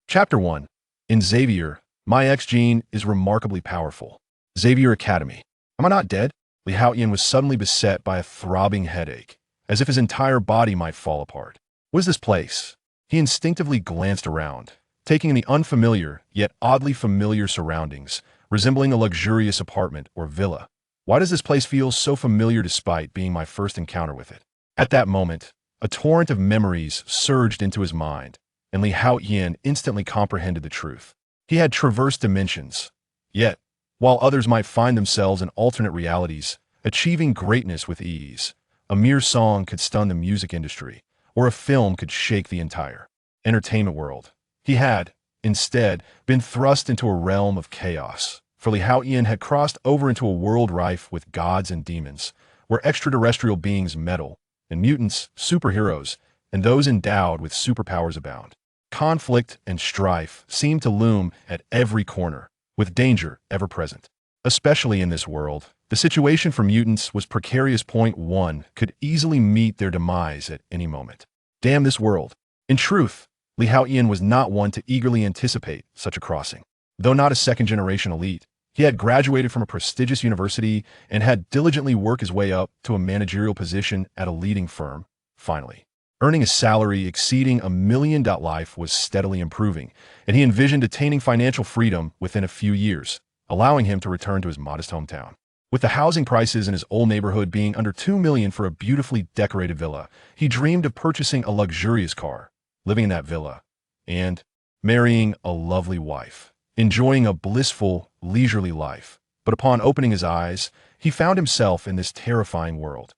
Chapter 1. In Xavier, my X gene is remarkably powerful. Xavier Academy. Am I not dead? Haotian was suddenly beset by a throbbing headache, as if his entire body might fall apart. What is this place? He instinctively glanced around, taking in the unfamiliar, yet oddly familiar surroundings, resembling a luxurious apartment or villa. Why does this place feel so familiar despite being my first encounter with it? At that moment, a torrent of memories surged into his mind, and Haotian instantly comprehended the truth. He had traversed dimensions. Yet, while others might find themselves in alternate realities, achieving greatness with ease, a mere song could stun the music industry, or a film could shake the entire entertainment world. He had, instead, been thrust into a realm of chaos, for Haotian had crossed over into a world rife with gods and demons, where extraterrestrial beings meddle, and mutants, superheroes, and those endowed with superpowers abound. Conflict and strife seemed to loom at every corner, with danger ever present. Especially in this world, the situation for mutants was precarious. Point one could easily meet their demise at any moment. Damn this world. In truth, Haotian was not one to eagerly anticipate such a crossing. Though not a second-generation elite, he had graduated from a prestigious university and had diligently worked his way up to a managerial position at a leading firm. Finally, earning a salary exceeding $1 million, life was steadily improving, and he envisioned attaining financial freedom within a few years, allowing him to return to his modest hometown. With the housing prices in his old neighborhood being under $2 million for a beautifully decorated villa, he dreamed of purchasing a luxurious car, living in that villa, and marrying a lovely wife, enjoying a blissful, leisurely life. But upon opening his eyes, he found himself in this terrifying world.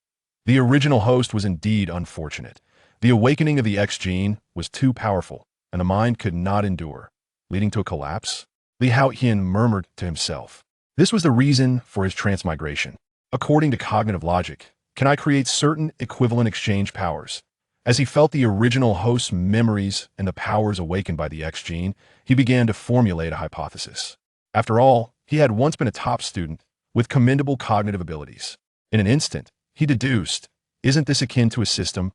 The original host was indeed unfortunate. The awakening of the X gene was too powerful, and the mind could not endure, leading to a collapse. Haotian murmured to himself. This was the reason for his transmigration. According to cognitive logic, can I create certain equivalent exchange powers? As he felt the original host's memories and the powers awakened by the X gene, he began to formulate a hypothesis. After all, he had once been a top student with commendable cognitive abilities. In an instant, he deduced, isn't this akin to a system?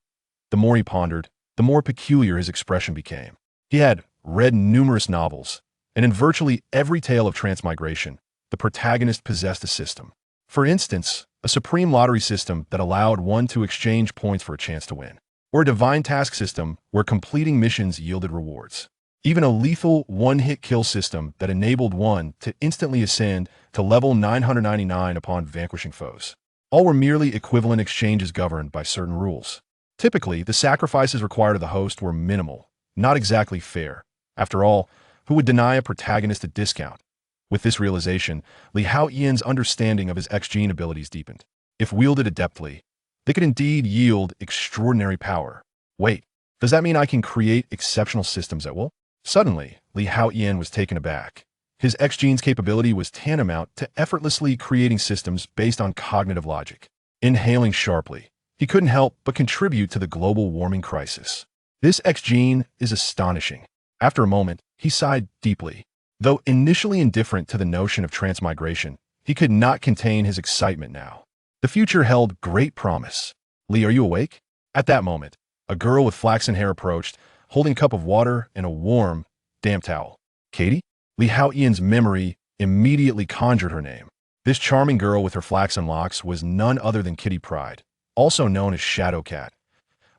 The more he pondered, the more peculiar his expression became. He had read numerous novels, and in virtually every tale of transmigration, the protagonist possessed a system. For instance, a supreme lottery system that allowed one to exchange points for a chance to win, or a divine task system where completing missions yielded rewards. Even a lethal one-hit kill system that enabled one to instantly ascend to level 999 upon vanquishing foes. All were merely equivalent exchanges governed by certain rules. Typically, the sacrifices required of the host were minimal, not exactly fair. After all, who would deny a protagonist a discount? With this realization, Haotian's understanding of his X-gene abilities deepened. If wielded adeptly, they could indeed yield extraordinary power. Wait, does that mean I can create exceptional systems at will? Suddenly, Haotian was taken aback. His X-gene's capability was tantamount to effortlessly creating systems based on cognitive logic. Inhaling sharply, he couldn't help but contribute to the global warming crisis. This X-gene is astonishing. After a moment, he sighed deeply. Though initially indifferent to the notion of transmigration, he could not contain his excitement now. The future held great promise. Lee, are you awake? At that moment, a girl with flaxen hair approached, holding a cup of water and a warm, damp towel. Katie? Haotian's memory immediately conjured her name. This charming girl with her flaxen locks was none other than Kitty Pryde, also known as Shadow Cat.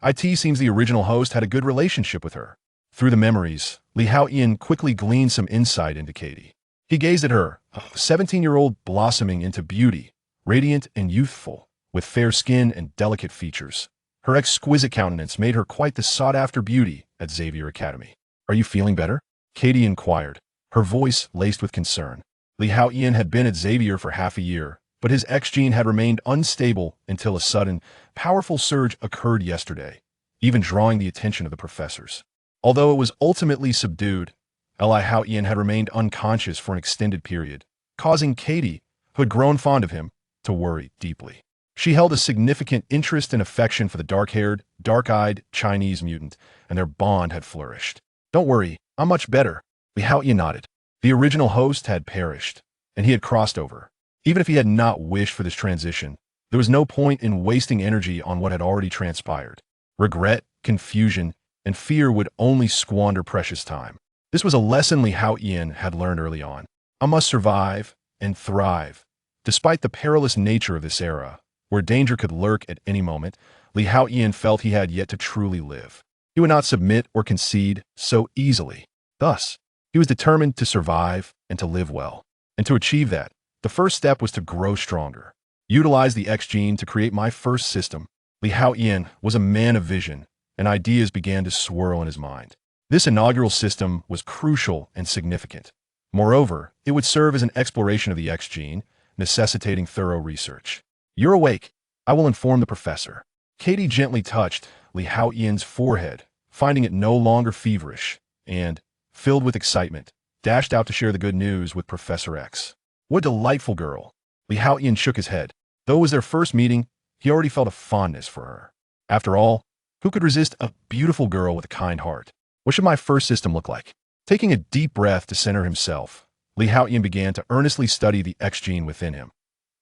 It seems the original host had a good relationship with her. Through the memories, Haotian quickly gleaned some insight into Katie. He gazed at her, a 17-year-old blossoming into beauty, radiant and youthful, with fair skin and delicate features. Her exquisite countenance made her quite the sought-after beauty at Xavier Academy. Are you feeling better? Katie inquired, her voice laced with concern. Haotian had been at Xavier for half a year, but his X-gene had remained unstable until a sudden, powerful surge occurred yesterday, even drawing the attention of the professors. Although it was ultimately subdued, Haotian had remained unconscious for an extended period, causing Katie, who had grown fond of him, to worry deeply. She held a significant interest and affection for the dark-haired, dark-eyed Chinese mutant, and their bond had flourished. Don't worry, I'm much better. Haotian nodded. The original host had perished, and he had crossed over. Even if he had not wished for this transition, there was no point in wasting energy on what had already transpired. Regret, confusion, and fear would only squander precious time. This was a lesson Li Haotian had learned early on. I must survive and thrive. Despite the perilous nature of this era, where danger could lurk at any moment, Li Haotian felt he had yet to truly live. He would not submit or concede so easily. Thus, he was determined to survive and to live well. And to achieve that, the first step was to grow stronger. Utilize the X gene to create my first system. Li Haotian was a man of vision, and ideas began to swirl in his mind. This inaugural system was crucial and significant. Moreover, it would serve as an exploration of the X gene, necessitating thorough research. You're awake. I will inform the professor. Katie gently touched Li Haotian's forehead, finding it no longer feverish, and, filled with excitement, dashed out to share the good news with Professor X. What a delightful girl. Li Haotian shook his head. Though it was their first meeting, he already felt a fondness for her. After all, who could resist a beautiful girl with a kind heart? What should my first system look like? Taking a deep breath to center himself, Li Haotian began to earnestly study the X gene within him.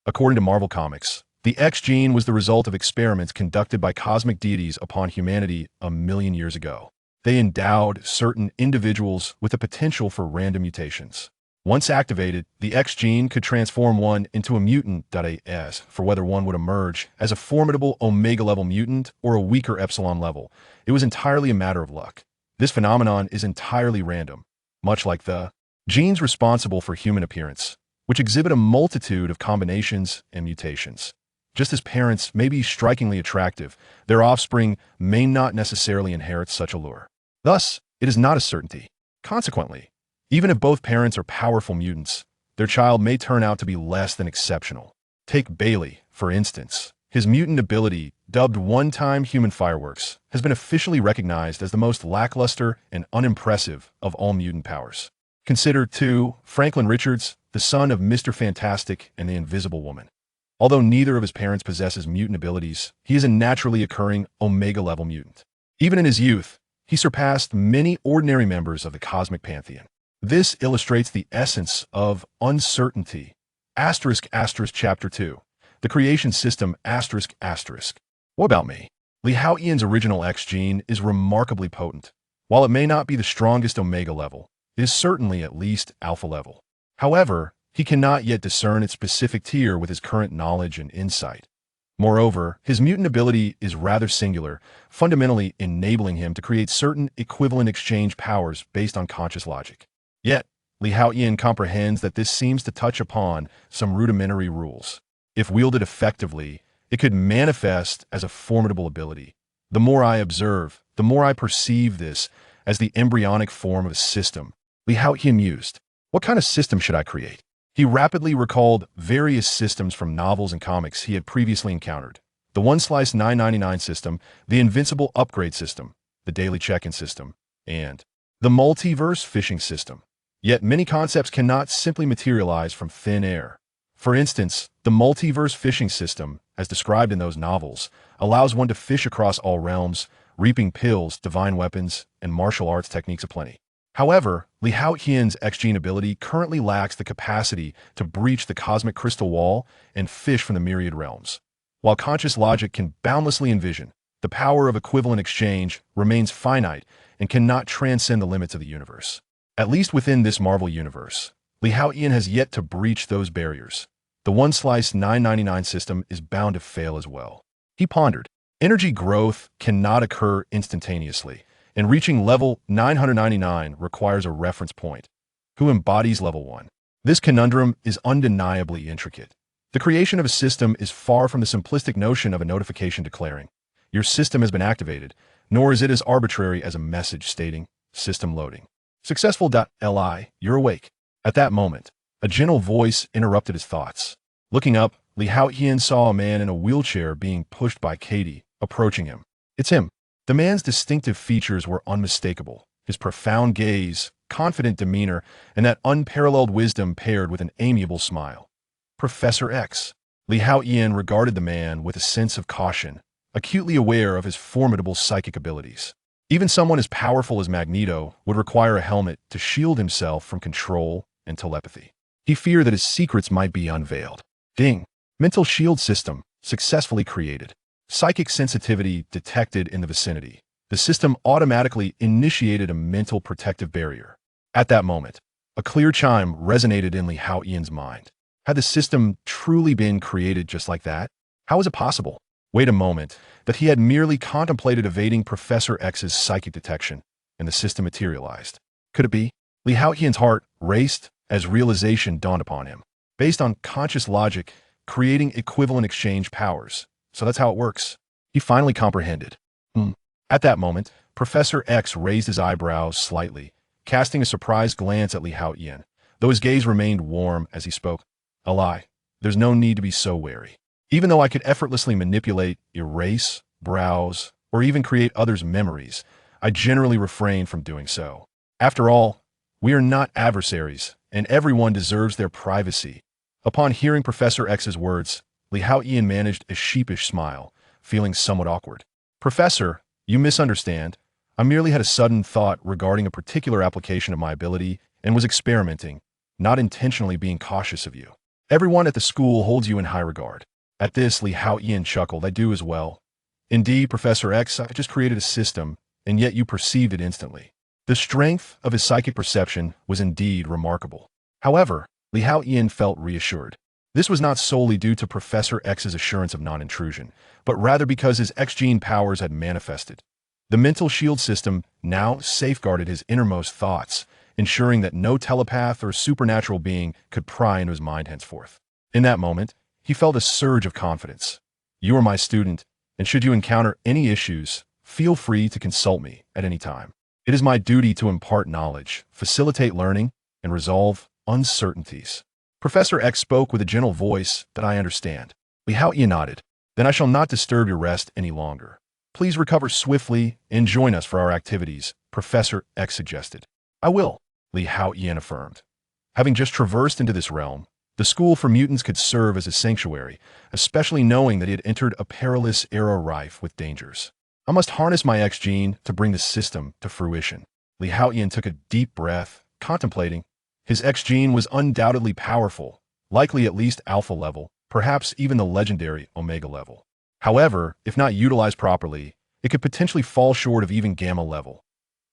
According to Marvel Comics, the X gene was the result of experiments conducted by cosmic deities upon humanity 1,000,000 years ago. They endowed certain individuals with the potential for random mutations. Once activated, the X gene could transform one into a mutant. As for whether one would emerge as a formidable Omega-level mutant or a weaker Epsilon level, it was entirely a matter of luck. This phenomenon is entirely random, much like the genes responsible for human appearance, which exhibit a multitude of combinations and mutations. Just as parents may be strikingly attractive, their offspring may not necessarily inherit such allure. Thus, it is not a certainty. Consequently, even if both parents are powerful mutants, their child may turn out to be less than exceptional. Take Bailey, for instance. His mutant ability, dubbed one-time human fireworks, has been officially recognized as the most lackluster and unimpressive of all mutant powers. Consider, too, Franklin Richards, the son of Mr. Fantastic and the Invisible Woman. Although neither of his parents possesses mutant abilities, he is a naturally occurring Omega-level mutant. Even in his youth, he surpassed many ordinary members of the cosmic pantheon. This illustrates the essence of uncertainty. Chapter 2. The creation system ***. What about me? Li Haotian's original X gene is remarkably potent. While it may not be the strongest Omega level, it is certainly at least Alpha level. However, he cannot yet discern its specific tier with his current knowledge and insight. Moreover, his mutant ability is rather singular, fundamentally enabling him to create certain equivalent exchange powers based on conscious logic. Yet, Li Haotian comprehends that this seems to touch upon some rudimentary rules. If wielded effectively, it could manifest as a formidable ability. The more I observe, the more I perceive this as the embryonic form of a system. Li Haotian mused. What kind of system should I create? He rapidly recalled various systems from novels and comics he had previously encountered. The one-slice 999 system, the invincible upgrade system, the daily check-in system, and the multiverse fishing system. Yet many concepts cannot simply materialize from thin air. For instance, the multiverse fishing system, as described in those novels, allows one to fish across all realms, reaping pills, divine weapons, and martial arts techniques aplenty. However, Li Haotian's X-gene ability currently lacks the capacity to breach the cosmic crystal wall and fish from the myriad realms. While conscious logic can boundlessly envision, the power of equivalent exchange remains finite and cannot transcend the limits of the universe. At least within this Marvel universe, Li Haotian has yet to breach those barriers. The one-slice 999 system is bound to fail as well. He pondered. Energy growth cannot occur instantaneously, and reaching level 999 requires a reference point. Who embodies level 1? This conundrum is undeniably intricate. The creation of a system is far from the simplistic notion of a notification declaring, "Your system has been activated," nor is it as arbitrary as a message stating, "System loading." Successful.li, you're awake. At that moment, a gentle voice interrupted his thoughts. Looking up, Li Haotian saw a man in a wheelchair being pushed by Katie, approaching him. It's him. The man's distinctive features were unmistakable. His profound gaze, confident demeanor, and that unparalleled wisdom paired with an amiable smile. Professor X. Li Haotian regarded the man with a sense of caution, acutely aware of his formidable psychic abilities. Even someone as powerful as Magneto would require a helmet to shield himself from control and telepathy. He feared that his secrets might be unveiled. Ding. Mental shield system successfully created. Psychic sensitivity detected in the vicinity. The system automatically initiated a mental protective barrier. At that moment, a clear chime resonated in Li Haotian's mind. Had the system truly been created just like that? How was it possible? Wait a moment, that he had merely contemplated evading Professor X's psychic detection, and the system materialized. Could it be? Li Haotian's heart raced as realization dawned upon him. Based on conscious logic, creating equivalent exchange powers. So that's how it works. He finally comprehended. At that moment, Professor X raised his eyebrows slightly, casting a surprised glance at Li Haotian, though his gaze remained warm as he spoke. A lie. There's no need to be so wary. Even though I could effortlessly manipulate, erase, browse, or even create others' memories, I generally refrain from doing so. After all, we are not adversaries, and everyone deserves their privacy. Upon hearing Professor X's words, Li Haotian managed a sheepish smile, feeling somewhat awkward. Professor, you misunderstand. I merely had a sudden thought regarding a particular application of my ability and was experimenting, not intentionally being cautious of you. Everyone at the school holds you in high regard. At this, Li Haotian chuckled. I do as well. Indeed, Professor X, I just created a system, and yet you perceived it instantly. The strength of his psychic perception was indeed remarkable. However, Li Haotian felt reassured. This was not solely due to Professor X's assurance of non-intrusion, but rather because his X-gene powers had manifested. The mental shield system now safeguarded his innermost thoughts, ensuring that no telepath or supernatural being could pry into his mind henceforth. In that moment, he felt a surge of confidence. You are my student, and should you encounter any issues, feel free to consult me at any time. It is my duty to impart knowledge, facilitate learning, and resolve uncertainties. Professor X spoke with a gentle voice that I understand. Li Haotian nodded. Then I shall not disturb your rest any longer. Please recover swiftly and join us for our activities, Professor X suggested. I will, Li Haotian affirmed. Having just traversed into this realm, the school for mutants could serve as a sanctuary, especially knowing that he had entered a perilous era rife with dangers. I must harness my X-gene to bring the system to fruition. Li Haotian took a deep breath, contemplating. His X-gene was undoubtedly powerful, likely at least alpha level, perhaps even the legendary omega level. However, if not utilized properly, it could potentially fall short of even gamma level.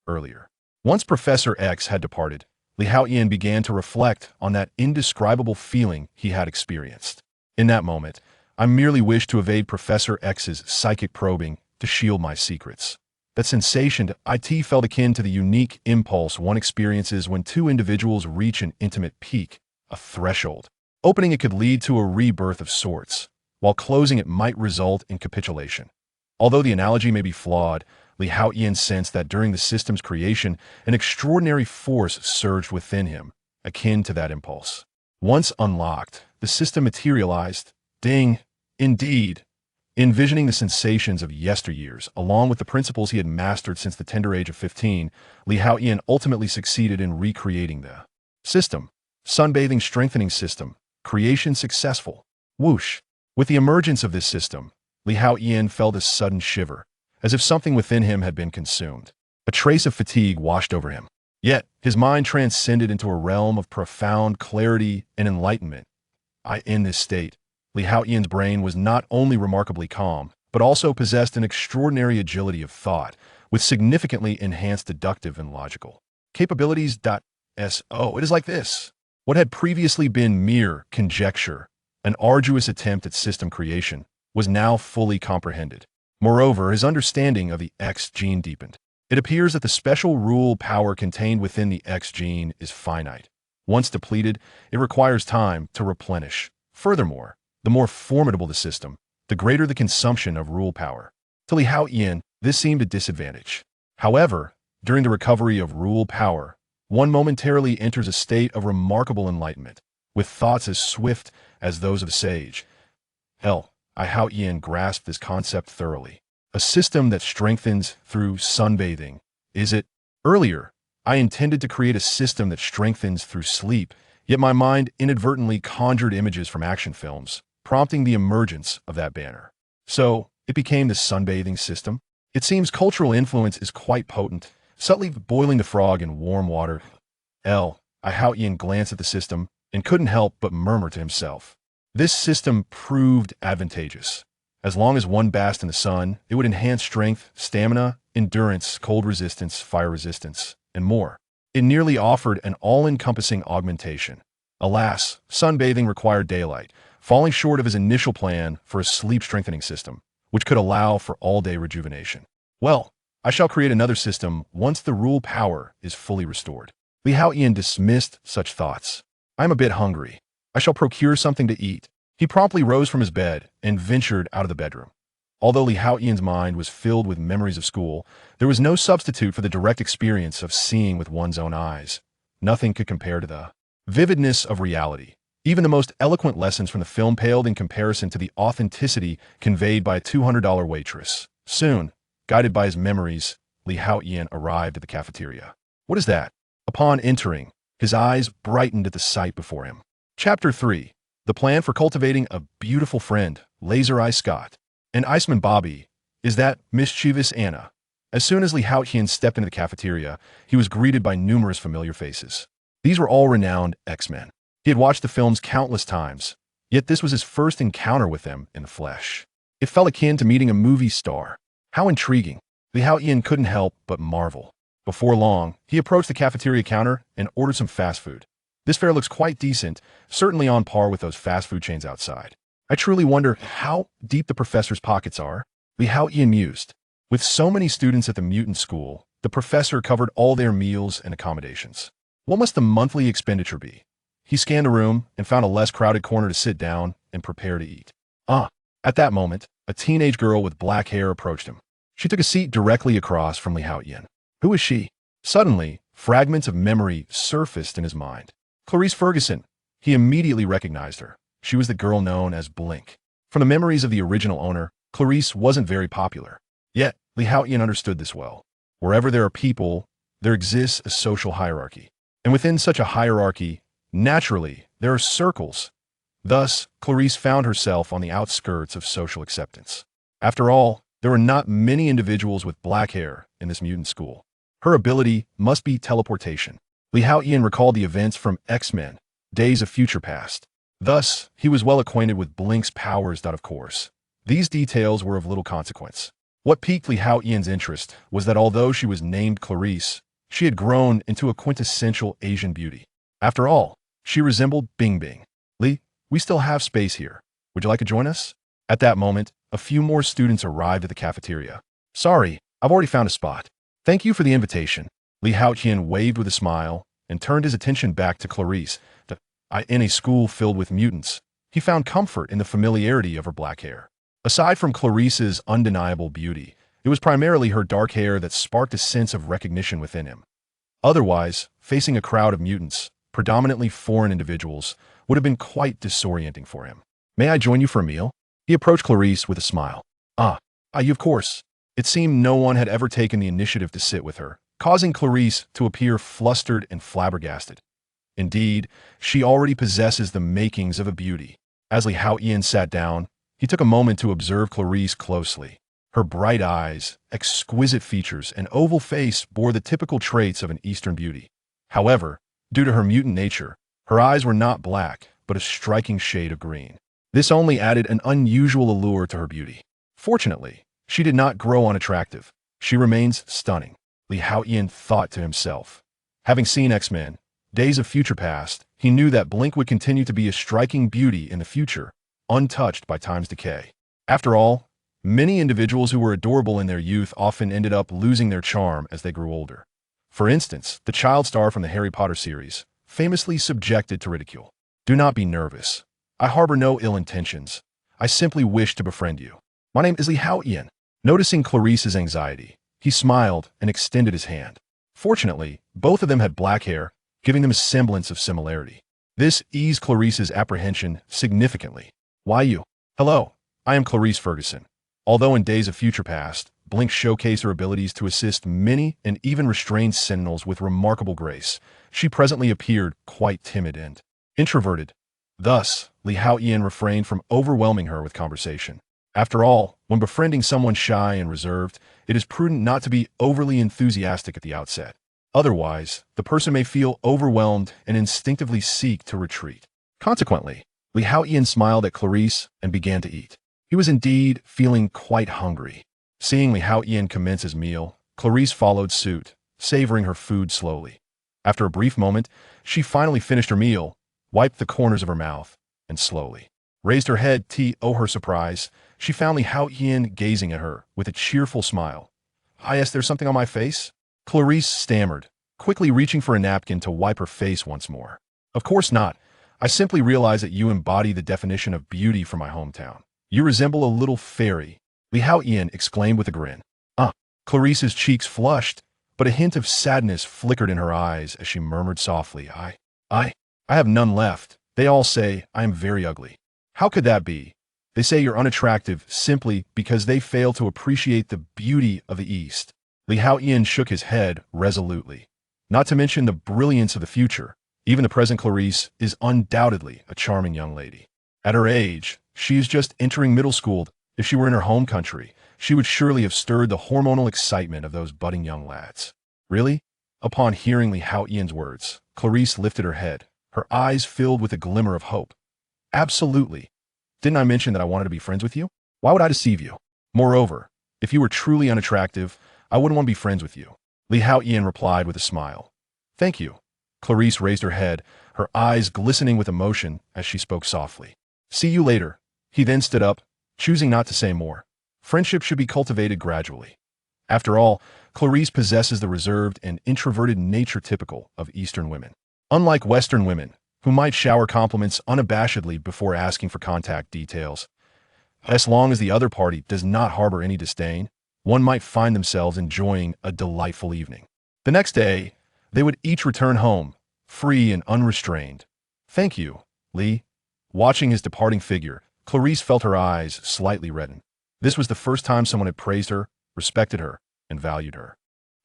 Earlier, once Professor X had departed, Li Haotian began to reflect on that indescribable feeling he had experienced. In that moment, I merely wished to evade Professor X's psychic probing to shield my secrets. That sensation it felt akin to the unique impulse one experiences when two individuals reach an intimate peak, a threshold. Opening it could lead to a rebirth of sorts, while closing it might result in capitulation. Although the analogy may be flawed, Li Haotian sensed that during the system's creation, an extraordinary force surged within him, akin to that impulse. Once unlocked, the system materialized. Ding! Indeed! Envisioning the sensations of yesteryears, along with the principles he had mastered since the tender age of 15, Li Haotian ultimately succeeded in recreating the system. Sunbathing strengthening system. Creation successful. Whoosh! With the emergence of this system, Li Haotian felt a sudden shiver, as if something within him had been consumed. A trace of fatigue washed over him. Yet, his mind transcended into a realm of profound clarity and enlightenment. In this state, Li Haotian's brain was not only remarkably calm, but also possessed an extraordinary agility of thought, with significantly enhanced deductive and logical capabilities. It is like this. What had previously been mere conjecture, an arduous attempt at system creation, was now fully comprehended. Moreover, his understanding of the X gene deepened. It appears that the special rule power contained within the X gene is finite. Once depleted, it requires time to replenish. Furthermore, the more formidable the system, the greater the consumption of rule power. To Li Haotian, this seemed a disadvantage. However, during the recovery of rule power, one momentarily enters a state of remarkable enlightenment, with thoughts as swift as those of a sage. Haotian grasped this concept thoroughly. A system that strengthens through sunbathing. Is it? Earlier, I intended to create a system that strengthens through sleep, yet my mind inadvertently conjured images from action films, prompting the emergence of that banner. So, it became the sunbathing system. It seems cultural influence is quite potent, subtly boiling the frog in warm water. Haotian glanced at the system and couldn't help but murmur to himself. This system proved advantageous. As long as one basked in the sun, it would enhance strength, stamina, endurance, cold resistance, fire resistance, and more. It nearly offered an all-encompassing augmentation. Alas, sunbathing required daylight, falling short of his initial plan for a sleep-strengthening system, which could allow for all-day rejuvenation. Well, I shall create another system once the rule power is fully restored. Li Haotian dismissed such thoughts. I am a bit hungry. I shall procure something to eat. He promptly rose from his bed and ventured out of the bedroom. Although Li Haotian's mind was filled with memories of school, there was no substitute for the direct experience of seeing with one's own eyes. Nothing could compare to the vividness of reality. Even the most eloquent lessons from the film paled in comparison to the authenticity conveyed by a $200 waitress. Soon, guided by his memories, Li Haotian arrived at the cafeteria. What is that? Upon entering, his eyes brightened at the sight before him. Chapter 3. The plan for cultivating a beautiful friend, Laser Eye Scott. And Iceman Bobby, is that mischievous Anna? As soon as Li Haotian stepped into the cafeteria, he was greeted by numerous familiar faces. These were all renowned X-Men. He had watched the films countless times, yet this was his first encounter with them in the flesh. It felt akin to meeting a movie star. How intriguing. Li Haotian couldn't help but marvel. Before long, he approached the cafeteria counter and ordered some fast food. This fare looks quite decent, certainly on par with those fast food chains outside. I truly wonder how deep the professor's pockets are. Li Haotian mused. With so many students at the mutant school, the professor covered all their meals and accommodations. What must the monthly expenditure be? He scanned the room and found a less crowded corner to sit down and prepare to eat. At that moment, a teenage girl with black hair approached him. She took a seat directly across from Li Haotian. Who is she? Suddenly, fragments of memory surfaced in his mind. Clarice Ferguson. He immediately recognized her. She was the girl known as Blink. From the memories of the original owner, Clarice wasn't very popular. Yet, Li Haotian understood this well. Wherever there are people, there exists a social hierarchy. And within such a hierarchy, naturally, there are circles. Thus, Clarice found herself on the outskirts of social acceptance. After all, there were not many individuals with black hair in this mutant school. Her ability must be teleportation. Li Haotian recalled the events from X-Men, Days of Future Past. Thus, he was well acquainted with Blink's powers. Of course, these details were of little consequence. What piqued Li Haotian's interest was that although she was named Clarice, she had grown into a quintessential Asian beauty. After all, she resembled Bing Bing. Li, we still have space here. Would you like to join us? At that moment, a few more students arrived at the cafeteria. Sorry, I've already found a spot. Thank you for the invitation. Li Haotian waved with a smile and turned his attention back to Clarice. In a school filled with mutants, he found comfort in the familiarity of her black hair. Aside from Clarice's undeniable beauty, it was primarily her dark hair that sparked a sense of recognition within him. Otherwise, facing a crowd of mutants, predominantly foreign individuals, would have been quite disorienting for him. May I join you for a meal? He approached Clarice with a smile. You of course. It seemed no one had ever taken the initiative to sit with her, causing Clarice to appear flustered and flabbergasted. Indeed, she already possesses the makings of a beauty. As Li Haotian sat down, he took a moment to observe Clarice closely. Her bright eyes, exquisite features, and oval face bore the typical traits of an Eastern beauty. However, due to her mutant nature, her eyes were not black, but a striking shade of green. This only added an unusual allure to her beauty. Fortunately, she did not grow unattractive. She remains stunning. Li Haotian thought to himself. Having seen X-Men, Days of Future Past, he knew that Blink would continue to be a striking beauty in the future, untouched by time's decay. After all, many individuals who were adorable in their youth often ended up losing their charm as they grew older. For instance, the child star from the Harry Potter series, famously subjected to ridicule. Do not be nervous. I harbor no ill intentions. I simply wish to befriend you. My name is Li Haotian. Noticing Clarice's anxiety, he smiled and extended his hand. Fortunately, both of them had black hair, giving them a semblance of similarity. This eased Clarice's apprehension significantly. Why you? Hello, I am Clarice Ferguson. Although in Days of Future Past, Blink showcased her abilities to assist many and even restrain Sentinels with remarkable grace, she presently appeared quite timid and introverted. Thus, Li Haotian refrained from overwhelming her with conversation. After all, when befriending someone shy and reserved, it is prudent not to be overly enthusiastic at the outset. Otherwise, the person may feel overwhelmed and instinctively seek to retreat. Consequently, Li Haotian smiled at Clarice and began to eat. He was indeed feeling quite hungry. Seeing Li Haotian commence his meal, Clarice followed suit, savoring her food slowly. After a brief moment, she finally finished her meal, wiped the corners of her mouth, and slowly raised her head. To her surprise, she found Li Haotian gazing at her with a cheerful smile. Yes, there's something on my face? Clarice stammered, quickly reaching for a napkin to wipe her face once more. Of course not. I simply realize that you embody the definition of beauty for my hometown. You resemble a little fairy, Li Haotian exclaimed with a grin. Clarice's cheeks flushed, but a hint of sadness flickered in her eyes as she murmured softly, I have none left. They all say I am very ugly. How could that be? They say you're unattractive simply because they fail to appreciate the beauty of the East. Li Haotian shook his head resolutely. Not to mention the brilliance of the future. Even the present Clarice is undoubtedly a charming young lady. At her age, she is just entering middle school. If she were in her home country, she would surely have stirred the hormonal excitement of those budding young lads. Really? Upon hearing Li Haotian's words, Clarice lifted her head, her eyes filled with a glimmer of hope. Absolutely. Didn't I mention that I wanted to be friends with you? Why would I deceive you? Moreover, if you were truly unattractive, I wouldn't want to be friends with you. Li Haotian replied with a smile. Thank you. Clarice raised her head, her eyes glistening with emotion as she spoke softly. See you later. He then stood up, choosing not to say more. Friendship should be cultivated gradually. After all, Clarice possesses the reserved and introverted nature typical of Eastern women. Unlike Western women, who might shower compliments unabashedly before asking for contact details, as long as the other party does not harbor any disdain, one might find themselves enjoying a delightful evening. The next day, they would each return home, free and unrestrained. Thank you, Lee. Watching his departing figure, Clarice felt her eyes slightly redden. This was the first time someone had praised her, respected her, and valued her.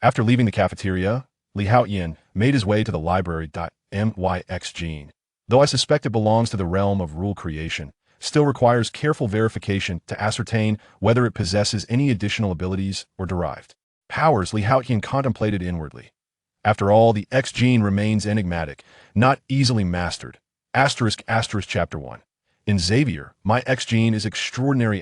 After leaving the cafeteria, Li Haotian made his way to the library. Xavier, though I suspect it belongs to the realm of rule creation, still requires careful verification to ascertain whether it possesses any additional abilities or derived powers. Li Haotian contemplated inwardly. After all, the X gene remains enigmatic, not easily mastered. Chapter 1. In Xavier, my X gene is extraordinary.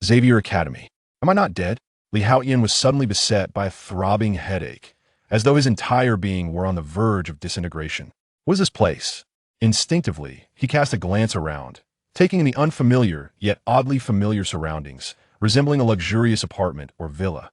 Xavier Academy. Am I not dead? Li Haotian was suddenly beset by a throbbing headache, as though his entire being were on the verge of disintegration. What is this place? Instinctively, he cast a glance around, taking in the unfamiliar yet oddly familiar surroundings, resembling a luxurious apartment or villa.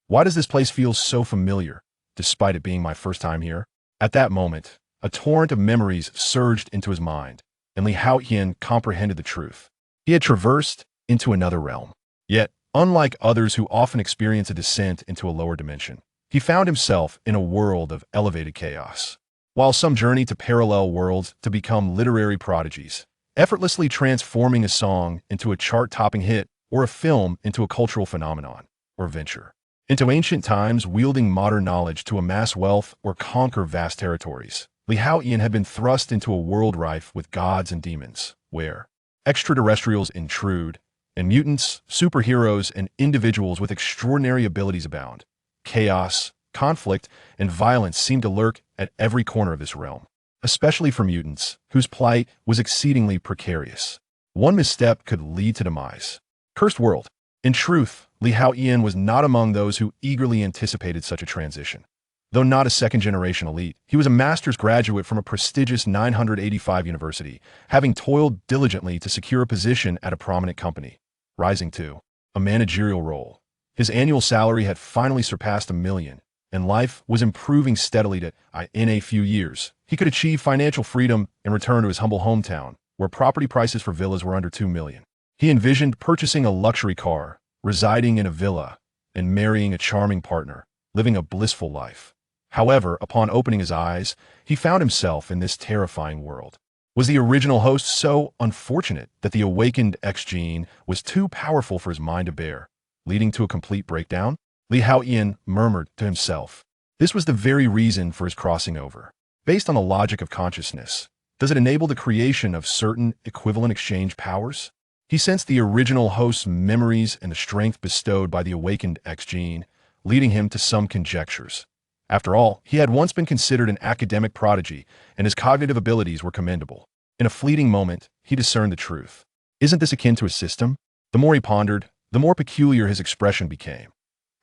Why does this place feel so familiar, despite it being my first time here? At that moment, a torrent of memories surged into his mind, and Li Haotian comprehended the truth. He had traversed into another realm. Yet, unlike others who often experience a descent into a lower dimension, he found himself in a world of elevated chaos. While some journey to parallel worlds to become literary prodigies, effortlessly transforming a song into a chart-topping hit or a film into a cultural phenomenon or venture. Into ancient times, wielding modern knowledge to amass wealth or conquer vast territories, Li Haotian had been thrust into a world rife with gods and demons, where extraterrestrials intrude, and mutants, superheroes, and individuals with extraordinary abilities abound. Chaos, conflict, and violence seemed to lurk at every corner of this realm, especially for mutants, whose plight was exceedingly precarious. One misstep could lead to demise. Cursed world. In truth, Li Haotian was not among those who eagerly anticipated such a transition. Though not a second-generation elite, he was a master's graduate from a prestigious 985 university, having toiled diligently to secure a position at a prominent company, rising to a managerial role. His annual salary had finally surpassed $1 million, and life was improving steadily in a few years. He could achieve financial freedom and return to his humble hometown, where property prices for villas were under $2 million. He envisioned purchasing a luxury car, residing in a villa, and marrying a charming partner, living a blissful life. However, upon opening his eyes, he found himself in this terrifying world. Was the original host so unfortunate that the awakened X gene was too powerful for his mind to bear, leading to a complete breakdown? Li Haotian murmured to himself. This was the very reason for his crossing over. Based on the logic of consciousness, does it enable the creation of certain equivalent exchange powers? He sensed the original host's memories and the strength bestowed by the awakened X gene, leading him to some conjectures. After all, he had once been considered an academic prodigy, and his cognitive abilities were commendable. In a fleeting moment, he discerned the truth. Isn't this akin to a system? The more he pondered, the more peculiar his expression became.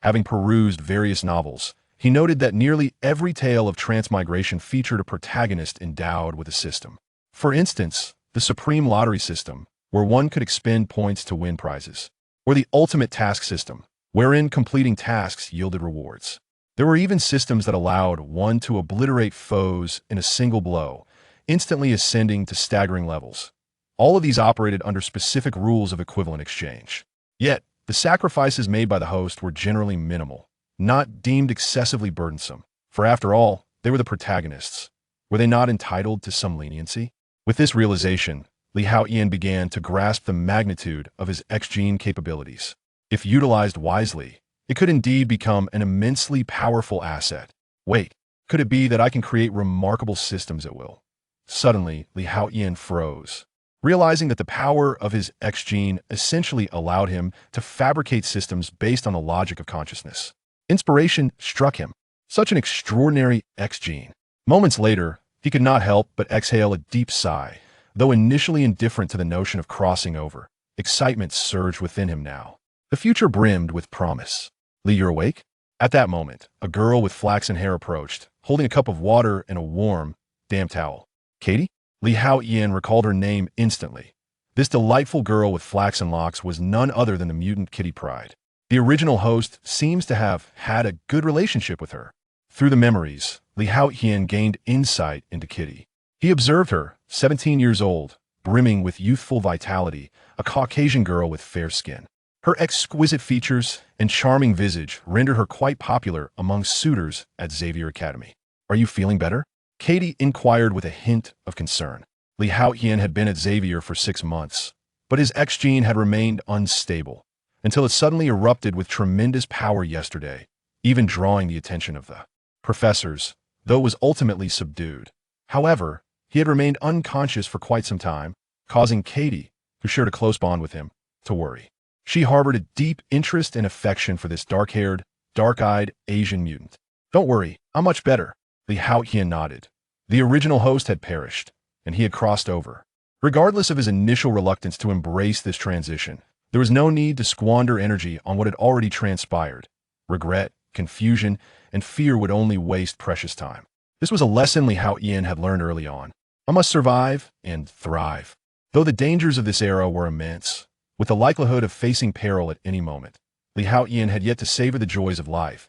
Having perused various novels, he noted that nearly every tale of transmigration featured a protagonist endowed with a system. For instance, the Supreme Lottery system, where one could expend points to win prizes, or the Ultimate Task system, wherein completing tasks yielded rewards. There were even systems that allowed one to obliterate foes in a single blow, instantly ascending to staggering levels. All of these operated under specific rules of equivalent exchange. Yet, the sacrifices made by the host were generally minimal, not deemed excessively burdensome, for after all, they were the protagonists. Were they not entitled to some leniency? With this realization, Haotian began to grasp the magnitude of his X-gene capabilities. If utilized wisely, it could indeed become an immensely powerful asset. Wait, could it be that I can create remarkable systems at will? Suddenly, Haotian froze, realizing that the power of his X-gene essentially allowed him to fabricate systems based on the logic of consciousness. Inspiration struck him. Such an extraordinary X-gene. Moments later, he could not help but exhale a deep sigh. Though initially indifferent to the notion of crossing over, excitement surged within him now. The future brimmed with promise. Lee, you're awake? At that moment, a girl with flaxen hair approached, holding a cup of water and a warm, damp towel. Katie? Haotian recalled her name instantly. This delightful girl with flaxen locks was none other than the mutant Kitty Pryde. The original host seems to have had a good relationship with her. Through the memories, Haotian gained insight into Kitty. He observed her, 17 years old, brimming with youthful vitality, a Caucasian girl with fair skin. Her exquisite features and charming visage rendered her quite popular among suitors at Xavier Academy. Are you feeling better? Katie inquired with a hint of concern. Haotian had been at Xavier for 6 months, but his X-gene had remained unstable until it suddenly erupted with tremendous power yesterday, even drawing the attention of the professors, though it was ultimately subdued. However, he had remained unconscious for quite some time, causing Katie, who shared a close bond with him, to worry. She harbored a deep interest and affection for this dark-haired, dark-eyed Asian mutant. Don't worry, I'm much better. Haotian nodded. The original host had perished, and he had crossed over. Regardless of his initial reluctance to embrace this transition, there was no need to squander energy on what had already transpired. Regret, confusion, and fear would only waste precious time. This was a lesson Haotian had learned early on. I must survive and thrive. Though the dangers of this era were immense, with the likelihood of facing peril at any moment, Haotian had yet to savor the joys of life.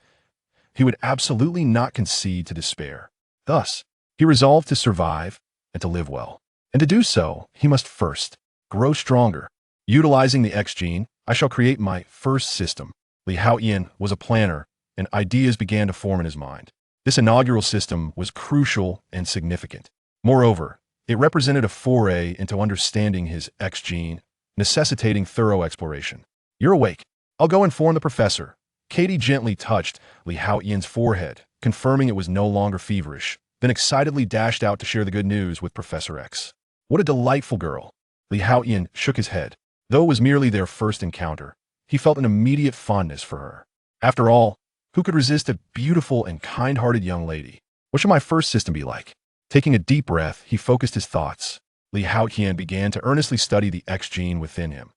He would absolutely not concede to despair. Thus, he resolved to survive and to live well. And to do so, he must first grow stronger. Utilizing the X-gene, I shall create my first system. Haotian was a planner, and ideas began to form in his mind. This inaugural system was crucial and significant. Moreover, it represented a foray into understanding his X-gene, necessitating thorough exploration. You're awake. I'll go inform the professor. Katie gently touched Haotian's forehead, confirming it was no longer feverish, then excitedly dashed out to share the good news with Professor X. What a delightful girl. Haotian shook his head. Though it was merely their first encounter, he felt an immediate fondness for her. After all, who could resist a beautiful and kind-hearted young lady? What should my first system be like? Taking a deep breath, he focused his thoughts. Haotian began to earnestly study the X-gene within him.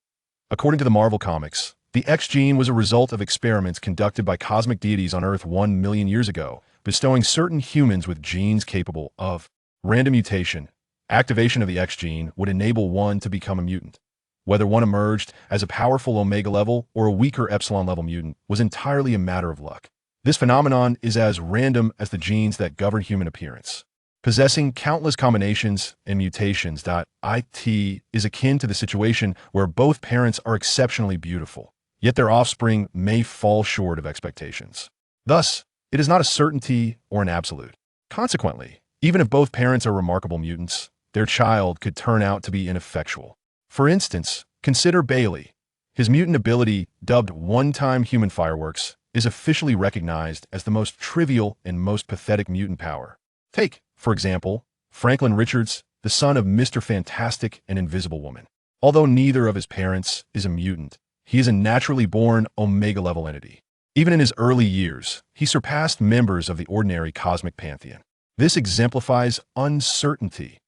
According to the Marvel Comics, the X-gene was a result of experiments conducted by cosmic deities on Earth 1 million years ago, bestowing certain humans with genes capable of random mutation. Activation of the X-gene would enable one to become a mutant. Whether one emerged as a powerful Omega level or a weaker Epsilon level mutant was entirely a matter of luck. This phenomenon is as random as the genes that govern human appearance. Possessing countless combinations and mutations. It is akin to the situation where both parents are exceptionally beautiful, yet their offspring may fall short of expectations. Thus, it is not a certainty or an absolute. Consequently, even if both parents are remarkable mutants, their child could turn out to be ineffectual. For instance, consider Bailey. His mutant ability, dubbed one-time human fireworks, is officially recognized as the most trivial and most pathetic mutant power. Take, for example, Franklin Richards, the son of Mr. Fantastic and Invisible Woman. Although neither of his parents is a mutant, he is a naturally born Omega-level entity. Even in his early years, he surpassed members of the ordinary cosmic pantheon. This exemplifies uncertainty.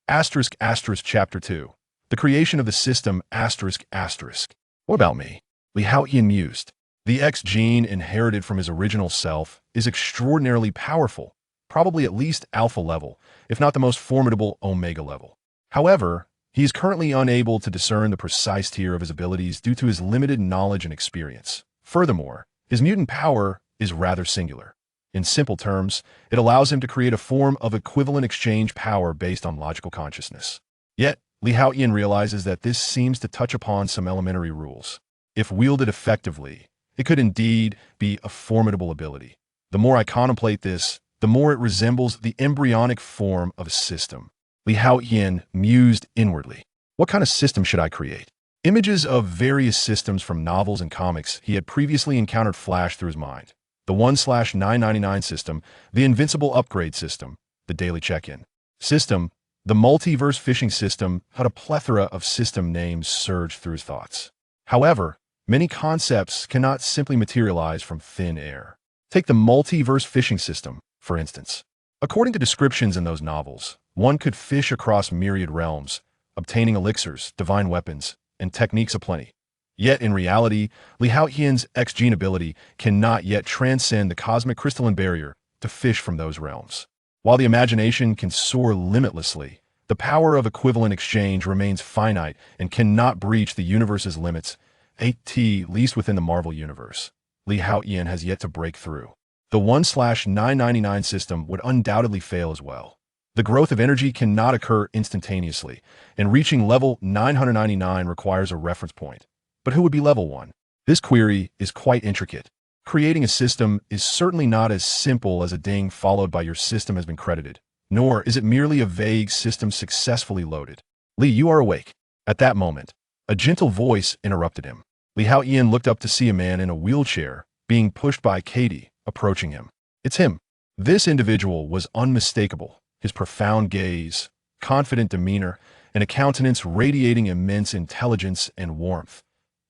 Chapter 2. The creation of the system. What about me? Haotian mused. The X gene inherited from his original self is extraordinarily powerful, probably at least alpha level, if not the most formidable omega level. However, he is currently unable to discern the precise tier of his abilities due to his limited knowledge and experience. Furthermore, his mutant power is rather singular. In simple terms, it allows him to create a form of equivalent exchange power based on logical consciousness. Yet, Haotian realizes that this seems to touch upon some elementary rules. If wielded effectively, it could indeed be a formidable ability. The more I contemplate this, the more it resembles the embryonic form of a system. Haotian mused inwardly. What kind of system should I create? Images of various systems from novels and comics he had previously encountered flashed through his mind. The 1/999 system, the invincible upgrade system, the daily check-in system, the multiverse fishing system had a plethora of system names surge through his thoughts. However, many concepts cannot simply materialize from thin air. Take the multiverse fishing system, for instance. According to descriptions in those novels, one could fish across myriad realms, obtaining elixirs, divine weapons, and techniques aplenty. Yet in reality, Haotian's X-gene ability cannot yet transcend the cosmic crystalline barrier to fish from those realms. While the imagination can soar limitlessly, the power of equivalent exchange remains finite and cannot breach the universe's limits, at least within the Marvel universe. Haotian has yet to break through. The 1/999 system would undoubtedly fail as well. The growth of energy cannot occur instantaneously, and reaching level 999 requires a reference point. But who would be level 1? This query is quite intricate. Creating a system is certainly not as simple as a ding followed by your system has been credited, nor is it merely a vague system successfully loaded. Lee, you are awake. At that moment, a gentle voice interrupted him. Haotian looked up to see a man in a wheelchair being pushed by Katie, approaching him. It's him. This individual was unmistakable, his profound gaze, confident demeanor, and a countenance radiating immense intelligence and warmth.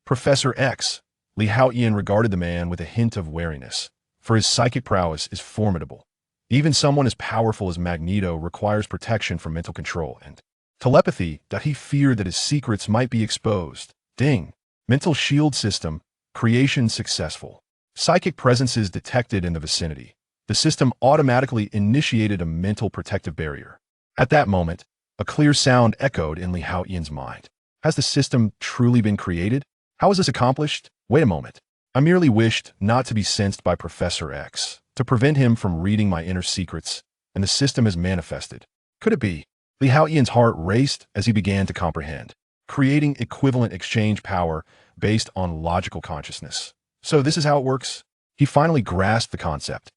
Professor X. Haotian regarded the man with a hint of wariness, for his psychic prowess is formidable. Even someone as powerful as Magneto requires protection from mental control and telepathy that he feared that his secrets might be exposed. Ding. Mental shield system. Creation successful. Psychic presences detected in the vicinity. The system automatically initiated a mental protective barrier. At that moment, a clear sound echoed in Haotian's mind. Has the system truly been created? How was this accomplished? Wait a moment. I merely wished not to be sensed by Professor X, to prevent him from reading my inner secrets, and the system has manifested. Could it be? Haotian's heart raced as he began to comprehend. Creating equivalent exchange power based on logical consciousness. So this is how it works? He finally grasped the concept.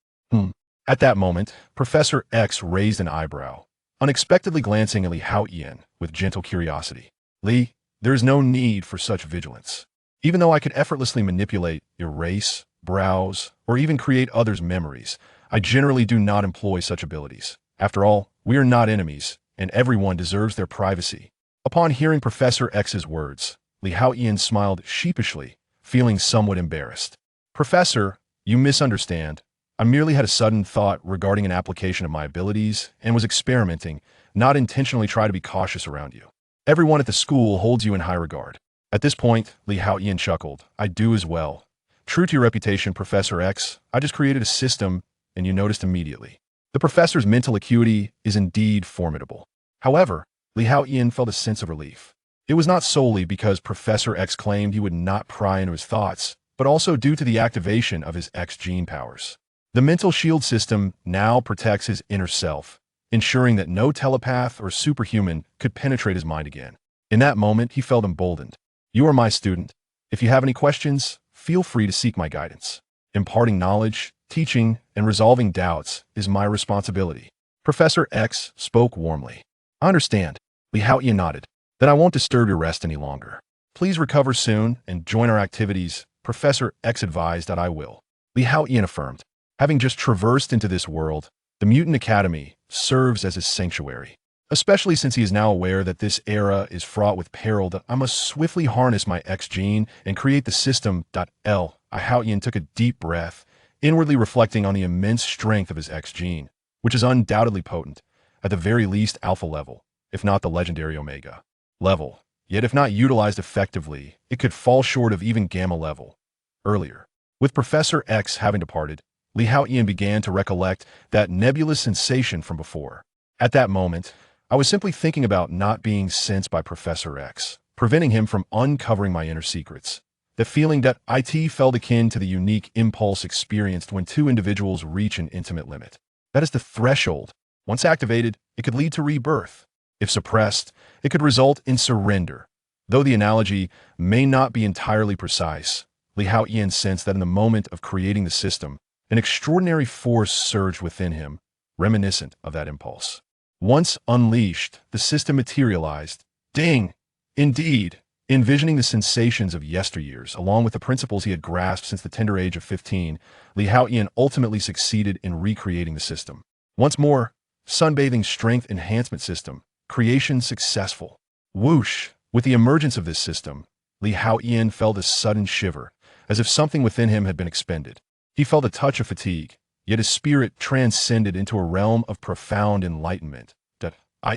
At that moment, Professor X raised an eyebrow, unexpectedly glancing at Haotian with gentle curiosity. Lee, there is no need for such vigilance. Even though I could effortlessly manipulate, erase, browse, or even create others' memories, I generally do not employ such abilities. After all, we are not enemies, and everyone deserves their privacy. Upon hearing Professor X's words, Haotian smiled sheepishly, feeling somewhat embarrassed. Professor, you misunderstand. I merely had a sudden thought regarding an application of my abilities and was experimenting, not intentionally try to be cautious around you. Everyone at the school holds you in high regard. At this point, Haotian chuckled. I do as well. True to your reputation, Professor X, I just created a system, and you noticed immediately. The professor's mental acuity is indeed formidable. However, Haotian felt a sense of relief. It was not solely because Professor X claimed he would not pry into his thoughts, but also due to the activation of his X gene powers. The mental shield system now protects his inner self, ensuring that no telepath or superhuman could penetrate his mind again. In that moment, he felt emboldened. You are my student. If you have any questions, feel free to seek my guidance. Imparting knowledge, teaching, and resolving doubts is my responsibility. Professor X spoke warmly. I understand. Haotian nodded. Then I won't disturb your rest any longer. Please recover soon and join our activities. Professor X advised that I will. Haotian affirmed. Having just traversed into this world, the Mutant Academy serves as his sanctuary. Especially since he is now aware that this era is fraught with peril, that I must swiftly harness my X gene and create the system. Haotian took a deep breath, inwardly reflecting on the immense strength of his X gene, which is undoubtedly potent, at the very least alpha level, if not the legendary omega level. Yet if not utilized effectively, it could fall short of even gamma level. Earlier, With Professor X having departed, Li Haotian began to recollect that nebulous sensation from before. At that moment, I was simply thinking about not being sensed by Professor X, preventing him from uncovering my inner secrets. The feeling that it felt akin to the unique impulse experienced when two individuals reach an intimate limit. That is the threshold. Once activated, it could lead to rebirth. If suppressed, it could result in surrender. Though the analogy may not be entirely precise, Li Haotian sensed that in the moment of creating the system, an extraordinary force surged within him, reminiscent of that impulse. Once unleashed, the system materialized. Ding! Indeed, envisioning the sensations of yesteryears, along with the principles he had grasped since the tender age of 15, Li Haotian ultimately succeeded in recreating the system. Once more, sunbathing strength enhancement system, creation successful. Whoosh! With the emergence of this system, Li Haotian felt a sudden shiver, as if something within him had been expended. He felt a touch of fatigue, yet his spirit transcended into a realm of profound enlightenment.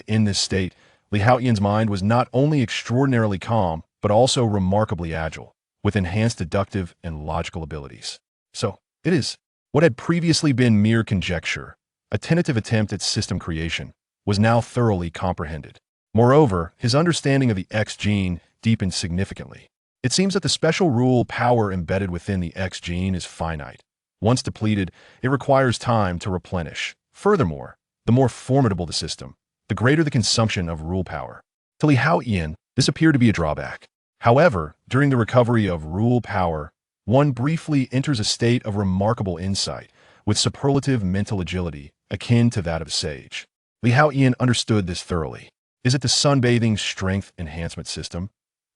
In this state, Li Haotian's mind was not only extraordinarily calm, but also remarkably agile, with enhanced deductive and logical abilities. So, it is. What had previously been mere conjecture, a tentative attempt at system creation, was now thoroughly comprehended. Moreover, his understanding of the X gene deepened significantly. It seems that the special rule power embedded within the X gene is finite. Once depleted, it requires time to replenish. Furthermore, the more formidable the system, the greater the consumption of rule power. To Li Haotian, this appeared to be a drawback. However, during the recovery of rule power, one briefly enters a state of remarkable insight, with superlative mental agility, akin to that of a sage. Li Haotian understood this thoroughly. Is it the sunbathing strength enhancement system?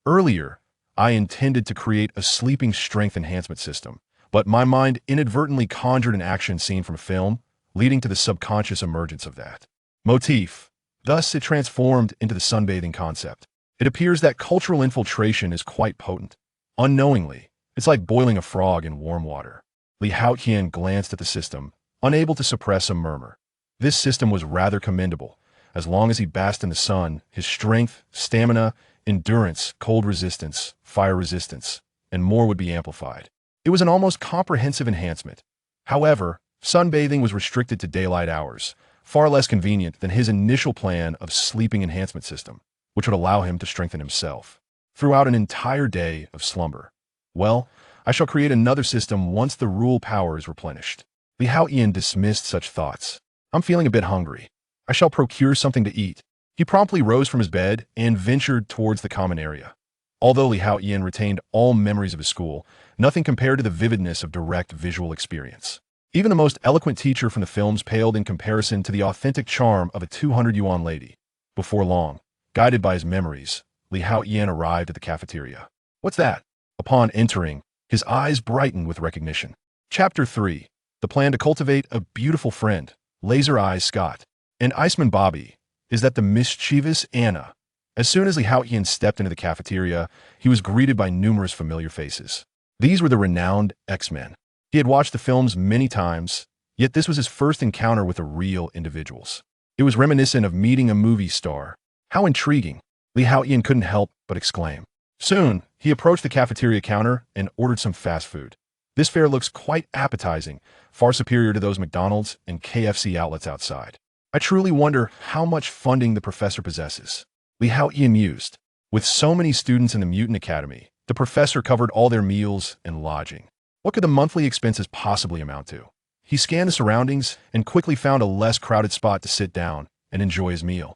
Earlier, I intended to create a sleeping strength enhancement system, but my mind inadvertently conjured an action scene from film, leading to the subconscious emergence of that motif. Thus, it transformed into the sunbathing concept. It appears that cultural infiltration is quite potent. Unknowingly, it's like boiling a frog in warm water. Li Haotian glanced at the system, unable to suppress a murmur. This system was rather commendable. As long as he basked in the sun, his strength, stamina, endurance, cold resistance, fire resistance, and more would be amplified. It was an almost comprehensive enhancement. However, sunbathing was restricted to daylight hours, far less convenient than his initial plan of sleeping enhancement system, which would allow him to strengthen himself throughout an entire day of slumber. Well, I shall create another system once the rule power is replenished. Li Haotian dismissed such thoughts. I'm feeling a bit hungry. I shall procure something to eat. He promptly rose from his bed and ventured towards the common area. Although Li Haotian retained all memories of his school, nothing compared to the vividness of direct visual experience. Even the most eloquent teacher from the films paled in comparison to the authentic charm of a 200-yuan lady. Before long, guided by his memories, Li Haotian arrived at the cafeteria. What's that? Upon entering, his eyes brightened with recognition. Chapter 3. The plan to cultivate a beautiful friend, Laser Eyes Scott, and Iceman Bobby, is that the mischievous Anna. As soon as Li Haotian stepped into the cafeteria, he was greeted by numerous familiar faces. These were the renowned X-Men. He had watched the films many times, yet this was his first encounter with the real individuals. It was reminiscent of meeting a movie star. How intriguing! Li Haotian couldn't help but exclaim. Soon, he approached the cafeteria counter and ordered some fast food. This fare looks quite appetizing, far superior to those McDonald's and KFC outlets outside. I truly wonder how much funding the professor possesses. Li Haotian mused. With so many students in the Mutant Academy, the professor covered all their meals and lodging. What could the monthly expenses possibly amount to? He scanned the surroundings and quickly found a less crowded spot to sit down and enjoy his meal.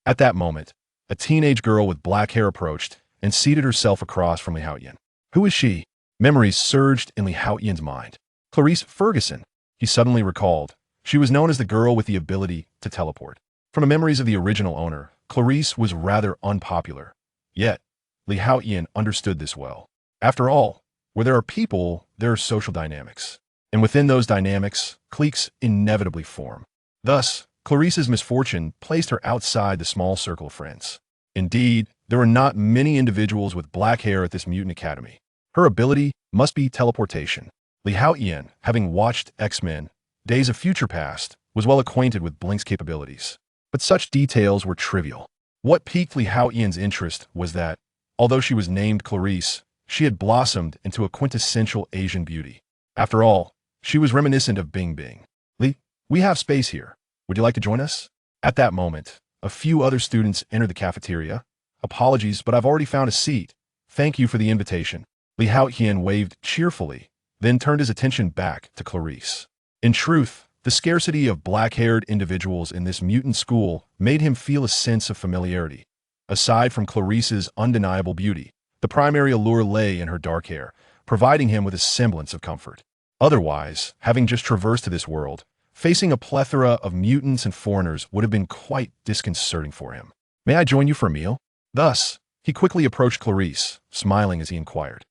At that moment, a teenage girl with black hair approached and seated herself across from Li Haotian. Who is she? Memories surged in Li Haotian's mind. Clarice Ferguson, he suddenly recalled. She was known as the girl with the ability to teleport. From the memories of the original owner, Clarice was rather unpopular. Yet, Li Haotian understood this well. After all, where there are people, there are social dynamics. And within those dynamics, cliques inevitably form. Thus, Clarice's misfortune placed her outside the small circle of friends. Indeed, there were not many individuals with black hair at this Mutant Academy. Her ability must be teleportation. Li Haotian, having watched X-Men, Days of Future Past, was well acquainted with Blink's capabilities. But such details were trivial. What piqued Li Haotian's interest was that, although she was named Clarice, she had blossomed into a quintessential Asian beauty. After all, she was reminiscent of Bing Bing. Li, we have space here. Would you like to join us? At that moment, a few other students entered the cafeteria. Apologies, but I've already found a seat. Thank you for the invitation. Li Haotian waved cheerfully, then turned his attention back to Clarice. In truth, the scarcity of black-haired individuals in this mutant school made him feel a sense of familiarity. Aside from Clarice's undeniable beauty, the primary allure lay in her dark hair, providing him with a semblance of comfort. Otherwise, having just traversed this world, facing a plethora of mutants and foreigners would have been quite disconcerting for him. May I join you for a meal? Thus, he quickly approached Clarice, smiling as he inquired.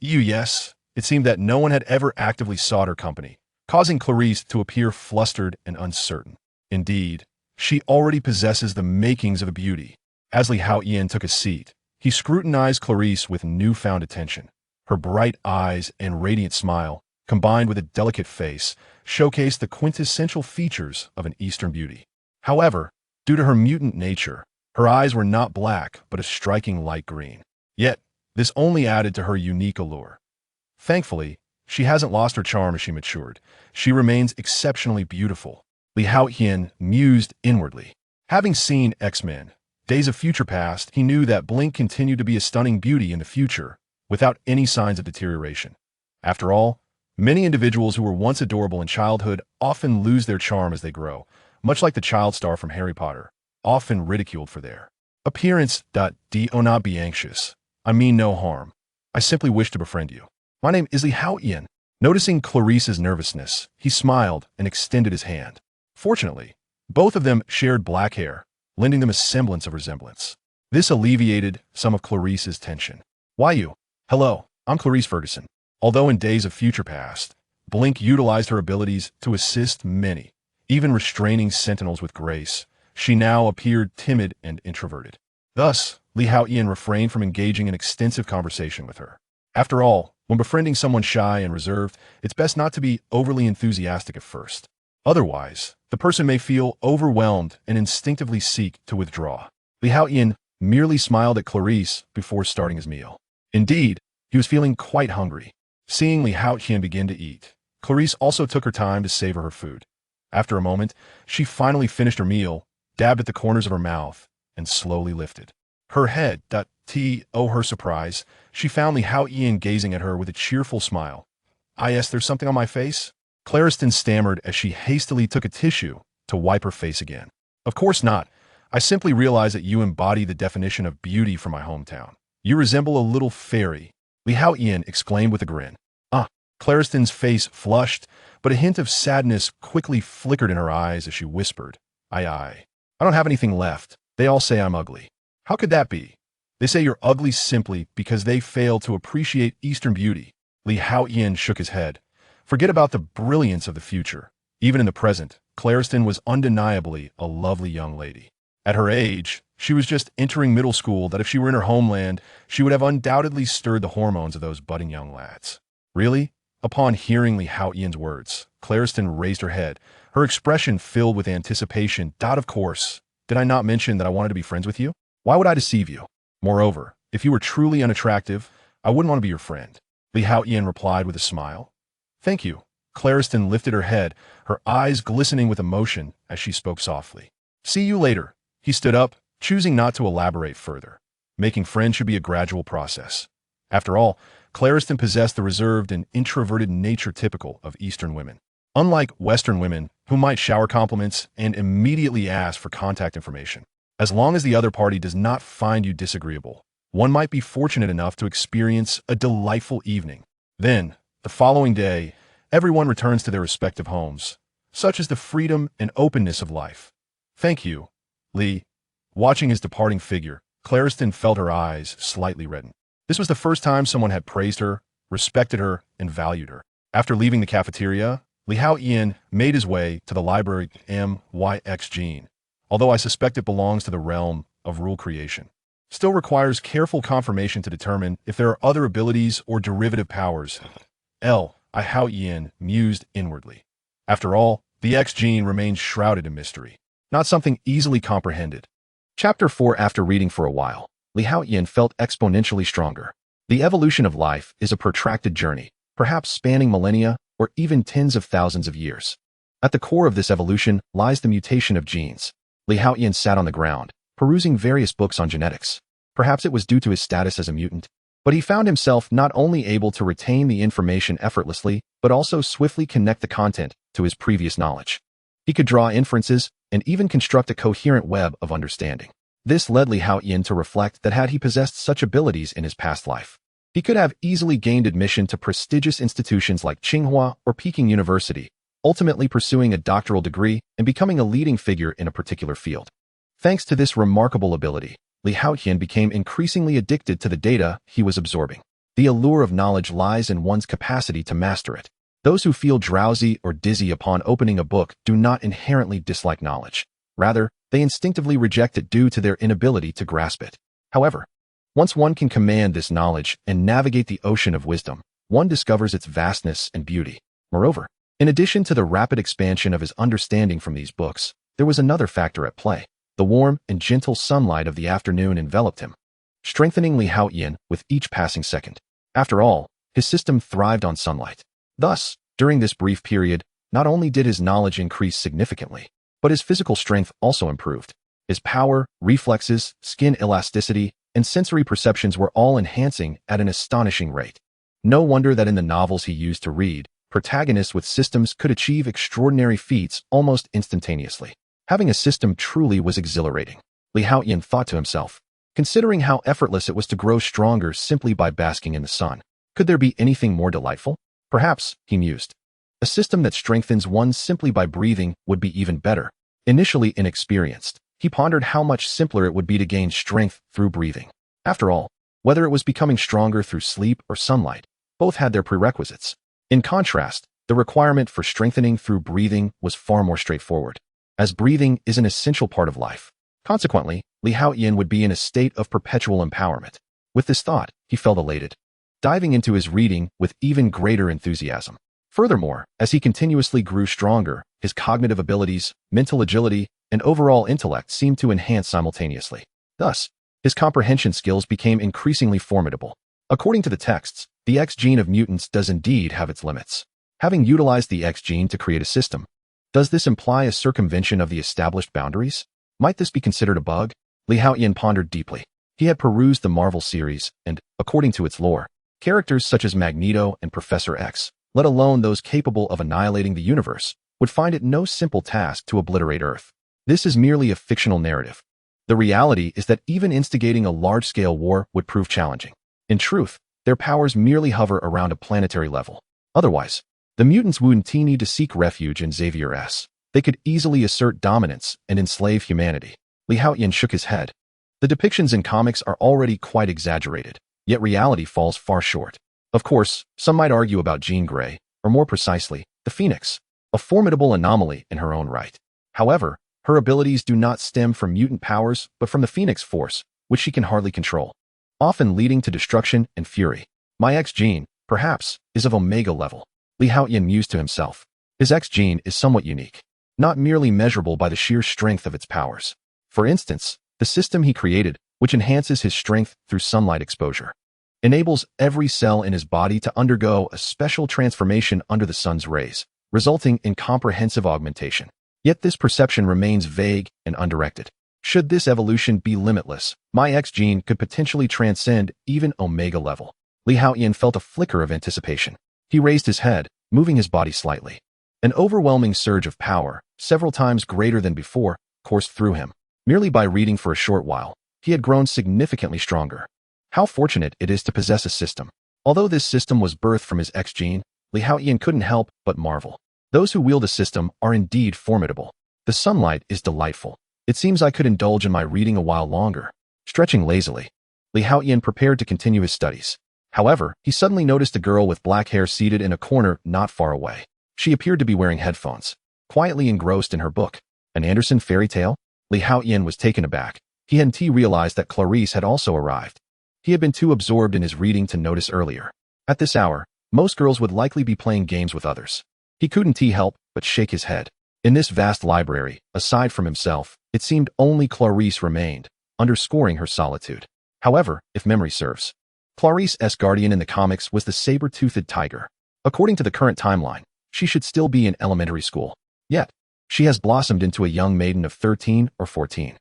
Yes. It seemed that no one had ever actively sought her company, causing Clarice to appear flustered and uncertain. Indeed, she already possesses the makings of a beauty. As Li Haotian took a seat, he scrutinized Clarice with newfound attention. Her bright eyes and radiant smile, combined with a delicate face, showcased the quintessential features of an Eastern beauty. However, due to her mutant nature, her eyes were not black but a striking light green. Yet, this only added to her unique allure. Thankfully, she hasn't lost her charm as she matured. She remains exceptionally beautiful. Li Haotian mused inwardly. Having seen X-Men, Days of Future Past, he knew that Blink continued to be a stunning beauty in the future, without any signs of deterioration. After all, many individuals who were once adorable in childhood often lose their charm as they grow, much like the child star from Harry Potter, often ridiculed for their appearance. Do not be anxious. I mean no harm. I simply wish to befriend you. My name is Li Haotian. Noticing Clarice's nervousness, he smiled and extended his hand. Fortunately, both of them shared black hair, lending them a semblance of resemblance. This alleviated some of Clarice's tension. Why you? Hello, I'm Clarice Ferguson. Although in Days of Future Past, Blink utilized her abilities to assist many, even restraining sentinels with grace, she now appeared timid and introverted. Thus, Li Haotian refrained from engaging in extensive conversation with her. After all, when befriending someone shy and reserved, it's best not to be overly enthusiastic at first. Otherwise, the person may feel overwhelmed and instinctively seek to withdraw. Li Haotian merely smiled at Clarice before starting his meal. Indeed, he was feeling quite hungry. Seeing Li Haotian begin to eat, Clarice also took her time to savor her food. After a moment, she finally finished her meal, dabbed at the corners of her mouth, and slowly lifted her head. To her surprise, she found Li Haotian gazing at her with a cheerful smile. Yes, there's something on my face? Clariston stammered as she hastily took a tissue to wipe her face again. Of course not. I simply realize that you embody the definition of beauty from my hometown. You resemble a little fairy, Li Haotian exclaimed with a grin. Clariston's face flushed, but a hint of sadness quickly flickered in her eyes as she whispered, I don't have anything left. They all say I'm ugly. How could that be? They say you're ugly simply because they fail to appreciate Eastern beauty. Li Haotian shook his head. Forget about the brilliance of the future. Even in the present, Clariston was undeniably a lovely young lady. At her age, she was just entering middle school that if she were in her homeland, she would have undoubtedly stirred the hormones of those budding young lads. Really? Upon hearing Li Haotian's words, Clariston raised her head, her expression filled with anticipation. Of course. Did I not mention that I wanted to be friends with you? Why would I deceive you? Moreover, if you were truly unattractive, I wouldn't want to be your friend. Li Haotian replied with a smile. Thank you. Clariston lifted her head, her eyes glistening with emotion as she spoke softly. See you later. He stood up, choosing not to elaborate further. Making friends should be a gradual process. After all, Clariston possessed the reserved and introverted nature typical of Eastern women. Unlike Western women, who might shower compliments and immediately ask for contact information. As long as the other party does not find you disagreeable, one might be fortunate enough to experience a delightful evening. Then, the following day, everyone returns to their respective homes. Such is the freedom and openness of life. Thank you, Li. Watching his departing figure, Clariston felt her eyes slightly redden. This was the first time someone had praised her, respected her, and valued her. After leaving the cafeteria, Li Haotian made his way to the library Gene. Although I suspect it belongs to the realm of rule creation. Still requires careful confirmation to determine if there are other abilities or derivative powers. Haotian mused inwardly. After all, the X-gene remains shrouded in mystery, not something easily comprehended. Chapter 4. After reading for a while, Li Haotian felt exponentially stronger. The evolution of life is a protracted journey, perhaps spanning millennia or even tens of thousands of years. At the core of this evolution lies the mutation of genes. Haotian sat on the ground, perusing various books on genetics. Perhaps it was due to his status as a mutant, but he found himself not only able to retain the information effortlessly, but also swiftly connect the content to his previous knowledge. He could draw inferences and even construct a coherent web of understanding. This led Haotian to reflect that had he possessed such abilities in his past life, he could have easily gained admission to prestigious institutions like Tsinghua or Peking University, ultimately pursuing a doctoral degree and becoming a leading figure in a particular field. Thanks to this remarkable ability, Haotian became increasingly addicted to the data he was absorbing. The allure of knowledge lies in one's capacity to master it. Those who feel drowsy or dizzy upon opening a book do not inherently dislike knowledge. Rather, they instinctively reject it due to their inability to grasp it. However, once one can command this knowledge and navigate the ocean of wisdom, one discovers its vastness and beauty. Moreover, in addition to the rapid expansion of his understanding from these books, there was another factor at play. The warm and gentle sunlight of the afternoon enveloped him, strengthening Haotian with each passing second. After all, his system thrived on sunlight. Thus, during this brief period, not only did his knowledge increase significantly, but his physical strength also improved. His power, reflexes, skin elasticity, and sensory perceptions were all enhancing at an astonishing rate. No wonder that in the novels he used to read, protagonists with systems could achieve extraordinary feats almost instantaneously. Having a system truly was exhilarating. Haotian thought to himself, considering how effortless it was to grow stronger simply by basking in the sun. Could there be anything more delightful? Perhaps, he mused. A system that strengthens one simply by breathing would be even better. Initially inexperienced, he pondered how much simpler it would be to gain strength through breathing. After all, whether it was becoming stronger through sleep or sunlight, both had their prerequisites. In contrast, the requirement for strengthening through breathing was far more straightforward, as breathing is an essential part of life. Consequently, Haotian would be in a state of perpetual empowerment. With this thought, he felt elated, diving into his reading with even greater enthusiasm. Furthermore, as he continuously grew stronger, his cognitive abilities, mental agility, and overall intellect seemed to enhance simultaneously. Thus, his comprehension skills became increasingly formidable. According to the texts, the X gene of mutants does indeed have its limits. Having utilized the X gene to create a system, does this imply a circumvention of the established boundaries? Might this be considered a bug? Haotian pondered deeply. He had perused the Marvel series, and, according to its lore, characters such as Magneto and Professor X, let alone those capable of annihilating the universe, would find it no simple task to obliterate Earth. This is merely a fictional narrative. The reality is that even instigating a large-scale war would prove challenging. In truth, their powers merely hover around a planetary level. Otherwise, the mutants wouldn't need to seek refuge in Xavier's. They could easily assert dominance and enslave humanity. Haotian shook his head. The depictions in comics are already quite exaggerated, yet reality falls far short. Of course, some might argue about Jean Grey, or more precisely, the Phoenix, a formidable anomaly in her own right. However, her abilities do not stem from mutant powers but from the Phoenix Force, which she can hardly control, often leading to destruction and fury. My X gene, perhaps, is of Omega level. Haotian mused to himself. His X gene is somewhat unique, not merely measurable by the sheer strength of its powers. For instance, the system he created, which enhances his strength through sunlight exposure, enables every cell in his body to undergo a special transformation under the sun's rays, resulting in comprehensive augmentation. Yet this perception remains vague and undirected. Should this evolution be limitless, my X gene could potentially transcend even Omega level. Haotian felt a flicker of anticipation. He raised his head, moving his body slightly. An overwhelming surge of power, several times greater than before, coursed through him. Merely by reading for a short while, he had grown significantly stronger. How fortunate it is to possess a system. Although this system was birthed from his X gene, Haotian couldn't help but marvel. Those who wield a system are indeed formidable. The sunlight is delightful. It seems I could indulge in my reading a while longer. Stretching lazily, Haotian prepared to continue his studies. However, he suddenly noticed a girl with black hair seated in a corner not far away. She appeared to be wearing headphones, quietly engrossed in her book. An Andersen fairy tale? Haotian was taken aback. He hadn't realized that Clarice had also arrived. He had been too absorbed in his reading to notice earlier. At this hour, most girls would likely be playing games with others. He couldn't help but shake his head. In this vast library, aside from himself, it seemed only Clarice remained, underscoring her solitude. However, if memory serves, Clarice's guardian in the comics was the saber-toothed tiger. According to the current timeline, she should still be in elementary school. Yet, she has blossomed into a young maiden of 13 or 14.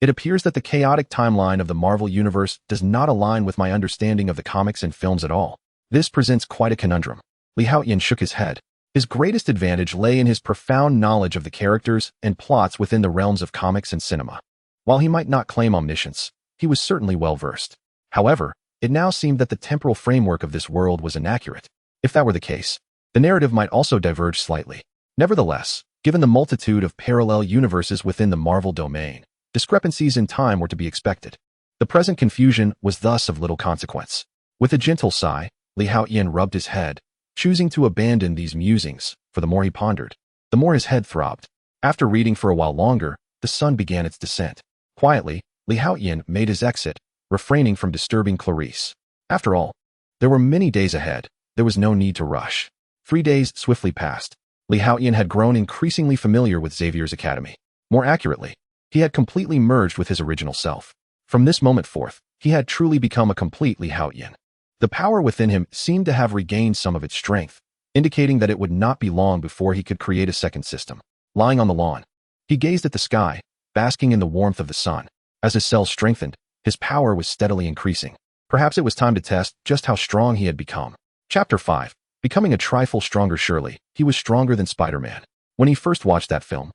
It appears that the chaotic timeline of the Marvel Universe does not align with my understanding of the comics and films at all. This presents quite a conundrum. Haotian shook his head. His greatest advantage lay in his profound knowledge of the characters and plots within the realms of comics and cinema. While he might not claim omniscience, he was certainly well-versed. However, it now seemed that the temporal framework of this world was inaccurate. If that were the case, the narrative might also diverge slightly. Nevertheless, given the multitude of parallel universes within the Marvel domain, discrepancies in time were to be expected. The present confusion was thus of little consequence. With a gentle sigh, Haotian rubbed his head, choosing to abandon these musings, for the more he pondered, the more his head throbbed. After reading for a while longer, the sun began its descent. Quietly, Haotian made his exit, refraining from disturbing Clarice. After all, there were many days ahead. There was no need to rush. 3 days swiftly passed. Haotian had grown increasingly familiar with Xavier's academy. More accurately, he had completely merged with his original self. From this moment forth, he had truly become a complete Haotian. The power within him seemed to have regained some of its strength, indicating that it would not be long before he could create a second system. Lying on the lawn, he gazed at the sky, basking in the warmth of the sun. As his cells strengthened, his power was steadily increasing. Perhaps it was time to test just how strong he had become. Chapter 5. Becoming a trifle stronger. Surely, he was stronger than Spider-Man. When he first watched that film,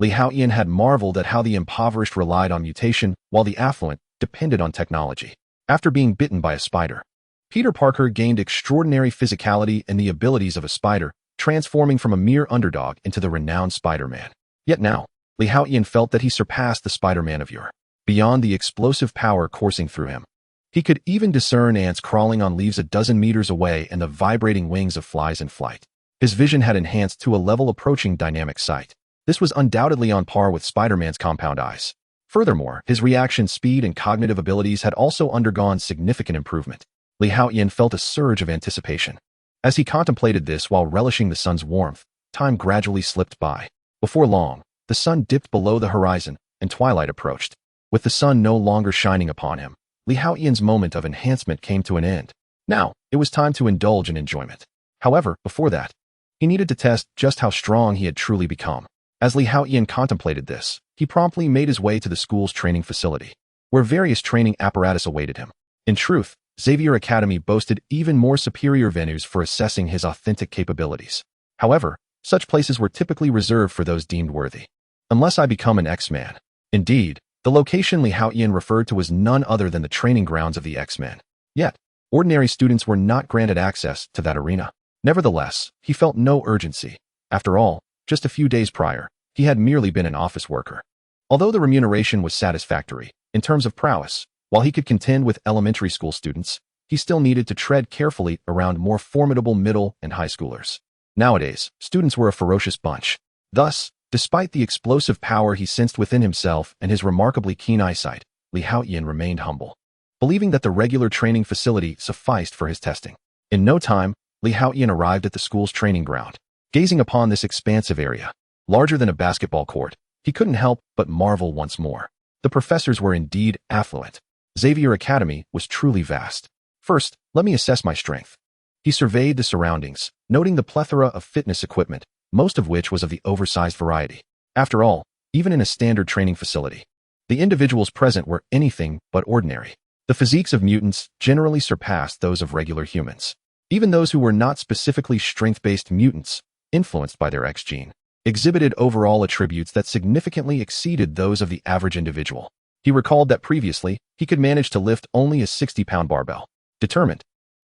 Haotian had marveled at how the impoverished relied on mutation while the affluent depended on technology. After being bitten by a spider, Peter Parker gained extraordinary physicality and the abilities of a spider, transforming from a mere underdog into the renowned Spider-Man. Yet now, Haotian felt that he surpassed the Spider-Man of yore. Beyond the explosive power coursing through him, he could even discern ants crawling on leaves a dozen meters away and the vibrating wings of flies in flight. His vision had enhanced to a level approaching dynamic sight. This was undoubtedly on par with Spider-Man's compound eyes. Furthermore, his reaction speed and cognitive abilities had also undergone significant improvement. Haotian felt a surge of anticipation. As he contemplated this while relishing the sun's warmth, time gradually slipped by. Before long, the sun dipped below the horizon, and twilight approached. With the sun no longer shining upon him, Haotian's moment of enhancement came to an end. Now, it was time to indulge in enjoyment. However, before that, he needed to test just how strong he had truly become. As Haotian contemplated this, he promptly made his way to the school's training facility, where various training apparatus awaited him. In truth, Xavier Academy boasted even more superior venues for assessing his authentic capabilities. However, such places were typically reserved for those deemed worthy. Unless I become an X-Man. Indeed, the location Haotian referred to was none other than the training grounds of the X-Men. Yet, ordinary students were not granted access to that arena. Nevertheless, he felt no urgency. After all, just a few days prior, he had merely been an office worker. Although the remuneration was satisfactory, in terms of prowess, while he could contend with elementary school students, he still needed to tread carefully around more formidable middle and high schoolers. Nowadays, students were a ferocious bunch. Thus, despite the explosive power he sensed within himself and his remarkably keen eyesight, Haotian remained humble, believing that the regular training facility sufficed for his testing. In no time, Haotian arrived at the school's training ground. Gazing upon this expansive area, larger than a basketball court, he couldn't help but marvel once more. The professors were indeed affluent. Xavier Academy was truly vast. First, let me assess my strength. He surveyed the surroundings, noting the plethora of fitness equipment, most of which was of the oversized variety. After all, even in a standard training facility, the individuals present were anything but ordinary. The physiques of mutants generally surpassed those of regular humans. Even those who were not specifically strength-based mutants, influenced by their X gene, exhibited overall attributes that significantly exceeded those of the average individual. He recalled that previously, he could manage to lift only a 60-pound barbell. Determined,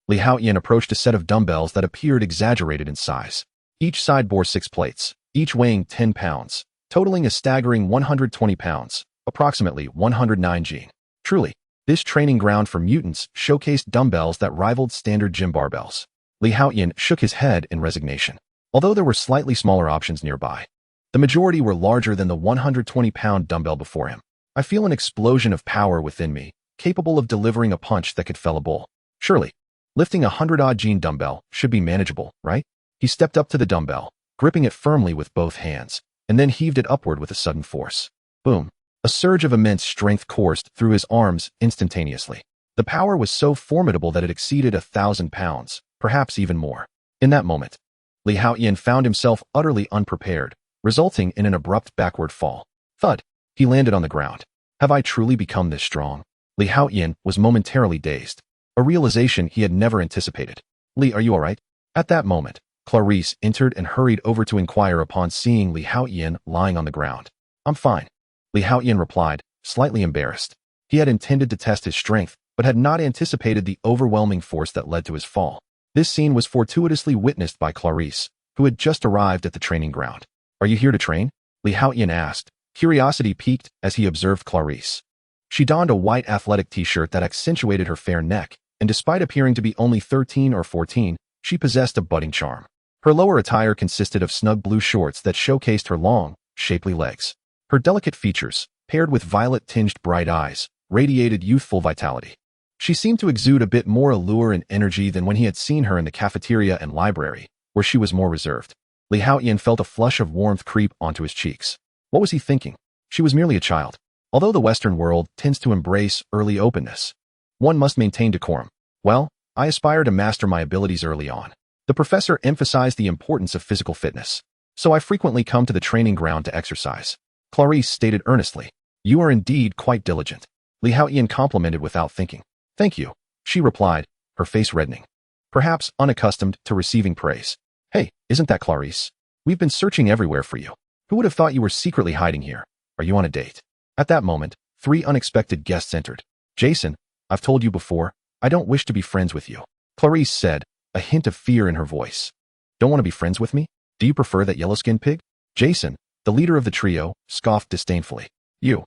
Haotian approached a set of dumbbells that appeared exaggerated in size. Each side bore 6 plates, each weighing 10 pounds, totaling a staggering 120 pounds, approximately 109 gene. Truly, this training ground for mutants showcased dumbbells that rivaled standard gym barbells. Haotian shook his head in resignation. Although there were slightly smaller options nearby, the majority were larger than the 120-pound dumbbell before him. I feel an explosion of power within me, capable of delivering a punch that could fell a bull. Surely, lifting a 100-odd gene dumbbell should be manageable, right? He stepped up to the dumbbell, gripping it firmly with both hands, and then heaved it upward with a sudden force. Boom! A surge of immense strength coursed through his arms instantaneously. The power was so formidable that it exceeded 1,000 pounds, perhaps even more. In that moment, Li Haotian found himself utterly unprepared, resulting in an abrupt backward fall. Thud! He landed on the ground. Have I truly become this strong? Li Haotian was momentarily dazed, a realization he had never anticipated. Li, are you all right? At that moment, Clarice entered and hurried over to inquire upon seeing Li Haotian lying on the ground. I'm fine, Li Haotian replied, slightly embarrassed. He had intended to test his strength, but had not anticipated the overwhelming force that led to his fall. This scene was fortuitously witnessed by Clarice, who had just arrived at the training ground. Are you here to train? Li Haotian asked, curiosity piqued as he observed Clarice. She donned a white athletic t-shirt that accentuated her fair neck, and despite appearing to be only 13 or 14, she possessed a budding charm. Her lower attire consisted of snug blue shorts that showcased her long, shapely legs. Her delicate features, paired with violet-tinged bright eyes, radiated youthful vitality. She seemed to exude a bit more allure and energy than when he had seen her in the cafeteria and library, where she was more reserved. Li Haotian felt a flush of warmth creep onto his cheeks. What was he thinking? She was merely a child. Although the Western world tends to embrace early openness, one must maintain decorum. Well, I aspire to master my abilities early on. The professor emphasized the importance of physical fitness, so I frequently come to the training ground to exercise. Clarice stated earnestly. You are indeed quite diligent. Li Haotian complimented without thinking. Thank you, she replied, her face reddening, perhaps unaccustomed to receiving praise. Hey, isn't that Clarice? We've been searching everywhere for you. Who would have thought you were secretly hiding here? Are you on a date? At that moment, 3 unexpected guests entered. Jason, I've told you before, I don't wish to be friends with you, Clarice said, a hint of fear in her voice. Don't want to be friends with me? Do you prefer that yellow-skinned pig? Jason, the leader of the trio, scoffed disdainfully. You.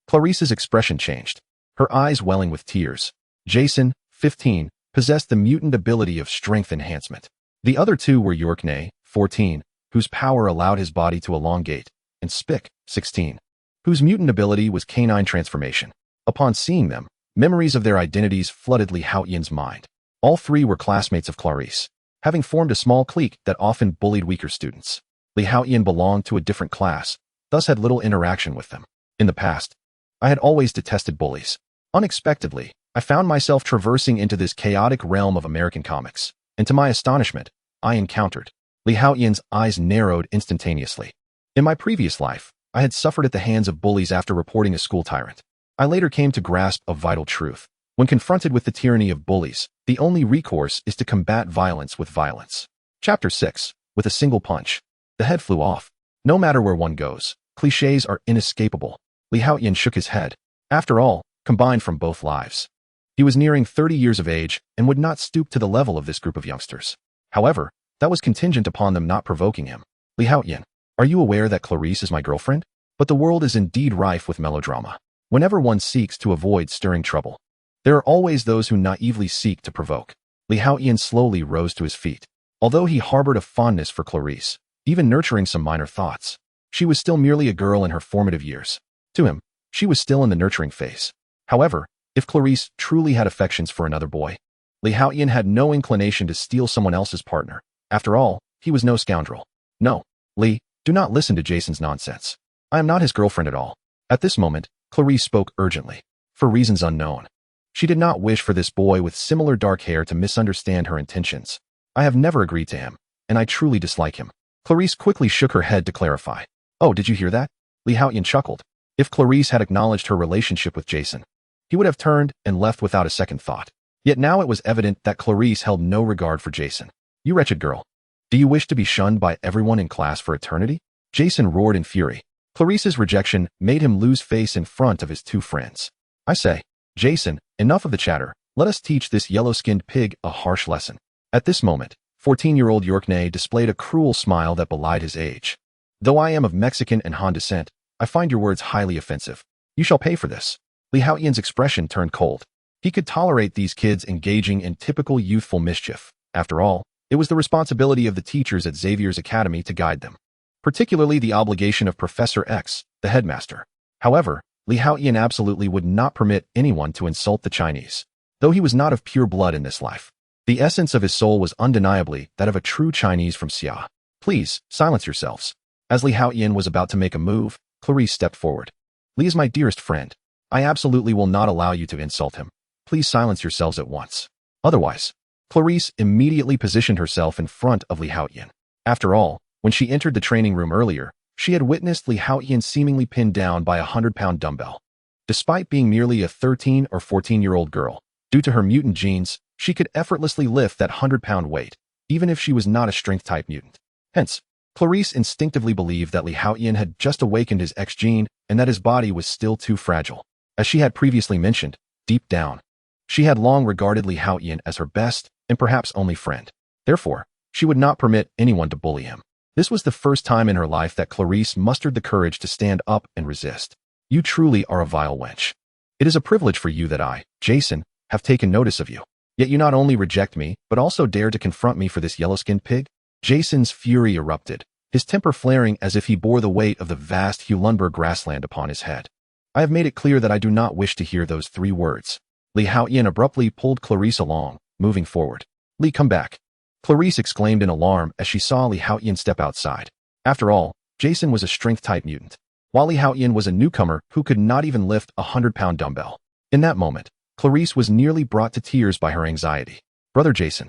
Clarice's expression changed, her eyes welling with tears. Jason, 15, possessed the mutant ability of strength enhancement. The other 2 were Yorkney, 14, whose power allowed his body to elongate, and Spick, 16, whose mutant ability was canine transformation. Upon seeing them, memories of their identities flooded Li Haotian's mind. All 3 were classmates of Clarice, having formed a small clique that often bullied weaker students. Li Haotian belonged to a different class, thus had little interaction with them. In the past, I had always detested bullies. Unexpectedly, I found myself traversing into this chaotic realm of American comics, and to my astonishment, I encountered. Li Haotian's eyes narrowed instantaneously. In my previous life, I had suffered at the hands of bullies after reporting a school tyrant. I later came to grasp a vital truth. When confronted with the tyranny of bullies, the only recourse is to combat violence with violence. Chapter 6. With a single punch, the head flew off. No matter where one goes, clichés are inescapable. Li Haotian shook his head. After all, combined from both lives, he was nearing 30 years of age and would not stoop to the level of this group of youngsters. However, that was contingent upon them not provoking him. Li Haotian, are you aware that Clarice is my girlfriend? But the world is indeed rife with melodrama. Whenever one seeks to avoid stirring trouble, there are always those who naively seek to provoke. Li Haotian slowly rose to his feet. Although he harbored a fondness for Clarice, even nurturing some minor thoughts, she was still merely a girl in her formative years. To him, she was still in the nurturing phase. However, if Clarice truly had affections for another boy, Li Haotian had no inclination to steal someone else's partner. After all, he was no scoundrel. No, Li, do not listen to Jason's nonsense. I am not his girlfriend at all. At this moment, Clarice spoke urgently, for reasons unknown. She did not wish for this boy with similar dark hair to misunderstand her intentions. I have never agreed to him, and I truly dislike him. Clarice quickly shook her head to clarify. Oh, did you hear that? Li Haotian chuckled. If Clarice had acknowledged her relationship with Jason, he would have turned and left without a second thought. Yet now it was evident that Clarice held no regard for Jason. You wretched girl. Do you wish to be shunned by everyone in class for eternity? Jason roared in fury. Clarice's rejection made him lose face in front of his 2 friends. I say, Jason, enough of the chatter. Let us teach this yellow-skinned pig a harsh lesson. At this moment, 14-year-old Yorkney displayed a cruel smile that belied his age. Though I am of Mexican and Han descent, I find your words highly offensive. You shall pay for this. Li Haotian's expression turned cold. He could tolerate these kids engaging in typical youthful mischief. After all, it was the responsibility of the teachers at Xavier's academy to guide them, particularly the obligation of Professor X, the headmaster. However, Li Haotian absolutely would not permit anyone to insult the Chinese, though he was not of pure blood in this life. The essence of his soul was undeniably that of a true Chinese from Xia. Please, silence yourselves. As Li Haotian was about to make a move, Clarice stepped forward. Li is my dearest friend. I absolutely will not allow you to insult him. please silence yourselves at once. Otherwise, Clarice immediately positioned herself in front of Li Haotian. After all, when she entered the training room earlier, she had witnessed Li Haotian seemingly pinned down by a 100-pound dumbbell. Despite being merely a 13 or 14-year-old girl, due to her mutant genes, she could effortlessly lift that 100-pound weight, even if she was not a strength-type mutant. Hence, Clarice instinctively believed that Li Haotian had just awakened his X gene and that his body was still too fragile. As she had previously mentioned, deep down, she had long regarded Li Haotian as her best and perhaps only friend. Therefore, she would not permit anyone to bully him. This was the first time in her life that Clarice mustered the courage to stand up and resist. You truly are a vile wench. It is a privilege for you that I, Jason, have taken notice of you. Yet you not only reject me, but also dare to confront me for this yellow-skinned pig? Jason's fury erupted, his temper flaring as if he bore the weight of the vast Hulunberg grassland upon his head. I have made it clear that I do not wish to hear those 3 words. Li Haotian abruptly pulled Clarice along, moving forward. Li, come back. Clarice exclaimed in alarm as she saw Li Haotian step outside. After all, Jason was a strength-type mutant, while Li Haotian was a newcomer who could not even lift a 100-pound dumbbell. In that moment, Clarice was nearly brought to tears by her anxiety. Brother Jason,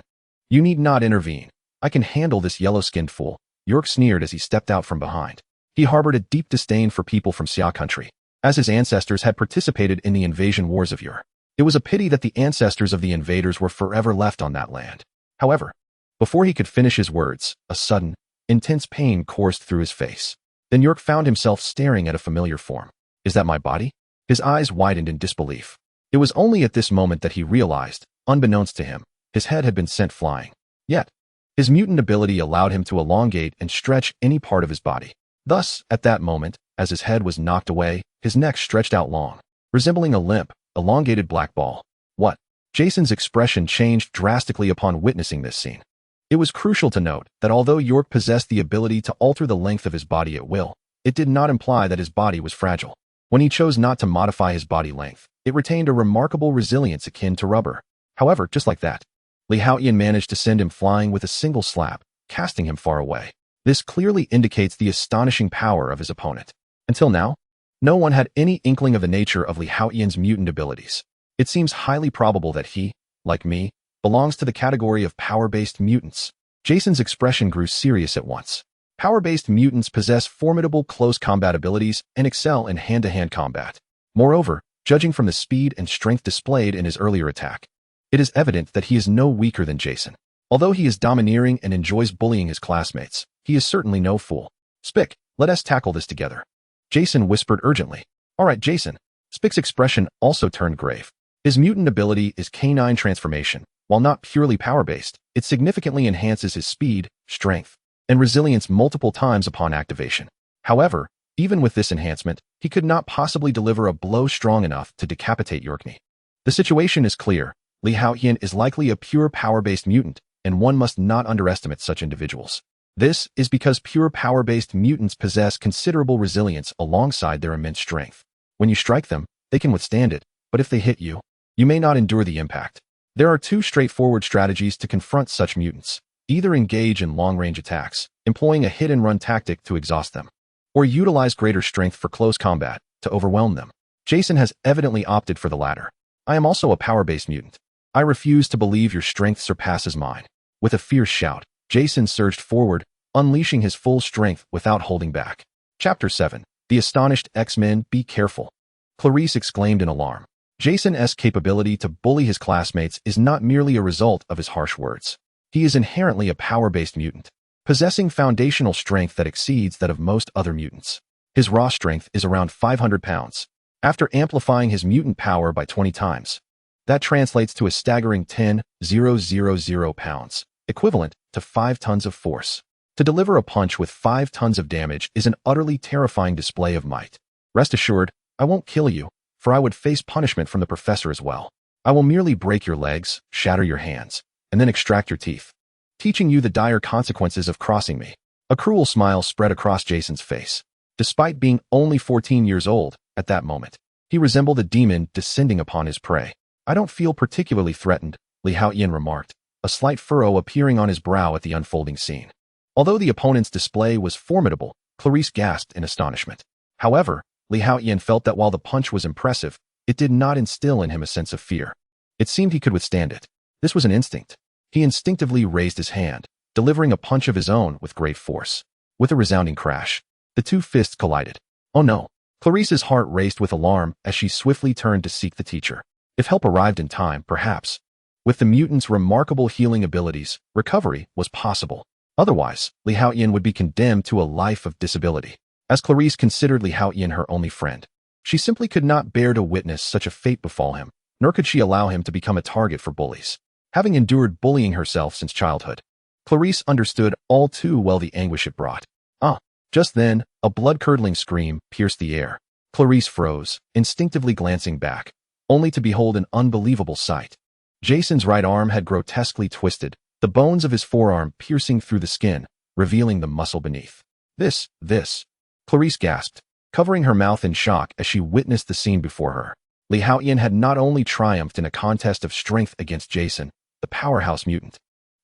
you need not intervene. I can handle this yellow-skinned fool, York sneered as he stepped out from behind. He harbored a deep disdain for people from Xia country, as his ancestors had participated in the invasion wars of Ur. It was a pity that the ancestors of the invaders were forever left on that land. However, before he could finish his words, a sudden, intense pain coursed through his face. Then York found himself staring at a familiar form. Is that my body? His eyes widened in disbelief. It was only at this moment that he realized, unbeknownst to him, his head had been sent flying. Yet, his mutant ability allowed him to elongate and stretch any part of his body. Thus, at that moment, as his head was knocked away, his neck stretched out long, resembling a limp, elongated black ball. What? Jason's expression changed drastically upon witnessing this scene. It was crucial to note that although York possessed the ability to alter the length of his body at will, it did not imply that his body was fragile. When he chose not to modify his body length, it retained a remarkable resilience akin to rubber. However, just like that, Li Haotian managed to send him flying with a single slap, casting him far away. This clearly indicates the astonishing power of his opponent. Until now, no one had any inkling of the nature of Li Haotian's mutant abilities. It seems highly probable that he, like me, belongs to the category of power-based mutants. Jason's expression grew serious at once. Power-based mutants possess formidable close combat abilities and excel in hand-to-hand combat. Moreover, judging from the speed and strength displayed in his earlier attack, it is evident that he is no weaker than Jason. Although he is domineering and enjoys bullying his classmates, he is certainly no fool. Spick, let us tackle this together. Jason whispered urgently. All right, Jason. Spick's expression also turned grave. His mutant ability is canine transformation. While not purely power-based, it significantly enhances his speed, strength, and resilience multiple times upon activation. However, even with this enhancement, he could not possibly deliver a blow strong enough to decapitate Yorkney. The situation is clear. Li Haotian is likely a pure power-based mutant, and one must not underestimate such individuals. This is because pure power-based mutants possess considerable resilience alongside their immense strength. When you strike them, they can withstand it, but if they hit you, you may not endure the impact. There are 2 straightforward strategies to confront such mutants. Either engage in long-range attacks, employing a hit-and-run tactic to exhaust them, or utilize greater strength for close combat, to overwhelm them. Jason has evidently opted for the latter. I am also a power-based mutant. I refuse to believe your strength surpasses mine. With a fierce shout, Jason surged forward, unleashing his full strength without holding back. Chapter 7. The Astonished X-Men, Be Careful. Clarice exclaimed in alarm. Jason's capability to bully his classmates is not merely a result of his harsh words. He is inherently a power-based mutant, possessing foundational strength that exceeds that of most other mutants. His raw strength is around 500 pounds. After amplifying his mutant power by 20 times, that translates to a staggering 10,000 pounds, equivalent to 5 tons of force. To deliver a punch with 5 tons of damage is an utterly terrifying display of might. Rest assured, I won't kill you, for I would face punishment from the professor as well. I will merely break your legs, shatter your hands, and then extract your teeth, teaching you the dire consequences of crossing me. A cruel smile spread across Jason's face. Despite being only 14 years old, at that moment, he resembled a demon descending upon his prey. I don't feel particularly threatened, Li Haotian remarked, a slight furrow appearing on his brow at the unfolding scene. Although the opponent's display was formidable, Clarice gasped in astonishment. However, Li Haotian felt that while the punch was impressive, it did not instill in him a sense of fear. It seemed he could withstand it. This was an instinct. He instinctively raised his hand, delivering a punch of his own with great force. With a resounding crash, the two fists collided. Oh no! Clarice's heart raced with alarm as she swiftly turned to seek the teacher. If help arrived in time, perhaps. With the mutant's remarkable healing abilities, recovery was possible. Otherwise, Li Haotian would be condemned to a life of disability. As Clarice considered Li Haotian her only friend, she simply could not bear to witness such a fate befall him, nor could she allow him to become a target for bullies. Having endured bullying herself since childhood, Clarice understood all too well the anguish it brought. Just then, a blood-curdling scream pierced the air. Clarice froze, instinctively glancing back, only to behold an unbelievable sight. Jason's right arm had grotesquely twisted, the bones of his forearm piercing through the skin, revealing the muscle beneath. This, Clarice gasped, covering her mouth in shock as she witnessed the scene before her. Li Haotian had not only triumphed in a contest of strength against Jason, the powerhouse mutant,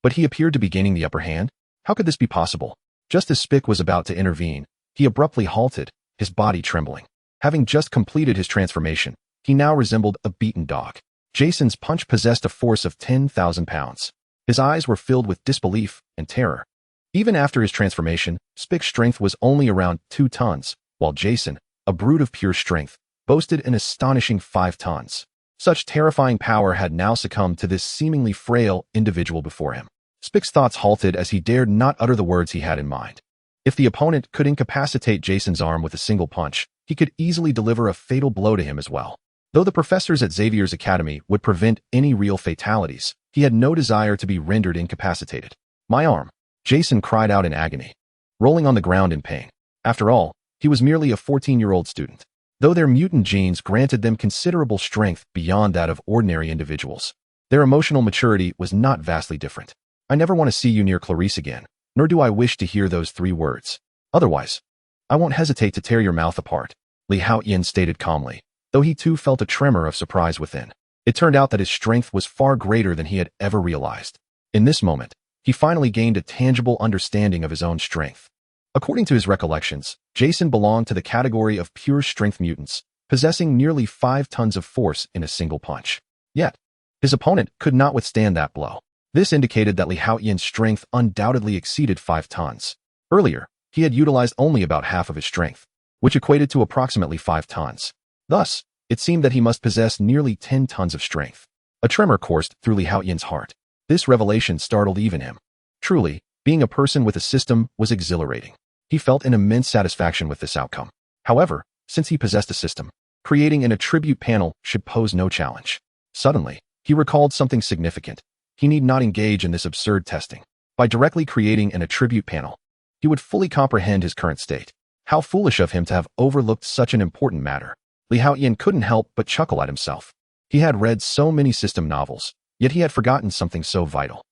but he appeared to be gaining the upper hand. How could this be possible? Just as Spick was about to intervene, he abruptly halted, his body trembling. Having just completed his transformation, he now resembled a beaten dog. Jason's punch possessed a force of 10,000 pounds. His eyes were filled with disbelief and terror. Even after his transformation, Spick's strength was only around 2 tons, while Jason, a brute of pure strength, boasted an astonishing 5 tons. Such terrifying power had now succumbed to this seemingly frail individual before him. Spick's thoughts halted as he dared not utter the words he had in mind. If the opponent could incapacitate Jason's arm with a single punch, he could easily deliver a fatal blow to him as well. Though the professors at Xavier's academy would prevent any real fatalities, he had no desire to be rendered incapacitated. My arm! Jason cried out in agony, rolling on the ground in pain. After all, he was merely a 14-year-old student. Though their mutant genes granted them considerable strength beyond that of ordinary individuals, their emotional maturity was not vastly different. I never want to see you near Clarice again, nor do I wish to hear those 3 words. Otherwise, I won't hesitate to tear your mouth apart, Li Haotian stated calmly, though he too felt a tremor of surprise within. It turned out that his strength was far greater than he had ever realized. In this moment, he finally gained a tangible understanding of his own strength. According to his recollections, Jason belonged to the category of pure strength mutants, possessing nearly 5 tons of force in a single punch. Yet, his opponent could not withstand that blow. This indicated that Li Haotian's strength undoubtedly exceeded 5 tons. Earlier, he had utilized only about half of his strength, which equated to approximately 5 tons. Thus, it seemed that he must possess nearly 10 tons of strength. A tremor coursed through Li Haotian's heart. This revelation startled even him. Truly, being a person with a system was exhilarating. He felt an immense satisfaction with this outcome. However, since he possessed a system, creating an attribute panel should pose no challenge. Suddenly, he recalled something significant. He need not engage in this absurd testing. By directly creating an attribute panel, he would fully comprehend his current state. How foolish of him to have overlooked such an important matter. Li Haotian couldn't help but chuckle at himself. He had read so many system novels, yet he had forgotten something so vital.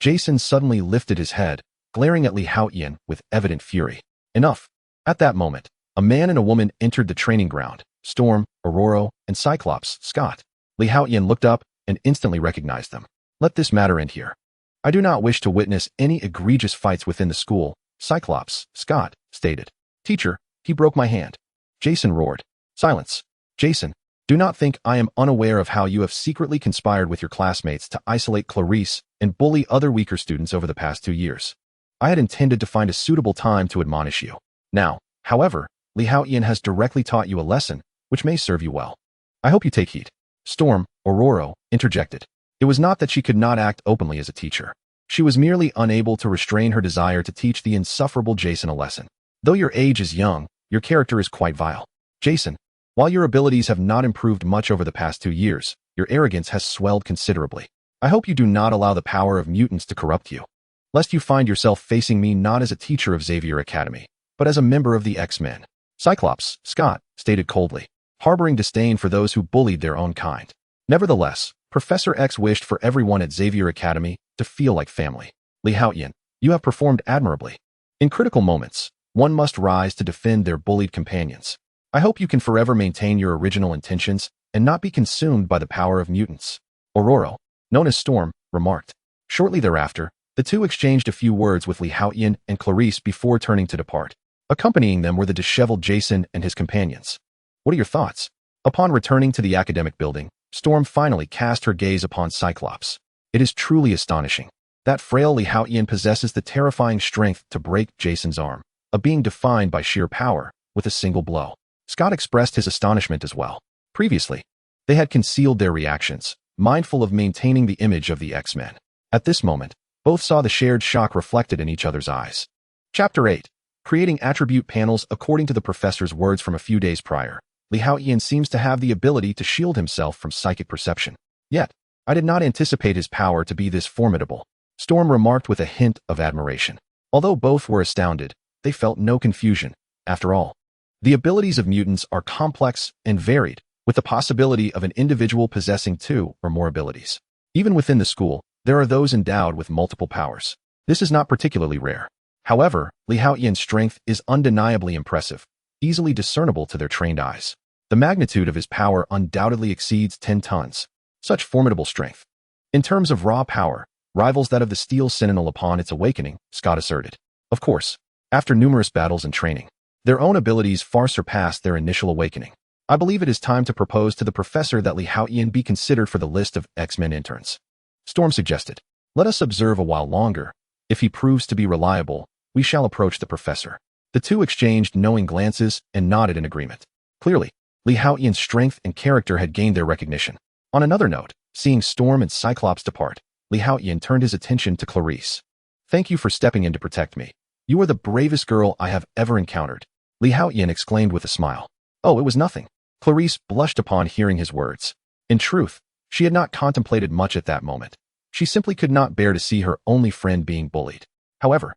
Jason suddenly lifted his head, glaring at Li Haotian with evident fury. Enough. At that moment, a man and a woman entered the training ground. Storm, Aurora, and Cyclops, Scott. Li Haotian looked up and instantly recognized them. Let this matter end here. I do not wish to witness any egregious fights within the school, Cyclops, Scott, stated. Teacher, he broke my hand. Jason roared. Silence. Jason, do not think I am unaware of how you have secretly conspired with your classmates to isolate Clarice and bully other weaker students over the past 2 years. I had intended to find a suitable time to admonish you. Now, however, Li Haotian has directly taught you a lesson, which may serve you well. I hope you take heed. Storm, Aurora, interjected. It was not that she could not act openly as a teacher. She was merely unable to restrain her desire to teach the insufferable Jason a lesson. Though your age is young, your character is quite vile. Jason, while your abilities have not improved much over the past 2 years, your arrogance has swelled considerably. I hope you do not allow the power of mutants to corrupt you, lest you find yourself facing me not as a teacher of Xavier Academy, but as a member of the X-Men. Cyclops, Scott, stated coldly, harboring disdain for those who bullied their own kind. Nevertheless, Professor X wished for everyone at Xavier Academy to feel like family. Li Haotian, you have performed admirably. In critical moments, one must rise to defend their bullied companions. I hope you can forever maintain your original intentions and not be consumed by the power of mutants. Aurora, known as Storm, remarked. Shortly thereafter, the two exchanged a few words with Li Haotian and Clarice before turning to depart. Accompanying them were the disheveled Jason and his companions. What are your thoughts? Upon returning to the academic building, Storm finally cast her gaze upon Cyclops. It is truly astonishing. That frail Haotian possesses the terrifying strength to break Jason's arm, a being defined by sheer power, with a single blow. Scott expressed his astonishment as well. Previously, they had concealed their reactions, mindful of maintaining the image of the X-Men. At this moment, both saw the shared shock reflected in each other's eyes. Chapter 8. Creating attribute panels. According to the professor's words from a few days prior, Haotian seems to have the ability to shield himself from psychic perception. Yet, I did not anticipate his power to be this formidable, Storm remarked with a hint of admiration. Although both were astounded, they felt no confusion. After all, the abilities of mutants are complex and varied, with the possibility of an individual possessing 2 or more abilities. Even within the school, there are those endowed with multiple powers. This is not particularly rare. However, Haotian's strength is undeniably impressive, easily discernible to their trained eyes. The magnitude of his power undoubtedly exceeds 10 tons. Such formidable strength. In terms of raw power, rivals that of the Steel Sentinel upon its awakening, Scott asserted. Of course, after numerous battles and training, their own abilities far surpassed their initial awakening. I believe it is time to propose to the professor that Haotian be considered for the list of X-Men interns. Storm suggested. Let us observe a while longer. If he proves to be reliable, we shall approach the professor. The two exchanged knowing glances and nodded in agreement. Clearly, Haotian's strength and character had gained their recognition. On another note, seeing Storm and Cyclops depart, Haotian turned his attention to Clarice. Thank you for stepping in to protect me. You are the bravest girl I have ever encountered. Haotian exclaimed with a smile. Oh, it was nothing. Clarice blushed upon hearing his words. In truth, she had not contemplated much at that moment. She simply could not bear to see her only friend being bullied. However,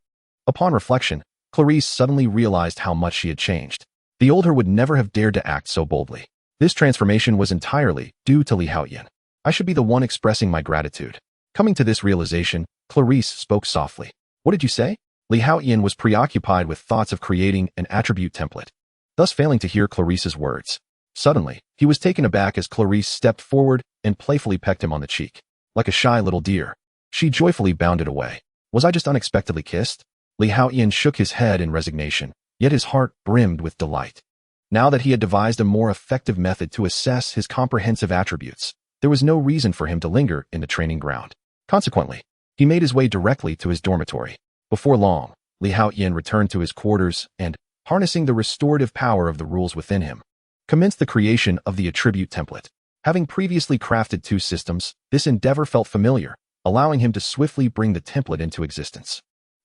upon reflection, Clarice suddenly realized how much she had changed. The older would never have dared to act so boldly. This transformation was entirely due to Haotian. I should be the one expressing my gratitude. Coming to this realization, Clarice spoke softly. What did you say? Haotian was preoccupied with thoughts of creating an attribute template, thus failing to hear Clarice's words. Suddenly, he was taken aback as Clarice stepped forward and playfully pecked him on the cheek. Like a shy little deer, she joyfully bounded away. Was I just unexpectedly kissed? Haotian shook his head in resignation, yet his heart brimmed with delight. Now that he had devised a more effective method to assess his comprehensive attributes, there was no reason for him to linger in the training ground. Consequently, he made his way directly to his dormitory. Before long, Haotian returned to his quarters and, harnessing the restorative power of the rules within him, commenced the creation of the attribute template. Having previously crafted 2 systems, this endeavor felt familiar, allowing him to swiftly bring the template into existence.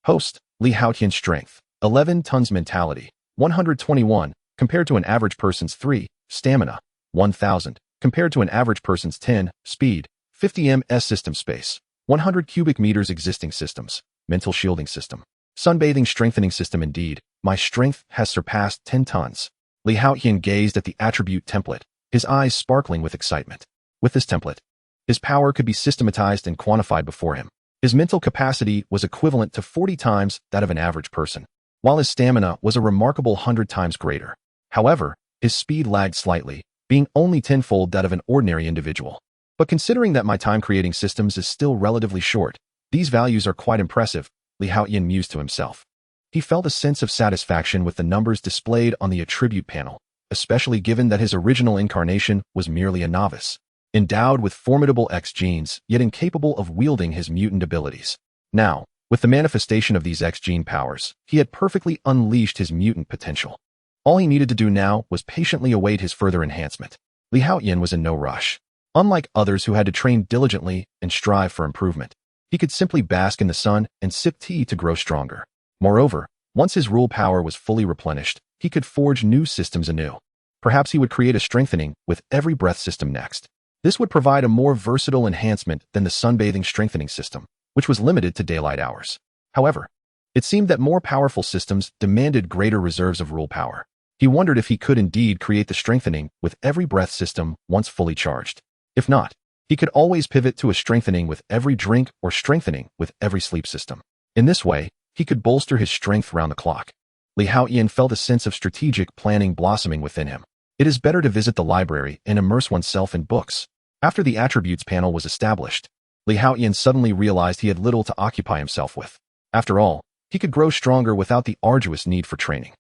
Host, Haotian strength, 11 tons mentality, 121, compared to an average person's 3, stamina, 1000, compared to an average person's 10, speed, 50 ms system space, 100 cubic meters existing systems, mental shielding system, sunbathing strengthening system. Indeed, my strength has surpassed 10 tons. Haotian gazed at the attribute template, his eyes sparkling with excitement. With this template, his power could be systematized and quantified before him. His mental capacity was equivalent to 40 times that of an average person, while his stamina was a remarkable 100 times greater. However, his speed lagged slightly, being only tenfold that of an ordinary individual. But considering that my time creating systems is still relatively short, these values are quite impressive, Haotian mused to himself. He felt a sense of satisfaction with the numbers displayed on the attribute panel, especially given that his original incarnation was merely a novice, endowed with formidable X genes, yet incapable of wielding his mutant abilities. Now, with the manifestation of these X gene powers, he had perfectly unleashed his mutant potential. All he needed to do now was patiently await his further enhancement. Haotian was in no rush. Unlike others who had to train diligently and strive for improvement, he could simply bask in the sun and sip tea to grow stronger. Moreover, once his rule power was fully replenished, he could forge new systems anew. Perhaps he would create a strengthening with every breath system next. This would provide a more versatile enhancement than the sunbathing strengthening system, which was limited to daylight hours. However, it seemed that more powerful systems demanded greater reserves of rule power. He wondered if he could indeed create the strengthening with every breath system once fully charged. If not, he could always pivot to a strengthening with every drink or strengthening with every sleep system. In this way, he could bolster his strength round the clock. Haotian felt a sense of strategic planning blossoming within him. It is better to visit the library and immerse oneself in books. After the attributes panel was established, Haotian suddenly realized he had little to occupy himself with. After all, he could grow stronger without the arduous need for training.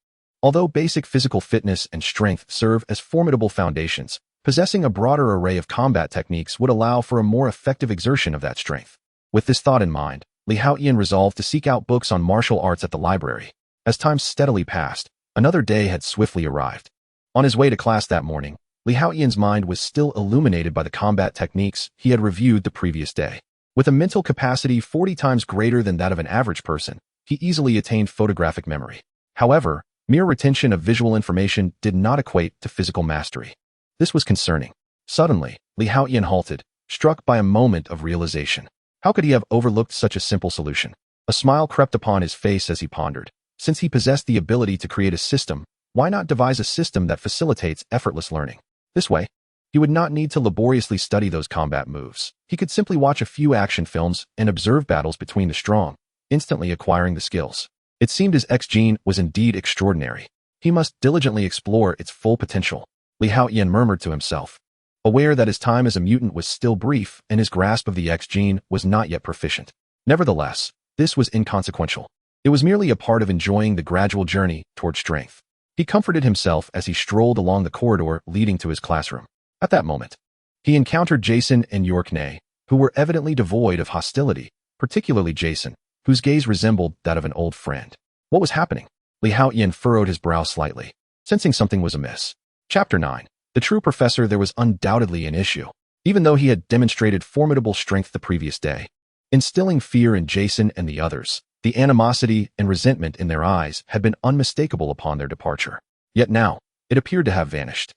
Although basic physical fitness and strength serve as formidable foundations, Possessing a broader array of combat techniques would allow for a more effective exertion of that strength. With this thought in mind, Haotian resolved to seek out books on martial arts at the library. As time steadily passed, another day had swiftly arrived. On his way to class that morning, Haotian's mind was still illuminated by the combat techniques he had reviewed the previous day. With a mental capacity 40 times greater than that of an average person, he easily attained photographic memory. However, mere retention of visual information did not equate to physical mastery. This was concerning. Suddenly, Haotian halted, struck by a moment of realization. How could he have overlooked such a simple solution? A smile crept upon his face as he pondered. Since he possessed the ability to create a system, why not devise a system that facilitates effortless learning? This way, he would not need to laboriously study those combat moves. He could simply watch a few action films and observe battles between the strong, instantly acquiring the skills. It seemed his X-gene was indeed extraordinary. He must diligently explore its full potential. Haotian murmured to himself, aware that his time as a mutant was still brief and his grasp of the X-gene was not yet proficient. Nevertheless, this was inconsequential. It was merely a part of enjoying the gradual journey toward strength. He comforted himself as he strolled along the corridor leading to his classroom. At that moment, he encountered Jason and Yorkney, who were evidently devoid of hostility, particularly Jason, whose gaze resembled that of an old friend. What was happening? Haotian furrowed his brow slightly, sensing something was amiss. Chapter 9. The true professor. There was undoubtedly an issue, even though he had demonstrated formidable strength the previous day. Instilling fear in Jason and the others, the animosity and resentment in their eyes had been unmistakable upon their departure. Yet now, it appeared to have vanished.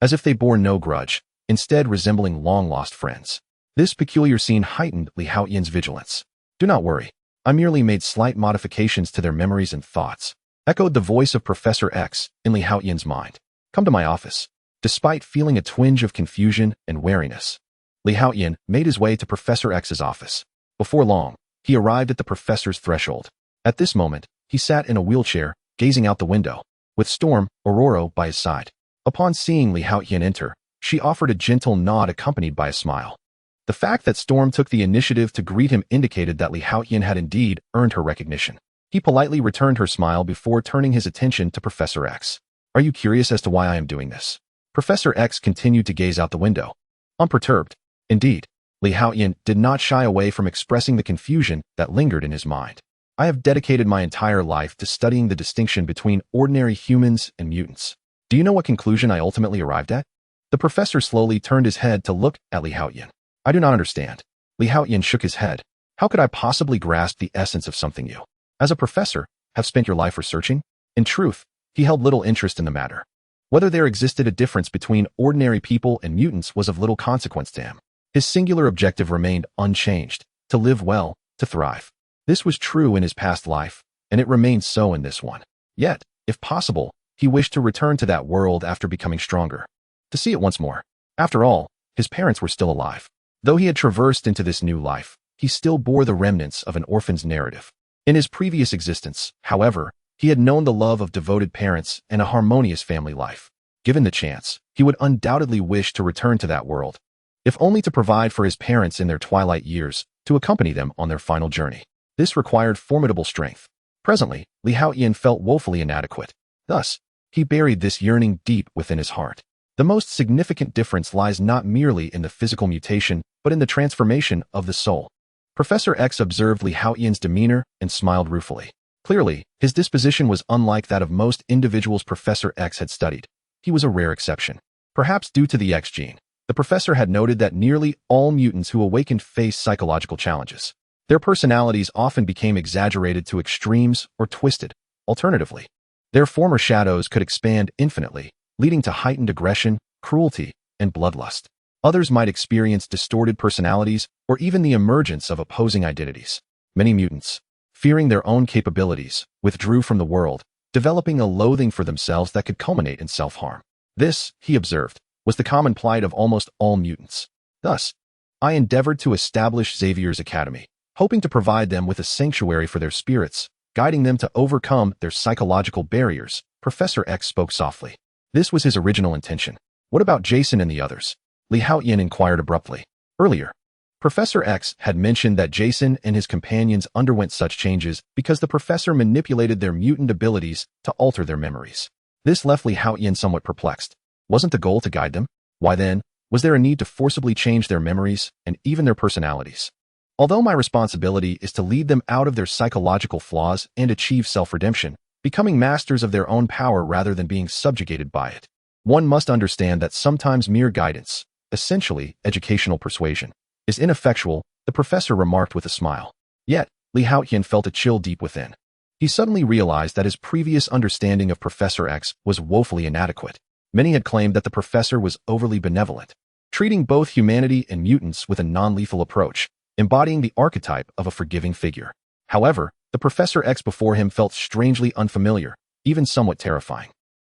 As if they bore no grudge, instead resembling long-lost friends. This peculiar scene heightened Haotian's vigilance. Do not worry. I merely made slight modifications to their memories and thoughts, echoed the voice of Professor X in Haotian's mind. Come to my office. Despite feeling a twinge of confusion and wariness, Haotian made his way to Professor X's office. Before long, he arrived at the professor's threshold. At this moment, he sat in a wheelchair, gazing out the window, with Storm, Aurora, by his side. Upon seeing Haotian enter, she offered a gentle nod accompanied by a smile. The fact that Storm took the initiative to greet him indicated that Haotian had indeed earned her recognition. He politely returned her smile before turning his attention to Professor X. Are you curious as to why I am doing this? Professor X continued to gaze out the window. Unperturbed. Indeed, Haotian did not shy away from expressing the confusion that lingered in his mind. I have dedicated my entire life to studying the distinction between ordinary humans and mutants. Do you know what conclusion I ultimately arrived at? The professor slowly turned his head to look at Haotian. I do not understand. Haotian shook his head. How could I possibly grasp the essence of something you, as a professor, have spent your life researching? In truth, he held little interest in the matter. Whether there existed a difference between ordinary people and mutants was of little consequence to him. His singular objective remained unchanged, to live well, to thrive. This was true in his past life, and it remained so in this one. Yet, if possible, he wished to return to that world after becoming stronger. To see it once more. After all, his parents were still alive. Though he had traversed into this new life, he still bore the remnants of an orphan's narrative. In his previous existence, however, he had known the love of devoted parents and a harmonious family life. Given the chance, he would undoubtedly wish to return to that world, if only to provide for his parents in their twilight years, to accompany them on their final journey. This required formidable strength. Presently, Haotian felt woefully inadequate. Thus, he buried this yearning deep within his heart. The most significant difference lies not merely in the physical mutation, but in the transformation of the soul. Professor X observed Haotian's demeanor and smiled ruefully. Clearly, his disposition was unlike that of most individuals Professor X had studied. He was a rare exception. Perhaps due to the X gene, the professor had noted that nearly all mutants who awakened faced psychological challenges. Their personalities often became exaggerated to extremes or twisted. Alternatively, their former shadows could expand infinitely, leading to heightened aggression, cruelty, and bloodlust. Others might experience distorted personalities or even the emergence of opposing identities. Many mutants, fearing their own capabilities, withdrew from the world, developing a loathing for themselves that could culminate in self-harm. This, he observed, was the common plight of almost all mutants. Thus, I endeavored to establish Xavier's Academy, hoping to provide them with a sanctuary for their spirits, guiding them to overcome their psychological barriers. Professor X spoke softly. This was his original intention. What about Jason and the others? Haotian inquired abruptly. Earlier, Professor X had mentioned that Jason and his companions underwent such changes because the professor manipulated their mutant abilities to alter their memories. This left Haotian somewhat perplexed. Wasn't the goal to guide them? Why then, was there a need to forcibly change their memories and even their personalities? Although my responsibility is to lead them out of their psychological flaws and achieve self-redemption, becoming masters of their own power rather than being subjugated by it, one must understand that sometimes mere guidance, essentially educational persuasion, is ineffectual, the professor remarked with a smile. Yet, Haotian felt a chill deep within. He suddenly realized that his previous understanding of Professor X was woefully inadequate. Many had claimed that the professor was overly benevolent, treating both humanity and mutants with a non-lethal approach, embodying the archetype of a forgiving figure. However, the Professor X before him felt strangely unfamiliar, even somewhat terrifying.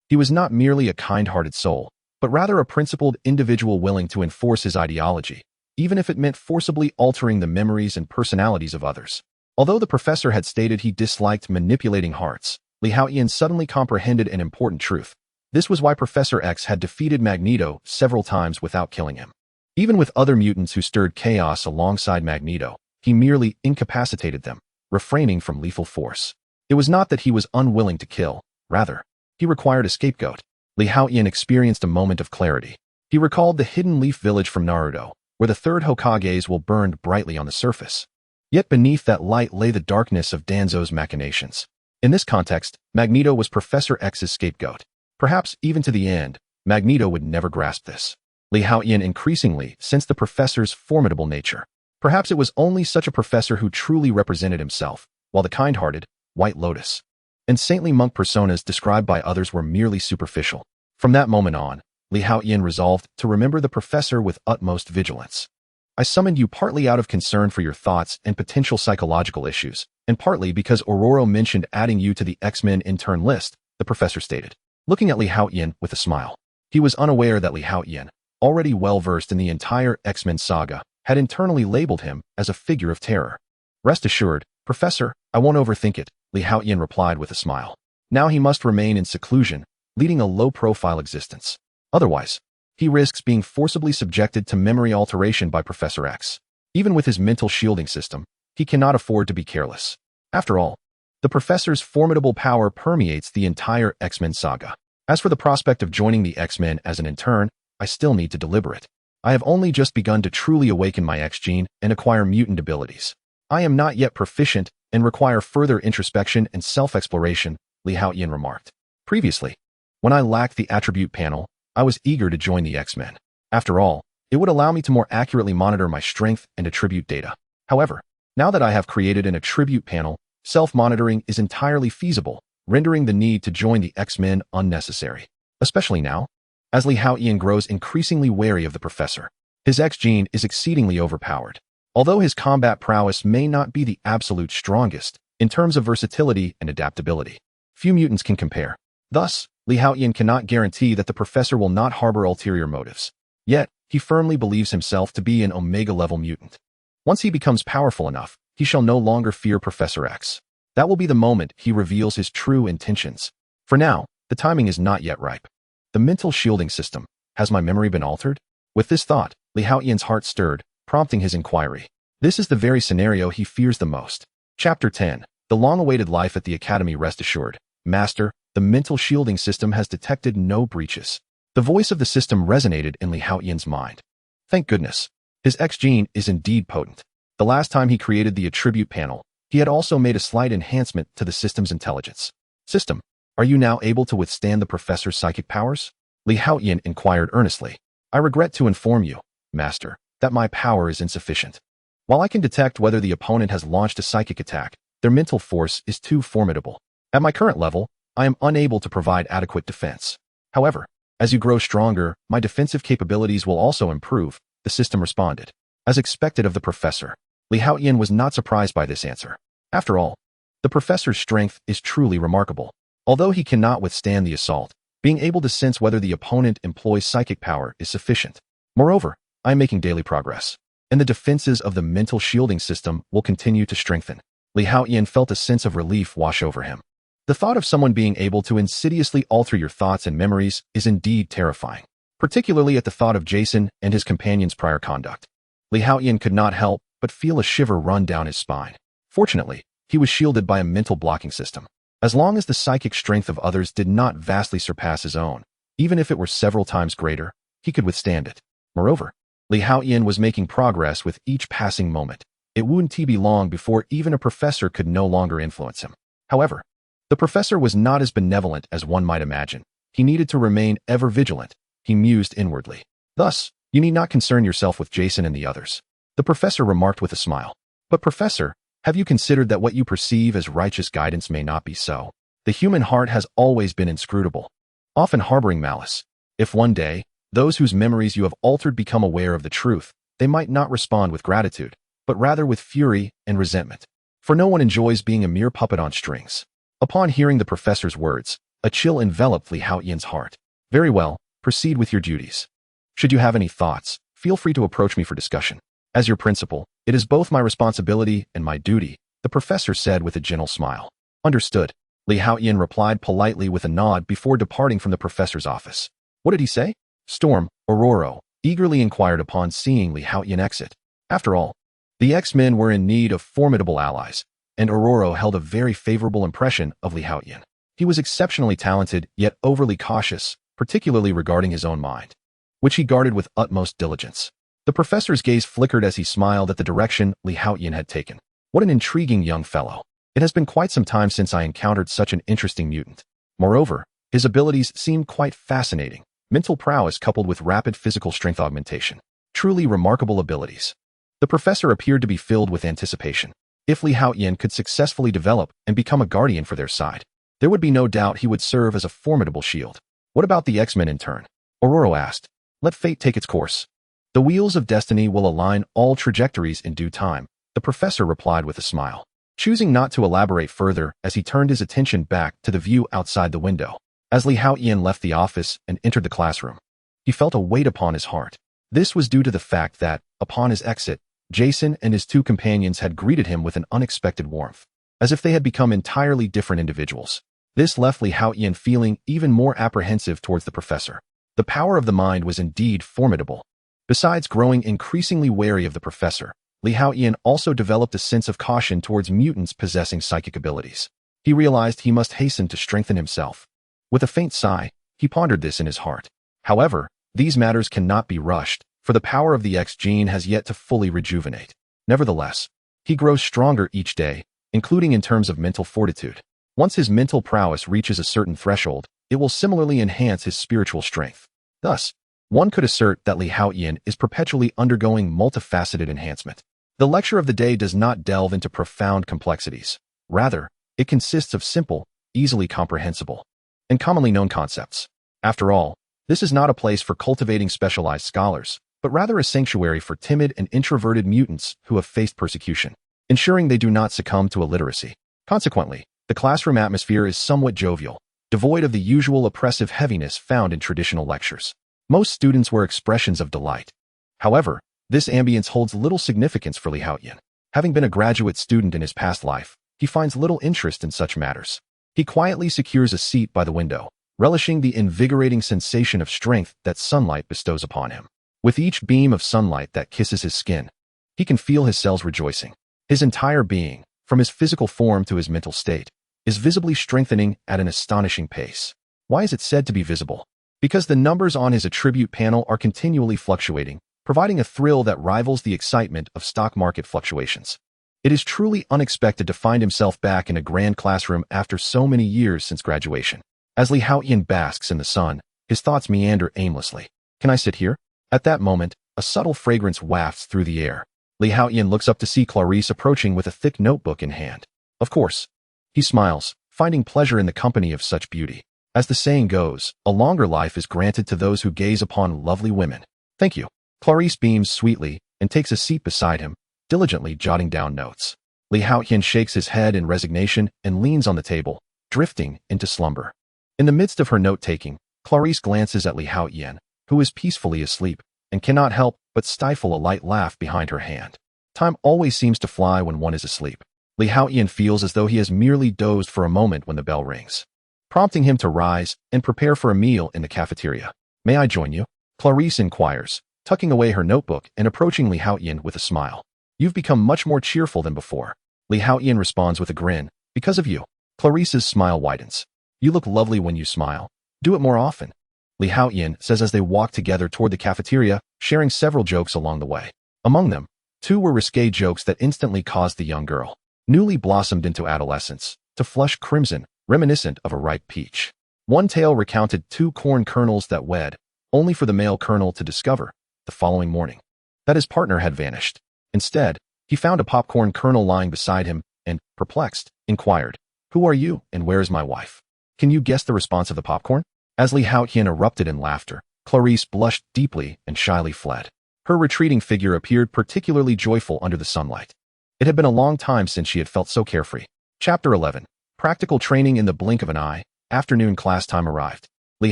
He was not merely a kind-hearted soul, but rather a principled individual willing to enforce his ideology, even if it meant forcibly altering the memories and personalities of others. Although the professor had stated he disliked manipulating hearts, Haotian suddenly comprehended an important truth. This was why Professor X had defeated Magneto several times without killing him. Even with other mutants who stirred chaos alongside Magneto, he merely incapacitated them, refraining from lethal force. It was not that he was unwilling to kill, rather, he required a scapegoat. Haotian experienced a moment of clarity. He recalled the hidden leaf village from Naruto, where the third Hokage's will burned brightly on the surface. Yet beneath that light lay the darkness of Danzo's machinations. In this context, Magneto was Professor X's scapegoat. Perhaps even to the end, Magneto would never grasp this. Haotian increasingly sensed the professor's formidable nature. Perhaps it was only such a professor who truly represented himself, while the kind-hearted, White Lotus, and saintly monk personas described by others were merely superficial. From that moment on, Haotian resolved to remember the professor with utmost vigilance. I summoned you partly out of concern for your thoughts and potential psychological issues, and partly because Ororo mentioned adding you to the X-Men intern list, the professor stated, looking at Haotian with a smile. He was unaware that Haotian, already well-versed in the entire X-Men saga, had internally labeled him as a figure of terror. Rest assured, Professor, I won't overthink it, Haotian replied with a smile. Now he must remain in seclusion, leading a low-profile existence. Otherwise, he risks being forcibly subjected to memory alteration by Professor X. Even with his mental shielding system, he cannot afford to be careless. After all, the professor's formidable power permeates the entire X-Men saga. As for the prospect of joining the X-Men as an intern, I still need to deliberate. I have only just begun to truly awaken my X gene and acquire mutant abilities. I am not yet proficient and require further introspection and self-exploration, Haotian remarked. Previously, when I lacked the attribute panel, I was eager to join the X-Men. After all, it would allow me to more accurately monitor my strength and attribute data. However, now that I have created an attribute panel, self-monitoring is entirely feasible, rendering the need to join the X-Men unnecessary. Especially now, as Haotian grows increasingly wary of the professor. His X gene is exceedingly overpowered. Although his combat prowess may not be the absolute strongest, in terms of versatility and adaptability, few mutants can compare. Thus, Haotian cannot guarantee that the professor will not harbor ulterior motives. Yet, he firmly believes himself to be an Omega-level mutant. Once he becomes powerful enough, he shall no longer fear Professor X. That will be the moment he reveals his true intentions. For now, the timing is not yet ripe. The mental shielding system. Has my memory been altered? With this thought, Haotian's heart stirred, prompting his inquiry. This is the very scenario he fears the most. Chapter 10. The long-awaited life at the Academy. Rest assured, Master, the mental shielding system has detected no breaches. The voice of the system resonated in Haotian's mind. Thank goodness. His X gene is indeed potent. The last time he created the attribute panel, he had also made a slight enhancement to the system's intelligence. System, are you now able to withstand the professor's psychic powers? Haotian inquired earnestly. I regret to inform you, Master, that my power is insufficient. While I can detect whether the opponent has launched a psychic attack, their mental force is too formidable. At my current level, I am unable to provide adequate defense. However, as you grow stronger, my defensive capabilities will also improve, the system responded. As expected of the professor, Haotian was not surprised by this answer. After all, the professor's strength is truly remarkable. Although he cannot withstand the assault, being able to sense whether the opponent employs psychic power is sufficient. Moreover, I am making daily progress, and the defenses of the mental shielding system will continue to strengthen. Haotian felt a sense of relief wash over him. The thought of someone being able to insidiously alter your thoughts and memories is indeed terrifying, particularly at the thought of Jason and his companion's prior conduct. Haotian could not help but feel a shiver run down his spine. Fortunately, he was shielded by a mental blocking system. As long as the psychic strength of others did not vastly surpass his own, even if it were several times greater, he could withstand it. Moreover, Li Haotian was making progress with each passing moment. It wouldn't be long before even a professor could no longer influence him. However, the professor was not as benevolent as one might imagine. He needed to remain ever vigilant, he mused inwardly. Thus, you need not concern yourself with Jason and the others. The professor remarked with a smile. But professor, have you considered that what you perceive as righteous guidance may not be so? The human heart has always been inscrutable, often harboring malice. If one day, those whose memories you have altered become aware of the truth, they might not respond with gratitude, but rather with fury and resentment. For no one enjoys being a mere puppet on strings. Upon hearing the professor's words, a chill enveloped Li Haotian's heart. Very well, proceed with your duties. Should you have any thoughts, feel free to approach me for discussion. As your principal, it is both my responsibility and my duty, the professor said with a gentle smile. Understood. Li Haotian replied politely with a nod before departing from the professor's office. What did he say? Storm, Aurora, eagerly inquired upon seeing Li Haotian exit. After all, the X-Men were in need of formidable allies, and Aurora held a very favorable impression of Li Haotian. He was exceptionally talented, yet overly cautious, particularly regarding his own mind, which he guarded with utmost diligence. The professor's gaze flickered as he smiled at the direction Li Haotian had taken. What an intriguing young fellow. It has been quite some time since I encountered such an interesting mutant. Moreover, his abilities seemed quite fascinating. Mental prowess coupled with rapid physical strength augmentation. Truly remarkable abilities. The professor appeared to be filled with anticipation. If Li Haotian could successfully develop and become a guardian for their side, there would be no doubt he would serve as a formidable shield. What about the X-Men in turn? Aurora asked. Let fate take its course. The wheels of destiny will align all trajectories in due time, the professor replied with a smile, choosing not to elaborate further as he turned his attention back to the view outside the window. As Li Haotian left the office and entered the classroom, he felt a weight upon his heart. This was due to the fact that, upon his exit, Jason and his two companions had greeted him with an unexpected warmth, as if they had become entirely different individuals. This left Li Haotian feeling even more apprehensive towards the professor. The power of the mind was indeed formidable. Besides growing increasingly wary of the professor, Li Haotian also developed a sense of caution towards mutants possessing psychic abilities. He realized he must hasten to strengthen himself. With a faint sigh, he pondered this in his heart. However, these matters cannot be rushed, for the power of the X gene has yet to fully rejuvenate. Nevertheless, he grows stronger each day, including in terms of mental fortitude. Once his mental prowess reaches a certain threshold, it will similarly enhance his spiritual strength. Thus, one could assert that Li Haotian is perpetually undergoing multifaceted enhancement. The lecture of the day does not delve into profound complexities. Rather, it consists of simple, easily comprehensible, and commonly known concepts. After all, this is not a place for cultivating specialized scholars, but rather a sanctuary for timid and introverted mutants who have faced persecution, ensuring they do not succumb to illiteracy. Consequently, the classroom atmosphere is somewhat jovial, devoid of the usual oppressive heaviness found in traditional lectures. Most students were expressions of delight. However, this ambience holds little significance for Li Haotian. Having been a graduate student in his past life, he finds little interest in such matters. He quietly secures a seat by the window, relishing the invigorating sensation of strength that sunlight bestows upon him. With each beam of sunlight that kisses his skin, he can feel his cells rejoicing. His entire being, from his physical form to his mental state, is visibly strengthening at an astonishing pace. Why is it said to be visible? Because the numbers on his attribute panel are continually fluctuating, providing a thrill that rivals the excitement of stock market fluctuations. It is truly unexpected to find himself back in a grand classroom after so many years since graduation. As Li Haotian basks in the sun, his thoughts meander aimlessly. Can I sit here? At that moment, a subtle fragrance wafts through the air. Li Haotian looks up to see Clarice approaching with a thick notebook in hand. Of course. He smiles, finding pleasure in the company of such beauty. As the saying goes, a longer life is granted to those who gaze upon lovely women. Thank you. Clarice beams sweetly and takes a seat beside him, diligently jotting down notes. Li Haotian shakes his head in resignation and leans on the table, drifting into slumber. In the midst of her note-taking, Clarice glances at Li Haotian, who is peacefully asleep, and cannot help but stifle a light laugh behind her hand. Time always seems to fly when one is asleep. Li Haotian feels as though he has merely dozed for a moment when the bell rings, prompting him to rise and prepare for a meal in the cafeteria. May I join you? Clarice inquires, tucking away her notebook and approaching Li Haotian with a smile. You've become much more cheerful than before. Li Haotian responds with a grin. Because of you. Clarice's smile widens. You look lovely when you smile. Do it more often. Li Haotian says as they walk together toward the cafeteria, sharing several jokes along the way. Among them, two were risque jokes that instantly caused the young girl, newly blossomed into adolescence, to flush crimson, reminiscent of a ripe peach. One tale recounted two corn kernels that wed, only for the male kernel to discover, the following morning, that his partner had vanished. Instead, he found a popcorn kernel lying beside him and, perplexed, inquired, "Who are you and where is my wife?" Can you guess the response of the popcorn? As Li Haotian erupted in laughter, Clarice blushed deeply and shyly fled. Her retreating figure appeared particularly joyful under the sunlight. It had been a long time since she had felt so carefree. Chapter 11. Practical training in the blink of an eye. Afternoon class time arrived. Li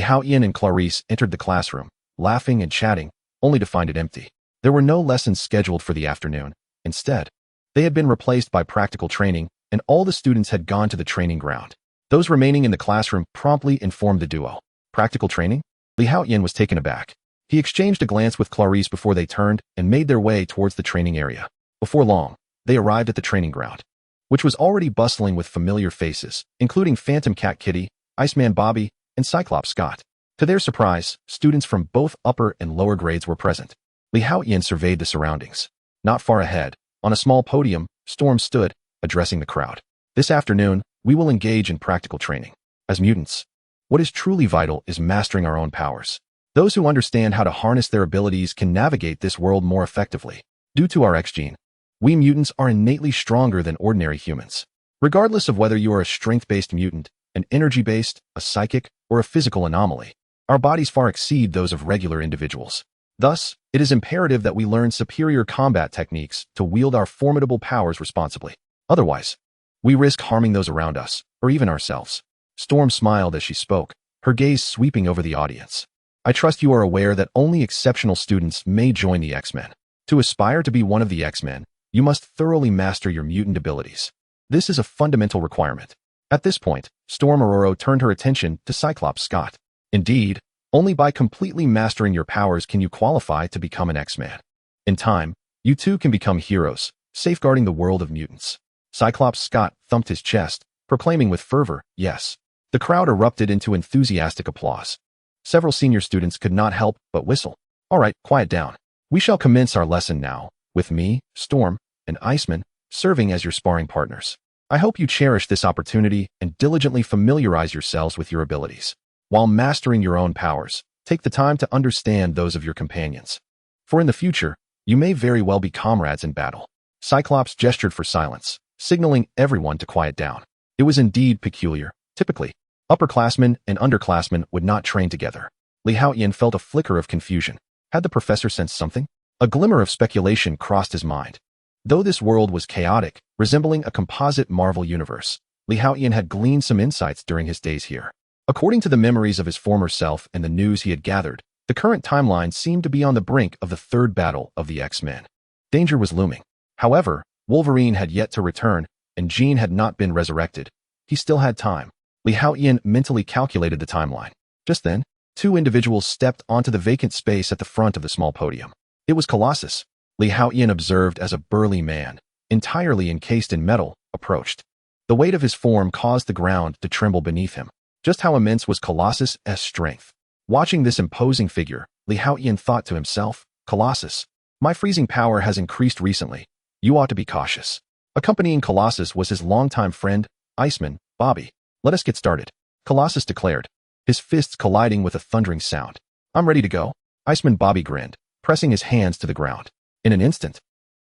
Haotian and Clarice entered the classroom, laughing and chatting, only to find it empty. There were no lessons scheduled for the afternoon. Instead, they had been replaced by practical training, and all the students had gone to the training ground. Those remaining in the classroom promptly informed the duo. Practical training? Li Haotian was taken aback. He exchanged a glance with Clarice before they turned and made their way towards the training area. Before long, they arrived at the training ground, which was already bustling with familiar faces, including Phantom Cat Kitty, Iceman Bobby, and Cyclops Scott. To their surprise, students from both upper and lower grades were present. Li Haotian surveyed the surroundings. Not far ahead, on a small podium, Storm stood, addressing the crowd. This afternoon, we will engage in practical training. As mutants, what is truly vital is mastering our own powers. Those who understand how to harness their abilities can navigate this world more effectively. Due to our X gene, we mutants are innately stronger than ordinary humans. Regardless of whether you are a strength-based mutant, an energy-based, a psychic, or a physical anomaly, our bodies far exceed those of regular individuals. Thus, it is imperative that we learn superior combat techniques to wield our formidable powers responsibly. Otherwise, we risk harming those around us, or even ourselves. Storm smiled as she spoke, her gaze sweeping over the audience. I trust you are aware that only exceptional students may join the X-Men. To aspire to be one of the X-Men, you must thoroughly master your mutant abilities. This is a fundamental requirement. At this point, Storm Aurora turned her attention to Cyclops Scott. Indeed, only by completely mastering your powers can you qualify to become an X-Man. In time, you too can become heroes, safeguarding the world of mutants. Cyclops Scott thumped his chest, proclaiming with fervor, yes. The crowd erupted into enthusiastic applause. Several senior students could not help but whistle. All right, quiet down. We shall commence our lesson now, with me, Storm, and Iceman, serving as your sparring partners. I hope you cherish this opportunity and diligently familiarize yourselves with your abilities. While mastering your own powers, take the time to understand those of your companions. For in the future, you may very well be comrades in battle. Cyclops gestured for silence, signaling everyone to quiet down. It was indeed peculiar. Typically, upperclassmen and underclassmen would not train together. Li Haotian felt a flicker of confusion. Had the professor sensed something? A glimmer of speculation crossed his mind. Though this world was chaotic, resembling a composite Marvel universe, Li Haotian had gleaned some insights during his days here. According to the memories of his former self and the news he had gathered, the current timeline seemed to be on the brink of the third battle of the X-Men. Danger was looming. However, Wolverine had yet to return, and Jean had not been resurrected. He still had time. Li Haotian mentally calculated the timeline. Just then, two individuals stepped onto the vacant space at the front of the small podium. It was Colossus. Li Haotian observed as a burly man, entirely encased in metal, approached. The weight of his form caused the ground to tremble beneath him. Just how immense was Colossus' strength? Watching this imposing figure, Li Haotian thought to himself, Colossus, my freezing power has increased recently. You ought to be cautious. Accompanying Colossus was his longtime friend, Iceman Bobby. Let us get started, Colossus declared, his fists colliding with a thundering sound. I'm ready to go. Iceman Bobby grinned, pressing his hands to the ground. In an instant,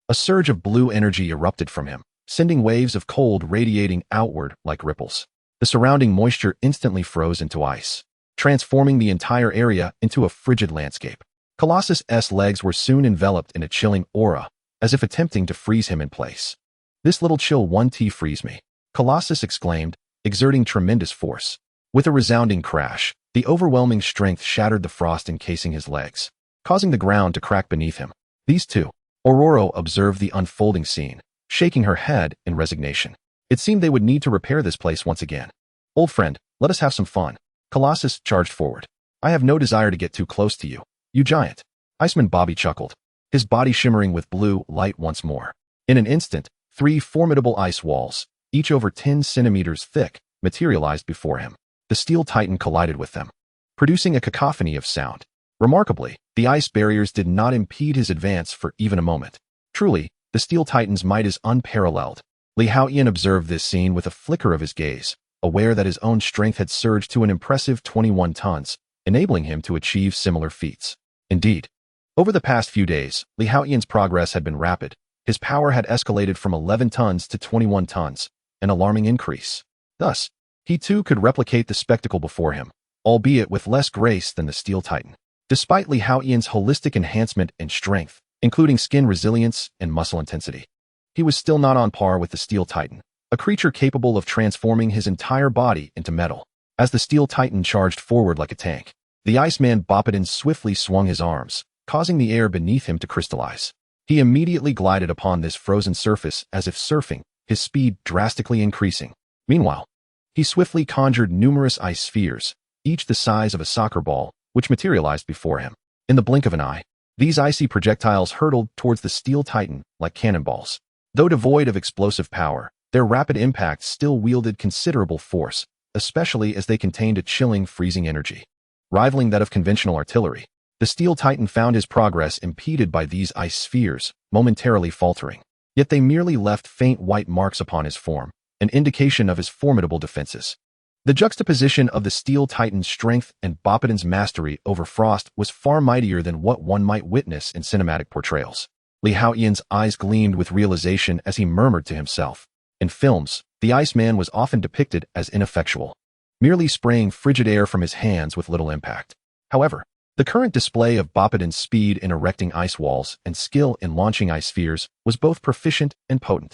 a surge of blue energy erupted from him, sending waves of cold radiating outward like ripples. The surrounding moisture instantly froze into ice, transforming the entire area into a frigid landscape. Colossus's legs were soon enveloped in a chilling aura, as if attempting to freeze him in place. This little chill won't freeze me, Colossus exclaimed, exerting tremendous force. With a resounding crash, the overwhelming strength shattered the frost encasing his legs, causing the ground to crack beneath him. These two, Aurora observed the unfolding scene, shaking her head in resignation. It seemed they would need to repair this place once again. Old friend, let us have some fun. Colossus charged forward. I have no desire to get too close to you, you giant. Iceman Bobby chuckled, his body shimmering with blue light once more. In an instant, three formidable ice walls, each over 10 centimeters thick, materialized before him. The steel titan collided with them, producing a cacophony of sound. Remarkably, the ice barriers did not impede his advance for even a moment. Truly, the Steel Titan's might is unparalleled. Haotian observed this scene with a flicker of his gaze, aware that his own strength had surged to an impressive 21 tons, enabling him to achieve similar feats. Indeed, over the past few days, Haotian's progress had been rapid. His power had escalated from 11 tons to 21 tons, an alarming increase. Thus, he too could replicate the spectacle before him, albeit with less grace than the Steel Titan. Despite Haotian's holistic enhancement in strength, including skin resilience and muscle intensity, he was still not on par with the Steel Titan, a creature capable of transforming his entire body into metal. As the Steel Titan charged forward like a tank, the Iceman Bopodon swiftly swung his arms, causing the air beneath him to crystallize. He immediately glided upon this frozen surface as if surfing, his speed drastically increasing. Meanwhile, he swiftly conjured numerous ice spheres, each the size of a soccer ball, which materialized before him. In the blink of an eye, these icy projectiles hurtled towards the Steel Titan like cannonballs. Though devoid of explosive power, their rapid impact still wielded considerable force, especially as they contained a chilling, freezing energy. Rivaling that of conventional artillery, the Steel Titan found his progress impeded by these ice spheres, momentarily faltering. Yet they merely left faint white marks upon his form, an indication of his formidable defenses. The juxtaposition of the Steel Titan's strength and Bopodon's mastery over frost was far mightier than what one might witness in cinematic portrayals. Haotian's eyes gleamed with realization as he murmured to himself. In films, the Iceman was often depicted as ineffectual, merely spraying frigid air from his hands with little impact. However, the current display of Bopodon's speed in erecting ice walls and skill in launching ice spheres was both proficient and potent.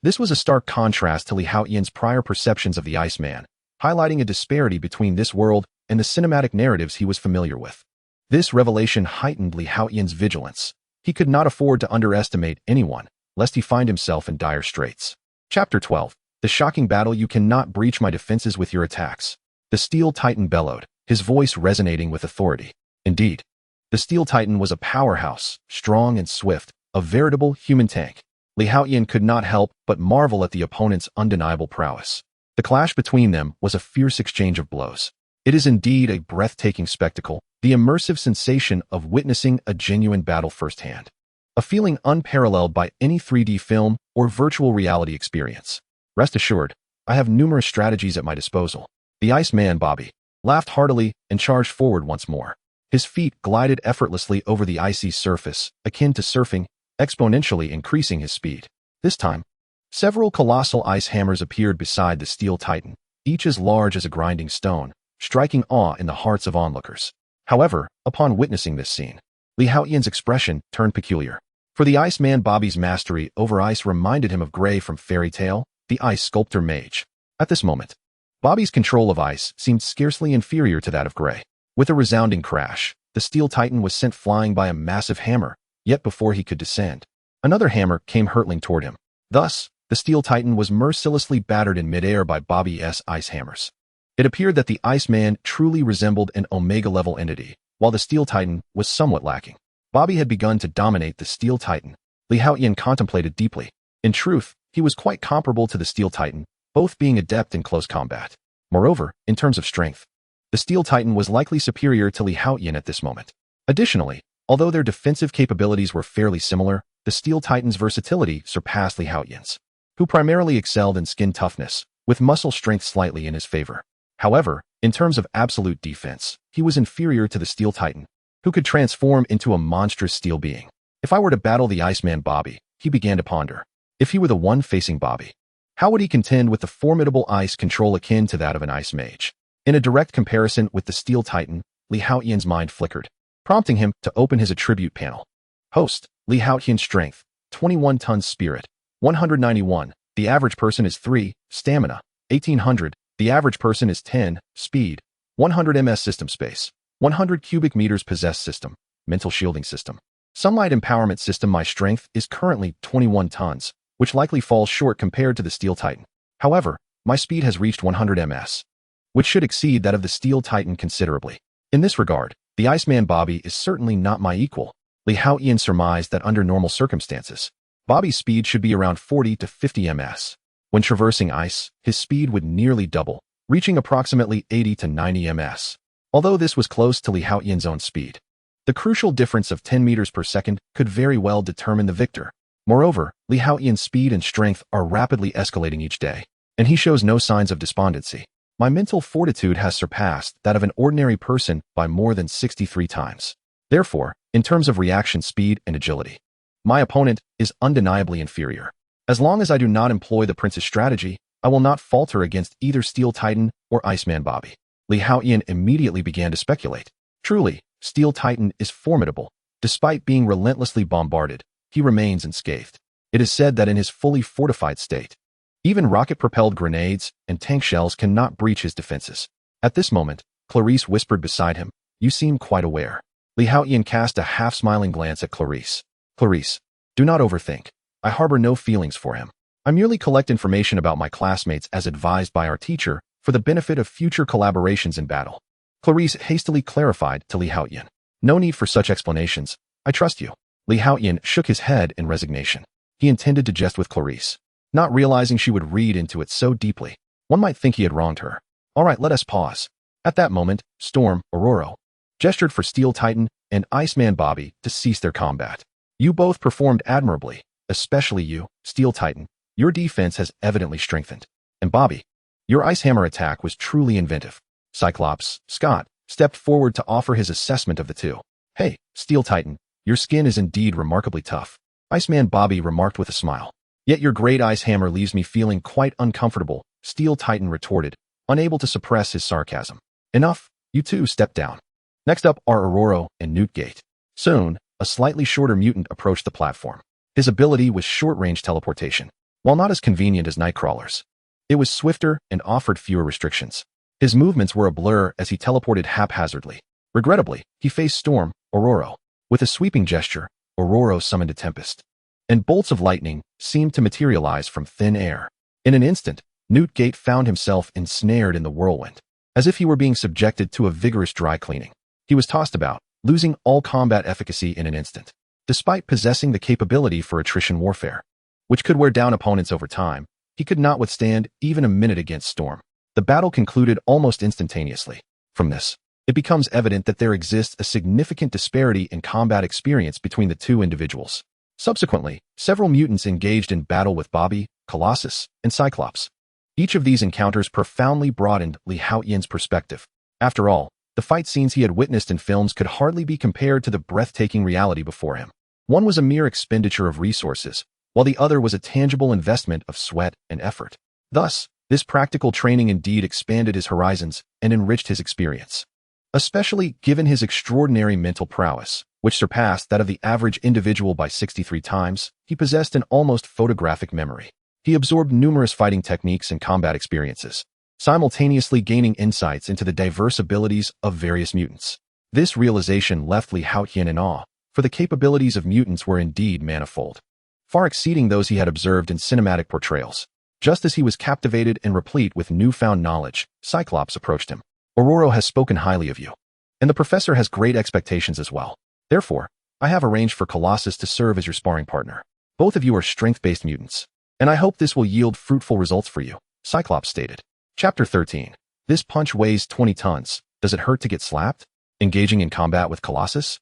This was a stark contrast to Haotian's prior perceptions of the Iceman, highlighting a disparity between this world and the cinematic narratives he was familiar with. This revelation heightened Haotian's vigilance. He could not afford to underestimate anyone, lest he find himself in dire straits. Chapter 12. The shocking battle. You cannot breach my defenses with your attacks. The Steel Titan bellowed, his voice resonating with authority. Indeed, the Steel Titan was a powerhouse, strong and swift, a veritable human tank. Haotian could not help but marvel at the opponent's undeniable prowess. The clash between them was a fierce exchange of blows. It is indeed a breathtaking spectacle, the immersive sensation of witnessing a genuine battle firsthand. A feeling unparalleled by any 3D film or virtual reality experience. Rest assured, I have numerous strategies at my disposal. The Iceman Bobby laughed heartily and charged forward once more. His feet glided effortlessly over the icy surface, akin to surfing, exponentially increasing his speed. This time, several colossal ice hammers appeared beside the Steel Titan, each as large as a grinding stone, striking awe in the hearts of onlookers. However, upon witnessing this scene, Haotian's expression turned peculiar. For the Iceman Bobby's mastery over ice reminded him of Gray from Fairy Tale, the ice sculptor mage. At this moment, Bobby's control of ice seemed scarcely inferior to that of Gray. With a resounding crash, the Steel Titan was sent flying by a massive hammer, yet before he could descend, another hammer came hurtling toward him. Thus, the Steel Titan was mercilessly battered in midair by Bobby's ice hammers. It appeared that the Iceman truly resembled an Omega-level entity, while the Steel Titan was somewhat lacking. Bobby had begun to dominate the Steel Titan. Haotian contemplated deeply. In truth, he was quite comparable to the Steel Titan, both being adept in close combat. Moreover, in terms of strength, the Steel Titan was likely superior to Haotian at this moment. Additionally, although their defensive capabilities were fairly similar, the Steel Titan's versatility surpassed Haotian's, who primarily excelled in skin toughness, with muscle strength slightly in his favor. However, in terms of absolute defense, he was inferior to the Steel Titan, who could transform into a monstrous steel being. If I were to battle the Iceman Bobby, he began to ponder. If he were the one facing Bobby, how would he contend with the formidable ice control akin to that of an ice mage? In a direct comparison with the Steel Titan, Haotian's mind flickered, prompting him to open his attribute panel. Host, Haotian strength, 21 tons spirit, 191, the average person is 3, stamina, 1800, the average person is 10, speed, 100 ms system space, 100 cubic meters possessed system, mental shielding system. Sunlight empowerment system. My strength is currently 21 tons, which likely falls short compared to the Steel Titan. However, my speed has reached 100 ms, which should exceed that of the Steel Titan considerably. In this regard, the Iceman Bobby is certainly not my equal. Haotian surmised that under normal circumstances, Bobby's speed should be around 40 to 50 ms. When traversing ice, his speed would nearly double, reaching approximately 80 to 90 ms. although this was close to Li Haotian's own speed. The crucial difference of 10 meters per second could very well determine the victor. Moreover, Li Haotian's speed and strength are rapidly escalating each day, and he shows no signs of despondency. My mental fortitude has surpassed that of an ordinary person by more than 63 times. Therefore, in terms of reaction speed and agility, my opponent is undeniably inferior. As long as I do not employ the prince's strategy, I will not falter against either Steel Titan or Iceman Bobby. Li Haotian immediately began to speculate. Truly, Steel Titan is formidable. Despite being relentlessly bombarded, he remains unscathed. It is said that in his fully fortified state, even rocket-propelled grenades and tank shells cannot breach his defenses. At this moment, Clarice whispered beside him, "You seem quite aware." Li Haotian cast a half-smiling glance at Clarice. "Clarice, do not overthink. I harbor no feelings for him. I merely collect information about my classmates as advised by our teacher for the benefit of future collaborations in battle." Clarice hastily clarified to Li Haotian, "No need for such explanations. I trust you." Li Haotian shook his head in resignation. He intended to jest with Clarice, not realizing she would read into it so deeply. One might think he had wronged her. "All right, let us pause." At that moment, Storm, Aurora, gestured for Steel Titan and Iceman Bobby to cease their combat. "You both performed admirably, especially you, Steel Titan. Your defense has evidently strengthened. And Bobby, your ice hammer attack was truly inventive." Cyclops, Scott, stepped forward to offer his assessment of the two. "Hey, Steel Titan, your skin is indeed remarkably tough," Iceman Bobby remarked with a smile. "Yet your great ice hammer leaves me feeling quite uncomfortable," Steel Titan retorted, unable to suppress his sarcasm. "Enough, you two step down." Next up are Aurora and Newtgate. Soon, a slightly shorter mutant approached the platform. His ability was short-range teleportation. While not as convenient as Nightcrawler's, it was swifter and offered fewer restrictions. His movements were a blur as he teleported haphazardly. Regrettably, he faced Storm, Aurora. With a sweeping gesture, Aurora summoned a tempest, and bolts of lightning seemed to materialize from thin air. In an instant, Newtgate found himself ensnared in the whirlwind, as if he were being subjected to a vigorous dry cleaning. He was tossed about, losing all combat efficacy in an instant. Despite possessing the capability for attrition warfare, which could wear down opponents over time, he could not withstand even a minute against Storm. The battle concluded almost instantaneously. From this, it becomes evident that there exists a significant disparity in combat experience between the two individuals. Subsequently, several mutants engaged in battle with Bobby, Colossus, and Cyclops. Each of these encounters profoundly broadened Li Haotian's perspective. After all, the fight scenes he had witnessed in films could hardly be compared to the breathtaking reality before him. One was a mere expenditure of resources, while the other was a tangible investment of sweat and effort. Thus, this practical training indeed expanded his horizons and enriched his experience, especially given his extraordinary mental prowess, which surpassed that of the average individual by 63 times. He possessed an almost photographic memory. He absorbed numerous fighting techniques and combat experiences, simultaneously gaining insights into the diverse abilities of various mutants. This realization left Li Haotian in awe, for the capabilities of mutants were indeed manifold, far exceeding those he had observed in cinematic portrayals. Just as he was captivated and replete with newfound knowledge, Cyclops approached him. "Aurora has spoken highly of you, and the professor has great expectations as well. Therefore, I have arranged for Colossus to serve as your sparring partner. Both of you are strength-based mutants, and I hope this will yield fruitful results for you," Cyclops stated. Chapter 13. This punch weighs 20 tons. Does it hurt to get slapped? Engaging in combat with Colossus?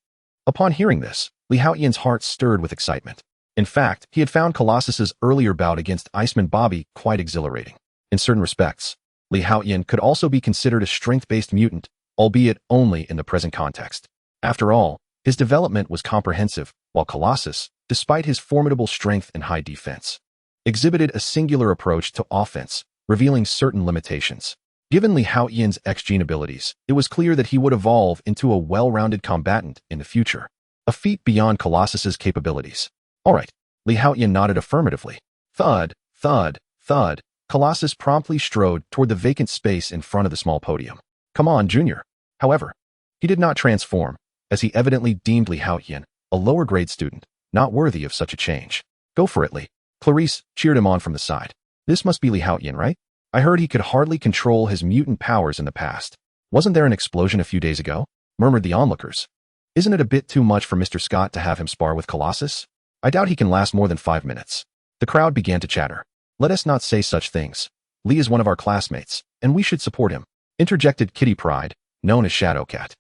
Upon hearing this, Li Haotian's heart stirred with excitement. In fact, he had found Colossus's earlier bout against Iceman Bobby quite exhilarating. In certain respects, Li Haotian could also be considered a strength-based mutant, albeit only in the present context. After all, his development was comprehensive, while Colossus, despite his formidable strength and high defense, exhibited a singular approach to offense, revealing certain limitations. Given Li Haotian's X-gene abilities, it was clear that he would evolve into a well-rounded combatant in the future, a feat beyond Colossus's capabilities. "All right," Li Haotian nodded affirmatively. Thud, thud, thud. Colossus promptly strode toward the vacant space in front of the small podium. "Come on, Junior." However, he did not transform, as he evidently deemed Li Haotian, a lower-grade student, not worthy of such a change. "Go for it, Li." Clarice cheered him on from the side. "This must be Li Haotian, right? I heard he could hardly control his mutant powers in the past. Wasn't there an explosion a few days ago?" murmured the onlookers. "Isn't it a bit too much for Mr. Scott to have him spar with Colossus? I doubt he can last more than 5 minutes." The crowd began to chatter. "Let us not say such things. Li is one of our classmates, and we should support him," interjected Kitty Pryde, known as Shadowcat.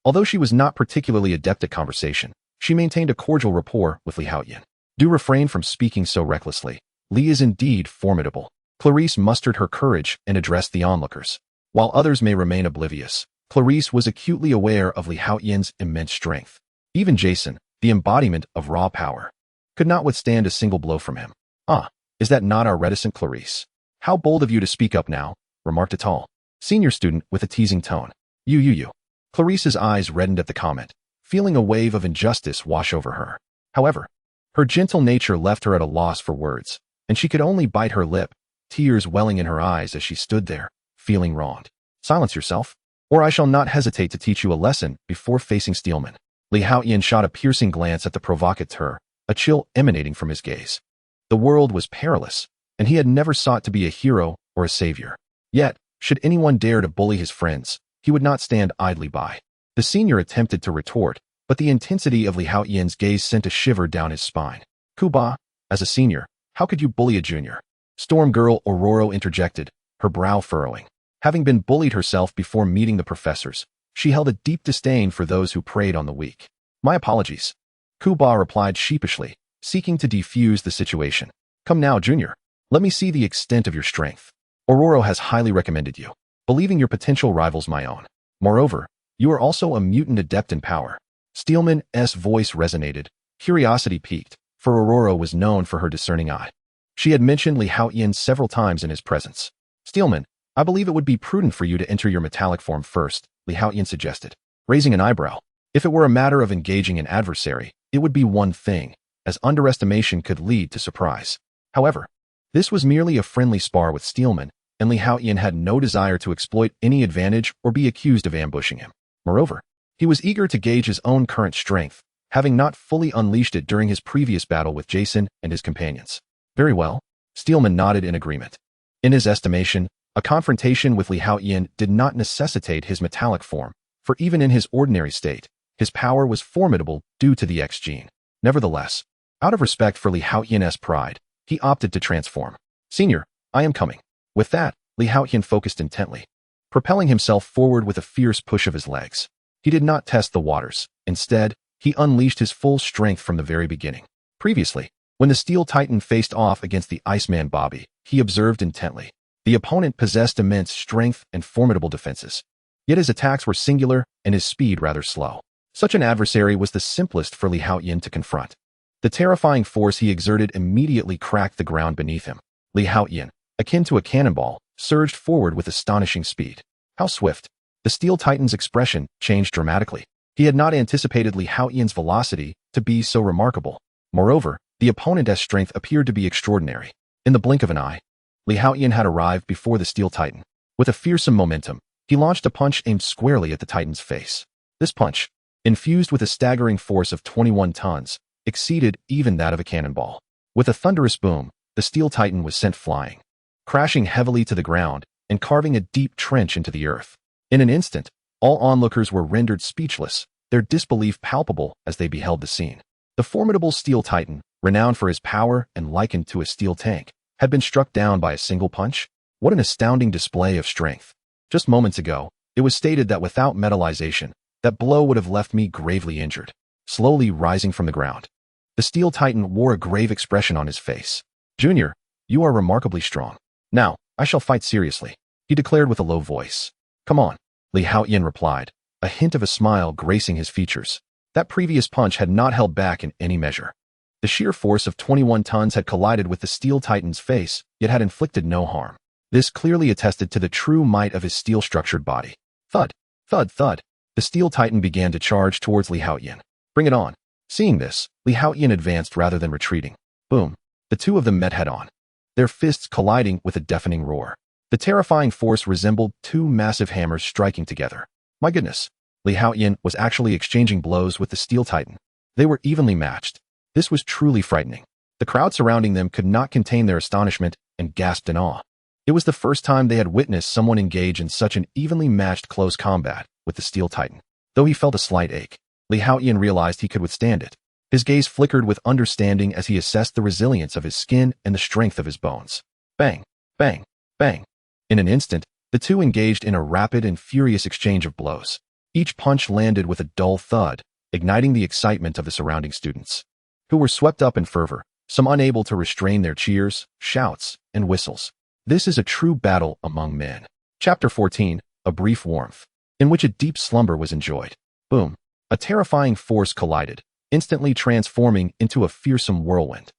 Although she was not particularly adept at conversation, she maintained a cordial rapport with Li Haotian. Do refrain from speaking so recklessly. Li is indeed formidable. Clarice mustered her courage and addressed the onlookers. While others may remain oblivious, Clarice was acutely aware of Li Haotian's immense strength. Even Jason, the embodiment of raw power, could not withstand a single blow from him. "Ah, is that not our reticent Clarice? How bold of you to speak up now," remarked a tall senior student with a teasing tone. You. Clarice's eyes reddened at the comment, feeling a wave of injustice wash over her. However, her gentle nature left her at a loss for words, and she could only bite her lip, tears welling in her eyes as she stood there, feeling wronged. "Silence yourself, or I shall not hesitate to teach you a lesson before facing Steelman." Li Haotian shot a piercing glance at the provocateur, a chill emanating from his gaze. The world was perilous, and he had never sought to be a hero or a savior. Yet, should anyone dare to bully his friends, he would not stand idly by. The senior attempted to retort, but the intensity of Li Haotian's gaze sent a shiver down his spine. "Kuba, as a senior, how could you bully a junior?" Storm Girl Aurora interjected, her brow furrowing. Having been bullied herself before meeting the professors, she held a deep disdain for those who preyed on the weak. "My apologies," Kuba replied sheepishly, seeking to defuse the situation. "Come now, junior. Let me see the extent of your strength. Aurora has highly recommended you, believing your potential rivals my own. Moreover, you are also a mutant adept in power." Steelman's voice resonated, curiosity piqued, for Aurora was known for her discerning eye. She had mentioned Li Haotian several times in his presence. "Steelman, I believe it would be prudent for you to enter your metallic form first," Li Haotian suggested, raising an eyebrow. If it were a matter of engaging an adversary, it would be one thing, as underestimation could lead to surprise. However, this was merely a friendly spar with Steelman, and Li Haotian had no desire to exploit any advantage or be accused of ambushing him. Moreover, he was eager to gauge his own current strength, having not fully unleashed it during his previous battle with Jason and his companions. "Very well," Steelman nodded in agreement. In his estimation, a confrontation with Li Haotian did not necessitate his metallic form, for even in his ordinary state, his power was formidable due to the X gene. Nevertheless, out of respect for Li Haotian's pride, he opted to transform. "Senior, I am coming." With that, Li Haotian focused intently, propelling himself forward with a fierce push of his legs. He did not test the waters. Instead, he unleashed his full strength from the very beginning. Previously, when the Steel Titan faced off against the Iceman Bobby, he observed intently. The opponent possessed immense strength and formidable defenses. Yet his attacks were singular and his speed rather slow. Such an adversary was the simplest for Li Haotian to confront. The terrifying force he exerted immediately cracked the ground beneath him. Li Haotian, akin to a cannonball, surged forward with astonishing speed. How swift! The Steel Titan's expression changed dramatically. He had not anticipated Li Haotian's velocity to be so remarkable. Moreover, the opponent's strength appeared to be extraordinary. In the blink of an eye, Li Haotian had arrived before the Steel Titan. With a fearsome momentum, he launched a punch aimed squarely at the Titan's face. This punch, infused with a staggering force of 21 tons, exceeded even that of a cannonball. With a thunderous boom, the Steel Titan was sent flying, crashing heavily to the ground and carving a deep trench into the earth. In an instant, all onlookers were rendered speechless, their disbelief palpable as they beheld the scene. The formidable Steel Titan, renowned for his power and likened to a steel tank, had been struck down by a single punch. What an astounding display of strength. Just moments ago, it was stated that without metallization, that blow would have left me gravely injured. Slowly rising from the ground, the Steel Titan wore a grave expression on his face. "Junior, you are remarkably strong. Now, I shall fight seriously," he declared with a low voice. "Come on," Li Haotian replied, a hint of a smile gracing his features. That previous punch had not held back in any measure. The sheer force of 21 tons had collided with the Steel Titan's face, yet had inflicted no harm. This clearly attested to the true might of his steel-structured body. Thud, thud, thud. The Steel Titan began to charge towards Li Haotian. "Bring it on." Seeing this, Li Haotian advanced rather than retreating. Boom. The two of them met head-on, their fists colliding with a deafening roar. The terrifying force resembled two massive hammers striking together. My goodness. Li Haotian was actually exchanging blows with the Steel Titan. They were evenly matched. This was truly frightening. The crowd surrounding them could not contain their astonishment and gasped in awe. It was the first time they had witnessed someone engage in such an evenly matched close combat with the Steel Titan. Though he felt a slight ache, Li Haotian realized he could withstand it. His gaze flickered with understanding as he assessed the resilience of his skin and the strength of his bones. Bang, bang, bang. In an instant, The two engaged in a rapid and furious exchange of blows. Each punch landed with a dull thud, igniting the excitement of the surrounding students, who were swept up in fervor, some unable to restrain their cheers, shouts, and whistles. This is a true battle among men. Chapter 14, A Brief Warmth, in which a deep slumber was enjoyed. Boom. A terrifying force collided, instantly transforming into a fearsome whirlwind.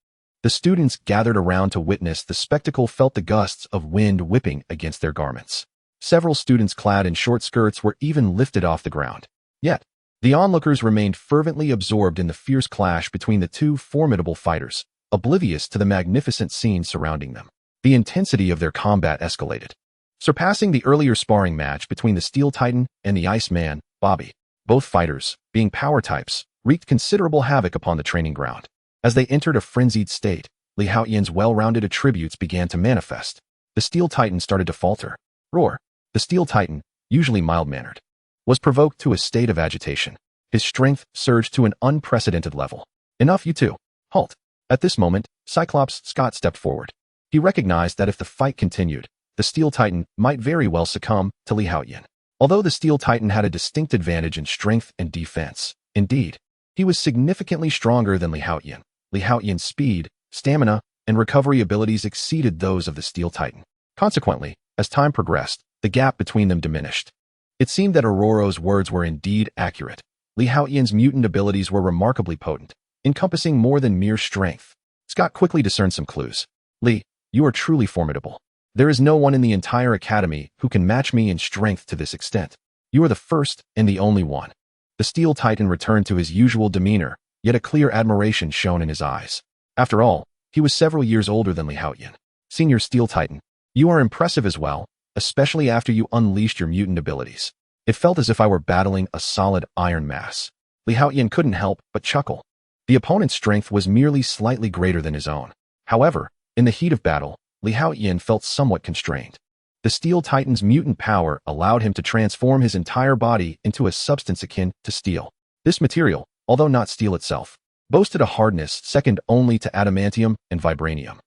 The students gathered around to witness the spectacle felt the gusts of wind whipping against their garments. Several students clad in short skirts were even lifted off the ground. Yet, the onlookers remained fervently absorbed in the fierce clash between the two formidable fighters, oblivious to the magnificent scene surrounding them. The intensity of their combat escalated, surpassing the earlier sparring match between the Steel Titan and the Iceman, Bobby. Both fighters, being power types, wreaked considerable havoc upon the training ground. As they entered a frenzied state, Li Haotian's well-rounded attributes began to manifest. The Steel Titan started to falter. Roar. The Steel Titan, usually mild-mannered, was provoked to a state of agitation. His strength surged to an unprecedented level. Enough, you two. Halt. At this moment, Cyclops Scott stepped forward. He recognized that if the fight continued, the Steel Titan might very well succumb to Li Haotian. Although the Steel Titan had a distinct advantage in strength and defense, indeed, he was significantly stronger than Li Haotian. Li Haotian's speed, stamina, and recovery abilities exceeded those of the Steel Titan. Consequently, as time progressed, the gap between them diminished. It seemed that Aurora's words were indeed accurate. Li Haotian's mutant abilities were remarkably potent, encompassing more than mere strength. Scott quickly discerned some clues. Li, you are truly formidable. There is no one in the entire academy who can match me in strength to this extent. You are the first and the only one. The Steel Titan returned to his usual demeanor, yet a clear admiration shone in his eyes. After all, he was several years older than Li Haotian. Senior Steel Titan, you are impressive as well, especially after you unleashed your mutant abilities. It felt as if I were battling a solid iron mass. Li Haotian couldn't help but chuckle. The opponent's strength was merely slightly greater than his own. However, in the heat of battle, Li Haotian felt somewhat constrained. The Steel Titan's mutant power allowed him to transform his entire body into a substance akin to steel. This material, although not steel itself, boasted a hardness second only to adamantium and vibranium,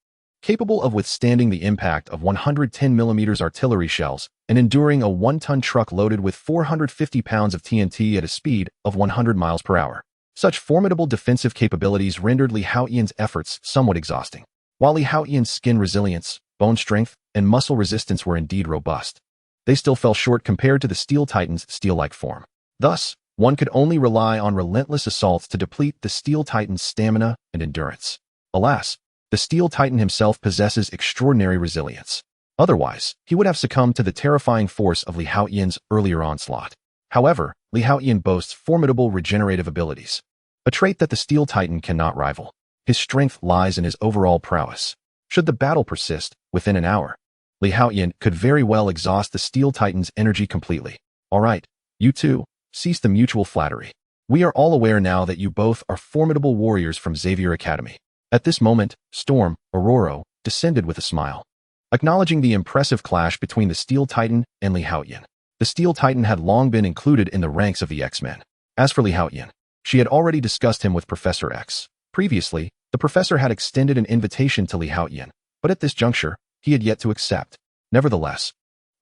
capable of withstanding the impact of 110mm artillery shells and enduring a 1-ton truck loaded with 450 pounds of TNT at a speed of 100 miles per hour. Such formidable defensive capabilities rendered Li Haotian's efforts somewhat exhausting. While Li Haotian's skin resilience, bone strength, and muscle resistance were indeed robust, they still fell short compared to the Steel Titan's steel-like form. Thus, one could only rely on relentless assaults to deplete the Steel Titan's stamina and endurance. Alas, the Steel Titan himself possesses extraordinary resilience. Otherwise, he would have succumbed to the terrifying force of Li Haotian's earlier onslaught. However, Li Haotian boasts formidable regenerative abilities, a trait that the Steel Titan cannot rival. His strength lies in his overall prowess. Should the battle persist, within an hour, Li Haotian could very well exhaust the Steel Titan's energy completely. All right, you two, cease the mutual flattery. We are all aware now that you both are formidable warriors from Xavier Academy. At this moment, Storm, Aurora, descended with a smile, acknowledging the impressive clash between the Steel Titan and Li Haotian. The Steel Titan had long been included in the ranks of the X-Men. As for Li Haotian, she had already discussed him with Professor X. Previously, the professor had extended an invitation to Li Haotian, but at this juncture, he had yet to accept. Nevertheless,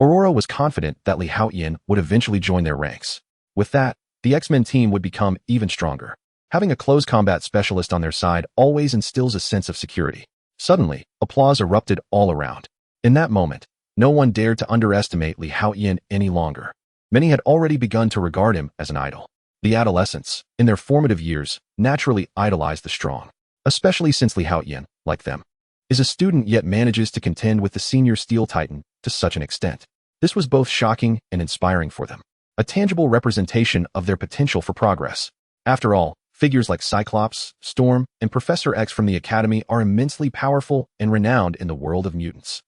Aurora was confident that Li Haotian would eventually join their ranks. With that, the X-Men team would become even stronger. Having a close combat specialist on their side always instills a sense of security. Suddenly, applause erupted all around. In that moment, no one dared to underestimate Li Haotian any longer. Many had already begun to regard him as an idol. The adolescents, in their formative years, naturally idolized the strong, especially since Li Haotian, like them, is a student yet manages to contend with the senior Steel Titan to such an extent. This was both shocking and inspiring for them, a tangible representation of their potential for progress. After all, figures like Cyclops, Storm, and Professor X from the Academy are immensely powerful and renowned in the world of mutants.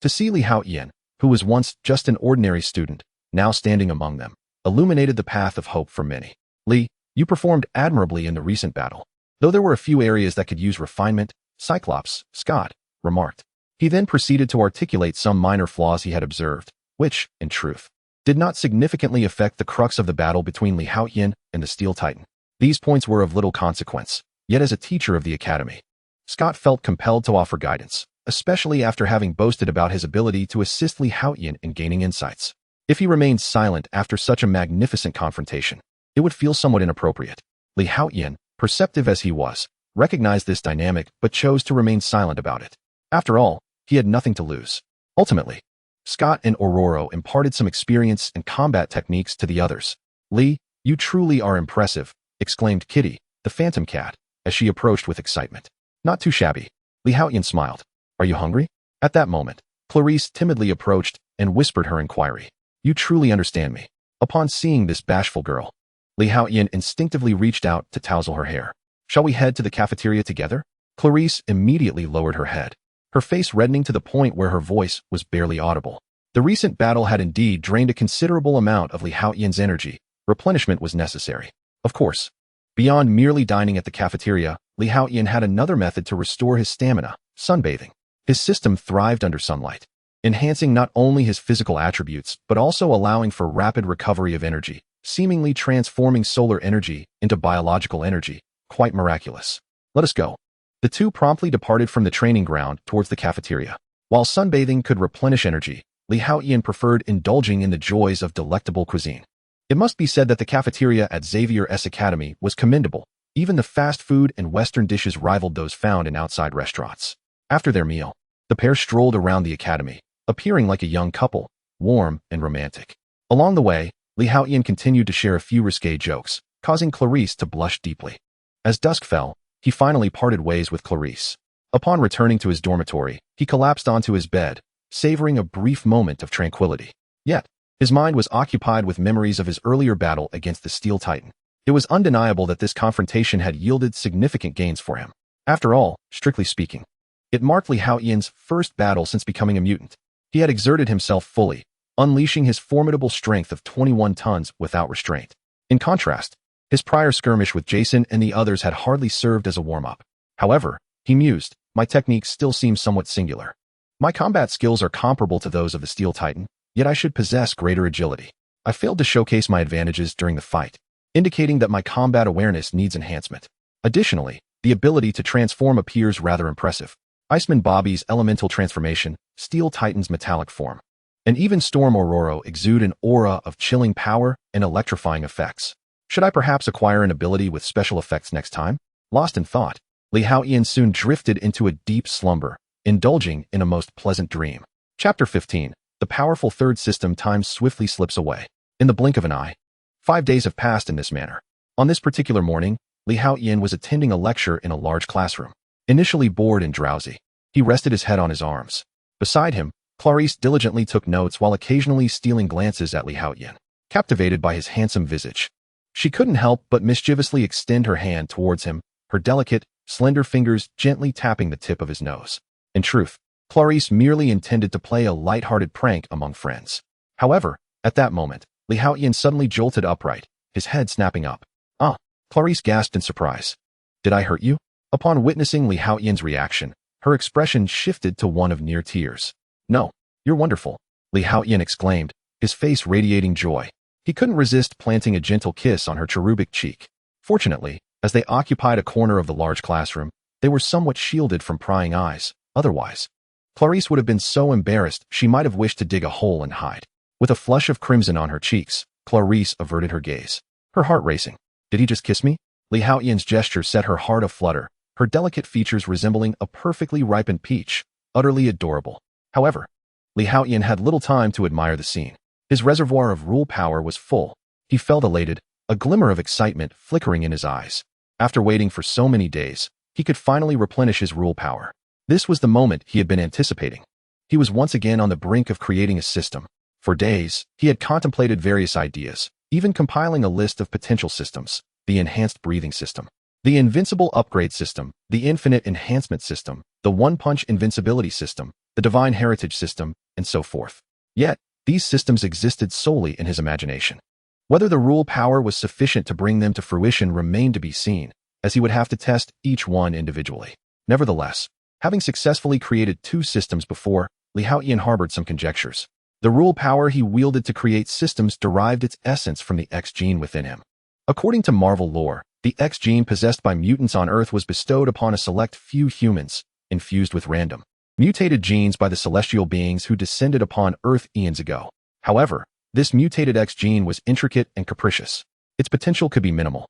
To see Li Haotian, who was once just an ordinary student, now standing among them, illuminated the path of hope for many. Li, you performed admirably in the recent battle. Though there were a few areas that could use refinement, Cyclops, Scott, remarked. He then proceeded to articulate some minor flaws he had observed, which, in truth, did not significantly affect the crux of the battle between Li Haotian and the Steel Titan. These points were of little consequence, yet as a teacher of the Academy, Scott felt compelled to offer guidance. especially after having boasted about his ability to assist Li Haotian in gaining insights. If he remained silent after such a magnificent confrontation, it would feel somewhat inappropriate. Li Haotian, perceptive as he was, recognized this dynamic but chose to remain silent about it. After all, he had nothing to lose. Ultimately, Scott and Aurora imparted some experience and combat techniques to the others. "Li, you truly are impressive," exclaimed Kitty, the phantom cat, as she approached with excitement. "Not too shabby." Li Haotian smiled. "Are you hungry?" At that moment, Clarice timidly approached and whispered her inquiry. "You truly understand me." Upon seeing this bashful girl, Li Haotian instinctively reached out to tousle her hair. "Shall we head to the cafeteria together?" Clarice immediately lowered her head, her face reddening to the point where her voice was barely audible. The recent battle had indeed drained a considerable amount of Li Haotian's energy. Replenishment was necessary. Of course, beyond merely dining at the cafeteria, Li Haotian had another method to restore his stamina: sunbathing. His system thrived under sunlight, enhancing not only his physical attributes but also allowing for rapid recovery of energy, seemingly transforming solar energy into biological energy. Quite miraculous. "Let us go." The two promptly departed from the training ground towards the cafeteria. While sunbathing could replenish energy, Li Haotian preferred indulging in the joys of delectable cuisine. It must be said that the cafeteria at Xavier's Academy was commendable. Even the fast food and Western dishes rivaled those found in outside restaurants. After their meal, the pair strolled around the academy, appearing like a young couple, warm and romantic. Along the way, Li Haotian continued to share a few risque jokes, causing Clarice to blush deeply. As dusk fell, he finally parted ways with Clarice. Upon returning to his dormitory, he collapsed onto his bed, savoring a brief moment of tranquility. Yet, his mind was occupied with memories of his earlier battle against the Steel Titan. It was undeniable that this confrontation had yielded significant gains for him. After all, strictly speaking, it marked Li Haotian's first battle since becoming a mutant. He had exerted himself fully, unleashing his formidable strength of 21 tons without restraint. In contrast, his prior skirmish with Jason and the others had hardly served as a warm-up. However, he mused, my techniques still seem somewhat singular. My combat skills are comparable to those of the Steel Titan, yet I should possess greater agility. I failed to showcase my advantages during the fight, indicating that my combat awareness needs enhancement. Additionally, the ability to transform appears rather impressive. Iceman Bobby's elemental transformation, Steel Titan's metallic form, and even Storm Aurora exude an aura of chilling power and electrifying effects. Should I perhaps acquire an ability with special effects next time? Lost in thought, Li Haotian soon drifted into a deep slumber, indulging in a most pleasant dream. Chapter 15. The powerful third system time swiftly slips away. In the blink of an eye, 5 days have passed in this manner. On this particular morning, Li Haotian was attending a lecture in a large classroom. Initially bored and drowsy, he rested his head on his arms. Beside him, Clarice diligently took notes while occasionally stealing glances at Li Haotian. Captivated by his handsome visage, she couldn't help but mischievously extend her hand towards him, her delicate, slender fingers gently tapping the tip of his nose. In truth, Clarice merely intended to play a light-hearted prank among friends. However, at that moment, Li Haotian suddenly jolted upright, his head snapping up. "Ah!" Clarice gasped in surprise. "Did I hurt you?" Upon witnessing Li Haotian's reaction, her expression shifted to one of near tears. "No, you're wonderful," Li Haotian exclaimed, his face radiating joy. He couldn't resist planting a gentle kiss on her cherubic cheek. Fortunately, as they occupied a corner of the large classroom, they were somewhat shielded from prying eyes. Otherwise, Clarice would have been so embarrassed she might have wished to dig a hole and hide. With a flush of crimson on her cheeks, Clarice averted her gaze, her heart racing. Did he just kiss me? Li Haotian's gesture set her heart aflutter, her delicate features resembling a perfectly ripened peach, utterly adorable. However, Li Haotian had little time to admire the scene. His reservoir of rule power was full. He felt elated, a glimmer of excitement flickering in his eyes. After waiting for so many days, he could finally replenish his rule power. This was the moment he had been anticipating. He was once again on the brink of creating a system. For days, he had contemplated various ideas, even compiling a list of potential systems: the enhanced breathing system, the invincible upgrade system, the infinite enhancement system, the one-punch invincibility system, the divine heritage system, and so forth. Yet, these systems existed solely in his imagination. Whether the rule power was sufficient to bring them to fruition remained to be seen, as he would have to test each one individually. Nevertheless, having successfully created 2 systems before, Li Haotian harbored some conjectures. The rule power he wielded to create systems derived its essence from the X gene within him. According to Marvel lore, the X gene possessed by mutants on Earth was bestowed upon a select few humans, infused with random mutated genes by the celestial beings who descended upon Earth eons ago. However, this mutated X gene was intricate and capricious. Its potential could be minimal,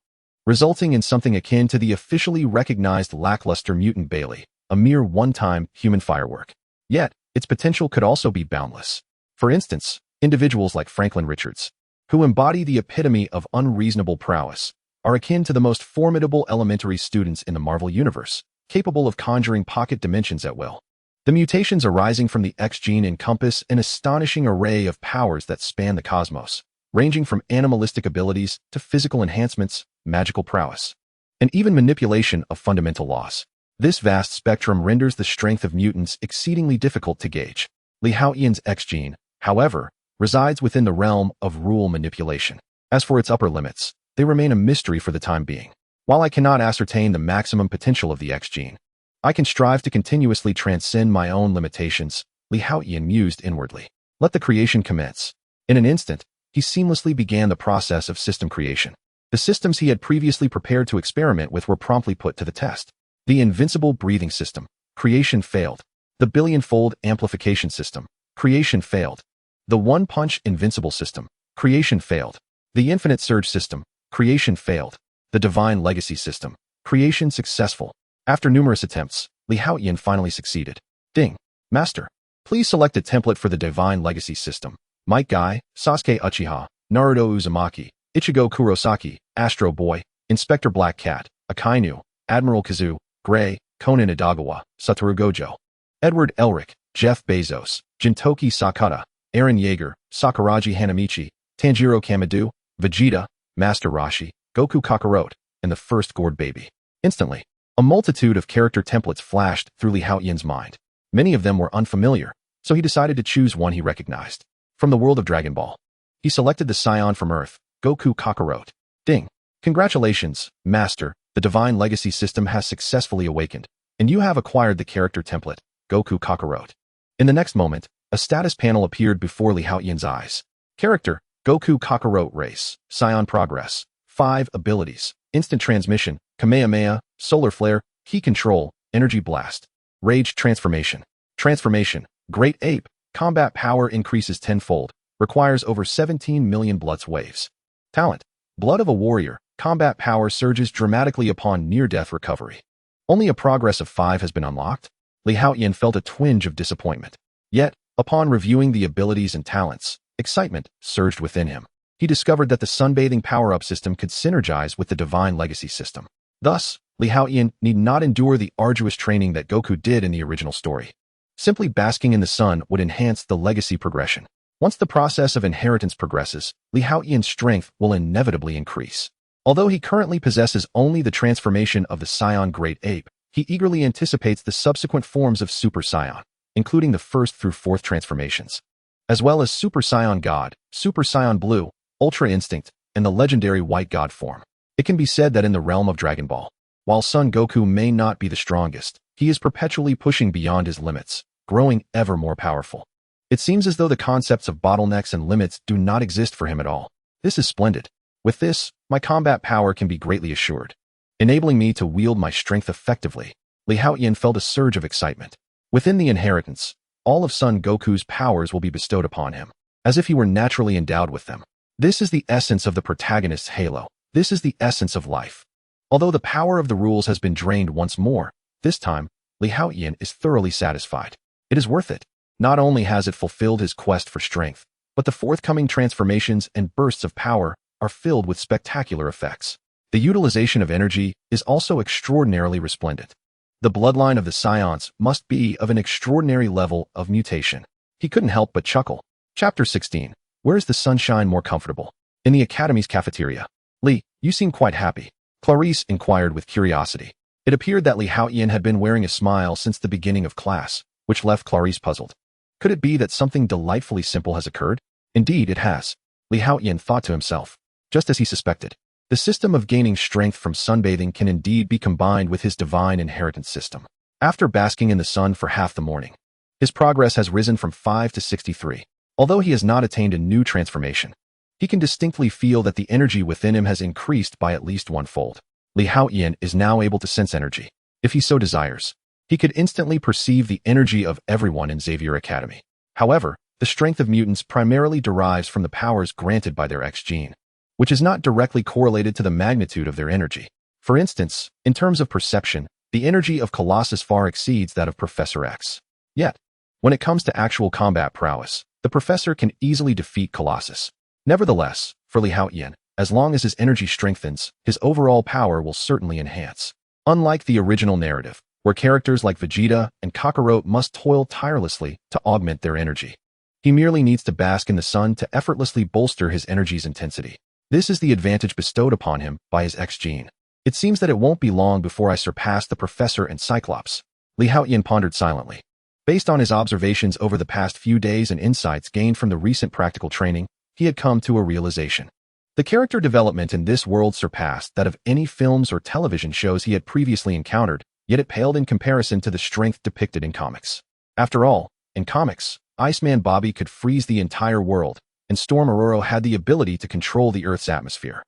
resulting in something akin to the officially recognized lackluster mutant Bailey, a mere one-time human firework. Yet, its potential could also be boundless. For instance, individuals like Franklin Richards, who embody the epitome of unreasonable prowess, are akin to the most formidable elementary students in the Marvel Universe, capable of conjuring pocket dimensions at will. The mutations arising from the X gene encompass an astonishing array of powers that span the cosmos, ranging from animalistic abilities to physical enhancements, magical prowess, and even manipulation of fundamental laws. This vast spectrum renders the strength of mutants exceedingly difficult to gauge. Haotian's X gene, however, resides within the realm of rule manipulation. As for its upper limits, they remain a mystery for the time being. While I cannot ascertain the maximum potential of the X gene, I can strive to continuously transcend my own limitations, Haotian mused inwardly. Let the creation commence. In an instant, he seamlessly began the process of system creation. The systems he had previously prepared to experiment with were promptly put to the test. The invincible breathing system, creation failed. The billion-fold amplification system, creation failed. The one-punch invincible system, creation failed. The infinite surge system, creation failed. The divine legacy system, creation successful. After numerous attempts, Haotian finally succeeded. Ding. Master, please select a template for the divine legacy system. Might Guy, Sasuke Uchiha, Naruto Uzumaki, Ichigo Kurosaki, Astro Boy, Inspector Black Cat, Akainu, Admiral Kazu, Gray, Conan Edagawa, Satoru Gojo, Edward Elric, Jeff Bezos, Jintoki Sakata, Eren Yeager, Sakuragi Hanamichi, Tanjiro Kamado, Vegeta, Master Roshi, Goku Kakarot, and the first gourd baby. Instantly, a multitude of character templates flashed through Haotian's mind. Many of them were unfamiliar, so he decided to choose one he recognized. From the world of Dragon Ball, he selected the Scion from Earth, Goku Kakarot. Ding. Congratulations, Master, the Divine Legacy system has successfully awakened, and you have acquired the character template, Goku Kakarot. In the next moment, a status panel appeared before Haotian's eyes. Character, Goku Kakarot Race, Scion Progress, 5 abilities, Instant Transmission, Kamehameha, Solar Flare, Key Control, Energy Blast, Rage Transformation. Transformation, Great Ape, Combat Power increases tenfold, requires over 17 million Bloods waves. Talent, Blood of a Warrior, Combat Power surges dramatically upon near-death recovery. Only a progress of 5 has been unlocked. Haotian felt a twinge of disappointment. Yet, upon reviewing the abilities and talents, excitement surged within him. He discovered that the sunbathing power-up system could synergize with the Divine Legacy system. Thus, Haotian need not endure the arduous training that Goku did in the original story. Simply basking in the sun would enhance the legacy progression. Once the process of inheritance progresses, Haotian's strength will inevitably increase. Although he currently possesses only the transformation of the Scion Great Ape, he eagerly anticipates the subsequent forms of Super-Saiyan, including the 1st through 4th transformations, as well as Super-Saiyan God, Super-Saiyan Blue, Ultra Instinct, and the legendary White God form. It can be said that in the realm of Dragon Ball, while Son Goku may not be the strongest, he is perpetually pushing beyond his limits, growing ever more powerful. It seems as though the concepts of bottlenecks and limits do not exist for him at all. This is splendid. With this, my combat power can be greatly assured, enabling me to wield my strength effectively. Haotian felt a surge of excitement. Within the inheritance, all of Son Goku's powers will be bestowed upon him, as if he were naturally endowed with them. This is the essence of the protagonist's halo. This is the essence of life. Although the power of the rules has been drained once more, this time, Haotian is thoroughly satisfied. It is worth it. Not only has it fulfilled his quest for strength, but the forthcoming transformations and bursts of power are filled with spectacular effects. The utilization of energy is also extraordinarily resplendent. The bloodline of the Scions must be of an extraordinary level of mutation. He couldn't help but chuckle. Chapter 16. Where is the sunshine more comfortable? In the Academy's cafeteria. Lee, you seem quite happy. Clarice inquired with curiosity. It appeared that Haotian had been wearing a smile since the beginning of class, which left Clarice puzzled. Could it be that something delightfully simple has occurred? Indeed, it has. Haotian thought to himself. Just as he suspected. The system of gaining strength from sunbathing can indeed be combined with his divine inheritance system. After basking in the sun for half the morning, his progress has risen from 5 to 63. Although he has not attained a new transformation, he can distinctly feel that the energy within him has increased by at least 1-fold. Haotian is now able to sense energy. If he so desires, he He could instantly perceive the energy of everyone in Xavier Academy. However, the strength of mutants primarily derives from the powers granted by their X gene, which is not directly correlated to the magnitude of their energy. For instance, in terms of perception, the energy of Colossus far exceeds that of Professor X. Yet, when it comes to actual combat prowess, the Professor can easily defeat Colossus. Nevertheless, for Haotian, as long as his energy strengthens, his overall power will certainly enhance. Unlike the original narrative, where characters like Vegeta and Kakarot must toil tirelessly to augment their energy, he merely needs to bask in the sun to effortlessly bolster his energy's intensity. This is the advantage bestowed upon him by his X gene. It seems that it won't be long before I surpass the Professor and Cyclops. Haotian pondered silently. Based on his observations over the past few days and insights gained from the recent practical training, he had come to a realization. The character development in this world surpassed that of any films or television shows he had previously encountered, yet it paled in comparison to the strength depicted in comics. After all, in comics, Iceman Bobby could freeze the entire world, and Storm Aurora had the ability to control the Earth's atmosphere.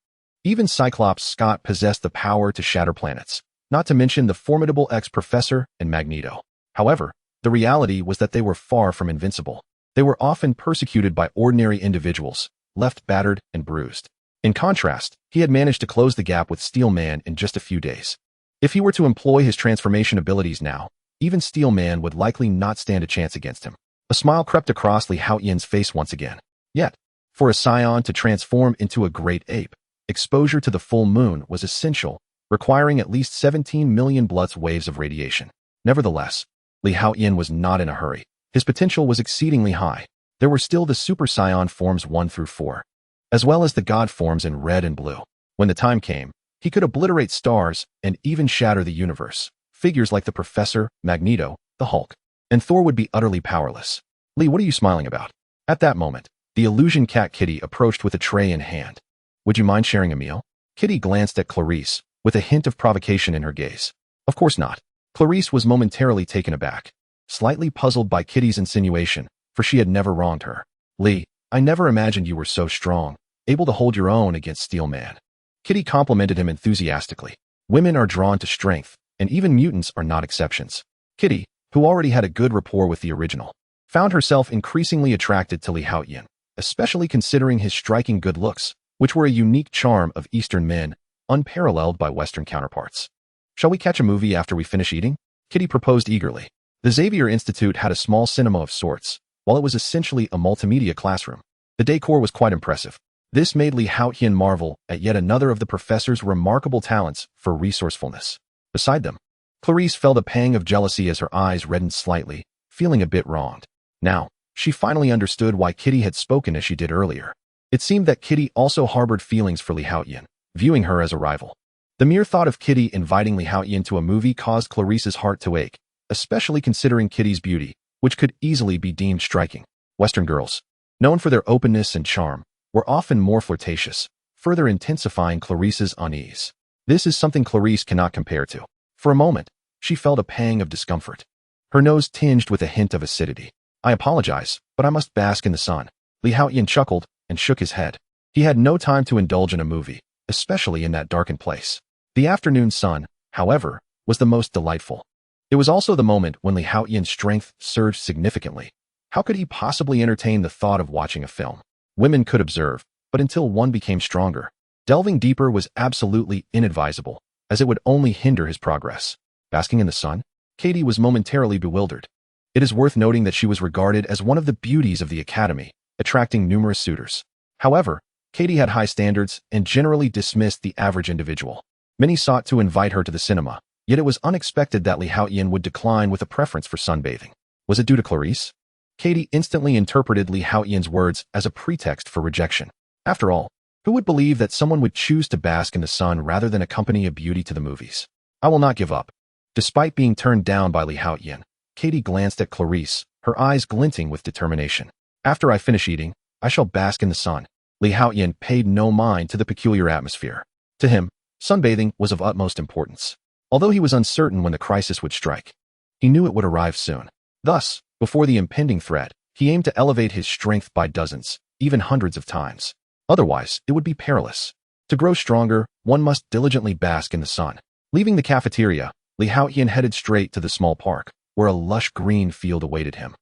Even Cyclops Scott possessed the power to shatter planets, not to mention the formidable ex-Professor and Magneto. However, the reality was that they were far from invincible. They were often persecuted by ordinary individuals, left battered and bruised. In contrast, he had managed to close the gap with Steel Man in just a few days. If he were to employ his transformation abilities now, even Steel Man would likely not stand a chance against him. A smile crept across Haotian's face once again. Yet, for a Saiyan to transform into a great ape, exposure to the full moon was essential, requiring at least 17 million Bloods waves of radiation. Nevertheless, Haotian was not in a hurry. His potential was exceedingly high. There were still the Super Saiyan forms 1 through 4, as well as the God forms in red and blue. When the time came, he could obliterate stars and even shatter the universe. Figures like the Professor, Magneto, the Hulk, and Thor would be utterly powerless. Lee, what are you smiling about? At that moment, the illusion cat Kitty approached with a tray in hand. Would you mind sharing a meal? Kitty glanced at Clarice, with a hint of provocation in her gaze. Of course not. Clarice was momentarily taken aback, slightly puzzled by Kitty's insinuation, for she had never wronged her. Lee, I never imagined you were so strong, able to hold your own against Steel Man. Kitty complimented him enthusiastically. Women are drawn to strength, and even mutants are not exceptions. Kitty, who already had a good rapport with the original, found herself increasingly attracted to Haotian, especially considering his striking good looks, which were a unique charm of Eastern men, unparalleled by Western counterparts. Shall we catch a movie after we finish eating? Kitty proposed eagerly. The Xavier Institute had a small cinema of sorts, while it was essentially a multimedia classroom. The decor was quite impressive. This made Haotian marvel at yet another of the professor's remarkable talents for resourcefulness. Beside them, Clarice felt a pang of jealousy as her eyes reddened slightly, feeling a bit wronged. Now, she finally understood why Kitty had spoken as she did earlier. It seemed that Kitty also harbored feelings for Haotian, viewing her as a rival. The mere thought of Kitty inviting Haotian to a movie caused Clarice's heart to ache, especially considering Kitty's beauty, which could easily be deemed striking. Western girls, known for their openness and charm, were often more flirtatious, further intensifying Clarice's unease. This is something Clarice cannot compare to. For a moment, she felt a pang of discomfort. Her nose tinged with a hint of acidity. I apologize, but I must bask in the sun. Haotian chuckled and shook his head. He had no time to indulge in a movie, especially in that darkened place. The afternoon sun, however, was the most delightful. It was also the moment when Haotian's strength surged significantly. How could he possibly entertain the thought of watching a film? Women could observe, but until one became stronger, delving deeper was absolutely inadvisable, as it would only hinder his progress. Basking in the sun, Katie was momentarily bewildered. It is worth noting that she was regarded as one of the beauties of the academy, attracting numerous suitors. However, Katie had high standards and generally dismissed the average individual. Many sought to invite her to the cinema, yet it was unexpected that Haotian would decline with a preference for sunbathing. Was it due to Clarice? Katie instantly interpreted Haotian's words as a pretext for rejection. After all, who would believe that someone would choose to bask in the sun rather than accompany a beauty to the movies? I will not give up. Despite being turned down by Haotian, Katie glanced at Clarice, her eyes glinting with determination. After I finish eating, I shall bask in the sun. Haotian paid no mind to the peculiar atmosphere. To him, sunbathing was of utmost importance. Although he was uncertain when the crisis would strike, he knew it would arrive soon. Thus, before the impending threat, he aimed to elevate his strength by dozens, even hundreds of times. Otherwise, it would be perilous. To grow stronger, one must diligently bask in the sun. Leaving the cafeteria, Li Haotian headed straight to the small park, where a lush green field awaited him.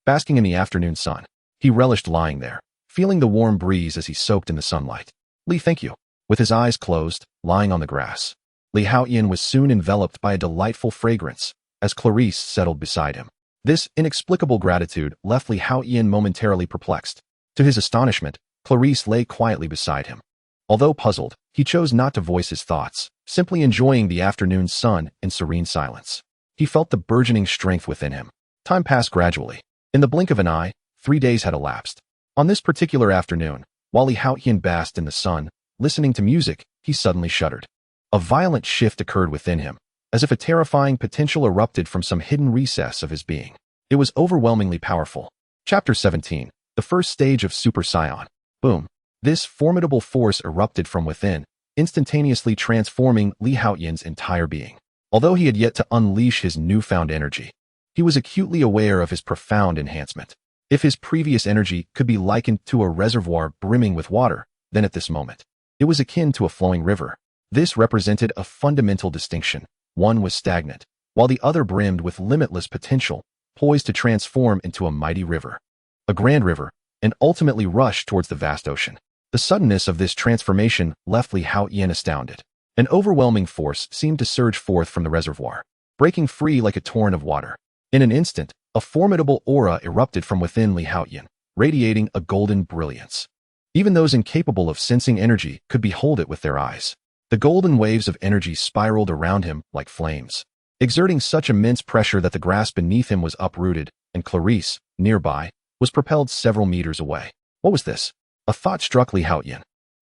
Basking in the afternoon sun, he relished lying there, feeling the warm breeze as he soaked in the sunlight. Li, thank you. With his eyes closed, lying on the grass, Li Haotian was soon enveloped by a delightful fragrance as Clarice settled beside him. This inexplicable gratitude left Li Haotian momentarily perplexed. To his astonishment, Clarice lay quietly beside him. Although puzzled, he chose not to voice his thoughts, simply enjoying the afternoon sun in serene silence. He felt the burgeoning strength within him. Time passed gradually. In the blink of an eye, 3 days had elapsed. On this particular afternoon, while Li Haotian basked in the sun, listening to music, he suddenly shuddered. A violent shift occurred within him, as if a terrifying potential erupted from some hidden recess of his being. It was overwhelmingly powerful. Chapter 17. The first stage of Super-Saiyan. Boom. This formidable force erupted from within, instantaneously transforming Li Haotian's entire being. Although he had yet to unleash his newfound energy, he was acutely aware of his profound enhancement. If his previous energy could be likened to a reservoir brimming with water, then at this moment, it was akin to a flowing river. This represented a fundamental distinction. One was stagnant, while the other brimmed with limitless potential, poised to transform into a mighty river. A grand river, and ultimately rush towards the vast ocean. The suddenness of this transformation left Li Haotian astounded. An overwhelming force seemed to surge forth from the reservoir, breaking free like a torrent of water. In an instant, a formidable aura erupted from within Li Haotian, radiating a golden brilliance. Even those incapable of sensing energy could behold it with their eyes. The golden waves of energy spiraled around him like flames, exerting such immense pressure that the grass beneath him was uprooted, and Clarice, nearby, was propelled several meters away. What was this? A thought struck Li Haotian,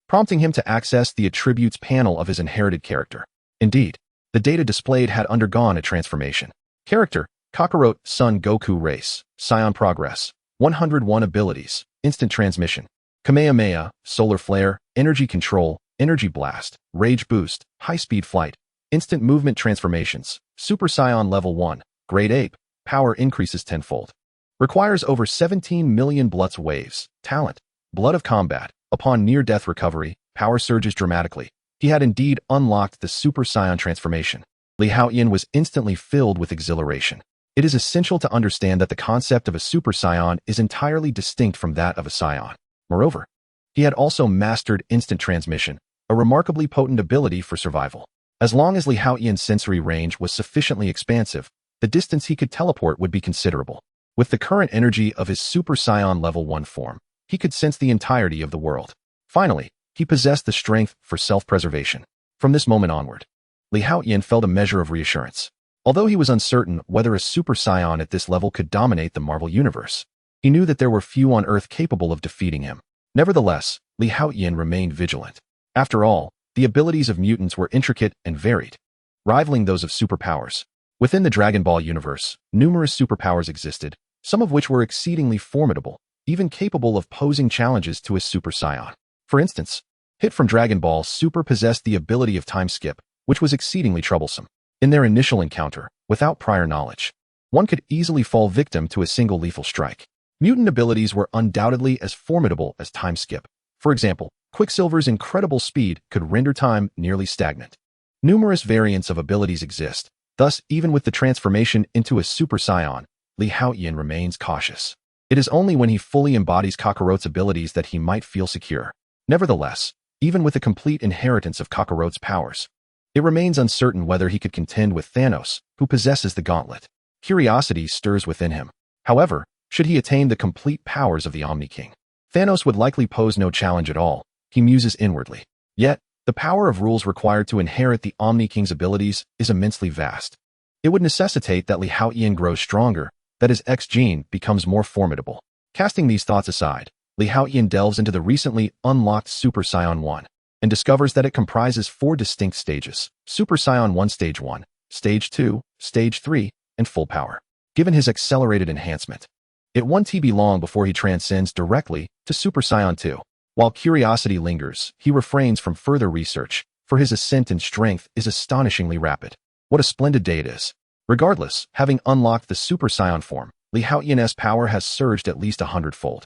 prompting him to access the attributes panel of his inherited character. Indeed, the data displayed had undergone a transformation. Character: Kakarot, Son Goku Race, Saiyan Progress, 101 Abilities, Instant Transmission, Kamehameha, Solar Flare, Energy Control, Energy Blast, Rage Boost, High-Speed Flight, Instant Movement Transformations, Super Saiyan Level 1, Great Ape, Power increases tenfold. Requires over 17 million Blutz waves. Talent: Blood of Combat. Upon near-death recovery, power surges dramatically. He had indeed unlocked the Super Saiyan transformation. Li Haotian was instantly filled with exhilaration. It is essential to understand that the concept of a Super Saiyan is entirely distinct from that of a Saiyan. Moreover, he had also mastered instant transmission, a remarkably potent ability for survival. As long as Li Haotian's sensory range was sufficiently expansive, the distance he could teleport would be considerable. With the current energy of his Super Saiyan Level 1 form, he could sense the entirety of the world. Finally, he possessed the strength for self-preservation. From this moment onward, Li Haotian felt a measure of reassurance. Although he was uncertain whether a Super Saiyan at this level could dominate the Marvel Universe, he knew that there were few on Earth capable of defeating him. Nevertheless, Li Haotian remained vigilant. After all, the abilities of mutants were intricate and varied, rivaling those of superpowers. Within the Dragon Ball universe, numerous superpowers existed, some of which were exceedingly formidable, even capable of posing challenges to a Super Saiyan. For instance, Hit from Dragon Ball Super possessed the ability of time skip, which was exceedingly troublesome. In their initial encounter, without prior knowledge, one could easily fall victim to a single lethal strike. Mutant abilities were undoubtedly as formidable as time skip. For example, Quicksilver's incredible speed could render time nearly stagnant. Numerous variants of abilities exist, thus even with the transformation into a Super Saiyan, Li Haotian remains cautious. It is only when he fully embodies Kakarot's abilities that he might feel secure. Nevertheless, even with the complete inheritance of Kakarot's powers, it remains uncertain whether he could contend with Thanos, who possesses the gauntlet. Curiosity stirs within him. However, should he attain the complete powers of the Omni King, Thanos would likely pose no challenge at all. He muses inwardly. Yet, the power of rules required to inherit the Omni King's abilities is immensely vast. It would necessitate that Li Haotian grows stronger, that his X gene becomes more formidable. Casting these thoughts aside, Li Haotian delves into the recently unlocked Super Saiyan 1 and discovers that it comprises 4 distinct stages: Super Saiyan 1 Stage 1, Stage 2, Stage 3, and full power. Given his accelerated enhancement, it won't be long before he transcends directly to Super Saiyan 2. While curiosity lingers, he refrains from further research, for his ascent in strength is astonishingly rapid. What a splendid day it is. Regardless, having unlocked the Super Saiyan form, Li Haotian's power has surged at least 100-fold.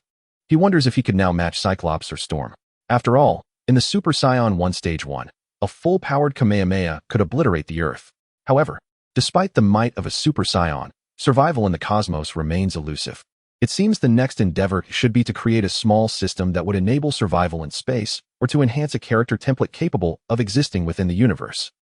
He wonders if he could now match Cyclops or Storm. After all, in the Super Saiyan 1 Stage 1, a full-powered Kamehameha could obliterate the Earth. However, Despite the might of a Super-Saiyan, survival in the cosmos remains elusive. It seems the next endeavor should be to create a small system that would enable survival in space, or to enhance a character template capable of existing within the universe.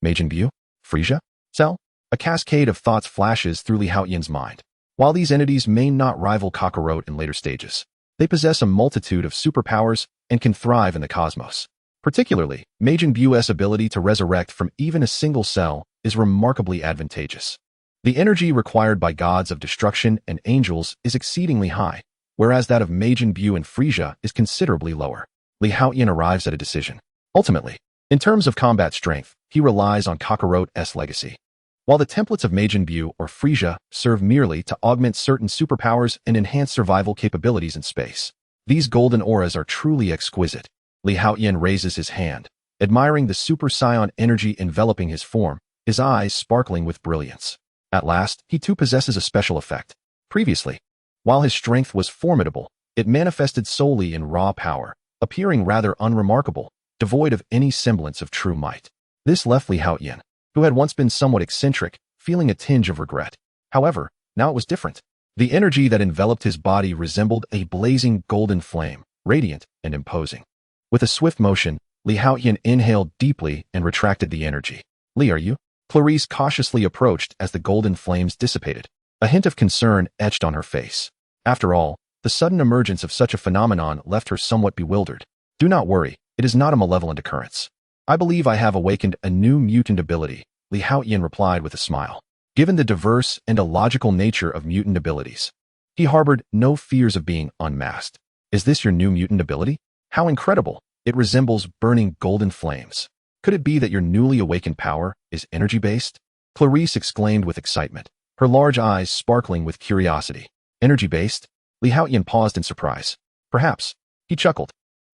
Majin Buu? Frisia? Cell? A cascade of thoughts flashes through Li Haotian's mind. While these entities may not rival Kakarot in later stages, they possess a multitude of superpowers and can thrive in the cosmos. Particularly, Majin Buu's ability to resurrect from even a single cell is remarkably advantageous. The energy required by gods of destruction and angels is exceedingly high, whereas that of Majin Buu and Frisia is considerably lower. Li Haotian arrives at a decision. Ultimately, in terms of combat strength, he relies on Kakarot's legacy. While the templates of Majin Buu or Frisia serve merely to augment certain superpowers and enhance survival capabilities in space, these golden auras are truly exquisite. Li Haotian raises his hand, admiring the Super-Saiyan energy enveloping his form, his eyes sparkling with brilliance. At last, he too possesses a special effect. Previously, while his strength was formidable, it manifested solely in raw power, appearing rather unremarkable, devoid of any semblance of true might. This left Li Haotian, who had once been somewhat eccentric, feeling a tinge of regret. However, now it was different. The energy that enveloped his body resembled a blazing golden flame, radiant and imposing. With a swift motion, Li Haotian inhaled deeply and retracted the energy. "Li, are you?" Clarice cautiously approached as the golden flames dissipated. A hint of concern etched on her face. After all, the sudden emergence of such a phenomenon left her somewhat bewildered. "Do not worry, it is not a malevolent occurrence. I believe I have awakened a new mutant ability," Li Haotian replied with a smile. Given the diverse and illogical nature of mutant abilities, he harbored no fears of being unmasked. "Is this your new mutant ability? How incredible! It resembles burning golden flames. Could it be that your newly awakened power is energy-based?" Clarice exclaimed with excitement, her large eyes sparkling with curiosity. "Energy-based?" Li Haotian paused in surprise. "Perhaps." He chuckled.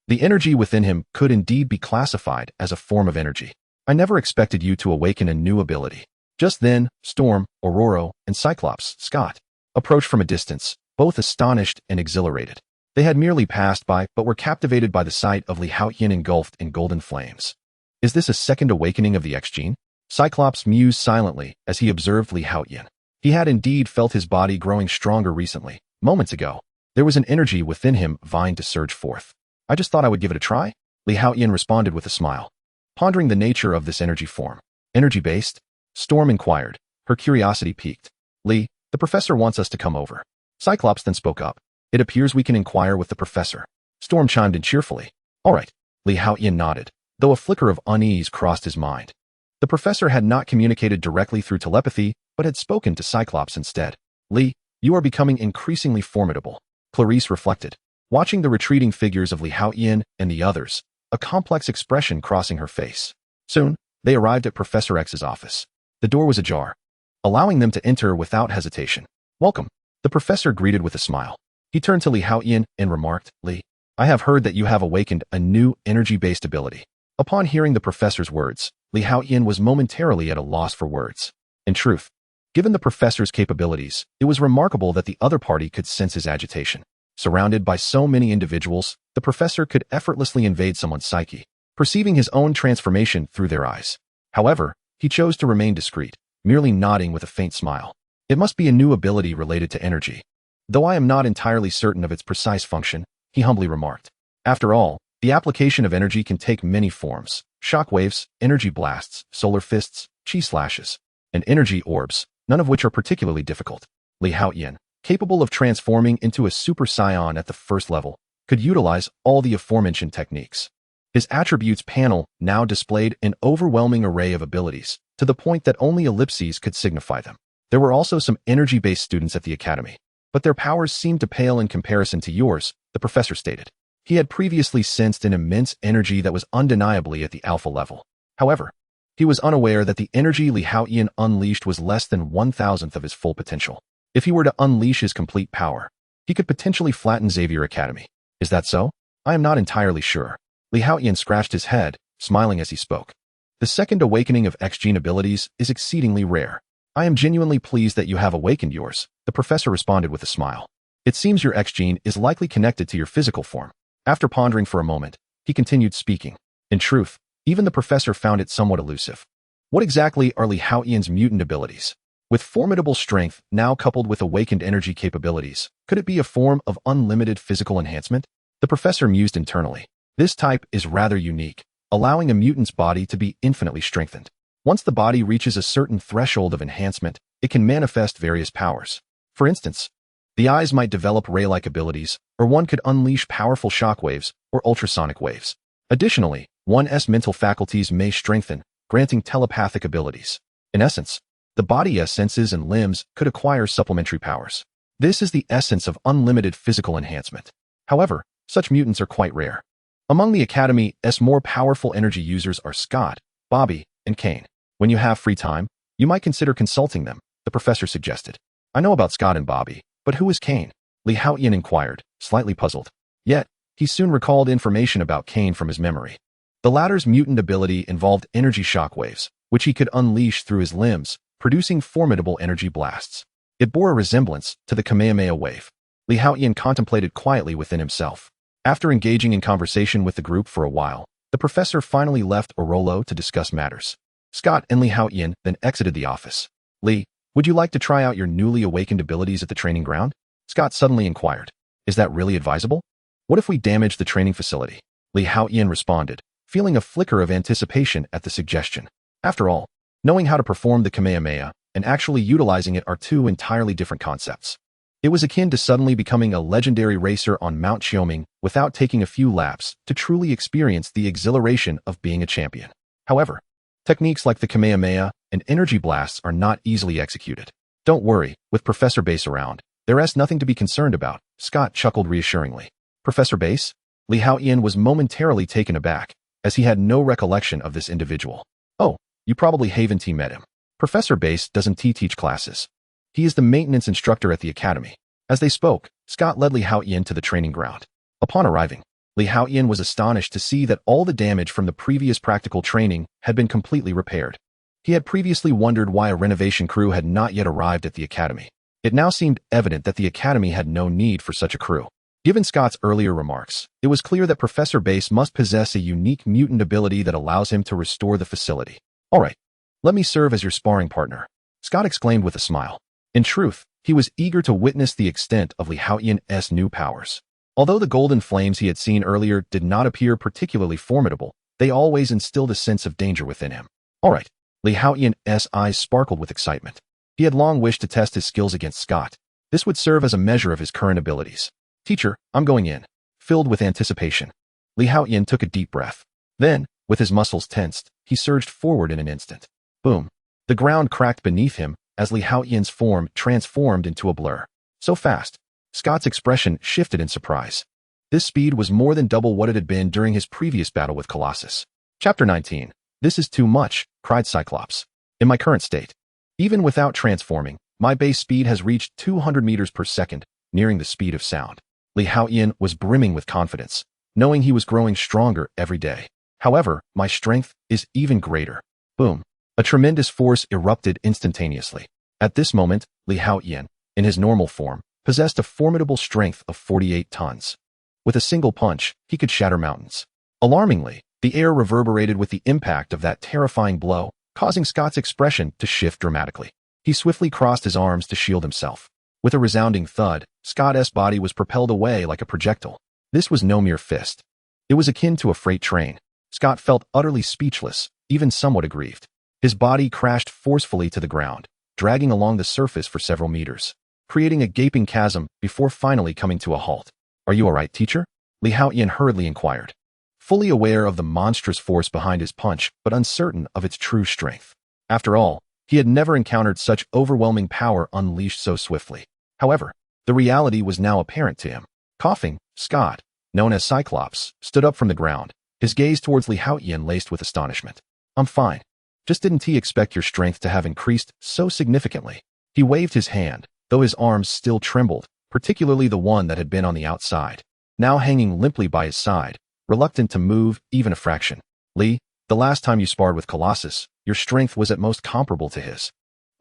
The energy within him could indeed be classified as a form of energy. "I never expected you to awaken a new ability." Just then, Storm, Aurora, and Cyclops, Scott, approached from a distance, both astonished and exhilarated. They had merely passed by but were captivated by the sight of Li Haotian engulfed in golden flames. "Is this a second awakening of the X gene?" Cyclops mused silently as he observed Li Haotian. He had indeed felt his body growing stronger recently. Moments ago, there was an energy within him vying to surge forth. "I just thought I would give it a try," Li Haotian responded with a smile, pondering the nature of this energy form. "Energy-based?" Storm inquired, her curiosity piqued. "Li, the professor wants us to come over." Cyclops then spoke up. "It appears we can inquire with the professor." Storm chimed in cheerfully. "All right." Li Haotian nodded, though a flicker of unease crossed his mind. The professor had not communicated directly through telepathy, but had spoken to Cyclops instead. "Li, you are becoming increasingly formidable," Clarice reflected, watching the retreating figures of Li Haotian and the others, a complex expression crossing her face. Soon, they arrived at Professor X's office. The door was ajar, allowing them to enter without hesitation. "Welcome," the professor greeted with a smile. He turned to Li Haotian and remarked, "Li, I have heard that you have awakened a new energy-based ability." Upon hearing the professor's words, Li Haotian was momentarily at a loss for words. In truth, given the professor's capabilities, it was remarkable that the other party could sense his agitation. Surrounded by so many individuals, the professor could effortlessly invade someone's psyche, perceiving his own transformation through their eyes. However, he chose to remain discreet, merely nodding with a faint smile. "It must be a new ability related to energy, though I am not entirely certain of its precise function," he humbly remarked. After all, the application of energy can take many forms: shockwaves, energy blasts, solar fists, chi slashes, and energy orbs, none of which are particularly difficult. Li Haotian, capable of transforming into a Super-Saiyan at the first level, could utilize all the aforementioned techniques. His attributes panel now displayed an overwhelming array of abilities, to the point that only ellipses could signify them. There were also some energy-based students at the academy, but their powers seemed to pale in comparison to yours, the professor stated. He had previously sensed an immense energy that was undeniably at the alpha level. However, he was unaware that the energy Li Haotian unleashed was less than 1,000th of his full potential. If he were to unleash his complete power, he could potentially flatten Xavier Academy. "Is that so?" "I am not entirely sure." Li Haotian scratched his head, smiling as he spoke. "The second awakening of X-gene abilities is exceedingly rare. I am genuinely pleased that you have awakened yours," the professor responded with a smile. "It seems your X-gene is likely connected to your physical form." After pondering for a moment, he continued speaking. In truth, even the professor found it somewhat elusive. What exactly are Li Haotian's mutant abilities? With formidable strength now coupled with awakened energy capabilities, could it be a form of unlimited physical enhancement? The professor mused internally. This type is rather unique, allowing a mutant's body to be infinitely strengthened. Once the body reaches a certain threshold of enhancement, it can manifest various powers. For instance, the eyes might develop ray-like abilities, or one could unleash powerful shockwaves or ultrasonic waves. Additionally, one's mental faculties may strengthen, granting telepathic abilities. In essence, the body's senses and limbs could acquire supplementary powers. This is the essence of unlimited physical enhancement. However, such mutants are quite rare. Among the Academy's more powerful energy users are Scott, Bobby, and Kane. When you have free time, you might consider consulting them, the professor suggested. I know about Scott and Bobby, but who is Kane? Li Haotian inquired, slightly puzzled. Yet, he soon recalled information about Kane from his memory. The latter's mutant ability involved energy shockwaves, which he could unleash through his limbs, producing formidable energy blasts. It bore a resemblance to the Kamehameha wave. Li Haotian contemplated quietly within himself. After engaging in conversation with the group for a while, the professor finally left Orolo to discuss matters. Scott and Li Haotian then exited the office. Li, would you like to try out your newly awakened abilities at the training ground? Scott suddenly inquired. Is that really advisable? What if we damage the training facility? Li Haotian responded, feeling a flicker of anticipation at the suggestion. After all, knowing how to perform the Kamehameha and actually utilizing it are two entirely different concepts. It was akin to suddenly becoming a legendary racer on Mount Xiaoming without taking a few laps to truly experience the exhilaration of being a champion. However, techniques like the Kamehameha and energy blasts are not easily executed. Don't worry, with Professor Base around, there's nothing to be concerned about, Scott chuckled reassuringly. Professor Base? Li Haotian was momentarily taken aback, as he had no recollection of this individual. Oh, you probably haven't met him. Professor Base doesn't teach classes. He is the maintenance instructor at the academy. As they spoke, Scott led Li Haotian to the training ground. Upon arriving, Li Haotian was astonished to see that all the damage from the previous practical training had been completely repaired. He had previously wondered why a renovation crew had not yet arrived at the academy. It now seemed evident that the academy had no need for such a crew. Given Scott's earlier remarks, it was clear that Professor Base must possess a unique mutant ability that allows him to restore the facility. All right, let me serve as your sparring partner, Scott exclaimed with a smile. In truth, he was eager to witness the extent of Li Haotian's new powers. Although the golden flames he had seen earlier did not appear particularly formidable, they always instilled a sense of danger within him. All right, Li Haotian's eyes sparkled with excitement. He had long wished to test his skills against Scott. This would serve as a measure of his current abilities. Teacher, I'm going in. Filled with anticipation, Li Haotian took a deep breath. Then, with his muscles tensed, he surged forward in an instant. Boom. The ground cracked beneath him as Li Haotian's form transformed into a blur. So fast, Scott's expression shifted in surprise. This speed was more than double what it had been during his previous battle with Colossus. Chapter 19. This is too much, cried Cyclops. In my current state, even without transforming, my base speed has reached 200 meters per second, nearing the speed of sound. Li Haotian was brimming with confidence, knowing he was growing stronger every day. However, my strength is even greater. Boom. A tremendous force erupted instantaneously. At this moment, Li Haotian, in his normal form, possessed a formidable strength of 48 tons. With a single punch, he could shatter mountains. Alarmingly, the air reverberated with the impact of that terrifying blow, causing Scott's expression to shift dramatically. He swiftly crossed his arms to shield himself. With a resounding thud, Scott's body was propelled away like a projectile. This was no mere fist. It was akin to a freight train. Scott felt utterly speechless, even somewhat aggrieved. His body crashed forcefully to the ground, dragging along the surface for several meters, creating a gaping chasm before finally coming to a halt. Are you all right, teacher? Li Haotian hurriedly inquired, fully aware of the monstrous force behind his punch, but uncertain of its true strength. After all, he had never encountered such overwhelming power unleashed so swiftly. However, the reality was now apparent to him. Coughing, Scott, known as Cyclops, stood up from the ground, his gaze towards Li Haotian laced with astonishment. I'm fine. Just didn't he expect your strength to have increased so significantly? He waved his hand, though his arms still trembled, particularly the one that had been on the outside, now hanging limply by his side, reluctant to move even a fraction. Li, the last time you sparred with Colossus, your strength was at most comparable to his.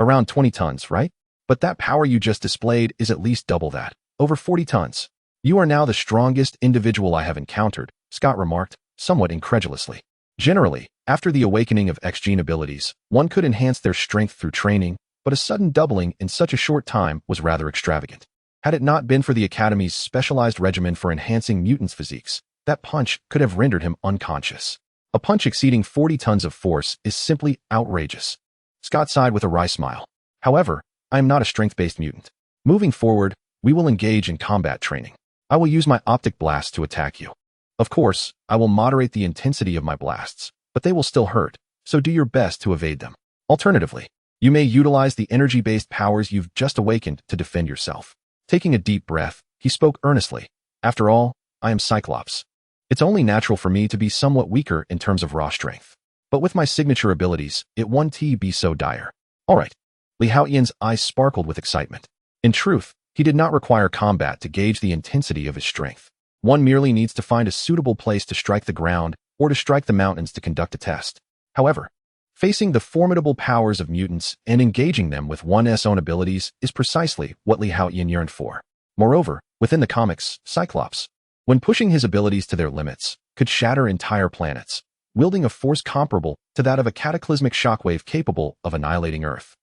Around 20 tons, right? But that power you just displayed is at least double that, over 40 tons. You are now the strongest individual I have encountered, Scott remarked, somewhat incredulously. Generally, After the awakening of X-gene abilities, one could enhance their strength through training, but a sudden doubling in such a short time was rather extravagant. Had it not been for the Academy's specialized regimen for enhancing mutants' physiques, that punch could have rendered him unconscious. A punch exceeding 40 tons of force is simply outrageous. Scott sighed with a wry smile. However, I am not a strength-based mutant. Moving forward, we will engage in combat training. I will use my optic blast to attack you. Of course, I will moderate the intensity of my blasts, but they will still hurt, so do your best to evade them. Alternatively, you may utilize the energy-based powers you've just awakened to defend yourself. Taking a deep breath, he spoke earnestly. After all, I am Cyclops. It's only natural for me to be somewhat weaker in terms of raw strength. But with my signature abilities, it won't be so dire. All right. Haotian's eyes sparkled with excitement. In truth, he did not require combat to gauge the intensity of his strength. One merely needs to find a suitable place to strike the ground or to strike the mountains to conduct a test. However, facing the formidable powers of mutants and engaging them with one's own abilities is precisely what Haotian yearned for. Moreover, within the comics, Cyclops, when pushing his abilities to their limits, could shatter entire planets, wielding a force comparable to that of a cataclysmic shockwave capable of annihilating Earth.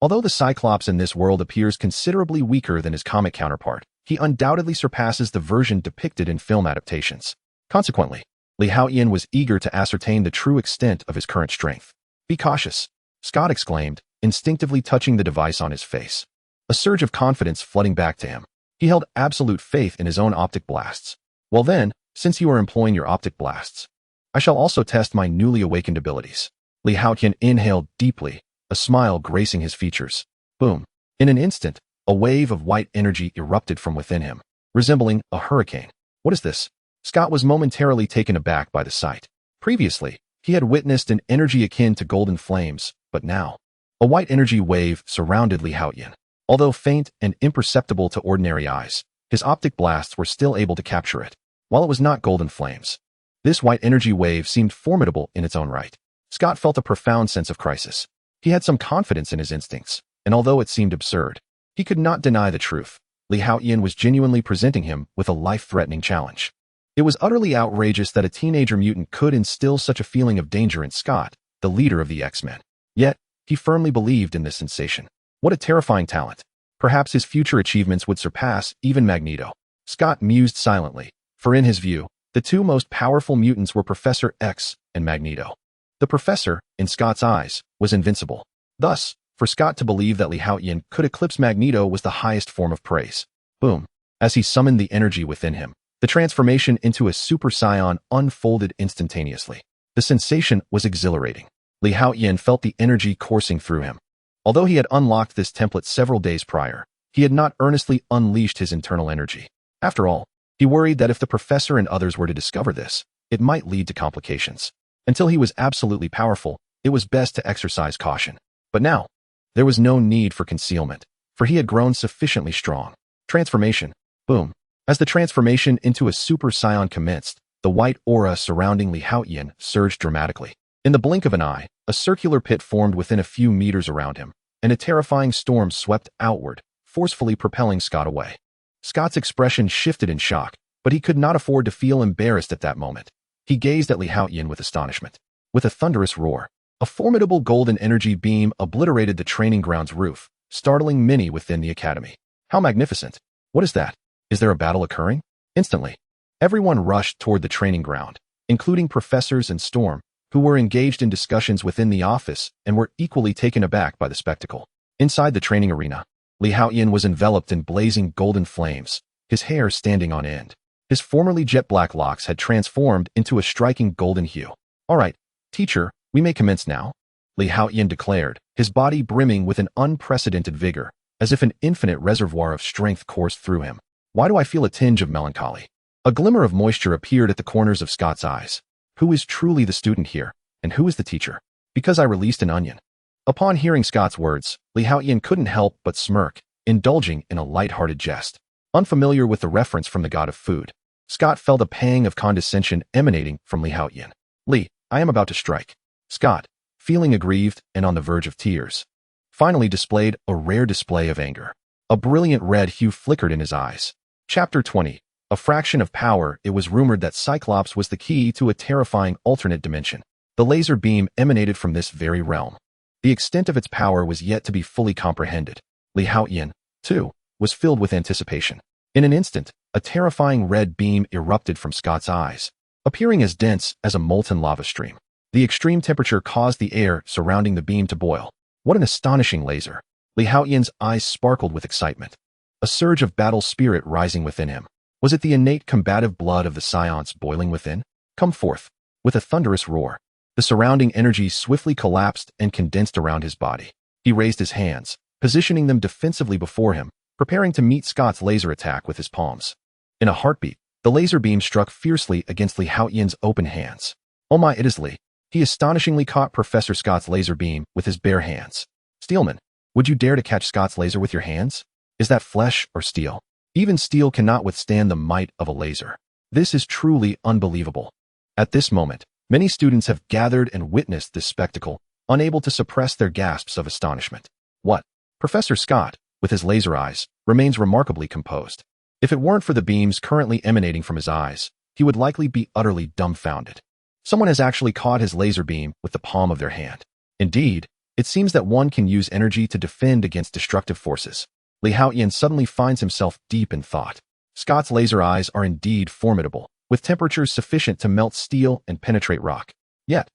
Although the Cyclops in this world appears considerably weaker than his comic counterpart, he undoubtedly surpasses the version depicted in film adaptations. Consequently, Haotian was eager to ascertain the true extent of his current strength. Be cautious, Scott exclaimed, instinctively touching the device on his face. A surge of confidence flooding back to him. He held absolute faith in his own optic blasts. Well then, since you are employing your optic blasts, I shall also test my newly awakened abilities. Haotian inhaled deeply, a smile gracing his features. Boom. In an instant, a wave of white energy erupted from within him, resembling a hurricane. What is this? Scott was momentarily taken aback by the sight. Previously, he had witnessed an energy akin to golden flames, but now, a white energy wave surrounded Haotian. Although faint and imperceptible to ordinary eyes, his optic blasts were still able to capture it. While it was not golden flames, this white energy wave seemed formidable in its own right. Scott felt a profound sense of crisis. He had some confidence in his instincts, and although it seemed absurd, he could not deny the truth. Haotian was genuinely presenting him with a life-threatening challenge. It was utterly outrageous that a teenager mutant could instill such a feeling of danger in Scott, the leader of the X-Men. Yet, he firmly believed in this sensation. What a terrifying talent. Perhaps his future achievements would surpass even Magneto. Scott mused silently, for in his view, the two most powerful mutants were Professor X and Magneto. The Professor, in Scott's eyes, was invincible. Thus, for Scott to believe that Haotian could eclipse Magneto was the highest form of praise. Boom. As he summoned the energy within him, the transformation into a Super-Saiyan unfolded instantaneously. The sensation was exhilarating. Haotian felt the energy coursing through him. Although he had unlocked this template several days prior, he had not earnestly unleashed his internal energy. After all, he worried that if the Professor and others were to discover this, it might lead to complications. Until he was absolutely powerful, it was best to exercise caution. But now, there was no need for concealment, for he had grown sufficiently strong. Transformation. Boom. As the transformation into a Super-Saiyan commenced, the white aura surrounding Haotian surged dramatically. In the blink of an eye, a circular pit formed within a few meters around him, and a terrifying storm swept outward, forcefully propelling Scott away. Scott's expression shifted in shock, but he could not afford to feel embarrassed at that moment. He gazed at Haotian with astonishment. With a thunderous roar, a formidable golden energy beam obliterated the training ground's roof, startling many within the academy. How magnificent! What is that? Is there a battle occurring? Instantly, everyone rushed toward the training ground, including professors and Storm, who were engaged in discussions within the office and were equally taken aback by the spectacle. Inside the training arena, Haotian was enveloped in blazing golden flames, his hair standing on end. His formerly jet-black locks had transformed into a striking golden hue. All right, teacher, we may commence now, Haotian declared, his body brimming with an unprecedented vigor, as if an infinite reservoir of strength coursed through him. Why do I feel a tinge of melancholy? A glimmer of moisture appeared at the corners of Scott's eyes. Who is truly the student here, and who is the teacher? Because I released an onion. Upon hearing Scott's words, Haotian couldn't help but smirk, indulging in a light-hearted jest. Unfamiliar with the reference from the god of food, Scott felt a pang of condescension emanating from Haotian. I am about to strike. Scott, feeling aggrieved and on the verge of tears, finally displayed a rare display of anger. A brilliant red hue flickered in his eyes. Chapter 20. A fraction of power. It was rumored that Cyclops was the key to a terrifying alternate dimension. The laser beam emanated from this very realm. The extent of its power was yet to be fully comprehended. Li Haotian, too, was filled with anticipation. In an instant, a terrifying red beam erupted from Scott's eyes, appearing as dense as a molten lava stream. The extreme temperature caused the air surrounding the beam to boil. What an astonishing laser! Li Haotian's eyes sparkled with excitement, a surge of battle spirit rising within him. Was it the innate combative blood of the Scions boiling within? Come forth! With a thunderous roar, the surrounding energy swiftly collapsed and condensed around his body. He raised his hands, positioning them defensively before him, preparing to meet Scott's laser attack with his palms. In a heartbeat, the laser beam struck fiercely against Li Haotian's open hands. Oh my, it is Li! He astonishingly caught Professor Scott's laser beam with his bare hands. Steelman, would you dare to catch Scott's laser with your hands? Is that flesh or steel? Even steel cannot withstand the might of a laser. This is truly unbelievable. At this moment, many students have gathered and witnessed this spectacle, unable to suppress their gasps of astonishment. What? Professor Scott, with his laser eyes, remains remarkably composed. If it weren't for the beams currently emanating from his eyes, he would likely be utterly dumbfounded. Someone has actually caught his laser beam with the palm of their hand. Indeed, it seems that one can use energy to defend against destructive forces. Li Haotian suddenly finds himself deep in thought. Scott's laser eyes are indeed formidable, with temperatures sufficient to melt steel and penetrate rock. Yet,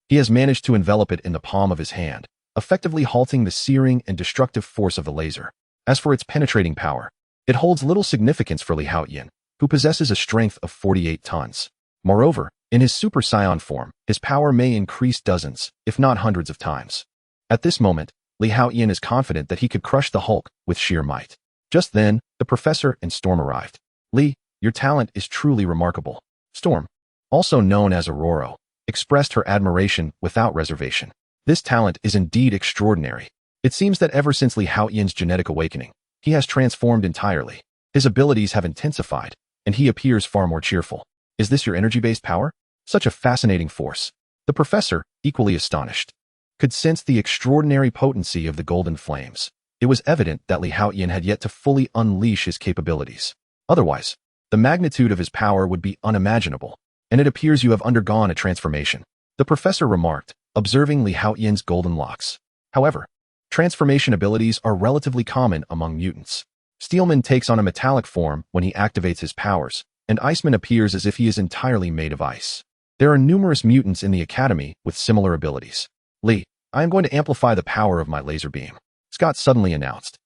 he has managed to envelop it in the palm of his hand, effectively halting the searing and destructive force of the laser. As for its penetrating power, it holds little significance for Li Haotian, who possesses a strength of 48 tons. Moreover, in his Super-Saiyan form, his power may increase dozens, if not hundreds of times. At this moment, Li Haotian is confident that he could crush the Hulk with sheer might. Just then, the professor and Storm arrived. Li, your talent is truly remarkable. Storm, also known as Aurora, expressed her admiration without reservation. This talent is indeed extraordinary. It seems that ever since Li Haotian's genetic awakening, he has transformed entirely. His abilities have intensified, and he appears far more cheerful. Is this your energy-based power? Such a fascinating force. The professor, equally astonished, could sense the extraordinary potency of the golden flames. It was evident that Li Haotian had yet to fully unleash his capabilities. Otherwise, the magnitude of his power would be unimaginable, and it appears you have undergone a transformation, the professor remarked, observing Li Haotian's golden locks. However, transformation abilities are relatively common among mutants. Steelman takes on a metallic form when he activates his powers, and Iceman appears as if he is entirely made of ice. There are numerous mutants in the academy with similar abilities. Li, I am going to amplify the power of my laser beam, Scott suddenly announced.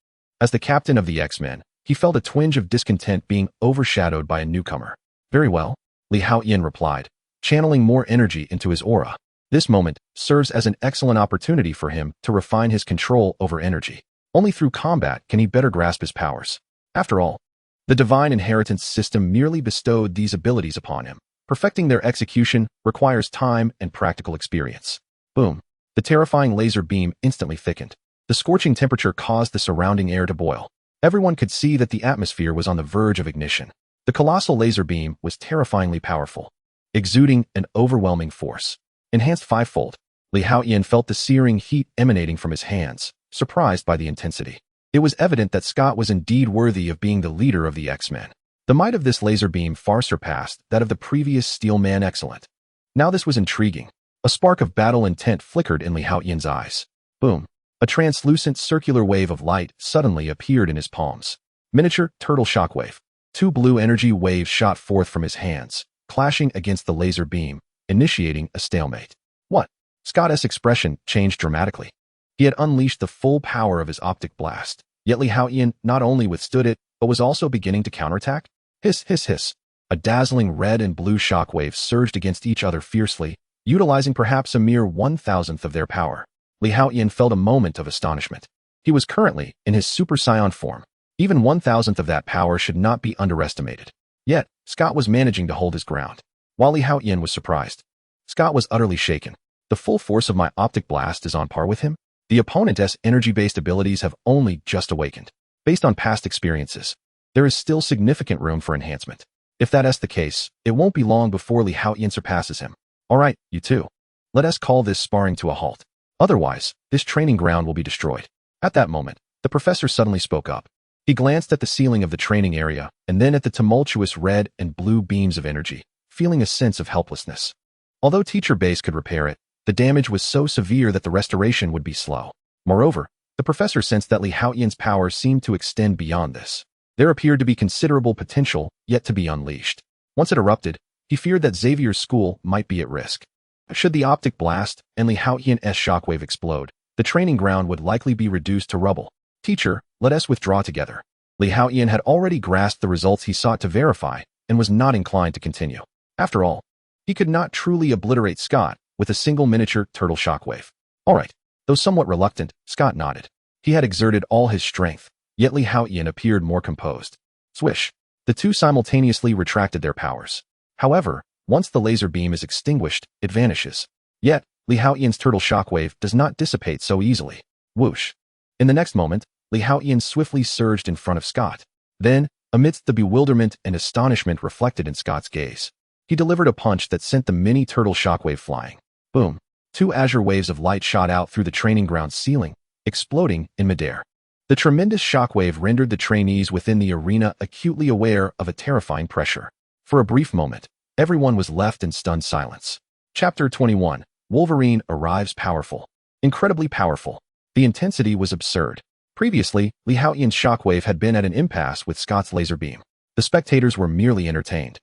As the captain of the X-Men, he felt a twinge of discontent being overshadowed by a newcomer. Very well, Li Haotian replied, channeling more energy into his aura. This moment serves as an excellent opportunity for him to refine his control over energy. Only through combat can he better grasp his powers. After all, the divine inheritance system merely bestowed these abilities upon him. Perfecting their execution requires time and practical experience. Boom. The terrifying laser beam instantly thickened. The scorching temperature caused the surrounding air to boil. Everyone could see that the atmosphere was on the verge of ignition. The colossal laser beam was terrifyingly powerful, exuding an overwhelming force. Enhanced fivefold, Li Haotian felt the searing heat emanating from his hands, surprised by the intensity. It was evident that Scott was indeed worthy of being the leader of the X-Men. The might of this laser beam far surpassed that of the previous Steel Man Excellent. Now this was intriguing. A spark of battle intent flickered in Li Haotian's eyes. Boom. A translucent circular wave of light suddenly appeared in his palms. Miniature turtle shockwave. Two blue energy waves shot forth from his hands, clashing against the laser beam, initiating a stalemate. What? Scott's expression changed dramatically. He had unleashed the full power of his optic blast, yet Li Haotian not only withstood it, but was also beginning to counterattack. Hiss, hiss, hiss. A dazzling red and blue shockwaves surged against each other fiercely, utilizing perhaps a mere 1,000th of their power. Li Haotian felt a moment of astonishment. He was currently in his Super-Saiyan form. Even 1,000th of that power should not be underestimated. Yet, Scott was managing to hold his ground. While Li Haotian was surprised, Scott was utterly shaken. The full force of my optic blast is on par with him. The opponent's energy-based abilities have only just awakened. Based on past experiences, there is still significant room for enhancement. If that's the case, it won't be long before Li Haotian surpasses him. All right, you two. Let us call this sparring to a halt. Otherwise, this training ground will be destroyed. At that moment, the professor suddenly spoke up. He glanced at the ceiling of the training area and then at the tumultuous red and blue beams of energy, feeling a sense of helplessness. Although Teacher Base could repair it, The damage was so severe that the restoration would be slow. Moreover, the professor sensed that Li Haotian's power seemed to extend beyond this. There appeared to be considerable potential yet to be unleashed. Once it erupted, he feared that Xavier's school might be at risk. Should the optic blast and Li Haotian's shockwave explode, the training ground would likely be reduced to rubble. Teacher, let us withdraw together. Li Haotian had already grasped the results he sought to verify and was not inclined to continue. After all, he could not truly obliterate Scott with a single miniature turtle shockwave. All right. Though somewhat reluctant, Scott nodded. He had exerted all his strength, yet Li Haotian appeared more composed. Swish. The two simultaneously retracted their powers. However, once the laser beam is extinguished, it vanishes. Yet, Li Haotian's turtle shockwave does not dissipate so easily. Whoosh. In the next moment, Li Haotian swiftly surged in front of Scott. Then, amidst the bewilderment and astonishment reflected in Scott's gaze, he delivered a punch that sent the mini turtle shockwave flying. Boom. Two azure waves of light shot out through the training ground's ceiling, exploding in midair. The tremendous shockwave rendered the trainees within the arena acutely aware of a terrifying pressure. For a brief moment, everyone was left in stunned silence. Chapter 21. Wolverine arrives powerful. Incredibly powerful. The intensity was absurd. Previously, Li Haotian's shockwave had been at an impasse with Scott's laser beam. The spectators were merely entertained,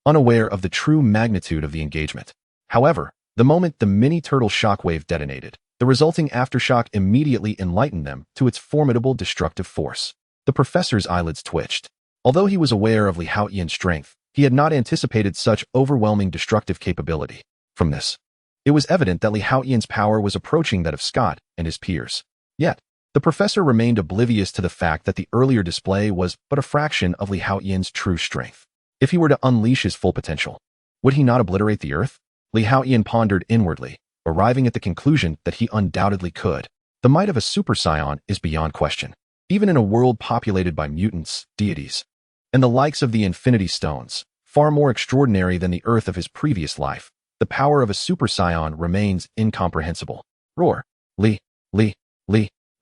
unaware of the true magnitude of the engagement. However, the moment the mini-turtle shockwave detonated, the resulting aftershock immediately enlightened them to its formidable destructive force. The professor's eyelids twitched. Although he was aware of Li Haotian's strength, he had not anticipated such overwhelming destructive capability. From this, it was evident that Li Haotian's power was approaching that of Scott and his peers. Yet, the professor remained oblivious to the fact that the earlier display was but a fraction of Li Haotian's true strength. If he were to unleash his full potential, would he not obliterate the Earth? Li Haotian pondered inwardly, arriving at the conclusion that he undoubtedly could. The might of a Super-Saiyan is beyond question. Even in a world populated by mutants, deities, and the likes of the Infinity Stones, far more extraordinary than the Earth of his previous life, the power of a Super-Saiyan remains incomprehensible. Roar. Li.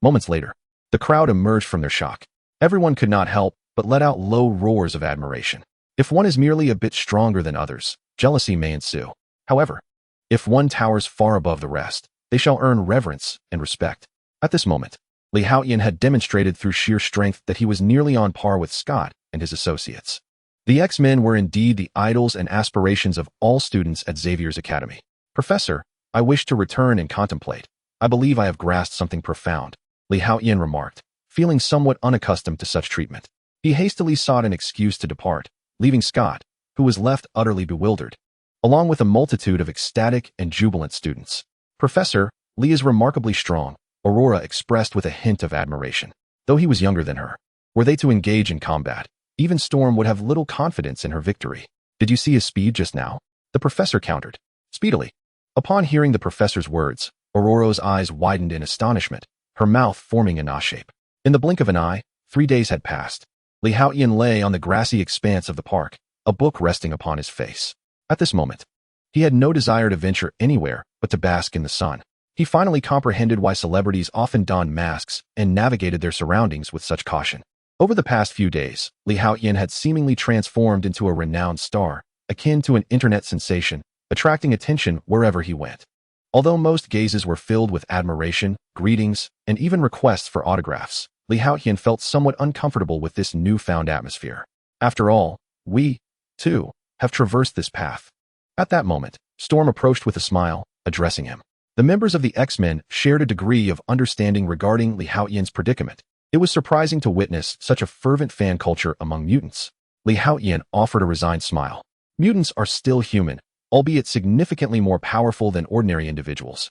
Moments later, the crowd emerged from their shock. Everyone could not help but let out low roars of admiration. If one is merely a bit stronger than others, jealousy may ensue. However, if one towers far above the rest, they shall earn reverence and respect. At this moment, Li Haotian had demonstrated through sheer strength that he was nearly on par with Scott and his associates. The X-Men were indeed the idols and aspirations of all students at Xavier's Academy. Professor, I wish to return and contemplate. I believe I have grasped something profound, Li Haotian remarked, feeling somewhat unaccustomed to such treatment. He hastily sought an excuse to depart, leaving Scott, who was left utterly bewildered, along with a multitude of ecstatic and jubilant students. Professor, Li is remarkably strong, Aurora expressed with a hint of admiration. Though he was younger than her, were they to engage in combat, even Storm would have little confidence in her victory. Did you see his speed just now? The professor countered. Speedily. Upon hearing the professor's words, Aurora's eyes widened in astonishment, her mouth forming a Na shape. In the blink of an eye, 3 days had passed. Li Haotian lay on the grassy expanse of the park, a book resting upon his face. At this moment, he had no desire to venture anywhere but to bask in the sun. He finally comprehended why celebrities often donned masks and navigated their surroundings with such caution. Over the past few days, Li Haotian had seemingly transformed into a renowned star, akin to an internet sensation, attracting attention wherever he went. Although most gazes were filled with admiration, greetings, and even requests for autographs, Li Haotian felt somewhat uncomfortable with this newfound atmosphere. After all, we, too, have traversed this path. At that moment, Storm approached with a smile, addressing him. The members of the X-Men shared a degree of understanding regarding Li Haotian's predicament. It was surprising to witness such a fervent fan culture among mutants. Li Haotian offered a resigned smile. Mutants are still human, albeit significantly more powerful than ordinary individuals.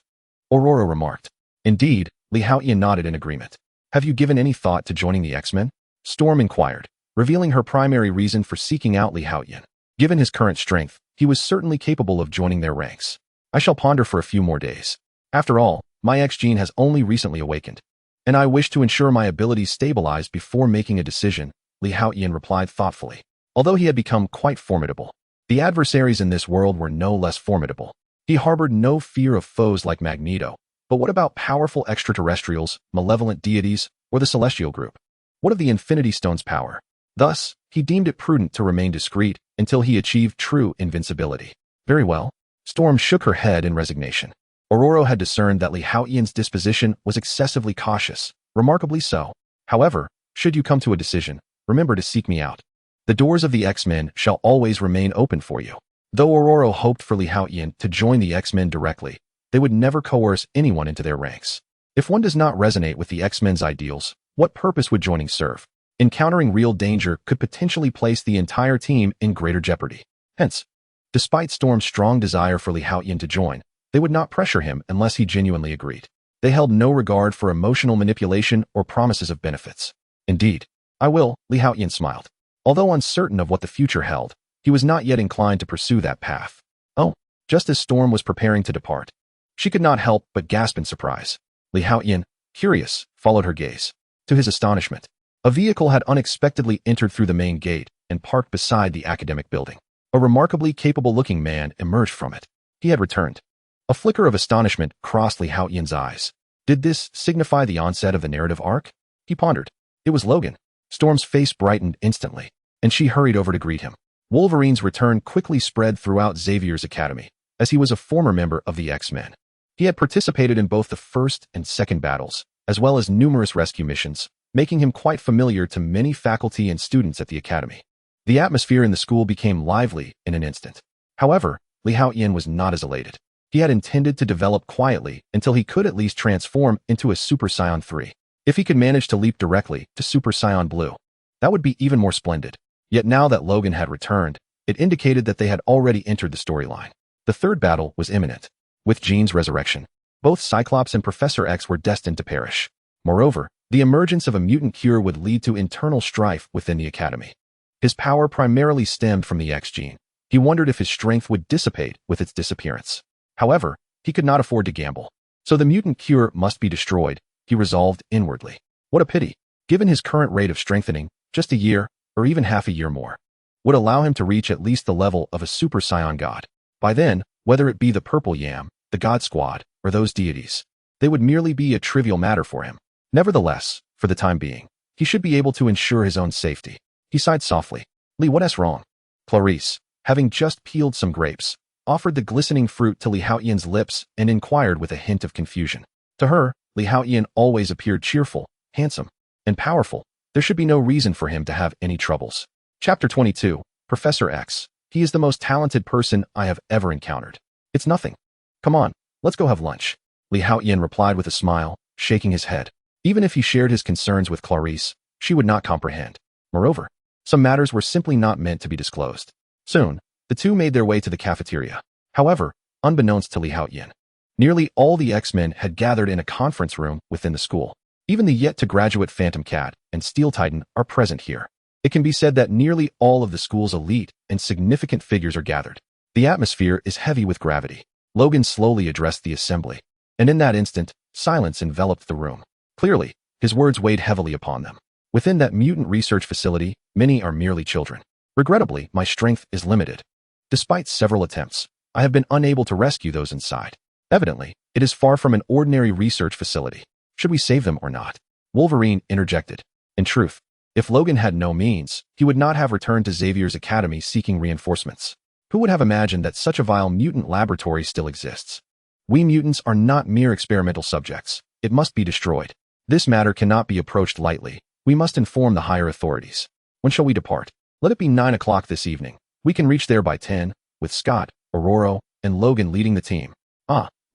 Aurora remarked. Indeed, Li Haotian nodded in agreement. Have you given any thought to joining the X-Men? Storm inquired, revealing her primary reason for seeking out Li Haotian. Given his current strength, he was certainly capable of joining their ranks. I shall ponder for a few more days. After all, my X gene has only recently awakened, and I wish to ensure my abilities stabilize before making a decision, Li Haotian replied thoughtfully. Although he had become quite formidable, the adversaries in this world were no less formidable. He harbored no fear of foes like Magneto. But what about powerful extraterrestrials, malevolent deities, or the Celestial Group? What of the Infinity Stone's power? Thus, he deemed it prudent to remain discreet until he achieved true invincibility. Very well. Storm shook her head in resignation. Aurora had discerned that Li Haotian's disposition was excessively cautious, remarkably so. However, should you come to a decision, remember to seek me out. The doors of the X-Men shall always remain open for you. Though Aurora hoped for Li Haotian to join the X-Men directly, they would never coerce anyone into their ranks. If one does not resonate with the X-Men's ideals, what purpose would joining serve? Encountering real danger could potentially place the entire team in greater jeopardy. Hence, despite Storm's strong desire for Li Haotian to join, they would not pressure him unless he genuinely agreed. They held no regard for emotional manipulation or promises of benefits. Indeed, I will, Li Haotian smiled. Although uncertain of what the future held, he was not yet inclined to pursue that path. Oh, just as Storm was preparing to depart, she could not help but gasp in surprise. Li Haotian, curious, followed her gaze. To his astonishment, a vehicle had unexpectedly entered through the main gate and parked beside the academic building. A remarkably capable-looking man emerged from it. He had returned. A flicker of astonishment crossed Li Haotian's eyes. Did this signify the onset of the narrative arc? He pondered. It was Logan. Storm's face brightened instantly, and she hurried over to greet him. Wolverine's return quickly spread throughout Xavier's academy, as he was a former member of the X-Men. He had participated in both the first and second battles, as well as numerous rescue missions, making him quite familiar to many faculty and students at the academy. The atmosphere in the school became lively in an instant. However, Li Haotian was not as elated. He had intended to develop quietly until he could at least transform into a Super-Saiyan 3. If he could manage to leap directly to Super-Saiyan Blue, that would be even more splendid. Yet now that Logan had returned, it indicated that they had already entered the storyline. The third battle was imminent. With Jean's resurrection, both Cyclops and Professor X were destined to perish. Moreover, the emergence of a mutant cure would lead to internal strife within the academy. His power primarily stemmed from the X gene. He wondered if his strength would dissipate with its disappearance. However, he could not afford to gamble. So the mutant cure must be destroyed, he resolved inwardly. What a pity. Given his current rate of strengthening, just a year, or even half a year more, would allow him to reach at least the level of a Super Saiyan god. By then, whether it be the Purple Yam, the God Squad, or those deities, they would merely be a trivial matter for him. Nevertheless, for the time being, he should be able to ensure his own safety. He sighed softly. Li, what's wrong? Clarice, having just peeled some grapes, offered the glistening fruit to Li Haotian's lips and inquired with a hint of confusion. To her, Li Haotian always appeared cheerful, handsome, and powerful. There should be no reason for him to have any troubles. Chapter 22, Professor X. He is the most talented person I have ever encountered. It's nothing. Come on, let's go have lunch. Li Haotian replied with a smile, shaking his head. Even if he shared his concerns with Clarice, she would not comprehend. Moreover, some matters were simply not meant to be disclosed. Soon, the two made their way to the cafeteria. However, unbeknownst to Li Haotian, nearly all the X-Men had gathered in a conference room within the school. Even the yet-to-graduate Phantom Cat and Steel Titan are present here. It can be said that nearly all of the school's elite and significant figures are gathered. The atmosphere is heavy with gravity. Logan slowly addressed the assembly, and in that instant, silence enveloped the room. Clearly, his words weighed heavily upon them. Within that mutant research facility, many are merely children. Regrettably, my strength is limited. Despite several attempts, I have been unable to rescue those inside. Evidently, it is far from an ordinary research facility. Should we save them or not? Wolverine interjected. In truth, if Logan had no means, he would not have returned to Xavier's academy seeking reinforcements. Who would have imagined that such a vile mutant laboratory still exists? We mutants are not mere experimental subjects. It must be destroyed. This matter cannot be approached lightly. We must inform the higher authorities. When shall we depart? Let it be 9 o'clock this evening. We can reach there by 10, with Scott, Aurora, and Logan leading the team.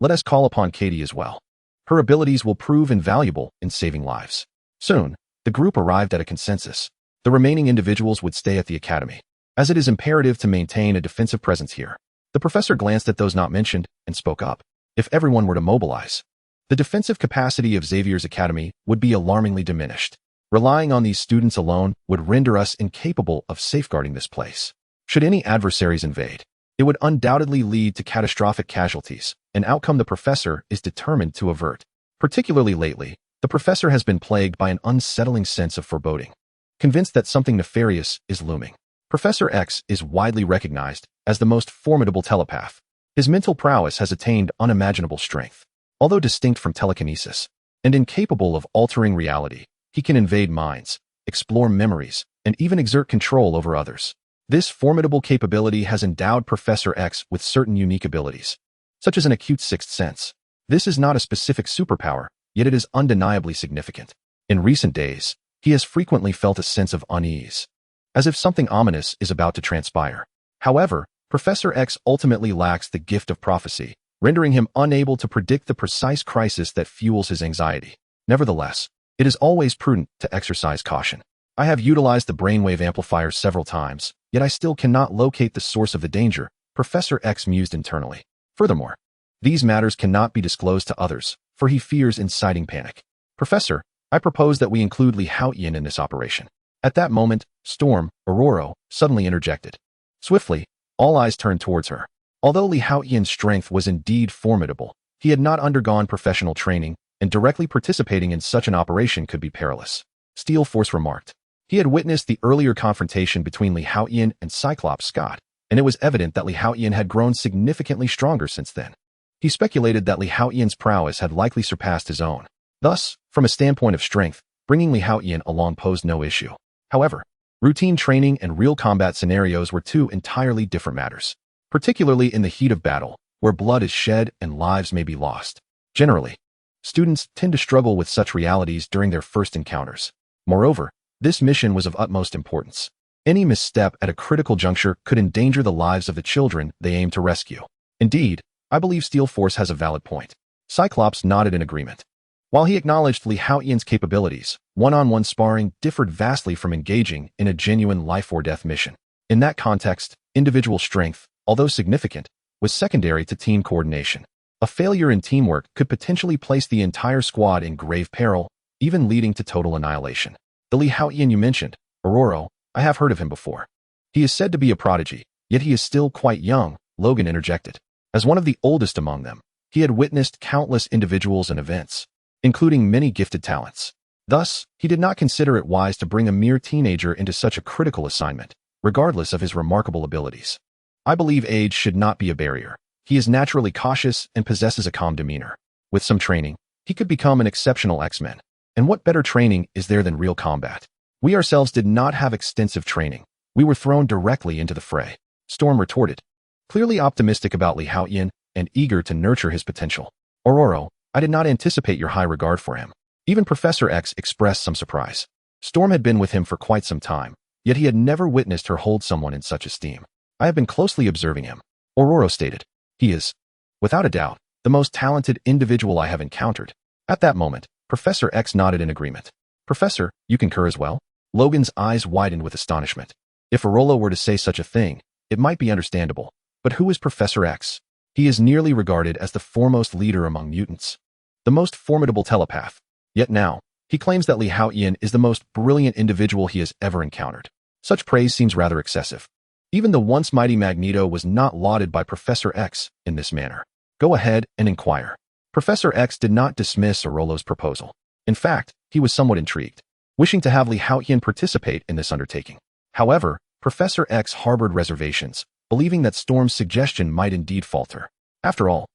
Let us call upon Katie as well. Her abilities will prove invaluable in saving lives. Soon, the group arrived at a consensus. The remaining individuals would stay at the academy, as it is imperative to maintain a defensive presence here. The professor glanced at those not mentioned and spoke up. If everyone were to mobilize, the defensive capacity of Xavier's academy would be alarmingly diminished. Relying on these students alone would render us incapable of safeguarding this place. Should any adversaries invade, it would undoubtedly lead to catastrophic casualties, an outcome the professor is determined to avert. Particularly lately, the professor has been plagued by an unsettling sense of foreboding, convinced that something nefarious is looming. Professor X is widely recognized as the most formidable telepath. His mental prowess has attained unimaginable strength. Although distinct from telekinesis and incapable of altering reality, he can invade minds, explore memories, and even exert control over others. This formidable capability has endowed Professor X with certain unique abilities, such as an acute sixth sense, This is not a specific superpower, yet it is undeniably significant. In recent days, he has frequently felt a sense of unease, as if something ominous is about to transpire. However, Professor X ultimately lacks the gift of prophecy, rendering him unable to predict the precise crisis that fuels his anxiety. Nevertheless, it is always prudent to exercise caution. I have utilized the brainwave amplifier several times, yet I still cannot locate the source of the danger, Professor X mused internally. Furthermore, these matters cannot be disclosed to others, for he fears inciting panic. Professor, I propose that we include Haotian in this operation. At that moment, Storm, Aurora, suddenly interjected. Swiftly, all eyes turned towards her. Although Haotian's strength was indeed formidable, he had not undergone professional training, and directly participating in such an operation could be perilous. Steel Force remarked. He had witnessed the earlier confrontation between Haotian and Cyclops Scott, and it was evident that Haotian had grown significantly stronger since then. He speculated that Haotian's prowess had likely surpassed his own. Thus, from a standpoint of strength, bringing Haotian along posed no issue. However, routine training and real combat scenarios were two entirely different matters, particularly in the heat of battle, where blood is shed and lives may be lost. Generally, students tend to struggle with such realities during their first encounters. Moreover, this mission was of utmost importance. Any misstep at a critical juncture could endanger the lives of the children they aim to rescue. Indeed, I believe Steel Force has a valid point. Cyclops nodded in agreement. While he acknowledged Haotian's capabilities, one-on-one sparring differed vastly from engaging in a genuine life-or-death mission. In that context, individual strength, although significant, was secondary to team coordination. A failure in teamwork could potentially place the entire squad in grave peril, even leading to total annihilation. The Haotian you mentioned, Aurora, I have heard of him before. He is said to be a prodigy, yet he is still quite young, Logan interjected. As one of the oldest among them, he had witnessed countless individuals and events, including many gifted talents. Thus, he did not consider it wise to bring a mere teenager into such a critical assignment, regardless of his remarkable abilities. I believe age should not be a barrier. He is naturally cautious and possesses a calm demeanor. With some training, he could become an exceptional X-Men. And what better training is there than real combat? We ourselves did not have extensive training. We were thrown directly into the fray. Storm retorted, clearly optimistic about Haotian and eager to nurture his potential. Aurora, I did not anticipate your high regard for him. Even Professor X expressed some surprise. Storm had been with him for quite some time, yet he had never witnessed her hold someone in such esteem. I have been closely observing him, Aurora stated. He is, without a doubt, the most talented individual I have encountered. At that moment, Professor X nodded in agreement. Professor, you concur as well? Logan's eyes widened with astonishment. If Aurora were to say such a thing, it might be understandable. But who is Professor X? He is nearly regarded as the foremost leader among mutants, the most formidable telepath. Yet now, he claims that Haotian is the most brilliant individual he has ever encountered. Such praise seems rather excessive. Even the once mighty Magneto was not lauded by Professor X in this manner. Go ahead and inquire. Professor X did not dismiss Aurora's proposal. In fact, he was somewhat intrigued, wishing to have Haotian participate in this undertaking. However, Professor X harbored reservations, believing that Storm's suggestion might indeed falter. After all,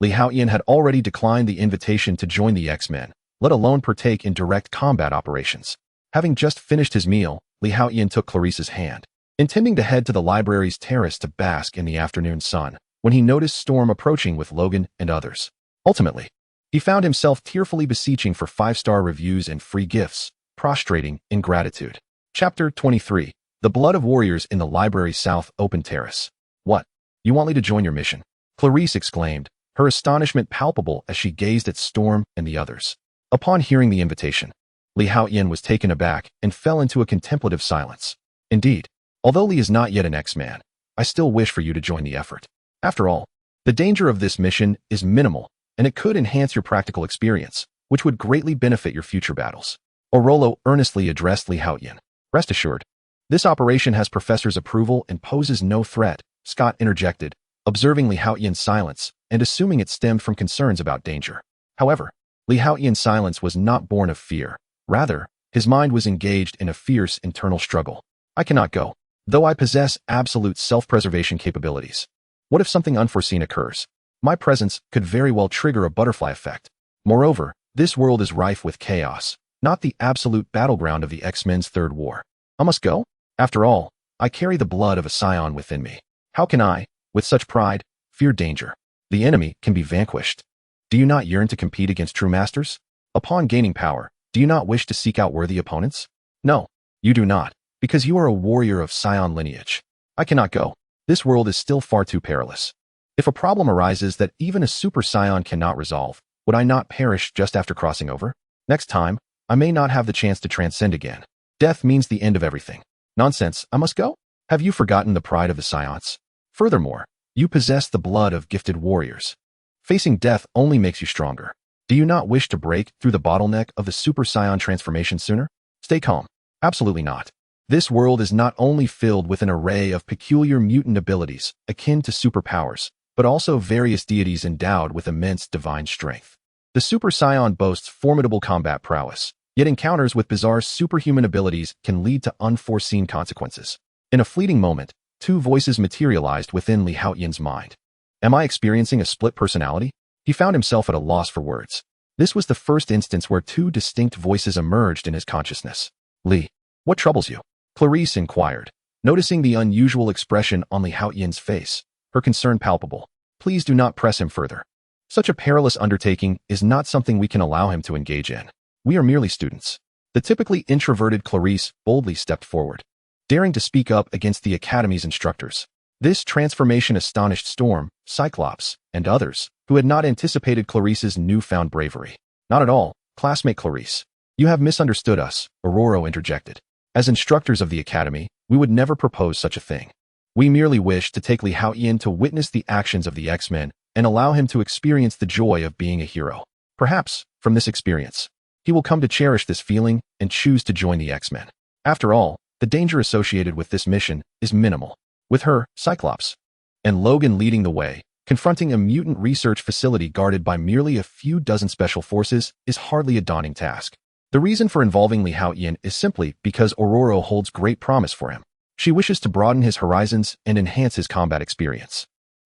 Haotian had already declined the invitation to join the X-Men, let alone partake in direct combat operations. Having just finished his meal, Haotian took Clarice's hand, intending to head to the library's terrace to bask in the afternoon sun, when he noticed Storm approaching with Logan and others. Ultimately, he found himself tearfully beseeching for 5-star reviews and free gifts, prostrating in gratitude. Chapter 23. The Blood of Warriors in the Library's South Open Terrace. What? You want me to join your mission? Clarice exclaimed, her astonishment palpable as she gazed at Storm and the others. Upon hearing the invitation, Haotian was taken aback and fell into a contemplative silence. Indeed, although Lee is not yet an X-Man, I still wish for you to join the effort. After all, the danger of this mission is minimal, and it could enhance your practical experience, which would greatly benefit your future battles. Aurora earnestly addressed Haotian. Rest assured, this operation has Professor's approval and poses no threat, Scott interjected, observing Haotian's silence and assuming it stemmed from concerns about danger. However, Haotian's silence was not born of fear. Rather, his mind was engaged in a fierce internal struggle. I cannot go, though I possess absolute self-preservation capabilities. What if something unforeseen occurs? My presence could very well trigger a butterfly effect. Moreover, this world is rife with chaos, not the absolute battleground of the X-Men's Third War. I must go? After all, I carry the blood of a scion within me. How can I, with such pride, fear danger? The enemy can be vanquished. Do you not yearn to compete against true masters? Upon gaining power, do you not wish to seek out worthy opponents? No, you do not, because you are a warrior of Saiyan lineage. I cannot go. This world is still far too perilous. If a problem arises that even a Super Saiyan cannot resolve, would I not perish just after crossing over? Next time, I may not have the chance to transcend again. Death means the end of everything. Nonsense, I must go? Have you forgotten the pride of the Saiyans? Furthermore, you possess the blood of gifted warriors. Facing death only makes you stronger. Do you not wish to break through the bottleneck of the Super Saiyan transformation sooner? Stay calm. Absolutely not. This world is not only filled with an array of peculiar mutant abilities akin to superpowers, but also various deities endowed with immense divine strength. The Super Saiyan boasts formidable combat prowess, yet encounters with bizarre superhuman abilities can lead to unforeseen consequences. In a fleeting moment, two voices materialized within Haotian's mind. Am I experiencing a split personality? He found himself at a loss for words. This was the first instance where two distinct voices emerged in his consciousness. Li, what troubles you? Clarice inquired, noticing the unusual expression on Haotian's face, her concern palpable. Please do not press him further. Such a perilous undertaking is not something we can allow him to engage in. We are merely students. The typically introverted Clarice boldly stepped forward, daring to speak up against the Academy's instructors. This transformation astonished Storm, Cyclops, and others, who had not anticipated Clarice's newfound bravery. Not at all, classmate Clarice. You have misunderstood us, Aurora interjected. As instructors of the Academy, we would never propose such a thing. We merely wish to take Haotian to witness the actions of the X-Men and allow him to experience the joy of being a hero. Perhaps, from this experience, he will come to cherish this feeling and choose to join the X-Men. After all, the danger associated with this mission is minimal. With her, Cyclops, and Logan leading the way, confronting a mutant research facility guarded by merely a few dozen special forces is hardly a daunting task. The reason for involving Haotian is simply because Aurora holds great promise for him. She wishes to broaden his horizons and enhance his combat experience.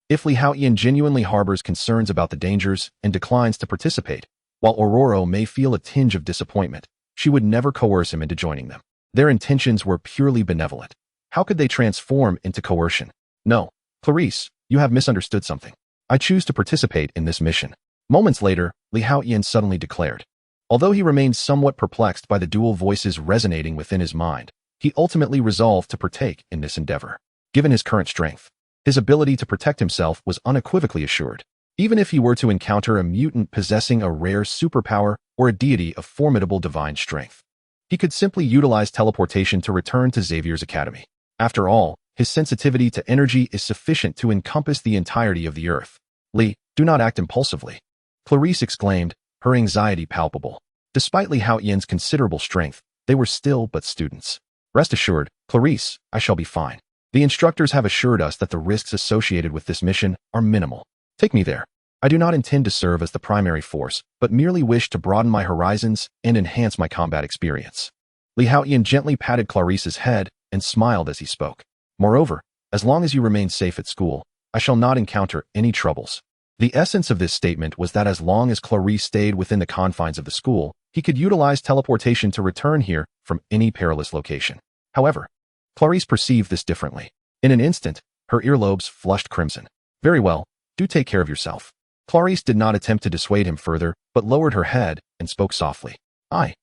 If Haotian genuinely harbors concerns about the dangers and declines to participate, while Aurora may feel a tinge of disappointment, she would never coerce him into joining them. Their intentions were purely benevolent. How could they transform into coercion? No, Clarice, you have misunderstood something. I choose to participate in this mission. Moments later, Haotian suddenly declared. Although he remained somewhat perplexed by the dual voices resonating within his mind, he ultimately resolved to partake in this endeavor. Given his current strength, his ability to protect himself was unequivocally assured. Even if he were to encounter a mutant possessing a rare superpower or a deity of formidable divine strength, he could simply utilize teleportation to return to Xavier's academy. After all, his sensitivity to energy is sufficient to encompass the entirety of the Earth. Li, do not act impulsively. Clarice exclaimed, her anxiety palpable. Despite Haotian's considerable strength, they were still but students. Rest assured, Clarice, I shall be fine. The instructors have assured us that the risks associated with this mission are minimal. Take me there. I do not intend to serve as the primary force, but merely wish to broaden my horizons and enhance my combat experience. Haotian gently patted Clarice's head and smiled as he spoke. Moreover, as long as you remain safe at school, I shall not encounter any troubles. The essence of this statement was that as long as Clarice stayed within the confines of the school, he could utilize teleportation to return here from any perilous location. However, Clarice perceived this differently. In an instant, her earlobes flushed crimson. Very well, do take care of yourself. Clarice did not attempt to dissuade him further, but lowered her head and spoke softly. I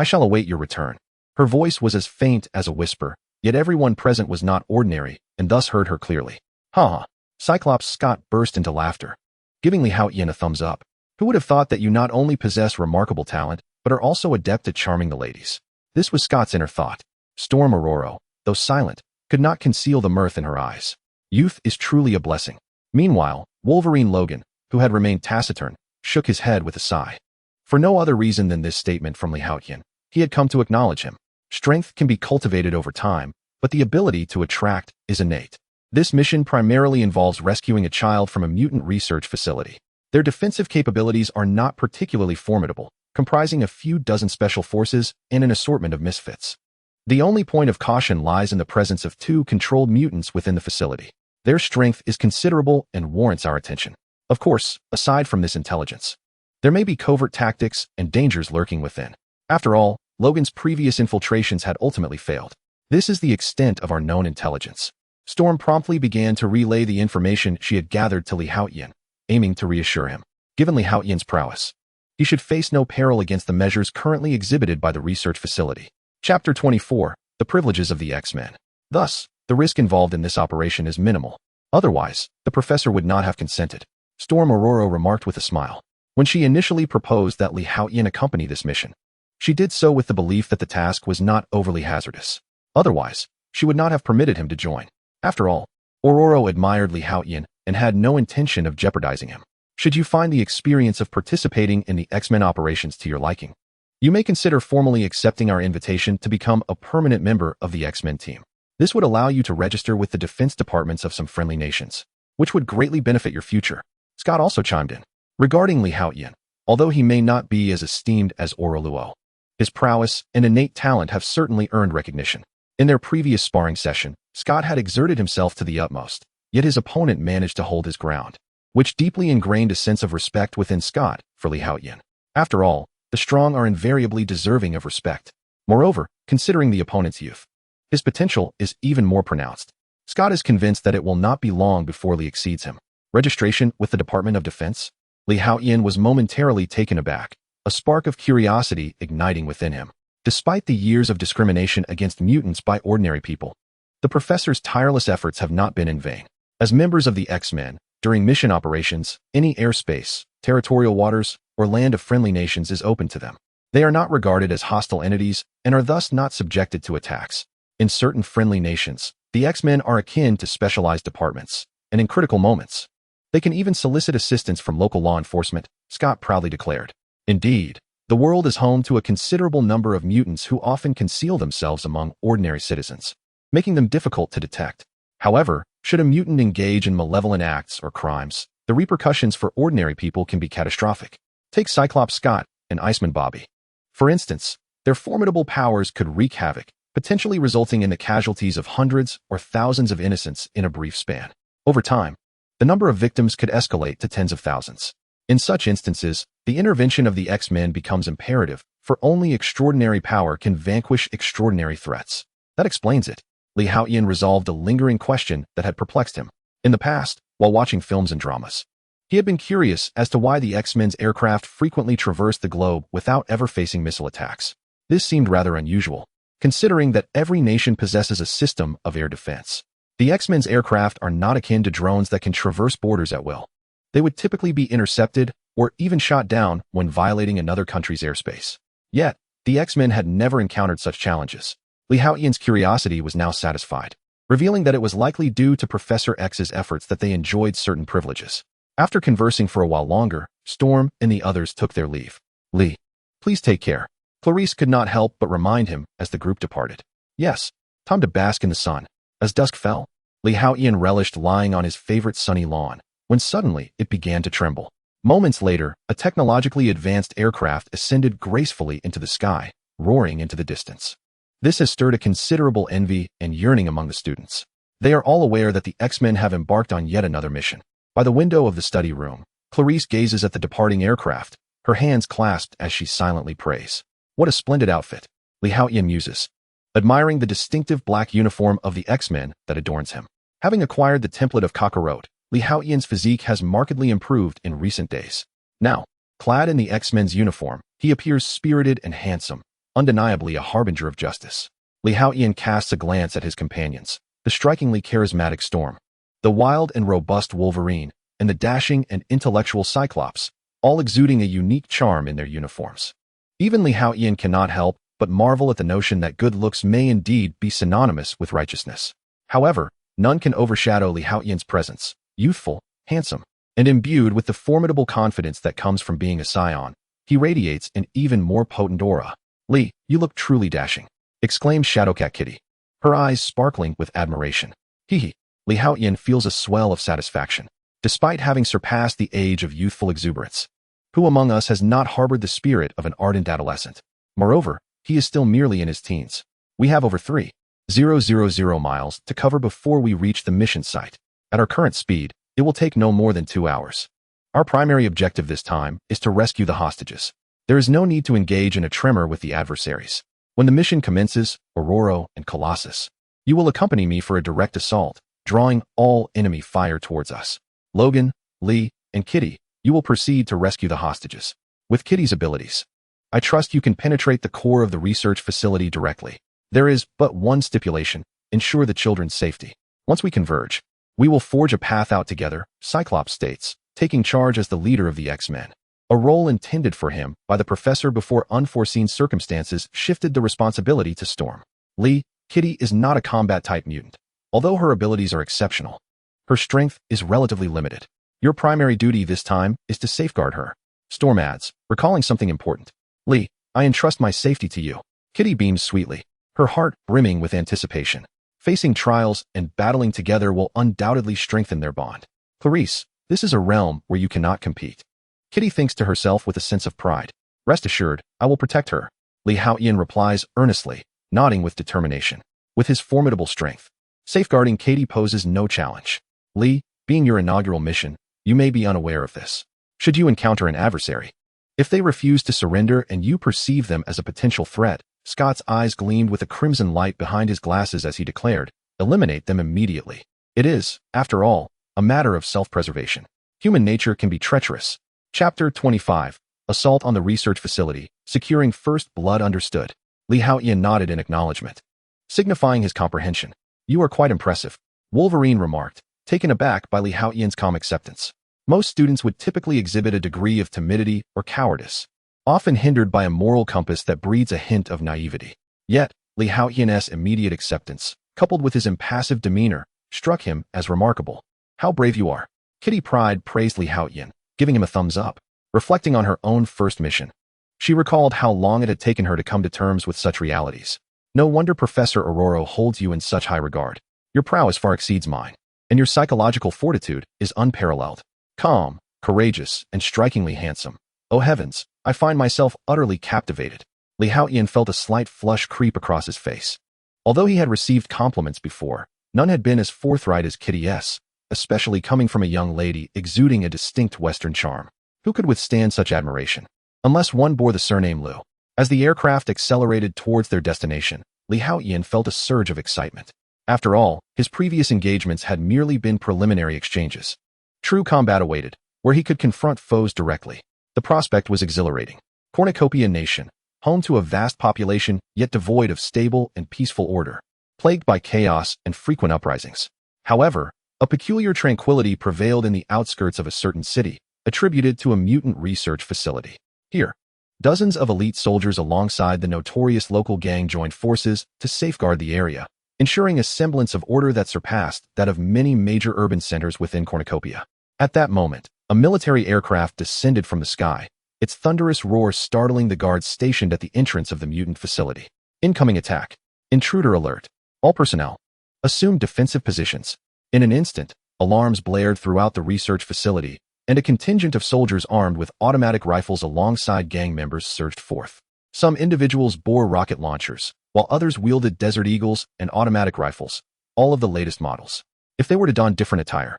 shall await your return. Her voice was as faint as a whisper, yet everyone present was not ordinary, and thus heard her clearly. Ha ha. Cyclops Scott burst into laughter, giving Haotian a thumbs up. Who would have thought that you not only possess remarkable talent, but are also adept at charming the ladies? This was Scott's inner thought. Storm Aurora, though silent, could not conceal the mirth in her eyes. Youth is truly a blessing. Meanwhile, Wolverine Logan, who had remained taciturn, shook his head with a sigh. For no other reason than this statement from Haotian, he had come to acknowledge him. Strength can be cultivated over time, but the ability to attract is innate. This mission primarily involves rescuing a child from a mutant research facility. Their defensive capabilities are not particularly formidable, comprising a few dozen special forces and an assortment of misfits. The only point of caution lies in the presence of two controlled mutants within the facility. Their strength is considerable and warrants our attention. Of course, aside from this intelligence, there may be covert tactics and dangers lurking within. After all, Logan's previous infiltrations had ultimately failed. This is the extent of our known intelligence. Storm promptly began to relay the information she had gathered to Haotian, aiming to reassure him. Given Li Haotian's prowess, he should face no peril against the measures currently exhibited by the research facility. Chapter 24. The Privileges of the X-Men. Thus, the risk involved in this operation is minimal. Otherwise, the professor would not have consented. Storm Aurora remarked with a smile. When she initially proposed that Li Haotian accompany this mission, she did so with the belief that the task was not overly hazardous. Otherwise, she would not have permitted him to join. After all, Aurora admired Li Haotian and had no intention of jeopardizing him. Should you find the experience of participating in the X-Men operations to your liking, you may consider formally accepting our invitation to become a permanent member of the X-Men team. This would allow you to register with the defense departments of some friendly nations, which would greatly benefit your future. Scott also chimed in. Regarding Li Haotian, although he may not be as esteemed as Oroluo, his prowess and innate talent have certainly earned recognition. In their previous sparring session, Scott had exerted himself to the utmost, yet his opponent managed to hold his ground, which deeply ingrained a sense of respect within Scott for Li Haotian. After all, the strong are invariably deserving of respect. Moreover, considering the opponent's youth, his potential is even more pronounced. Scott is convinced that it will not be long before Li exceeds him. Registration with the Department of Defense? Li Haotian was momentarily taken aback, a spark of curiosity igniting within him. Despite the years of discrimination against mutants by ordinary people, the professor's tireless efforts have not been in vain. As members of the X-Men, during mission operations, any airspace, territorial waters, or land of friendly nations is open to them. They are not regarded as hostile entities and are thus not subjected to attacks. In certain friendly nations, the X-Men are akin to specialized departments, and in critical moments, they can even solicit assistance from local law enforcement, Scott proudly declared. Indeed, the world is home to a considerable number of mutants who often conceal themselves among ordinary citizens, making them difficult to detect. However, should a mutant engage in malevolent acts or crimes, the repercussions for ordinary people can be catastrophic. Take Cyclops Scott and Iceman Bobby. For instance, their formidable powers could wreak havoc, potentially resulting in the casualties of hundreds or thousands of innocents in a brief span. Over time, the number of victims could escalate to tens of thousands. In such instances, the intervention of the X-Men becomes imperative, for only extraordinary power can vanquish extraordinary threats. That explains it. Li Haotian resolved a lingering question that had perplexed him. In the past, while watching films and dramas, he had been curious as to why the X-Men's aircraft frequently traversed the globe without ever facing missile attacks. This seemed rather unusual, considering that every nation possesses a system of air defense. The X-Men's aircraft are not akin to drones that can traverse borders at will. They would typically be intercepted or even shot down when violating another country's airspace. Yet, the X-Men had never encountered such challenges. Li Haotian's curiosity was now satisfied, revealing that it was likely due to Professor X's efforts that they enjoyed certain privileges. After conversing for a while longer, Storm and the others took their leave. Li, please take care. Clarice could not help but remind him as the group departed. Yes, time to bask in the sun. As dusk fell, Li Haotian relished lying on his favorite sunny lawn, when suddenly it began to tremble. Moments later, a technologically advanced aircraft ascended gracefully into the sky, roaring into the distance. This has stirred a considerable envy and yearning among the students. They are all aware that the X-Men have embarked on yet another mission. By the window of the study room, Clarice gazes at the departing aircraft, her hands clasped as she silently prays. What a splendid outfit, Li Haotian muses, admiring the distinctive black uniform of the X-Men that adorns him. Having acquired the template of Kakarot, Li Haotian's physique has markedly improved in recent days. Now, clad in the X-Men's uniform, he appears spirited and handsome, undeniably a harbinger of justice. Li Haotian casts a glance at his companions, the strikingly charismatic Storm, the wild and robust Wolverine, and the dashing and intellectual Cyclops, all exuding a unique charm in their uniforms. Even Li Haotian cannot help but marvel at the notion that good looks may indeed be synonymous with righteousness. However, none can overshadow Li Haotian's presence. Youthful, handsome, and imbued with the formidable confidence that comes from being a scion, he radiates an even more potent aura. Li, you look truly dashing, exclaimed Shadowcat Kitty, her eyes sparkling with admiration. Hee. Li Haotian feels a swell of satisfaction. Despite having surpassed the age of youthful exuberance, who among us has not harbored the spirit of an ardent adolescent? Moreover, he is still merely in his teens. We have over 3,000 miles to cover before we reach the mission site. At our current speed, it will take no more than 2 hours. Our primary objective this time is to rescue the hostages. There is no need to engage in a tremor with the adversaries. When the mission commences, Aurora and Colossus, you will accompany me for a direct assault, drawing all enemy fire towards us. Logan, Lee, and Kitty, you will proceed to rescue the hostages. With Kitty's abilities, I trust you can penetrate the core of the research facility directly. There is but one stipulation: ensure the children's safety. Once we converge, we will forge a path out together, Cyclops states, taking charge as the leader of the X-Men. A role intended for him by the professor before unforeseen circumstances shifted the responsibility to Storm. Lee, Kitty is not a combat-type mutant. Although her abilities are exceptional, her strength is relatively limited. Your primary duty this time is to safeguard her. Storm adds, recalling something important. Lee, I entrust my safety to you. Kitty beams sweetly, her heart brimming with anticipation. Facing trials and battling together will undoubtedly strengthen their bond. Clarice, this is a realm where you cannot compete. Kitty thinks to herself with a sense of pride. Rest assured, I will protect her. Lee Haotian replies earnestly, nodding with determination. With his formidable strength, safeguarding Kitty poses no challenge. Lee, being your inaugural mission, you may be unaware of this. Should you encounter an adversary, if they refuse to surrender and you perceive them as a potential threat, Scott's eyes gleamed with a crimson light behind his glasses as he declared, eliminate them immediately. It is, after all, a matter of self-preservation. Human nature can be treacherous. Chapter 25. Assault on the Research Facility. Securing First Blood. Understood. Lee Haotian nodded in acknowledgement, signifying his comprehension. You are quite impressive, Wolverine remarked, taken aback by Lee Haotian's calm acceptance. Most students would typically exhibit a degree of timidity or cowardice, often hindered by a moral compass that breeds a hint of naivety. Yet, Lee Haotian's immediate acceptance, coupled with his impassive demeanor, struck him as remarkable. How brave you are. Kitty Pryde praised Lee Haotian, giving him a thumbs up. Reflecting on her own first mission, she recalled how long it had taken her to come to terms with such realities. No wonder Professor Aurora holds you in such high regard. Your prowess far exceeds mine, and your psychological fortitude is unparalleled. Calm, courageous, and strikingly handsome. Oh heavens, I find myself utterly captivated. Lee Haotian felt a slight flush creep across his face. Although he had received compliments before, none had been as forthright as Kitty's, especially coming from a young lady exuding a distinct Western charm. Who could withstand such admiration? Unless one bore the surname Liu. As the aircraft accelerated towards their destination, Lee Haotian felt a surge of excitement. After all, his previous engagements had merely been preliminary exchanges. True combat awaited, where he could confront foes directly. The prospect was exhilarating. Cornucopia Nation, home to a vast population yet devoid of stable and peaceful order, plagued by chaos and frequent uprisings. However, a peculiar tranquility prevailed in the outskirts of a certain city, attributed to a mutant research facility. Here, dozens of elite soldiers alongside the notorious local gang joined forces to safeguard the area, ensuring a semblance of order that surpassed that of many major urban centers within Cornucopia. At that moment, a military aircraft descended from the sky, its thunderous roar startling the guards stationed at the entrance of the mutant facility. Incoming attack. Intruder alert. All personnel, assume defensive positions. In an instant, alarms blared throughout the research facility, and a contingent of soldiers armed with automatic rifles alongside gang members surged forth. Some individuals bore rocket launchers, while others wielded Desert Eagles and automatic rifles, all of the latest models. If they were to don different attire,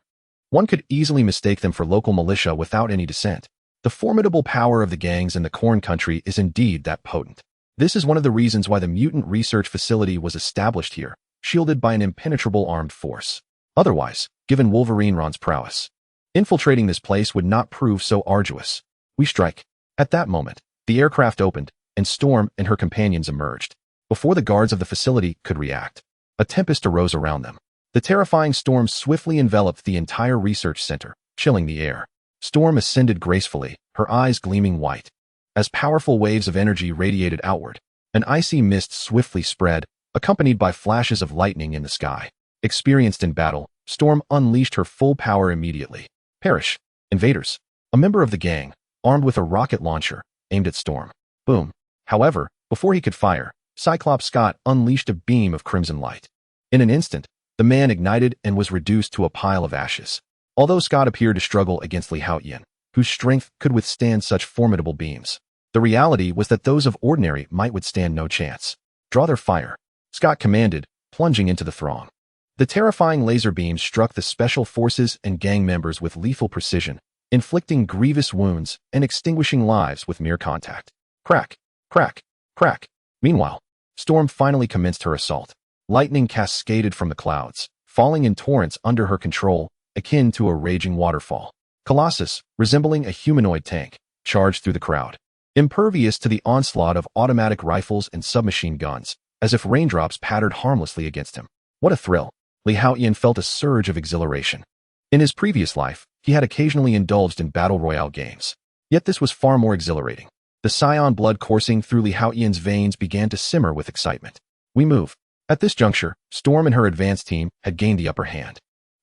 one could easily mistake them for local militia without any dissent. The formidable power of the gangs in the Corn Country is indeed that potent. This is one of the reasons why the Mutant Research Facility was established here, shielded by an impenetrable armed force. Otherwise, given Wolverine Ron's prowess, infiltrating this place would not prove so arduous. We strike. At that moment, the aircraft opened, and Storm and her companions emerged. Before the guards of the facility could react, a tempest arose around them. The terrifying storm swiftly enveloped the entire research center, chilling the air. Storm ascended gracefully, her eyes gleaming white. As powerful waves of energy radiated outward, an icy mist swiftly spread, accompanied by flashes of lightning in the sky. Experienced in battle, Storm unleashed her full power immediately. Perish, invaders. A member of the gang, armed with a rocket launcher, aimed at Storm. Boom. However, before he could fire, Cyclops Scott unleashed a beam of crimson light. In an instant, the man ignited and was reduced to a pile of ashes. Although Scott appeared to struggle against Lee Haotian, whose strength could withstand such formidable beams, the reality was that those of ordinary might withstand no chance. Draw their fire, Scott commanded, plunging into the throng. The terrifying laser beams struck the special forces and gang members with lethal precision, inflicting grievous wounds and extinguishing lives with mere contact. Crack, crack, crack. Meanwhile, Storm finally commenced her assault. Lightning cascaded from the clouds, falling in torrents under her control, akin to a raging waterfall. Colossus, resembling a humanoid tank, charged through the crowd. Impervious to the onslaught of automatic rifles and submachine guns, as if raindrops pattered harmlessly against him. What a thrill! Haotian felt a surge of exhilaration. In his previous life, he had occasionally indulged in battle royale games. Yet this was far more exhilarating. The Saiyan blood coursing through Haotian's veins began to simmer with excitement. We move. At this juncture, Storm and her advance team had gained the upper hand.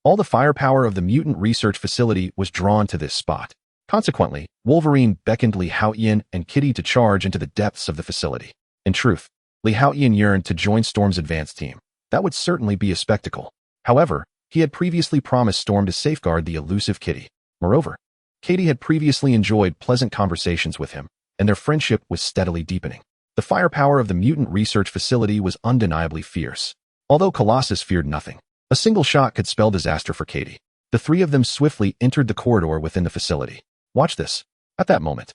All the firepower of the mutant research facility was drawn to this spot. Consequently, Wolverine beckoned Haotian and Kitty to charge into the depths of the facility. In truth, Haotian yearned to join Storm's advance team. That would certainly be a spectacle. However, he had previously promised Storm to safeguard the elusive Kitty. Moreover, Kitty had previously enjoyed pleasant conversations with him, and their friendship was steadily deepening. The firepower of the mutant research facility was undeniably fierce. Although Colossus feared nothing, a single shot could spell disaster for Kitty. The three of them swiftly entered the corridor within the facility. Watch this. At that moment,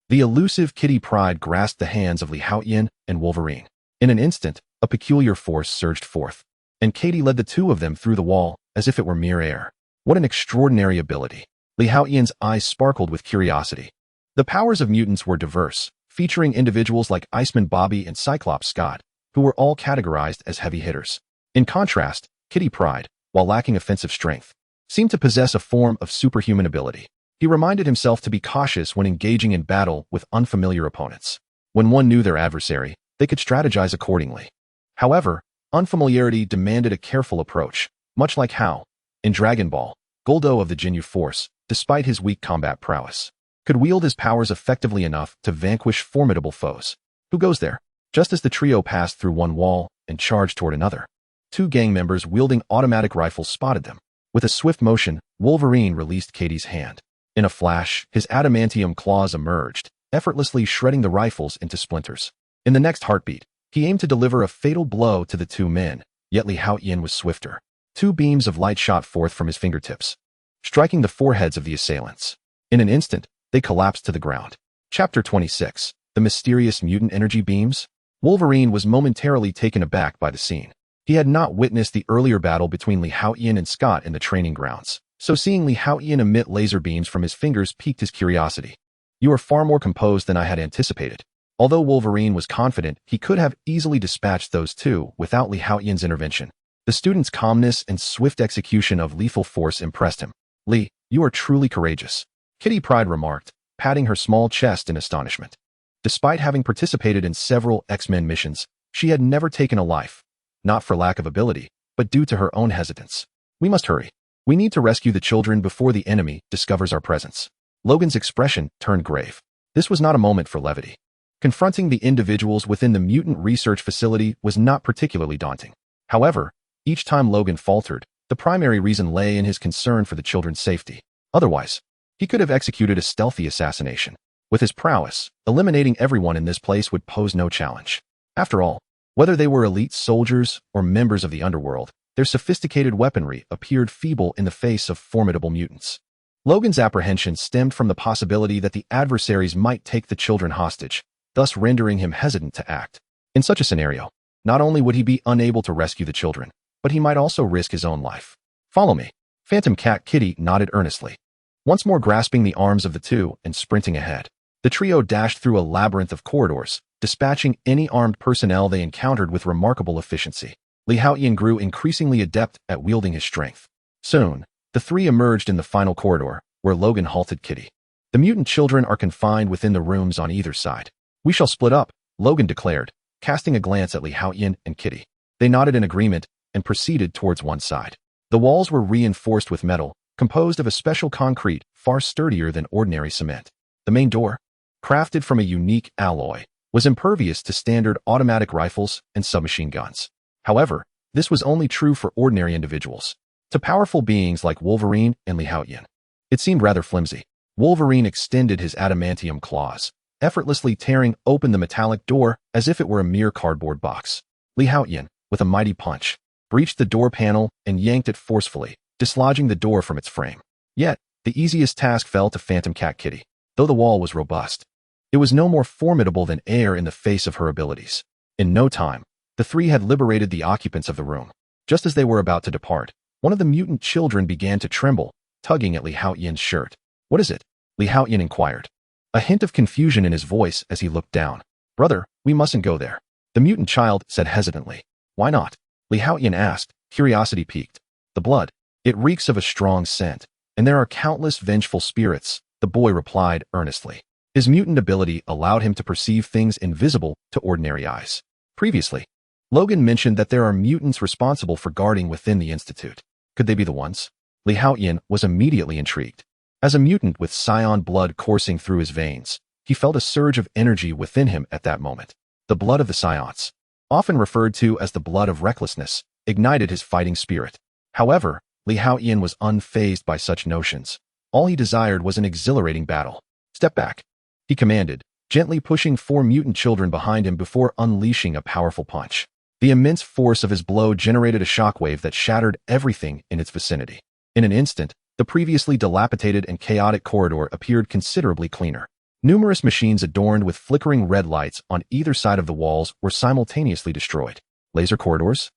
the elusive Kitty Pryde grasped the hands of Haotian and Wolverine. In an instant, a peculiar force surged forth, and Kitty led the two of them through the wall as if it were mere air. What an extraordinary ability! Haotian's eyes sparkled with curiosity. The powers of mutants were diverse, featuring individuals like Iceman Bobby and Cyclops Scott, who were all categorized as heavy hitters. In contrast, Kitty Pryde, while lacking offensive strength, seemed to possess a form of superhuman ability. He reminded himself to be cautious when engaging in battle with unfamiliar opponents. When one knew their adversary, they could strategize accordingly. However, unfamiliarity demanded a careful approach, much like how, in Dragon Ball, Goldo of the Ginyu Force, despite his weak combat prowess, could wield his powers effectively enough to vanquish formidable foes. Who goes there? Just as the trio passed through one wall and charged toward another, two gang members wielding automatic rifles spotted them. With a swift motion, Wolverine released Katie's hand. In a flash, his adamantium claws emerged, effortlessly shredding the rifles into splinters. In the next heartbeat, he aimed to deliver a fatal blow to the two men, yet Haotian was swifter. Two beams of light shot forth from his fingertips, striking the foreheads of the assailants. In an instant, they collapsed to the ground. Chapter 26. The Mysterious Mutant Energy Beams. Wolverine was momentarily taken aback by the scene. He had not witnessed the earlier battle between Haotian and Scott in the training grounds, so seeing Haotian emit laser beams from his fingers piqued his curiosity. You are far more composed than I had anticipated. Although Wolverine was confident he could have easily dispatched those two without Haotian's intervention, the student's calmness and swift execution of lethal force impressed him. Lee, you are truly courageous, Kitty Pryde remarked, patting her small chest in astonishment. Despite having participated in several X-Men missions, she had never taken a life, not for lack of ability, but due to her own hesitance. We must hurry. We need to rescue the children before the enemy discovers our presence. Logan's expression turned grave. This was not a moment for levity. Confronting the individuals within the mutant research facility was not particularly daunting. However, each time Logan faltered, the primary reason lay in his concern for the children's safety. Otherwise, he could have executed a stealthy assassination. With his prowess, eliminating everyone in this place would pose no challenge. After all, whether they were elite soldiers or members of the underworld, their sophisticated weaponry appeared feeble in the face of formidable mutants. Logan's apprehension stemmed from the possibility that the adversaries might take the children hostage, thus rendering him hesitant to act. In such a scenario, not only would he be unable to rescue the children, but he might also risk his own life. Follow me. Phantom Cat Kitty nodded earnestly, once more grasping the arms of the two and sprinting ahead. The trio dashed through a labyrinth of corridors, dispatching any armed personnel they encountered with remarkable efficiency. Haotian grew increasingly adept at wielding his strength. Soon, the three emerged in the final corridor, where Logan halted Kitty. The mutant children are confined within the rooms on either side. We shall split up, Logan declared, casting a glance at Haotian and Kitty. They nodded in agreement and proceeded towards one side. The walls were reinforced with metal, composed of a special concrete far sturdier than ordinary cement. The main door, crafted from a unique alloy, was impervious to standard automatic rifles and submachine guns. However, this was only true for ordinary individuals. To powerful beings like Wolverine and Haotian, it seemed rather flimsy. Wolverine extended his adamantium claws, effortlessly tearing open the metallic door as if it were a mere cardboard box. Haotian, with a mighty punch, breached the door panel and yanked it forcefully, dislodging the door from its frame. Yet, the easiest task fell to Phantom Cat Kitty. Though the wall was robust, it was no more formidable than air in the face of her abilities. In no time, the three had liberated the occupants of the room. Just as they were about to depart, one of the mutant children began to tremble, tugging at Haotian's shirt. What is it? Li Haotian inquired, a hint of confusion in his voice as he looked down. Brother, we mustn't go there. The mutant child said hesitantly. Why not? Li Haotian asked, curiosity piqued. The blood. It reeks of a strong scent, and there are countless vengeful spirits, the boy replied earnestly. His mutant ability allowed him to perceive things invisible to ordinary eyes. Previously, Logan mentioned that there are mutants responsible for guarding within the Institute. Could they be the ones? Li Haotian was immediately intrigued. As a mutant with Saiyan blood coursing through his veins, he felt a surge of energy within him at that moment. The blood of the Saiyans, often referred to as the blood of recklessness, ignited his fighting spirit. However, Li Haotian was unfazed by such notions. All he desired was an exhilarating battle. Step back, he commanded, gently pushing 4 mutant children behind him before unleashing a powerful punch. The immense force of his blow generated a shockwave that shattered everything in its vicinity. In an instant, the previously dilapidated and chaotic corridor appeared considerably cleaner. Numerous machines adorned with flickering red lights on either side of the walls were simultaneously destroyed. Laser corridors?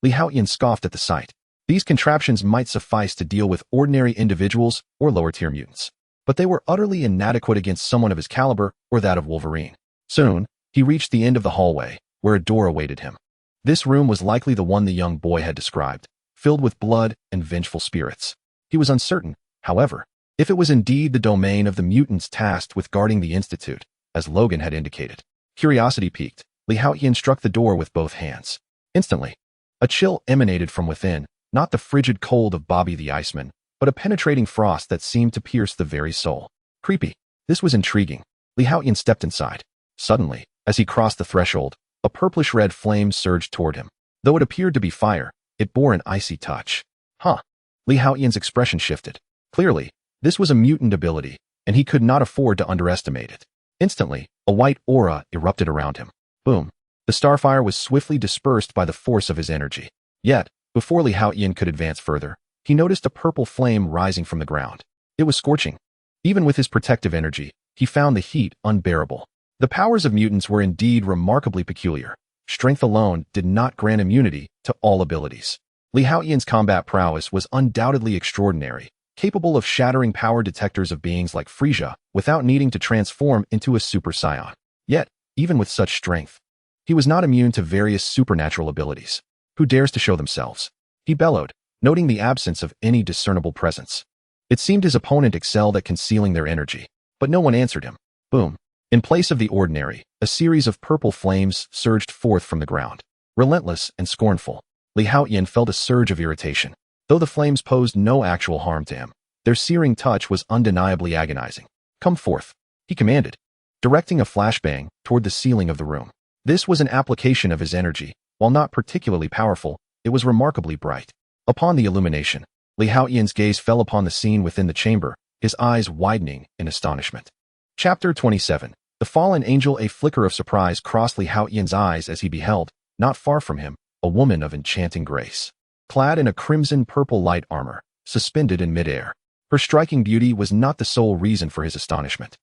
Li Haotian scoffed at the sight. These contraptions might suffice to deal with ordinary individuals or lower-tier mutants, but they were utterly inadequate against someone of his caliber or that of Wolverine. Soon, he reached the end of the hallway, where a door awaited him. This room was likely the one the young boy had described, filled with blood and vengeful spirits. He was uncertain, however, if it was indeed the domain of the mutants tasked with guarding the Institute, as Logan had indicated. Curiosity piqued, Li Haotian struck the door with both hands. Instantly, a chill emanated from within, not the frigid cold of Bobby the Iceman, but a penetrating frost that seemed to pierce the very soul. Creepy. This was intriguing. Li Haotian stepped inside. Suddenly, as he crossed the threshold, a purplish-red flame surged toward him. Though it appeared to be fire, it bore an icy touch. Huh. Li Haotian's expression shifted. Clearly, this was a mutant ability, and he could not afford to underestimate it. Instantly, a white aura erupted around him. Boom. The starfire was swiftly dispersed by the force of his energy. Yet, before Li Haotian could advance further, he noticed a purple flame rising from the ground. It was scorching. Even with his protective energy, he found the heat unbearable. The powers of mutants were indeed remarkably peculiar. Strength alone did not grant immunity to all abilities. Li Haotian's combat prowess was undoubtedly extraordinary, capable of shattering power detectors of beings like Frisia without needing to transform into a Super-Saiyan. Yet, even with such strength, he was not immune to various supernatural abilities. Who dares to show themselves? He bellowed, noting the absence of any discernible presence. It seemed his opponent excelled at concealing their energy, but no one answered him. Boom. In place of the ordinary, a series of purple flames surged forth from the ground. Relentless and scornful, Li Haotian felt a surge of irritation. Though the flames posed no actual harm to him, their searing touch was undeniably agonizing. Come forth, he commanded, directing a flashbang toward the ceiling of the room. This was an application of his energy. While not particularly powerful, it was remarkably bright. Upon the illumination, Li Haotian's gaze fell upon the scene within the chamber, his eyes widening in astonishment. Chapter 27. The Fallen Angel. A flicker of surprise crossed Li Haotian's eyes as he beheld, not far from him, a woman of enchanting grace. Clad in a crimson-purple light armor, suspended in midair. Her striking beauty was not the sole reason for his astonishment.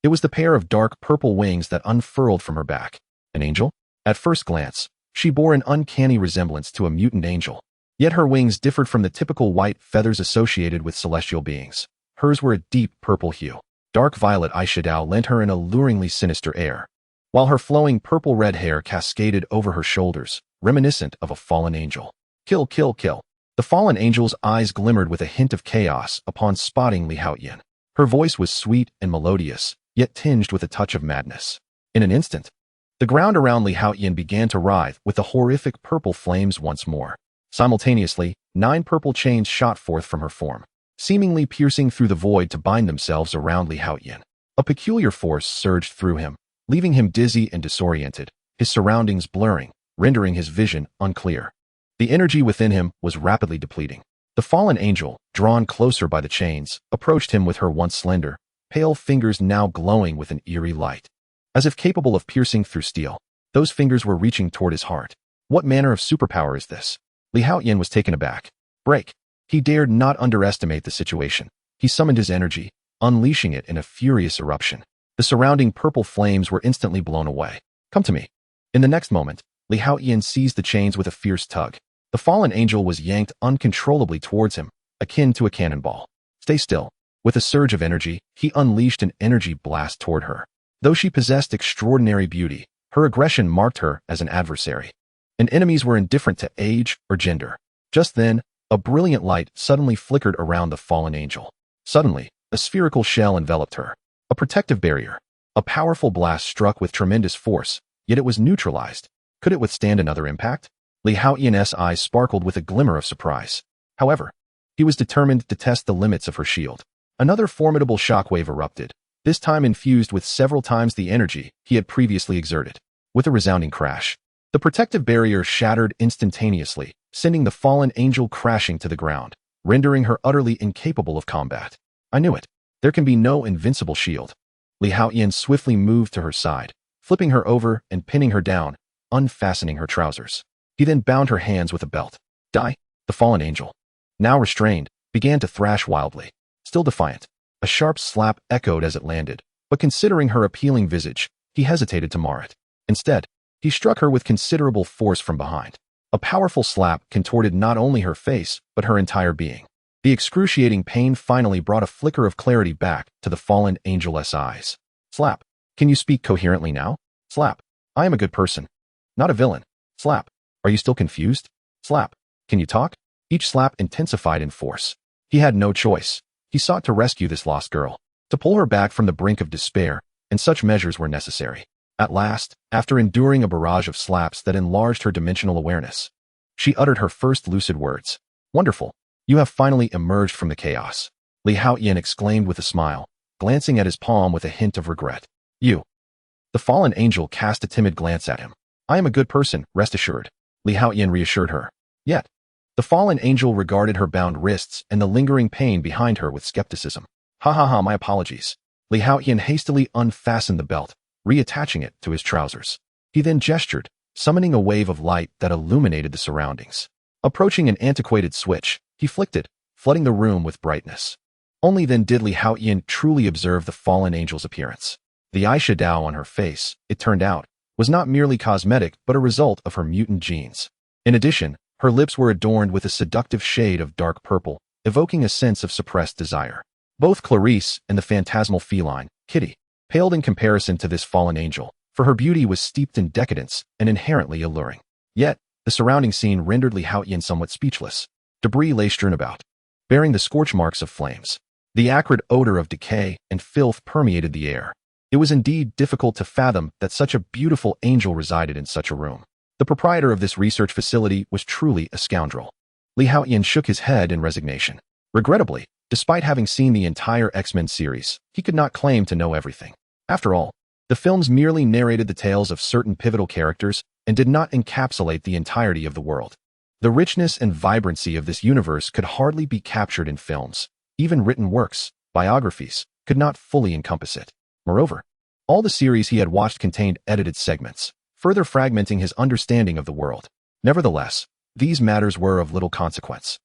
It was the pair of dark purple wings that unfurled from her back. An angel? At first glance, she bore an uncanny resemblance to a mutant angel. Yet her wings differed from the typical white feathers associated with celestial beings. Hers were a deep purple hue. Dark violet eyeshadow lent her an alluringly sinister air, while her flowing purple-red hair cascaded over her shoulders, reminiscent of a fallen angel. Kill, kill, kill. The fallen angel's eyes glimmered with a hint of chaos upon spotting Li Haotian. Her voice was sweet and melodious, yet tinged with a touch of madness. In an instant, the ground around Li Haotian began to writhe with the horrific purple flames once more. Simultaneously, 9 purple chains shot forth from her form, seemingly piercing through the void to bind themselves around Li Haotian. A peculiar force surged through him, leaving him dizzy and disoriented, his surroundings blurring, rendering his vision unclear. The energy within him was rapidly depleting. The fallen angel, drawn closer by the chains, approached him with her once slender, pale fingers now glowing with an eerie light. As if capable of piercing through steel, those fingers were reaching toward his heart. What manner of superpower is this? Li Haotian was taken aback. Break. He dared not underestimate the situation. He summoned his energy, unleashing it in a furious eruption. The surrounding purple flames were instantly blown away. Come to me. In the next moment, Li Haotian seized the chains with a fierce tug. The fallen angel was yanked uncontrollably towards him, akin to a cannonball. Stay still. With a surge of energy, he unleashed an energy blast toward her. Though she possessed extraordinary beauty, her aggression marked her as an adversary. And enemies were indifferent to age or gender. Just then, a brilliant light suddenly flickered around the fallen angel. Suddenly, a spherical shell enveloped her. A protective barrier. A powerful blast struck with tremendous force, yet it was neutralized. Could it withstand another impact? Haotian's eyes sparkled with a glimmer of surprise. However, he was determined to test the limits of her shield. Another formidable shockwave erupted, this time infused with several times the energy he had previously exerted. With a resounding crash, the protective barrier shattered instantaneously, sending the fallen angel crashing to the ground, rendering her utterly incapable of combat. I knew it. There can be no invincible shield. Haotian swiftly moved to her side, flipping her over and pinning her down, unfastening her trousers. He then bound her hands with a belt. Die! The fallen angel, now restrained, began to thrash wildly. Still defiant, a sharp slap echoed as it landed, but considering her appealing visage, he hesitated to mar it. Instead, he struck her with considerable force from behind. A powerful slap contorted not only her face, but her entire being. The excruciating pain finally brought a flicker of clarity back to the fallen angel's eyes. Slap. Can you speak coherently now? Slap. I am a good person, not a villain. Slap. Are you still confused? Slap. Can you talk? Each slap intensified in force. He had no choice. He sought to rescue this lost girl, to pull her back from the brink of despair, and such measures were necessary. At last, after enduring a barrage of slaps that enlarged her dimensional awareness, she uttered her first lucid words. Wonderful. You have finally emerged from the chaos. Haotian exclaimed with a smile, glancing at his palm with a hint of regret. You. The fallen angel cast a timid glance at him. I am a good person, rest assured. Haotian reassured her. Yet, the fallen angel regarded her bound wrists and the lingering pain behind her with skepticism. Ha ha ha, my apologies. Haotian hastily unfastened the belt, reattaching it to his trousers. He then gestured, summoning a wave of light that illuminated the surroundings. Approaching an antiquated switch, he flicked it, flooding the room with brightness. Only then did Haotian truly observe the fallen angel's appearance. The eyeshadow on her face, it turned out, was not merely cosmetic but a result of her mutant genes. In addition, her lips were adorned with a seductive shade of dark purple, evoking a sense of suppressed desire. Both Clarice and the phantasmal feline, Kitty, paled in comparison to this fallen angel, for her beauty was steeped in decadence and inherently alluring. Yet, the surrounding scene rendered Haotian somewhat speechless. Debris lay strewn about, bearing the scorch marks of flames. The acrid odor of decay and filth permeated the air. It was indeed difficult to fathom that such a beautiful angel resided in such a room. The proprietor of this research facility was truly a scoundrel. Haotian shook his head in resignation. Regrettably, despite having seen the entire X-Men series, he could not claim to know everything. After all, the films merely narrated the tales of certain pivotal characters and did not encapsulate the entirety of the world. The richness and vibrancy of this universe could hardly be captured in films. Even written works, biographies, could not fully encompass it. Moreover, all the series he had watched contained edited segments, further fragmenting his understanding of the world. Nevertheless, these matters were of little consequence.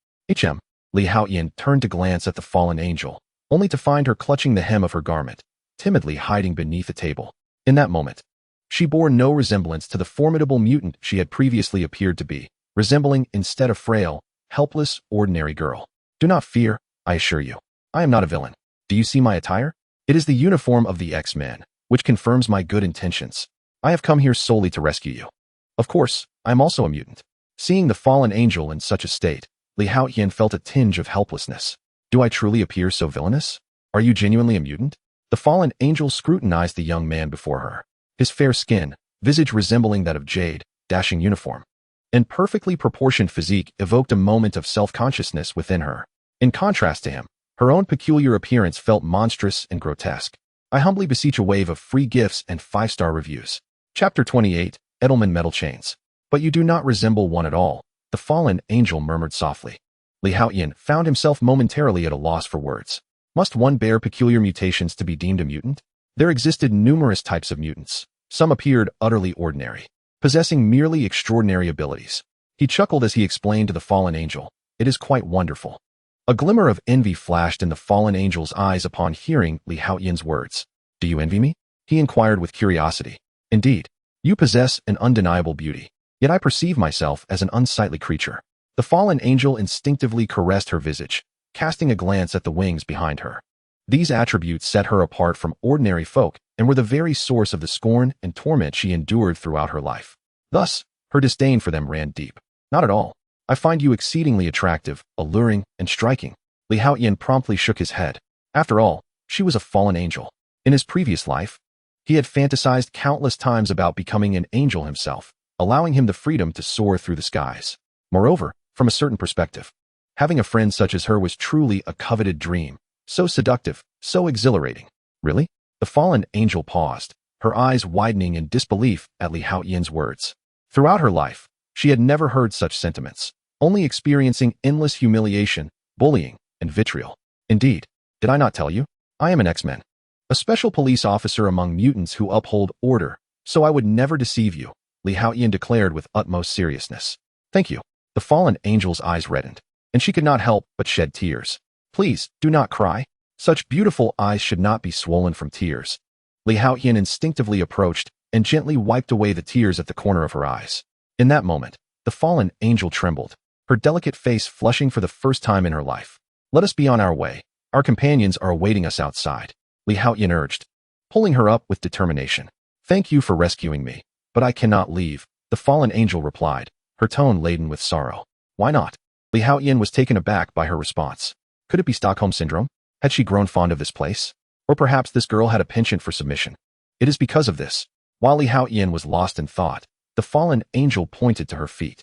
Haotian turned to glance at the fallen angel, only to find her clutching the hem of her garment, timidly hiding beneath a table. In that moment, she bore no resemblance to the formidable mutant she had previously appeared to be, resembling instead a frail, helpless, ordinary girl. Do not fear, I assure you. I am not a villain. Do you see my attire? It is the uniform of the X-Men, which confirms my good intentions. I have come here solely to rescue you. Of course, I am also a mutant. Seeing the fallen angel in such a state, Haotian felt a tinge of helplessness. Do I truly appear so villainous? Are you genuinely a mutant? The fallen angel scrutinized the young man before her. His fair skin, visage resembling that of jade, dashing uniform, and perfectly proportioned physique evoked a moment of self-consciousness within her. In contrast to him, her own peculiar appearance felt monstrous and grotesque. I humbly beseech a wave of free gifts and 5-star reviews. Chapter 28, Edelman Metal Chains. But you do not resemble one at all, the fallen angel murmured softly. Haotian found himself momentarily at a loss for words. Must one bear peculiar mutations to be deemed a mutant? There existed numerous types of mutants. Some appeared utterly ordinary, possessing merely extraordinary abilities. He chuckled as he explained to the fallen angel, "It is quite wonderful." A glimmer of envy flashed in the fallen angel's eyes upon hearing Haotian's words. "Do you envy me?" he inquired with curiosity. "Indeed, you possess an undeniable beauty, yet I perceive myself as an unsightly creature." The fallen angel instinctively caressed her visage, casting a glance at the wings behind her. These attributes set her apart from ordinary folk and were the very source of the scorn and torment she endured throughout her life. Thus, her disdain for them ran deep. Not at all. I find you exceedingly attractive, alluring, and striking. Li Haotian promptly shook his head. After all, she was a fallen angel. In his previous life, he had fantasized countless times about becoming an angel himself, allowing him the freedom to soar through the skies. Moreover, from a certain perspective, having a friend such as her was truly a coveted dream, so seductive, so exhilarating. Really? The fallen angel paused, her eyes widening in disbelief at Li Haotian's words. Throughout her life, she had never heard such sentiments, only experiencing endless humiliation, bullying, and vitriol. Indeed, did I not tell you? I am an X-Men, a special police officer among mutants who uphold order, so I would never deceive you, Li Haotian declared with utmost seriousness. Thank you. The fallen angel's eyes reddened, and she could not help but shed tears. Please, do not cry. Such beautiful eyes should not be swollen from tears. Li Haotian instinctively approached and gently wiped away the tears at the corner of her eyes. In that moment, the fallen angel trembled, her delicate face flushing for the first time in her life. Let us be on our way. Our companions are awaiting us outside, Li Haotian urged, pulling her up with determination. Thank you for rescuing me, but I cannot leave, the fallen angel replied, her tone laden with sorrow. Why not? Li Haotian was taken aback by her response. Could it be Stockholm Syndrome? Had she grown fond of this place? Or perhaps this girl had a penchant for submission. It is because of this. While Li Haotian was lost in thought, the fallen angel pointed to her feet.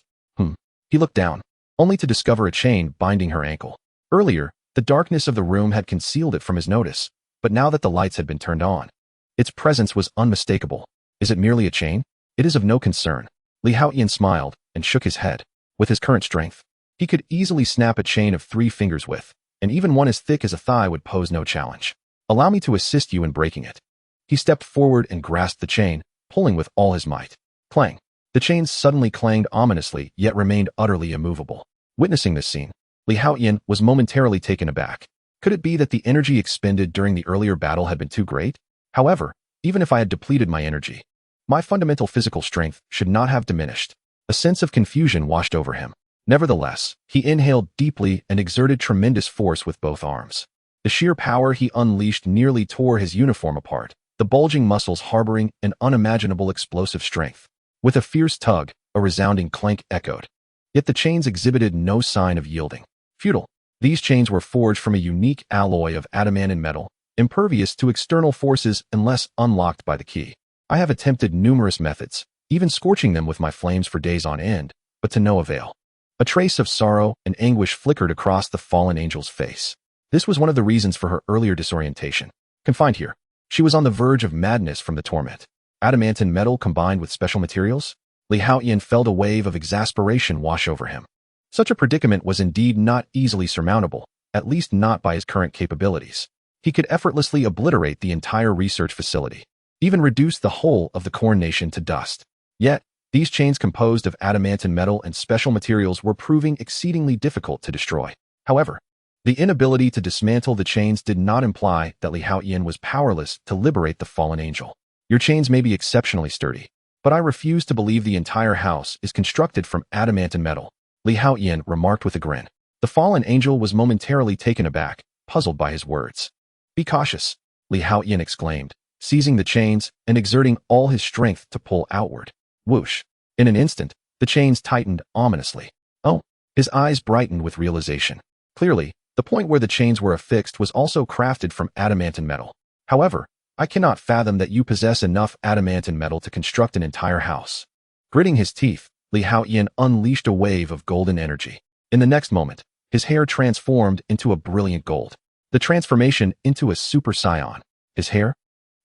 He looked down, only to discover a chain binding her ankle. Earlier, the darkness of the room had concealed it from his notice, but now that the lights had been turned on, its presence was unmistakable. Is it merely a chain? It is of no concern. Li Haotian smiled and shook his head. With his current strength, he could easily snap a chain of 3 fingers width, and even one as thick as a thigh would pose no challenge. Allow me to assist you in breaking it. He stepped forward and grasped the chain, pulling with all his might. Clang. The chains suddenly clanged ominously, yet remained utterly immovable. Witnessing this scene, Li Haotian was momentarily taken aback. Could it be that the energy expended during the earlier battle had been too great? However, even if I had depleted my energy, my fundamental physical strength should not have diminished. A sense of confusion washed over him. Nevertheless, he inhaled deeply and exerted tremendous force with both arms. The sheer power he unleashed nearly tore his uniform apart, the bulging muscles harboring an unimaginable explosive strength. With a fierce tug, a resounding clank echoed. Yet the chains exhibited no sign of yielding. Futile. These chains were forged from a unique alloy of adamant and metal, impervious to external forces unless unlocked by the key. I have attempted numerous methods, even scorching them with my flames for days on end, but to no avail. A trace of sorrow and anguish flickered across the fallen angel's face. This was one of the reasons for her earlier disorientation. Confined here, she was on the verge of madness from the torment. Adamantine metal combined with special materials? Li Haotian felt a wave of exasperation wash over him. Such a predicament was indeed not easily surmountable, at least not by his current capabilities. He could effortlessly obliterate the entire research facility, even reduce the whole of the Corn Nation to dust. Yet, these chains composed of adamantine metal and special materials were proving exceedingly difficult to destroy. However, the inability to dismantle the chains did not imply that Li Haotian was powerless to liberate the fallen angel. Your chains may be exceptionally sturdy, but I refuse to believe the entire house is constructed from adamantine metal, Li Haotian remarked with a grin. The fallen angel was momentarily taken aback, puzzled by his words. Be cautious, Li Haotian exclaimed, seizing the chains and exerting all his strength to pull outward. Whoosh. In an instant, the chains tightened ominously. Oh, his eyes brightened with realization. Clearly, the point where the chains were affixed was also crafted from adamantine metal. However, I cannot fathom that you possess enough adamantine metal to construct an entire house. Gritting his teeth, Li Haotian unleashed a wave of golden energy. In the next moment, his hair transformed into a brilliant gold. The transformation into a Super-Saiyan. His hair?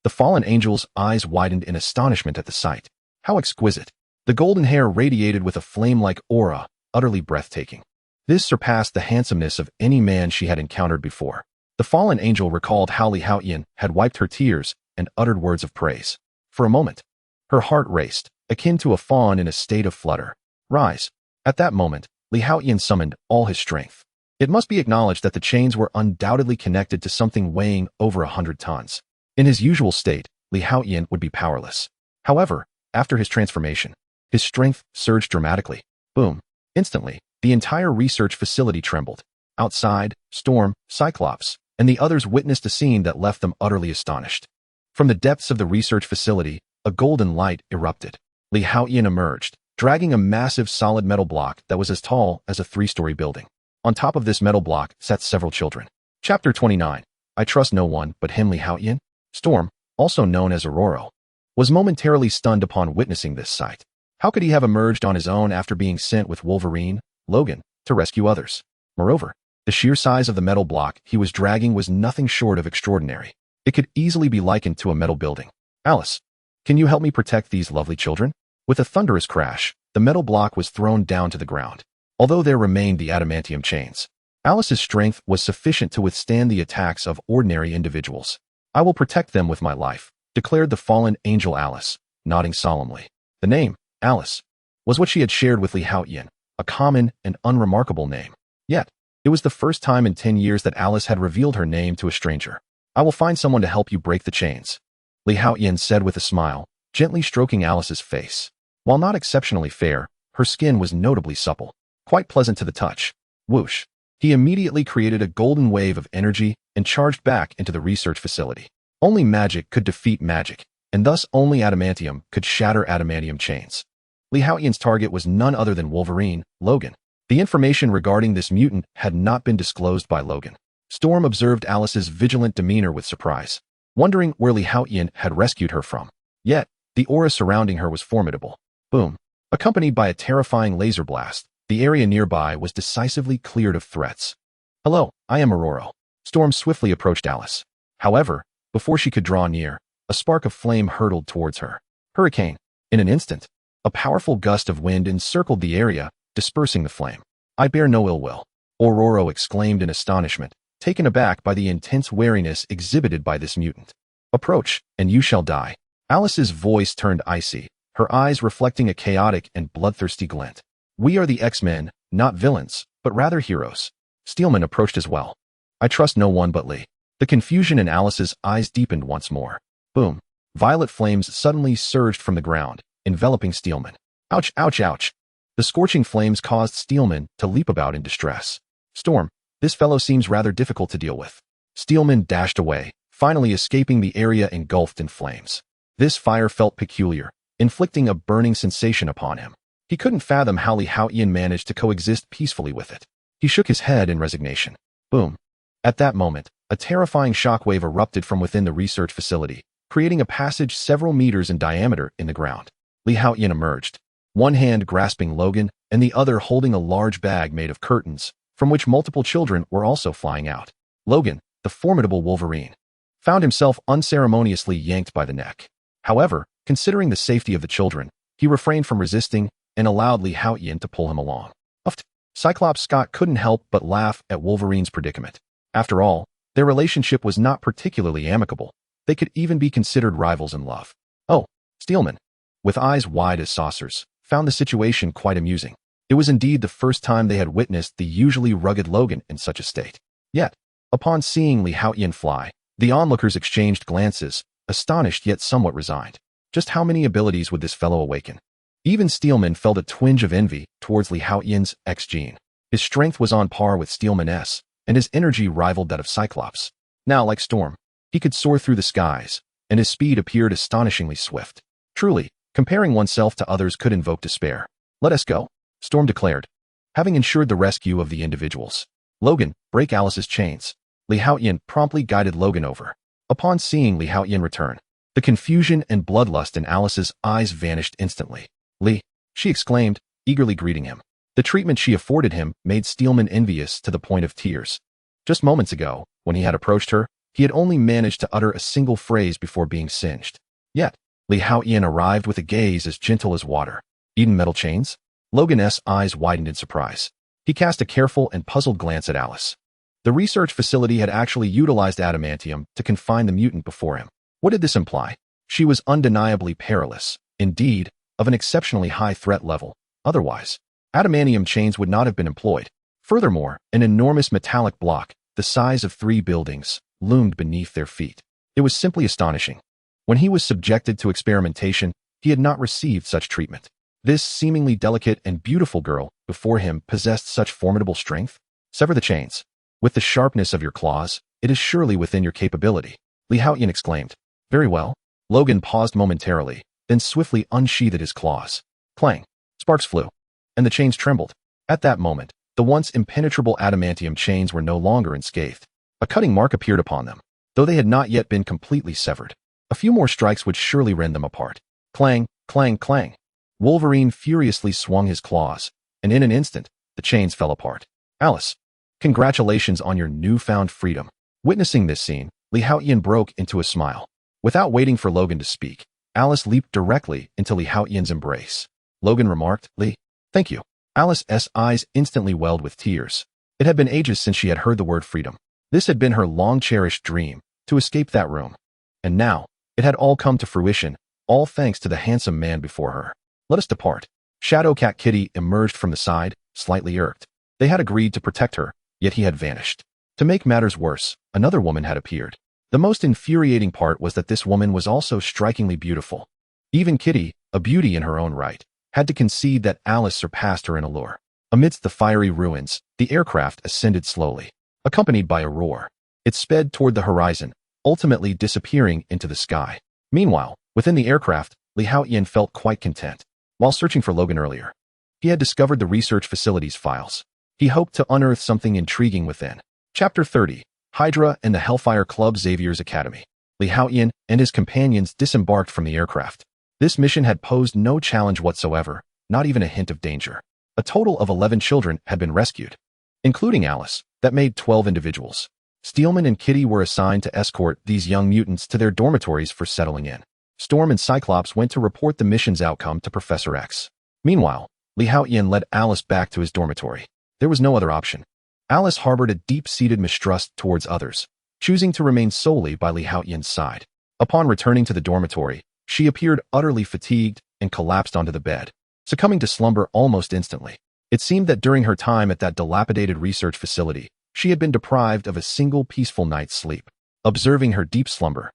The fallen angel's eyes widened in astonishment at the sight. How exquisite. The golden hair radiated with a flame-like aura, utterly breathtaking. This surpassed the handsomeness of any man she had encountered before. The fallen angel recalled how Li Haotian had wiped her tears and uttered words of praise. For a moment, her heart raced, akin to a fawn in a state of flutter. Rise. At that moment, Li Haotian summoned all his strength. It must be acknowledged that the chains were undoubtedly connected to something weighing over 100 tons. In his usual state, Li Haotian would be powerless. However, after his transformation, his strength surged dramatically. Boom. Instantly, the entire research facility trembled. Outside, Storm, Cyclops, and the others witnessed a scene that left them utterly astonished. From the depths of the research facility, a golden light erupted. Haotian emerged, dragging a massive solid metal block that was as tall as a 3-story building. On top of this metal block sat several children. Chapter 29. I trust no one but him. Haotian, Storm, also known as Aurora, was momentarily stunned upon witnessing this sight. How could he have emerged on his own after being sent with Wolverine, Logan, to rescue others? Moreover, the sheer size of the metal block he was dragging was nothing short of extraordinary. It could easily be likened to a metal building. Alice, can you help me protect these lovely children? With a thunderous crash, the metal block was thrown down to the ground. Although there remained the adamantium chains, Alice's strength was sufficient to withstand the attacks of ordinary individuals. I will protect them with my life, declared the fallen angel Alice, nodding solemnly. The name, Alice, was what she had shared with Haotian, a common and unremarkable name. Yet, it was the first time in 10 years that Alice had revealed her name to a stranger. I will find someone to help you break the chains, Haotian said with a smile, gently stroking Alice's face. While not exceptionally fair, her skin was notably supple, quite pleasant to the touch. Whoosh! He immediately created a golden wave of energy and charged back into the research facility. Only magic could defeat magic, and thus only adamantium could shatter adamantium chains. Haotian's target was none other than Wolverine, Logan. The information regarding this mutant had not been disclosed by Logan. Storm observed Alice's vigilant demeanor with surprise, wondering where Haotian had rescued her from. Yet, the aura surrounding her was formidable. Boom! Accompanied by a terrifying laser blast, the area nearby was decisively cleared of threats. Hello, I am Aurora. Storm swiftly approached Alice. However, before she could draw near, a spark of flame hurtled towards her. Hurricane! In an instant, a powerful gust of wind encircled the area, dispersing the flame. I bear no ill will, Aurora exclaimed in astonishment, taken aback by the intense wariness exhibited by this mutant. Approach, and you shall die. Alice's voice turned icy, her eyes reflecting a chaotic and bloodthirsty glint. We are the X-Men, not villains, but rather heroes. Steelman approached as well. I trust no one but Lee. The confusion in Alice's eyes deepened once more. Boom! Violet flames suddenly surged from the ground, enveloping Steelman. Ouch, ouch, ouch! The scorching flames caused Steelman to leap about in distress. Storm, this fellow seems rather difficult to deal with. Steelman dashed away, finally escaping the area engulfed in flames. This fire felt peculiar, inflicting a burning sensation upon him. He couldn't fathom how Haotian managed to coexist peacefully with it. He shook his head in resignation. Boom! At that moment, a terrifying shockwave erupted from within the research facility, creating a passage several meters in diameter in the ground. Haotian emerged, one hand grasping Logan and the other holding a large bag made of curtains, from which multiple children were also flying out. Logan, the formidable Wolverine, found himself unceremoniously yanked by the neck. However, considering the safety of the children, he refrained from resisting and allowed Haotian to pull him along. Uffed! Cyclops Scott couldn't help but laugh at Wolverine's predicament. After all, their relationship was not particularly amicable. They could even be considered rivals in love. Oh, Steelman, with eyes wide as saucers, found the situation quite amusing. It was indeed the first time they had witnessed the usually rugged Logan in such a state. Yet, upon seeing Haotian fly, the onlookers exchanged glances, astonished yet somewhat resigned. Just how many abilities would this fellow awaken? Even Steelman felt a twinge of envy towards Haotian's X-gene. His strength was on par with Steelman's, and his energy rivaled that of Cyclops. Now, like Storm, he could soar through the skies, and his speed appeared astonishingly swift. Truly, comparing oneself to others could invoke despair. Let us go, Storm declared, having ensured the rescue of the individuals. Logan, break Alice's chains. Haotian promptly guided Logan over. Upon seeing Haotian return, the confusion and bloodlust in Alice's eyes vanished instantly. Lee, she exclaimed, eagerly greeting him. The treatment she afforded him made Steelman envious to the point of tears. Just moments ago, when he had approached her, he had only managed to utter a single phrase before being singed. Yet, Haotian arrived with a gaze as gentle as water. Eden metal chains? Logan's eyes widened in surprise. He cast a careful and puzzled glance at Alice. The research facility had actually utilized adamantium to confine the mutant before him. What did this imply? She was undeniably perilous, indeed, of an exceptionally high threat level. Otherwise, adamantium chains would not have been employed. Furthermore, an enormous metallic block, the size of 3 buildings, loomed beneath their feet. It was simply astonishing. When he was subjected to experimentation, he had not received such treatment. This seemingly delicate and beautiful girl before him possessed such formidable strength. Sever the chains. With the sharpness of your claws, It is surely within your capability. Li Haotian exclaimed. Very well. Logan paused momentarily, then swiftly unsheathed his claws. Clang. Sparks flew. And the chains trembled. At that moment, the once impenetrable adamantium chains were no longer unscathed. A cutting mark appeared upon them, though they had not yet been completely severed. A few more strikes would surely rend them apart. Clang, clang, clang. Wolverine furiously swung his claws, and in an instant, the chains fell apart. Alice, congratulations on your newfound freedom. Witnessing this scene, Li Haotian broke into a smile. Without waiting for Logan to speak, Alice leaped directly into Li Haotian's embrace. Logan remarked, Li, thank you. Alice's eyes instantly welled with tears. It had been ages since she had heard the word freedom. This had been her long-cherished dream, to escape that room. And now, it had all come to fruition, all thanks to the handsome man before her. Let us depart. Shadowcat Kitty emerged from the side, slightly irked. They had agreed to protect her, yet he had vanished. To make matters worse, another woman had appeared. The most infuriating part was that this woman was also strikingly beautiful. Even Kitty, a beauty in her own right, had to concede that Alice surpassed her in allure. Amidst the fiery ruins, the aircraft ascended slowly, accompanied by a roar. It sped toward the horizon, ultimately disappearing into the sky. Meanwhile, within the aircraft, Li Haotian felt quite content. While searching for Logan earlier, he had discovered the research facility's files. He hoped to unearth something intriguing within. Chapter 30, Hydra and the Hellfire Club Xavier's Academy. Li Haotian and his companions disembarked from the aircraft. This mission had posed no challenge whatsoever, not even a hint of danger. A total of 11 children had been rescued, including Alice. That made 12 individuals. Steelman and Kitty were assigned to escort these young mutants to their dormitories for settling in. Storm and Cyclops went to report the mission's outcome to Professor X. Meanwhile, Li Haotian led Alice back to his dormitory. There was no other option. Alice harbored a deep-seated mistrust towards others, choosing to remain solely by Li Haotian's side. Upon returning to the dormitory, she appeared utterly fatigued and collapsed onto the bed, succumbing to slumber almost instantly. It seemed that during her time at that dilapidated research facility, she had been deprived of a single peaceful night's sleep. Observing her deep slumber,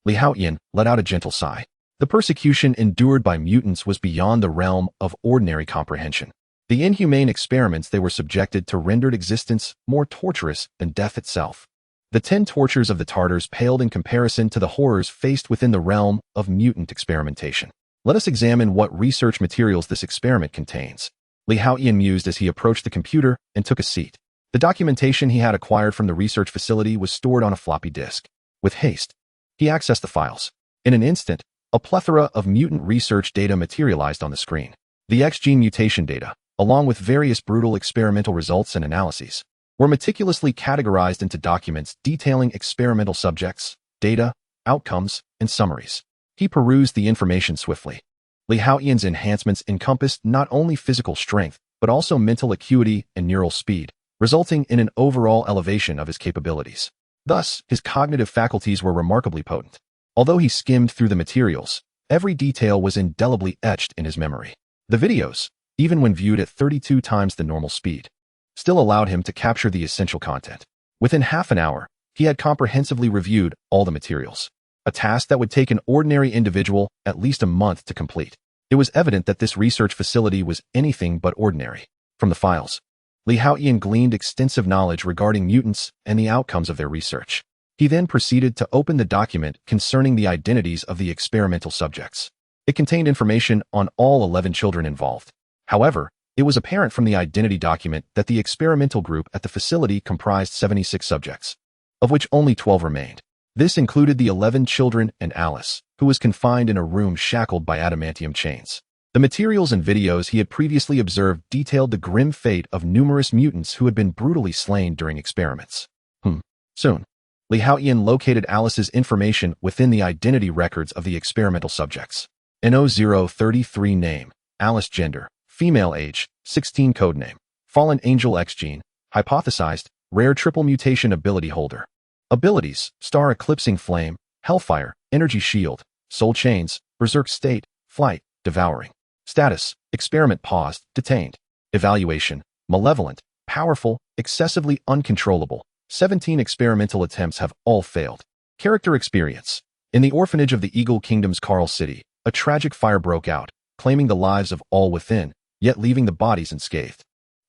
Li Haotian let out a gentle sigh. The persecution endured by mutants was beyond the realm of ordinary comprehension. The inhumane experiments they were subjected to rendered existence more torturous than death itself. The 10 tortures of the Tartars paled in comparison to the horrors faced within the realm of mutant experimentation. Let us examine what research materials this experiment contains. Li Haotian mused as he approached the computer and took a seat. The documentation he had acquired from the research facility was stored on a floppy disk. With haste, he accessed the files. In an instant, a plethora of mutant research data materialized on the screen. The X-gene mutation data, along with various brutal experimental results and analyses, were meticulously categorized into documents detailing experimental subjects, data, outcomes, and summaries. He perused the information swiftly. Li Haotian's enhancements encompassed not only physical strength, but also mental acuity and neural speed, resulting in an overall elevation of his capabilities. Thus, his cognitive faculties were remarkably potent. Although he skimmed through the materials, every detail was indelibly etched in his memory. The videos, even when viewed at 32 times the normal speed, still allowed him to capture the essential content. Within half an hour, he had comprehensively reviewed all the materials, a task that would take an ordinary individual at least a month to complete. It was evident that this research facility was anything but ordinary. From the files, Li Haotian gleaned extensive knowledge regarding mutants and the outcomes of their research. He then proceeded to open the document concerning the identities of the experimental subjects. It contained information on all 11 children involved. However, it was apparent from the identity document that the experimental group at the facility comprised 76 subjects, of which only 12 remained. This included the 11 children and Alice, who was confined in a room shackled by adamantium chains. The materials and videos he had previously observed detailed the grim fate of numerous mutants who had been brutally slain during experiments. Soon, Li Haotian located Alice's information within the identity records of the experimental subjects. NO033 name, Alice gender, female age, 16 codename, Fallen Angel X gene, hypothesized, rare triple mutation ability holder. Abilities, Star Eclipsing Flame, Hellfire, Energy Shield, Soul Chains, Berserk State, Flight, Devouring. Status, Experiment paused, detained. Evaluation, Malevolent, Powerful, Excessively uncontrollable. 17 experimental attempts have all failed. Character experience. In the orphanage of the Eagle Kingdom's Carl City, a tragic fire broke out, claiming the lives of all within, yet leaving the bodies unscathed.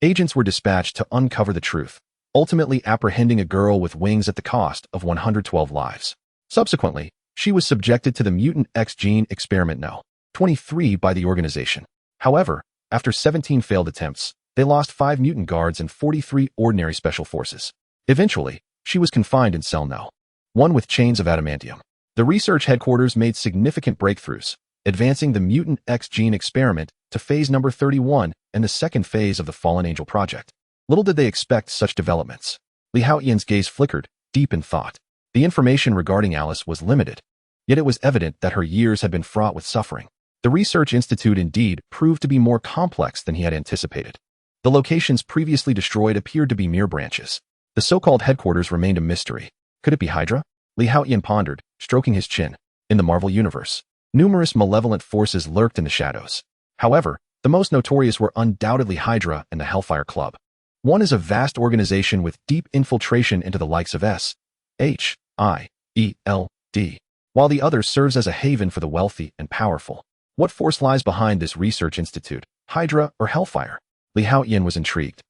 Agents were dispatched to uncover the truth. ultimately apprehending a girl with wings at the cost of 112 lives. Subsequently, she was subjected to the Mutant X gene experiment No. 23 by the organization. However, after 17 failed attempts, they lost 5 mutant guards and 43 ordinary special forces. Eventually, she was confined in cell No. 1 with chains of adamantium. The research headquarters made significant breakthroughs, advancing the Mutant X gene experiment to phase number 31 and the second phase of the Fallen Angel project. Little did they expect such developments. Li Haotian's gaze flickered, deep in thought. The information regarding Alice was limited, yet it was evident that her years had been fraught with suffering. The research institute indeed proved to be more complex than he had anticipated. The locations previously destroyed appeared to be mere branches. The so-called headquarters remained a mystery. Could it be Hydra? Li Haotian pondered, stroking his chin. In the Marvel Universe, numerous malevolent forces lurked in the shadows. However, the most notorious were undoubtedly Hydra and the Hellfire Club. One is a vast organization with deep infiltration into the likes of S.H.I.E.L.D., while the other serves as a haven for the wealthy and powerful. What force lies behind this research institute, Hydra or Hellfire? Li Haotian was intrigued.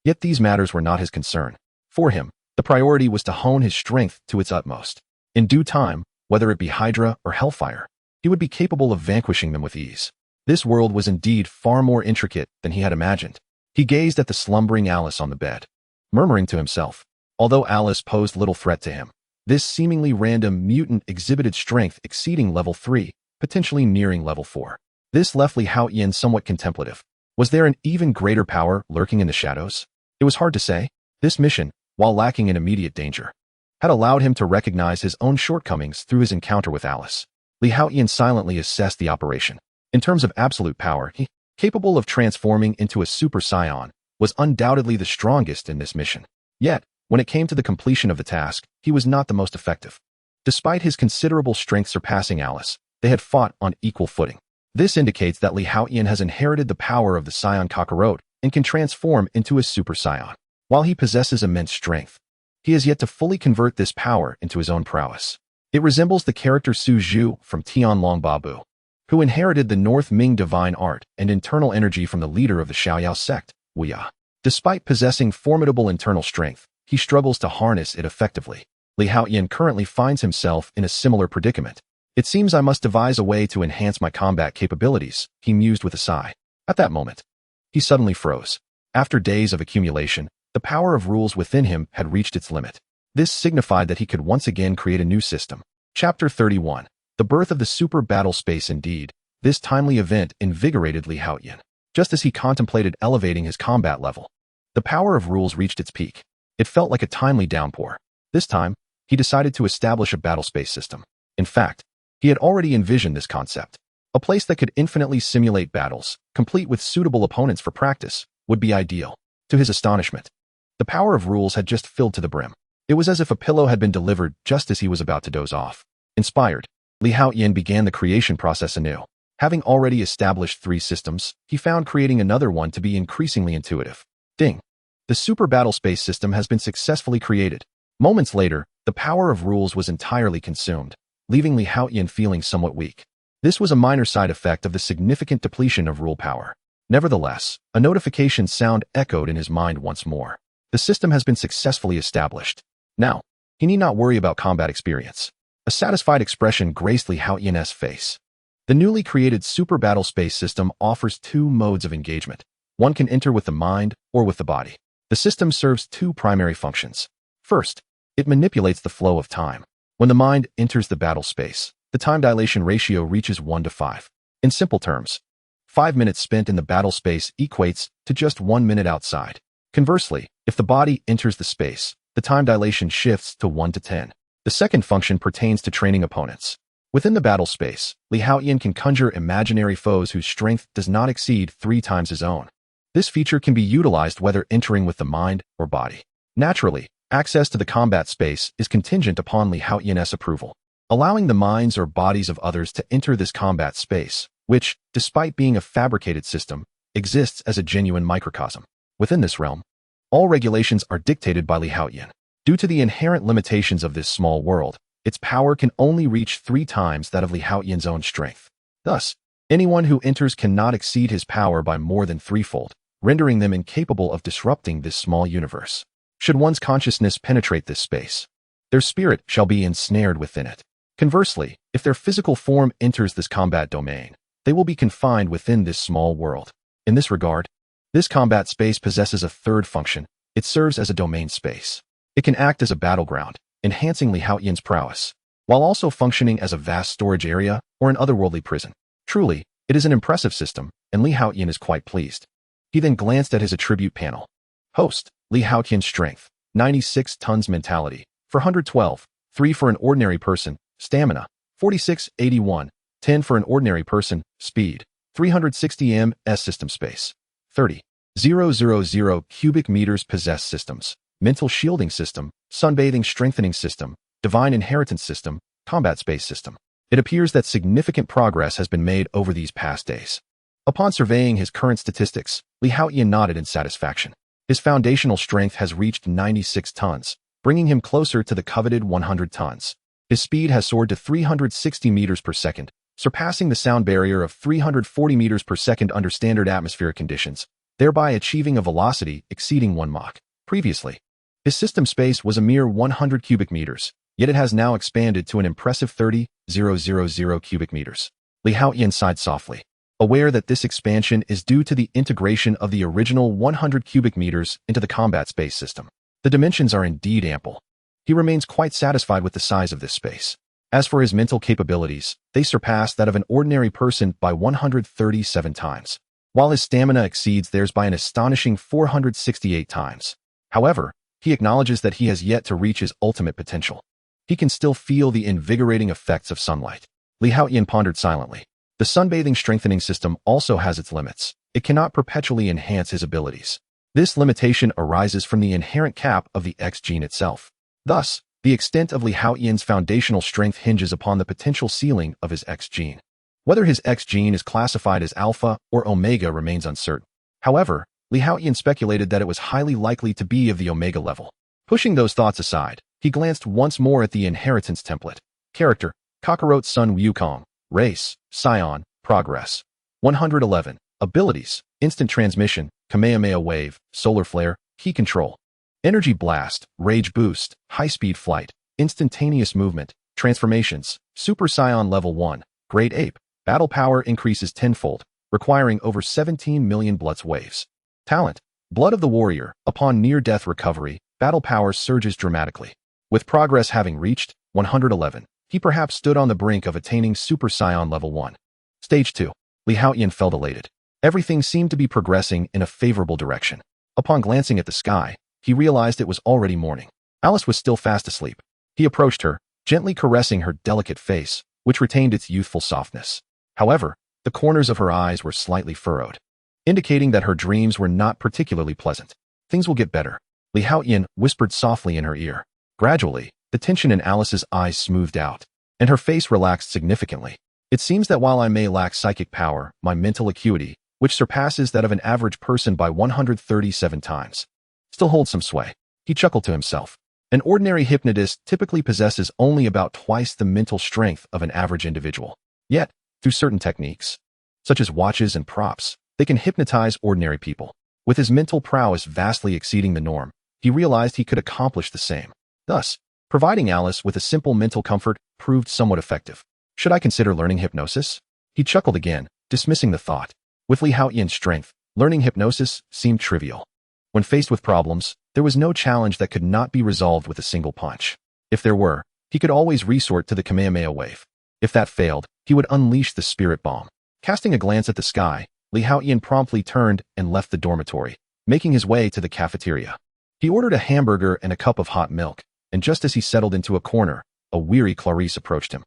Yet these matters were not his concern. For him, the priority was to hone his strength to its utmost. In due time, whether it be Hydra or Hellfire, he would be capable of vanquishing them with ease. This world was indeed far more intricate than he had imagined. He gazed at the slumbering Alice on the bed, murmuring to himself. Although Alice posed little threat to him, this seemingly random mutant exhibited strength exceeding level 3, potentially nearing level 4. This left Li Haotian somewhat contemplative. Was there an even greater power lurking in the shadows? It was hard to say. This mission, while lacking in immediate danger, had allowed him to recognize his own shortcomings through his encounter with Alice. Li Haotian silently assessed the operation. In terms of absolute power, he, capable of transforming into a Super-Saiyan, was undoubtedly the strongest in this mission. Yet, when it came to the completion of the task, he was not the most effective. Despite his considerable strength surpassing Alice, they had fought on equal footing. This indicates that Li Haotian has inherited the power of the Saiyan Kakarot and can transform into a Super Saiyan. While he possesses immense strength, he has yet to fully convert this power into his own prowess. It resembles the character Su Zhu from Tianlong Babu, who inherited the North Ming divine art and internal energy from the leader of the Xiaoyao sect, Wu Ya. Despite possessing formidable internal strength, he struggles to harness it effectively. Li Haotian currently finds himself in a similar predicament. It seems I must devise a way to enhance my combat capabilities, he mused with a sigh. At that moment, he suddenly froze. After days of accumulation, the power of rules within him had reached its limit. This signified that he could once again create a new system. Chapter 31. The birth of the super battle space. Indeed, this timely event invigorated Li Haotian. Just as he contemplated elevating his combat level, the power of rules reached its peak. It felt like a timely downpour. This time, he decided to establish a battle space system. In fact, he had already envisioned this concept. A place that could infinitely simulate battles, complete with suitable opponents for practice, would be ideal. To his astonishment, the power of rules had just filled to the brim. It was as if a pillow had been delivered just as he was about to doze off. Inspired, Li Haotian began the creation process anew. Having already established 3 systems, he found creating another one to be increasingly intuitive. Ding! The super battle space system has been successfully created. Moments later, the power of rules was entirely consumed, leaving Li Haotian feeling somewhat weak. This was a minor side effect of the significant depletion of rule power. Nevertheless, a notification sound echoed in his mind once more. The system has been successfully established. Now, he need not worry about combat experience. A satisfied expression graced Li Haotian's face. The newly created super battle space system offers 2 modes of engagement. One can enter with the mind or with the body. The system serves 2 primary functions. First, it manipulates the flow of time. When the mind enters the battle space, the time dilation ratio reaches 1 to 5. In simple terms, 5 minutes spent in the battle space equates to just 1 minute outside. Conversely, if the body enters the space, the time dilation shifts to 1 to 10. The second function pertains to training opponents. Within the battle space, Li Haotian can conjure imaginary foes whose strength does not exceed 3 times his own. This feature can be utilized whether entering with the mind or body. Naturally, access to the combat space is contingent upon Li Haotian's approval. Allowing the minds or bodies of others to enter this combat space, which, despite being a fabricated system, exists as a genuine microcosm. Within this realm, all regulations are dictated by Li Haotian. Due to the inherent limitations of this small world, its power can only reach 3 times that of Li Haotian's own strength. Thus, anyone who enters cannot exceed his power by more than 3-fold, rendering them incapable of disrupting this small universe. Should one's consciousness penetrate this space, their spirit shall be ensnared within it. Conversely, if their physical form enters this combat domain, they will be confined within this small world. In this regard, this combat space possesses a third function. It serves as a domain space. It can act as a battleground, enhancing Haotian's prowess, while also functioning as a vast storage area or an otherworldly prison. Truly, it is an impressive system, and Haotian is quite pleased. He then glanced at his attribute panel. Host, Haotian strength, 96 tons mentality, 412, 3 for an ordinary person, stamina, 46, 81, 10 for an ordinary person, speed, 360 m/s system space, 30,000 cubic meters possessed systems, mental shielding system, sunbathing strengthening system, divine inheritance system, combat space system. It appears that significant progress has been made over these past days. Upon surveying his current statistics, Haotian nodded in satisfaction. His foundational strength has reached 96 tons, bringing him closer to the coveted 100 tons. His speed has soared to 360 meters per second, surpassing the sound barrier of 340 meters per second under standard atmospheric conditions, thereby achieving a velocity exceeding 1 Mach. Previously, his system space was a mere 100 cubic meters, yet it has now expanded to an impressive 30,000 cubic meters. Haotian sighed softly, aware that this expansion is due to the integration of the original 100 cubic meters into the combat space system. The dimensions are indeed ample. He remains quite satisfied with the size of this space. As for his mental capabilities, they surpass that of an ordinary person by 137 times, while his stamina exceeds theirs by an astonishing 468 times. However, he acknowledges that he has yet to reach his ultimate potential. He can still feel the invigorating effects of sunlight. Haotian pondered silently. The sunbathing strengthening system also has its limits. It cannot perpetually enhance his abilities. This limitation arises from the inherent cap of the X gene itself. Thus, the extent of Haotian's foundational strength hinges upon the potential ceiling of his X gene. Whether his X gene is classified as alpha or omega remains uncertain. However, Haotian speculated that it was highly likely to be of the omega level. Pushing those thoughts aside, he glanced once more at the inheritance template. Character, Kakarot Sun Wukong. Race, Scion. Progress, 111. Abilities, instant transmission, Kamehameha wave, solar flare, key control. Energy blast, rage boost, high-speed flight, instantaneous movement, transformations, Super-Saiyan level 1, great ape, battle power increases tenfold, requiring over 17 million Blutz waves. Talent, blood of the warrior, upon near-death recovery, battle power surges dramatically. With progress having reached 111, he perhaps stood on the brink of attaining Super-Saiyan level 1. Stage 2. Haotian felt elated. Everything seemed to be progressing in a favorable direction. Upon glancing at the sky, he realized it was already morning. Alice was still fast asleep. He approached her, gently caressing her delicate face, which retained its youthful softness. However, the corners of her eyes were slightly furrowed, indicating that her dreams were not particularly pleasant. Things will get better, Haotian whispered softly in her ear. Gradually, the tension in Alice's eyes smoothed out, and her face relaxed significantly. It seems that while I may lack psychic power, my mental acuity, which surpasses that of an average person by 137 times, still holds some sway. He chuckled to himself. An ordinary hypnotist typically possesses only about twice the mental strength of an average individual. Yet, through certain techniques, such as watches and props, they can hypnotize ordinary people. With his mental prowess vastly exceeding the norm, he realized he could accomplish the same. Thus, providing Alice with a simple mental comfort proved somewhat effective. Should I consider learning hypnosis? He chuckled again, dismissing the thought. With Haotian's strength, learning hypnosis seemed trivial. When faced with problems, there was no challenge that could not be resolved with a single punch. If there were, he could always resort to the Kamehameha wave. If that failed, he would unleash the spirit bomb. Casting a glance at the sky, Haotian promptly turned and left the dormitory, making his way to the cafeteria. He ordered a hamburger and a cup of hot milk, and just as he settled into a corner, a weary Clarice approached him.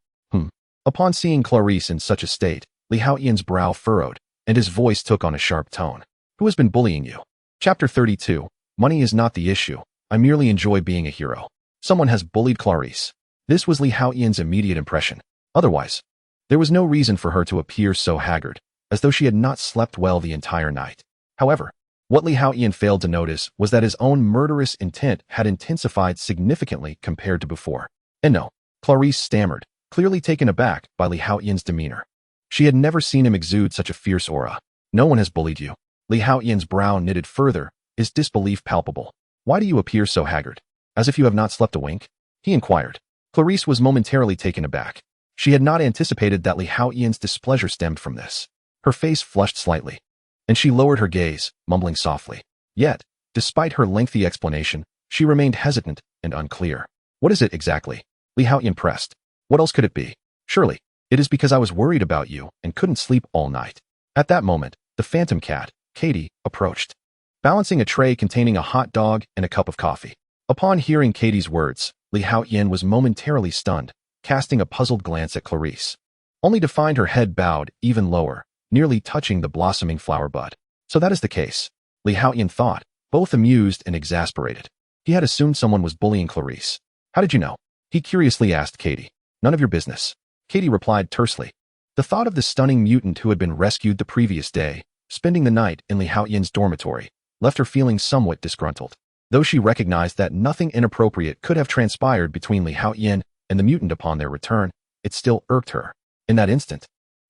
Upon seeing Clarice in such a state, Haotian's brow furrowed, and his voice took on a sharp tone. Who has been bullying you? Chapter 32. Money is not the issue. I merely enjoy being a hero. Someone has bullied Clarice. This was Haotian's immediate impression. Otherwise, there was no reason for her to appear so haggard, as though she had not slept well the entire night. However, what Haotian failed to notice was that his own murderous intent had intensified significantly compared to before. And no, Clarice stammered, clearly taken aback by Haotian's demeanor. She had never seen him exude such a fierce aura. No one has bullied you. Haotian's brow knitted further, his disbelief palpable. Why do you appear so haggard? As if you have not slept a wink? He inquired. Clarice was momentarily taken aback. She had not anticipated that Li Haotian's displeasure stemmed from this. Her face flushed slightly, and she lowered her gaze, mumbling softly. Yet, despite her lengthy explanation, she remained hesitant and unclear. What is it exactly? Li Haotian pressed. What else could it be? Surely, it is because I was worried about you and couldn't sleep all night. At that moment, the phantom cat, Katie, approached, balancing a tray containing a hot dog and a cup of coffee. Upon hearing Katie's words, Li Haotian was momentarily stunned, casting a puzzled glance at Clarice, only to find her head bowed even lower, nearly touching the blossoming flower bud. So that is the case, Li Haotian thought, both amused and exasperated. He had assumed someone was bullying Clarice. How did you know? He curiously asked Katie. None of your business, Katie replied tersely. The thought of the stunning mutant who had been rescued the previous day, spending the night in Li Haotian's dormitory, left her feeling somewhat disgruntled. Though she recognized that nothing inappropriate could have transpired between Li Haotian and the mutant upon their return, it still irked her. In that instant,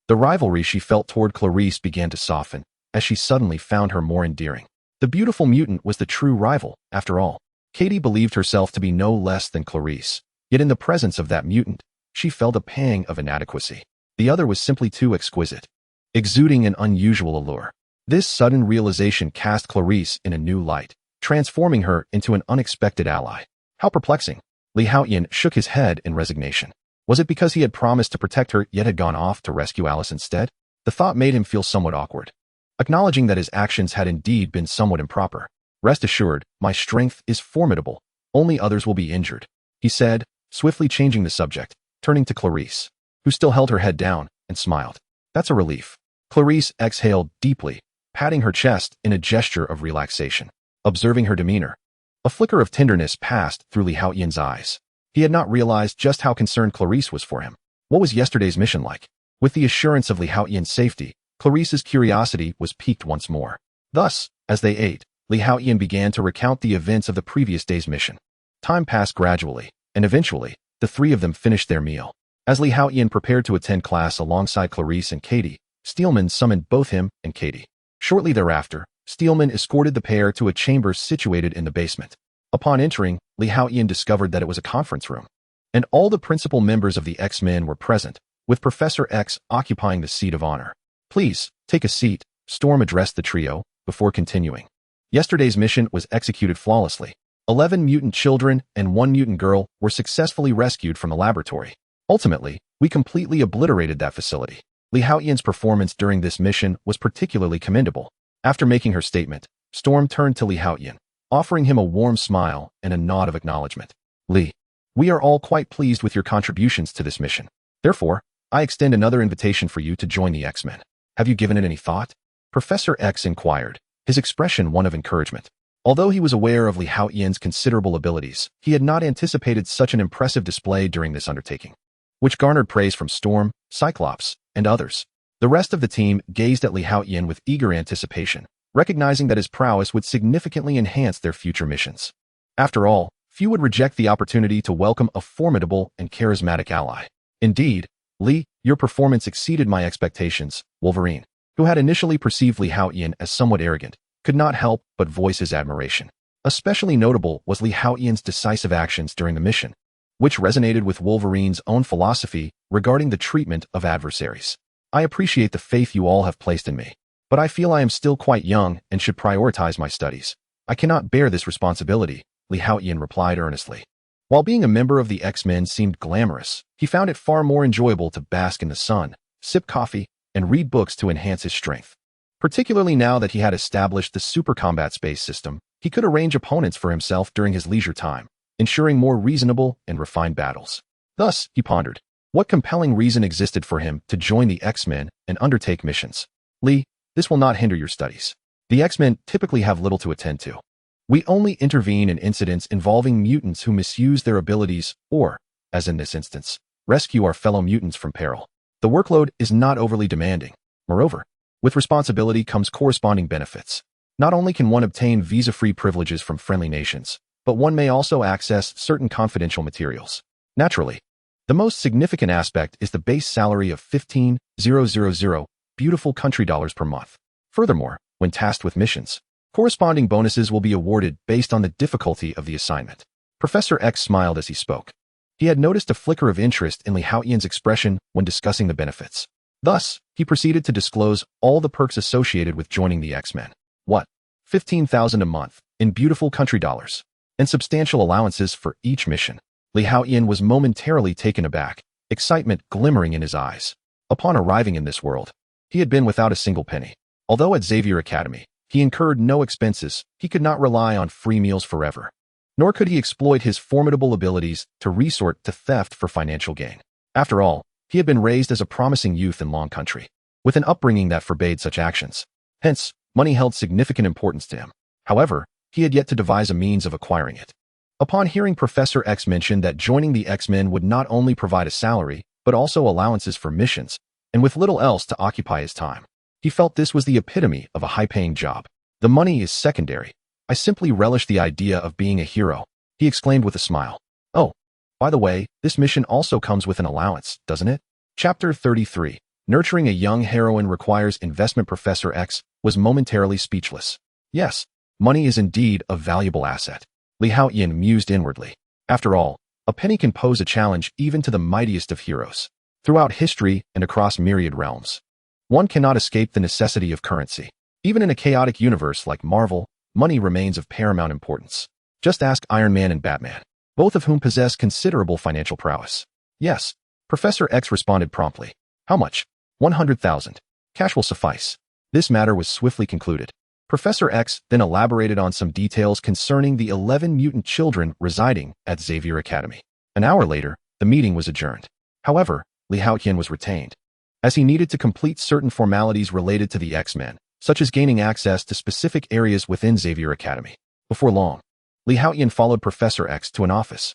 the rivalry she felt toward Clarice began to soften, as she suddenly found her more endearing. The beautiful mutant was the true rival, after all. Katie believed herself to be no less than Clarice, yet in the presence of that mutant, she felt a pang of inadequacy. The other was simply too exquisite, exuding an unusual allure. This sudden realization cast Clarice in a new light, transforming her into an unexpected ally. How perplexing. Li Haotian shook his head in resignation. Was it because he had promised to protect her yet had gone off to rescue Alice instead? The thought made him feel somewhat awkward, acknowledging that his actions had indeed been somewhat improper. Rest assured, my strength is formidable. Only others will be injured, he said, swiftly changing the subject, turning to Clarice, who still held her head down, and smiled. That's a relief. Clarice exhaled deeply, patting her chest in a gesture of relaxation. Observing her demeanor, a flicker of tenderness passed through Li Haotian's eyes. He had not realized just how concerned Clarice was for him. What was yesterday's mission like? With the assurance of Li Haotian's safety, Clarice's curiosity was piqued once more. Thus, as they ate, Li Haotian began to recount the events of the previous day's mission. Time passed gradually, and eventually, the three of them finished their meal. As Li Haotian prepared to attend class alongside Clarice and Katie, Steelman summoned both him and Katie. Shortly thereafter, Steelman escorted the pair to a chamber situated in the basement. Upon entering, Li Haotian discovered that it was a conference room, and all the principal members of the X-Men were present, with Professor X occupying the seat of honor. Please, take a seat, Storm addressed the trio, before continuing. Yesterday's mission was executed flawlessly. 11 mutant children and 1 mutant girl were successfully rescued from the laboratory. Ultimately, we completely obliterated that facility. Li Haotian's performance during this mission was particularly commendable. After making her statement, Storm turned to Li Haotian, offering him a warm smile and a nod of acknowledgement. Li, we are all quite pleased with your contributions to this mission. Therefore, I extend another invitation for you to join the X-Men. Have you given it any thought? Professor X inquired, his expression one of encouragement. Although he was aware of Li Haotian's considerable abilities, he had not anticipated such an impressive display during this undertaking, which garnered praise from Storm, Cyclops, and others. The rest of the team gazed at Li Haotian with eager anticipation, recognizing that his prowess would significantly enhance their future missions. After all, few would reject the opportunity to welcome a formidable and charismatic ally. Indeed, Li, your performance exceeded my expectations. Wolverine, who had initially perceived Li Haotian as somewhat arrogant, could not help but voice his admiration. Especially notable was Li Haotian's decisive actions during the mission, which resonated with Wolverine's own philosophy regarding the treatment of adversaries. I appreciate the faith you all have placed in me, but I feel I am still quite young and should prioritize my studies. I cannot bear this responsibility, Li Haotian replied earnestly. While being a member of the X-Men seemed glamorous, he found it far more enjoyable to bask in the sun, sip coffee, and read books to enhance his strength. Particularly now that he had established the super combat space system, he could arrange opponents for himself during his leisure time, ensuring more reasonable and refined battles. Thus, he pondered, what compelling reason existed for him to join the X-Men and undertake missions? Li, this will not hinder your studies. The X-Men typically have little to attend to. We only intervene in incidents involving mutants who misuse their abilities or, as in this instance, rescue our fellow mutants from peril. The workload is not overly demanding. Moreover, with responsibility comes corresponding benefits. Not only can one obtain visa-free privileges from friendly nations, but one may also access certain confidential materials. Naturally, the most significant aspect is the base salary of 15,000 beautiful country dollars per month. Furthermore, when tasked with missions, Corresponding bonuses will be awarded based on the difficulty of the assignment. Professor X smiled as he spoke. He had noticed a flicker of interest in Haotian's expression when discussing the benefits. Thus, he proceeded to disclose all the perks associated with joining the X-Men. What? 15,000 a month, in beautiful country dollars, and substantial allowances for each mission. Haotian was momentarily taken aback, excitement glimmering in his eyes. Upon arriving in this world, he had been without a single penny. Although at Xavier Academy, he incurred no expenses, he could not rely on free meals forever. Nor could he exploit his formidable abilities to resort to theft for financial gain. After all, he had been raised as a promising youth in Long Country, with an upbringing that forbade such actions. Hence, money held significant importance to him. However, he had yet to devise a means of acquiring it. Upon hearing Professor X mention that joining the X-Men would not only provide a salary, but also allowances for missions, and with little else to occupy his time, he felt this was the epitome of a high-paying job. The money is secondary. I simply relish the idea of being a hero, he exclaimed with a smile. Oh, by the way, this mission also comes with an allowance, doesn't it? Chapter 33. Nurturing a young heroine requires investment. Professor X was momentarily speechless. Yes, money is indeed a valuable asset. Haotian mused inwardly. After all, a penny can pose a challenge even to the mightiest of heroes. Throughout history and across myriad realms, one cannot escape the necessity of currency. Even in a chaotic universe like Marvel, money remains of paramount importance. Just ask Iron Man and Batman, both of whom possess considerable financial prowess. Yes, Professor X responded promptly. How much? 100,000. Cash will suffice. This matter was swiftly concluded. Professor X then elaborated on some details concerning the 11 mutant children residing at Xavier Academy. An hour later, the meeting was adjourned. However, Haotian was retained, as he needed to complete certain formalities related to the X-Men, such as gaining access to specific areas within Xavier Academy. Before long, Haotian followed Professor X to an office.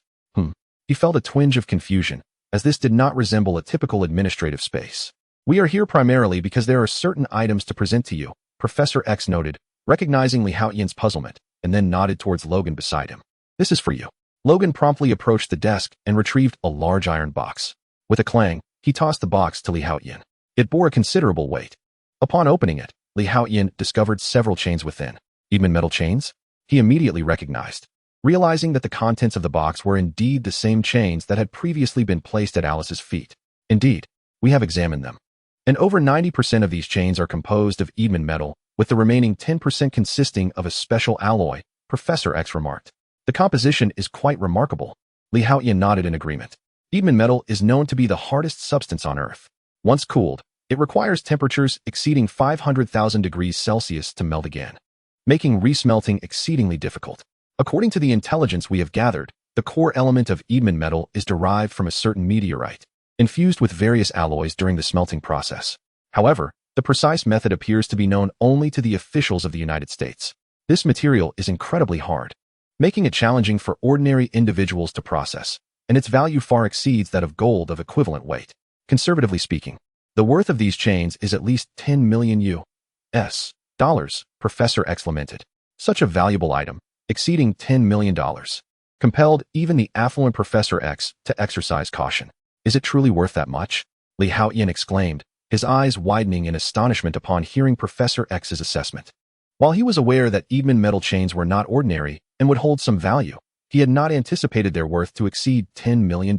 He felt a twinge of confusion, as this did not resemble a typical administrative space. We are here primarily because there are certain items to present to you, Professor X noted, recognizing Haotian's puzzlement, and then nodded towards Logan beside him. This is for you. Logan promptly approached the desk and retrieved a large iron box. With a clang, he tossed the box to Haotian. It bore a considerable weight. Upon opening it, Haotian discovered several chains within. Eatman metal chains? He immediately recognized, realizing that the contents of the box were indeed the same chains that had previously been placed at Alice's feet. Indeed, we have examined them, and over 90% of these chains are composed of Eatman metal, with the remaining 10% consisting of a special alloy, Professor X remarked. The composition is quite remarkable. Haotian nodded in agreement. Eatman metal is known to be the hardest substance on Earth. Once cooled, it requires temperatures exceeding 500,000 degrees Celsius to melt again, making resmelting exceedingly difficult. According to the intelligence we have gathered, the core element of Eatman metal is derived from a certain meteorite, infused with various alloys during the smelting process. However, the precise method appears to be known only to the officials of the United States. This material is incredibly hard, making it challenging for ordinary individuals to process, and its value far exceeds that of gold of equivalent weight. Conservatively speaking, the worth of these chains is at least 10 million US dollars, Professor X lamented. Such a valuable item, exceeding $10 million, compelled even the affluent Professor X to exercise caution. Is it truly worth that much? Haotian exclaimed, his eyes widening in astonishment upon hearing Professor X's assessment. While he was aware that Eatman metal chains were not ordinary and would hold some value, he had not anticipated their worth to exceed $10 million.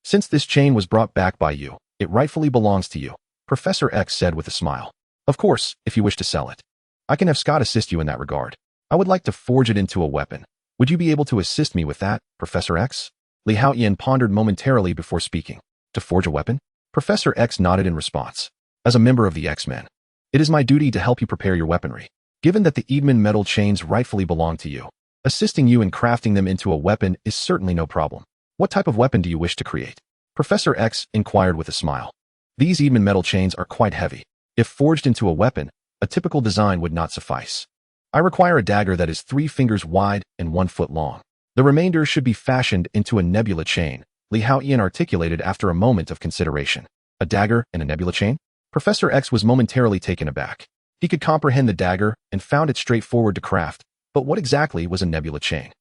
Since this chain was brought back by you, it rightfully belongs to you, Professor X said with a smile. Of course, if you wish to sell it, I can have Scott assist you in that regard. I would like to forge it into a weapon. Would you be able to assist me with that, Professor X? Haotian pondered momentarily before speaking. To forge a weapon? Professor X nodded in response. As a member of the X-Men, it is my duty to help you prepare your weaponry. Given that the Eatman metal chains rightfully belong to you, assisting you in crafting them into a weapon is certainly no problem. What type of weapon do you wish to create? Professor X inquired with a smile. These Eatman metal chains are quite heavy. If forged into a weapon, a typical design would not suffice. I require a dagger that is 3 fingers wide and 1 foot long. The remainder should be fashioned into a nebula chain, Haotian articulated after a moment of consideration. A dagger and a nebula chain? Professor X was momentarily taken aback. He could comprehend the dagger and found it straightforward to craft, but what exactly was a nebula chain?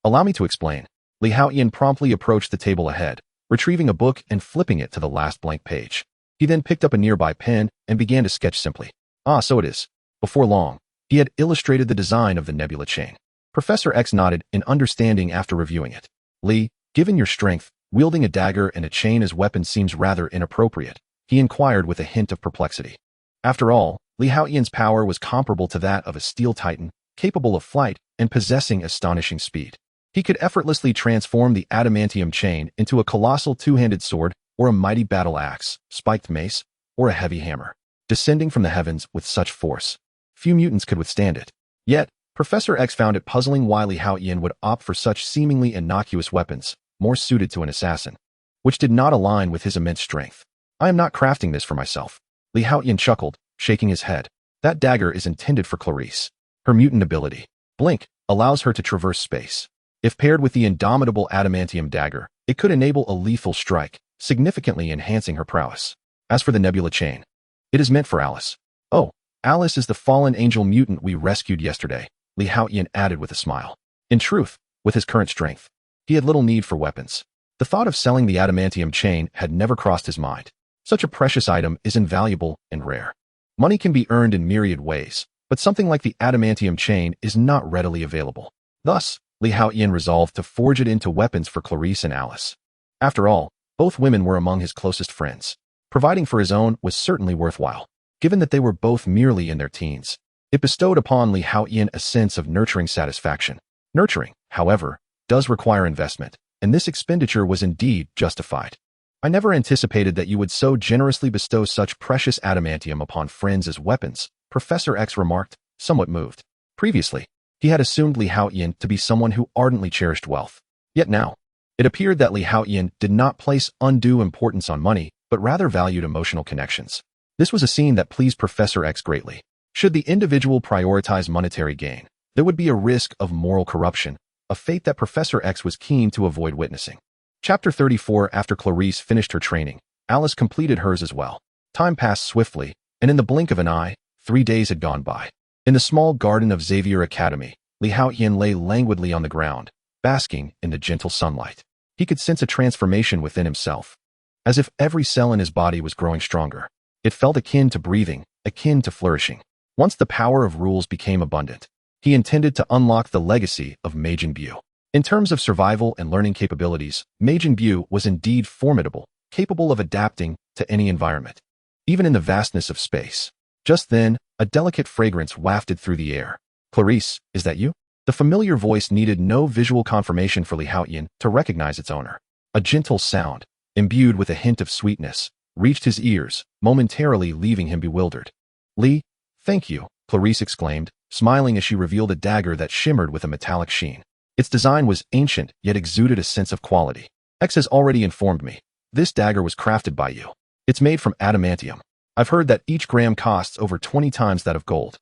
Allow me to explain. Haotian promptly approached the table ahead, retrieving a book and flipping it to the last blank page. He then picked up a nearby pen and began to sketch simply. Ah, so it is. Before long, He had illustrated the design of the nebula chain. Professor X nodded in understanding after reviewing it. Li, given your strength, wielding a dagger and a chain as weapons seems rather inappropriate, he inquired with a hint of perplexity. After all, Li Haotian's power was comparable to that of a steel titan, capable of flight and possessing astonishing speed. He could effortlessly transform the adamantium chain into a colossal two-handed sword or a mighty battle axe, spiked mace, or a heavy hammer, descending from the heavens with such force. Few mutants could withstand it. Yet, Professor X found it puzzling why Li Haotian would opt for such seemingly innocuous weapons, more suited to an assassin, which did not align with his immense strength. I am not crafting this for myself. Li Haotian chuckled, shaking his head. That dagger is intended for Clarice. Her mutant ability, Blink, allows her to traverse space. If paired with the indomitable adamantium dagger, it could enable a lethal strike, significantly enhancing her prowess. As for the nebula chain, it is meant for Alice. Oh, Alice is the fallen angel mutant we rescued yesterday, Li Haotian added with a smile. In truth, with his current strength, he had little need for weapons. The thought of selling the adamantium chain had never crossed his mind. Such a precious item is invaluable and rare. Money can be earned in myriad ways, but something like the adamantium chain is not readily available. Thus, Li Haotian resolved to forge it into weapons for Clarice and Alice. After all, both women were among his closest friends. Providing for his own was certainly worthwhile, given that they were both merely in their teens. It bestowed upon Li Haotian a sense of nurturing satisfaction. Nurturing, however, does require investment, and this expenditure was indeed justified. I never anticipated that you would so generously bestow such precious adamantium upon friends as weapons, Professor X remarked, somewhat moved. Previously, he had assumed Li Haotian to be someone who ardently cherished wealth. Yet now, it appeared that Li Haotian did not place undue importance on money, but rather valued emotional connections. This was a scene that pleased Professor X greatly. Should the individual prioritize monetary gain, there would be a risk of moral corruption, a fate that Professor X was keen to avoid witnessing. Chapter 34. After Clarice finished her training, Alice completed hers as well. Time passed swiftly, and in the blink of an eye, 3 days had gone by. In the small garden of Xavier Academy, Li Haotian lay languidly on the ground, basking in the gentle sunlight. He could sense a transformation within himself, as if every cell in his body was growing stronger. It felt akin to breathing, akin to flourishing. Once the power of rules became abundant, he intended to unlock the legacy of Majin Buu. In terms of survival and learning capabilities, Majin Buu was indeed formidable, capable of adapting to any environment, even in the vastness of space. Just then, a delicate fragrance wafted through the air. Clarice, is that you? The familiar voice needed no visual confirmation for Li Haotian to recognize its owner. A gentle sound, imbued with a hint of sweetness, reached his ears, momentarily leaving him bewildered. Li, thank you, Clarice exclaimed, smiling as she revealed a dagger that shimmered with a metallic sheen. Its design was ancient, yet exuded a sense of quality. X has already informed me. This dagger was crafted by you. It's made from adamantium. I've heard that each gram costs over 20 times that of gold.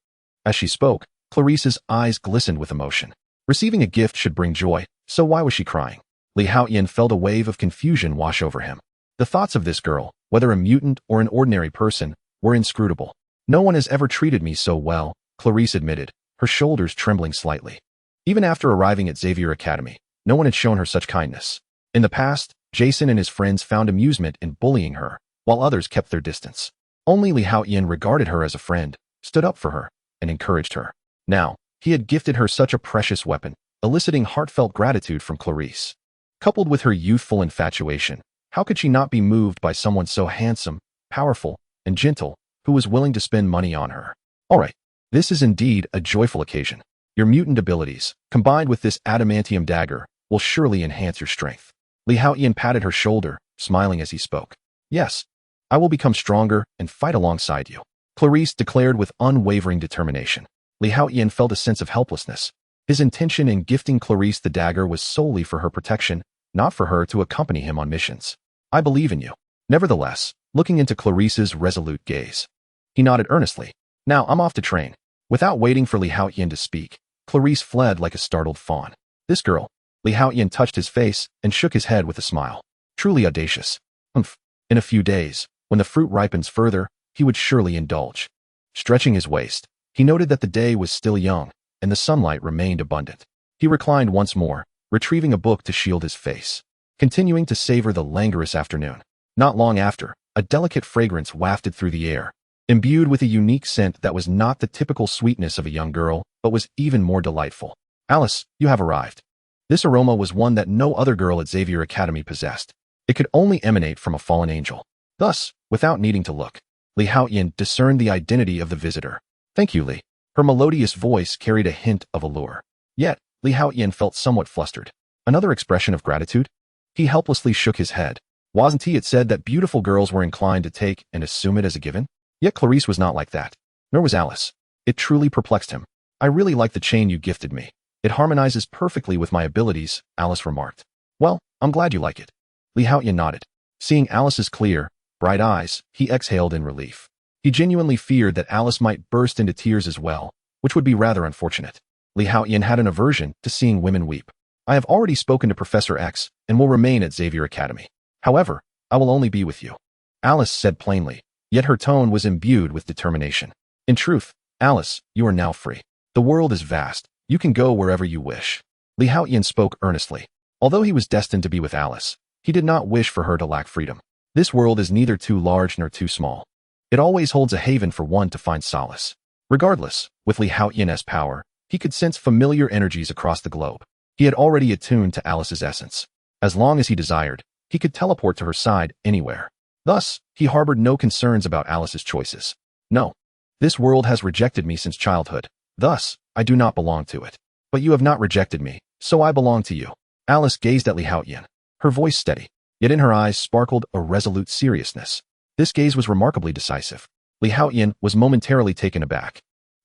As she spoke, Clarice's eyes glistened with emotion. Receiving a gift should bring joy, so why was she crying? Li Haotian felt a wave of confusion wash over him. The thoughts of this girl, whether a mutant or an ordinary person, were inscrutable. No one has ever treated me so well, Clarice admitted, her shoulders trembling slightly. Even after arriving at Xavier Academy, no one had shown her such kindness. In the past, Jason and his friends found amusement in bullying her, while others kept their distance. Only Li Haotian regarded her as a friend, stood up for her, and encouraged her. Now, he had gifted her such a precious weapon, eliciting heartfelt gratitude from Clarice. Coupled with her youthful infatuation, how could she not be moved by someone so handsome, powerful, and gentle, who was willing to spend money on her? All right, this is indeed a joyful occasion. Your mutant abilities, combined with this adamantium dagger, will surely enhance your strength. Li Haotian patted her shoulder, smiling as he spoke. Yes, I will become stronger and fight alongside you, Clarice declared with unwavering determination. Li Haotian felt a sense of helplessness. His intention in gifting Clarice the dagger was solely for her protection, not for her to accompany him on missions. I believe in you. Nevertheless, looking into Clarice's resolute gaze, he nodded earnestly. Now I'm off to train. Without waiting for Li Haotian to speak, Clarice fled like a startled fawn. This girl. Li Haotian touched his face and shook his head with a smile. Truly audacious. In a few days, when the fruit ripens further, he would surely indulge. Stretching his waist, he noted that the day was still young, and the sunlight remained abundant. He reclined once more, retrieving a book to shield his face, continuing to savor the languorous afternoon. Not long after, a delicate fragrance wafted through the air, imbued with a unique scent that was not the typical sweetness of a young girl, but was even more delightful. Alice, you have arrived. This aroma was one that no other girl at Xavier Academy possessed. It could only emanate from a fallen angel. Thus, without needing to look, Li Haotian discerned the identity of the visitor. Thank you, Li. Her melodious voice carried a hint of allure. Yet, Li Haotian felt somewhat flustered. Another expression of gratitude? He helplessly shook his head. Wasn't it said that beautiful girls were inclined to take and assume it as a given? Yet Clarice was not like that. Nor was Alice. It truly perplexed him. I really like the chain you gifted me. It harmonizes perfectly with my abilities, Alice remarked. Well, I'm glad you like it. Li Haotian nodded. Seeing Alice's clear, bright eyes, he exhaled in relief. He genuinely feared that Alice might burst into tears as well, which would be rather unfortunate. Li Haotian had an aversion to seeing women weep. I have already spoken to Professor X and will remain at Xavier Academy. However, I will only be with you. Alice said plainly, yet her tone was imbued with determination. In truth, Alice, you are now free. The world is vast. You can go wherever you wish. Li Haotian spoke earnestly. Although he was destined to be with Alice, he did not wish for her to lack freedom. This world is neither too large nor too small. It always holds a haven for one to find solace. Regardless, with Li Haotian's power, he could sense familiar energies across the globe. He had already attuned to Alice's essence. As long as he desired, he could teleport to her side anywhere. Thus, he harbored no concerns about Alice's choices. No. This world has rejected me since childhood. Thus, I do not belong to it. But you have not rejected me, so I belong to you. Alice gazed at Li Haotian, her voice steady, yet in her eyes sparkled a resolute seriousness. This gaze was remarkably decisive. Li Haotian was momentarily taken aback.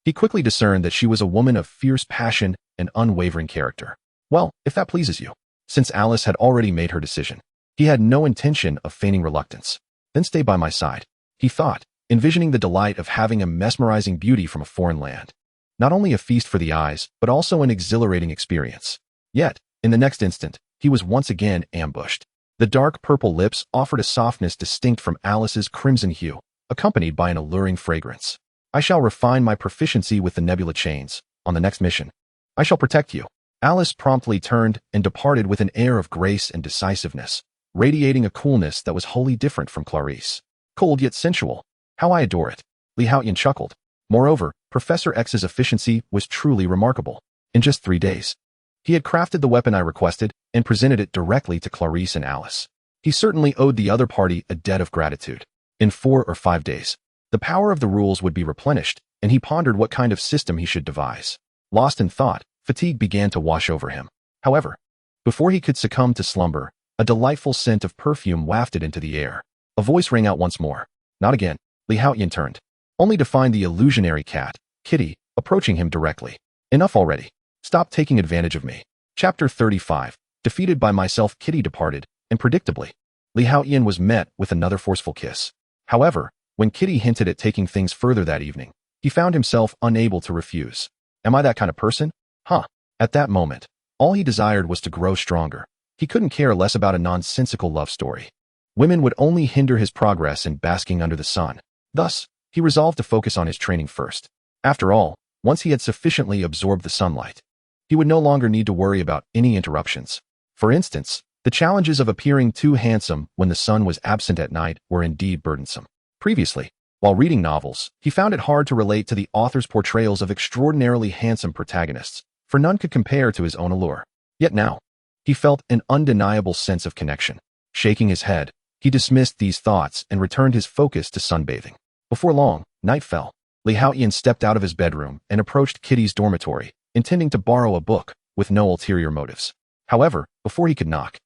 He quickly discerned that she was a woman of fierce passion and unwavering character. Well, if that pleases you. Since Alice had already made her decision, he had no intention of feigning reluctance. Then stay by my side, he thought, envisioning the delight of having a mesmerizing beauty from a foreign land. Not only a feast for the eyes, but also an exhilarating experience. Yet, in the next instant, he was once again ambushed. The dark purple lips offered a softness distinct from Alice's crimson hue, accompanied by an alluring fragrance. I shall refine my proficiency with the nebula chains. On the next mission, I shall protect you. Alice promptly turned and departed with an air of grace and decisiveness, radiating a coolness that was wholly different from Clarice. Cold yet sensual. How I adore it. Li Haotian chuckled. Moreover, Professor X's efficiency was truly remarkable. In just 3 days, he had crafted the weapon I requested and presented it directly to Clarice and Alice. He certainly owed the other party a debt of gratitude. In 4 or 5 days, the power of the rules would be replenished, and he pondered what kind of system he should devise. Lost in thought, fatigue began to wash over him. However, before he could succumb to slumber, a delightful scent of perfume wafted into the air. A voice rang out once more. Not again. Li Haotian turned, only to find the illusionary cat, Kitty, approaching him directly. Enough already. Stop taking advantage of me. Chapter 35. Defeated by myself, Kitty departed, and predictably, Li Haotian was met with another forceful kiss. However, when Kitty hinted at taking things further that evening, he found himself unable to refuse. Am I that kind of person? Huh. At that moment, all he desired was to grow stronger. He couldn't care less about a nonsensical love story. Women would only hinder his progress in basking under the sun. Thus, he resolved to focus on his training first. After all, once he had sufficiently absorbed the sunlight, he would no longer need to worry about any interruptions. For instance, the challenges of appearing too handsome when the sun was absent at night were indeed burdensome. Previously, while reading novels, he found it hard to relate to the author's portrayals of extraordinarily handsome protagonists, for none could compare to his own allure. Yet now, he felt an undeniable sense of connection. Shaking his head, he dismissed these thoughts and returned his focus to sunbathing. Before long, night fell. Li Haotian stepped out of his bedroom and approached Kitty's dormitory, intending to borrow a book, with no ulterior motives. However, before he could knock,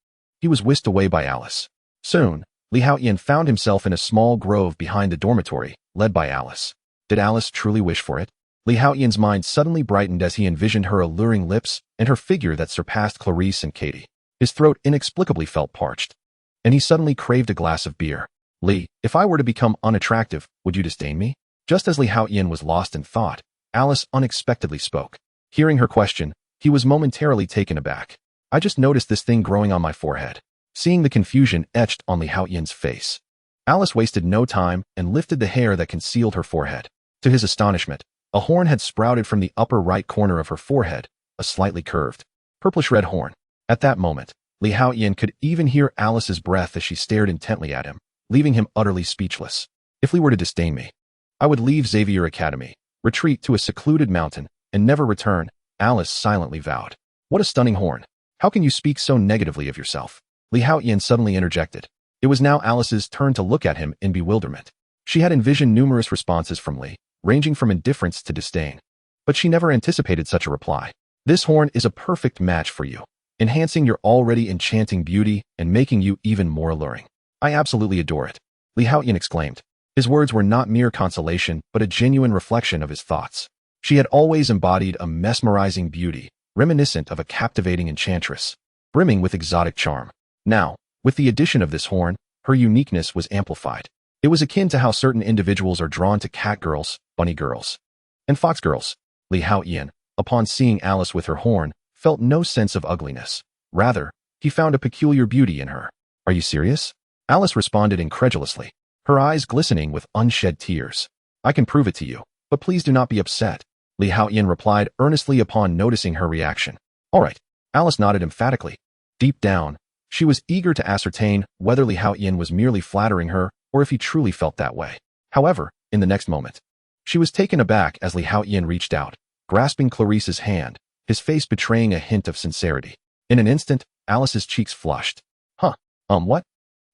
he was whisked away by Alice. Soon, Li Haotian found himself in a small grove behind the dormitory, led by Alice. Did Alice truly wish for it? Li Haotian's mind suddenly brightened as he envisioned her alluring lips and her figure that surpassed Clarice and Katie. His throat inexplicably felt parched, and he suddenly craved a glass of beer. Li, if I were to become unattractive, would you disdain me? Just as Li Haotian was lost in thought, Alice unexpectedly spoke. Hearing her question, he was momentarily taken aback. I just noticed this thing growing on my forehead. Seeing the confusion etched on Li Haotian's face, Alice wasted no time and lifted the hair that concealed her forehead. To his astonishment, a horn had sprouted from the upper right corner of her forehead, a slightly curved, purplish-red horn. At that moment, Li Haotian could even hear Alice's breath as she stared intently at him, leaving him utterly speechless. If Li were to disdain me, I would leave Xavier Academy, retreat to a secluded mountain, and never return, Alice silently vowed. What a stunning horn. How can you speak so negatively of yourself? Li Haotian suddenly interjected. It was now Alice's turn to look at him in bewilderment. She had envisioned numerous responses from Li, ranging from indifference to disdain. But she never anticipated such a reply. This horn is a perfect match for you, enhancing your already enchanting beauty and making you even more alluring. I absolutely adore it, Li Haotian exclaimed. His words were not mere consolation, but a genuine reflection of his thoughts. She had always embodied a mesmerizing beauty, reminiscent of a captivating enchantress, brimming with exotic charm. Now, with the addition of this horn, her uniqueness was amplified. It was akin to how certain individuals are drawn to cat girls, bunny girls, and fox girls. Li Haotian, upon seeing Alice with her horn, felt no sense of ugliness. Rather, he found a peculiar beauty in her. Are you serious? Alice responded incredulously, her eyes glistening with unshed tears. I can prove it to you, but please do not be upset, Li Haotian replied earnestly upon noticing her reaction. All right, Alice nodded emphatically. Deep down, she was eager to ascertain whether Li Haotian was merely flattering her or if he truly felt that way. However, in the next moment, she was taken aback as Li Haotian reached out, grasping Clarice's hand, his face betraying a hint of sincerity. In an instant, Alice's cheeks flushed. What?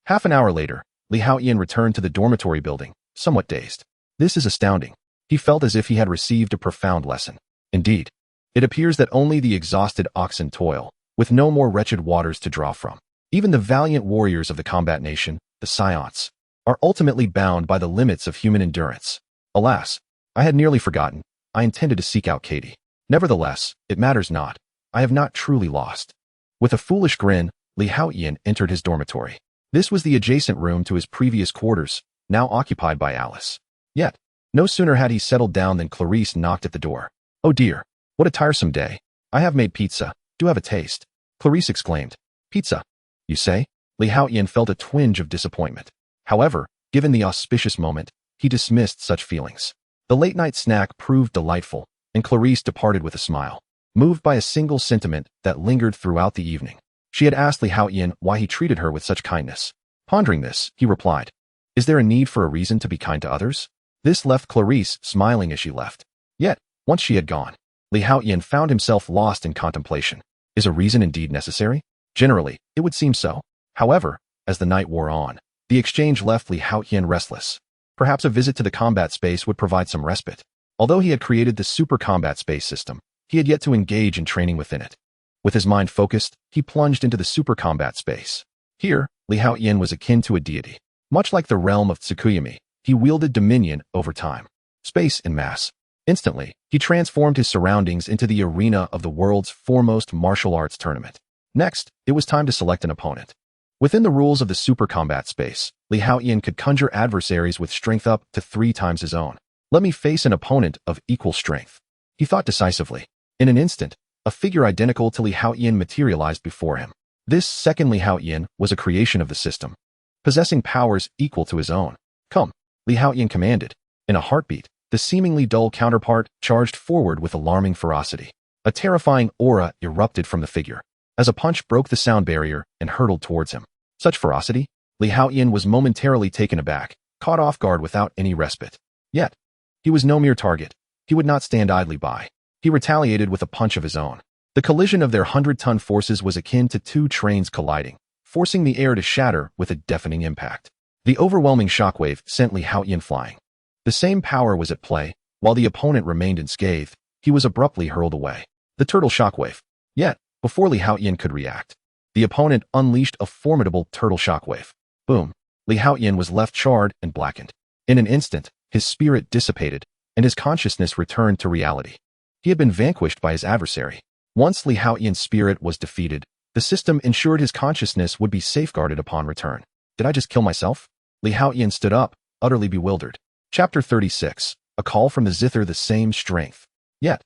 Half an hour later, Li Haotian returned to the dormitory building, somewhat dazed. This is astounding. He felt as if he had received a profound lesson. Indeed, it appears that only the exhausted oxen toil, with no more wretched waters to draw from. Even the valiant warriors of the combat nation, the Scions, are ultimately bound by the limits of human endurance. Alas, I had nearly forgotten. I intended to seek out Katie. Nevertheless, it matters not. I have not truly lost. With a foolish grin, Li Haotian entered his dormitory. This was the adjacent room to his previous quarters, now occupied by Alice. Yet, no sooner had he settled down than Clarice knocked at the door. Oh dear, what a tiresome day. I have made pizza. Do have a taste. Clarice exclaimed. Pizza, you say? Li Haotian felt a twinge of disappointment. However, given the auspicious moment, he dismissed such feelings. The late-night snack proved delightful, and Clarice departed with a smile, moved by a single sentiment that lingered throughout the evening. She had asked Li Haotian why he treated her with such kindness. Pondering this, he replied, Is there a need for a reason to be kind to others? This left Clarice smiling as she left. Yet, once she had gone, Li Haotian found himself lost in contemplation. Is a reason indeed necessary? Generally, it would seem so. However, as the night wore on, the exchange left Li Haotian restless. Perhaps a visit to the combat space would provide some respite. Although he had created the super combat space system, he had yet to engage in training within it. With his mind focused, he plunged into the super combat space. Here, Li Haotian was akin to a deity. Much like the realm of Tsukuyami, he wielded dominion over time, space, and mass. Instantly, he transformed his surroundings into the arena of the world's foremost martial arts tournament. Next, it was time to select an opponent. Within the rules of the super combat space, Li Haotian could conjure adversaries with strength up to 3 times his own. Let me face an opponent of equal strength, he thought decisively. In an instant, a figure identical to Li Haotian materialized before him. This second Li Haotian was a creation of the system, possessing powers equal to his own. Come, Li Haotian commanded. In a heartbeat, the seemingly dull counterpart charged forward with alarming ferocity. A terrifying aura erupted from the figure, as a punch broke the sound barrier and hurtled towards him. Such ferocity? Li Haotian was momentarily taken aback, caught off guard without any respite. Yet, he was no mere target. He would not stand idly by. He retaliated with a punch of his own. The collision of their 100-ton forces was akin to 2 trains colliding, forcing the air to shatter with a deafening impact. The overwhelming shockwave sent Li Haotian flying. The same power was at play. While the opponent remained unscathed, he was abruptly hurled away. The turtle shockwave. Yet, before Li Haotian could react, the opponent unleashed a formidable turtle shockwave. Boom. Li Haotian was left charred and blackened. In an instant, his spirit dissipated, and his consciousness returned to reality. He had been vanquished by his adversary. Once Li Haotian's spirit was defeated, the system ensured his consciousness would be safeguarded upon return. Did I just kill myself? Li Haotian stood up, utterly bewildered. Chapter 36. A call from the zither, the same strength. Yet,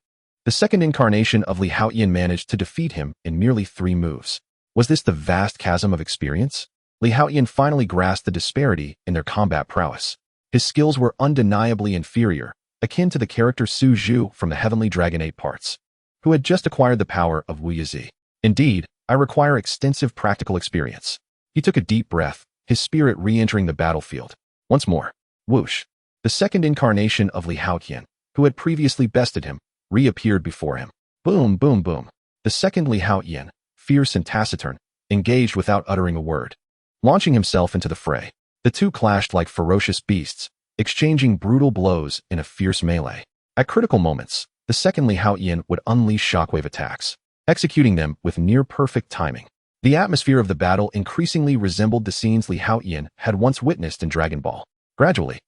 the second incarnation of Li Haotian managed to defeat him in merely 3 moves. Was this the vast chasm of experience? Li Haotian finally grasped the disparity in their combat prowess. His skills were undeniably inferior, akin to the character Su Zhu from the Heavenly Dragon 8 parts, who had just acquired the power of Wu Yizi. Indeed, I require extensive practical experience. He took a deep breath, his spirit re-entering the battlefield. Once more. Whoosh. The second incarnation of Haotian, who had previously bested him, reappeared before him. Boom, boom, boom. The second Haotian, fierce and taciturn, engaged without uttering a word. Launching himself into the fray, the two clashed like ferocious beasts, exchanging brutal blows in a fierce melee. At critical moments, the second Haotian would unleash shockwave attacks, executing them with near-perfect timing. The atmosphere of the battle increasingly resembled the scenes Haotian had once witnessed in Dragon Ball. Gradually,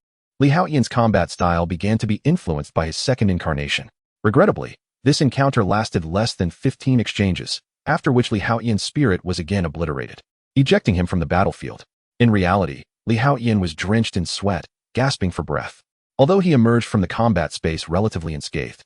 Haotian's combat style began to be influenced by his second incarnation. Regrettably, this encounter lasted less than 15 exchanges, after which Haotian's spirit was again obliterated, ejecting him from the battlefield. In reality, Haotian was drenched in sweat, gasping for breath. Although he emerged from the combat space relatively unscathed,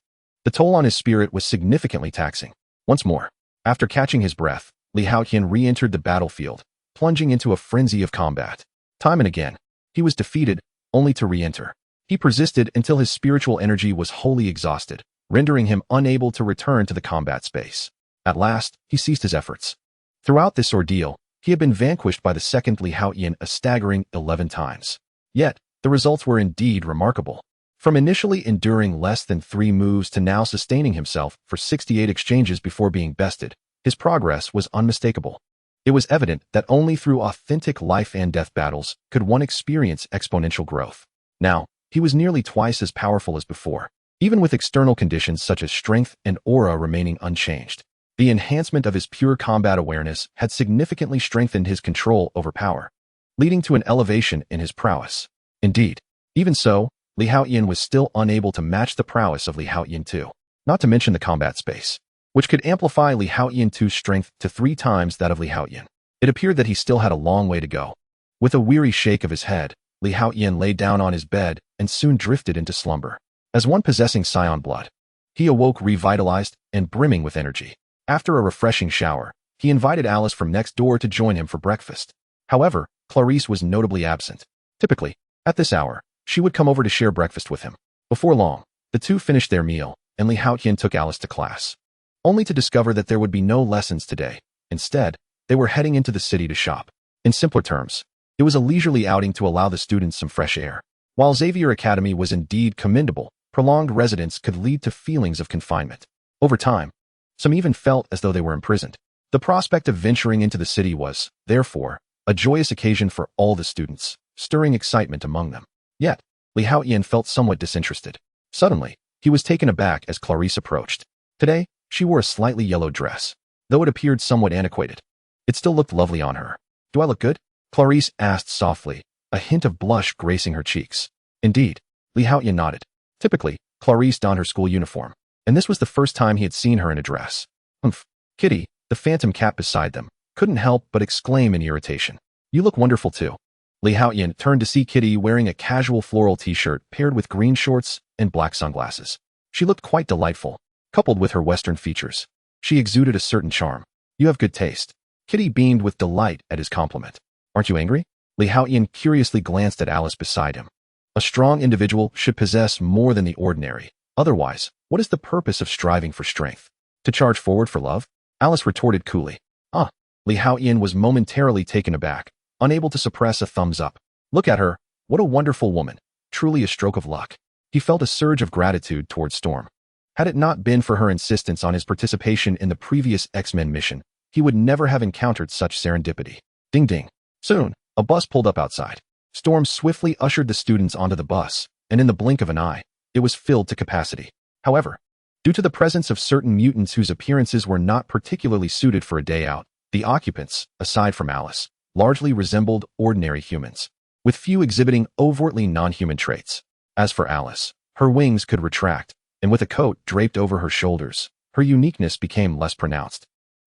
the toll on his spirit was significantly taxing. Once more, after catching his breath, Haotian re-entered the battlefield, plunging into a frenzy of combat. Time and again, he was defeated, only to re-enter. He persisted until his spiritual energy was wholly exhausted, rendering him unable to return to the combat space. At last, he ceased his efforts. Throughout this ordeal, he had been vanquished by the second Haotian a staggering 11 times. Yet, the results were indeed remarkable. From initially enduring less than 3 moves to now sustaining himself for 68 exchanges before being bested, his progress was unmistakable. It was evident that only through authentic life and death battles could one experience exponential growth. Now, he was nearly twice as powerful as before, even with external conditions such as strength and aura remaining unchanged. The enhancement of his pure combat awareness had significantly strengthened his control over power, leading to an elevation in his prowess. Indeed, even so, Haotian was still unable to match the prowess of Haotian II, not to mention the combat space, which could amplify Haotian II's strength to 3 times that of Haotian. It appeared that he still had a long way to go. With a weary shake of his head, Haotian lay down on his bed and soon drifted into slumber. As one possessing Saiyan blood, he awoke revitalized and brimming with energy. After a refreshing shower, he invited Alice from next door to join him for breakfast. However, Clarice was notably absent. Typically, at this hour, she would come over to share breakfast with him. Before long, the two finished their meal, and Haotian took Alice to class, only to discover that there would be no lessons today. Instead, they were heading into the city to shop. In simpler terms, it was a leisurely outing to allow the students some fresh air. While Xavier Academy was indeed commendable, prolonged residence could lead to feelings of confinement. Over time, some even felt as though they were imprisoned. The prospect of venturing into the city was, therefore, a joyous occasion for all the students, stirring excitement among them. Yet, Haotian felt somewhat disinterested. Suddenly, he was taken aback as Clarice approached. Today, she wore a slightly yellow dress. Though it appeared somewhat antiquated, it still looked lovely on her. "Do I look good?" Clarice asked softly, a hint of blush gracing her cheeks. Indeed, Haotian nodded. Typically, Clarice donned her school uniform, and this was the first time he had seen her in a dress. Humph. Kitty, the phantom cat beside them, couldn't help but exclaim in irritation. "You look wonderful too." Haotian turned to see Kitty wearing a casual floral t-shirt paired with green shorts and black sunglasses. She looked quite delightful, coupled with her Western features. She exuded a certain charm. "You have good taste." Kitty beamed with delight at his compliment. "Aren't you angry?" Haotian curiously glanced at Alice beside him. A strong individual should possess more than the ordinary. Otherwise, what is the purpose of striving for strength? To charge forward for love? Alice retorted coolly. "Ah." Haotian was momentarily taken aback, unable to suppress a thumbs up. "Look at her. What a wonderful woman. Truly a stroke of luck." He felt a surge of gratitude towards Storm. Had it not been for her insistence on his participation in the previous X-Men mission, he would never have encountered such serendipity. Ding ding. Soon, a bus pulled up outside. Storm swiftly ushered the students onto the bus, and in the blink of an eye, it was filled to capacity. However, due to the presence of certain mutants whose appearances were not particularly suited for a day out, the occupants, aside from Alice, largely resembled ordinary humans, with few exhibiting overtly non-human traits. As for Alice, her wings could retract, and with a coat draped over her shoulders, her uniqueness became less pronounced.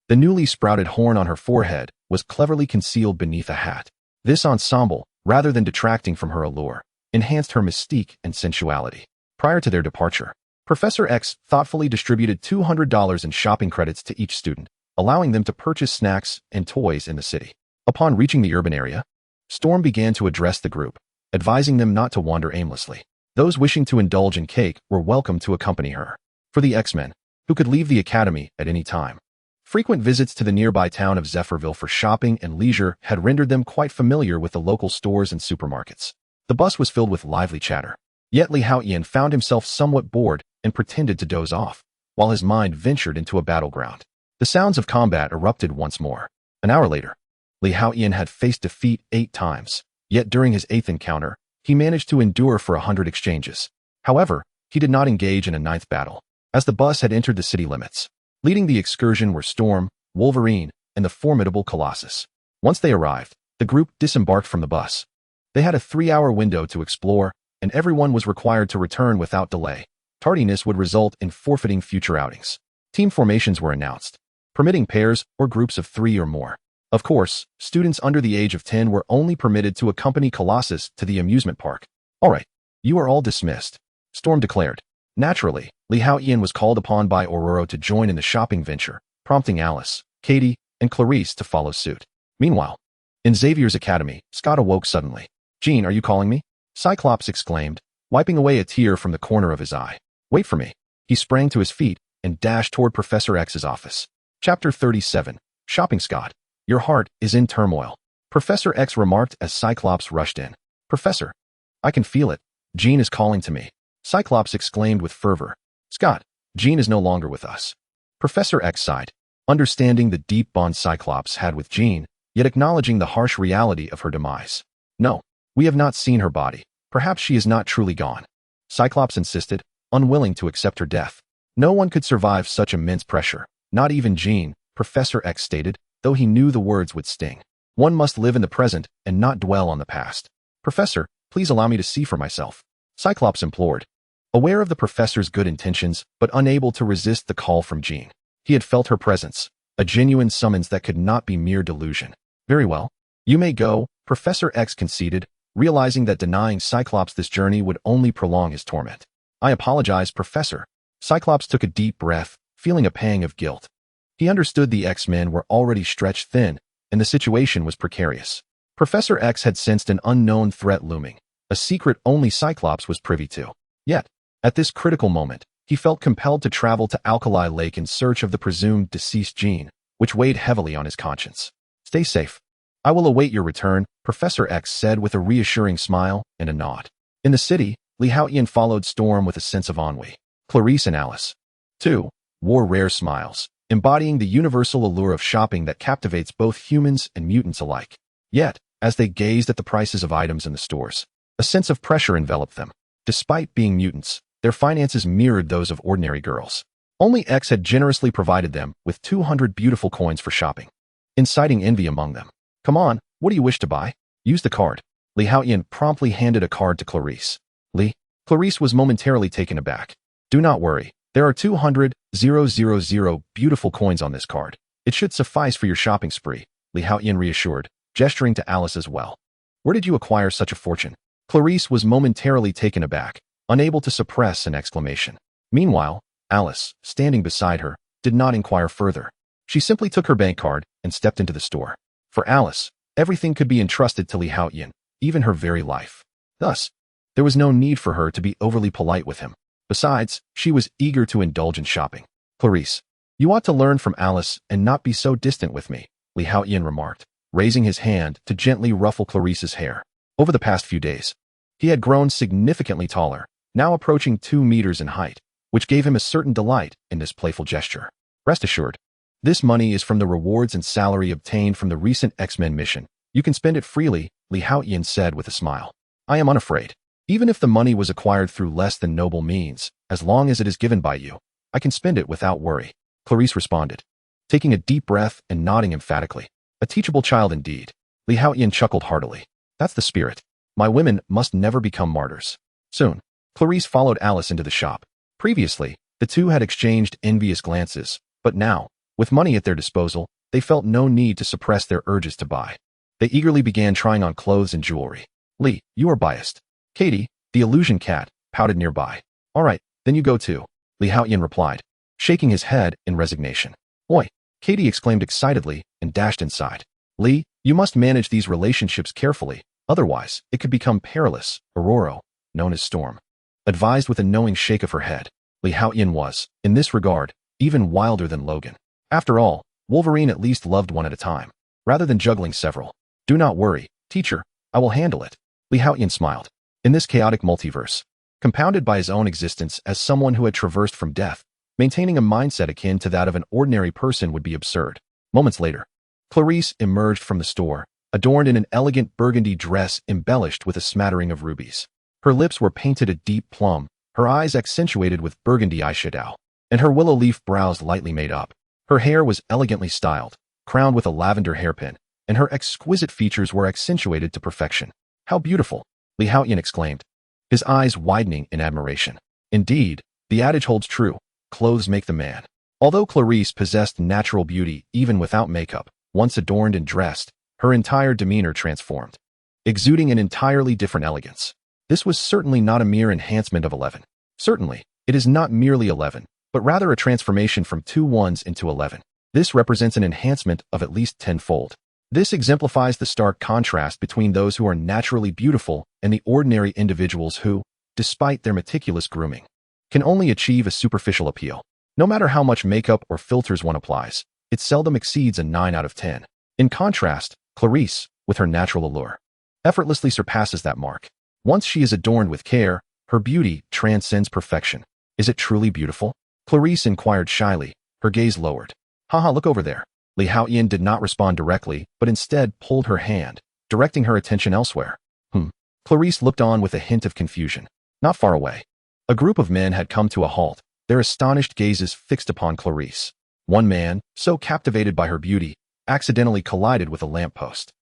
The newly sprouted horn on her forehead was cleverly concealed beneath a hat. This ensemble, rather than detracting from her allure, enhanced her mystique and sensuality. Prior to their departure, Professor X thoughtfully distributed $200 in shopping credits to each student, allowing them to purchase snacks and toys in the city. Upon reaching the urban area, Storm began to address the group, advising them not to wander aimlessly. Those wishing to indulge in cake were welcome to accompany her. For the X-Men, who could leave the academy at any time, frequent visits to the nearby town of Zephyrville for shopping and leisure had rendered them quite familiar with the local stores and supermarkets. The bus was filled with lively chatter. Yet Li Haotian found himself somewhat bored and pretended to doze off, while his mind ventured into a battleground. The sounds of combat erupted once more. An hour later, Li Haotian had faced defeat 8 times, yet during his 8th encounter, he managed to endure for 100 exchanges. However, he did not engage in a 9th battle, as the bus had entered the city limits. Leading the excursion were Storm, Wolverine, and the formidable Colossus. Once they arrived, the group disembarked from the bus. They had a 3-hour window to explore, and everyone was required to return without delay. Tardiness would result in forfeiting future outings. Team formations were announced, permitting pairs or groups of 3 or more. Of course, students under the age of 10 were only permitted to accompany Colossus to the amusement park. All right, you are all dismissed, Storm declared. Naturally, Li Haotian was called upon by Aurora to join in the shopping venture, prompting Alice, Katie, and Clarice to follow suit. Meanwhile, in Xavier's academy, Scott awoke suddenly. "Jean, are you calling me?" Cyclops exclaimed, wiping away a tear from the corner of his eye. "Wait for me." He sprang to his feet and dashed toward Professor X's office. Chapter 37. Shopping. "Scott, your heart is in turmoil," Professor X remarked as Cyclops rushed in. "Professor, I can feel it. Jean is calling to me," Cyclops exclaimed with fervor. "Scott, Jean is no longer with us." Professor X sighed, understanding the deep bond Cyclops had with Jean, yet acknowledging the harsh reality of her demise. "No, we have not seen her body. Perhaps she is not truly gone," Cyclops insisted, unwilling to accept her death. "No one could survive such immense pressure, not even Jean," Professor X stated, though he knew the words would sting. "One must live in the present and not dwell on the past." "Professor, please allow me to see for myself," Cyclops implored. Aware of the professor's good intentions, but unable to resist the call from Jean. He had felt her presence, a genuine summons that could not be mere delusion. "Very well. You may go," Professor X conceded, realizing that denying Cyclops this journey would only prolong his torment. "I apologize, Professor." Cyclops took a deep breath, feeling a pang of guilt. He understood the X-Men were already stretched thin, and the situation was precarious. Professor X had sensed an unknown threat looming, a secret only Cyclops was privy to. Yet, at this critical moment, he felt compelled to travel to Alkali Lake in search of the presumed deceased Jean, which weighed heavily on his conscience. "Stay safe. I will await your return," Professor X said with a reassuring smile and a nod. In the city, Li Haotian followed Storm with a sense of ennui. Clarice and Alice, too, wore rare smiles, embodying the universal allure of shopping that captivates both humans and mutants alike. Yet, as they gazed at the prices of items in the stores, a sense of pressure enveloped them. Despite being mutants, their finances mirrored those of ordinary girls. Only X had generously provided them with 200 beautiful coins for shopping, inciting envy among them. "Come on, what do you wish to buy? Use the card." Li Haotian promptly handed a card to Clarice. Clarice was momentarily taken aback. "Do not worry. There are 200,000 beautiful coins on this card. It should suffice for your shopping spree," Li Haotian reassured, gesturing to Alice as well. "Where did you acquire such a fortune?" Clarice was momentarily taken aback, unable to suppress an exclamation. Meanwhile, Alice, standing beside her, did not inquire further. She simply took her bank card and stepped into the store. For Alice, everything could be entrusted to Li Haotian, even her very life. Thus, there was no need for her to be overly polite with him. Besides, she was eager to indulge in shopping. "Clarice, you ought to learn from Alice and not be so distant with me," Li Haotian remarked, raising his hand to gently ruffle Clarice's hair. Over the past few days, he had grown significantly taller, now approaching 2 meters in height, which gave him a certain delight in this playful gesture. "Rest assured, this money is from the rewards and salary obtained from the recent X-Men mission. You can spend it freely," Li Haotian said with a smile. "I am unafraid. Even if the money was acquired through less than noble means, as long as it is given by you, I can spend it without worry," Clarice responded, taking a deep breath and nodding emphatically. A teachable child indeed. Li Haotian chuckled heartily. "That's the spirit. My women must never become martyrs." Soon, Clarice followed Alice into the shop. Previously, the two had exchanged envious glances, but now, with money at their disposal, they felt no need to suppress their urges to buy. They eagerly began trying on clothes and jewelry. "Lee, you are biased." Katie, the illusion cat, pouted nearby. "All right, then you go too," Li Haotian replied, shaking his head in resignation. "Oi," Katie exclaimed excitedly and dashed inside. "Lee, you must manage these relationships carefully, otherwise it could become perilous," Aurora, known as Storm, advised with a knowing shake of her head. Li Haotian was, in this regard, even wilder than Logan. After all, Wolverine at least loved one at a time, rather than juggling several. "Do not worry, teacher, I will handle it," Li Haotian smiled. In this chaotic multiverse, compounded by his own existence as someone who had traversed from death. Maintaining a mindset akin to that of an ordinary person would be absurd. Moments later, Clarice emerged from the store, adorned in an elegant burgundy dress embellished with a smattering of rubies. Her lips were painted a deep plum, her eyes accentuated with burgundy eyeshadow, and her willow leaf brows lightly made up. Her hair was elegantly styled, crowned with a lavender hairpin, and her exquisite features were accentuated to perfection. "How beautiful!" Haotian exclaimed, his eyes widening in admiration. Indeed, the adage holds true, clothes make the man. Although Clarice possessed natural beauty even without makeup, once adorned and dressed, her entire demeanor transformed, exuding an entirely different elegance. This was certainly not a mere enhancement of 11. Certainly, it is not merely 11, but rather a transformation from 2 ones into 11. This represents an enhancement of at least tenfold. This exemplifies the stark contrast between those who are naturally beautiful and the ordinary individuals who, despite their meticulous grooming, can only achieve a superficial appeal. No matter how much makeup or filters one applies, it seldom exceeds a 9 out of 10. In contrast, Clarice, with her natural allure, effortlessly surpasses that mark. Once she is adorned with care, her beauty transcends perfection. "Is it truly beautiful?" Clarice inquired shyly, her gaze lowered. "Haha, look over there." Haotian did not respond directly, but instead pulled her hand, directing her attention elsewhere. Clarice looked on with a hint of confusion. Not far away, a group of men had come to a halt, their astonished gazes fixed upon Clarice. One man, so captivated by her beauty, accidentally collided with a lamppost.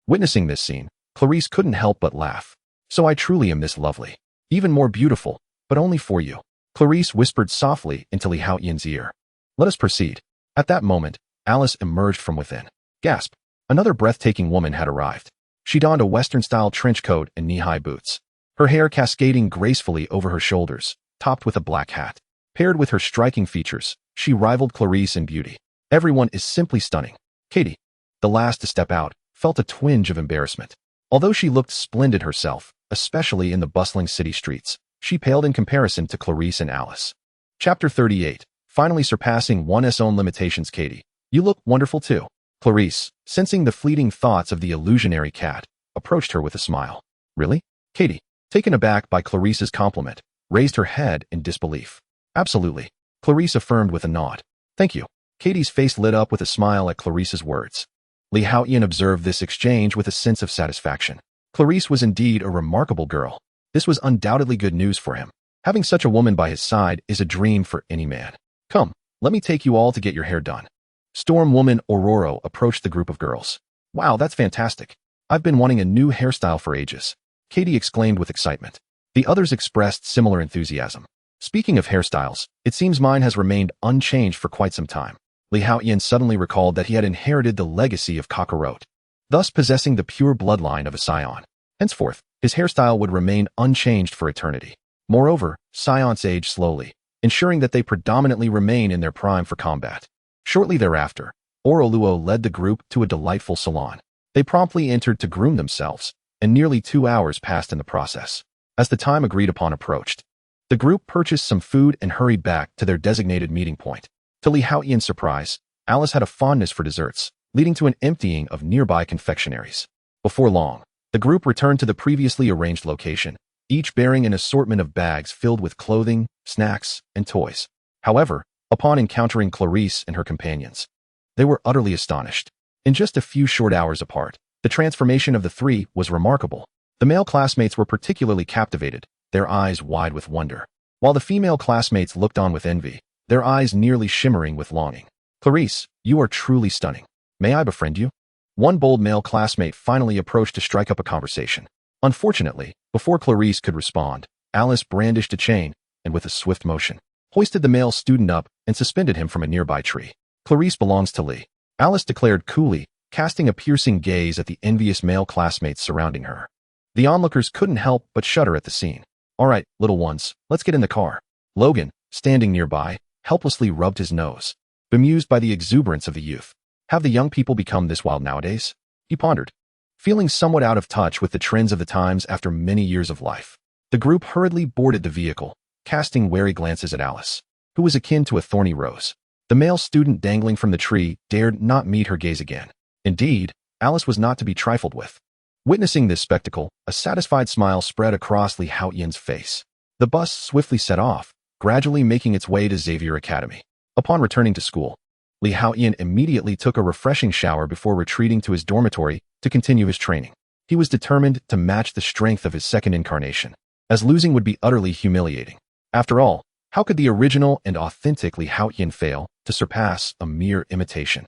Witnessing this scene, Clarice couldn't help but laugh. "So I truly am this lovely. Even more beautiful, but only for you," Clarice whispered softly into Haotian's ear. "Let us proceed." At that moment, Alice emerged from within. Gasp! Another breathtaking woman had arrived. She donned a Western-style trench coat and knee-high boots, her hair cascading gracefully over her shoulders, topped with a black hat. Paired with her striking features, she rivaled Clarice in beauty. "Everyone is simply stunning." Katie, the last to step out, felt a twinge of embarrassment. Although she looked splendid herself, especially in the bustling city streets, she paled in comparison to Clarice and Alice. Chapter 38. Finally surpassing one's own limitations. "Katie, you look wonderful too." Clarice, sensing the fleeting thoughts of the illusionary cat, approached her with a smile. "Really?" Katie, taken aback by Clarice's compliment, raised her head in disbelief. "Absolutely," Clarice affirmed with a nod. "Thank you." Katie's face lit up with a smile at Clarice's words. Haotian observed this exchange with a sense of satisfaction. Clarice was indeed a remarkable girl. This was undoubtedly good news for him. Having such a woman by his side is a dream for any man. "Come, let me take you all to get your hair done." Storm Woman Aurora approached the group of girls. "Wow, that's fantastic. I've been wanting a new hairstyle for ages," Katie exclaimed with excitement. The others expressed similar enthusiasm. "Speaking of hairstyles, it seems mine has remained unchanged for quite some time." Haotian suddenly recalled that he had inherited the legacy of Kakarot, thus possessing the pure bloodline of a scion. Henceforth, his hairstyle would remain unchanged for eternity. Moreover, scions age slowly, ensuring that they predominantly remain in their prime for combat. Shortly thereafter, Oroluo led the group to a delightful salon. They promptly entered to groom themselves, and nearly 2 hours passed in the process. As the time agreed upon approached, the group purchased some food and hurried back to their designated meeting point. To Haotian's surprise, Alice had a fondness for desserts, leading to an emptying of nearby confectionaries. Before long, the group returned to the previously arranged location, each bearing an assortment of bags filled with clothing, snacks, and toys. However, upon encountering Clarice and her companions, they were utterly astonished. In just a few short hours apart, the transformation of the three was remarkable. The male classmates were particularly captivated, their eyes wide with wonder, while the female classmates looked on with envy, their eyes nearly shimmering with longing. "Clarice, you are truly stunning. May I befriend you?" One bold male classmate finally approached to strike up a conversation. Unfortunately, before Clarice could respond, Alice brandished a chain, and with a swift motion, hoisted the male student up and suspended him from a nearby tree. "Clarice belongs to Lee," Alice declared coolly, casting a piercing gaze at the envious male classmates surrounding her. The onlookers couldn't help but shudder at the scene. "All right, little ones, let's get in the car." Logan, standing nearby, helplessly rubbed his nose, bemused by the exuberance of the youth. Have the young people become this wild nowadays? He pondered, feeling somewhat out of touch with the trends of the times after many years of life. The group hurriedly boarded the vehicle, casting wary glances at Alice, who was akin to a thorny rose. The male student dangling from the tree dared not meet her gaze again. Indeed, Alice was not to be trifled with. Witnessing this spectacle, a satisfied smile spread across Haotian's face. The bus swiftly set off, gradually making its way to Xavier Academy. Upon returning to school, Li Haotian immediately took a refreshing shower before retreating to his dormitory to continue his training. He was determined to match the strength of his second incarnation, as losing would be utterly humiliating. After all, how could the original and authentic Li Haotian fail to surpass a mere imitation?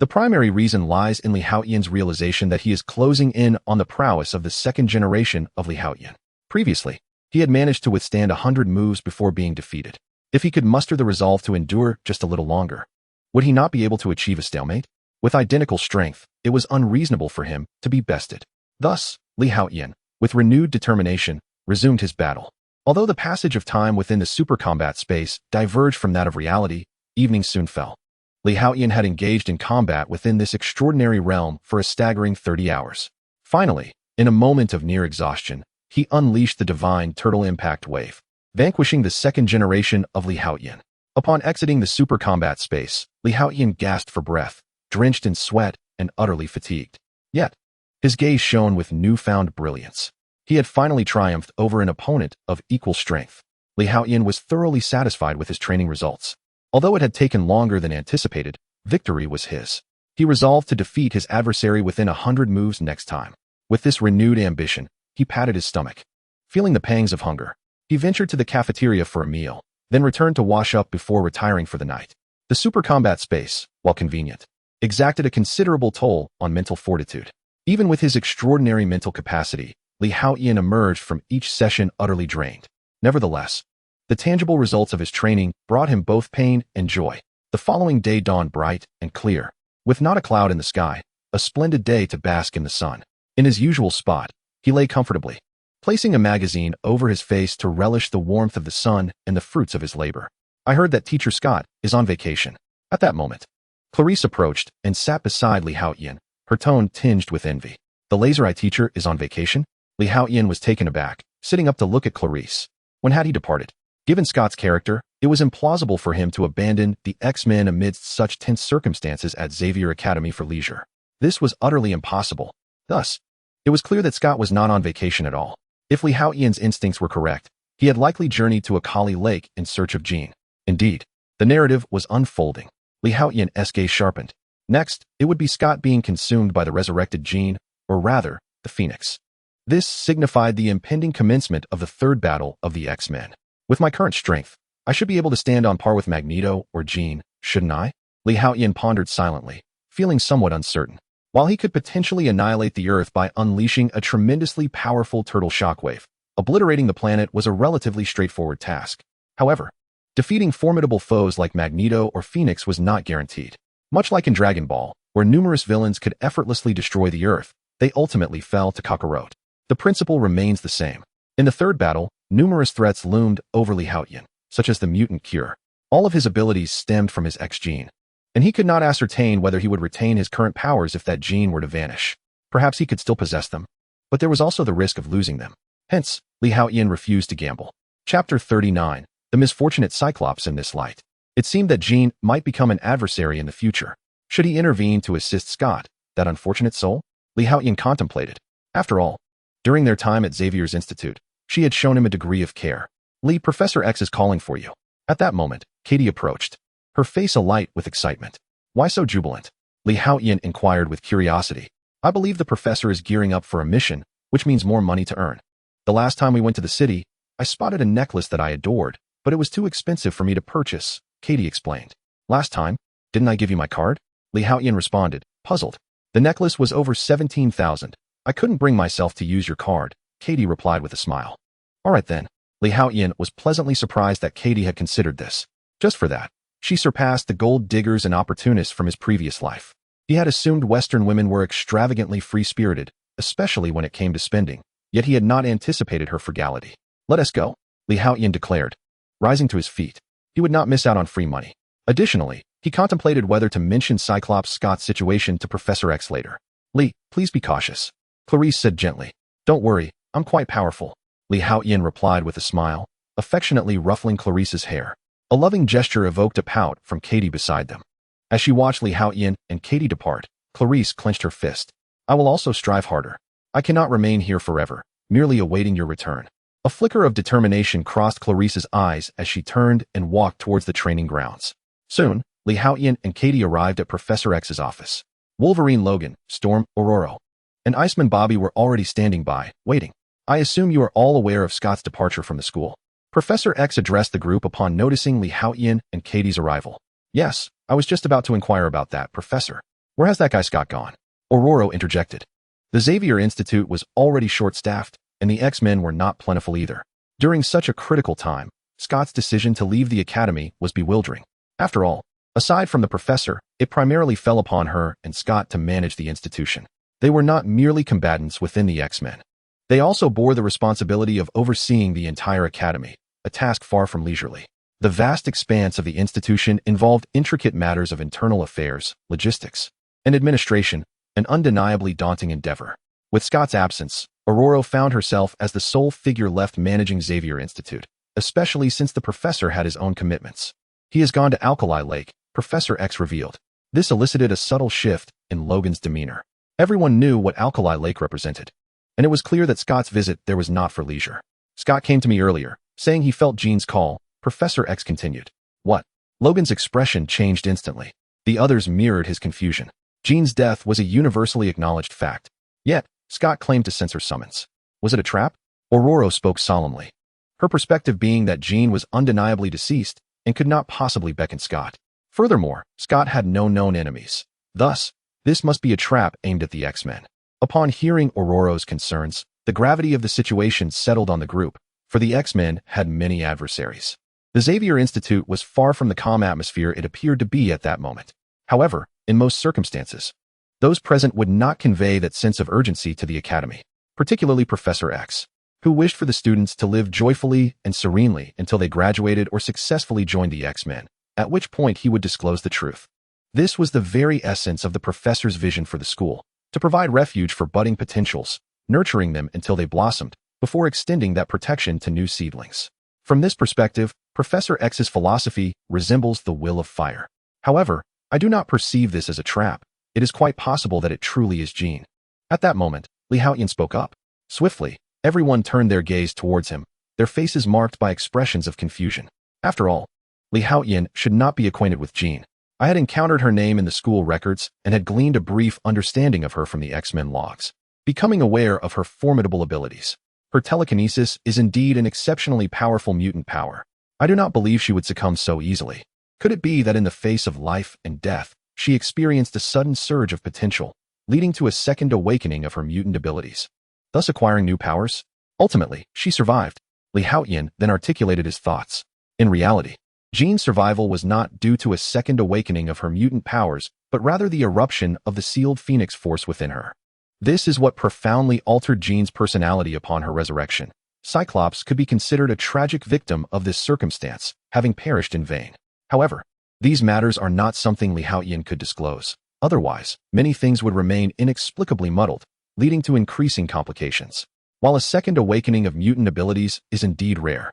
The primary reason lies in Li Haotian's realization that he is closing in on the prowess of the second generation of Li Haotian. Previously, he had managed to withstand 100 moves before being defeated. If he could muster the resolve to endure just a little longer, would he not be able to achieve a stalemate? With identical strength, it was unreasonable for him to be bested. Thus, Li Haotian, with renewed determination, resumed his battle. Although the passage of time within the super combat space diverged from that of reality, evening soon fell. Li Haotian had engaged in combat within this extraordinary realm for a staggering 30 hours. Finally, in a moment of near exhaustion, he unleashed the divine turtle impact wave, vanquishing the second generation of Li Haotian. Upon exiting the super combat space, Li Haotian gasped for breath, drenched in sweat and utterly fatigued. Yet, his gaze shone with newfound brilliance. He had finally triumphed over an opponent of equal strength. Li Haotian was thoroughly satisfied with his training results. Although it had taken longer than anticipated, victory was his. He resolved to defeat his adversary within 100 moves next time. With this renewed ambition, he patted his stomach. Feeling the pangs of hunger, he ventured to the cafeteria for a meal, then returned to wash up before retiring for the night. The super combat space, while convenient, exacted a considerable toll on mental fortitude. Even with his extraordinary mental capacity, Li Haotian emerged from each session utterly drained. Nevertheless, the tangible results of his training brought him both pain and joy. The following day dawned bright and clear, with not a cloud in the sky, a splendid day to bask in the sun. In his usual spot, he lay comfortably, placing a magazine over his face to relish the warmth of the sun and the fruits of his labor. I heard that Teacher Scott is on vacation. At that moment, Clarice approached and sat beside Li Haotian, her tone tinged with envy. The laser eye teacher is on vacation? Li Haotian was taken aback, sitting up to look at Clarice. When had he departed? Given Scott's character, it was implausible for him to abandon the X-Men amidst such tense circumstances at Xavier Academy for leisure. This was utterly impossible. Thus, it was clear that Scott was not on vacation at all. If Li Haotian's instincts were correct, he had likely journeyed to Akali Lake in search of Jean. Indeed, the narrative was unfolding. Li Haotian's gaze sharpened. Next, it would be Scott being consumed by the resurrected Jean, or rather, the Phoenix. This signified the impending commencement of the third battle of the X-Men. With my current strength, I should be able to stand on par with Magneto or Jean, shouldn't I? Li Haotian pondered silently, feeling somewhat uncertain. While he could potentially annihilate the Earth by unleashing a tremendously powerful turtle shockwave, obliterating the planet was a relatively straightforward task. However, defeating formidable foes like Magneto or Phoenix was not guaranteed. Much like in Dragon Ball, where numerous villains could effortlessly destroy the Earth, they ultimately fell to Kakarot. The principle remains the same. In the third battle, numerous threats loomed over Li Haotian, such as the mutant cure. All of his abilities stemmed from his X gene, and he could not ascertain whether he would retain his current powers if that gene were to vanish. Perhaps he could still possess them, but there was also the risk of losing them. Hence, Li Haotian refused to gamble. Chapter 39. The misfortunate Cyclops in this light. It seemed that Jean might become an adversary in the future. Should he intervene to assist Scott, that unfortunate soul? Li Haotian contemplated. After all, during their time at Xavier's Institute, she had shown him a degree of care. Li, Professor X is calling for you. At that moment, Katie approached, her face alight with excitement. Why so jubilant? Li Haotian inquired with curiosity. I believe the professor is gearing up for a mission, which means more money to earn. The last time we went to the city, I spotted a necklace that I adored, but it was too expensive for me to purchase, Katie explained. Last time, didn't I give you my card? Li Haotian responded, puzzled. The necklace was over 17,000. I couldn't bring myself to use your card, Katie replied with a smile. All right then. Li Haotian was pleasantly surprised that Katie had considered this. Just for that, she surpassed the gold diggers and opportunists from his previous life. He had assumed Western women were extravagantly free-spirited, especially when it came to spending, yet he had not anticipated her frugality. Let us go, Li Haotian declared. Rising to his feet, he would not miss out on free money. Additionally, he contemplated whether to mention Cyclops Scott's situation to Professor X later. Li, please be cautious, Clarice said gently. Don't worry, I'm quite powerful, Li Haotian replied with a smile, affectionately ruffling Clarice's hair. A loving gesture evoked a pout from Katie beside them. As she watched Li Haotian and Katie depart, Clarice clenched her fist. I will also strive harder. I cannot remain here forever, merely awaiting your return. A flicker of determination crossed Clarice's eyes as she turned and walked towards the training grounds. Soon, Haotian and Katie arrived at Professor X's office. Wolverine Logan, Storm, Aurora, and Iceman Bobby were already standing by, waiting. I assume you are all aware of Scott's departure from the school. Professor X addressed the group upon noticing Haotian and Katie's arrival. Yes, I was just about to inquire about that, Professor. Where has that guy Scott gone? Aurora interjected. The Xavier Institute was already short-staffed, and the X-Men were not plentiful either. During such a critical time, Scott's decision to leave the academy was bewildering. After all, aside from the professor, it primarily fell upon her and Scott to manage the institution. They were not merely combatants within the X-Men. They also bore the responsibility of overseeing the entire academy, a task far from leisurely. The vast expanse of the institution involved intricate matters of internal affairs, logistics, and administration, an undeniably daunting endeavor. With Scott's absence, Aurora found herself as the sole figure left managing Xavier Institute, especially since the professor had his own commitments. He has gone to Alkali Lake, Professor X revealed. This elicited a subtle shift in Logan's demeanor. Everyone knew what Alkali Lake represented, and it was clear that Scott's visit there was not for leisure. Scott came to me earlier, saying he felt Jean's call, Professor X continued. What? Logan's expression changed instantly. The others mirrored his confusion. Jean's death was a universally acknowledged fact. Yet, Scott claimed to sense her summons. Was it a trap? Aurora spoke solemnly, her perspective being that Jean was undeniably deceased and could not possibly beckon Scott. Furthermore, Scott had no known enemies. Thus, this must be a trap aimed at the X-Men. Upon hearing Aurora's concerns, the gravity of the situation settled on the group, for the X-Men had many adversaries. The Xavier Institute was far from the calm atmosphere it appeared to be at that moment. However, in most circumstances, those present would not convey that sense of urgency to the academy, particularly Professor X, who wished for the students to live joyfully and serenely until they graduated or successfully joined the X-Men, at which point he would disclose the truth. This was the very essence of the professor's vision for the school, to provide refuge for budding potentials, nurturing them until they blossomed, before extending that protection to new seedlings. From this perspective, Professor X's philosophy resembles the will of fire. However, I do not perceive this as a trap. It is quite possible that it truly is Jean. At that moment, Haotian spoke up. Swiftly, everyone turned their gaze towards him, their faces marked by expressions of confusion. After all, Haotian should not be acquainted with Jean. I had encountered her name in the school records and had gleaned a brief understanding of her from the X-Men logs, becoming aware of her formidable abilities. Her telekinesis is indeed an exceptionally powerful mutant power. I do not believe she would succumb so easily. Could it be that in the face of life and death, she experienced a sudden surge of potential, leading to a second awakening of her mutant abilities, thus acquiring new powers? Ultimately, she survived. Haotian then articulated his thoughts. In reality, Jean's survival was not due to a second awakening of her mutant powers, but rather the eruption of the sealed Phoenix Force within her. This is what profoundly altered Jean's personality upon her resurrection. Cyclops could be considered a tragic victim of this circumstance, having perished in vain. However, these matters are not something Haotian could disclose. Otherwise, many things would remain inexplicably muddled, leading to increasing complications. While a second awakening of mutant abilities is indeed rare,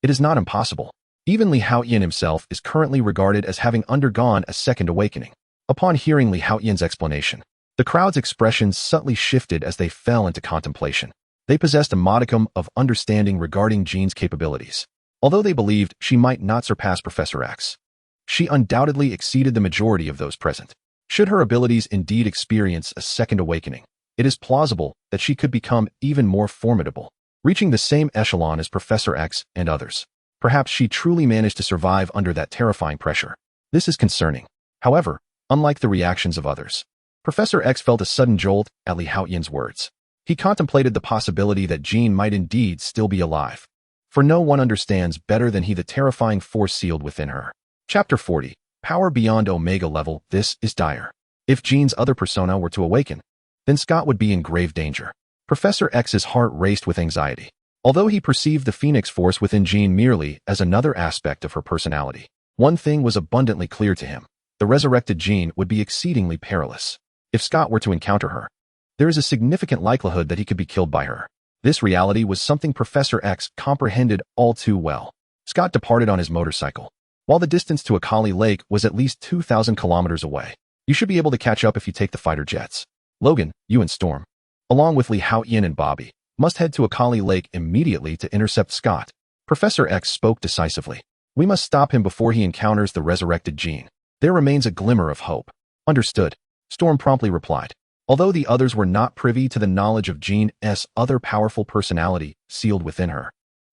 it is not impossible. Even Haotian himself is currently regarded as having undergone a second awakening. Upon hearing Haotian's explanation, the crowd's expressions subtly shifted as they fell into contemplation. They possessed a modicum of understanding regarding Jean's capabilities. Although they believed she might not surpass Professor X, she undoubtedly exceeded the majority of those present. Should her abilities indeed experience a second awakening, it is plausible that she could become even more formidable, reaching the same echelon as Professor X and others. Perhaps she truly managed to survive under that terrifying pressure. This is concerning. However, unlike the reactions of others, Professor X felt a sudden jolt at Haotian's words. He contemplated the possibility that Jean might indeed still be alive. For no one understands better than he the terrifying force sealed within her. Chapter 40. Power beyond Omega level. This is dire. If Jean's other persona were to awaken, then Scott would be in grave danger. Professor X's heart raced with anxiety. Although he perceived the Phoenix Force within Jean merely as another aspect of her personality, one thing was abundantly clear to him. The resurrected Jean would be exceedingly perilous. If Scott were to encounter her, there is a significant likelihood that he could be killed by her. This reality was something Professor X comprehended all too well. Scott departed on his motorcycle. While the distance to Akali Lake was at least 2,000 kilometers away, you should be able to catch up if you take the fighter jets. Logan, you and Storm, along with Haotian and Bobby, Must head to Akali Lake immediately to intercept Scott. Professor X spoke decisively. We must stop him before he encounters the resurrected gene. There remains a glimmer of hope. Understood. Storm promptly replied. Although the others were not privy to the knowledge of Jean's other powerful personality sealed within her,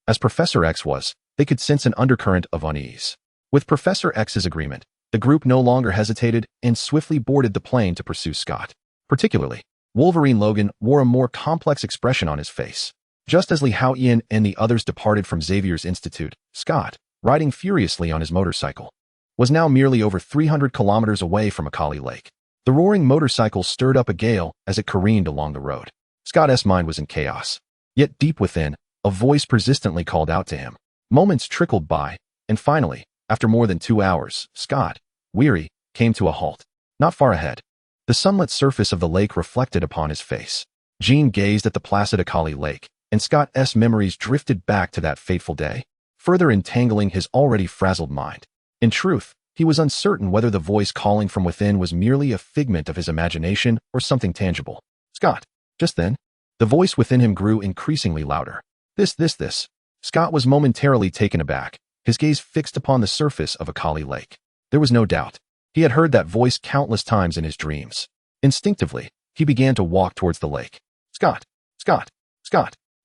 as Professor X was, they could sense an undercurrent of unease. With Professor X's agreement, the group no longer hesitated and swiftly boarded the plane to pursue Scott. Particularly, Wolverine Logan wore a more complex expression on his face. Just as Haotian and the others departed from Xavier's institute, Scott, riding furiously on his motorcycle, was now merely over 300 kilometers away from Akali Lake. The roaring motorcycle stirred up a gale as it careened along the road. Scott's mind was in chaos. Yet deep within, a voice persistently called out to him. Moments trickled by, and finally, after more than 2 hours, Scott, weary, came to a halt. Not far ahead, the sunlit surface of the lake reflected upon his face. Jean gazed at the placid Akali Lake, and Scott's memories drifted back to that fateful day, further entangling his already frazzled mind. In truth, he was uncertain whether the voice calling from within was merely a figment of his imagination or something tangible. Scott. Just then, the voice within him grew increasingly louder. This. Scott was momentarily taken aback, his gaze fixed upon the surface of Akali Lake. There was no doubt. He had heard that voice countless times in his dreams. Instinctively, he began to walk towards the lake. Scott.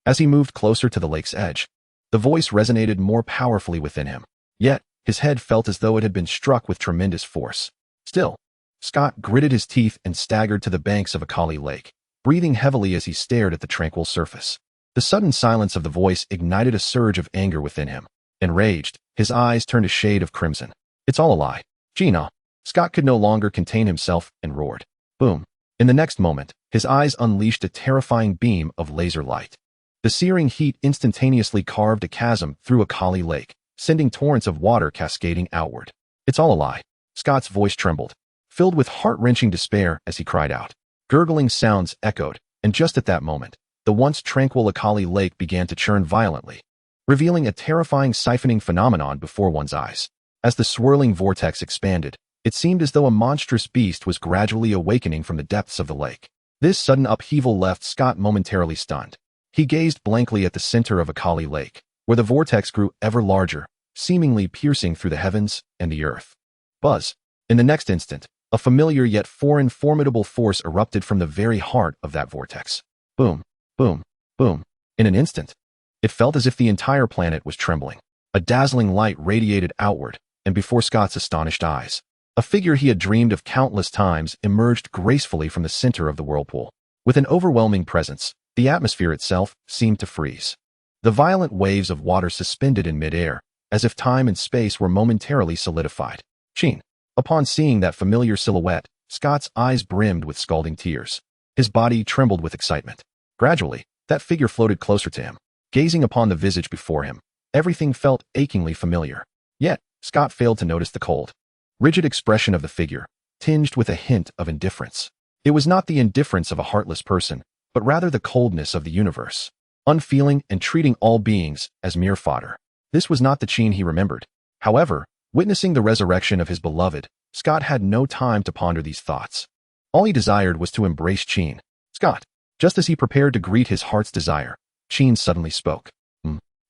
As he moved closer to the lake's edge, the voice resonated more powerfully within him. Yet, his head felt as though it had been struck with tremendous force. Still, Scott gritted his teeth and staggered to the banks of Akali Lake, breathing heavily as he stared at the tranquil surface. The sudden silence of the voice ignited a surge of anger within him. Enraged, his eyes turned a shade of crimson. It's all a lie. Gina. Scott could no longer contain himself and roared. Boom. In the next moment, his eyes unleashed a terrifying beam of laser light. The searing heat instantaneously carved a chasm through Akali Lake, sending torrents of water cascading outward. It's all a lie. Scott's voice trembled, filled with heart-wrenching despair as he cried out. Gurgling sounds echoed, and just at that moment, the once tranquil Akali Lake began to churn violently, revealing a terrifying siphoning phenomenon before one's eyes. As the swirling vortex expanded, it seemed as though a monstrous beast was gradually awakening from the depths of the lake. This sudden upheaval left Scott momentarily stunned. He gazed blankly at the center of Akali Lake, where the vortex grew ever larger, seemingly piercing through the heavens and the earth. Buzz. In the next instant, a familiar yet foreign formidable force erupted from the very heart of that vortex. Boom, boom, boom. In an instant, it felt as if the entire planet was trembling. A dazzling light radiated outward, and before Scott's astonished eyes, a figure he had dreamed of countless times emerged gracefully from the center of the whirlpool. With an overwhelming presence, the atmosphere itself seemed to freeze. The violent waves of water suspended in midair, as if time and space were momentarily solidified. Jean. Upon seeing that familiar silhouette, Scott's eyes brimmed with scalding tears. His body trembled with excitement. Gradually, that figure floated closer to him. Gazing upon the visage before him, everything felt achingly familiar. Yet, Scott failed to notice the cold, rigid expression of the figure, tinged with a hint of indifference. It was not the indifference of a heartless person, but rather the coldness of the universe, unfeeling and treating all beings as mere fodder. This was not the Jean he remembered. However, witnessing the resurrection of his beloved, Scott had no time to ponder these thoughts. All he desired was to embrace Jean. Scott. Just as he prepared to greet his heart's desire, Jean suddenly spoke.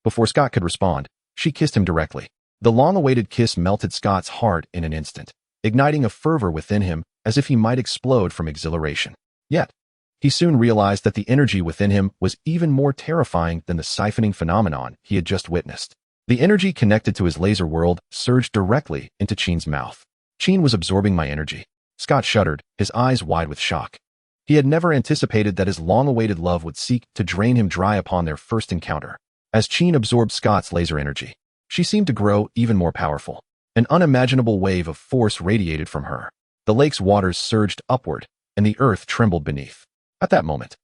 Before Scott could respond, she kissed him directly. The long-awaited kiss melted Scott's heart in an instant, igniting a fervor within him as if he might explode from exhilaration. Yet, he soon realized that the energy within him was even more terrifying than the siphoning phenomenon he had just witnessed. The energy connected to his laser world surged directly into Jean's mouth. Jean was absorbing my energy. Scott shuddered, his eyes wide with shock. He had never anticipated that his long-awaited love would seek to drain him dry upon their first encounter. As Jean absorbed Scott's laser energy, she seemed to grow even more powerful. An unimaginable wave of force radiated from her. The lake's waters surged upward, and the earth trembled beneath. At that moment,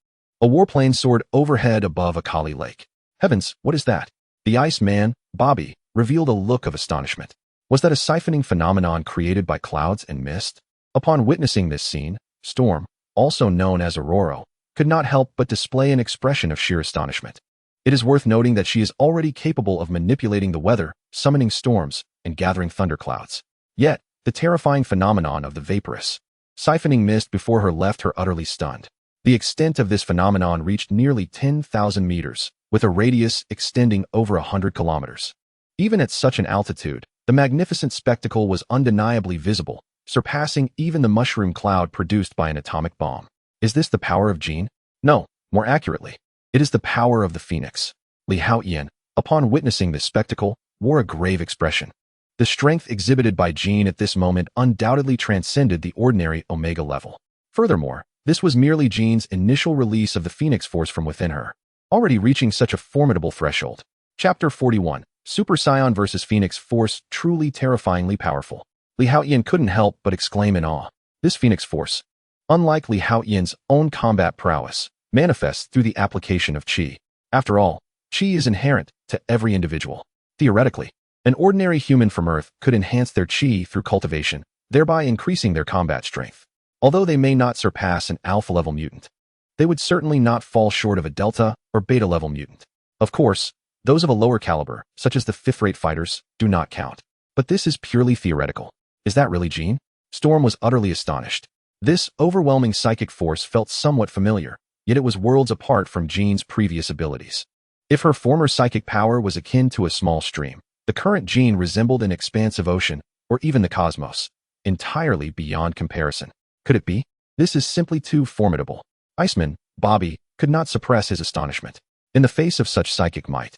a warplane soared overhead above Akali Lake. Heavens, what is that? The Iceman, Bobby, revealed a look of astonishment. Was that a siphoning phenomenon created by clouds and mist? Upon witnessing this scene, Storm, also known as Aurora, could not help but display an expression of sheer astonishment. It is worth noting that she is already capable of manipulating the weather, summoning storms, and gathering thunderclouds. Yet, the terrifying phenomenon of the vaporous, siphoning mist before her left her utterly stunned. The extent of this phenomenon reached nearly 10,000 meters, with a radius extending over 100 kilometers. Even at such an altitude, the magnificent spectacle was undeniably visible, surpassing even the mushroom cloud produced by an atomic bomb. Is this the power of Jin? No, more accurately, it is the power of the phoenix. Li Haotian, upon witnessing this spectacle, wore a grave expression. The strength exhibited by Jin at this moment undoubtedly transcended the ordinary Omega level. Furthermore, this was merely Jin's initial release of the Phoenix Force from within her, already reaching such a formidable threshold. Chapter 41, Super-Saiyan vs. Phoenix Force, truly terrifyingly powerful. Li Haotian couldn't help but exclaim in awe. This Phoenix Force, unlike Li Haotian's own combat prowess, manifests through the application of Qi. After all, Qi is inherent to every individual. Theoretically, an ordinary human from Earth could enhance their Qi through cultivation, thereby increasing their combat strength. Although they may not surpass an alpha-level mutant, they would certainly not fall short of a delta or beta-level mutant. Of course, those of a lower caliber, such as the fifth-rate fighters, do not count. But this is purely theoretical. Is that really Jin? Storm was utterly astonished. This overwhelming psychic force felt somewhat familiar, yet it was worlds apart from Jin's previous abilities. If her former psychic power was akin to a small stream, the current Jin resembled an expansive ocean, or even the cosmos, entirely beyond comparison. Could it be? This is simply too formidable. Iceman, Bobby, could not suppress his astonishment. In the face of such psychic might,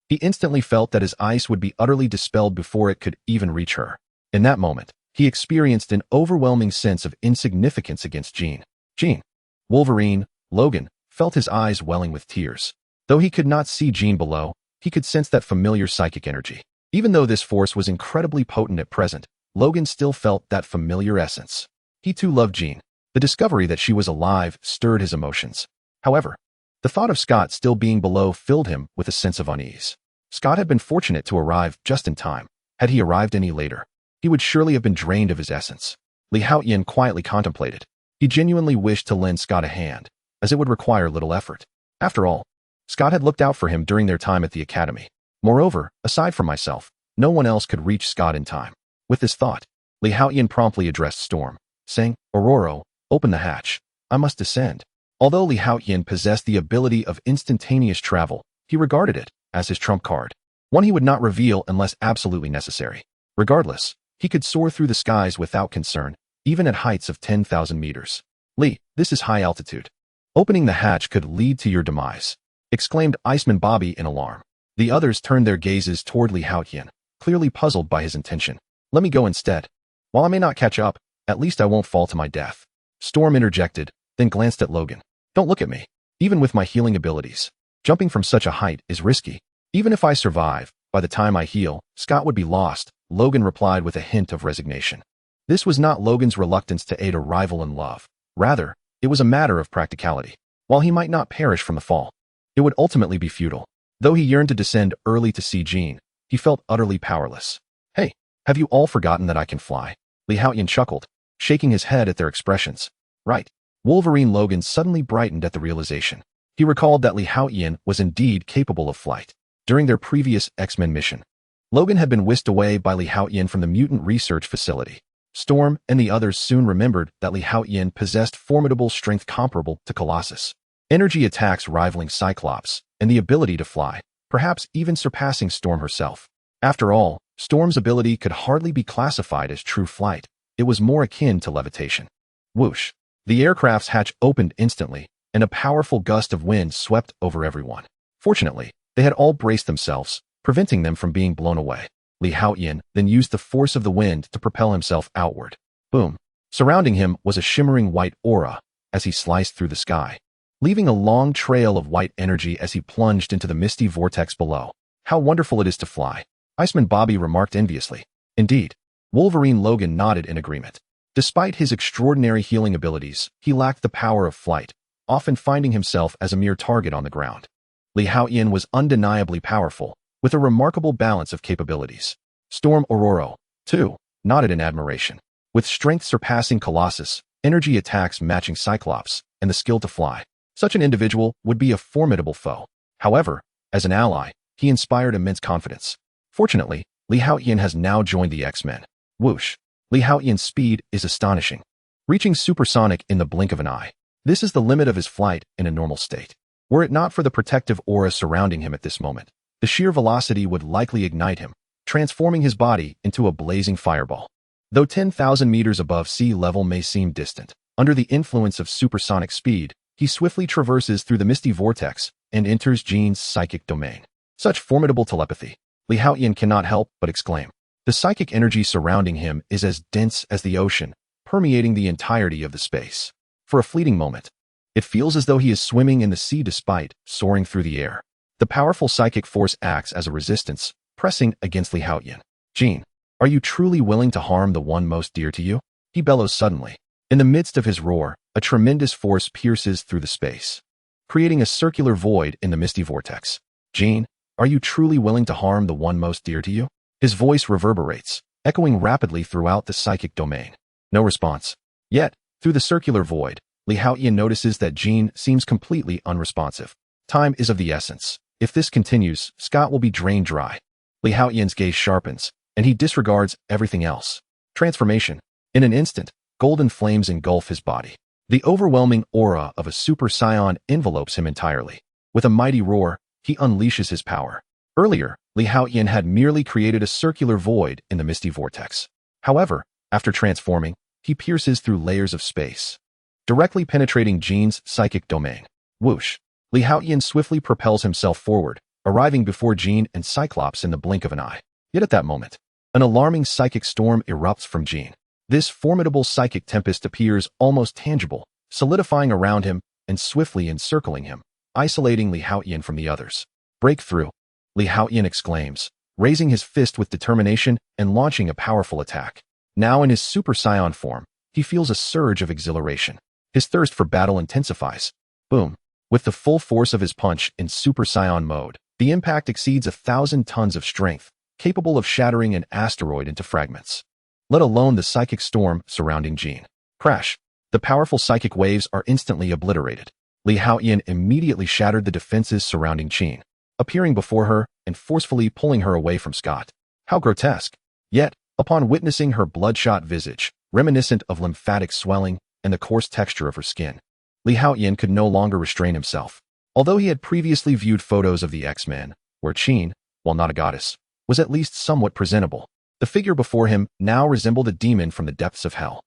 he instantly felt that his ice would be utterly dispelled before it could even reach her. In that moment, he experienced an overwhelming sense of insignificance against Jin. Wolverine, Logan, felt his eyes welling with tears. Though he could not see Jin below, he could sense that familiar psychic energy. Even though this force was incredibly potent at present, Logan still felt that familiar essence. He too loved Jin. The discovery that she was alive stirred his emotions. However, the thought of Scott still being below filled him with a sense of unease. Scott had been fortunate to arrive just in time. Had he arrived any later, he would surely have been drained of his essence. Li Haotian quietly contemplated. He genuinely wished to lend Scott a hand, as it would require little effort. After all, Scott had looked out for him during their time at the academy. Moreover, aside from myself, no one else could reach Scott in time. With this thought, Li Haotian promptly addressed Storm, saying, "Aurora, open the hatch. I must descend." Although Li Haotian possessed the ability of instantaneous travel, he regarded it as his trump card, one he would not reveal unless absolutely necessary. Regardless, he could soar through the skies without concern, even at heights of 10,000 meters. "Li, this is high altitude. Opening the hatch could lead to your demise," exclaimed Iceman Bobby in alarm. The others turned their gazes toward Li Haotian, clearly puzzled by his intention. "Let me go instead. While I may not catch up, at least I won't fall to my death." Storm interjected, then glanced at Logan. "Don't look at me. Even with my healing abilities, jumping from such a height is risky. Even if I survive, by the time I heal, Scott would be lost," Logan replied with a hint of resignation. This was not Logan's reluctance to aid a rival in love. Rather, it was a matter of practicality. While he might not perish from the fall, it would ultimately be futile. Though he yearned to descend early to see Jin, he felt utterly powerless. "Hey, have you all forgotten that I can fly?" Li Haotian chuckled, shaking his head at their expressions. "Right." Wolverine Logan suddenly brightened at the realization. He recalled that Li Haotian was indeed capable of flight. During their previous X-Men mission, Logan had been whisked away by Li Haotian from the mutant research facility. Storm and the others soon remembered that Li Haotian possessed formidable strength comparable to Colossus, energy attacks rivaling Cyclops, and the ability to fly, perhaps even surpassing Storm herself. After all, Storm's ability could hardly be classified as true flight. It was more akin to levitation. Whoosh! The aircraft's hatch opened instantly, and a powerful gust of wind swept over everyone. Fortunately, they had all braced themselves, preventing them from being blown away. Li Haotian then used the force of the wind to propel himself outward. Boom! Surrounding him was a shimmering white aura as he sliced through the sky, leaving a long trail of white energy as he plunged into the misty vortex below. "How wonderful it is to fly," Iceman Bobby remarked enviously. Indeed, Wolverine Logan nodded in agreement. Despite his extraordinary healing abilities, he lacked the power of flight, often finding himself as a mere target on the ground. Li Haotian was undeniably powerful, with a remarkable balance of capabilities. Storm Aurora, too, nodded in admiration. With strength surpassing Colossus, energy attacks matching Cyclops, and the skill to fly, such an individual would be a formidable foe. However, as an ally, he inspired immense confidence. Fortunately, Li Haotian has now joined the X-Men. Whoosh! Li Haotian's speed is astonishing, reaching supersonic in the blink of an eye. This is the limit of his flight in a normal state. Were it not for the protective aura surrounding him at this moment, the sheer velocity would likely ignite him, transforming his body into a blazing fireball. Though 10,000 meters above sea level may seem distant, under the influence of supersonic speed, he swiftly traverses through the misty vortex and enters Jean's psychic domain. Such formidable telepathy. Haotian cannot help but exclaim. The psychic energy surrounding him is as dense as the ocean, permeating the entirety of the space. For a fleeting moment, it feels as though he is swimming in the sea despite soaring through the air. The powerful psychic force acts as a resistance, pressing against Haotian. Jean, are you truly willing to harm the one most dear to you? He bellows suddenly. In the midst of his roar, a tremendous force pierces through the space, creating a circular void in the misty vortex. Jean, are you truly willing to harm the one most dear to you? His voice reverberates, echoing rapidly throughout the psychic domain. No response. Yet, through the circular void, Haotian notices that Jean seems completely unresponsive. Time is of the essence. If this continues, Scott will be drained dry. Haotian's gaze sharpens, and he disregards everything else. Transformation. In an instant, golden flames engulf his body. The overwhelming aura of a Super-Saiyan envelopes him entirely. With a mighty roar, he unleashes his power. Earlier, Haotian had merely created a circular void in the misty vortex. However, after transforming, he pierces through layers of space, directly penetrating Jean's psychic domain. Whoosh! Haotian swiftly propels himself forward, arriving before Jean and Cyclops in the blink of an eye. Yet at that moment, an alarming psychic storm erupts from Jean. This formidable psychic tempest appears almost tangible, solidifying around him and swiftly encircling him, isolating Haotian from the others. Breakthrough! Haotian exclaims, raising his fist with determination and launching a powerful attack. Now in his Super Saiyan form, he feels a surge of exhilaration. His thirst for battle intensifies. Boom! With the full force of his punch in Super Saiyan mode, the impact exceeds 1,000 tons of strength, capable of shattering an asteroid into fragments. Let alone the psychic storm surrounding Jean. Crash! The powerful psychic waves are instantly obliterated. Haotian immediately shattered the defenses surrounding Jean, appearing before her and forcefully pulling her away from Scott. How grotesque! Yet, upon witnessing her bloodshot visage, reminiscent of lymphatic swelling and the coarse texture of her skin, Haotian could no longer restrain himself. Although he had previously viewed photos of the X-Men, where Jean, while not a goddess, was at least somewhat presentable, the figure before him now resembled a demon from the depths of hell.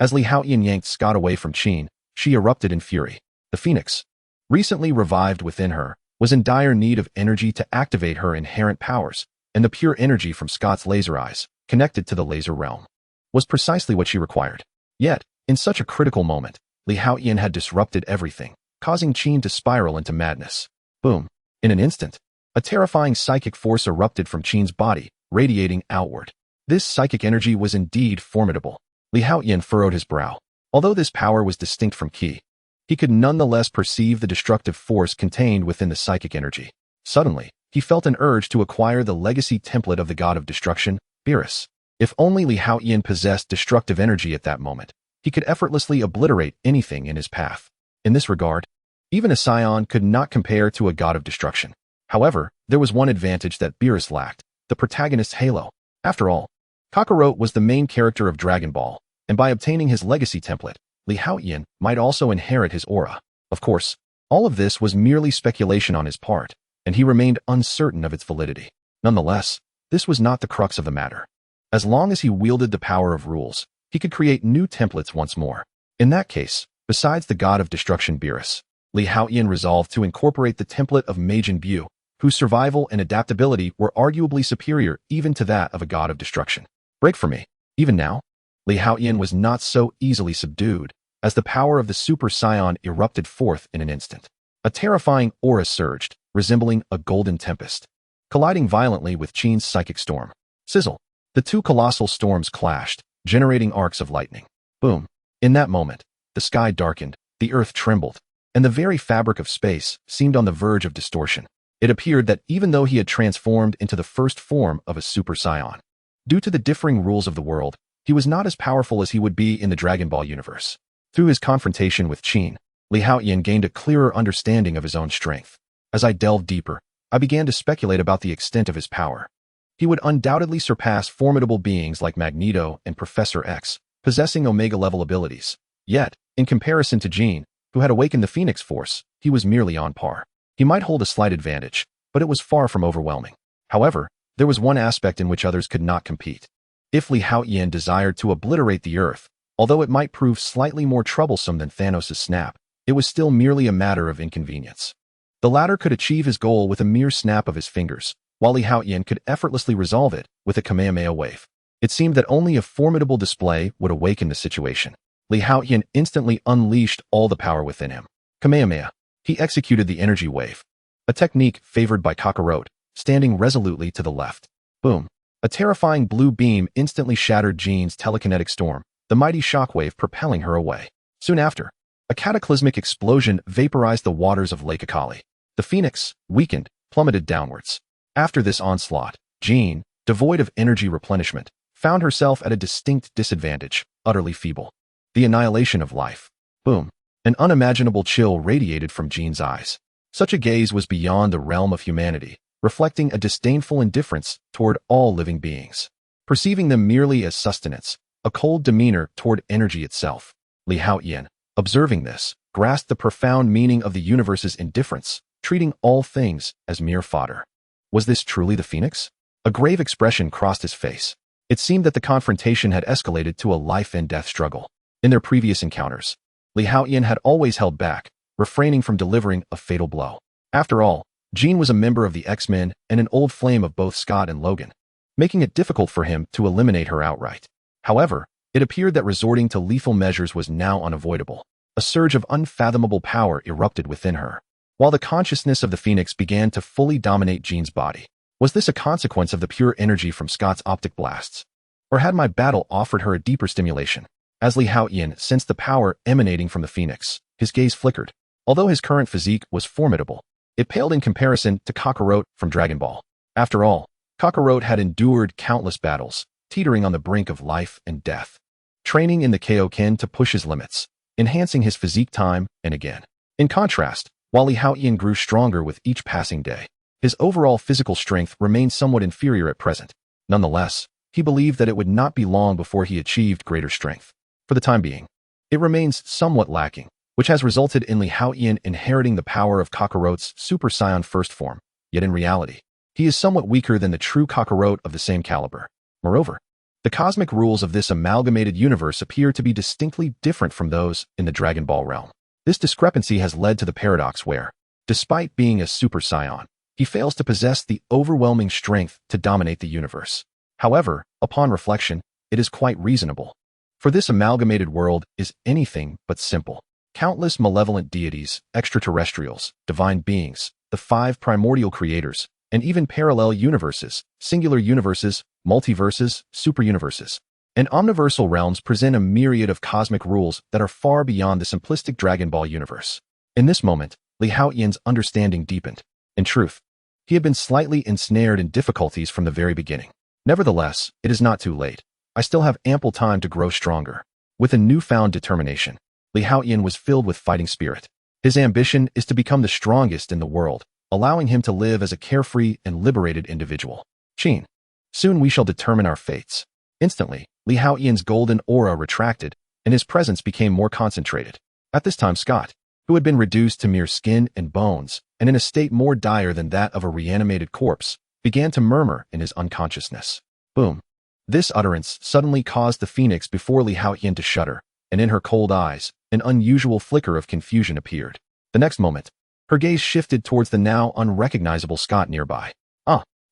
As Haotian yanked Scott away from Jean, she erupted in fury. The Phoenix, recently revived within her, was in dire need of energy to activate her inherent powers, and the pure energy from Scott's laser eyes, connected to the laser realm, was precisely what she required. Yet, in such a critical moment, Haotian had disrupted everything, causing Jean to spiral into madness. Boom! In an instant, a terrifying psychic force erupted from Jean's body, radiating outward. This psychic energy was indeed formidable. Haotian furrowed his brow. Although this power was distinct from Ki, he could nonetheless perceive the destructive force contained within the psychic energy. Suddenly, he felt an urge to acquire the legacy template of the god of destruction, Beerus. If only Haotian possessed destructive energy at that moment, he could effortlessly obliterate anything in his path. In this regard, even a Saiyan could not compare to a god of destruction. However, there was one advantage that Beerus lacked, the protagonist's halo. After all, Kakarot was the main character of Dragon Ball, and by obtaining his legacy template, Haotian might also inherit his aura. Of course, all of this was merely speculation on his part, and he remained uncertain of its validity. Nonetheless, this was not the crux of the matter. As long as he wielded the power of rules, he could create new templates once more. In that case, besides the god of destruction Beerus, Haotian resolved to incorporate the template of Majin Buu, whose survival and adaptability were arguably superior even to that of a god of destruction. Break for me. Even now, Haotian was not so easily subdued, as the power of the Super Saiyan erupted forth in an instant. A terrifying aura surged, resembling a golden tempest, colliding violently with Jean's psychic storm. Sizzle! The two colossal storms clashed, generating arcs of lightning. Boom! In that moment, the sky darkened, the earth trembled, and the very fabric of space seemed on the verge of distortion. It appeared that even though he had transformed into the first form of a Super Saiyan, due to the differing rules of the world, he was not as powerful as he would be in the Dragon Ball universe. Through his confrontation with Jean, Haotian gained a clearer understanding of his own strength. As I delved deeper, I began to speculate about the extent of his power. He would undoubtedly surpass formidable beings like Magneto and Professor X, possessing Omega-level abilities. Yet, in In comparison to Jean, who had awakened the Phoenix Force, he was merely on par. He might hold a slight advantage, but it was far from overwhelming. However, there was one aspect in which others could not compete. If Li Haotian desired to obliterate the Earth, although it might prove slightly more troublesome than Thanos' snap, it was still merely a matter of inconvenience. The latter could achieve his goal with a mere snap of his fingers, while Li Haotian could effortlessly resolve it with a Kamehameha wave. It seemed that only a formidable display would awaken the situation. Li Haotian instantly unleashed all the power within him. Kamehameha. He executed the energy wave, a technique favored by Kakarot, standing resolutely to the left. Boom. A terrifying blue beam instantly shattered Jean's telekinetic storm, the mighty shockwave propelling her away. Soon after, a cataclysmic explosion vaporized the waters of Lake Akali. The Phoenix, weakened, plummeted downwards. After this onslaught, Jean, devoid of energy replenishment, found herself at a distinct disadvantage, utterly feeble. The annihilation of life. Boom. An unimaginable chill radiated from Jean's eyes. Such a gaze was beyond the realm of humanity, reflecting a disdainful indifference toward all living beings. Perceiving them merely as sustenance, a cold demeanor toward energy itself. Li Haotian, observing this, grasped the profound meaning of the universe's indifference, treating all things as mere fodder. Was this truly the Phoenix? A grave expression crossed his face. It seemed that the confrontation had escalated to a life-and-death struggle. In their previous encounters, Li Haotian had always held back, refraining from delivering a fatal blow. After all, Jean was a member of the X-Men and an old flame of both Scott and Logan, making it difficult for him to eliminate her outright. However, it appeared that resorting to lethal measures was now unavoidable. A surge of unfathomable power erupted within her, while the consciousness of the Phoenix began to fully dominate Jean's body. Was this a consequence of the pure energy from Scott's optic blasts? Or had my battle offered her a deeper stimulation? As Li Haotian sensed the power emanating from the Phoenix, his gaze flickered. Although his current physique was formidable, it paled in comparison to Kakarot from Dragon Ball. After all, Kakarot had endured countless battles, teetering on the brink of life and death, training in the Kaioken to push his limits, enhancing his physique time and again. In contrast, while Li Haotian grew stronger with each passing day, his overall physical strength remained somewhat inferior at present. Nonetheless, he believed that it would not be long before he achieved greater strength. For the time being, it remains somewhat lacking, which has resulted in Li Haotian inheriting the power of Kakarot's Super-Saiyan first form, yet in reality, he is somewhat weaker than the true Kakarot of the same caliber. Moreover, the cosmic rules of this amalgamated universe appear to be distinctly different from those in the Dragon Ball realm. This discrepancy has led to the paradox where, despite being a Super-Saiyan, he fails to possess the overwhelming strength to dominate the universe. However, upon reflection, it is quite reasonable. For this amalgamated world is anything but simple. Countless malevolent deities, extraterrestrials, divine beings, the 5 primordial creators, and even parallel universes, singular universes, multiverses, superuniverses, and omniversal realms present a myriad of cosmic rules that are far beyond the simplistic Dragon Ball universe. In this moment, Li Haotian's understanding deepened. In truth, he had been slightly ensnared in difficulties from the very beginning. Nevertheless, it is not too late. I still have ample time to grow stronger. With a newfound determination, Li Haotian was filled with fighting spirit. His ambition is to become the strongest in the world, allowing him to live as a carefree and liberated individual. Jean. Soon we shall determine our fates. Instantly, Li Haotian's golden aura retracted, and his presence became more concentrated. At this time Scott, who had been reduced to mere skin and bones, and in a state more dire than that of a reanimated corpse, began to murmur in his unconsciousness. Boom. This utterance suddenly caused the Phoenix before Li Haotian to shudder, and in her cold eyes, an unusual flicker of confusion appeared. The next moment, her gaze shifted towards the now unrecognizable Scott nearby.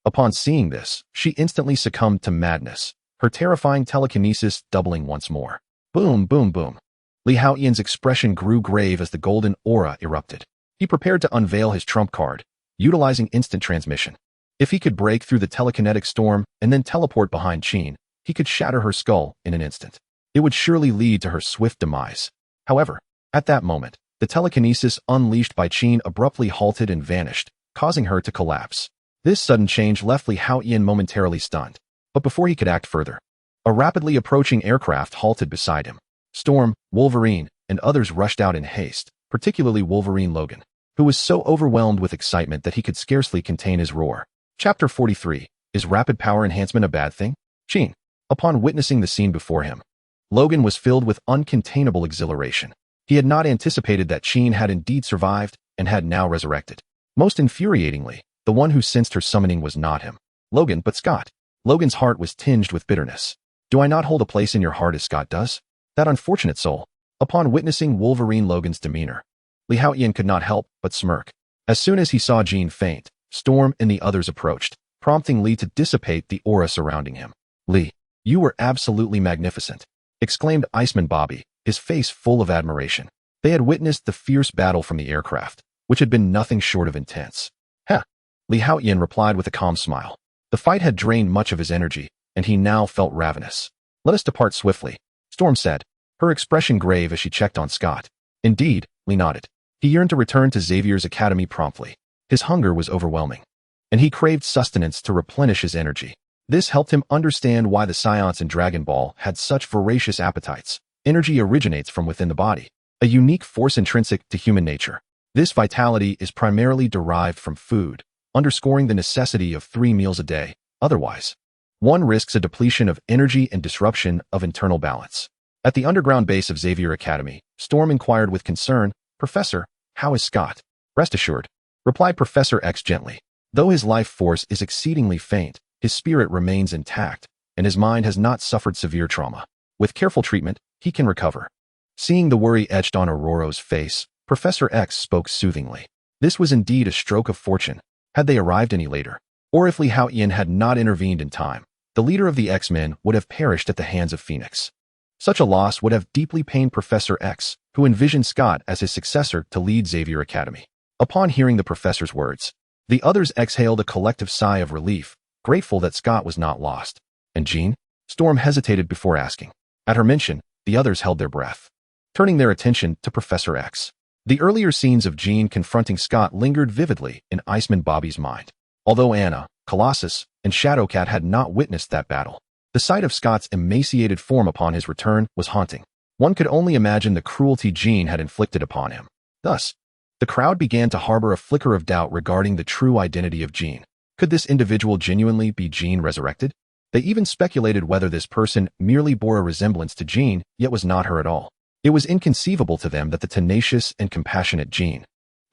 Upon seeing this, she instantly succumbed to madness, her terrifying telekinesis doubling once more. Boom, boom, boom. Li Haotian's expression grew grave as the golden aura erupted. He prepared to unveil his trump card, utilizing instant transmission. If he could break through the telekinetic storm and then teleport behind Jean, he could shatter her skull in an instant. It would surely lead to her swift demise. However, at that moment, the telekinesis unleashed by Jean abruptly halted and vanished, causing her to collapse. This sudden change left Li Haotian momentarily stunned. But before he could act further, a rapidly approaching aircraft halted beside him. Storm, Wolverine, and others rushed out in haste, particularly Wolverine Logan, who was so overwhelmed with excitement that he could scarcely contain his roar. Chapter 43. Is rapid power enhancement a bad thing? Jean. Upon witnessing the scene before him, Logan was filled with uncontainable exhilaration. He had not anticipated that Jean had indeed survived and had now resurrected. Most infuriatingly, the one who sensed her summoning was not him, Logan, but Scott. Logan's heart was tinged with bitterness. Do I not hold a place in your heart as Scott does? That unfortunate soul. Upon witnessing Wolverine Logan's demeanor, Haotian could not help but smirk. As soon as he saw Jean faint, Storm and the others approached, prompting Lee to dissipate the aura surrounding him. Lee, you were absolutely magnificent, exclaimed Iceman Bobby, his face full of admiration. They had witnessed the fierce battle from the aircraft, which had been nothing short of intense. Heh. Haotian replied with a calm smile. The fight had drained much of his energy, and he now felt ravenous. Let us depart swiftly, Storm said, her expression grave as she checked on Scott. Indeed, Lee nodded. He yearned to return to Xavier's academy promptly. His hunger was overwhelming, and he craved sustenance to replenish his energy. This helped him understand why the Science and Dragon Ball had such voracious appetites. Energy originates from within the body, a unique force intrinsic to human nature. This vitality is primarily derived from food, underscoring the necessity of 3 meals a day. Otherwise, one risks a depletion of energy and disruption of internal balance. At the underground base of Xavier Academy, Storm inquired with concern, Professor, how is Scott? Rest assured, replied Professor X gently. Though his life force is exceedingly faint, his spirit remains intact, and his mind has not suffered severe trauma. With careful treatment, he can recover. Seeing the worry etched on Aurora's face, Professor X spoke soothingly. This was indeed a stroke of fortune. Had they arrived any later, or if Lee Haotian had not intervened in time, the leader of the X-Men would have perished at the hands of Phoenix. Such a loss would have deeply pained Professor X, who envisioned Scott as his successor to lead Xavier Academy. Upon hearing the professor's words, the others exhaled a collective sigh of relief, grateful that Scott was not lost. And Jean? Storm hesitated before asking. At her mention, the others held their breath, turning their attention to Professor X. The earlier scenes of Jean confronting Scott lingered vividly in Iceman Bobby's mind. Although Anna, Colossus, and Shadowcat had not witnessed that battle, the sight of Scott's emaciated form upon his return was haunting. One could only imagine the cruelty Jean had inflicted upon him. Thus, the crowd began to harbor a flicker of doubt regarding the true identity of Jean. Could this individual genuinely be Jean resurrected? They even speculated whether this person merely bore a resemblance to Jean, yet was not her at all. It was inconceivable to them that the tenacious and compassionate Jean,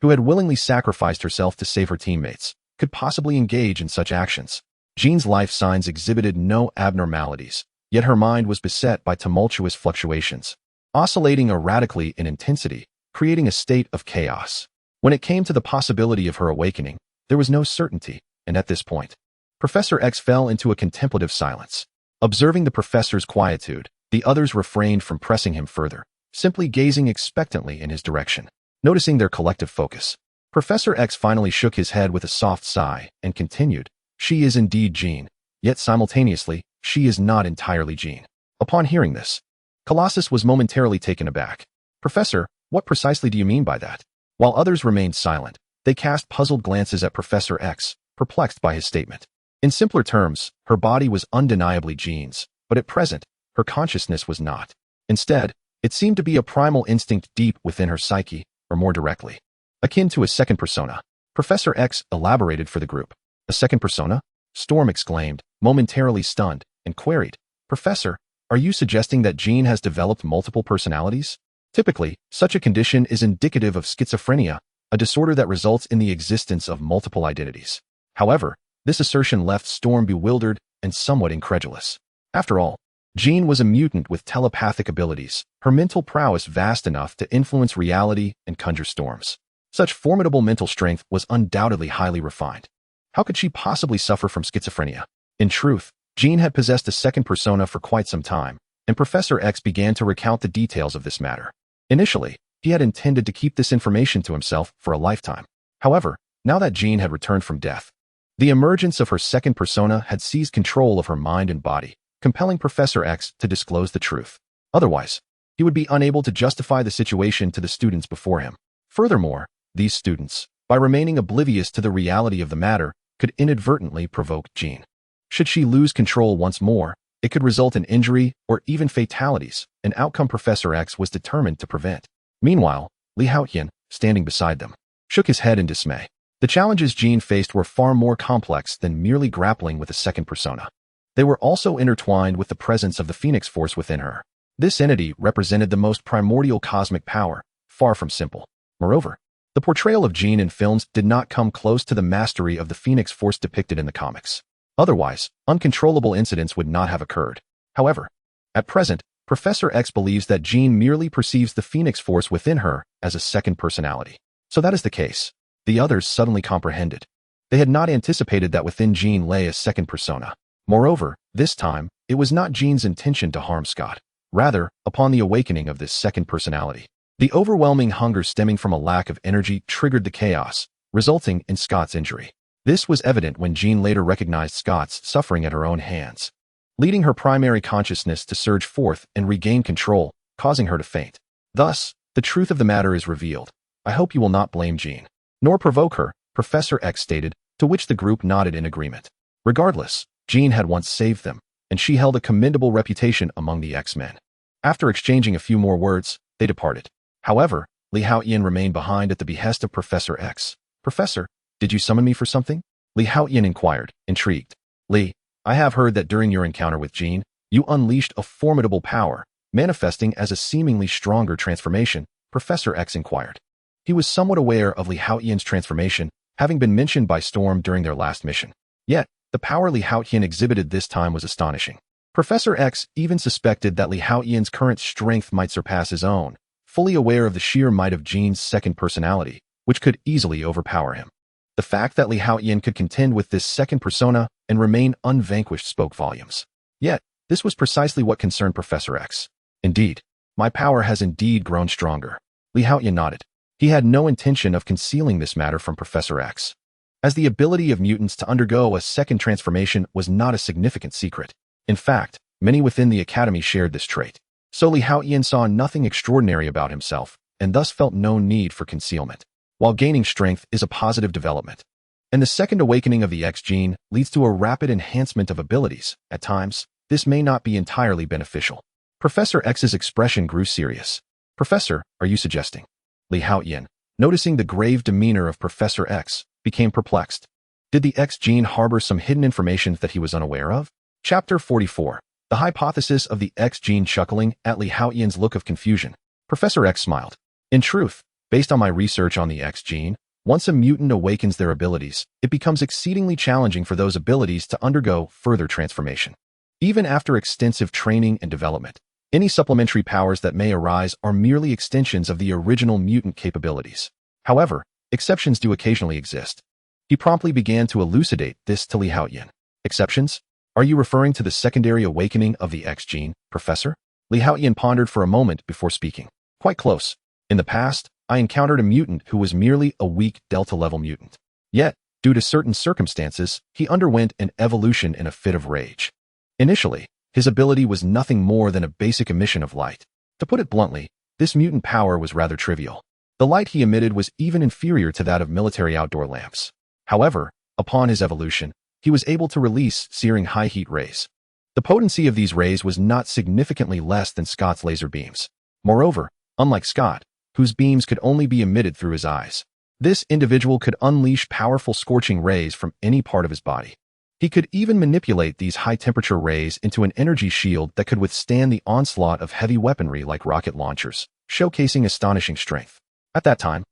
who had willingly sacrificed herself to save her teammates, could possibly engage in such actions. Jean's life signs exhibited no abnormalities, yet her mind was beset by tumultuous fluctuations, oscillating erratically in intensity, creating a state of chaos. When it came to the possibility of her awakening, there was no certainty, and at this point, Professor X fell into a contemplative silence. Observing the professor's quietude, the others refrained from pressing him further, simply gazing expectantly in his direction. Noticing their collective focus, Professor X finally shook his head with a soft sigh and continued, She is indeed Jean, yet simultaneously, she is not entirely Jean. Upon hearing this, Colossus was momentarily taken aback. Professor, what precisely do you mean by that? While others remained silent, they cast puzzled glances at Professor X, perplexed by his statement. In simpler terms, her body was undeniably Jean's, but at present, her consciousness was not. Instead, it seemed to be a primal instinct deep within her psyche, or more directly, akin to a second persona. Professor X elaborated for the group. A second persona? Storm exclaimed, momentarily stunned, and queried, Professor, are you suggesting that Jean has developed multiple personalities? Typically, such a condition is indicative of schizophrenia, a disorder that results in the existence of multiple identities. However, this assertion left Storm bewildered and somewhat incredulous. After all, Jean was a mutant with telepathic abilities, her mental prowess vast enough to influence reality and conjure storms. Such formidable mental strength was undoubtedly highly refined. How could she possibly suffer from schizophrenia? In truth, Jean had possessed a second persona for quite some time, and Professor X began to recount the details of this matter. Initially, he had intended to keep this information to himself for a lifetime. However, now that Jean had returned from death, the emergence of her second persona had seized control of her mind and body, compelling Professor X to disclose the truth. Otherwise, he would be unable to justify the situation to the students before him. Furthermore, these students, by remaining oblivious to the reality of the matter, could inadvertently provoke Jean. Should she lose control once more, it could result in injury or even fatalities, an outcome Professor X was determined to prevent. Meanwhile, Lee Haotian, standing beside them, shook his head in dismay. The challenges Jean faced were far more complex than merely grappling with a second persona. They were also intertwined with the presence of the Phoenix Force within her. This entity represented the most primordial cosmic power, far from simple. Moreover, the portrayal of Jean in films did not come close to the mastery of the Phoenix Force depicted in the comics. Otherwise, uncontrollable incidents would not have occurred. However, at present, Professor X believes that Jean merely perceives the Phoenix Force within her as a second personality. So that is the case. The others suddenly comprehended. They had not anticipated that within Jean lay a second persona. Moreover, this time, it was not Jean's intention to harm Scott. Rather, upon the awakening of this second personality, the overwhelming hunger stemming from a lack of energy triggered the chaos, resulting in Scott's injury. This was evident when Jean later recognized Scott's suffering at her own hands, leading her primary consciousness to surge forth and regain control, causing her to faint. Thus, the truth of the matter is revealed. I hope you will not blame Jean, nor provoke her, Professor X stated, to which the group nodded in agreement. Regardless, Jean had once saved them, and she held a commendable reputation among the X-Men. After exchanging a few more words, they departed. However, Haotian remained behind at the behest of Professor X. Professor, did you summon me for something? Haotian inquired, intrigued. I have heard that during your encounter with Jean, you unleashed a formidable power, manifesting as a seemingly stronger transformation, Professor X inquired. He was somewhat aware of Haotian's transformation, having been mentioned by Storm during their last mission. Yet, the power Haotian exhibited this time was astonishing. Professor X even suspected that Haotian's current strength might surpass his own, fully aware of the sheer might of Jean's second personality, which could easily overpower him. The fact that Haotian could contend with this second persona and remain unvanquished spoke volumes. Yet, this was precisely what concerned Professor X. Indeed, my power has indeed grown stronger. Haotian nodded. He had no intention of concealing this matter from Professor X, as the ability of mutants to undergo a second transformation was not a significant secret. In fact, many within the Academy shared this trait. So Haotian saw nothing extraordinary about himself, and thus felt no need for concealment. While gaining strength is a positive development, and the second awakening of the X gene leads to a rapid enhancement of abilities, at times, this may not be entirely beneficial. Professor X's expression grew serious. Professor, are you suggesting? Haotian, noticing the grave demeanor of Professor X, became perplexed. Did the X gene harbor some hidden information that he was unaware of? Chapter 44. The hypothesis of the X gene. Chuckling at Haotian's look of confusion, Professor X smiled. In truth, based on my research on the X gene, once a mutant awakens their abilities, it becomes exceedingly challenging for those abilities to undergo further transformation. Even after extensive training and development, any supplementary powers that may arise are merely extensions of the original mutant capabilities. However, exceptions do occasionally exist. He promptly began to elucidate this to Haotian. Exceptions? Are you referring to the secondary awakening of the X gene, Professor? Haotian pondered for a moment before speaking. Quite close. In the past, I encountered a mutant who was merely a weak Delta-level mutant. Yet, due to certain circumstances, he underwent an evolution in a fit of rage. Initially, his ability was nothing more than a basic emission of light. To put it bluntly, this mutant power was rather trivial. The light he emitted was even inferior to that of military outdoor lamps. However, upon his evolution, he was able to release searing high-heat rays. The potency of these rays was not significantly less than Scott's laser beams. Moreover, unlike Scott, whose beams could only be emitted through his eyes, this individual could unleash powerful scorching rays from any part of his body. He could even manipulate these high-temperature rays into an energy shield that could withstand the onslaught of heavy weaponry like rocket launchers, showcasing astonishing strength. At that time,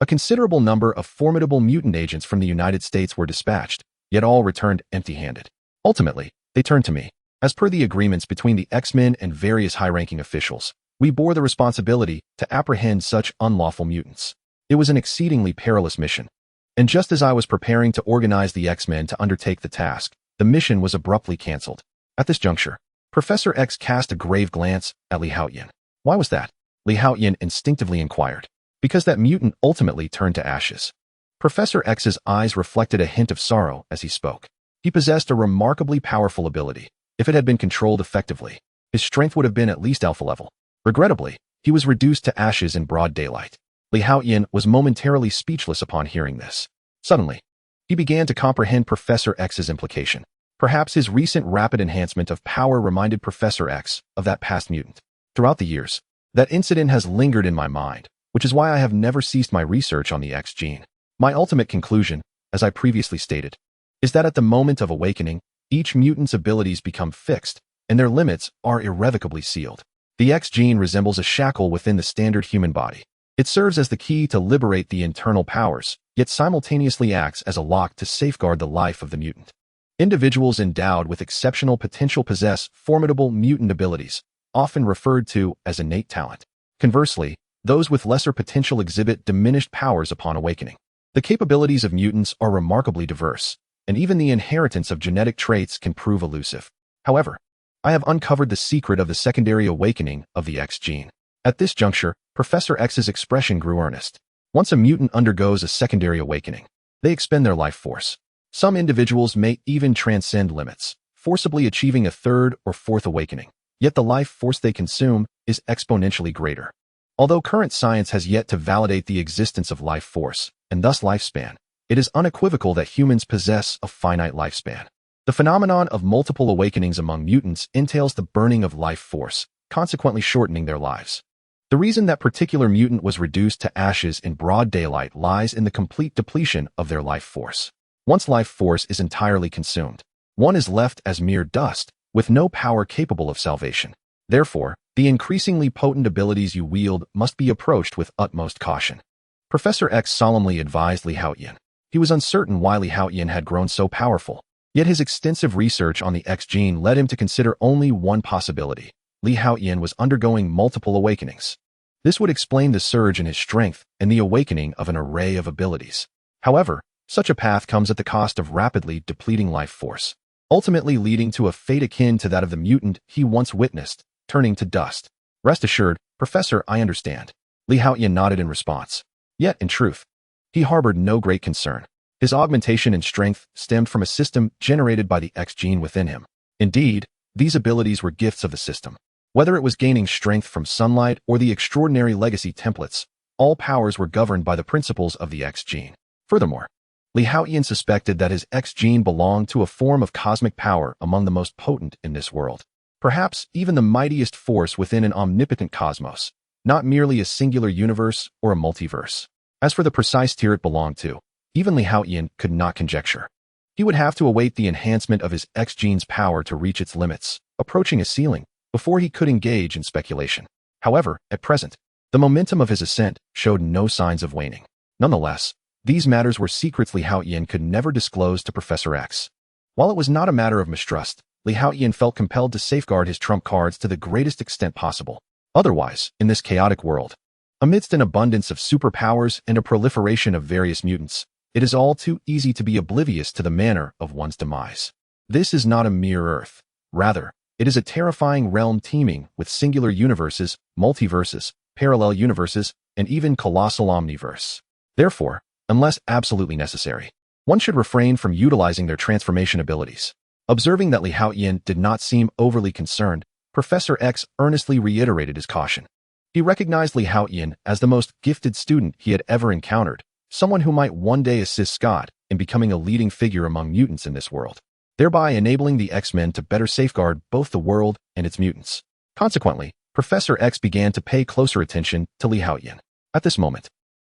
a considerable number of formidable mutant agents from the United States were dispatched, yet all returned empty-handed. Ultimately, they turned to me. As per the agreements between the X-Men and various high-ranking officials, we bore the responsibility to apprehend such unlawful mutants. It was an exceedingly perilous mission. And just as I was preparing to organize the X-Men to undertake the task, the mission was abruptly cancelled. At this juncture, Professor X cast a grave glance at Haotian. Why was that? Haotian instinctively inquired. Because that mutant ultimately turned to ashes. Professor X's eyes reflected a hint of sorrow as he spoke. He possessed a remarkably powerful ability. If it had been controlled effectively, his strength would have been at least alpha level. Regrettably, he was reduced to ashes in broad daylight. Haotian was momentarily speechless upon hearing this. Suddenly, he began to comprehend Professor X's implication. Perhaps his recent rapid enhancement of power reminded Professor X of that past mutant. Throughout the years, that incident has lingered in my mind, which is why I have never ceased my research on the X gene. My ultimate conclusion, as I previously stated, is that at the moment of awakening, each mutant's abilities become fixed, and their limits are irrevocably sealed. The X gene resembles a shackle within the standard human body. It serves as the key to liberate the internal powers, yet simultaneously acts as a lock to safeguard the life of the mutant. Individuals endowed with exceptional potential possess formidable mutant abilities, often referred to as innate talent. Conversely, those with lesser potential exhibit diminished powers upon awakening. The capabilities of mutants are remarkably diverse, and even the inheritance of genetic traits can prove elusive. However, I have uncovered the secret of the secondary awakening of the X gene. At this juncture, Professor X's expression grew earnest. Once a mutant undergoes a secondary awakening, they expend their life force. Some individuals may even transcend limits, forcibly achieving a third or fourth awakening. Yet the life force they consume is exponentially greater. Although current science has yet to validate the existence of life force, and thus lifespan, it is unequivocal that humans possess a finite lifespan. The phenomenon of multiple awakenings among mutants entails the burning of life force, consequently shortening their lives. The reason that particular mutant was reduced to ashes in broad daylight lies in the complete depletion of their life force. Once life force is entirely consumed, one is left as mere dust, with no power capable of salvation. Therefore, the increasingly potent abilities you wield must be approached with utmost caution. Professor X solemnly advised Li Haotian. He was uncertain why Li Haotian had grown so powerful, yet his extensive research on the X gene led him to consider only one possibility. Li Haotian was undergoing multiple awakenings. This would explain the surge in his strength and the awakening of an array of abilities. However, such a path comes at the cost of rapidly depleting life force, ultimately leading to a fate akin to that of the mutant he once witnessed, turning to dust. Rest assured, Professor, I understand. Li Haotian nodded in response. Yet, in truth, he harbored no great concern. His augmentation in strength stemmed from a system generated by the X gene within him. Indeed, these abilities were gifts of the system. Whether it was gaining strength from sunlight or the extraordinary legacy templates, all powers were governed by the principles of the X gene. Furthermore, Li Haotian suspected that his X gene belonged to a form of cosmic power among the most potent in this world. Perhaps even the mightiest force within an omnipotent cosmos, not merely a singular universe or a multiverse. As for the precise tier it belonged to, even Li Haotian could not conjecture. He would have to await the enhancement of his X gene's power to reach its limits, approaching a ceiling, before he could engage in speculation. However, at present, the momentum of his ascent showed no signs of waning. Nonetheless, these matters were secrets Li Haotian could never disclose to Professor X. While it was not a matter of mistrust, Li Haotian felt compelled to safeguard his trump cards to the greatest extent possible. Otherwise, in this chaotic world, amidst an abundance of superpowers and a proliferation of various mutants, it is all too easy to be oblivious to the manner of one's demise. This is not a mere Earth. Rather, it is a terrifying realm teeming with singular universes, multiverses, parallel universes, and even colossal omniverse. Therefore, unless absolutely necessary, one should refrain from utilizing their transformation abilities. Observing that Li Haotian did not seem overly concerned, Professor X earnestly reiterated his caution. He recognized Li Haotian as the most gifted student he had ever encountered, someone who might one day assist Scott in becoming a leading figure among mutants in this world, thereby enabling the X-Men to better safeguard both the world and its mutants. Consequently, Professor X began to pay closer attention to Li Haotian. At this moment,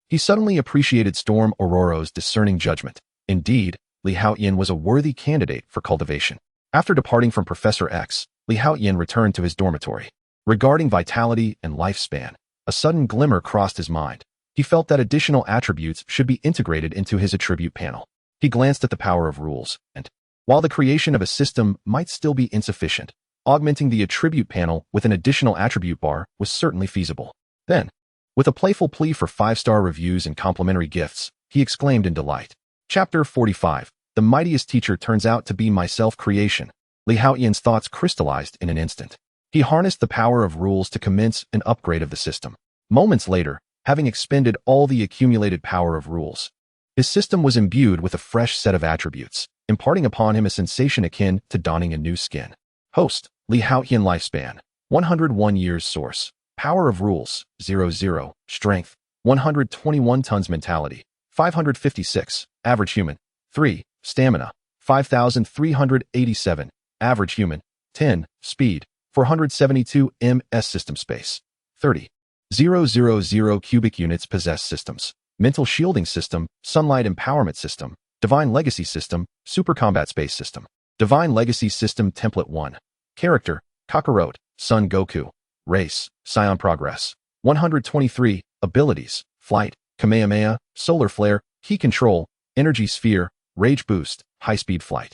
he suddenly appreciated Storm Aurora's discerning judgment. Indeed, Li Haotian was a worthy candidate for cultivation. After departing from Professor X, Li Haotian returned to his dormitory. Regarding vitality and lifespan, a sudden glimmer crossed his mind. He felt that additional attributes should be integrated into his attribute panel. He glanced at the power of rules, and, while the creation of a system might still be insufficient, augmenting the attribute panel with an additional attribute bar was certainly feasible. Then, with a playful plea for 5-star reviews and complimentary gifts, he exclaimed in delight. Chapter 45. The mightiest teacher turns out to be my self-creation. Li Haotian's thoughts crystallized in an instant. He harnessed the power of rules to commence an upgrade of the system. Moments later, having expended all the accumulated power of rules, his system was imbued with a fresh set of attributes, imparting upon him a sensation akin to donning a new skin. Host, Li Haotian lifespan, 101 years. Source, power of rules, 00, strength, 121 tons. Mentality, 556, average human, 3, stamina, 5,387, average human, 10, speed, 472 ms. System space, 30,000 cubic units. Possess systems, mental shielding system, sunlight empowerment system, divine legacy system, super combat space system, divine legacy system. Template 1, character, Kakarot, Son Goku, race, Scion progress, 123. Abilities: Flight, Kamehameha, Solar Flare, Key Control, Energy Sphere, Rage Boost, High-Speed Flight.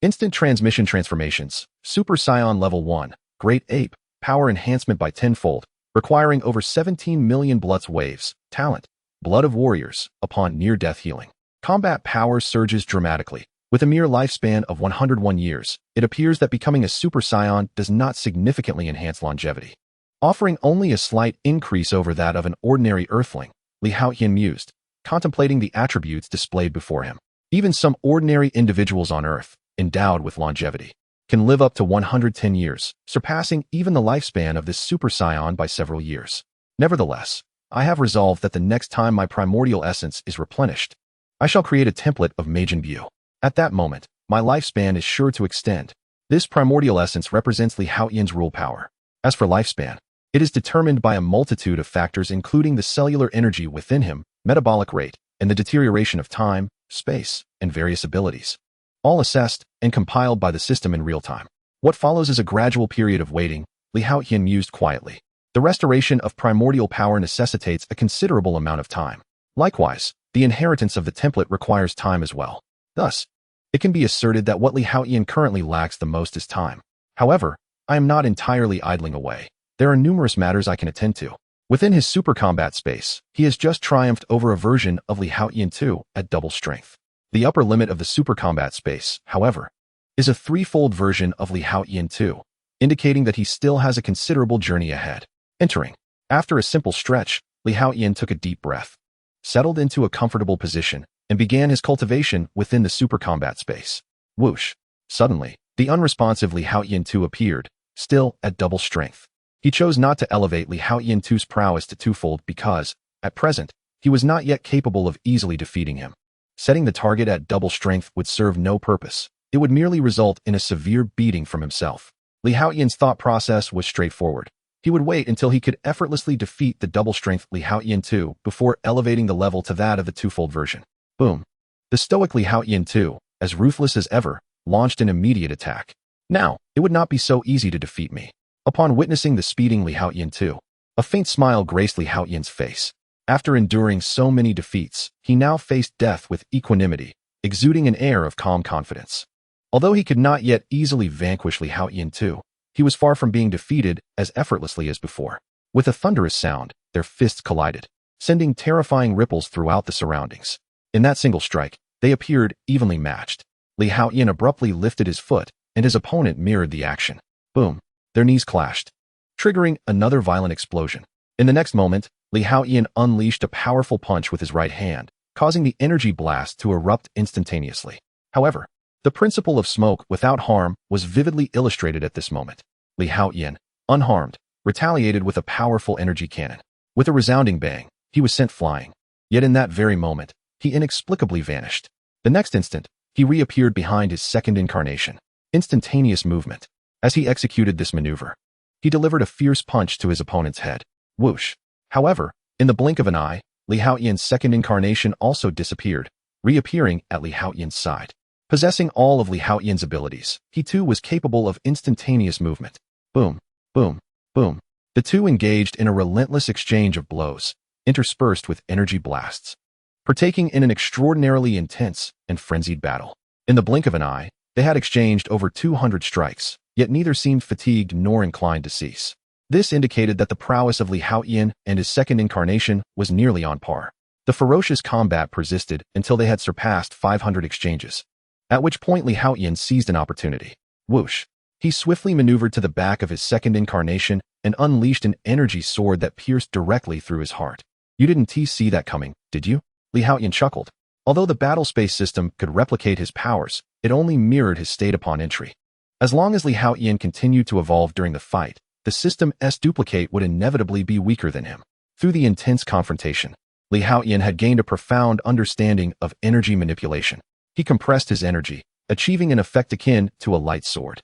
Instant Transmission Transformations: Super-Saiyan Level 1, Great Ape, Power Enhancement by tenfold, requiring over 17 million Blood's Waves. Talent: Blood of Warriors, upon near-death healing. Combat power surges dramatically. With a mere lifespan of 101 years, it appears that becoming a Super Saiyan does not significantly enhance longevity. Offering only a slight increase over that of an ordinary Earthling, Haotian mused, contemplating the attributes displayed before him. Even some ordinary individuals on Earth, endowed with longevity, can live up to 110 years, surpassing even the lifespan of this Super Saiyan by several years. Nevertheless, I have resolved that the next time my primordial essence is replenished, I shall create a template of Majin Buu. At that moment, my lifespan is sure to extend. This primordial essence represents Haotian's rule power. As for lifespan, it is determined by a multitude of factors including the cellular energy within him, metabolic rate, and the deterioration of time, space, and various abilities. All assessed and compiled by the system in real time. What follows is a gradual period of waiting, Haotian mused quietly. The restoration of primordial power necessitates a considerable amount of time. Likewise, the inheritance of the template requires time as well. Thus, it can be asserted that what Haotian currently lacks the most is time. However, I am not entirely idling away. There are numerous matters I can attend to. Within his super combat space, he has just triumphed over a version of Haotian 2 at double strength. The upper limit of the super combat space, however, is a threefold version of Haotian 2, indicating that he still has a considerable journey ahead. Entering. After a simple stretch, Haotian took a deep breath, settled into a comfortable position, and began his cultivation within the super combat space. Whoosh. Suddenly, the unresponsive Haotian 2 appeared, still at double strength. He chose not to elevate Haotian 2's prowess to twofold because, at present, he was not yet capable of easily defeating him. Setting the target at double strength would serve no purpose. It would merely result in a severe beating from himself. Haotian's thought process was straightforward. He would wait until he could effortlessly defeat the double strength Haotian 2 before elevating the level to that of the twofold version. Boom. The stoic Haotian 2, as ruthless as ever, launched an immediate attack. Now, it would not be so easy to defeat me. Upon witnessing the speeding Haotian 2, a faint smile graced Haotian's face. After enduring so many defeats, he now faced death with equanimity, exuding an air of calm confidence. Although he could not yet easily vanquish Haotian 2, he was far from being defeated as effortlessly as before. With a thunderous sound, their fists collided, sending terrifying ripples throughout the surroundings. In that single strike, they appeared evenly matched. Haotian abruptly lifted his foot, and his opponent mirrored the action. Boom. Their knees clashed, triggering another violent explosion. In the next moment, Haotian unleashed a powerful punch with his right hand, causing the energy blast to erupt instantaneously. However, the principle of smoke without harm was vividly illustrated at this moment. Haotian, unharmed, retaliated with a powerful energy cannon. With a resounding bang, he was sent flying. Yet in that very moment, he inexplicably vanished. The next instant, he reappeared behind his second incarnation. Instantaneous movement. As he executed this maneuver, he delivered a fierce punch to his opponent's head. Whoosh. However, in the blink of an eye, Haotian's second incarnation also disappeared, reappearing at Haotian's side. Possessing all of Haotian's abilities, he too was capable of instantaneous movement. Boom, boom, boom. The two engaged in a relentless exchange of blows, interspersed with energy blasts, partaking in an extraordinarily intense and frenzied battle. In the blink of an eye, they had exchanged over 200 strikes, yet neither seemed fatigued nor inclined to cease. This indicated that the prowess of Haotian and his second incarnation was nearly on par. The ferocious combat persisted until they had surpassed 500 exchanges, at which point Haotian seized an opportunity. Whoosh. He swiftly maneuvered to the back of his second incarnation and unleashed an energy sword that pierced directly through his heart. You didn't see that coming, did you? Haotian chuckled. Although the battle space system could replicate his powers, it only mirrored his state upon entry. As long as Haotian continued to evolve during the fight, the system's duplicate would inevitably be weaker than him. Through the intense confrontation, Haotian had gained a profound understanding of energy manipulation. He compressed his energy, achieving an effect akin to a light sword.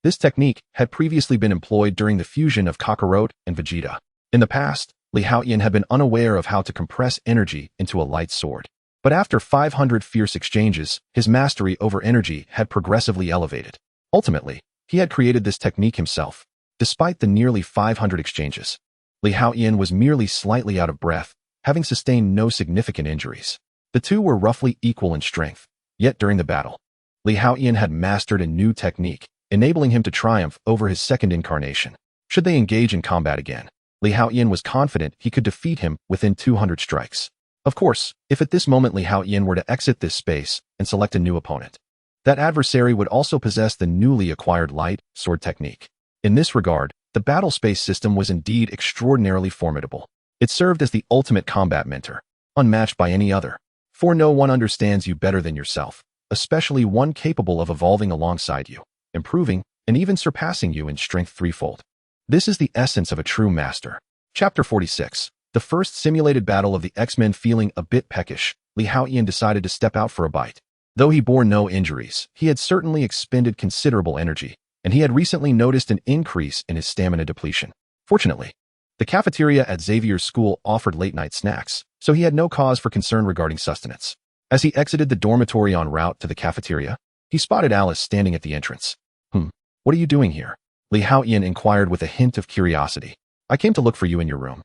This technique had previously been employed during the fusion of Kakarot and Vegeta. In the past, Haotian had been unaware of how to compress energy into a light sword. But after 500 fierce exchanges, his mastery over energy had progressively elevated. Ultimately, he had created this technique himself. Despite the nearly 500 exchanges, Li Haotian was merely slightly out of breath, having sustained no significant injuries. The two were roughly equal in strength, yet during the battle, Li Haotian had mastered a new technique, enabling him to triumph over his second incarnation. Should they engage in combat again, Li Haotian was confident he could defeat him within 200 strikes. Of course, if at this moment Li Haotian were to exit this space and select a new opponent, that adversary would also possess the newly acquired light sword technique. In this regard, the battle space system was indeed extraordinarily formidable. It served as the ultimate combat mentor, unmatched by any other. For no one understands you better than yourself, especially one capable of evolving alongside you, improving, and even surpassing you in strength threefold. This is the essence of a true master. Chapter 46. The first simulated battle of the X-Men. Feeling a bit peckish, Li Haotian decided to step out for a bite. Though he bore no injuries, he had certainly expended considerable energy, and he had recently noticed an increase in his stamina depletion. Fortunately, the cafeteria at Xavier's school offered late-night snacks, so he had no cause for concern regarding sustenance. As he exited the dormitory en route to the cafeteria, he spotted Alice standing at the entrance. What are you doing here? Li Haotian inquired with a hint of curiosity. I came to look for you in your room.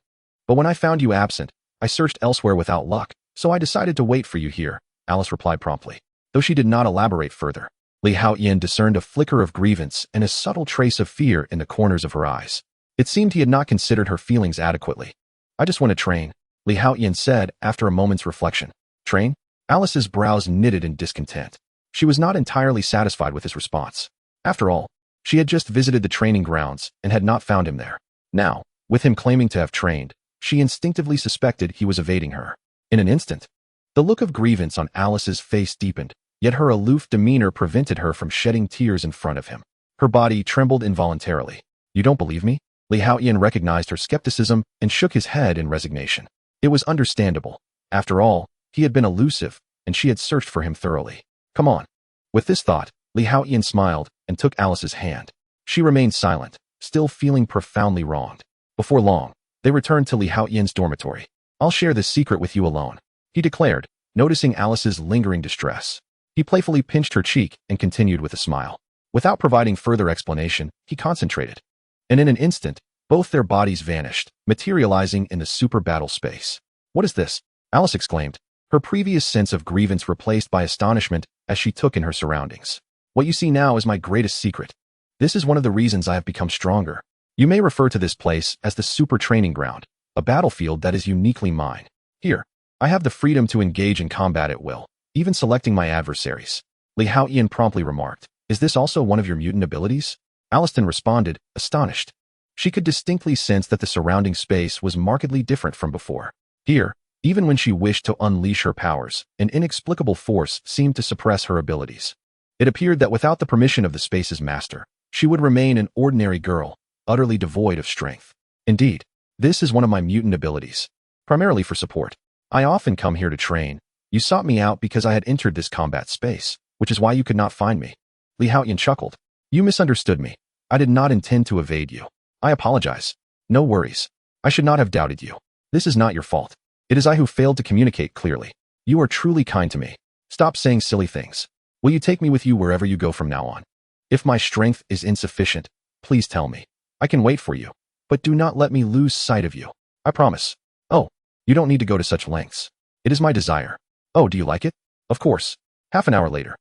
But when I found you absent, I searched elsewhere without luck, so I decided to wait for you here, Alice replied promptly. Though she did not elaborate further, Li Haotian discerned a flicker of grievance and a subtle trace of fear in the corners of her eyes. It seemed he had not considered her feelings adequately. I just want to train, Li Haotian said after a moment's reflection. Train? Alice's brows knitted in discontent. She was not entirely satisfied with his response. After all, she had just visited the training grounds and had not found him there. Now, with him claiming to have trained, she instinctively suspected he was evading her. In an instant, the look of grievance on Alice's face deepened, yet her aloof demeanor prevented her from shedding tears in front of him. Her body trembled involuntarily. You don't believe me? Li Haotian recognized her skepticism and shook his head in resignation. It was understandable. After all, he had been elusive, and she had searched for him thoroughly. Come on. With this thought, Li Haotian smiled and took Alice's hand. She remained silent, still feeling profoundly wronged. Before long, they returned to Li Haotian's dormitory. I'll share this secret with you alone, he declared, noticing Alice's lingering distress. He playfully pinched her cheek and continued with a smile. Without providing further explanation, he concentrated. And in an instant, both their bodies vanished, materializing in the super battle space. What is this? Alice exclaimed, her previous sense of grievance replaced by astonishment as she took in her surroundings. What you see now is my greatest secret. This is one of the reasons I have become stronger. You may refer to this place as the super training ground, a battlefield that is uniquely mine. Here, I have the freedom to engage in combat at will, even selecting my adversaries. Li Haotian promptly remarked, is this also one of your mutant abilities? Alliston responded, astonished. She could distinctly sense that the surrounding space was markedly different from before. Here, even when she wished to unleash her powers, an inexplicable force seemed to suppress her abilities. It appeared that without the permission of the space's master, she would remain an ordinary girl, utterly devoid of strength. Indeed, this is one of my mutant abilities, primarily for support. I often come here to train. You sought me out because I had entered this combat space, which is why you could not find me. Li Haotian chuckled. You misunderstood me. I did not intend to evade you. I apologize. No worries. I should not have doubted you. This is not your fault. It is I who failed to communicate clearly. You are truly kind to me. Stop saying silly things. Will you take me with you wherever you go from now on? If my strength is insufficient, please tell me. I can wait for you, but do not let me lose sight of you. I promise. Oh, you don't need to go to such lengths. It is my desire. Oh, do you like it? Of course. Half an hour later,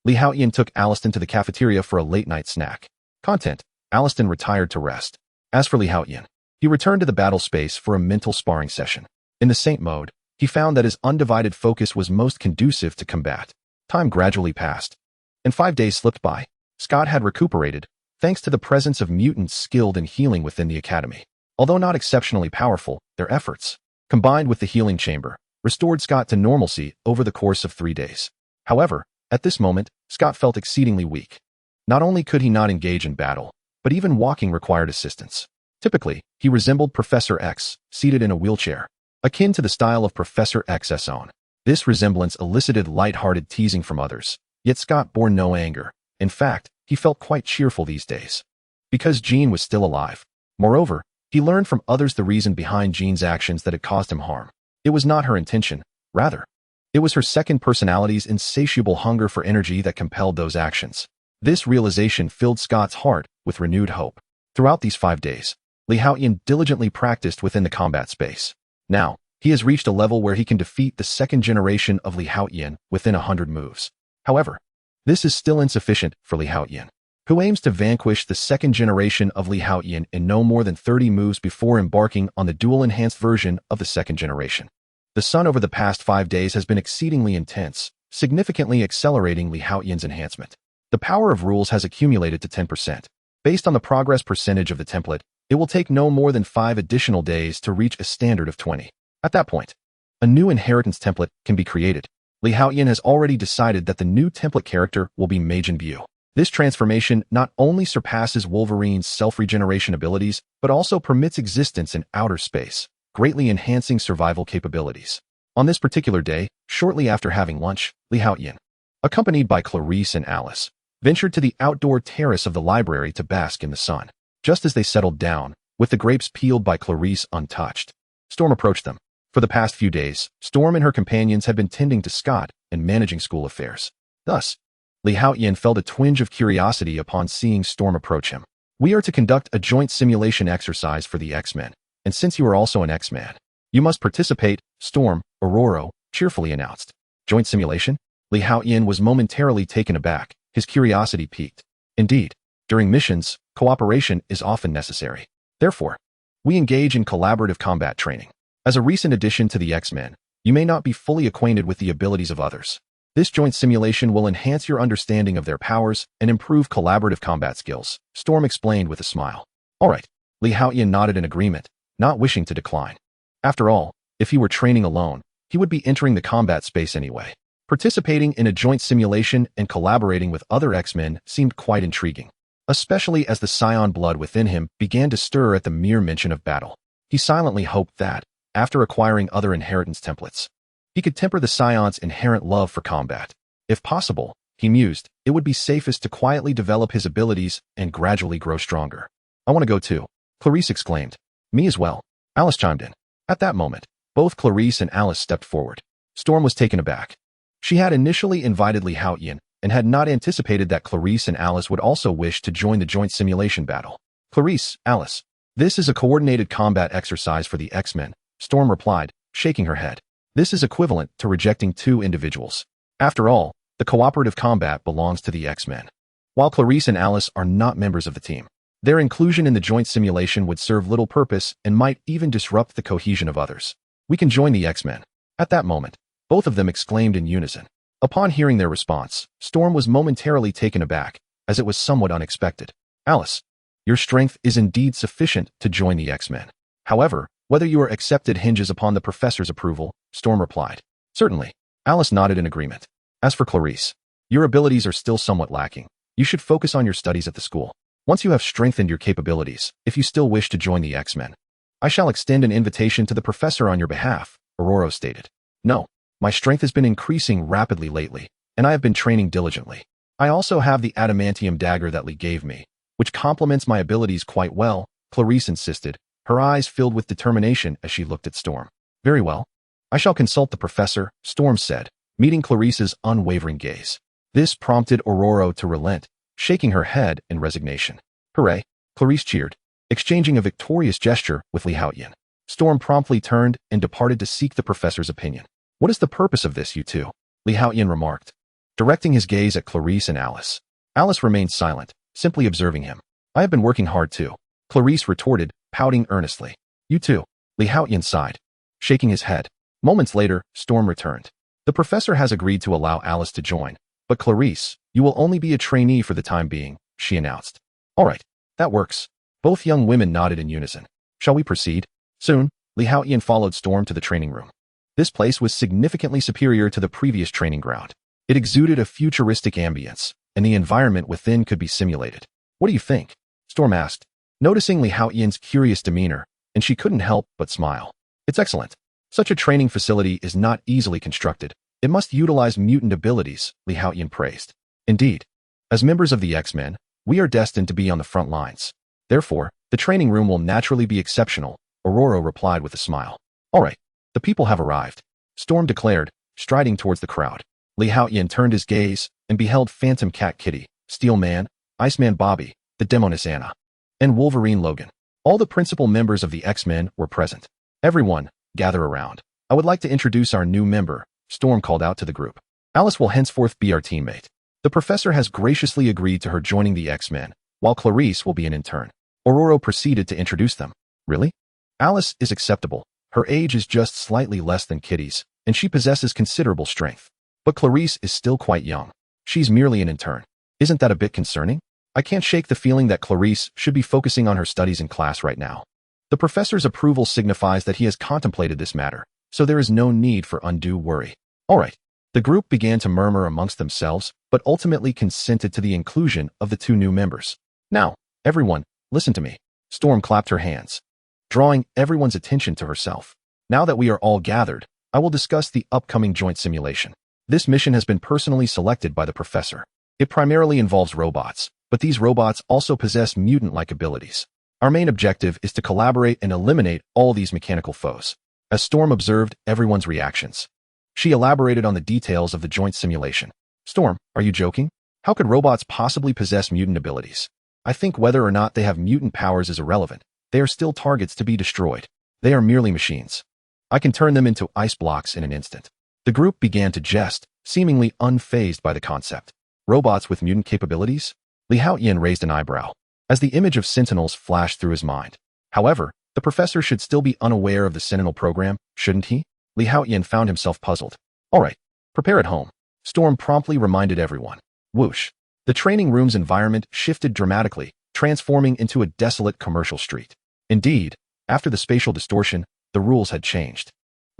Li Haotian took Alliston to the cafeteria for a late-night snack. Content: Alliston retired to rest. As for Li Haotian, he returned to the battle space for a mental sparring session. In the Saint mode, he found that his undivided focus was most conducive to combat. Time gradually passed, and 5 days slipped by. Scott had recuperated, thanks to the presence of mutants skilled in healing within the academy. Although not exceptionally powerful, their efforts, combined with the healing chamber, restored Scott to normalcy over the course of 3 days. However, at this moment, Scott felt exceedingly weak. Not only could he not engage in battle, but even walking required assistance. Typically, he resembled Professor X, seated in a wheelchair, akin to the style of Professor X's own. This resemblance elicited light-hearted teasing from others, yet Scott bore no anger. In fact, he felt quite cheerful these days. Because Jean was still alive. Moreover, he learned from others the reason behind Jean's actions that had caused him harm. It was not her intention, rather. It was her second personality's insatiable hunger for energy that compelled those actions. This realization filled Scott's heart with renewed hope. Throughout these 5 days, Haotian diligently practiced within the combat space. Now, he has reached a level where he can defeat the second generation of Haotian within 100 moves. However, this is still insufficient for Haotian, who aims to vanquish the second generation of Haotian in no more than 30 moves before embarking on the dual-enhanced version of the second generation. The sun over the past 5 days has been exceedingly intense, significantly accelerating Haotian's enhancement. The power of rules has accumulated to 10%. Based on the progress percentage of the template, it will take no more than 5 additional days to reach a standard of 20. At that point, a new inheritance template can be created. Haotian has already decided that the new template character will be Mage in View. This transformation not only surpasses Wolverine's self-regeneration abilities, but also permits existence in outer space, greatly enhancing survival capabilities. On this particular day, shortly after having lunch, Haotian, accompanied by Clarice and Alice, ventured to the outdoor terrace of the library to bask in the sun. Just as they settled down, with the grapes peeled by Clarice untouched, Storm approached them. For the past few days, Storm and her companions had been tending to Scott and managing school affairs. Thus, Haotian felt a twinge of curiosity upon seeing Storm approach him. "We are to conduct a joint simulation exercise for the X-Men, and since you are also an X-Man, you must participate," Storm, Aurora, cheerfully announced. "Joint simulation?" Haotian was momentarily taken aback, his curiosity piqued. Indeed, during missions, cooperation is often necessary. Therefore, we engage in collaborative combat training. As a recent addition to the X-Men, you may not be fully acquainted with the abilities of others. This joint simulation will enhance your understanding of their powers and improve collaborative combat skills, Storm explained with a smile. All right, Haotian nodded in agreement, not wishing to decline. After all, if he were training alone, he would be entering the combat space anyway. Participating in a joint simulation and collaborating with other X-Men seemed quite intriguing, especially as the Scion blood within him began to stir at the mere mention of battle. He silently hoped that, after acquiring other inheritance templates, he could temper the Scion's inherent love for combat. If possible, he mused, it would be safest to quietly develop his abilities and gradually grow stronger. "I want to go too," Clarice exclaimed. "Me as well," Alice chimed in. At that moment, both Clarice and Alice stepped forward. Storm was taken aback. She had initially invited Haotian and had not anticipated that Clarice and Alice would also wish to join the joint simulation battle. "Clarice, Alice, this is a coordinated combat exercise for the X-Men," Storm replied, shaking her head. "This is equivalent to rejecting 2 individuals. After all, the cooperative combat belongs to the X-Men. While Clarice and Alice are not members of the team, their inclusion in the joint simulation would serve little purpose and might even disrupt the cohesion of others. We can join the X-Men." At that moment, both of them exclaimed in unison. Upon hearing their response, Storm was momentarily taken aback, as it was somewhat unexpected. "Alice, your strength is indeed sufficient to join the X-Men. However, whether you are accepted hinges upon the professor's approval," Storm replied. "Certainly," Alice nodded in agreement. "As for Clarice, your abilities are still somewhat lacking. You should focus on your studies at the school. Once you have strengthened your capabilities, if you still wish to join the X-Men, I shall extend an invitation to the professor on your behalf," Aurora stated. "No, my strength has been increasing rapidly lately, and I have been training diligently. I also have the adamantium dagger that Lee gave me, which complements my abilities quite well," Clarice insisted, her eyes filled with determination as she looked at Storm. "Very well. I shall consult the professor," Storm said, meeting Clarice's unwavering gaze. This prompted Aurora to relent, shaking her head in resignation. "Hooray," Clarice cheered, exchanging a victorious gesture with Haotian. Storm promptly turned and departed to seek the professor's opinion. "What is the purpose of this, you two?" Haotian remarked, directing his gaze at Clarice and Alice. Alice remained silent, simply observing him. "I have been working hard too," Clarice retorted, pouting earnestly. "You too," Haotian sighed, shaking his head. Moments later, Storm returned. "The professor has agreed to allow Alice to join, but Clarice, you will only be a trainee for the time being," she announced. "All right, that works." Both young women nodded in unison. "Shall we proceed?" Soon, Haotian followed Storm to the training room. This place was significantly superior to the previous training ground. It exuded a futuristic ambience, and the environment within could be simulated. "What do you think?" Storm asked, noticing Haotian's curious demeanor, and she couldn't help but smile. "It's excellent. Such a training facility is not easily constructed. It must utilize mutant abilities," Haotian praised. "Indeed, as members of the X-Men, we are destined to be on the front lines. Therefore, the training room will naturally be exceptional," Aurora replied with a smile. "All right, the people have arrived," Storm declared, striding towards the crowd. Haotian turned his gaze and beheld Phantom Cat Kitty, Steel Man, Iceman Bobby, the Demoness Anna, and Wolverine Logan. All the principal members of the X-Men were present. Everyone, gather around. I would like to introduce our new member, Storm called out to the group. Alice will henceforth be our teammate. The professor has graciously agreed to her joining the X-Men, while Clarice will be an intern. Aurora proceeded to introduce them. Really? Alice is acceptable. Her age is just slightly less than Kitty's, and she possesses considerable strength. But Clarice is still quite young. She's merely an intern. Isn't that a bit concerning? I can't shake the feeling that Clarice should be focusing on her studies in class right now. The professor's approval signifies that he has contemplated this matter, so there is no need for undue worry. All right. The group began to murmur amongst themselves, but ultimately consented to the inclusion of the two new members. Now, everyone, listen to me. Storm clapped her hands, drawing everyone's attention to herself. Now that we are all gathered, I will discuss the upcoming joint simulation. This mission has been personally selected by the professor. It primarily involves robots, but these robots also possess mutant-like abilities. Our main objective is to collaborate and eliminate all these mechanical foes. As Storm observed everyone's reactions, she elaborated on the details of the joint simulation. Storm, are you joking? How could robots possibly possess mutant abilities? I think whether or not they have mutant powers is irrelevant. They are still targets to be destroyed. They are merely machines. I can turn them into ice blocks in an instant. The group began to jest, seemingly unfazed by the concept. Robots with mutant capabilities? Haotian raised an eyebrow, as the image of Sentinels flashed through his mind. However, the professor should still be unaware of the Sentinel program, shouldn't he? Haotian found himself puzzled. All right, prepare at home. Storm promptly reminded everyone. Whoosh. The training room's environment shifted dramatically, transforming into a desolate commercial street. Indeed, after the spatial distortion, the rules had changed.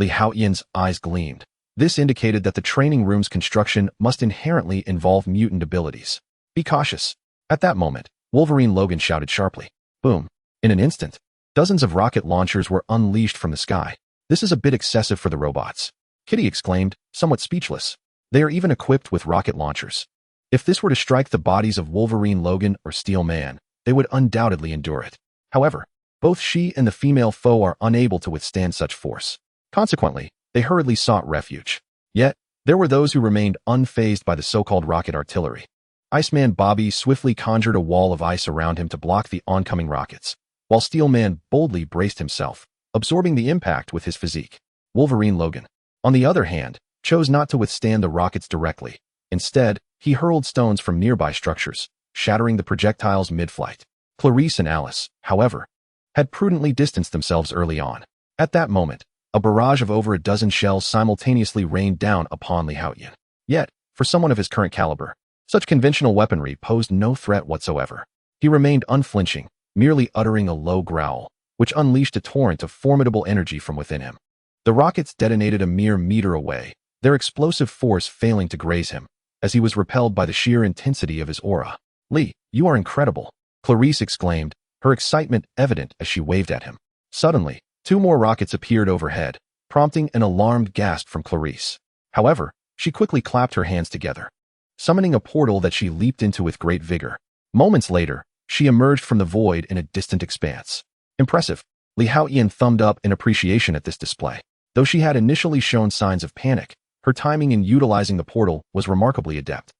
Haotian's eyes gleamed. This indicated that the training room's construction must inherently involve mutant abilities. Be cautious. At that moment, Wolverine Logan shouted sharply. Boom. In an instant, dozens of rocket launchers were unleashed from the sky. This is a bit excessive for the robots. Kitty exclaimed, somewhat speechless. They are even equipped with rocket launchers. If this were to strike the bodies of Wolverine Logan or Steel Man, they would undoubtedly endure it. However, both she and the female foe are unable to withstand such force. Consequently, they hurriedly sought refuge. Yet, there were those who remained unfazed by the so-called rocket artillery. Iceman Bobby swiftly conjured a wall of ice around him to block the oncoming rockets, while Steel Man boldly braced himself, absorbing the impact with his physique. Wolverine Logan, on the other hand, chose not to withstand the rockets directly. Instead, he hurled stones from nearby structures, shattering the projectiles mid-flight. Clarice and Alice, however, had prudently distanced themselves early on. At that moment, a barrage of over a dozen shells simultaneously rained down upon Haotian. Yet, for someone of his current caliber, such conventional weaponry posed no threat whatsoever. He remained unflinching, merely uttering a low growl, which unleashed a torrent of formidable energy from within him. The rockets detonated a mere meter away, their explosive force failing to graze him, as he was repelled by the sheer intensity of his aura. Lee, you are incredible, Clarice exclaimed, her excitement evident as she waved at him. Suddenly, two more rockets appeared overhead, prompting an alarmed gasp from Clarice. However, she quickly clapped her hands together, summoning a portal that she leaped into with great vigor. Moments later, she emerged from the void in a distant expanse. Impressive. Haotian thumbed up in appreciation at this display. Though she had initially shown signs of panic, her timing in utilizing the portal was remarkably adept.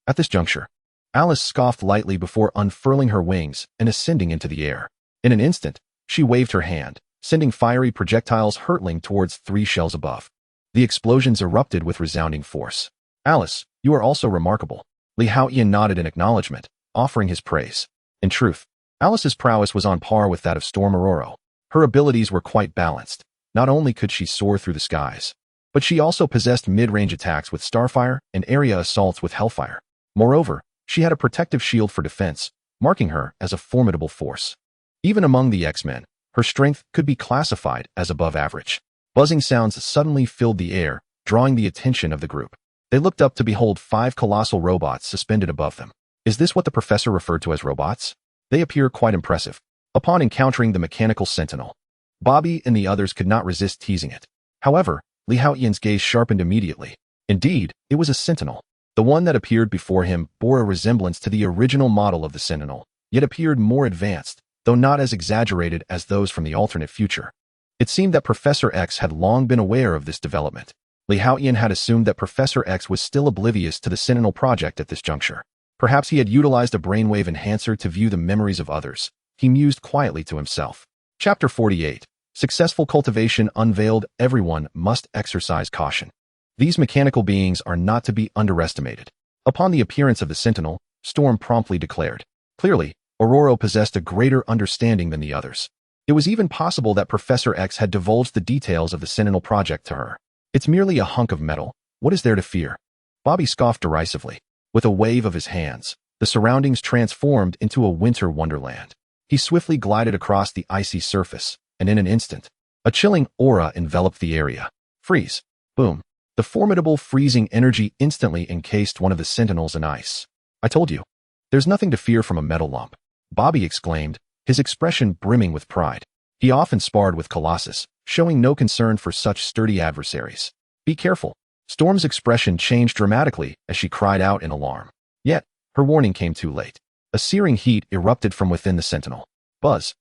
At this juncture, Alice scoffed lightly before unfurling her wings and ascending into the air. In an instant, she waved her hand, sending fiery projectiles hurtling towards 3 shells above. The explosions erupted with resounding force. Alice, you are also remarkable. Haotian nodded in acknowledgement, offering his praise. In truth, Alice's prowess was on par with that of Storm Aurora. Her abilities were quite balanced. Not only could she soar through the skies, but she also possessed mid-range attacks with Starfire and area assaults with Hellfire. Moreover, she had a protective shield for defense, marking her as a formidable force. Even among the X-Men, her strength could be classified as above average. Buzzing sounds suddenly filled the air, drawing the attention of the group. They looked up to behold 5 colossal robots suspended above them. Is this what the professor referred to as robots? They appear quite impressive. Upon encountering the mechanical sentinel, Bobby and the others could not resist teasing it. However, Haotian's gaze sharpened immediately. Indeed, it was a sentinel. The one that appeared before him bore a resemblance to the original model of the sentinel, yet appeared more advanced, though not as exaggerated as those from the alternate future. It seemed that Professor X had long been aware of this development. Haotian had assumed that Professor X was still oblivious to the Sentinel project at this juncture. Perhaps he had utilized a brainwave enhancer to view the memories of others, he mused quietly to himself. Chapter 48. Successful cultivation unveiled. Everyone must exercise caution. These mechanical beings are not to be underestimated. Upon the appearance of the sentinel, Storm promptly declared. Clearly, Aurora possessed a greater understanding than the others. It was even possible that Professor X had divulged the details of the Sentinel project to her. It's merely a hunk of metal. What is there to fear? Bobby scoffed derisively. With a wave of his hands, the surroundings transformed into a winter wonderland. He swiftly glided across the icy surface, and in an instant, a chilling aura enveloped the area. Freeze. Boom. The formidable freezing energy instantly encased one of the sentinels in ice. I told you. There's nothing to fear from a metal lump, Bobby exclaimed, his expression brimming with pride. He often sparred with Colossus, showing no concern for such sturdy adversaries. Be careful. Storm's expression changed dramatically as she cried out in alarm. Yet, her warning came too late. A searing heat erupted from within the sentinel. Buzz.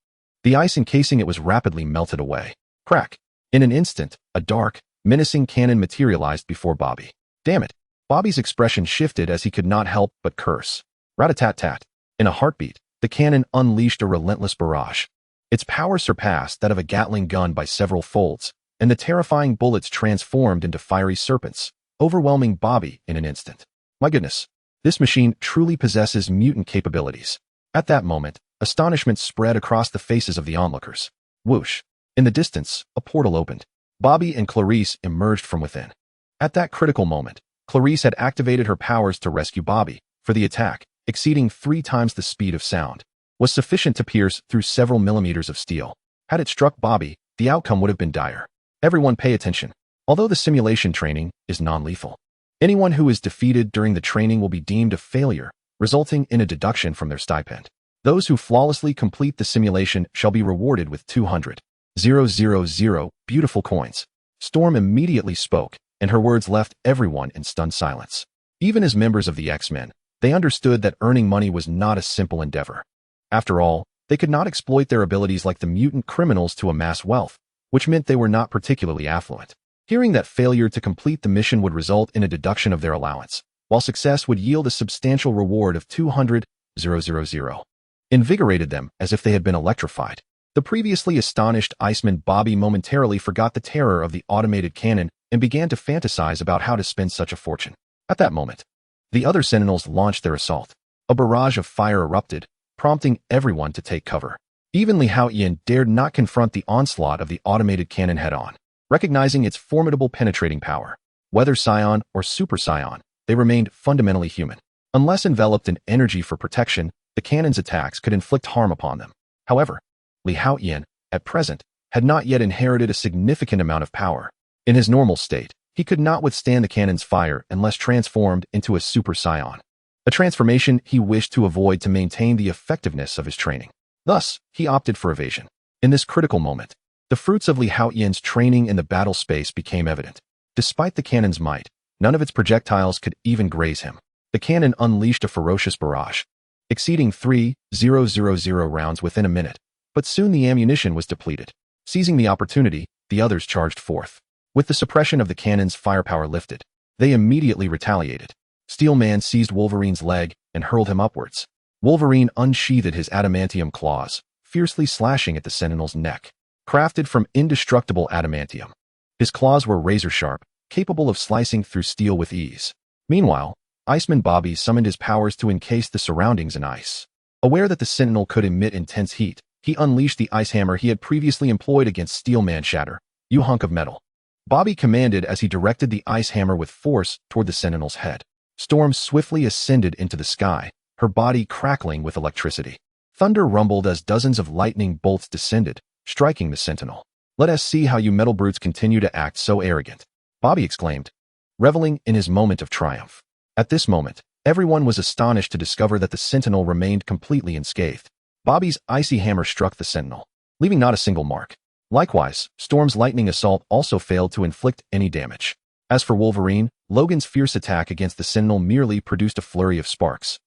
The ice encasing it was rapidly melted away. Crack. In an instant, a dark, menacing cannon materialized before Bobby. Damn it. Bobby's expression shifted as he could not help but curse. Rat-a-tat-tat. In a heartbeat, the cannon unleashed a relentless barrage. Its power surpassed that of a Gatling gun by several folds, and the terrifying bullets transformed into fiery serpents, overwhelming Bobby in an instant. My goodness, this machine truly possesses mutant capabilities. At that moment, astonishment spread across the faces of the onlookers. Whoosh. In the distance, a portal opened. Bobby and Clarice emerged from within. At that critical moment, Clarice had activated her powers to rescue Bobby, for the attack, exceeding 3 times the speed of sound, was sufficient to pierce through several millimeters of steel. Had it struck Bobby, the outcome would have been dire. Everyone pay attention. Although the simulation training is non-lethal, anyone who is defeated during the training will be deemed a failure, resulting in a deduction from their stipend. Those who flawlessly complete the simulation shall be rewarded with 200,000 beautiful coins. Storm immediately spoke, and her words left everyone in stunned silence. Even as members of the X-Men, they understood that earning money was not a simple endeavor. After all, they could not exploit their abilities like the mutant criminals to amass wealth, which meant they were not particularly affluent. Hearing that failure to complete the mission would result in a deduction of their allowance, while success would yield a substantial reward of 200,000, invigorated them as if they had been electrified. The previously astonished Iceman Bobby momentarily forgot the terror of the automated cannon and began to fantasize about how to spend such a fortune. At that moment, the other Sentinels launched their assault. A barrage of fire erupted, prompting everyone to take cover. Even Haotian dared not confront the onslaught of the automated cannon head-on. Recognizing its formidable penetrating power, whether Saiyan or Super-Saiyan, they remained fundamentally human. Unless enveloped in energy for protection, the cannon's attacks could inflict harm upon them. However, Haotian, at present, had not yet inherited a significant amount of power. In his normal state, he could not withstand the cannon's fire unless transformed into a Super-Saiyan, a transformation he wished to avoid to maintain the effectiveness of his training. Thus, he opted for evasion. In this critical moment, the fruits of Haotian's training in the battle space became evident. Despite the cannon's might, none of its projectiles could even graze him. The cannon unleashed a ferocious barrage, exceeding 3,000 rounds within a minute, but soon the ammunition was depleted. Seizing the opportunity, the others charged forth. With the suppression of the cannon's firepower lifted, they immediately retaliated. Steel Man seized Wolverine's leg and hurled him upwards. Wolverine unsheathed his adamantium claws, fiercely slashing at the Sentinel's neck. Crafted from indestructible adamantium, his claws were razor-sharp, capable of slicing through steel with ease. Meanwhile, Iceman Bobby summoned his powers to encase the surroundings in ice. Aware that the Sentinel could emit intense heat, he unleashed the ice hammer he had previously employed against Steel Man. Shatter, you hunk of metal. Bobby commanded as he directed the ice hammer with force toward the Sentinel's head. Storm swiftly ascended into the sky, her body crackling with electricity. Thunder rumbled as dozens of lightning bolts descended, striking the Sentinel. Let us see how you metal brutes continue to act so arrogant, Bobby exclaimed, reveling in his moment of triumph. At this moment, everyone was astonished to discover that the Sentinel remained completely unscathed. Bobby's icy hammer struck the Sentinel, leaving not a single mark. Likewise, Storm's lightning assault also failed to inflict any damage. As for Wolverine, Logan's fierce attack against the Sentinel merely produced a flurry of sparks,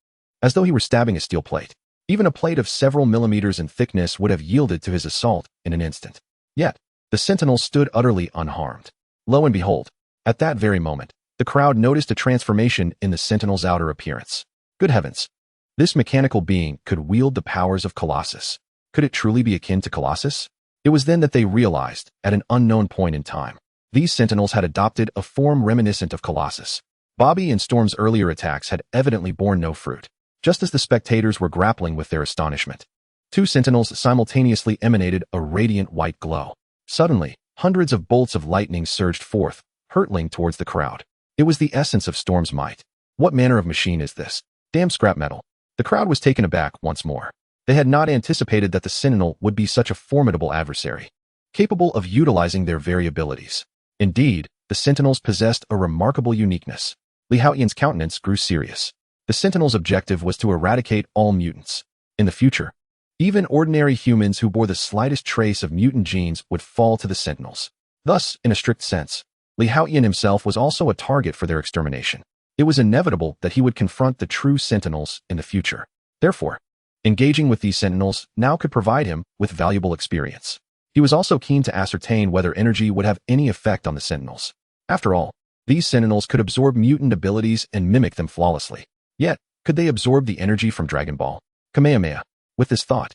as though he were stabbing a steel plate. Even a plate of several millimeters in thickness would have yielded to his assault in an instant. Yet, the Sentinel stood utterly unharmed. Lo and behold, at that very moment, the crowd noticed a transformation in the Sentinel's outer appearance. Good heavens! This mechanical being could wield the powers of Colossus. Could it truly be akin to Colossus? It was then that they realized, at an unknown point in time, these sentinels had adopted a form reminiscent of Colossus. Bobby and Storm's earlier attacks had evidently borne no fruit. Just as the spectators were grappling with their astonishment, two sentinels simultaneously emanated a radiant white glow. Suddenly, hundreds of bolts of lightning surged forth, hurtling towards the crowd. It was the essence of Storm's might. What manner of machine is this? Damn scrap metal. The crowd was taken aback once more. They had not anticipated that the sentinel would be such a formidable adversary, capable of utilizing their very abilities. Indeed, the sentinels possessed a remarkable uniqueness. Haotian's countenance grew serious. The sentinel's objective was to eradicate all mutants. In the future, even ordinary humans who bore the slightest trace of mutant genes would fall to the sentinels. Thus, in a strict sense, Haotian himself was also a target for their extermination. It was inevitable that he would confront the true sentinels in the future. Therefore, engaging with these sentinels now could provide him with valuable experience. He was also keen to ascertain whether energy would have any effect on the sentinels. After all, these sentinels could absorb mutant abilities and mimic them flawlessly. Yet, could they absorb the energy from Dragon Ball? Kamehameha. With this thought,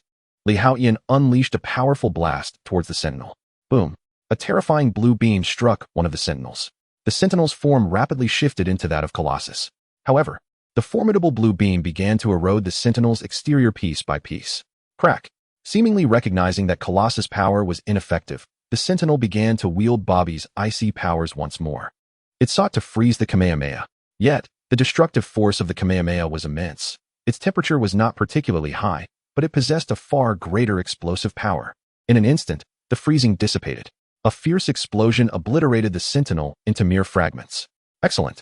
Haotian unleashed a powerful blast towards the sentinel. Boom. A terrifying blue beam struck one of the sentinels. The sentinel's form rapidly shifted into that of Colossus. However, the formidable blue beam began to erode the sentinel's exterior piece by piece. Crack. Seemingly recognizing that Colossus' power was ineffective, the sentinel began to wield Bobby's icy powers once more. It sought to freeze the Kamehameha. Yet, the destructive force of the Kamehameha was immense. Its temperature was not particularly high, but it possessed a far greater explosive power. In an instant, the freezing dissipated. A fierce explosion obliterated the sentinel into mere fragments. Excellent.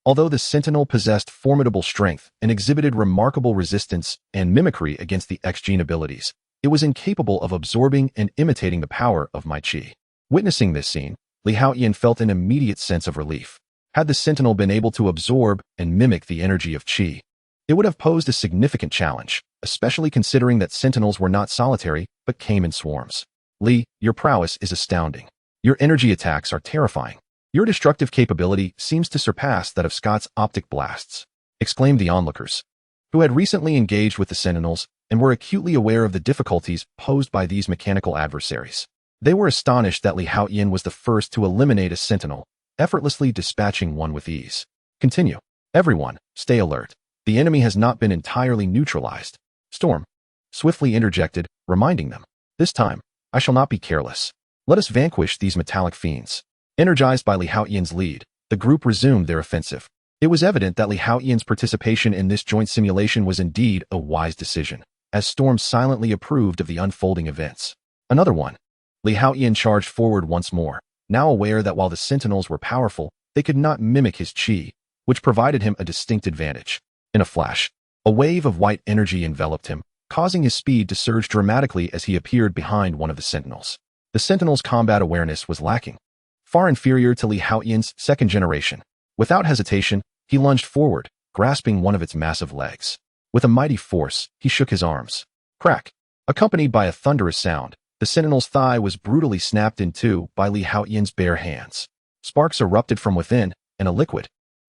Although the sentinel possessed formidable strength and exhibited remarkable resistance and mimicry against the X-gene abilities, it was incapable of absorbing and imitating the power of my chi. Witnessing this scene, Haotian felt an immediate sense of relief. Had the sentinel been able to absorb and mimic the energy of chi, it would have posed a significant challenge, especially considering that sentinels were not solitary but came in swarms. Li, your prowess is astounding. Your energy attacks are terrifying. Your destructive capability seems to surpass that of Scott's optic blasts, exclaimed the onlookers, who had recently engaged with the sentinels and were acutely aware of the difficulties posed by these mechanical adversaries. They were astonished that Haotian was the first to eliminate a sentinel, effortlessly dispatching one with ease. Continue. Everyone, stay alert. The enemy has not been entirely neutralized. Storm swiftly interjected, reminding them, this time, I shall not be careless. Let us vanquish these metallic fiends. Energized by Haotian's lead, the group resumed their offensive. It was evident that Haotian's participation in this joint simulation was indeed a wise decision, as Storm silently approved of the unfolding events. Another one. Haotian charged forward once more, now aware that while the sentinels were powerful, they could not mimic his chi, which provided him a distinct advantage. In a flash, a wave of white energy enveloped him, causing his speed to surge dramatically as he appeared behind one of the sentinels. The sentinel's combat awareness was lacking, far inferior to Haotian's second generation. Without hesitation, he lunged forward, grasping one of its massive legs. With a mighty force, he shook his arms. Crack! Accompanied by a thunderous sound, the sentinel's thigh was brutally snapped in two by Haotian's bare hands. Sparks erupted from within, and a liquid,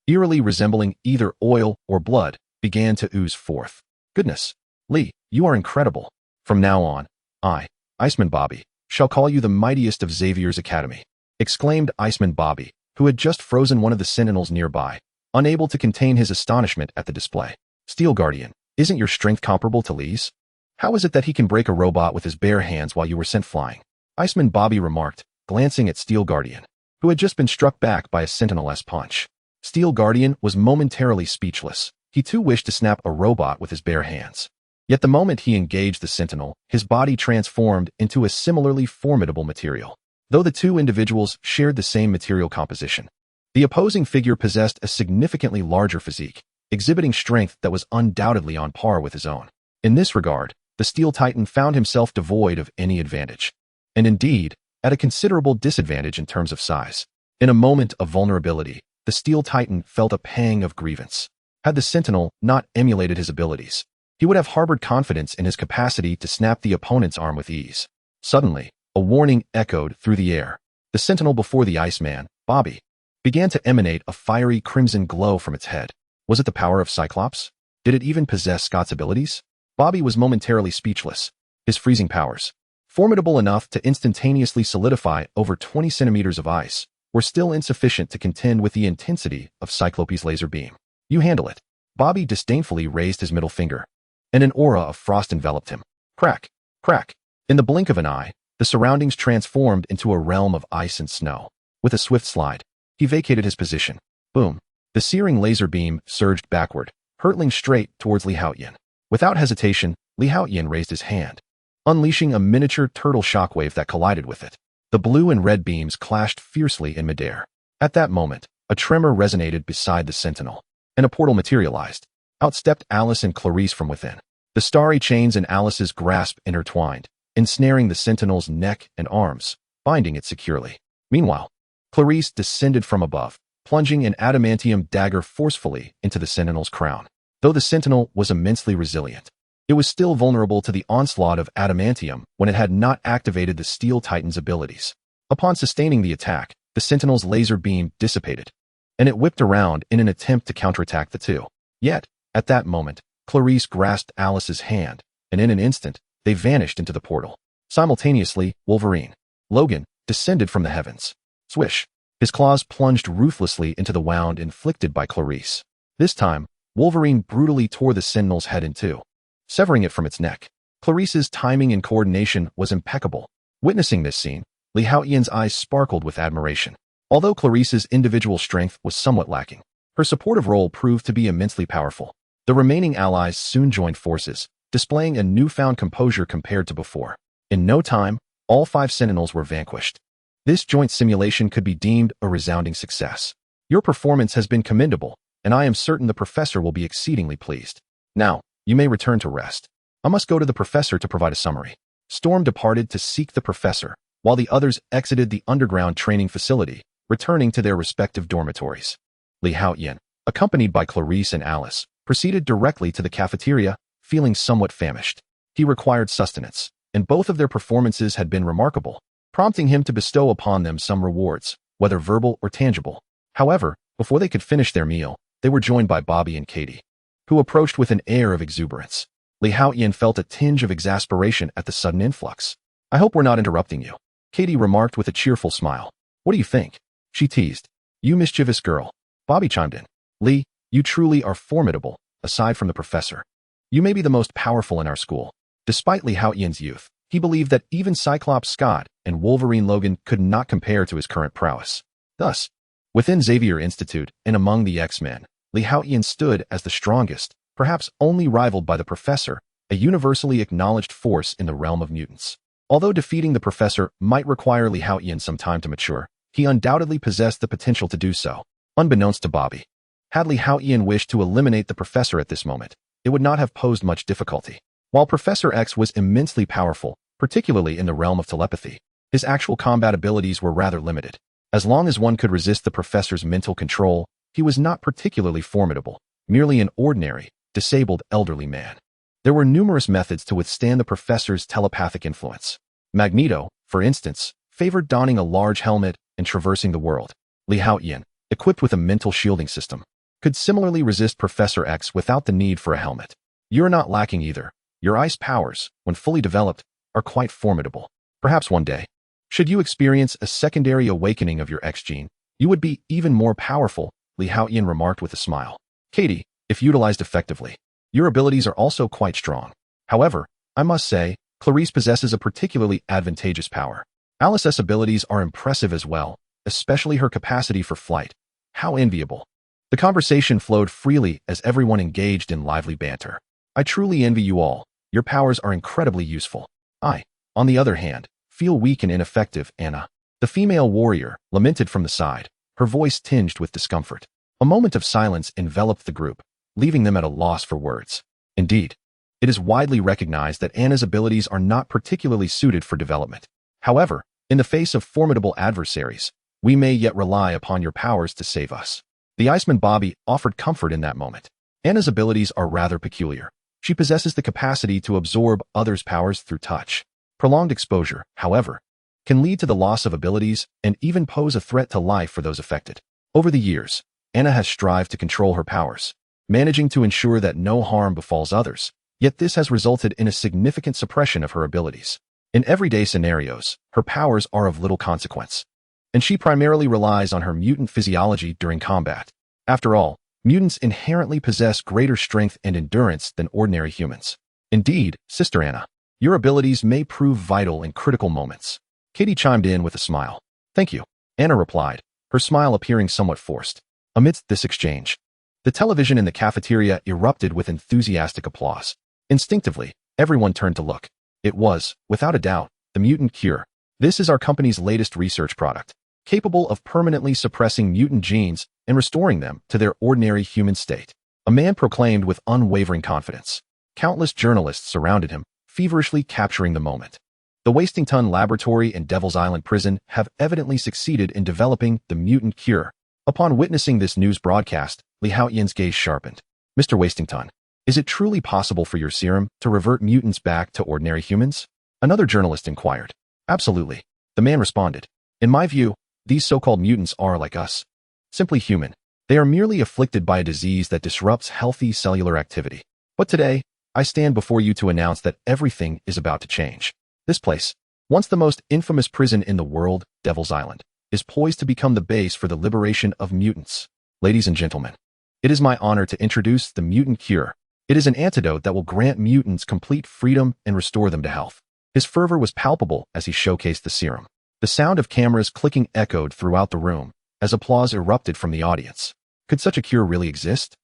eerily resembling either oil or blood, began to ooze forth. Goodness! Li, you are incredible. From now on, I, Iceman Bobby, shall call you the mightiest of Xavier's Academy, exclaimed Iceman Bobby, who had just frozen one of the sentinels nearby, unable to contain his astonishment at the display. Steel Guardian, isn't your strength comparable to Li's? How is it that he can break a robot with his bare hands while you were sent flying? Iceman Bobby remarked, glancing at Steel Guardian, who had just been struck back by a sentinel's punch. Steel Guardian was momentarily speechless. He too wished to snap a robot with his bare hands. Yet the moment he engaged the sentinel, his body transformed into a similarly formidable material. Though the two individuals shared the same material composition, the opposing figure possessed a significantly larger physique, exhibiting strength that was undoubtedly on par with his own. In this regard, the Steel Titan found himself devoid of any advantage, and indeed, at a considerable disadvantage in terms of size. In a moment of vulnerability, the Steel Titan felt a pang of grievance. Had the sentinel not emulated his abilities, he would have harbored confidence in his capacity to snap the opponent's arm with ease. Suddenly, a warning echoed through the air. The sentinel before the Iceman, Bobby, began to emanate a fiery crimson glow from its head. Was it the power of Cyclops? Did it even possess Scott's abilities? Bobby was momentarily speechless. His freezing powers, formidable enough to instantaneously solidify over 20 centimeters of ice, were still insufficient to contend with the intensity of Cyclops' laser beam. You handle it. Bobby disdainfully raised his middle finger, and an aura of frost enveloped him. Crack, crack. In the blink of an eye, the surroundings transformed into a realm of ice and snow. With a swift slide, he vacated his position. Boom. The searing laser beam surged backward, hurtling straight towards Haotian. Without hesitation, Haotian raised his hand, unleashing a miniature turtle shockwave that collided with it. The blue and red beams clashed fiercely in midair. At that moment, a tremor resonated beside the sentinel, and a portal materialized. Out stepped Alice and Clarice from within. The starry chains in Alice's grasp intertwined, ensnaring the sentinel's neck and arms, binding it securely. Meanwhile, Clarice descended from above, plunging an adamantium dagger forcefully into the sentinel's crown. Though the sentinel was immensely resilient, it was still vulnerable to the onslaught of adamantium when it had not activated the Steel Titan's abilities. Upon sustaining the attack, the sentinel's laser beam dissipated, and it whipped around in an attempt to counterattack the two. Yet, at that moment, Clarice grasped Alice's hand, and in an instant, they vanished into the portal. Simultaneously, Wolverine, Logan, descended from the heavens. Swish! His claws plunged ruthlessly into the wound inflicted by Clarice. This time, Wolverine brutally tore the sentinel's head in two, severing it from its neck. Clarice's timing and coordination was impeccable. Witnessing this scene, Haotian's eyes sparkled with admiration. Although Clarice's individual strength was somewhat lacking, her supportive role proved to be immensely powerful. The remaining allies soon joined forces, displaying a newfound composure compared to before. In no time, all 5 sentinels were vanquished. This joint simulation could be deemed a resounding success. Your performance has been commendable, and I am certain the professor will be exceedingly pleased. Now, you may return to rest. I must go to the professor to provide a summary. Storm departed to seek the professor, while the others exited the underground training facility, returning to their respective dormitories. Haotian, accompanied by Clarice and Alice, proceeded directly to the cafeteria, feeling somewhat famished. He required sustenance, and both of their performances had been remarkable, prompting him to bestow upon them some rewards, whether verbal or tangible. However, before they could finish their meal, they were joined by Bobby and Katie, who approached with an air of exuberance. Haotian felt a tinge of exasperation at the sudden influx. I hope we're not interrupting you, Katie remarked with a cheerful smile. What do you think? She teased. You mischievous girl. Bobby chimed in. Lee, you truly are formidable, aside from the professor. You may be the most powerful in our school. Despite Haotian's youth, he believed that even Cyclops Scott and Wolverine Logan could not compare to his current prowess. Thus, within Xavier Institute and among the X-Men, Haotian stood as the strongest, perhaps only rivaled by the professor, a universally acknowledged force in the realm of mutants. Although defeating the professor might require Haotian some time to mature, he undoubtedly possessed the potential to do so. Unbeknownst to Bobby, had Haotian wished to eliminate the professor at this moment, it would not have posed much difficulty. While Professor X was immensely powerful, particularly in the realm of telepathy, his actual combat abilities were rather limited. As long as one could resist the professor's mental control, he was not particularly formidable, merely an ordinary, disabled elderly man. There were numerous methods to withstand the professor's telepathic influence. Magneto, for instance, favored donning a large helmet and traversing the world. Haotian, equipped with a mental shielding system, could similarly resist Professor X without the need for a helmet. You're not lacking either. Your ice powers, when fully developed, are quite formidable. Perhaps one day, should you experience a secondary awakening of your X gene, you would be even more powerful, Haotian remarked with a smile. Katie, if utilized effectively, your abilities are also quite strong. However, I must say, Clarice possesses a particularly advantageous power. Alice's abilities are impressive as well, especially her capacity for flight. How enviable. The conversation flowed freely as everyone engaged in lively banter. I truly envy you all. Your powers are incredibly useful. I, on the other hand, feel weak and ineffective, Anna. The female warrior lamented from the side, her voice tinged with discomfort. A moment of silence enveloped the group, leaving them at a loss for words. Indeed, it is widely recognized that Anna's abilities are not particularly suited for development. However, in the face of formidable adversaries, we may yet rely upon your powers to save us. The Iceman Bobby offered comfort in that moment. Anna's abilities are rather peculiar. She possesses the capacity to absorb others' powers through touch. Prolonged exposure, however, can lead to the loss of abilities and even pose a threat to life for those affected. Over the years, Anna has strived to control her powers, managing to ensure that no harm befalls others, Yet this has resulted in a significant suppression of her abilities. In everyday scenarios, her powers are of little consequence, and she primarily relies on her mutant physiology during combat. After all, mutants inherently possess greater strength and endurance than ordinary humans. Indeed, Sister Anna, your abilities may prove vital in critical moments. Katie chimed in with a smile. Thank you, Anna replied, her smile appearing somewhat forced. Amidst this exchange, the television in the cafeteria erupted with enthusiastic applause. Instinctively, everyone turned to look. It was, without a doubt, the mutant cure. This is our company's latest research product, capable of permanently suppressing mutant genes and restoring them to their ordinary human state. A man proclaimed with unwavering confidence. Countless journalists surrounded him, feverishly capturing the moment. The Wastington Laboratory and Devil's Island Prison have evidently succeeded in developing the mutant cure. Upon witnessing this news broadcast, Haotian's gaze sharpened. Mr. Wastington, is it truly possible for your serum to revert mutants back to ordinary humans? Another journalist inquired. Absolutely, the man responded. In my view, these so-called mutants are like us. Simply human. They are merely afflicted by a disease that disrupts healthy cellular activity. But today, I stand before you to announce that everything is about to change. This place, once the most infamous prison in the world, Devil's Island, is poised to become the base for the liberation of mutants. Ladies and gentlemen, it is my honor to introduce the mutant cure. It is an antidote that will grant mutants complete freedom and restore them to health. His fervor was palpable as he showcased the serum. The sound of cameras clicking echoed throughout the room as applause erupted from the audience. Could such a cure really exist?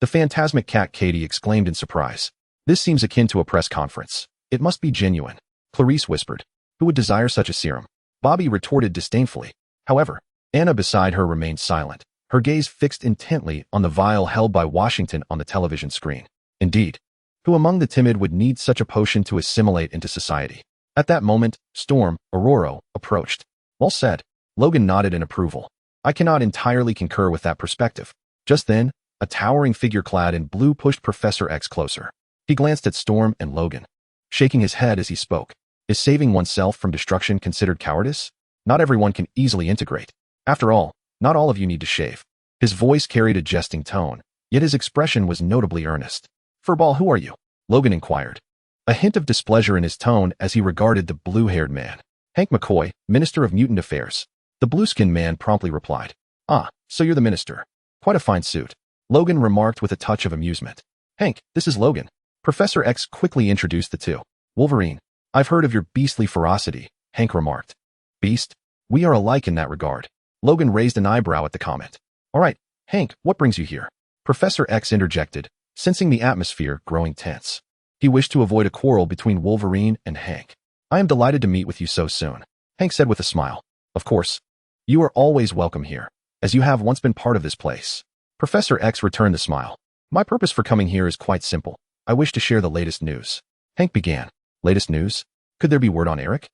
The phantasmic cat Katie exclaimed in surprise. This seems akin to a press conference. It must be genuine. Clarice whispered. Who would desire such a serum? Bobby retorted disdainfully. However, Anna beside her remained silent, her gaze fixed intently on the vial held by Washington on the television screen. Indeed, who among the timid would need such a potion to assimilate into society? At that moment, Storm, Aurora, approached. Well said. Logan nodded in approval. I cannot entirely concur with that perspective. Just then, a towering figure clad in blue pushed Professor X closer. He glanced at Storm and Logan, shaking his head as he spoke. Is saving oneself from destruction considered cowardice? Not everyone can easily integrate. After all, not all of you need to shave. His voice carried a jesting tone, yet his expression was notably earnest. Furball, who are you? Logan inquired, a hint of displeasure in his tone as he regarded the blue-haired man. Hank McCoy, Minister of Mutant Affairs. The blue-skinned man promptly replied. Ah, so you're the minister. Quite a fine suit. Logan remarked with a touch of amusement. Hank, this is Logan. Professor X quickly introduced the two. Wolverine, I've heard of your beastly ferocity, Hank remarked. Beast? We are alike in that regard. Logan raised an eyebrow at the comment. All right, Hank, what brings you here? Professor X interjected, sensing the atmosphere growing tense. He wished to avoid a quarrel between Wolverine and Hank. I am delighted to meet with you so soon, Hank said with a smile. Of course. You are always welcome here, as you have once been part of this place. Professor X returned the smile. My purpose for coming here is quite simple. I wish to share the latest news. Hank began. Latest news? Could there be word on Eric?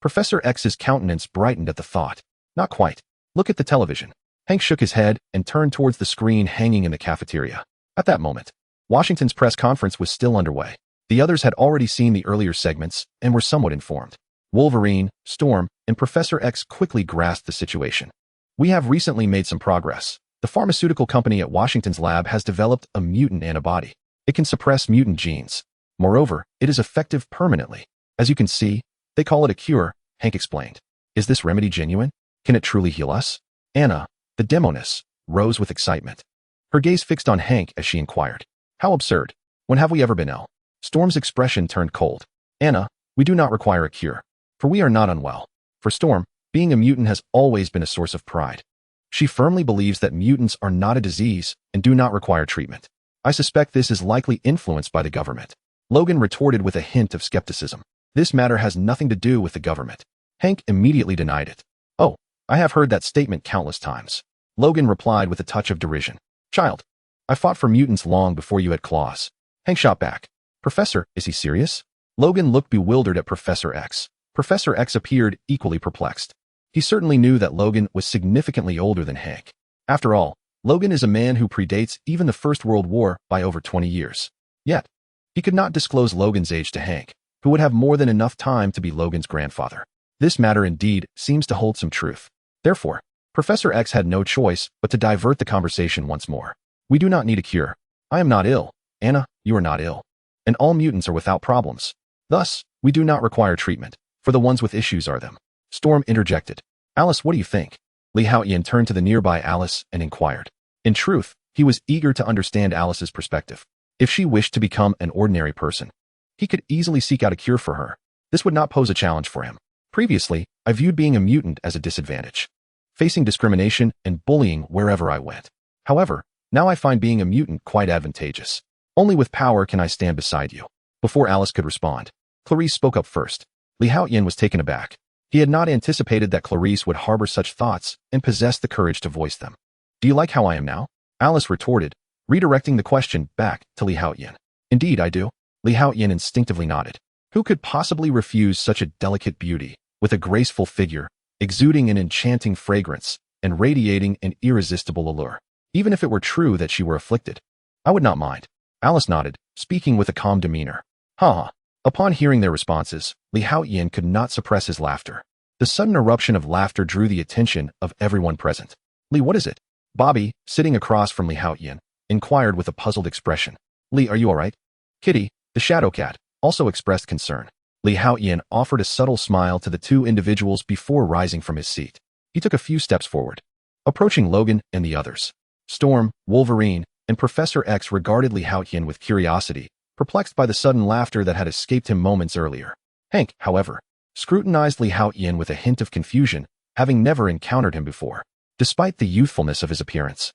Professor X's countenance brightened at the thought. Not quite. Look at the television. Hank shook his head and turned towards the screen hanging in the cafeteria. At that moment, Washington's press conference was still underway. The others had already seen the earlier segments and were somewhat informed. Wolverine, Storm, and Professor X quickly grasped the situation. We have recently made some progress. The pharmaceutical company at Washington's lab has developed a mutant antibody. It can suppress mutant genes. Moreover, it is effective permanently. As you can see, they call it a cure, Hank explained. Is this remedy genuine? Can it truly heal us? Anna, the demoness, rose with excitement. Her gaze fixed on Hank as she inquired. How absurd. When have we ever been ill? Storm's expression turned cold. Anna, we do not require a cure, for we are not unwell. For Storm, being a mutant has always been a source of pride. She firmly believes that mutants are not a disease and do not require treatment. I suspect this is likely influenced by the government. Logan retorted with a hint of skepticism. This matter has nothing to do with the government. Hank immediately denied it. Oh, I have heard that statement countless times. Logan replied with a touch of derision. Child, I fought for mutants long before you had claws. Hank shot back. Professor, is he serious? Logan looked bewildered at Professor X. Professor X appeared equally perplexed. He certainly knew that Logan was significantly older than Hank. After all, Logan is a man who predates even the First World War by over 20 years. Yet, he could not disclose Logan's age to Hank, who would have more than enough time to be Logan's grandfather. This matter indeed seems to hold some truth. Therefore, Professor X had no choice but to divert the conversation once more. We do not need a cure. I am not ill. Anna, you are not ill. and all mutants are without problems. Thus, we do not require treatment, for the ones with issues are them. Storm interjected. Alice, what do you think? Li Haotian turned to the nearby Alice and inquired. In truth, he was eager to understand Alice's perspective. If she wished to become an ordinary person, he could easily seek out a cure for her. This would not pose a challenge for him. Previously, I viewed being a mutant as a disadvantage, facing discrimination and bullying wherever I went. However, now I find being a mutant quite advantageous. Only with power can I stand beside you. Before Alice could respond, Clarice spoke up first. Li Haotian was taken aback. He had not anticipated that Clarice would harbor such thoughts and possess the courage to voice them. Do you like how I am now? Alice retorted, redirecting the question back to Li Haotian. Indeed, I do. Li Haotian instinctively nodded. Who could possibly refuse such a delicate beauty, with a graceful figure, exuding an enchanting fragrance, and radiating an irresistible allure? Even if it were true that she were afflicted, I would not mind. Alice nodded, speaking with a calm demeanor. Ha! Upon hearing their responses, Li Haotian could not suppress his laughter. The sudden eruption of laughter drew the attention of everyone present. Li, what is it? Bobby, sitting across from Li Haotian, inquired with a puzzled expression. Li, are you all right? Kitty, the shadow cat, also expressed concern. Li Haotian offered a subtle smile to the two individuals before rising from his seat. He took a few steps forward, approaching Logan and the others. Storm, Wolverine, and Professor X regarded Li Haotian with curiosity, perplexed by the sudden laughter that had escaped him moments earlier. Hank, however, scrutinized Li Haotian with a hint of confusion, having never encountered him before. Despite the youthfulness of his appearance,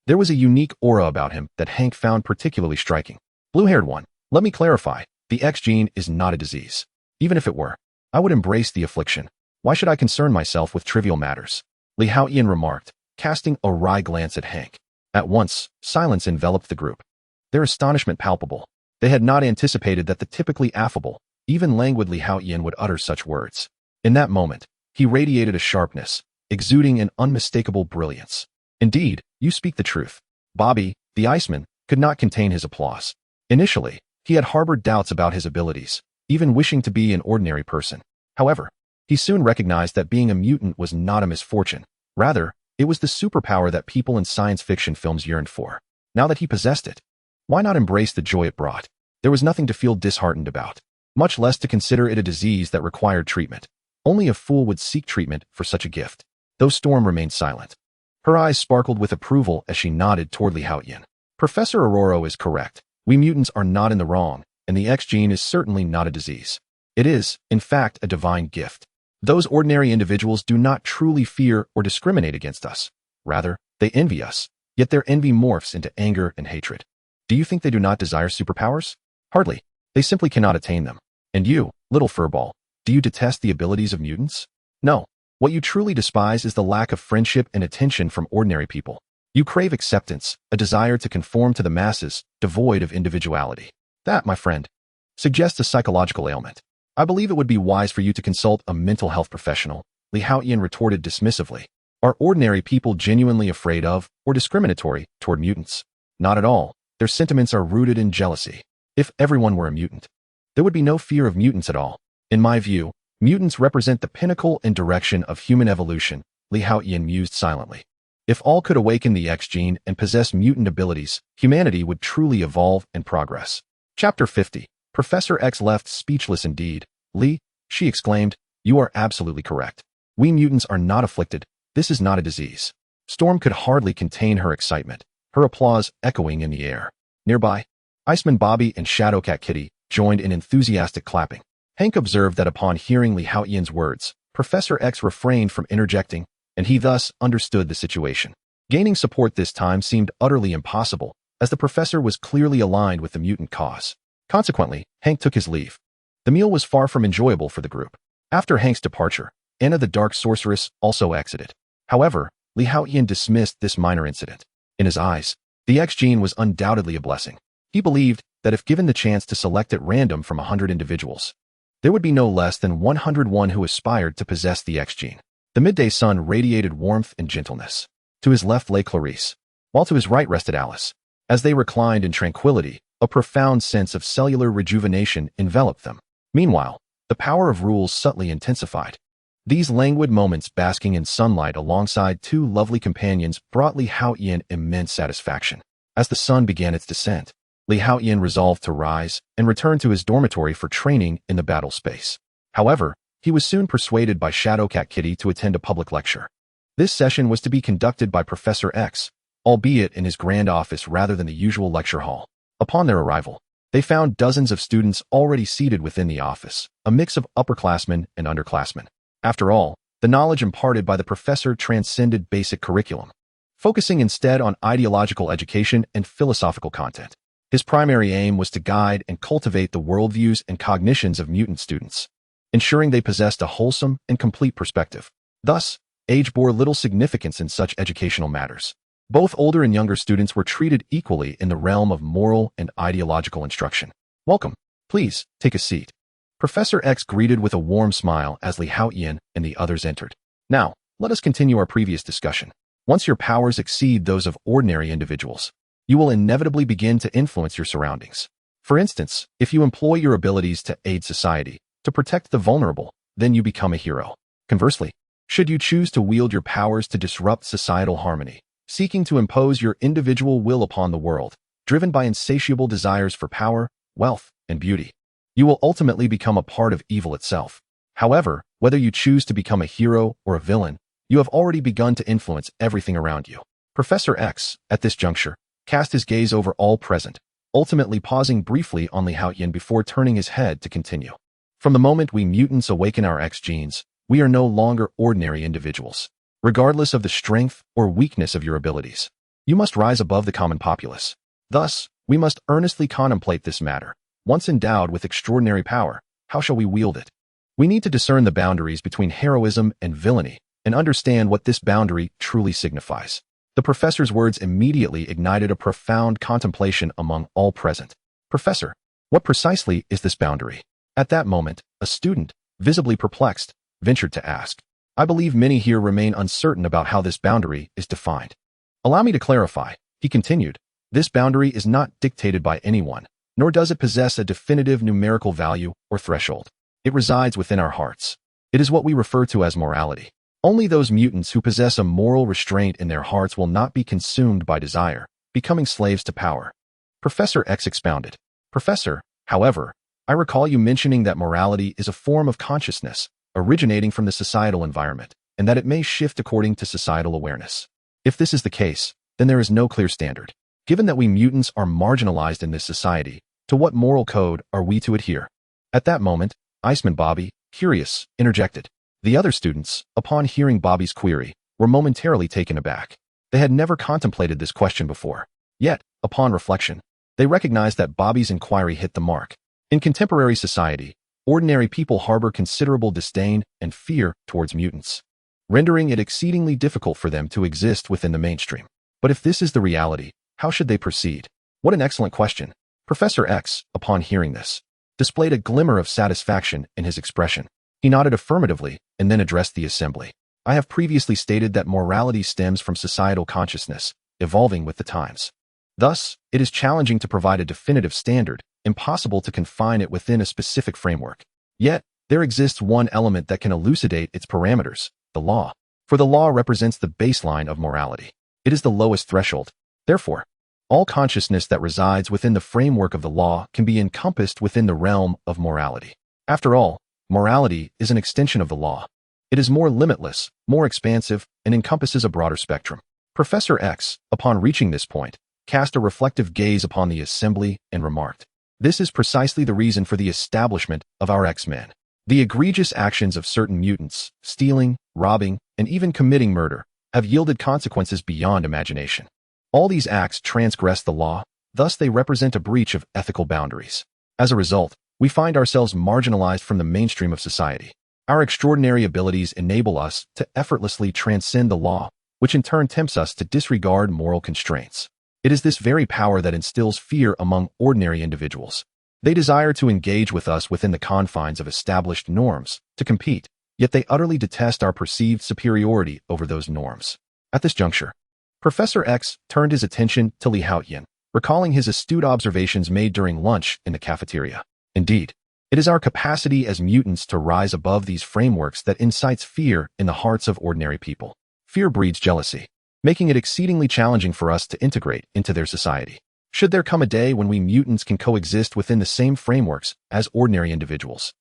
there was a unique aura about him that Hank found particularly striking. Blue-haired one, let me clarify, the X gene is not a disease. Even if it were, I would embrace the affliction. Why should I concern myself with trivial matters? Li Haotian remarked, casting a wry glance at Hank. At once, silence enveloped the group, their astonishment palpable. They had not anticipated that the typically affable, even languid Li Haotian would utter such words. In that moment, he radiated a sharpness, exuding an unmistakable brilliance. Indeed, you speak the truth. Bobby, the Iceman, could not contain his applause. Initially, he had harbored doubts about his abilities, even wishing to be an ordinary person. However, he soon recognized that being a mutant was not a misfortune. Rather, it was the superpower that people in science fiction films yearned for. Now that he possessed it, why not embrace the joy it brought? There was nothing to feel disheartened about, much less to consider it a disease that required treatment. Only a fool would seek treatment for such a gift. Though Storm remained silent, her eyes sparkled with approval as she nodded toward Li Haotian. Professor Aurora is correct. We mutants are not in the wrong, and the X gene is certainly not a disease. It is, in fact, a divine gift. Those ordinary individuals do not truly fear or discriminate against us. Rather, they envy us, yet their envy morphs into anger and hatred. Do you think they do not desire superpowers? Hardly. They simply cannot attain them. And you, little furball, do you detest the abilities of mutants? No. What you truly despise is the lack of friendship and attention from ordinary people. You crave acceptance, a desire to conform to the masses, devoid of individuality. That, my friend, suggests a psychological ailment. I believe it would be wise for you to consult a mental health professional, Li Haotian retorted dismissively. Are ordinary people genuinely afraid of or discriminatory toward mutants? Not at all. Their sentiments are rooted in jealousy. If everyone were a mutant, there would be no fear of mutants at all. In my view, mutants represent the pinnacle and direction of human evolution, Li Haotian mused silently. If all could awaken the X gene and possess mutant abilities, humanity would truly evolve and progress. Chapter 50. Professor X left speechless indeed. Li, she exclaimed, you are absolutely correct. We mutants are not afflicted. This is not a disease. Storm could hardly contain her excitement, her applause echoing in the air. Nearby, Iceman Bobby and Shadowcat Kitty joined in enthusiastic clapping. Hank observed that upon hearing Li Haotian's words, Professor X refrained from interjecting, and he thus understood the situation. Gaining support this time seemed utterly impossible, as the professor was clearly aligned with the mutant cause. Consequently, Hank took his leave. The meal was far from enjoyable for the group. After Hank's departure, Anna the Dark Sorceress also exited. However, Li Haotian dismissed this minor incident. In his eyes, the X gene was undoubtedly a blessing. He believed that if given the chance to select at random from 100 individuals, there would be no less than 101 who aspired to possess the X gene. The midday sun radiated warmth and gentleness. To his left lay Clarice, while to his right rested Alice. As they reclined in tranquility, a profound sense of cellular rejuvenation enveloped them. Meanwhile, the power of rules subtly intensified. These languid moments basking in sunlight alongside two lovely companions brought Li Haotian immense satisfaction. As the sun began its descent, Li Haotian resolved to rise and return to his dormitory for training in the battle space. However, he was soon persuaded by Shadowcat Kitty to attend a public lecture. This session was to be conducted by Professor X, albeit in his grand office rather than the usual lecture hall. Upon their arrival, they found dozens of students already seated within the office, a mix of upperclassmen and underclassmen. After all, the knowledge imparted by the professor transcended basic curriculum, focusing instead on ideological education and philosophical content. His primary aim was to guide and cultivate the worldviews and cognitions of mutant students, ensuring they possessed a wholesome and complete perspective. Thus, age bore little significance in such educational matters. Both older and younger students were treated equally in the realm of moral and ideological instruction. Welcome. Please, take a seat. Professor X greeted with a warm smile as Li Haotian and the others entered. Now, let us continue our previous discussion. Once your powers exceed those of ordinary individuals, you will inevitably begin to influence your surroundings. For instance, if you employ your abilities to aid society, to protect the vulnerable, then you become a hero. Conversely, should you choose to wield your powers to disrupt societal harmony, seeking to impose your individual will upon the world, driven by insatiable desires for power, wealth, and beauty, you will ultimately become a part of evil itself. However, whether you choose to become a hero or a villain, you have already begun to influence everything around you. Professor X, at this juncture, cast his gaze over all present, ultimately pausing briefly on Li Haotian before turning his head to continue. From the moment we mutants awaken our X genes, we are no longer ordinary individuals. Regardless of the strength or weakness of your abilities, you must rise above the common populace. Thus, we must earnestly contemplate this matter. Once endowed with extraordinary power, how shall we wield it? We need to discern the boundaries between heroism and villainy and understand what this boundary truly signifies. The professor's words immediately ignited a profound contemplation among all present. Professor, what precisely is this boundary? At that moment, a student, visibly perplexed, ventured to ask. I believe many here remain uncertain about how this boundary is defined. Allow me to clarify, he continued. This boundary is not dictated by anyone, nor does it possess a definitive numerical value or threshold. It resides within our hearts. It is what we refer to as morality. Only those mutants who possess a moral restraint in their hearts will not be consumed by desire, becoming slaves to power. Professor X expounded. Professor, however, I recall you mentioning that morality is a form of consciousness, originating from the societal environment, and that it may shift according to societal awareness. If this is the case, then there is no clear standard. Given that we mutants are marginalized in this society, to what moral code are we to adhere? At that moment, Iceman Bobby, curious, interjected. The other students, upon hearing Bobby's query, were momentarily taken aback. They had never contemplated this question before. Yet, upon reflection, they recognized that Bobby's inquiry hit the mark. In contemporary society, ordinary people harbor considerable disdain and fear towards mutants, rendering it exceedingly difficult for them to exist within the mainstream. But if this is the reality, how should they proceed? What an excellent question. Professor X, upon hearing this, displayed a glimmer of satisfaction in his expression. He nodded affirmatively and then addressed the assembly. I have previously stated that morality stems from societal consciousness, evolving with the times. Thus, it is challenging to provide a definitive standard, impossible to confine it within a specific framework. Yet, there exists one element that can elucidate its parameters, the law. For the law represents the baseline of morality. It is the lowest threshold. Therefore, all consciousness that resides within the framework of the law can be encompassed within the realm of morality. After all, morality is an extension of the law. It is more limitless, more expansive, and encompasses a broader spectrum. Professor X, upon reaching this point, cast a reflective gaze upon the assembly and remarked, "This is precisely the reason for the establishment of our X-Men. The egregious actions of certain mutants, stealing, robbing, and even committing murder, have yielded consequences beyond imagination. All these acts transgress the law, thus they represent a breach of ethical boundaries. As a result, we find ourselves marginalized from the mainstream of society. Our extraordinary abilities enable us to effortlessly transcend the law, which in turn tempts us to disregard moral constraints. It is this very power that instills fear among ordinary individuals. They desire to engage with us within the confines of established norms, to compete, yet they utterly detest our perceived superiority over those norms." At this juncture, Professor X turned his attention to Li Haotian, recalling his astute observations made during lunch in the cafeteria. Indeed, it is our capacity as mutants to rise above these frameworks that incites fear in the hearts of ordinary people. Fear breeds jealousy, making it exceedingly challenging for us to integrate into their society. Should there come a day when we mutants can coexist within the same frameworks as ordinary individuals,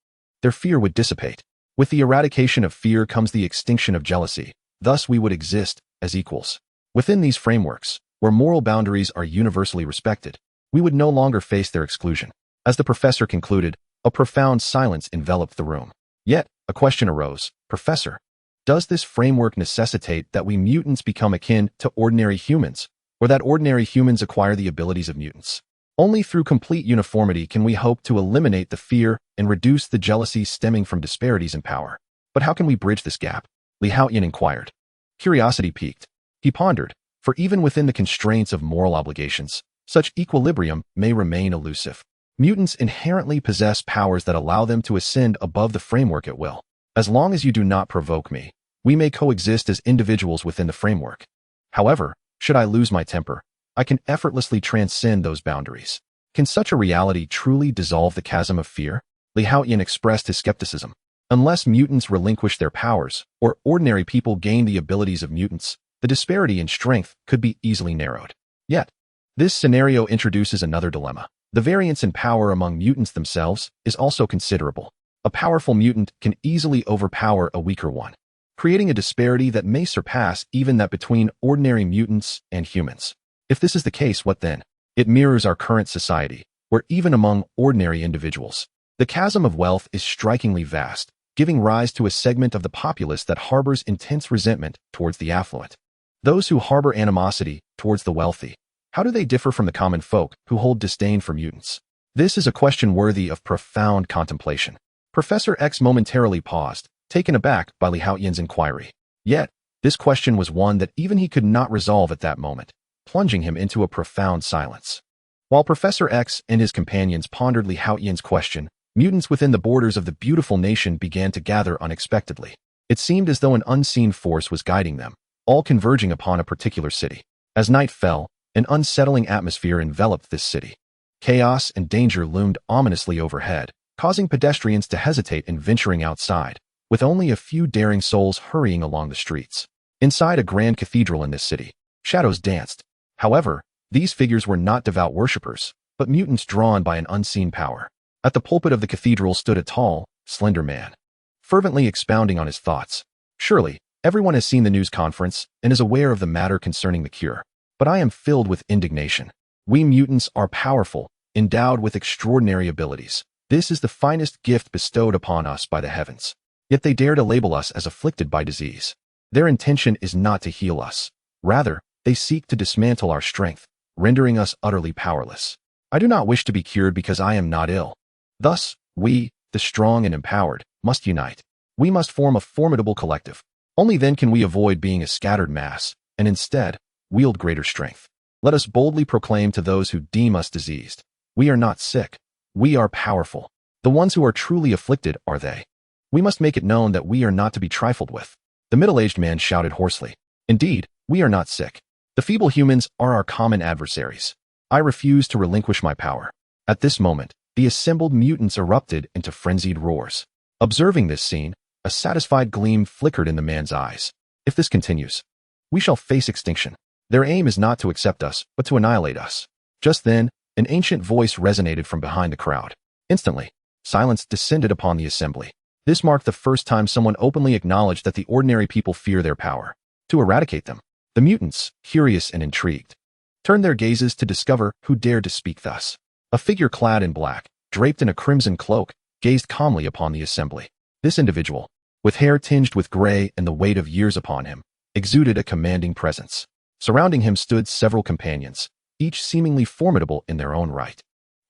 their fear would dissipate. With the eradication of fear comes the extinction of jealousy. Thus we would exist as equals. Within these frameworks, where moral boundaries are universally respected, we would no longer face their exclusion. As the professor concluded, a profound silence enveloped the room. Yet, a question arose. Professor, does this framework necessitate that we mutants become akin to ordinary humans, or that ordinary humans acquire the abilities of mutants? Only through complete uniformity can we hope to eliminate the fear and reduce the jealousy stemming from disparities in power. But how can we bridge this gap? Haotian inquired. Curiosity piqued. He pondered, for even within the constraints of moral obligations, such equilibrium may remain elusive. Mutants inherently possess powers that allow them to ascend above the framework at will. As long as you do not provoke me, we may coexist as individuals within the framework. However, should I lose my temper, I can effortlessly transcend those boundaries. Can such a reality truly dissolve the chasm of fear? Haotian expressed his skepticism. Unless mutants relinquish their powers, or ordinary people gain the abilities of mutants, the disparity in strength could be easily narrowed. Yet, this scenario introduces another dilemma. The variance in power among mutants themselves is also considerable. A powerful mutant can easily overpower a weaker one, creating a disparity that may surpass even that between ordinary mutants and humans. If this is the case, what then? It mirrors our current society, where even among ordinary individuals, the chasm of wealth is strikingly vast, giving rise to a segment of the populace that harbors intense resentment towards the affluent. Those who harbor animosity towards the wealthy, how do they differ from the common folk who hold disdain for mutants? This is a question worthy of profound contemplation. Professor X momentarily paused, taken aback by Haotian's inquiry. Yet, this question was one that even he could not resolve at that moment, plunging him into a profound silence. While Professor X and his companions pondered Haotian's question, mutants within the borders of the beautiful nation began to gather unexpectedly. It seemed as though an unseen force was guiding them, all converging upon a particular city. As night fell, an unsettling atmosphere enveloped this city. Chaos and danger loomed ominously overhead, causing pedestrians to hesitate in venturing outside, with only a few daring souls hurrying along the streets. Inside a grand cathedral in this city, shadows danced. However, these figures were not devout worshippers, but mutants drawn by an unseen power. At the pulpit of the cathedral stood a tall, slender man, fervently expounding on his thoughts. Surely, everyone has seen the news conference and is aware of the matter concerning the cure. But I am filled with indignation. We mutants are powerful, endowed with extraordinary abilities. This is the finest gift bestowed upon us by the heavens. Yet they dare to label us as afflicted by disease. Their intention is not to heal us. Rather, they seek to dismantle our strength, rendering us utterly powerless. I do not wish to be cured because I am not ill. Thus, we, the strong and empowered, must unite. We must form a formidable collective. Only then can we avoid being a scattered mass, and instead, wield greater strength. Let us boldly proclaim to those who deem us diseased, we are not sick, we are powerful. The ones who are truly afflicted are they. We must make it known that we are not to be trifled with. The middle-aged man shouted hoarsely. Indeed, we are not sick. The feeble humans are our common adversaries. I refuse to relinquish my power. At this moment, the assembled mutants erupted into frenzied roars. Observing this scene, a satisfied gleam flickered in the man's eyes. If this continues, we shall face extinction. Their aim is not to accept us, but to annihilate us. Just then, an ancient voice resonated from behind the crowd. Instantly, silence descended upon the assembly. This marked the first time someone openly acknowledged that the ordinary people fear their power. To eradicate them, the mutants, curious and intrigued, turned their gazes to discover who dared to speak thus. A figure clad in black, draped in a crimson cloak, gazed calmly upon the assembly. This individual, with hair tinged with gray and the weight of years upon him, exuded a commanding presence. Surrounding him stood several companions, each seemingly formidable in their own right.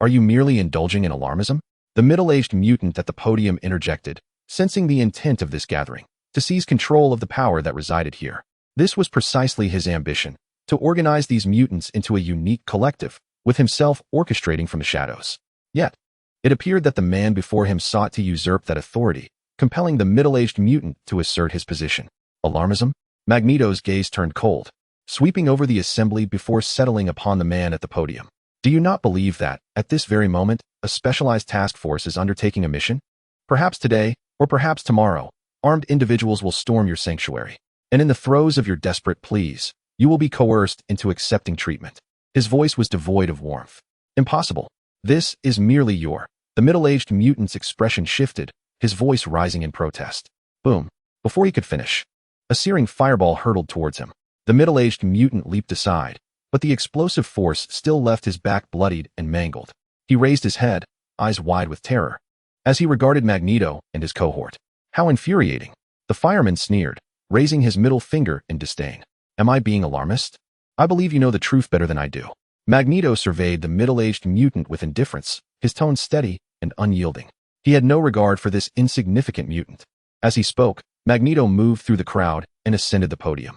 Are you merely indulging in alarmism? The middle-aged mutant at the podium interjected, sensing the intent of this gathering, to seize control of the power that resided here. This was precisely his ambition, to organize these mutants into a unique collective, with himself orchestrating from the shadows. Yet, it appeared that the man before him sought to usurp that authority, compelling the middle-aged mutant to assert his position. Alarmism? Magneto's gaze turned cold, sweeping over the assembly before settling upon the man at the podium. Do you not believe that, at this very moment, a specialized task force is undertaking a mission? Perhaps today, or perhaps tomorrow, armed individuals will storm your sanctuary, and in the throes of your desperate pleas, you will be coerced into accepting treatment. His voice was devoid of warmth. Impossible. This is merely your... The middle-aged mutant's expression shifted, his voice rising in protest. Boom. Before he could finish, a searing fireball hurtled towards him. The middle-aged mutant leaped aside, but the explosive force still left his back bloodied and mangled. He raised his head, eyes wide with terror, as he regarded Magneto and his cohort. How infuriating. The fireman sneered, raising his middle finger in disdain. Am I being alarmist? I believe you know the truth better than I do. Magneto surveyed the middle-aged mutant with indifference, his tone steady and unyielding. He had no regard for this insignificant mutant. As he spoke, Magneto moved through the crowd and ascended the podium.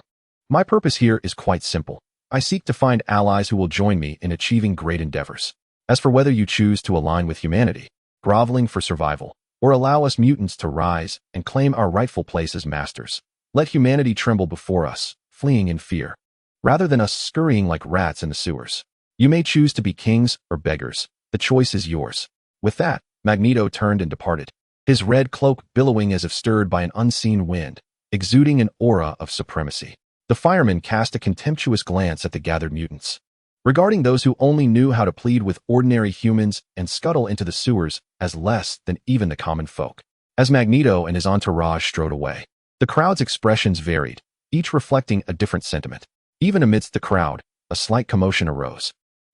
My purpose here is quite simple. I seek to find allies who will join me in achieving great endeavors. As for whether you choose to align with humanity, groveling for survival, or allow us mutants to rise and claim our rightful place as masters, let humanity tremble before us, fleeing in fear, rather than us scurrying like rats in the sewers. You may choose to be kings or beggars. The choice is yours. With that, Magneto turned and departed, his red cloak billowing as if stirred by an unseen wind, exuding an aura of supremacy. The fireman cast a contemptuous glance at the gathered mutants, regarding those who only knew how to plead with ordinary humans and scuttle into the sewers as less than even the common folk. As Magneto and his entourage strode away, the crowd's expressions varied, each reflecting a different sentiment. Even amidst the crowd, a slight commotion arose.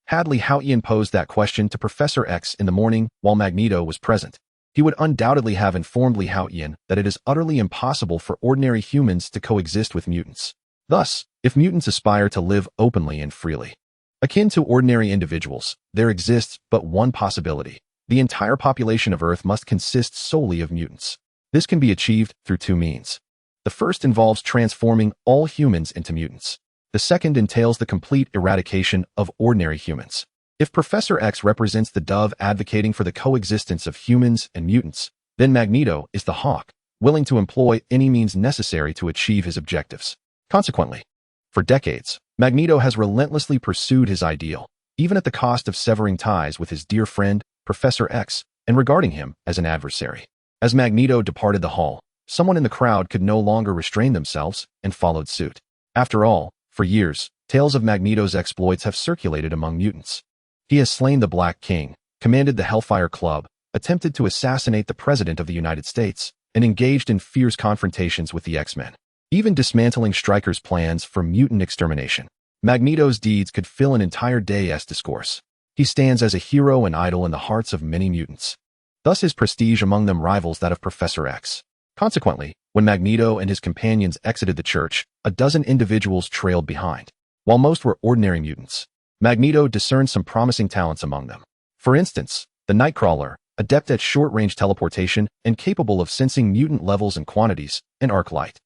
Hadley Haotian posed that question to Professor X in the morning while Magneto was present. He would undoubtedly have informed Lee Haotian that it is utterly impossible for ordinary humans to coexist with mutants. Thus, if mutants aspire to live openly and freely, akin to ordinary individuals, there exists but one possibility. The entire population of Earth must consist solely of mutants. This can be achieved through two means. The first involves transforming all humans into mutants. The second entails the complete eradication of ordinary humans. If Professor X represents the dove advocating for the coexistence of humans and mutants, then Magneto is the hawk, willing to employ any means necessary to achieve his objectives. Consequently, for decades, Magneto has relentlessly pursued his ideal, even at the cost of severing ties with his dear friend, Professor X, and regarding him as an adversary. As Magneto departed the hall, someone in the crowd could no longer restrain themselves and followed suit. After all, for years, tales of Magneto's exploits have circulated among mutants. He has slain the Black King, commanded the Hellfire Club, attempted to assassinate the President of the United States, and engaged in fierce confrontations with the X-Men, even dismantling Stryker's plans for mutant extermination. Magneto's deeds could fill an entire day as discourse. He stands as a hero and idol in the hearts of many mutants. Thus his prestige among them rivals that of Professor X. Consequently, when Magneto and his companions exited the church, a dozen individuals trailed behind. While most were ordinary mutants, Magneto discerned some promising talents among them. For instance, the Nightcrawler, adept at short-range teleportation and capable of sensing mutant levels and quantities, and Arclight,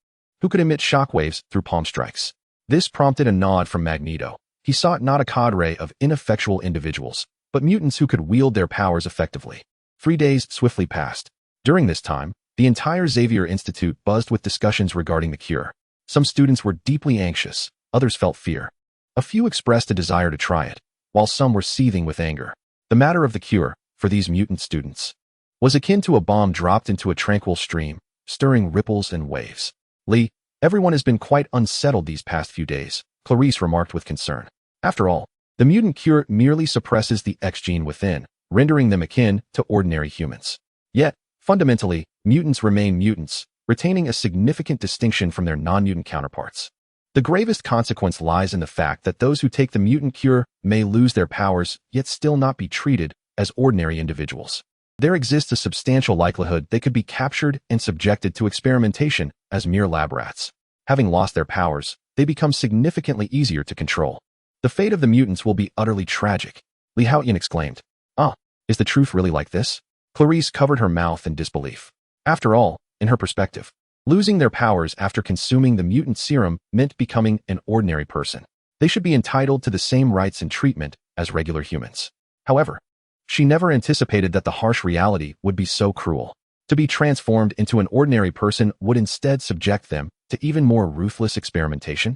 who could emit shockwaves through palm strikes. This prompted a nod from Magneto. He sought not a cadre of ineffectual individuals, but mutants who could wield their powers effectively. 3 days swiftly passed. During this time, the entire Xavier Institute buzzed with discussions regarding the cure. Some students were deeply anxious, others felt fear. A few expressed a desire to try it, while some were seething with anger. The matter of the cure, for these mutant students, was akin to a bomb dropped into a tranquil stream, stirring ripples and waves. Lee, everyone has been quite unsettled these past few days, Clarice remarked with concern. After all, the mutant cure merely suppresses the X gene within, rendering them akin to ordinary humans. Yet, fundamentally, mutants remain mutants, retaining a significant distinction from their non-mutant counterparts. The gravest consequence lies in the fact that those who take the mutant cure may lose their powers, yet still not be treated as ordinary individuals. There exists a substantial likelihood they could be captured and subjected to experimentation as mere lab rats. Having lost their powers, they become significantly easier to control. The fate of the mutants will be utterly tragic, Lee Haotian exclaimed. Ah, is the truth really like this? Clarice covered her mouth in disbelief. After all, in her perspective, losing their powers after consuming the mutant serum meant becoming an ordinary person. They should be entitled to the same rights and treatment as regular humans. However, she never anticipated that the harsh reality would be so cruel. To be transformed into an ordinary person would instead subject them to even more ruthless experimentation.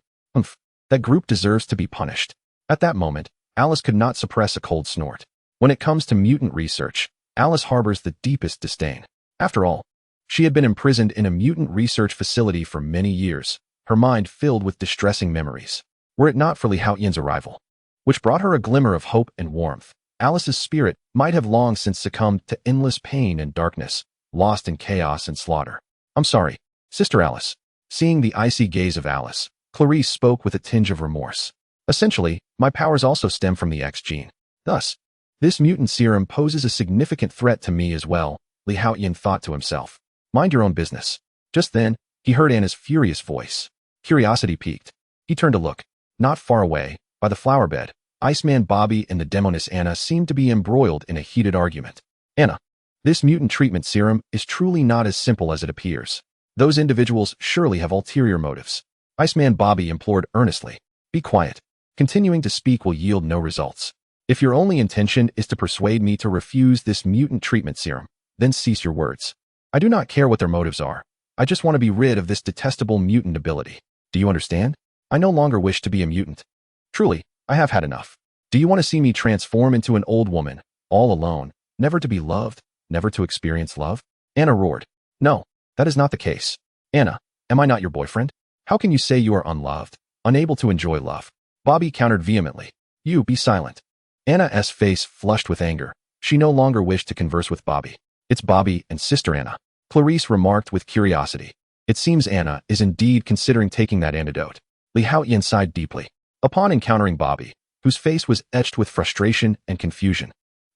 That group deserves to be punished. At that moment, Alice could not suppress a cold snort. When it comes to mutant research, Alice harbors the deepest disdain. After all, she had been imprisoned in a mutant research facility for many years, her mind filled with distressing memories. Were it not for Lee Haotian's arrival, which brought her a glimmer of hope and warmth. Alice's spirit might have long since succumbed to endless pain and darkness, lost in chaos and slaughter. I'm sorry, Sister Alice. Seeing the icy gaze of Alice, Clarice spoke with a tinge of remorse. Essentially, my powers also stem from the X gene. Thus, this mutant serum poses a significant threat to me as well, Haotian thought to himself. Mind your own business. Just then, he heard Anna's furious voice. Curiosity piqued. He turned to look. Not far away, by the flower bed, Iceman Bobby and the demoness Anna seemed to be embroiled in a heated argument. Anna, this mutant treatment serum is truly not as simple as it appears. Those individuals surely have ulterior motives. Iceman Bobby implored earnestly. Be quiet. Continuing to speak will yield no results. If your only intention is to persuade me to refuse this mutant treatment serum, then cease your words. I do not care what their motives are. I just want to be rid of this detestable mutant ability. Do you understand? I no longer wish to be a mutant. Truly, I have had enough. Do you want to see me transform into an old woman, all alone, never to be loved, never to experience love? Anna roared. No, that is not the case. Anna, am I not your boyfriend? How can you say you are unloved, unable to enjoy love? Bobby countered vehemently. You be silent. Anna's face flushed with anger. She no longer wished to converse with Bobby. It's Bobby and Sister Anna, Clarice remarked with curiosity. It seems Anna is indeed considering taking that antidote. Haotian sighed deeply. Upon encountering Bobby, whose face was etched with frustration and confusion,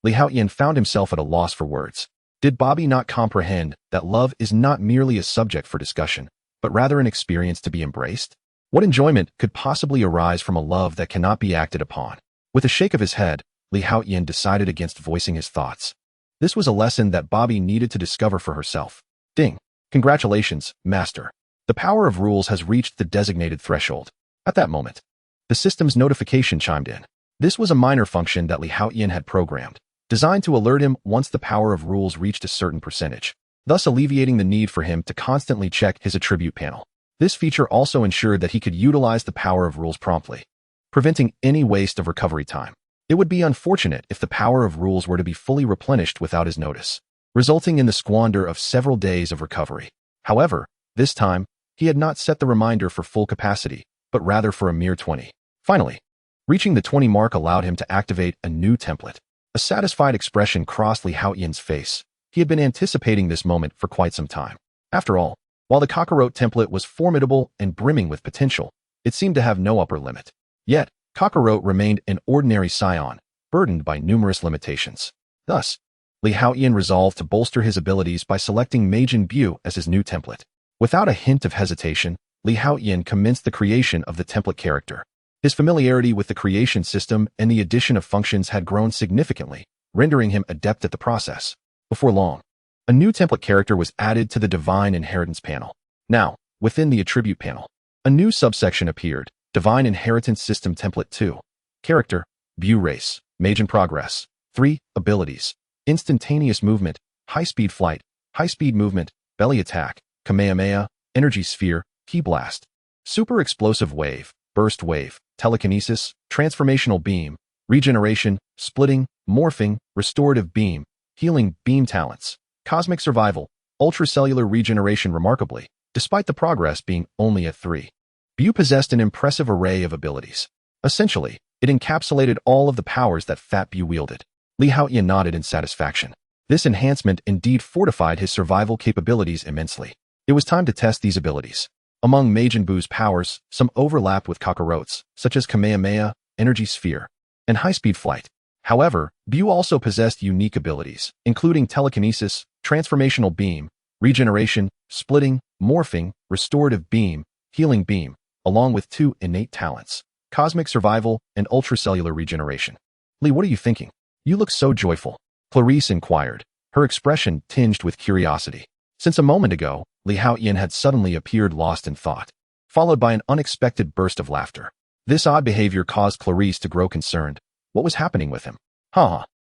Haotian found himself at a loss for words. Did Bobby not comprehend that love is not merely a subject for discussion, but rather an experience to be embraced? What enjoyment could possibly arise from a love that cannot be acted upon? With a shake of his head, Haotian decided against voicing his thoughts. This was a lesson that Bobby needed to discover for herself. Ding. Congratulations, Master. The power of rules has reached the designated threshold. At that moment, the system's notification chimed in. This was a minor function that Haotian had programmed, designed to alert him once the power of rules reached a certain percentage, thus alleviating the need for him to constantly check his attribute panel. This feature also ensured that he could utilize the power of rules promptly, preventing any waste of recovery time. It would be unfortunate if the power of rules were to be fully replenished without his notice, resulting in the squander of several days of recovery. However, this time, he had not set the reminder for full capacity, but rather for a mere 20. Finally, reaching the 20 mark allowed him to activate a new template. A satisfied expression crossed Haotian's face. He had been anticipating this moment for quite some time. After all, while the Kakarot template was formidable and brimming with potential, it seemed to have no upper limit. Yet, Kakarot remained an ordinary scion, burdened by numerous limitations. Thus, Haotian resolved to bolster his abilities by selecting Majin Buu as his new template. Without a hint of hesitation, Haotian commenced the creation of the template character. His familiarity with the creation system and the addition of functions had grown significantly, rendering him adept at the process. Before long, a new template character was added to the Divine Inheritance panel. Now, within the Attribute panel, a new subsection appeared, Divine Inheritance System Template 2. Character, Buu Race, Majin Progress. 3. Abilities, Instantaneous Movement, High-Speed Flight, High-Speed Movement, Belly Attack, Kamehameha, Energy Sphere, Ki Blast, Super Explosive Wave, Burst Wave, Telekinesis, Transformational Beam, Regeneration, Splitting, Morphing, Restorative Beam, Healing Beam Talents, Cosmic Survival, Ultracellular Regeneration. Remarkably, despite the progress being only at 3, Buu possessed an impressive array of abilities. Essentially, it encapsulated all of the powers that Fat Buu wielded. Haotian nodded in satisfaction. This enhancement indeed fortified his survival capabilities immensely. It was time to test these abilities. Among Majin Buu's powers, some overlapped with Kakarot's, such as Kamehameha, Energy Sphere, and High-Speed Flight. However, Buu also possessed unique abilities, including Telekinesis, Transformational Beam, Regeneration, Splitting, Morphing, Restorative Beam, Healing Beam, along with 2 innate talents, Cosmic Survival and Ultracellular Regeneration. Lee, what are you thinking? You look so joyful, Clarice inquired, her expression tinged with curiosity. Since a moment ago, Haotian had suddenly appeared lost in thought, followed by an unexpected burst of laughter. This odd behavior caused Clarice to grow concerned. What was happening with him?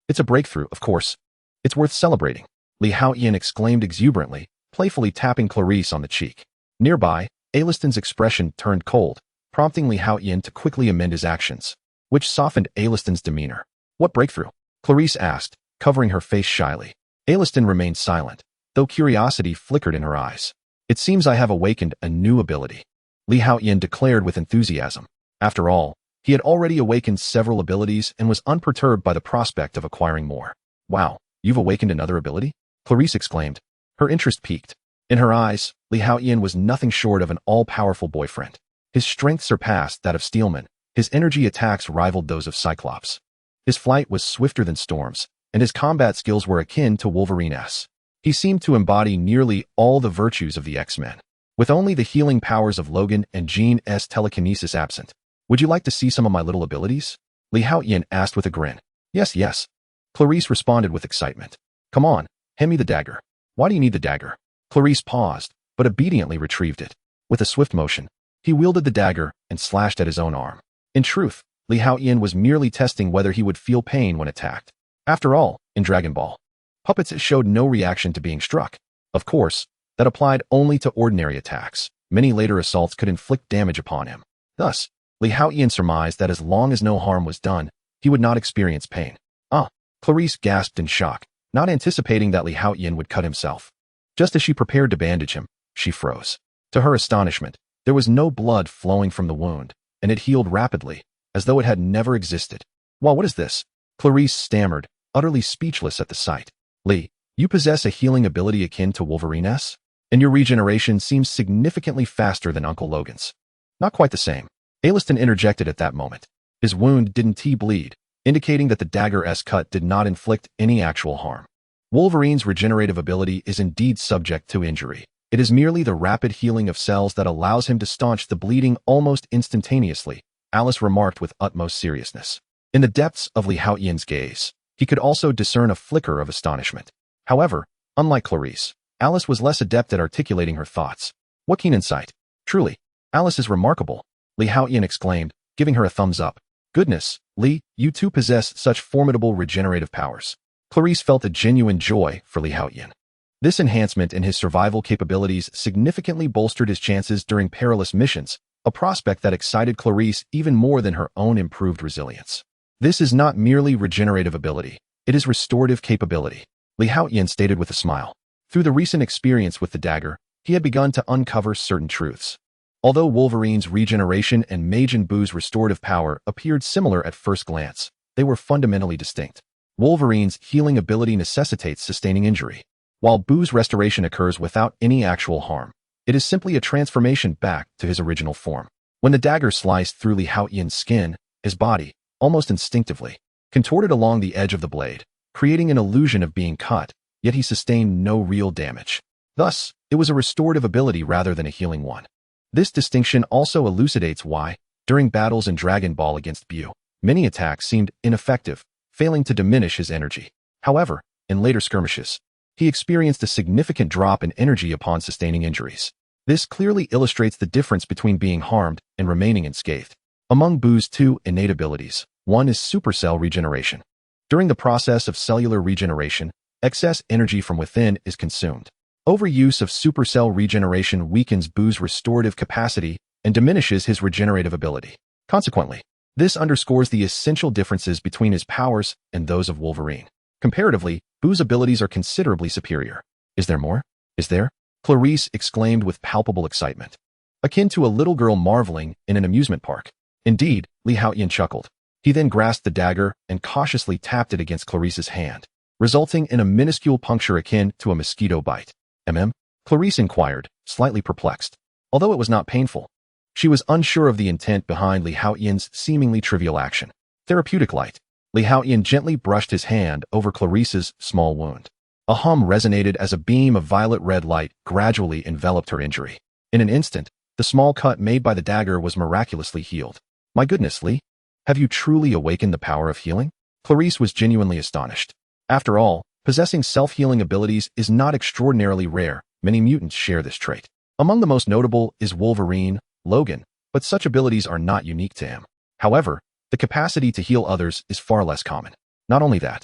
It's a breakthrough, of course. It's worth celebrating, Haotian exclaimed exuberantly, playfully tapping Clarice on the cheek. Nearby, Aliston's expression turned cold, prompting Haotian to quickly amend his actions, which softened Aliston's demeanor. What breakthrough? Clarice asked, covering her face shyly. Aliston remained silent, though curiosity flickered in her eyes. It seems I have awakened a new ability, Haotian declared with enthusiasm. After all, He had already awakened several abilities and was unperturbed by the prospect of acquiring more. Wow, you've awakened another ability? Clarice exclaimed. Her interest piqued. In her eyes, Haotian was nothing short of an all-powerful boyfriend. His strength surpassed that of Steelman. His energy attacks rivaled those of Cyclops. His flight was swifter than Storm's, and his combat skills were akin to Wolverine's. He seemed to embody nearly all the virtues of the X-Men, with only the healing powers of Logan and Jean's telekinesis absent. Would you like to see some of my little abilities? Haotian asked with a grin. Yes, yes. Clarice responded with excitement. Come on, hand me the dagger. Why do you need the dagger? Clarice paused, but obediently retrieved it. With a swift motion, he wielded the dagger and slashed at his own arm. In truth, Haotian was merely testing whether he would feel pain when attacked. After all, in Dragon Ball, puppets showed no reaction to being struck. Of course, that applied only to ordinary attacks. Many later assaults could inflict damage upon him. Thus, Haotian surmised that as long as no harm was done, he would not experience pain. Clarice gasped in shock, not anticipating that Haotian would cut himself. Just as she prepared to bandage him, she froze. To her astonishment, there was no blood flowing from the wound, and it healed rapidly, as though it had never existed. Well, what is this? Clarice stammered, utterly speechless at the sight. Lee, you possess a healing ability akin to Wolverine's? And your regeneration seems significantly faster than Uncle Logan's. Not quite the same. Aliston interjected at that moment. His wound didn't bleed, indicating that the dagger's cut did not inflict any actual harm. Wolverine's regenerative ability is indeed subject to injury. It is merely the rapid healing of cells that allows him to staunch the bleeding almost instantaneously, Alice remarked with utmost seriousness. In the depths of Haotian's gaze, he could also discern a flicker of astonishment. However, unlike Clarice, Alice was less adept at articulating her thoughts. What keen insight! Truly, Alice is remarkable, Haotian exclaimed, giving her a thumbs up. Goodness, Lee, you too possess such formidable regenerative powers. Clarice felt a genuine joy for Haotian. This enhancement in his survival capabilities significantly bolstered his chances during perilous missions, a prospect that excited Clarice even more than her own improved resilience. This is not merely regenerative ability, it is restorative capability, Haotian stated with a smile. Through the recent experience with the dagger, he had begun to uncover certain truths. Although Wolverine's regeneration and Majin Buu's restorative power appeared similar at first glance, they were fundamentally distinct. Wolverine's healing ability necessitates sustaining injury, while Buu's restoration occurs without any actual harm. It is simply a transformation back to his original form. When the dagger sliced through Haotian's skin, his body, almost instinctively, contorted along the edge of the blade, creating an illusion of being cut, yet he sustained no real damage. Thus, it was a restorative ability rather than a healing one. This distinction also elucidates why, during battles in Dragon Ball against Buu, many attacks seemed ineffective, failing to diminish his energy. However, in later skirmishes, he experienced a significant drop in energy upon sustaining injuries. This clearly illustrates the difference between being harmed and remaining unscathed. Among Buu's two innate abilities, one is supercell regeneration. During the process of cellular regeneration, excess energy from within is consumed. Overuse of supercell regeneration weakens Buu's restorative capacity and diminishes his regenerative ability. Consequently, this underscores the essential differences between his powers and those of Wolverine. Comparatively, Buu's abilities are considerably superior. Is there more? Is there? Clarice exclaimed with palpable excitement, akin to a little girl marveling in an amusement park. Indeed, Haotian chuckled. He then grasped the dagger and cautiously tapped it against Clarice's hand, resulting in a minuscule puncture akin to a mosquito bite. Clarice inquired, slightly perplexed. Although it was not painful, she was unsure of the intent behind Haotian's seemingly trivial action. Therapeutic light. Haotian gently brushed his hand over Clarice's small wound. A hum resonated as a beam of violet-red light gradually enveloped her injury. In an instant, the small cut made by the dagger was miraculously healed. My goodness, Lee, have you truly awakened the power of healing? Clarice was genuinely astonished. After all, possessing self-healing abilities is not extraordinarily rare. Many mutants share this trait. Among the most notable is Wolverine, Logan, but such abilities are not unique to him. However, the capacity to heal others is far less common. Not only that,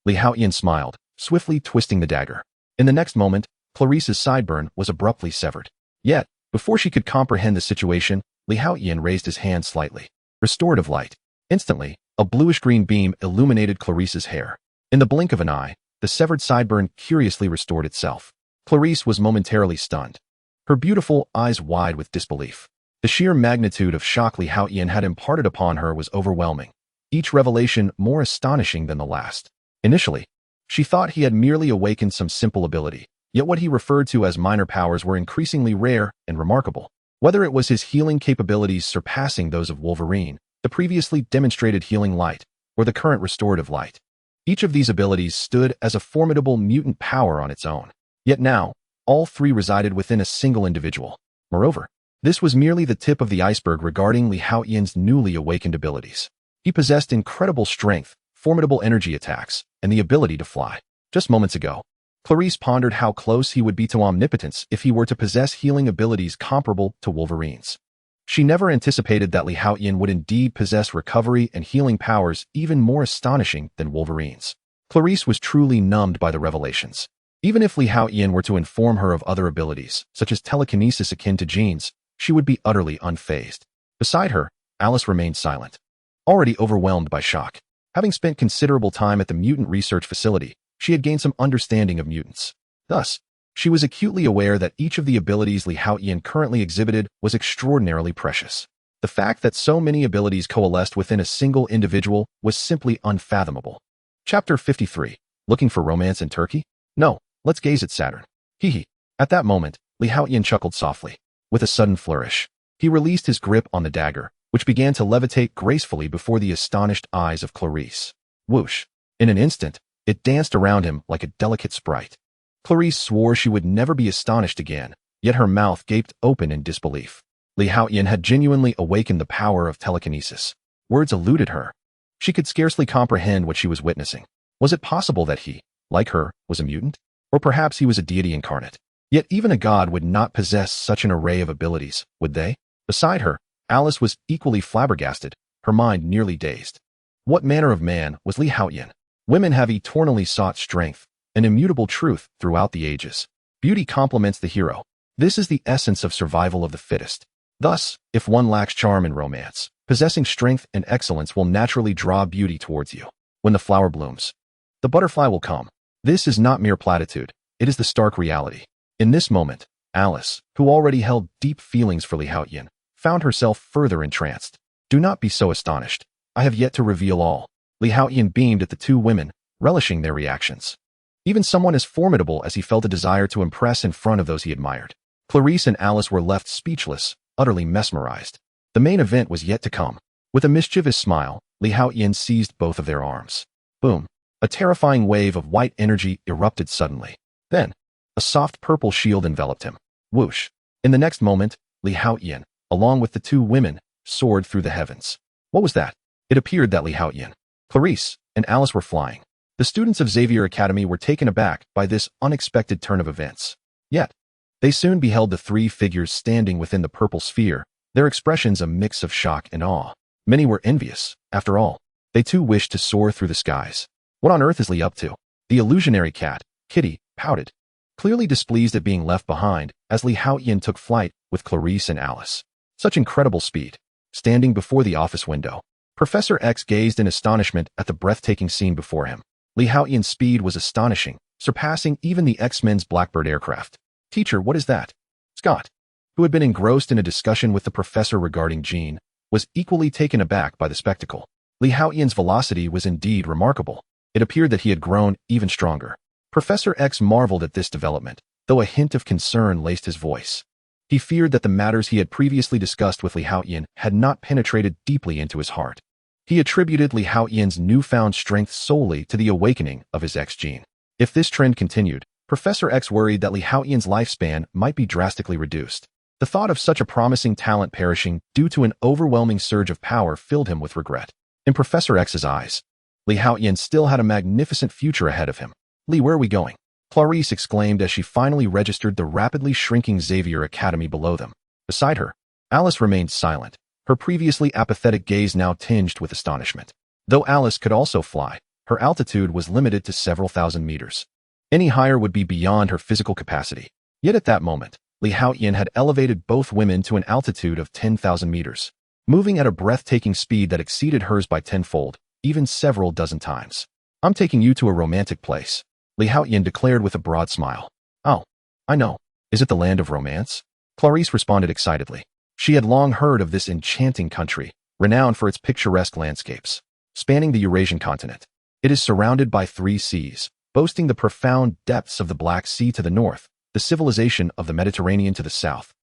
Haotian smiled, swiftly twisting the dagger. In the next moment, Clarice's sideburn was abruptly severed. Yet, before she could comprehend the situation, Haotian raised his hand slightly. Restorative light. Instantly, a bluish-green beam illuminated Clarice's hair. In the blink of an eye, the severed sideburn curiously restored itself. Clarice was momentarily stunned, her beautiful eyes wide with disbelief. The sheer magnitude of shock Li Haotian had imparted upon her was overwhelming, each revelation more astonishing than the last. Initially, she thought he had merely awakened some simple ability, yet what he referred to as minor powers were increasingly rare and remarkable. Whether it was his healing capabilities surpassing those of Wolverine, the previously demonstrated healing light, or the current restorative light, each of these abilities stood as a formidable mutant power on its own. Yet now, all three resided within a single individual. Moreover, this was merely the tip of the iceberg regarding Li Haotian's newly awakened abilities. He possessed incredible strength, formidable energy attacks, and the ability to fly. Just moments ago, Clarice pondered how close he would be to omnipotence if he were to possess healing abilities comparable to Wolverine's. She never anticipated that Li Haotian would indeed possess recovery and healing powers even more astonishing than Wolverine's. Clarice was truly numbed by the revelations. Even if Li Haotian were to inform her of other abilities, such as telekinesis akin to Jean's, she would be utterly unfazed. Beside her, Alice remained silent, already overwhelmed by shock. Having spent considerable time at the mutant research facility, she had gained some understanding of mutants. Thus, she was acutely aware that each of the abilities Li Haotian currently exhibited was extraordinarily precious. The fact that so many abilities coalesced within a single individual was simply unfathomable. Chapter 53. Looking for romance in Turkey? No, let's gaze at Saturn. Hee. At that moment, Li Haotian chuckled softly. With a sudden flourish, he released his grip on the dagger, which began to levitate gracefully before the astonished eyes of Clarice. Whoosh! In an instant, it danced around him like a delicate sprite. Clarice swore she would never be astonished again, yet her mouth gaped open in disbelief. Li Haotian had genuinely awakened the power of telekinesis. Words eluded her. She could scarcely comprehend what she was witnessing. Was it possible that he, like her, was a mutant? Or perhaps he was a deity incarnate? Yet even a god would not possess such an array of abilities, would they? Beside her, Alice was equally flabbergasted, her mind nearly dazed. What manner of man was Li Haotian? Women have eternally sought strength, an immutable truth throughout the ages. Beauty complements the hero. This is the essence of survival of the fittest. Thus, if one lacks charm and romance, possessing strength and excellence will naturally draw beauty towards you. When the flower blooms, the butterfly will come. This is not mere platitude, it is the stark reality. In this moment, Alice, who already held deep feelings for Li Haotian, found herself further entranced. Do not be so astonished. I have yet to reveal all. Li Haotian beamed at the two women, relishing their reactions. Even someone as formidable as he felt a desire to impress in front of those he admired. Clarice and Alice were left speechless, utterly mesmerized. The main event was yet to come. With a mischievous smile, Li Haotian seized both of their arms. Boom! A terrifying wave of white energy erupted suddenly. Then, a soft purple shield enveloped him. Whoosh! In the next moment, Li Haotian, along with the two women, soared through the heavens. What was that? It appeared that Li Haotian, Clarice, and Alice were flying. The students of Xavier Academy were taken aback by this unexpected turn of events. Yet, they soon beheld the three figures standing within the purple sphere, their expressions a mix of shock and awe. Many were envious. After all, they too wished to soar through the skies. What on earth is Li up to? The illusionary cat, Kitty, pouted, clearly displeased at being left behind, as Li Haotian took flight with Clarice and Alice. Such incredible speed. Standing before the office window, Professor X gazed in astonishment at the breathtaking scene before him. Li Haotian's speed was astonishing, surpassing even the X-Men's Blackbird aircraft. Teacher, what is that? Scott, who had been engrossed in a discussion with the professor regarding Jean, was equally taken aback by the spectacle. Li Haotian's velocity was indeed remarkable. It appeared that he had grown even stronger. Professor X marveled at this development, though a hint of concern laced his voice. He feared that the matters he had previously discussed with Li Haotian had not penetrated deeply into his heart. He attributed Li Haotian's newfound strength solely to the awakening of his X gene. If this trend continued, Professor X worried that Li Haotian's lifespan might be drastically reduced. The thought of such a promising talent perishing due to an overwhelming surge of power filled him with regret. In Professor X's eyes, Li Haotian still had a magnificent future ahead of him. Li, where are we going? Clarice exclaimed as she finally registered the rapidly shrinking Xavier Academy below them. Beside her, Alice remained silent, her previously apathetic gaze now tinged with astonishment. Though Alice could also fly, her altitude was limited to several thousand meters. Any higher would be beyond her physical capacity. Yet at that moment, Li Haotian had elevated both women to an altitude of 10,000 meters, moving at a breathtaking speed that exceeded hers by tenfold, even several dozen times. I'm taking you to a romantic place, Li Haotian declared with a broad smile. Oh, I know. Is it the land of romance? Clarice responded excitedly. She had long heard of this enchanting country, renowned for its picturesque landscapes. Spanning the Eurasian continent, it is surrounded by 3 seas, boasting the profound depths of the Black Sea to the north, the civilization of the Mediterranean to the south,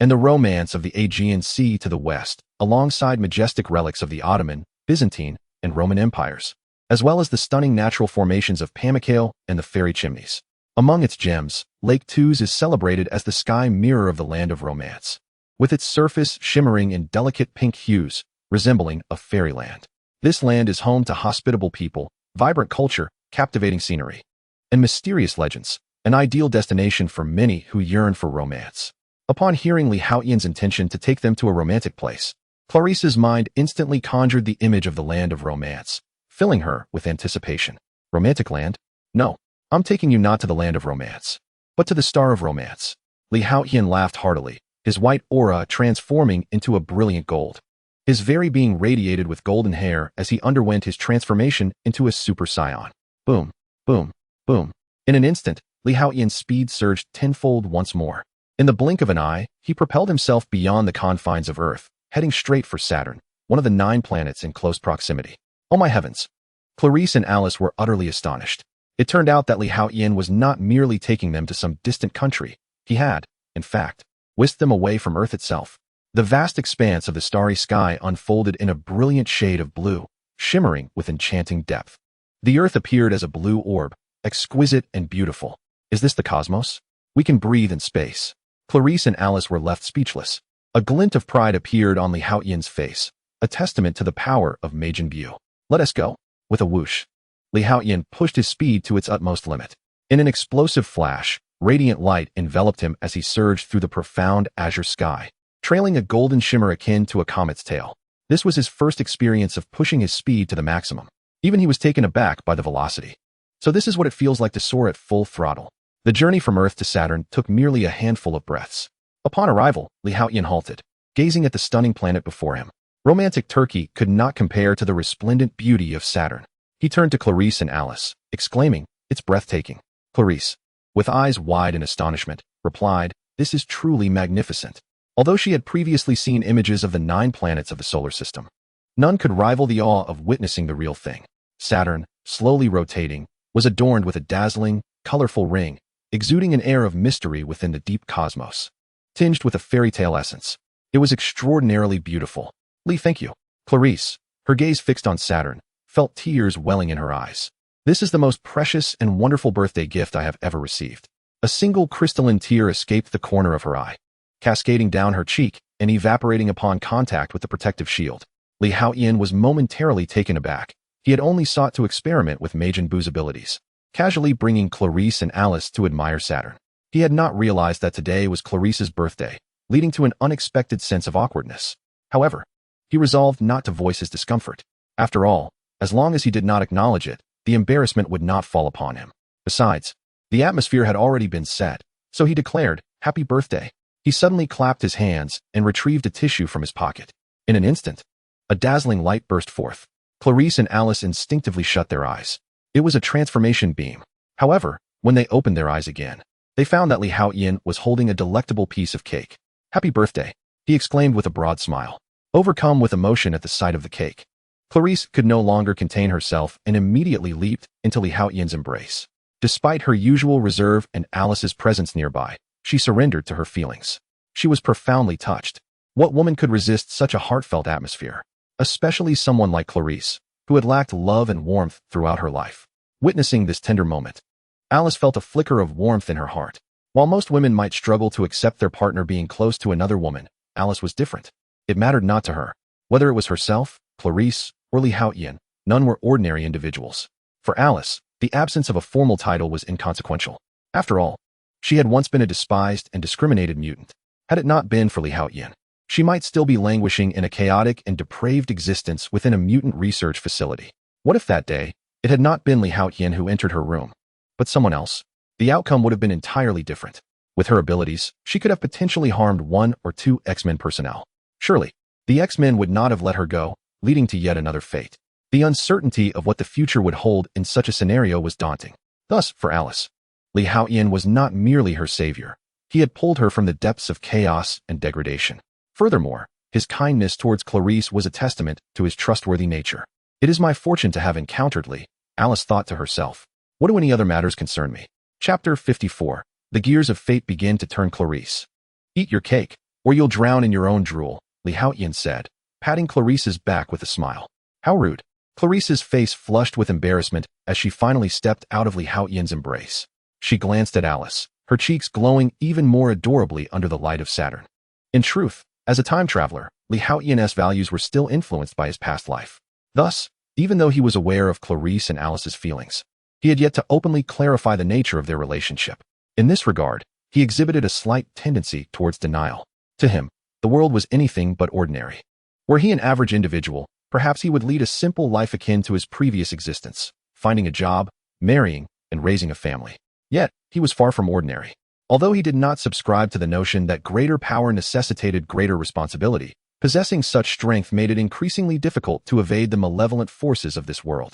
and the romance of the Aegean Sea to the west, alongside majestic relics of the Ottoman, Byzantine, and Roman empires, as well as the stunning natural formations of Pamukale and the fairy chimneys. Among its gems, Lake Tuz is celebrated as the sky mirror of the land of romance, with its surface shimmering in delicate pink hues, resembling a fairyland. This land is home to hospitable people, vibrant culture, captivating scenery, and mysterious legends, an ideal destination for many who yearn for romance. Upon hearing Li Haotian's intention to take them to a romantic place, Clarice's mind instantly conjured the image of the land of romance, filling her with anticipation. Romantic land? No, I'm taking you not to the land of romance, but to the star of romance. Li Haotian laughed heartily, his white aura transforming into a brilliant gold. His very being radiated with golden hair as he underwent his transformation into a Super-Saiyan. Boom, boom, boom. In an instant, Li Haotian's speed surged tenfold once more. In the blink of an eye, he propelled himself beyond the confines of Earth, heading straight for Saturn, one of the 9 planets in close proximity. Oh my heavens! Clarice and Alice were utterly astonished. It turned out that Li Haotian was not merely taking them to some distant country. He had, in fact, whisked them away from Earth itself. The vast expanse of the starry sky unfolded in a brilliant shade of blue, shimmering with enchanting depth. The Earth appeared as a blue orb, exquisite and beautiful. Is this the cosmos? We can breathe in space. Clarice and Alice were left speechless. A glint of pride appeared on Li Haotian's face, a testament to the power of Majin Buu. Let us go. With a whoosh, Li Haotian pushed his speed to its utmost limit. In an explosive flash, radiant light enveloped him as he surged through the profound azure sky, trailing a golden shimmer akin to a comet's tail. This was his first experience of pushing his speed to the maximum. Even he was taken aback by the velocity. So this is what it feels like to soar at full throttle. The journey from Earth to Saturn took merely a handful of breaths. Upon arrival, Li Haotian halted, gazing at the stunning planet before him. Romantic Turkey could not compare to the resplendent beauty of Saturn. He turned to Clarice and Alice, exclaiming, "It's breathtaking." Clarice, with eyes wide in astonishment, replied, "This is truly magnificent." Although she had previously seen images of the 9 planets of the solar system, none could rival the awe of witnessing the real thing. Saturn, slowly rotating, was adorned with a dazzling, colorful ring, exuding an air of mystery within the deep cosmos, tinged with a fairy tale essence. It was extraordinarily beautiful. Lee, thank you. Clarice, her gaze fixed on Saturn, felt tears welling in her eyes. This is the most precious and wonderful birthday gift I have ever received. A single crystalline tear escaped the corner of her eye, cascading down her cheek and evaporating upon contact with the protective shield. Li Haotian was momentarily taken aback. He had only sought to experiment with Majin Buu's abilities, casually bringing Clarice and Alice to admire Saturn. He had not realized that today was Clarice's birthday, leading to an unexpected sense of awkwardness. However, he resolved not to voice his discomfort. After all, as long as he did not acknowledge it, the embarrassment would not fall upon him. Besides, the atmosphere had already been set, so he declared, "Happy birthday." He suddenly clapped his hands and retrieved a tissue from his pocket. In an instant, a dazzling light burst forth. Clarice and Alice instinctively shut their eyes. It was a transformation beam. However, when they opened their eyes again, they found that Li Haotian was holding a delectable piece of cake. "Happy birthday," he exclaimed with a broad smile. Overcome with emotion at the sight of the cake, Clarice could no longer contain herself and immediately leaped into Li Haotian's embrace. Despite her usual reserve and Alice's presence nearby, she surrendered to her feelings. She was profoundly touched. What woman could resist such a heartfelt atmosphere? Especially someone like Clarice, who had lacked love and warmth throughout her life. Witnessing this tender moment, Alice felt a flicker of warmth in her heart. While most women might struggle to accept their partner being close to another woman, Alice was different. It mattered not to her. Whether it was herself, Clarice, or Li Haotian, none were ordinary individuals. For Alice, the absence of a formal title was inconsequential. After all, she had once been a despised and discriminated mutant. Had it not been for Li Haotian, she might still be languishing in a chaotic and depraved existence within a mutant research facility. What if that day, it had not been Li Haotian who entered her room, but someone else? The outcome would have been entirely different. With her abilities, she could have potentially harmed 1 or 2 X-Men personnel. Surely, the X-Men would not have let her go, leading to yet another fate. The uncertainty of what the future would hold in such a scenario was daunting. Thus, for Alice, Li Haotian was not merely her savior. He had pulled her from the depths of chaos and degradation. Furthermore, his kindness towards Clarice was a testament to his trustworthy nature. It is my fortune to have encountered Lee, Alice thought to herself. What do any other matters concern me? Chapter 54. The gears of fate begin to turn Clarice. Eat your cake, or you'll drown in your own drool, Lee Haotian said, patting Clarice's back with a smile. How rude. Clarice's face flushed with embarrassment as she finally stepped out of Lee Haotian's embrace. She glanced at Alice, her cheeks glowing even more adorably under the light of Saturn. In truth, as a time traveler, Lee Haotian's values were still influenced by his past life. Thus, even though he was aware of Clarice and Alice's feelings, he had yet to openly clarify the nature of their relationship. In this regard, he exhibited a slight tendency towards denial. To him, the world was anything but ordinary. Were he an average individual, perhaps he would lead a simple life akin to his previous existence, finding a job, marrying, and raising a family. Yet, he was far from ordinary. Although he did not subscribe to the notion that greater power necessitated greater responsibility, possessing such strength made it increasingly difficult to evade the malevolent forces of this world.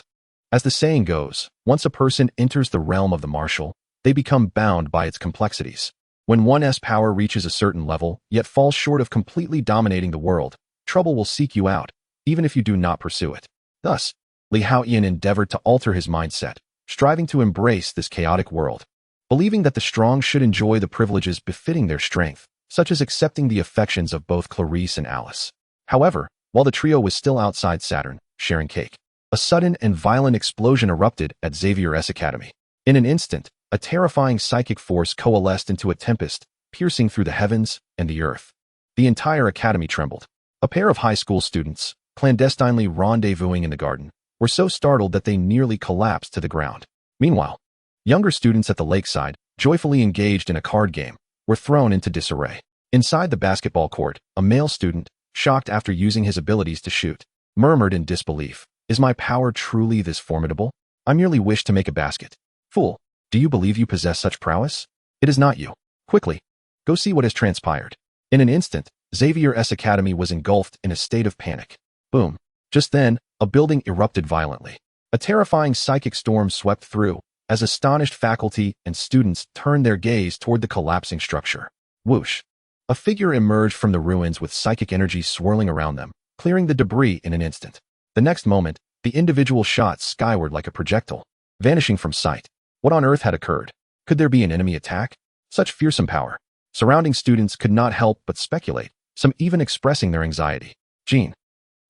As the saying goes, once a person enters the realm of the martial, they become bound by its complexities. When one's power reaches a certain level, yet falls short of completely dominating the world, trouble will seek you out, even if you do not pursue it. Thus, Lee Haotian endeavored to alter his mindset, striving to embrace this chaotic world, believing that the strong should enjoy the privileges befitting their strength, such as accepting the affections of both Clarice and Alice. However, while the trio was still outside Saturn, sharing cake, a sudden and violent explosion erupted at Xavier's academy. In an instant, a terrifying psychic force coalesced into a tempest, piercing through the heavens and the earth. The entire academy trembled. A pair of high school students, clandestinely rendezvousing in the garden, were so startled that they nearly collapsed to the ground. Meanwhile, younger students at the lakeside, joyfully engaged in a card game, were thrown into disarray. Inside the basketball court, a male student, shocked after using his abilities to shoot, murmured in disbelief, "Is my power truly this formidable? I merely wish to make a basket. Fool, do you believe you possess such prowess? It is not you. Quickly, go see what has transpired." In an instant, Xavier's academy was engulfed in a state of panic. Boom. Just then, a building erupted violently. A terrifying psychic storm swept through, as astonished faculty and students turned their gaze toward the collapsing structure. Whoosh. A figure emerged from the ruins with psychic energy swirling around them, clearing the debris in an instant. The next moment, the individual shot skyward like a projectile, vanishing from sight. What on earth had occurred? Could there be an enemy attack? Such fearsome power. Surrounding students could not help but speculate, some even expressing their anxiety. Jean.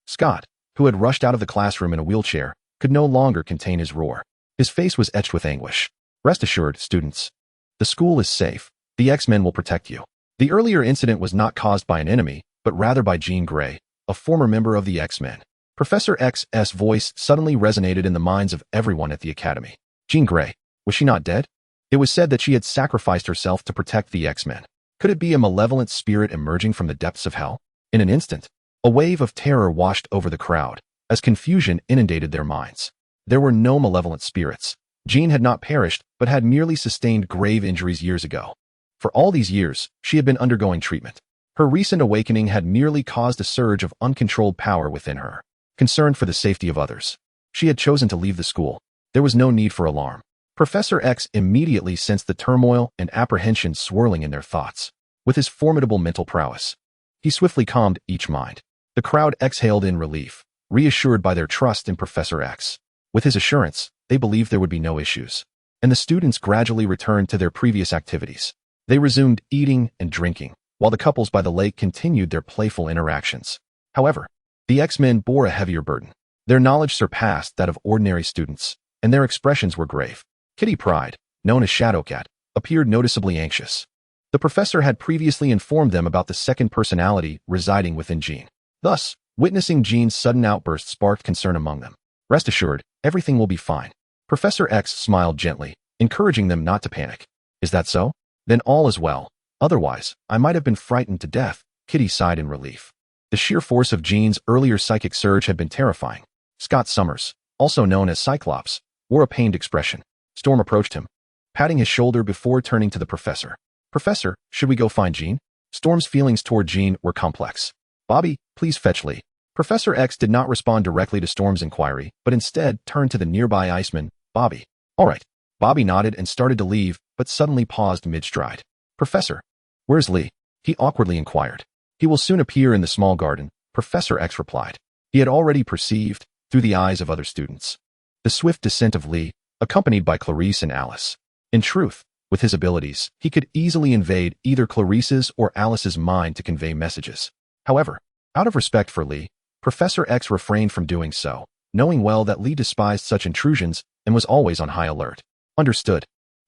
Scott, who had rushed out of the classroom in a wheelchair, could no longer contain his roar. His face was etched with anguish. Rest assured, students. The school is safe. The X-Men will protect you. The earlier incident was not caused by an enemy, but rather by Jean Grey, a former member of the X-Men. Professor X's voice suddenly resonated in the minds of everyone at the academy. Jean Grey, was she not dead? It was said that she had sacrificed herself to protect the X-Men. Could it be a malevolent spirit emerging from the depths of hell? In an instant, a wave of terror washed over the crowd, as confusion inundated their minds. There were no malevolent spirits. Jean had not perished, but had merely sustained grave injuries years ago. For all these years, she had been undergoing treatment. Her recent awakening had merely caused a surge of uncontrolled power within her. Concerned for the safety of others, she had chosen to leave the school. There was no need for alarm. Professor X immediately sensed the turmoil and apprehension swirling in their thoughts. With his formidable mental prowess, he swiftly calmed each mind. The crowd exhaled in relief, reassured by their trust in Professor X. With his assurance, they believed there would be no issues, and the students gradually returned to their previous activities. They resumed eating and drinking, while the couples by the lake continued their playful interactions. However, the X-Men bore a heavier burden. Their knowledge surpassed that of ordinary students, and their expressions were grave. Kitty Pryde, known as Shadowcat, appeared noticeably anxious. The professor had previously informed them about the second personality residing within Jean. Thus, witnessing Jean's sudden outburst sparked concern among them. Rest assured, everything will be fine. Professor X smiled gently, encouraging them not to panic. Is that so? Then all is well. Otherwise, I might have been frightened to death. Kitty sighed in relief. The sheer force of Jean's earlier psychic surge had been terrifying. Scott Summers, also known as Cyclops, wore a pained expression. Storm approached him, patting his shoulder before turning to the professor. Professor, should we go find Jean? Storm's feelings toward Jean were complex. Bobby, please fetch Lee. Professor X did not respond directly to Storm's inquiry, but instead turned to the nearby Iceman, Bobby. All right. Bobby nodded and started to leave, but suddenly paused mid-stride. Professor, where's Lee? He awkwardly inquired. He will soon appear in the small garden, Professor X replied. He had already perceived, through the eyes of other students, the swift descent of Lee, accompanied by Clarice and Alice. In truth, with his abilities, he could easily invade either Clarice's or Alice's mind to convey messages. However, out of respect for Lee, Professor X refrained from doing so, knowing well that Lee despised such intrusions and was always on high alert. Understood.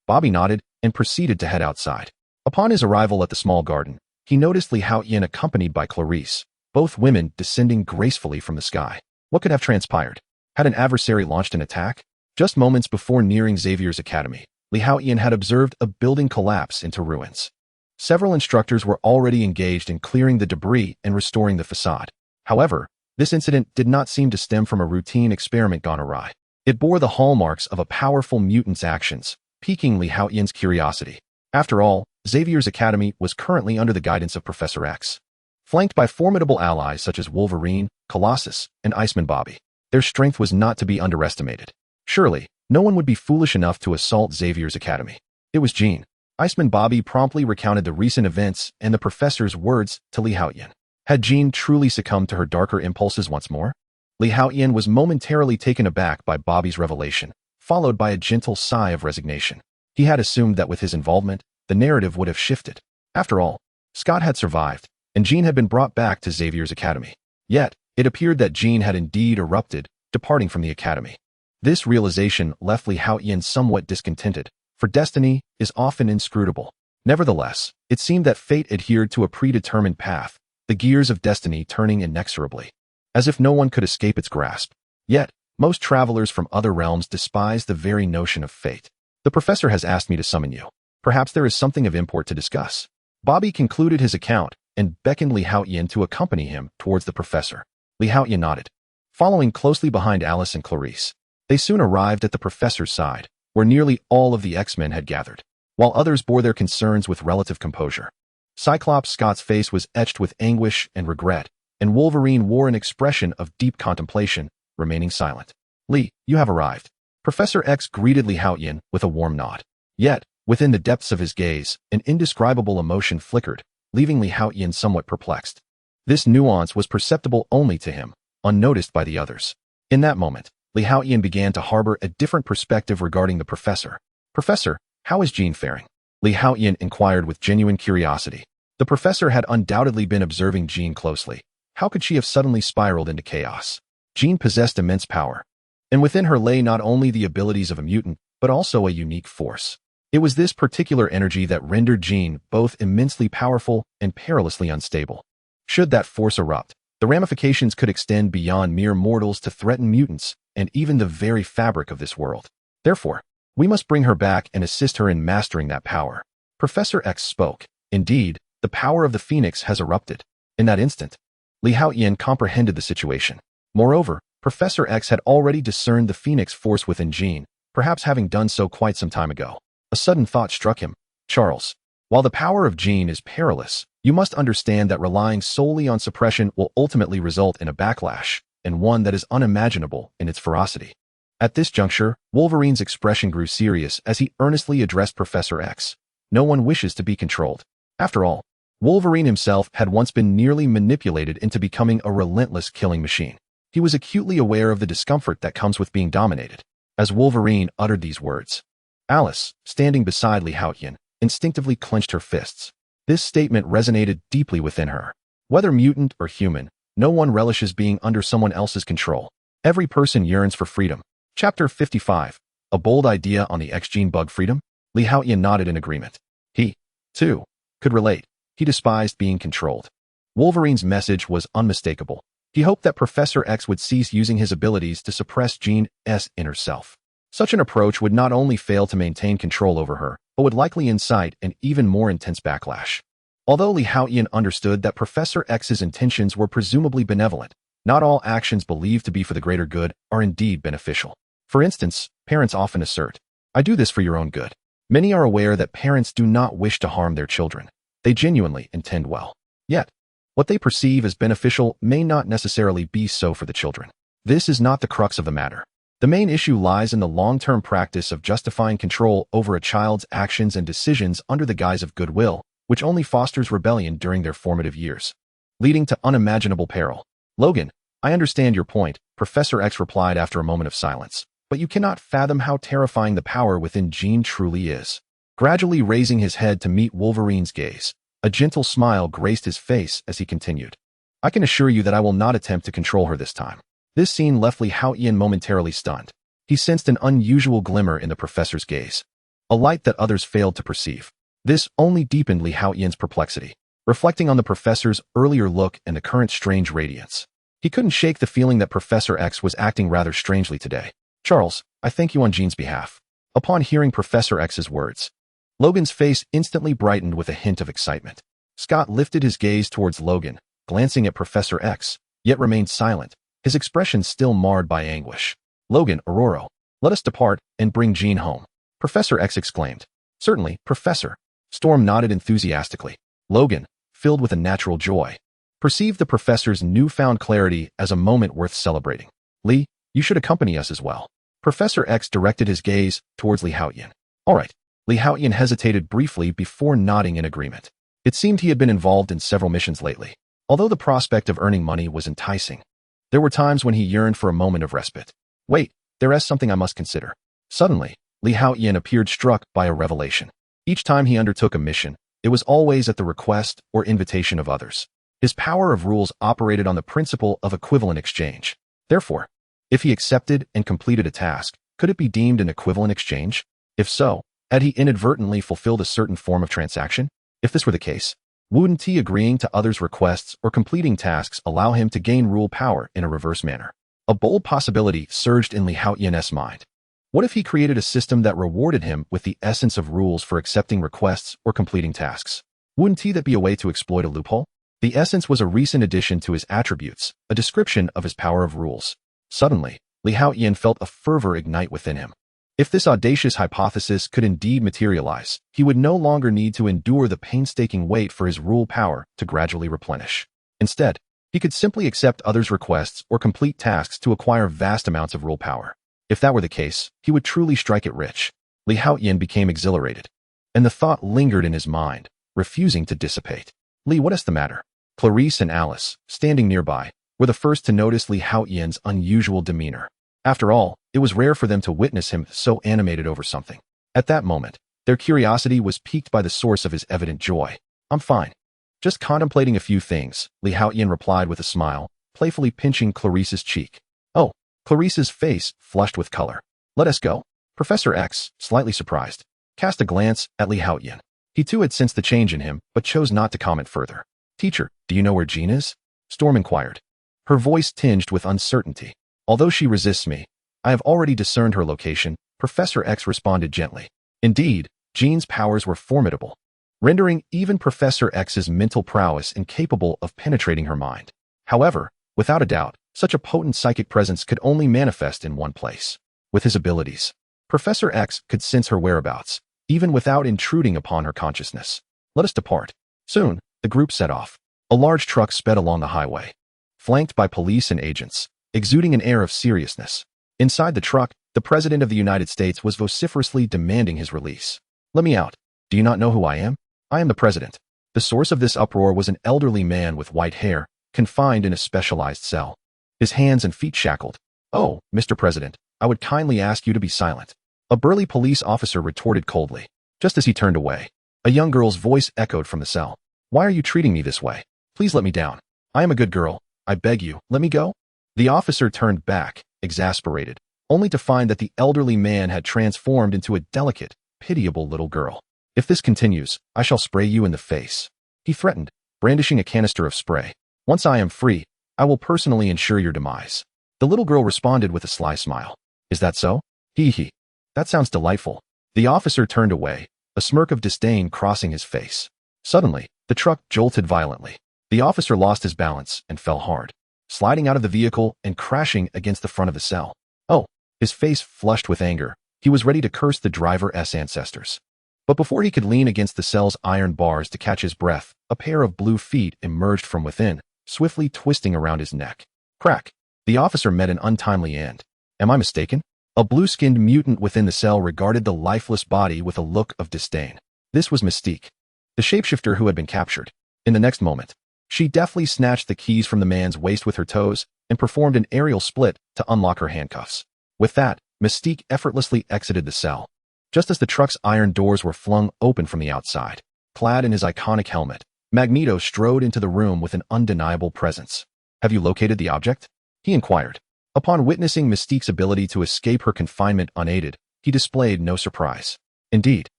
Bobby nodded and proceeded to head outside. Upon his arrival at the small garden, he noticed Li Haotian accompanied by Clarice, both women descending gracefully from the sky. What could have transpired? Had an adversary launched an attack? Just moments before nearing Xavier's academy, Li Haotian had observed a building collapse into ruins. Several instructors were already engaged in clearing the debris and restoring the facade. However, this incident did not seem to stem from a routine experiment gone awry. It bore the hallmarks of a powerful mutant's actions, piquing Li Haotian's curiosity. After all, Xavier's academy was currently under the guidance of Professor X. Flanked by formidable allies such as Wolverine, Colossus, and Iceman Bobby, their strength was not to be underestimated. Surely, no one would be foolish enough to assault Xavier's academy. It was Jean. Iceman Bobby promptly recounted the recent events and the professor's words to Li Haotian. Had Jean truly succumbed to her darker impulses once more? Li Haotian was momentarily taken aback by Bobby's revelation, followed by a gentle sigh of resignation. He had assumed that with his involvement, the narrative would have shifted. After all, Scott had survived, and Jean had been brought back to Xavier's academy. Yet, it appeared that Jean had indeed erupted, departing from the academy. This realization left Li Haotian somewhat discontented, for destiny is often inscrutable. Nevertheless, it seemed that fate adhered to a predetermined path, the gears of destiny turning inexorably, as if no one could escape its grasp. Yet, most travelers from other realms despise the very notion of fate. The professor has asked me to summon you. Perhaps there is something of import to discuss. Bobby concluded his account and beckoned Li Haotian to accompany him towards the professor. Li Haotian nodded. Following closely behind Alice and Clarice, they soon arrived at the professor's side, where nearly all of the X-Men had gathered, while others bore their concerns with relative composure. Cyclops Scott's face was etched with anguish and regret, and Wolverine wore an expression of deep contemplation, remaining silent. Lee, you have arrived. Professor X greeted Li Haotian with a warm nod. Yet, within the depths of his gaze, an indescribable emotion flickered, leaving Li Haotian somewhat perplexed. This nuance was perceptible only to him, unnoticed by the others. In that moment, Li Haotian began to harbor a different perspective regarding the professor. Professor, how is Jean faring? Li Haotian inquired with genuine curiosity. The professor had undoubtedly been observing Jean closely. How could she have suddenly spiraled into chaos? Jean possessed immense power, and within her lay not only the abilities of a mutant, but also a unique force. It was this particular energy that rendered Jean both immensely powerful and perilously unstable. Should that force erupt, the ramifications could extend beyond mere mortals to threaten mutants, and even the very fabric of this world. Therefore, we must bring her back and assist her in mastering that power. Professor X spoke. Indeed, the power of the Phoenix has erupted. In that instant, Li Haotian comprehended the situation. Moreover, Professor X had already discerned the Phoenix force within Jean, perhaps having done so quite some time ago. A sudden thought struck him. Charles, while the power of Jean is perilous, you must understand that relying solely on suppression will ultimately result in a backlash, and one that is unimaginable in its ferocity. At this juncture, Wolverine's expression grew serious as he earnestly addressed Professor X. No one wishes to be controlled. After all, Wolverine himself had once been nearly manipulated into becoming a relentless killing machine. He was acutely aware of the discomfort that comes with being dominated. As Wolverine uttered these words, Alice, standing beside Li Haotian, instinctively clenched her fists. This statement resonated deeply within her. Whether mutant or human, no one relishes being under someone else's control. Every person yearns for freedom. Chapter 55. A bold idea on the X-Gene bug freedom? Li Haotian nodded in agreement. He, too, could relate. He despised being controlled. Wolverine's message was unmistakable. He hoped that Professor X would cease using his abilities to suppress Jean's inner self. Such an approach would not only fail to maintain control over her, but would likely incite an even more intense backlash. Although Li Haotian understood that Professor X's intentions were presumably benevolent, not all actions believed to be for the greater good are indeed beneficial. For instance, parents often assert, "I do this for your own good." Many are aware that parents do not wish to harm their children. They genuinely intend well. Yet, what they perceive as beneficial may not necessarily be so for the children. This is not the crux of the matter. The main issue lies in the long-term practice of justifying control over a child's actions and decisions under the guise of goodwill, which only fosters rebellion during their formative years. leading to unimaginable peril. Logan, I understand your point, Professor X replied after a moment of silence, but you cannot fathom how terrifying the power within Jean truly is. Gradually raising his head to meet Wolverine's gaze, a gentle smile graced his face as he continued. I can assure you that I will not attempt to control her this time. This scene left Li Haotian momentarily stunned. He sensed an unusual glimmer in the professor's gaze, a light that others failed to perceive. This only deepened Li Haotian's perplexity, reflecting on the professor's earlier look and the current strange radiance. He couldn't shake the feeling that Professor X was acting rather strangely today. Charles, I thank you on Jean's behalf. Upon hearing Professor X's words, Logan's face instantly brightened with a hint of excitement. Scott lifted his gaze towards Logan, glancing at Professor X, yet remained silent, his expression still marred by anguish. Logan, Aurora, let us depart and bring Jean home, Professor X exclaimed. Certainly, Professor. Storm nodded enthusiastically. Logan, filled with a natural joy, perceived the professor's newfound clarity as a moment worth celebrating. Li, you should accompany us as well. Professor X directed his gaze towards Li Haotian. All right. Li Haotian hesitated briefly before nodding in agreement. It seemed he had been involved in several missions lately. Although the prospect of earning money was enticing, there were times when he yearned for a moment of respite. Wait, there is something I must consider. Suddenly, Li Haotian appeared struck by a revelation. Each time he undertook a mission, it was always at the request or invitation of others. His power of rules operated on the principle of equivalent exchange. Therefore, if he accepted and completed a task, could it be deemed an equivalent exchange? If so, had he inadvertently fulfilled a certain form of transaction? If this were the case, wouldn't he agreeing to others' requests or completing tasks allow him to gain rule power in a reverse manner? A bold possibility surged in Li Haotian's mind. What if he created a system that rewarded him with the essence of rules for accepting requests or completing tasks? Wouldn't that be a way to exploit a loophole? The essence was a recent addition to his attributes, a description of his power of rules. Suddenly, Li Haotian felt a fervor ignite within him. If this audacious hypothesis could indeed materialize, he would no longer need to endure the painstaking wait for his rule power to gradually replenish. Instead, he could simply accept others' requests or complete tasks to acquire vast amounts of rule power. If that were the case, he would truly strike it rich. Li Haotian became exhilarated, and the thought lingered in his mind, refusing to dissipate. Li, what is the matter? Clarice and Alice, standing nearby, were the first to notice Li Haotian's unusual demeanor. After all, it was rare for them to witness him so animated over something. At that moment, their curiosity was piqued by the source of his evident joy. I'm fine. Just contemplating a few things, Li Haotian replied with a smile, playfully pinching Clarice's cheek. Oh, Clarice's face flushed with color. Let us go. Professor X, slightly surprised, cast a glance at Li Haotian. He too had sensed the change in him, but chose not to comment further. Teacher, do you know where Jean is? Storm inquired, her voice tinged with uncertainty. Although she resists me, I have already discerned her location, Professor X responded gently. Indeed, Jean's powers were formidable, rendering even Professor X's mental prowess incapable of penetrating her mind. However, without a doubt, such a potent psychic presence could only manifest in one place. With his abilities, Professor X could sense her whereabouts, even without intruding upon her consciousness. Let us depart. Soon, the group set off. A large truck sped along the highway, flanked by police and agents, exuding an air of seriousness. Inside the truck, the President of the United States was vociferously demanding his release. Let me out. Do you not know who I am? I am the President. The source of this uproar was an elderly man with white hair, confined in a specialized cell, his hands and feet shackled. Oh, Mr. President, I would kindly ask you to be silent. A burly police officer retorted coldly. Just as he turned away, a young girl's voice echoed from the cell. Why are you treating me this way? Please let me down. I am a good girl. I beg you, let me go. The officer turned back, exasperated, only to find that the elderly man had transformed into a delicate, pitiable little girl. If this continues, I shall spray you in the face, he threatened, brandishing a canister of spray. Once I am free, I will personally ensure your demise. The little girl responded with a sly smile. Is that so? Hee. That sounds delightful. The officer turned away, a smirk of disdain crossing his face. Suddenly, the truck jolted violently. The officer lost his balance and fell hard, sliding out of the vehicle and crashing against the front of the cell. Oh, his face flushed with anger. He was ready to curse the driver's ancestors. But before he could lean against the cell's iron bars to catch his breath, a pair of blue feet emerged from within, swiftly twisting around his neck. Crack! The officer met an untimely end. Am I mistaken? A blue-skinned mutant within the cell regarded the lifeless body with a look of disdain. This was Mystique, the shapeshifter who had been captured. In the next moment, She deftly snatched the keys from the man's waist with her toes and performed an aerial split to unlock her handcuffs. With that, Mystique effortlessly exited the cell, just as the truck's iron doors were flung open from the outside. Clad in his iconic helmet, Magneto strode into the room with an undeniable presence. "Have you located the object?" he inquired. Upon witnessing Mystique's ability to escape her confinement unaided, he displayed no surprise. Indeed,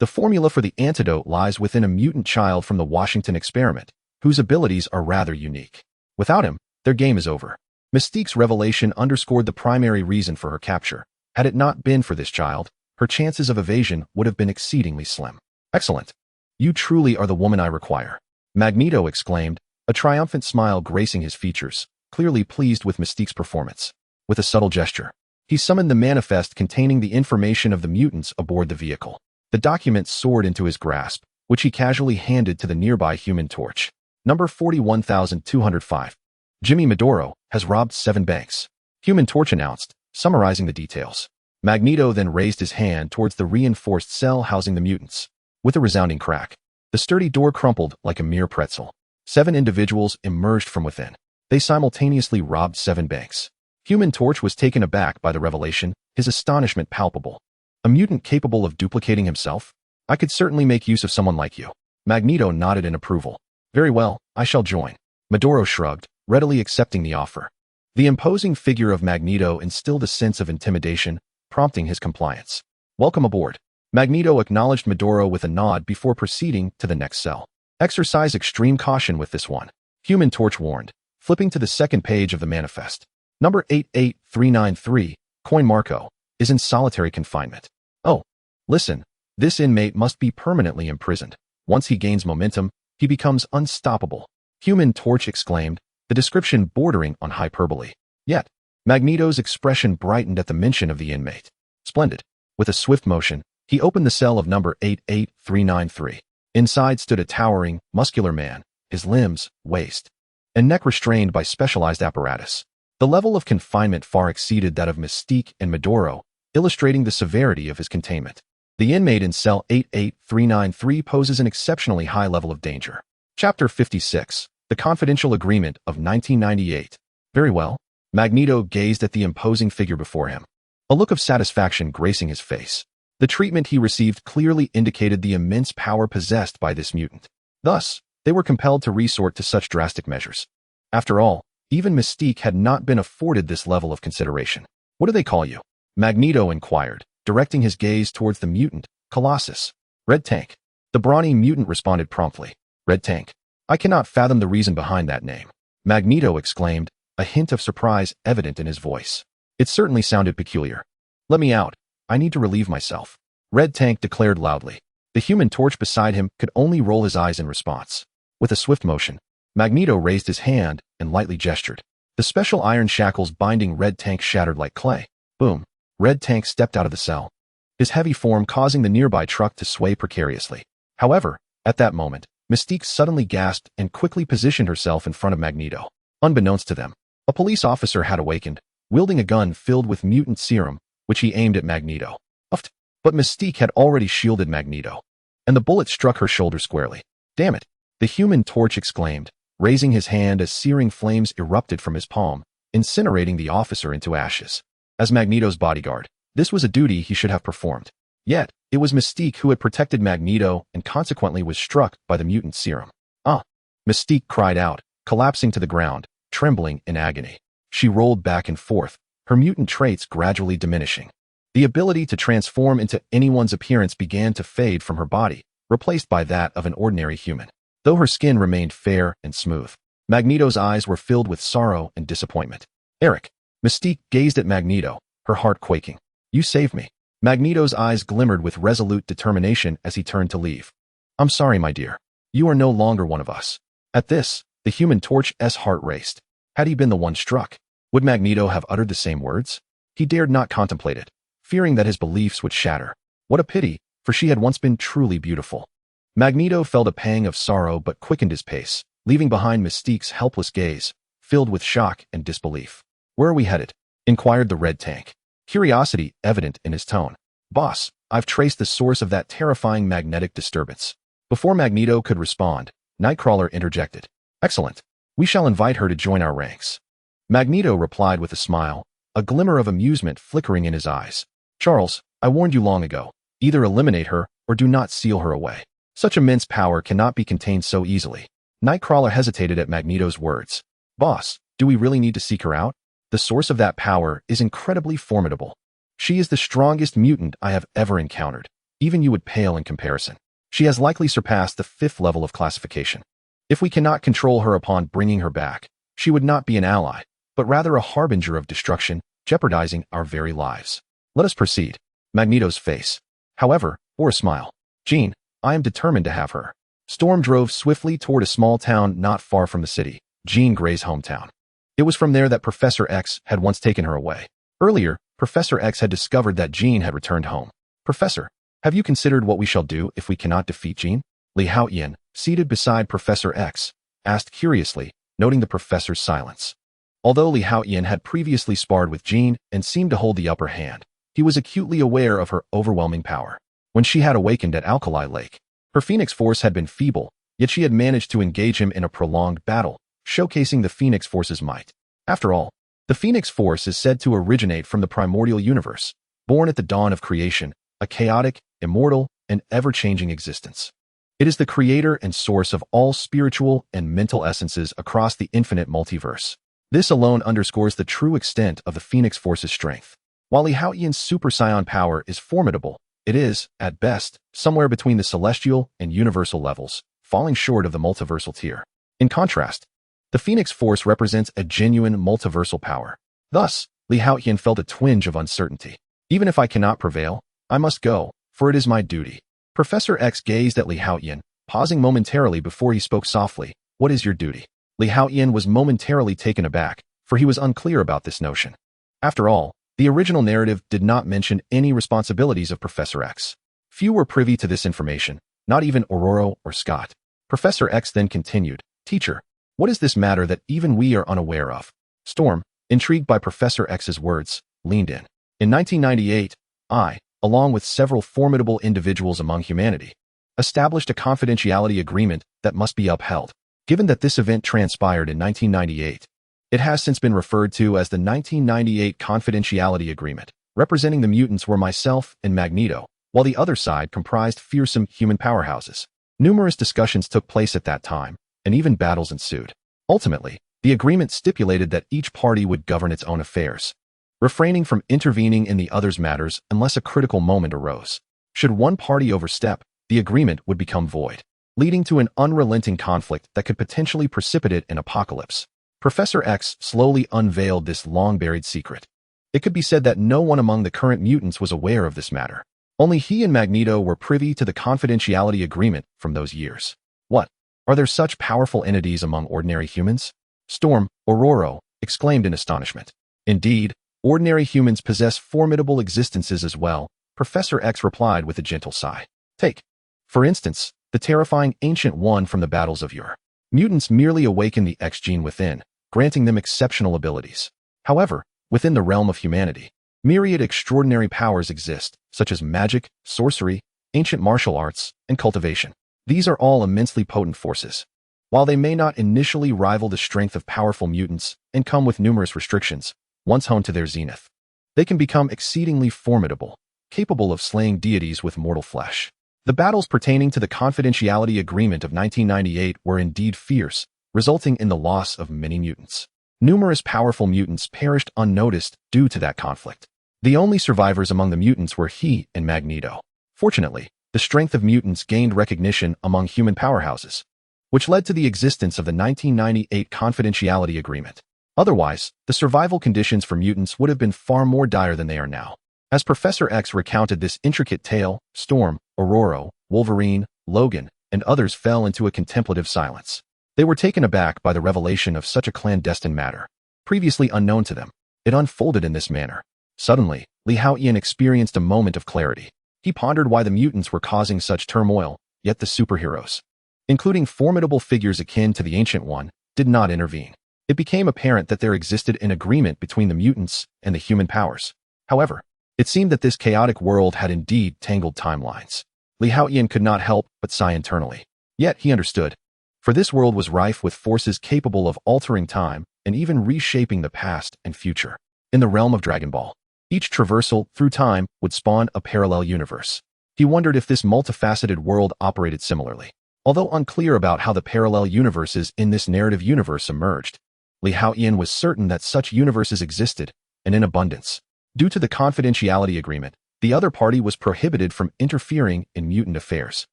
the formula for the antidote lies within a mutant child from the Washington experiment, whose abilities are rather unique. Without him, their game is over. Mystique's revelation underscored the primary reason for her capture. Had it not been for this child, her chances of evasion would have been exceedingly slim. "Excellent. You truly are the woman I require," Magneto exclaimed, a triumphant smile gracing his features, clearly pleased with Mystique's performance. With a subtle gesture, he summoned the manifest containing the information of the mutants aboard the vehicle. The document soared into his grasp, which he casually handed to the nearby Human Torch. Number 41205. Jimmy Maduro has robbed 7 banks, Human Torch announced, summarizing the details. Magneto then raised his hand towards the reinforced cell housing the mutants. With a resounding crack, the sturdy door crumpled like a mere pretzel. 7 individuals emerged from within. They simultaneously robbed 7 banks. Human Torch was taken aback by the revelation, his astonishment palpable. "A mutant capable of duplicating himself? I could certainly make use of someone like you." Magneto nodded in approval. "Very well, I shall join." Maduro shrugged, readily accepting the offer. The imposing figure of Magneto instilled a sense of intimidation, prompting his compliance. "Welcome aboard." Magneto acknowledged Maduro with a nod before proceeding to the next cell. "Exercise extreme caution with this one," Human Torch warned, flipping to the second page of the manifest. "Number 88393, Coin Marco, is in solitary confinement. Oh, listen, this inmate must be permanently imprisoned. Once he gains momentum, he becomes unstoppable," Human Torch exclaimed, the description bordering on hyperbole. Yet, Magneto's expression brightened at the mention of the inmate. "Splendid." With a swift motion, he opened the cell of number 88393. Inside stood a towering, muscular man, his limbs, waist, and neck restrained by specialized apparatus. The level of confinement far exceeded that of Mystique and Maduro, illustrating the severity of his containment. The inmate in cell 88393 poses an exceptionally high level of danger. Chapter 56, The Confidential Agreement of 1998. Very well. Magneto gazed at the imposing figure before him, a look of satisfaction gracing his face. The treatment he received clearly indicated the immense power possessed by this mutant. Thus, they were compelled to resort to such drastic measures. After all, even Mystique had not been afforded this level of consideration. "What do they call you?" Magneto inquired, directing his gaze towards the mutant, Colossus. "Red Tank." The brawny mutant responded promptly. "Red Tank. I cannot fathom the reason behind that name," Magneto exclaimed, a hint of surprise evident in his voice. It certainly sounded peculiar. "Let me out. I need to relieve myself," Red Tank declared loudly. The Human Torch beside him could only roll his eyes in response. With a swift motion, Magneto raised his hand and lightly gestured. The special iron shackles binding Red Tank shattered like clay. Boom. Red Tank stepped out of the cell, his heavy form causing the nearby truck to sway precariously. However, at that moment, Mystique suddenly gasped and quickly positioned herself in front of Magneto. Unbeknownst to them, a police officer had awakened, wielding a gun filled with mutant serum, which he aimed at Magneto. Uffed. But Mystique had already shielded Magneto, and the bullet struck her shoulder squarely. "Damn it," the Human Torch exclaimed, raising his hand as searing flames erupted from his palm, incinerating the officer into ashes. As Magneto's bodyguard, this was a duty he should have performed. Yet, it was Mystique who had protected Magneto and consequently was struck by the mutant serum. "Ah!" Mystique cried out, collapsing to the ground, trembling in agony. She rolled back and forth, her mutant traits gradually diminishing. The ability to transform into anyone's appearance began to fade from her body, replaced by that of an ordinary human. Though her skin remained fair and smooth, Magneto's eyes were filled with sorrow and disappointment. "Eric!" Mystique gazed at Magneto, her heart quaking. "You saved me." Magneto's eyes glimmered with resolute determination as he turned to leave. "I'm sorry, my dear. You are no longer one of us." At this, the Human Torch's heart raced. Had he been the one struck? Would Magneto have uttered the same words? He dared not contemplate it, fearing that his beliefs would shatter. What a pity, for she had once been truly beautiful. Magneto felt a pang of sorrow but quickened his pace, leaving behind Mystique's helpless gaze, filled with shock and disbelief. "Where are we headed?" inquired the Red Tank, curiosity evident in his tone. "Boss, I've traced the source of that terrifying magnetic disturbance." Before Magneto could respond, Nightcrawler interjected. Excellent. We shall invite her to join our ranks. Magneto replied with a smile, a glimmer of amusement flickering in his eyes. Charles, I warned you long ago. Either eliminate her or do not seal her away. Such immense power cannot be contained so easily. Nightcrawler hesitated at Magneto's words. Boss, do we really need to seek her out? The source of that power is incredibly formidable. She is the strongest mutant I have ever encountered. Even you would pale in comparison. She has likely surpassed the 5th level of classification. If we cannot control her upon bringing her back, she would not be an ally, but rather a harbinger of destruction, jeopardizing our very lives. Let us proceed. Magneto's face, however, bore a smile. Jean, I am determined to have her. Storm drove swiftly toward a small town not far from the city, Jean Grey's hometown. It was from there that Professor X had once taken her away. Earlier, Professor X had discovered that Jean had returned home. Professor, have you considered what we shall do if we cannot defeat Jean? Haotian, seated beside Professor X, asked curiously, noting the professor's silence. Although Haotian had previously sparred with Jean and seemed to hold the upper hand, he was acutely aware of her overwhelming power. When she had awakened at Alkali Lake, her Phoenix Force had been feeble, yet she had managed to engage him in a prolonged battle, showcasing the Phoenix Force's might. After all, the Phoenix Force is said to originate from the primordial universe, born at the dawn of creation, a chaotic, immortal, and ever-changing existence. It is the creator and source of all spiritual and mental essences across the infinite multiverse. This alone underscores the true extent of the Phoenix Force's strength. While Haotian's Super-Saiyan power is formidable, it is, at best, somewhere between the celestial and universal levels, falling short of the multiversal tier. In contrast, the Phoenix Force represents a genuine multiversal power. Thus, Haotian felt a twinge of uncertainty. Even if I cannot prevail, I must go, for it is my duty. Professor X gazed at Haotian, pausing momentarily before he spoke softly. What is your duty? Haotian was momentarily taken aback, for he was unclear about this notion. After all, the original narrative did not mention any responsibilities of Professor X. Few were privy to this information, not even Aurora or Scott. Professor X then continued, Teacher, what is this matter that even we are unaware of? Storm, intrigued by Professor X's words, leaned in. In 1998, I, along with several formidable individuals among humanity, established a confidentiality agreement that must be upheld. Given that this event transpired in 1998, it has since been referred to as the 1998 Confidentiality Agreement. Representing the mutants were myself and Magneto, while the other side comprised fearsome human powerhouses. Numerous discussions took place at that time, and even battles ensued. Ultimately, the agreement stipulated that each party would govern its own affairs, refraining from intervening in the other's matters unless a critical moment arose. Should one party overstep, the agreement would become void, leading to an unrelenting conflict that could potentially precipitate an apocalypse. Professor X slowly unveiled this long-buried secret. It could be said that no one among the current mutants was aware of this matter. Only he and Magneto were privy to the confidentiality agreement from those years. What? Are there such powerful entities among ordinary humans? Storm, Aurora, exclaimed in astonishment. Indeed, ordinary humans possess formidable existences as well, Professor X replied with a gentle sigh. Take, for instance, the terrifying Ancient One from the battles of yore. Mutants merely awaken the X gene within, granting them exceptional abilities. However, within the realm of humanity, myriad extraordinary powers exist, such as magic, sorcery, ancient martial arts, and cultivation. These are all immensely potent forces. While they may not initially rival the strength of powerful mutants and come with numerous restrictions, once honed to their zenith, they can become exceedingly formidable, capable of slaying deities with mortal flesh. The battles pertaining to the Confidentiality Agreement of 1998 were indeed fierce, resulting in the loss of many mutants. Numerous powerful mutants perished unnoticed due to that conflict. The only survivors among the mutants were he and Magneto. Fortunately, the strength of mutants gained recognition among human powerhouses, which led to the existence of the 1998 Confidentiality Agreement. Otherwise, the survival conditions for mutants would have been far more dire than they are now. As Professor X recounted this intricate tale, Storm, Aurora, Wolverine, Logan, and others fell into a contemplative silence. They were taken aback by the revelation of such a clandestine matter, previously unknown to them. It unfolded in this manner. Suddenly, Haotian experienced a moment of clarity. He pondered why the mutants were causing such turmoil, yet the superheroes, including formidable figures akin to the Ancient One, did not intervene. It became apparent that there existed an agreement between the mutants and the human powers. However, it seemed that this chaotic world had indeed tangled timelines. Haotian could not help but sigh internally. Yet he understood. For this world was rife with forces capable of altering time and even reshaping the past and future. In the realm of Dragon Ball, each traversal through time would spawn a parallel universe. He wondered if this multifaceted world operated similarly. Although unclear about how the parallel universes in this narrative universe emerged, Haotian was certain that such universes existed, and in abundance. Due to the confidentiality agreement, the other party was prohibited from interfering in mutant affairs.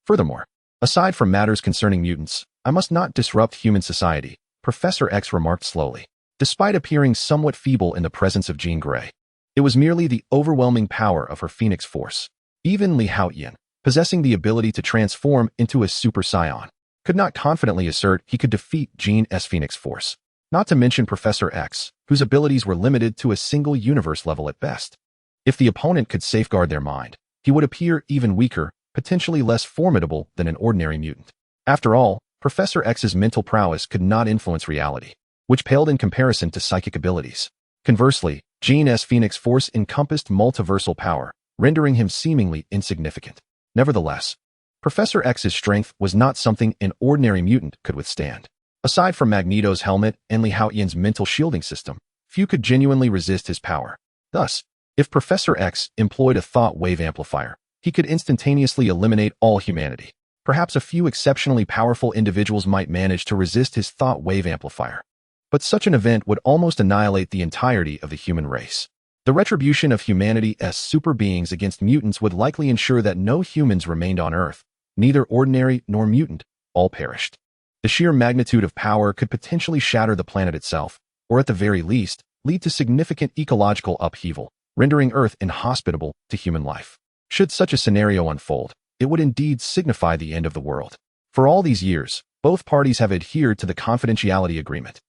Furthermore, aside from matters concerning mutants, I must not disrupt human society, Professor X remarked slowly. Despite appearing somewhat feeble in the presence of Jean Grey, it was merely the overwhelming power of her Phoenix Force. Even Haotian, possessing the ability to transform into a Super-Saiyan, could not confidently assert he could defeat Jean's Phoenix Force. Not to mention Professor X, whose abilities were limited to a single universe level at best. If the opponent could safeguard their mind, he would appear even weaker, potentially less formidable than an ordinary mutant. After all, Professor X's mental prowess could not influence reality, which paled in comparison to psychic abilities. Conversely, Jean's Phoenix Force encompassed multiversal power, rendering him seemingly insignificant. Nevertheless, Professor X's strength was not something an ordinary mutant could withstand. Aside from Magneto's helmet and Haotian's mental shielding system, few could genuinely resist his power. Thus, if Professor X employed a thought wave amplifier, he could instantaneously eliminate all humanity. Perhaps a few exceptionally powerful individuals might manage to resist his thought wave amplifier. But such an event would almost annihilate the entirety of the human race. The retribution of humanity as super beings against mutants would likely ensure that no humans remained on Earth. Neither ordinary nor mutant, all perished. The sheer magnitude of power could potentially shatter the planet itself, or at the very least, lead to significant ecological upheaval, rendering Earth inhospitable to human life. Should such a scenario unfold, it would indeed signify the end of the world. For all these years, both parties have adhered to the confidentiality agreement.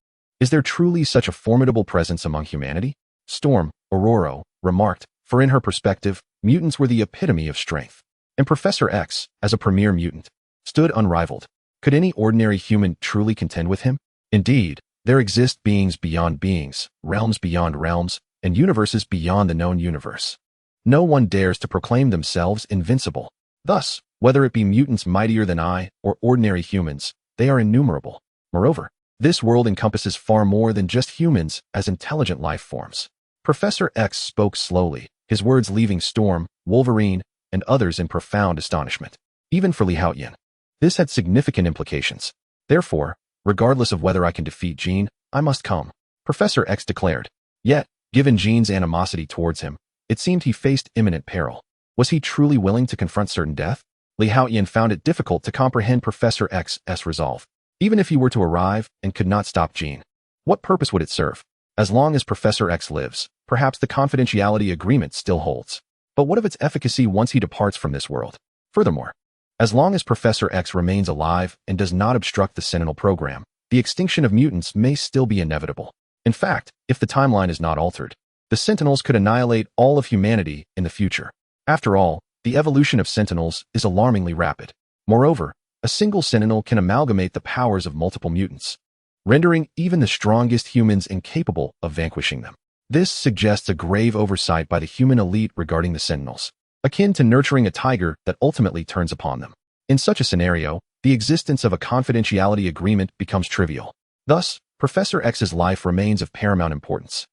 Is there truly such a formidable presence among humanity? Storm, Aurora, remarked, for in her perspective, mutants were the epitome of strength. And Professor X, as a premier mutant, stood unrivaled. Could any ordinary human truly contend with him? Indeed, there exist beings beyond beings, realms beyond realms, and universes beyond the known universe. No one dares to proclaim themselves invincible. Thus, whether it be mutants mightier than I or ordinary humans, they are innumerable. Moreover, this world encompasses far more than just humans as intelligent life forms. Professor X spoke slowly, his words leaving Storm, Wolverine, and others in profound astonishment. Even for Haotian, this had significant implications. Therefore, regardless of whether I can defeat Jean, I must come, Professor X declared. Yet, given Jean's animosity towards him, it seemed he faced imminent peril. Was he truly willing to confront certain death? Haotian found it difficult to comprehend Professor X's resolve. Even if he were to arrive and could not stop Jean, what purpose would it serve? As long as Professor X lives, perhaps the confidentiality agreement still holds. But what of its efficacy once he departs from this world? Furthermore, as long as Professor X remains alive and does not obstruct the Sentinel program, the extinction of mutants may still be inevitable. In fact, if the timeline is not altered, the Sentinels could annihilate all of humanity in the future. After all, the evolution of Sentinels is alarmingly rapid. Moreover, a single Sentinel can amalgamate the powers of multiple mutants, rendering even the strongest humans incapable of vanquishing them. This suggests a grave oversight by the human elite regarding the Sentinels, akin to nurturing a tiger that ultimately turns upon them. In such a scenario, the existence of a confidentiality agreement becomes trivial. Thus, Professor X's life remains of paramount importance.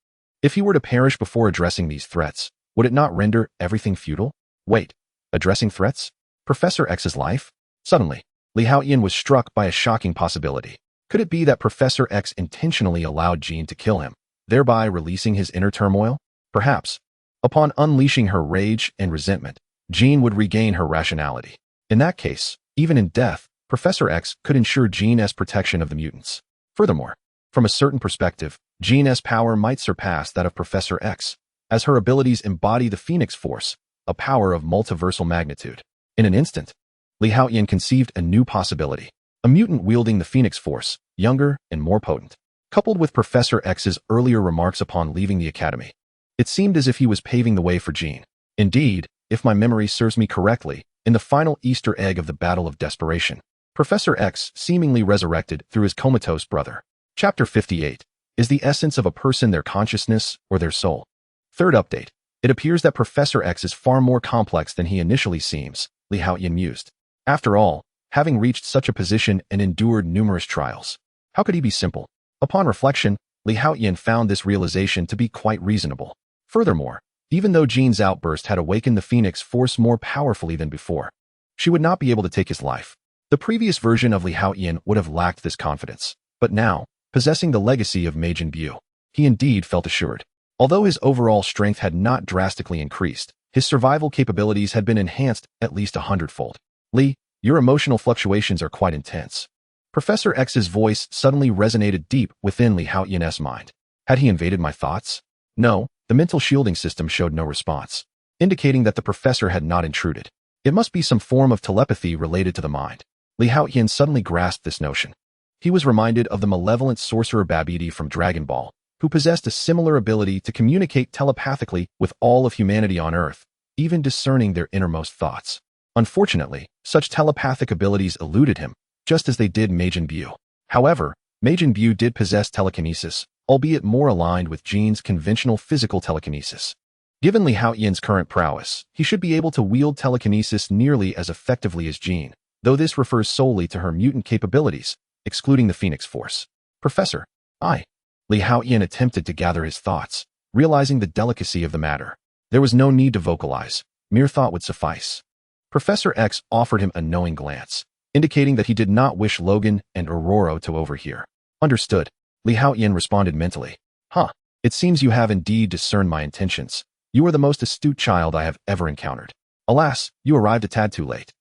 If he were to perish before addressing these threats, would it not render everything futile? Wait, addressing threats? Professor X's life? Suddenly, Haotian was struck by a shocking possibility. Could it be that Professor X intentionally allowed Jean to kill him, thereby releasing his inner turmoil? Perhaps, upon unleashing her rage and resentment, Jean would regain her rationality. In that case, even in death, Professor X could ensure Jean's protection of the mutants. Furthermore, from a certain perspective, Jean's power might surpass that of Professor X, as her abilities embody the Phoenix Force, a power of multiversal magnitude. In an instant, Haotian conceived a new possibility. A mutant wielding the Phoenix Force, younger and more potent. Coupled with Professor X's earlier remarks upon leaving the academy, it seemed as if he was paving the way for Jean. Indeed, if my memory serves me correctly, in the final Easter egg of the Battle of Desperation, Professor X seemingly resurrected through his comatose brother. Chapter 58. Is the essence of a person their consciousness or their soul? Third update. It appears that Professor X is far more complex than he initially seems, Haotian mused. After all, having reached such a position and endured numerous trials. How could he be simple? Upon reflection, Li Haotian found this realization to be quite reasonable. Furthermore, even though Jean's outburst had awakened the Phoenix Force more powerfully than before, she would not be able to take his life. The previous version of Li Haotian would have lacked this confidence, but now, possessing the legacy of Majin Buu, he indeed felt assured. Although his overall strength had not drastically increased, his survival capabilities had been enhanced at least 100-fold. Li, your emotional fluctuations are quite intense. Professor X's voice suddenly resonated deep within Li Haotian's mind. Had he invaded my thoughts? No, the mental shielding system showed no response, indicating that the professor had not intruded. It must be some form of telepathy related to the mind. Li Haotian suddenly grasped this notion. He was reminded of the malevolent sorcerer Babidi from Dragon Ball, who possessed a similar ability to communicate telepathically with all of humanity on Earth, even discerning their innermost thoughts. Unfortunately, such telepathic abilities eluded him, just as they did Majin Buu. However, Majin Buu did possess telekinesis, albeit more aligned with Jean's conventional physical telekinesis. Given Li Haotian's current prowess, he should be able to wield telekinesis nearly as effectively as Jean, though this refers solely to her mutant capabilities, excluding the Phoenix Force. Professor, Li Haotian attempted to gather his thoughts, realizing the delicacy of the matter. There was no need to vocalize, mere thought would suffice. Professor X offered him a knowing glance, indicating that he did not wish Logan and Aurora to overhear. Understood, Li Haotian responded mentally. It seems you have indeed discerned my intentions. You are the most astute child I have ever encountered. Alas, you arrived a tad too late.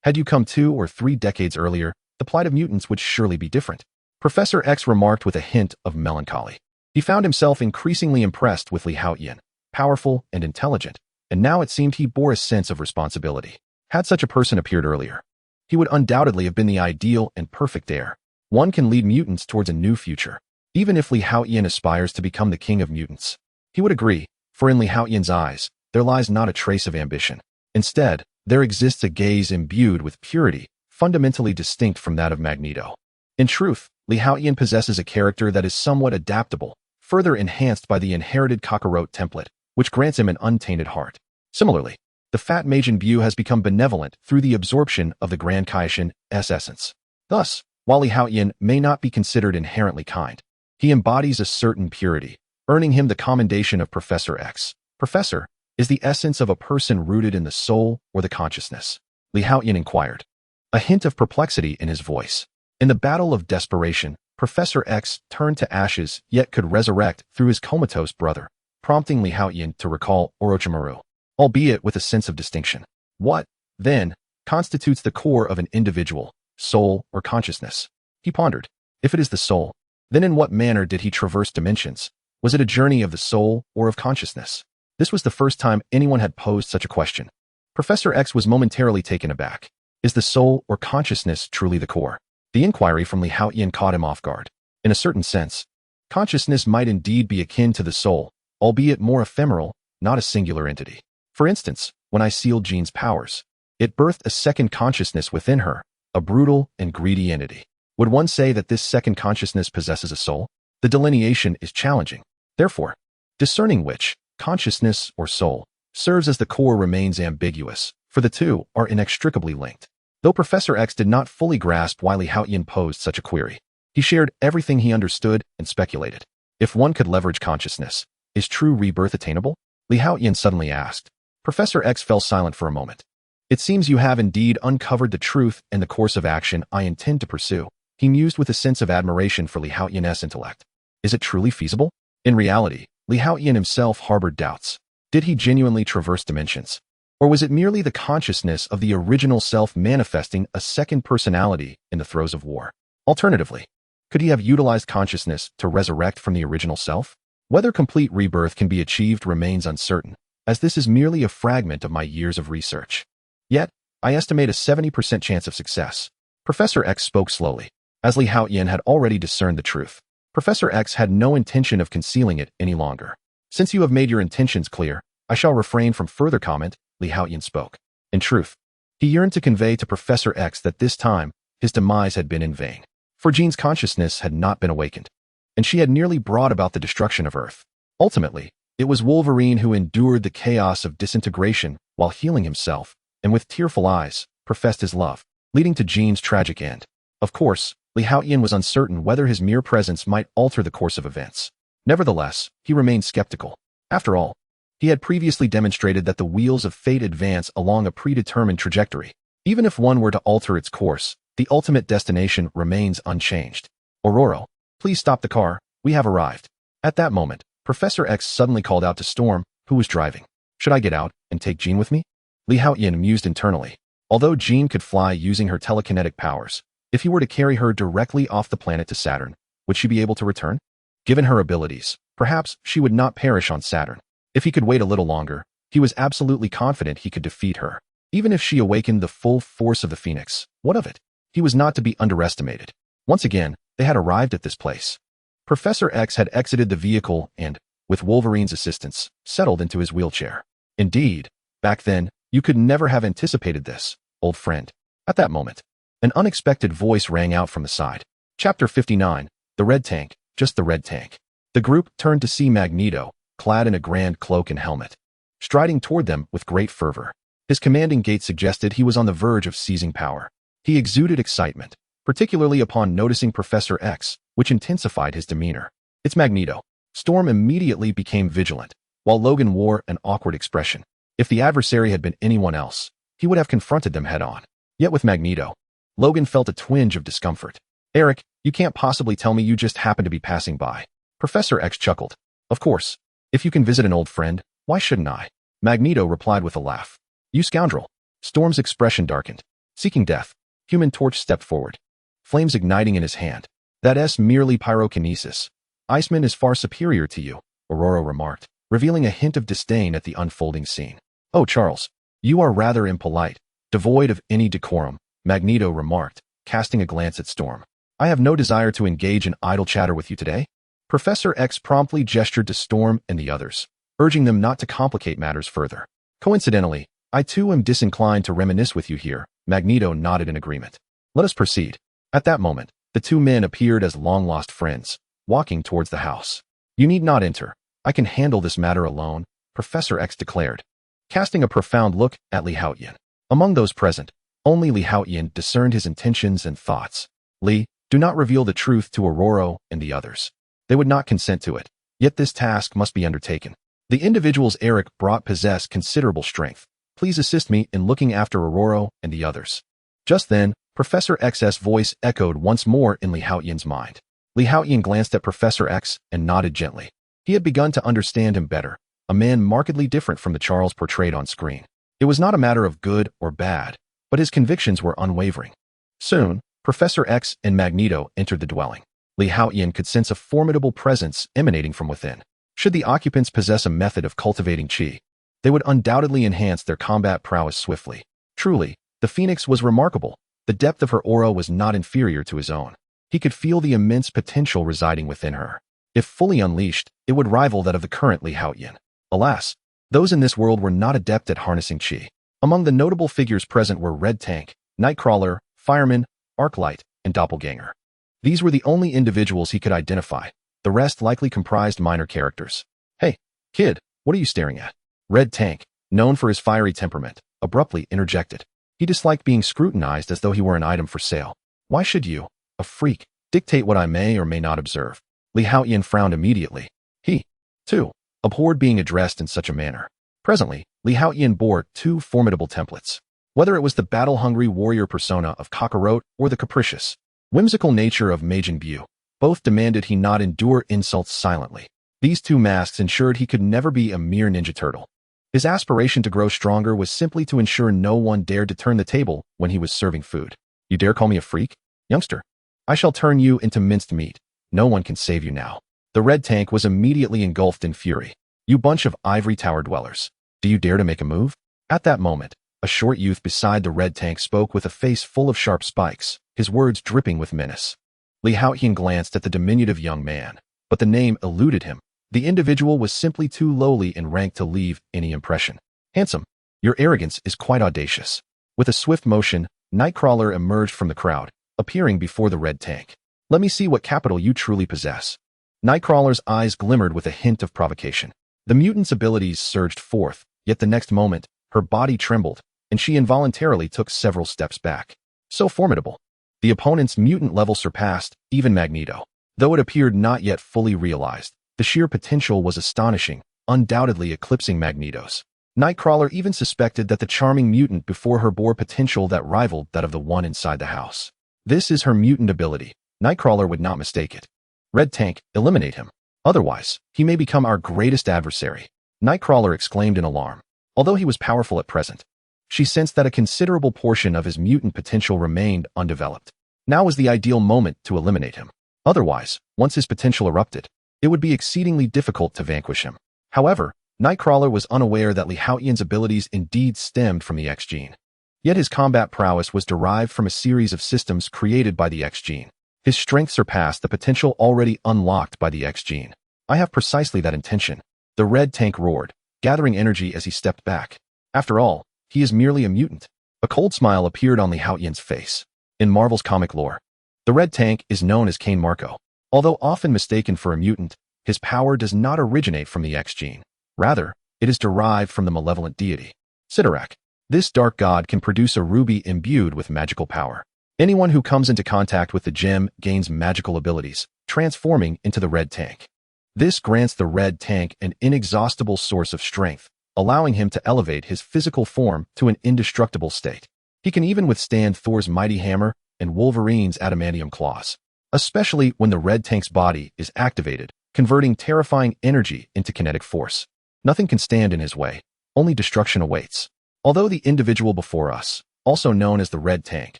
Had you come 2 or 3 decades earlier, the plight of mutants would surely be different. Professor X remarked with a hint of melancholy. He found himself increasingly impressed with Li Haotian, powerful and intelligent, and now it seemed he bore a sense of responsibility. Had such a person appeared earlier, he would undoubtedly have been the ideal and perfect heir. One can lead mutants towards a new future, even if Li Haotian aspires to become the king of mutants. He would agree, for in Li Haotian's eyes, there lies not a trace of ambition. Instead, there exists a gaze imbued with purity, fundamentally distinct from that of Magneto. In truth, Li Haotian possesses a character that is somewhat adaptable, further enhanced by the inherited Kakarot template, which grants him an untainted heart. Similarly, the fat Majin Buu has become benevolent through the absorption of the Grand Kaishin's essence. Thus, while Li Haotian may not be considered inherently kind, he embodies a certain purity, earning him the commendation of Professor X. Professor, is the essence of a person rooted in the soul or the consciousness? Li Haotian inquired, a hint of perplexity in his voice. In the battle of desperation, Professor X turned to ashes yet could resurrect through his comatose brother, prompting Li Haotian to recall Orochimaru, albeit with a sense of distinction. What, then, constitutes the core of an individual, soul or consciousness? He pondered. If it is the soul, then in what manner did he traverse dimensions? Was it a journey of the soul or of consciousness? This was the first time anyone had posed such a question. Professor X was momentarily taken aback. Is the soul or consciousness truly the core? The inquiry from Li Haotian caught him off guard. In a certain sense, consciousness might indeed be akin to the soul, albeit more ephemeral, not a singular entity. For instance, when I sealed Jean's powers, it birthed a second consciousness within her, a brutal and greedy entity. Would one say that this second consciousness possesses a soul? The delineation is challenging. Therefore, discerning which, consciousness or soul, serves as the core remains ambiguous, for the two are inextricably linked. Though Professor X did not fully grasp why Li Haotian posed such a query, he shared everything he understood and speculated. If one could leverage consciousness, is true rebirth attainable? Li Haotian suddenly asked. Professor X fell silent for a moment. It seems you have indeed uncovered the truth and the course of action I intend to pursue. He mused with a sense of admiration for Li Haotian's intellect. Is it truly feasible? In reality, Li Haotian himself harbored doubts. Did he genuinely traverse dimensions? Or was it merely the consciousness of the original self manifesting a second personality in the throes of war? Alternatively, could he have utilized consciousness to resurrect from the original self? Whether complete rebirth can be achieved remains uncertain, as this is merely a fragment of my years of research. Yet, I estimate a 70% chance of success. Professor X spoke slowly, as Li Haotian had already discerned the truth. Professor X had no intention of concealing it any longer. Since you have made your intentions clear, I shall refrain from further comment, Li Haotian spoke. In truth, he yearned to convey to Professor X that this time, his demise had been in vain. For Jean's consciousness had not been awakened, and she had nearly brought about the destruction of Earth. Ultimately, it was Wolverine who endured the chaos of disintegration while healing himself, and with tearful eyes, professed his love. leading to Jean's tragic end. Of course, Haotian was uncertain whether his mere presence might alter the course of events. Nevertheless, he remained skeptical. After all, he had previously demonstrated that the wheels of fate advance along a predetermined trajectory. Even if one were to alter its course, the ultimate destination remains unchanged. Aurora, please stop the car, we have arrived. At that moment, Professor X suddenly called out to Storm, who was driving. Should I get out and take Jean with me? Haotian mused internally. Although Jean could fly using her telekinetic powers, if he were to carry her directly off the planet to Saturn, would she be able to return? Given her abilities, perhaps she would not perish on Saturn. If he could wait a little longer, he was absolutely confident he could defeat her. Even if she awakened the full force of the Phoenix, what of it? He was not to be underestimated. Once again, they had arrived at this place. Professor X had exited the vehicle and, with Wolverine's assistance, settled into his wheelchair. Indeed, back then, you could never have anticipated this, old friend. At that moment, an unexpected voice rang out from the side. Chapter 59, The Red Tank, Just the Red Tank. The group turned to see Magneto, clad in a grand cloak and helmet, striding toward them with great fervor. His commanding gait suggested he was on the verge of seizing power. He exuded excitement, particularly upon noticing Professor X, which intensified his demeanor. It's Magneto. Storm immediately became vigilant, while Logan wore an awkward expression. If the adversary had been anyone else, he would have confronted them head-on. Yet with Magneto, Logan felt a twinge of discomfort. Eric, you can't possibly tell me you just happened to be passing by. Professor X chuckled. Of course. If you can visit an old friend, why shouldn't I? Magneto replied with a laugh. You scoundrel. Storm's expression darkened. Seeking death, Human Torch stepped forward, flames igniting in his hand. That's merely pyrokinesis. Iceman is far superior to you, Aurora remarked, revealing a hint of disdain at the unfolding scene. Oh, Charles, you are rather impolite, devoid of any decorum, Magneto remarked, casting a glance at Storm. I have no desire to engage in idle chatter with you today. Professor X promptly gestured to Storm and the others, urging them not to complicate matters further. Coincidentally, I too am disinclined to reminisce with you here. Magneto nodded in agreement. Let us proceed. At that moment, the two men appeared as long-lost friends, walking towards the house. You need not enter. I can handle this matter alone, Professor X declared, casting a profound look at Haotian. Among those present, only Haotian discerned his intentions and thoughts. Lee, do not reveal the truth to Aurora and the others. They would not consent to it. Yet this task must be undertaken. The individuals Eric brought possess considerable strength. Please assist me in looking after Aurora and the others. Just then, Professor X's voice echoed once more in Haotian's mind. Haotian glanced at Professor X and nodded gently. He had begun to understand him better, a man markedly different from the Charles portrayed on screen. It was not a matter of good or bad, but his convictions were unwavering. Soon, Professor X and Magneto entered the dwelling. Haotian could sense a formidable presence emanating from within. Should the occupants possess a method of cultivating chi, they would undoubtedly enhance their combat prowess swiftly. Truly, the Phoenix was remarkable. The depth of her aura was not inferior to his own. He could feel the immense potential residing within her. If fully unleashed, it would rival that of the current Haotian. Alas, those in this world were not adept at harnessing chi. Among the notable figures present were Red Tank, Nightcrawler, Fireman, Arclight, and Doppelganger. These were the only individuals he could identify. The rest likely comprised minor characters. Hey, kid, what are you staring at? Red Tank, known for his fiery temperament, abruptly interjected. He disliked being scrutinized as though he were an item for sale. Why should you, a freak, dictate what I may or may not observe? Haotian frowned immediately. He, too, abhorred being addressed in such a manner. Presently, Haotian bore two formidable templates. Whether it was the battle-hungry warrior persona of Kakarot or the capricious, whimsical nature of Majin Buu, both demanded he not endure insults silently. These two masks ensured he could never be a mere Ninja Turtle. His aspiration to grow stronger was simply to ensure no one dared to turn the table when he was serving food. You dare call me a freak? Youngster, I shall turn you into minced meat. No one can save you now. The Red Tank was immediately engulfed in fury. You bunch of ivory tower dwellers. Do you dare to make a move? At that moment, a short youth beside the Red Tank spoke with a face full of sharp spikes, his words dripping with menace. Haotian glanced at the diminutive young man, but the name eluded him. The individual was simply too lowly in rank to leave any impression. Handsome, your arrogance is quite audacious. With a swift motion, Nightcrawler emerged from the crowd, appearing before the Red Tank. Let me see what capital you truly possess. Nightcrawler's eyes glimmered with a hint of provocation. The mutant's abilities surged forth, yet the next moment, her body trembled, and she involuntarily took several steps back. So formidable. The opponent's mutant level surpassed even Magneto. Though it appeared not yet fully realized, the sheer potential was astonishing, undoubtedly eclipsing Magneto's. Nightcrawler even suspected that the charming mutant before her bore potential that rivaled that of the one inside the house. This is her mutant ability. Nightcrawler would not mistake it. Red Tank, eliminate him. Otherwise, he may become our greatest adversary. Nightcrawler exclaimed in alarm. Although he was powerful at present, she sensed that a considerable portion of his mutant potential remained undeveloped. Now was the ideal moment to eliminate him. Otherwise, once his potential erupted, it would be exceedingly difficult to vanquish him. However, Nightcrawler was unaware that Haotian's abilities indeed stemmed from the X gene. Yet his combat prowess was derived from a series of systems created by the X gene. His strength surpassed the potential already unlocked by the X gene. I have precisely that intention. The Red Tank roared, gathering energy as he stepped back. After all, he is merely a mutant. A cold smile appeared on Haotian's face. In Marvel's comic lore, the Red Tank is known as Cain Marko. Although often mistaken for a mutant, his power does not originate from the X gene. Rather, it is derived from the malevolent deity, Cyttorak. This dark god can produce a ruby imbued with magical power. Anyone who comes into contact with the gem gains magical abilities, transforming into the Red Tank. This grants the Red Tank an inexhaustible source of strength, allowing him to elevate his physical form to an indestructible state. He can even withstand Thor's mighty hammer and Wolverine's adamantium claws, especially when the Red Tank's body is activated, converting terrifying energy into kinetic force. Nothing can stand in his way, only destruction awaits. Although the individual before us, also known as the Red Tank,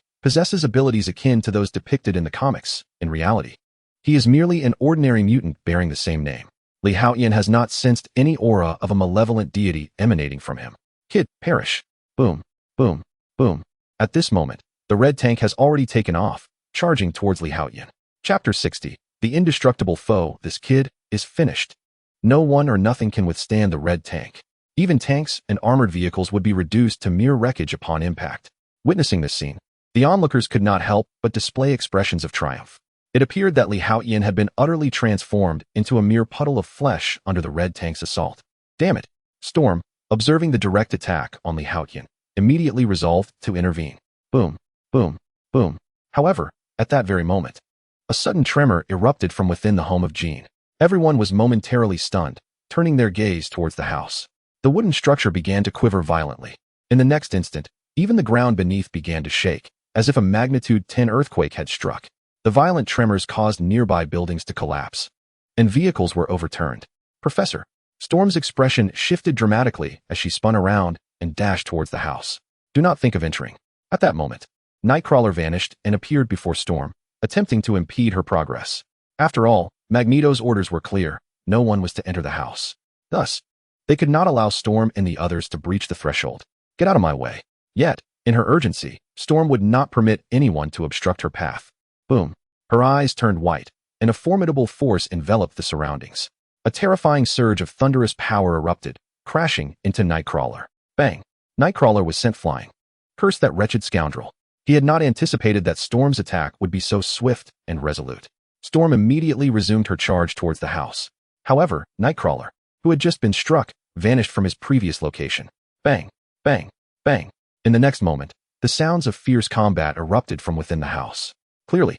possesses abilities akin to those depicted in the comics, in reality, he is merely an ordinary mutant bearing the same name. Haotian has not sensed any aura of a malevolent deity emanating from him. Kid, perish. Boom, boom, boom. At this moment, the Red Tank has already taken off, charging towards Haotian. Chapter 60. The indestructible foe, this kid, is finished. No one or nothing can withstand the Red Tank. Even tanks and armored vehicles would be reduced to mere wreckage upon impact. Witnessing this scene, the onlookers could not help but display expressions of triumph. It appeared that Haotian had been utterly transformed into a mere puddle of flesh under the Red Tank's assault. Damn it! Storm, observing the direct attack on Haotian, immediately resolved to intervene. Boom, boom, boom. However, at that very moment, a sudden tremor erupted from within the home of Jean. Everyone was momentarily stunned, turning their gaze towards the house. The wooden structure began to quiver violently. In the next instant, even the ground beneath began to shake, as if a magnitude 10 earthquake had struck. The violent tremors caused nearby buildings to collapse, and vehicles were overturned. Professor Storm's expression shifted dramatically as she spun around and dashed towards the house. Do not think of entering. At that moment, Nightcrawler vanished and appeared before Storm, attempting to impede her progress. After all, Magneto's orders were clear. No one was to enter the house. Thus, they could not allow Storm and the others to breach the threshold. Get out of my way. Yet, in her urgency, Storm would not permit anyone to obstruct her path. Boom. Her eyes turned white, and a formidable force enveloped the surroundings. A terrifying surge of thunderous power erupted, crashing into Nightcrawler. Bang! Nightcrawler was sent flying. Curse that wretched scoundrel. He had not anticipated that Storm's attack would be so swift and resolute. Storm immediately resumed her charge towards the house. However, Nightcrawler, who had just been struck, vanished from his previous location. Bang! Bang! Bang! In the next moment, the sounds of fierce combat erupted from within the house. Clearly,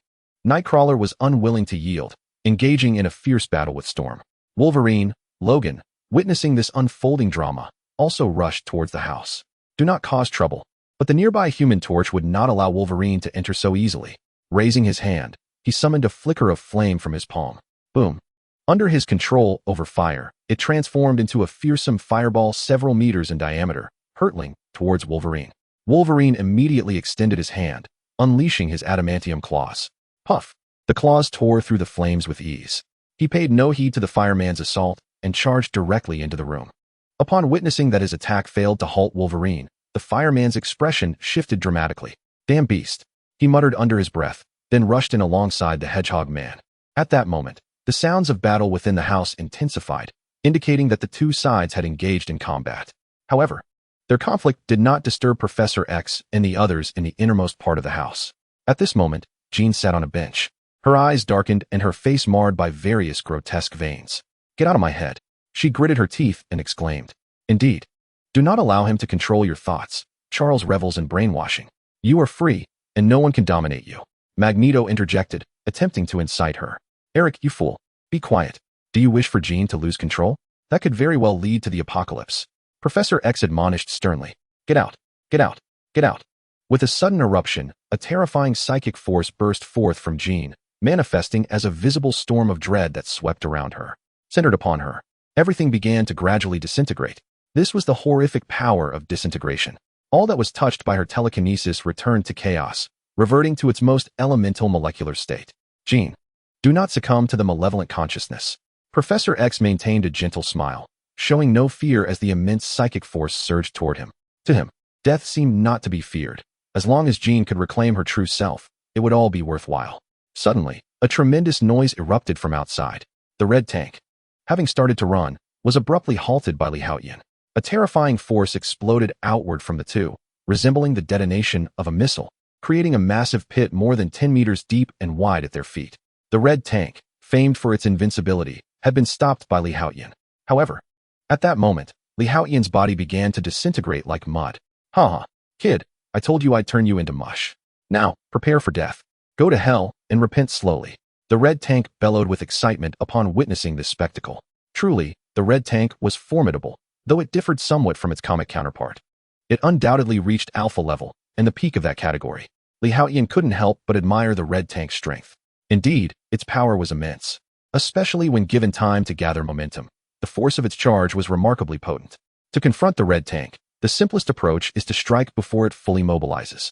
Nightcrawler was unwilling to yield, engaging in a fierce battle with Storm. Wolverine, Logan, witnessing this unfolding drama, also rushed towards the house. Do not cause trouble. But the nearby Human Torch would not allow Wolverine to enter so easily. Raising his hand, he summoned a flicker of flame from his palm. Boom. Under his control over fire, it transformed into a fearsome fireball several meters in diameter, hurtling towards Wolverine. Wolverine immediately extended his hand, unleashing his adamantium claws. Puff! The claws tore through the flames with ease. He paid no heed to the fireman's assault and charged directly into the room. Upon witnessing that his attack failed to halt Wolverine, the fireman's expression shifted dramatically. Damn beast, he muttered under his breath, then rushed in alongside the Hedgehog Man. At that moment, the sounds of battle within the house intensified, indicating that the two sides had engaged in combat. However, their conflict did not disturb Professor X and the others in the innermost part of the house. At this moment, Jean sat on a bench. Her eyes darkened and her face marred by various grotesque veins. Get out of my head. She gritted her teeth and exclaimed. Indeed. Do not allow him to control your thoughts. Charles revels in brainwashing. You are free, and no one can dominate you. Magneto interjected, attempting to incite her. Eric, you fool. Be quiet. Do you wish for Jean to lose control? That could very well lead to the apocalypse. Professor X admonished sternly. Get out. Get out. Get out. With a sudden eruption, a terrifying psychic force burst forth from Jean, manifesting as a visible storm of dread that swept around her. Centered upon her, everything began to gradually disintegrate. This was the horrific power of disintegration. All that was touched by her telekinesis returned to chaos, reverting to its most elemental molecular state. Jean, do not succumb to the malevolent consciousness. Professor X maintained a gentle smile, showing no fear as the immense psychic force surged toward him. To him, death seemed not to be feared. As long as Jean could reclaim her true self, it would all be worthwhile. Suddenly, a tremendous noise erupted from outside. The red tank, having started to run, was abruptly halted by Haotian. A terrifying force exploded outward from the two, resembling the detonation of a missile, creating a massive pit more than 10 meters deep and wide at their feet. The red tank, famed for its invincibility, had been stopped by Haotian. However, at that moment, Haotian's body began to disintegrate like mud. Haha, kid, I told you I'd turn you into mush. Now, prepare for death. Go to hell and repent slowly. The red tank bellowed with excitement upon witnessing this spectacle. Truly, the red tank was formidable, though it differed somewhat from its comic counterpart. It undoubtedly reached alpha level, and the peak of that category. Haotian couldn't help but admire the red tank's strength. Indeed, its power was immense, especially when given time to gather momentum. The force of its charge was remarkably potent. To confront the red tank, the simplest approach is to strike before it fully mobilizes.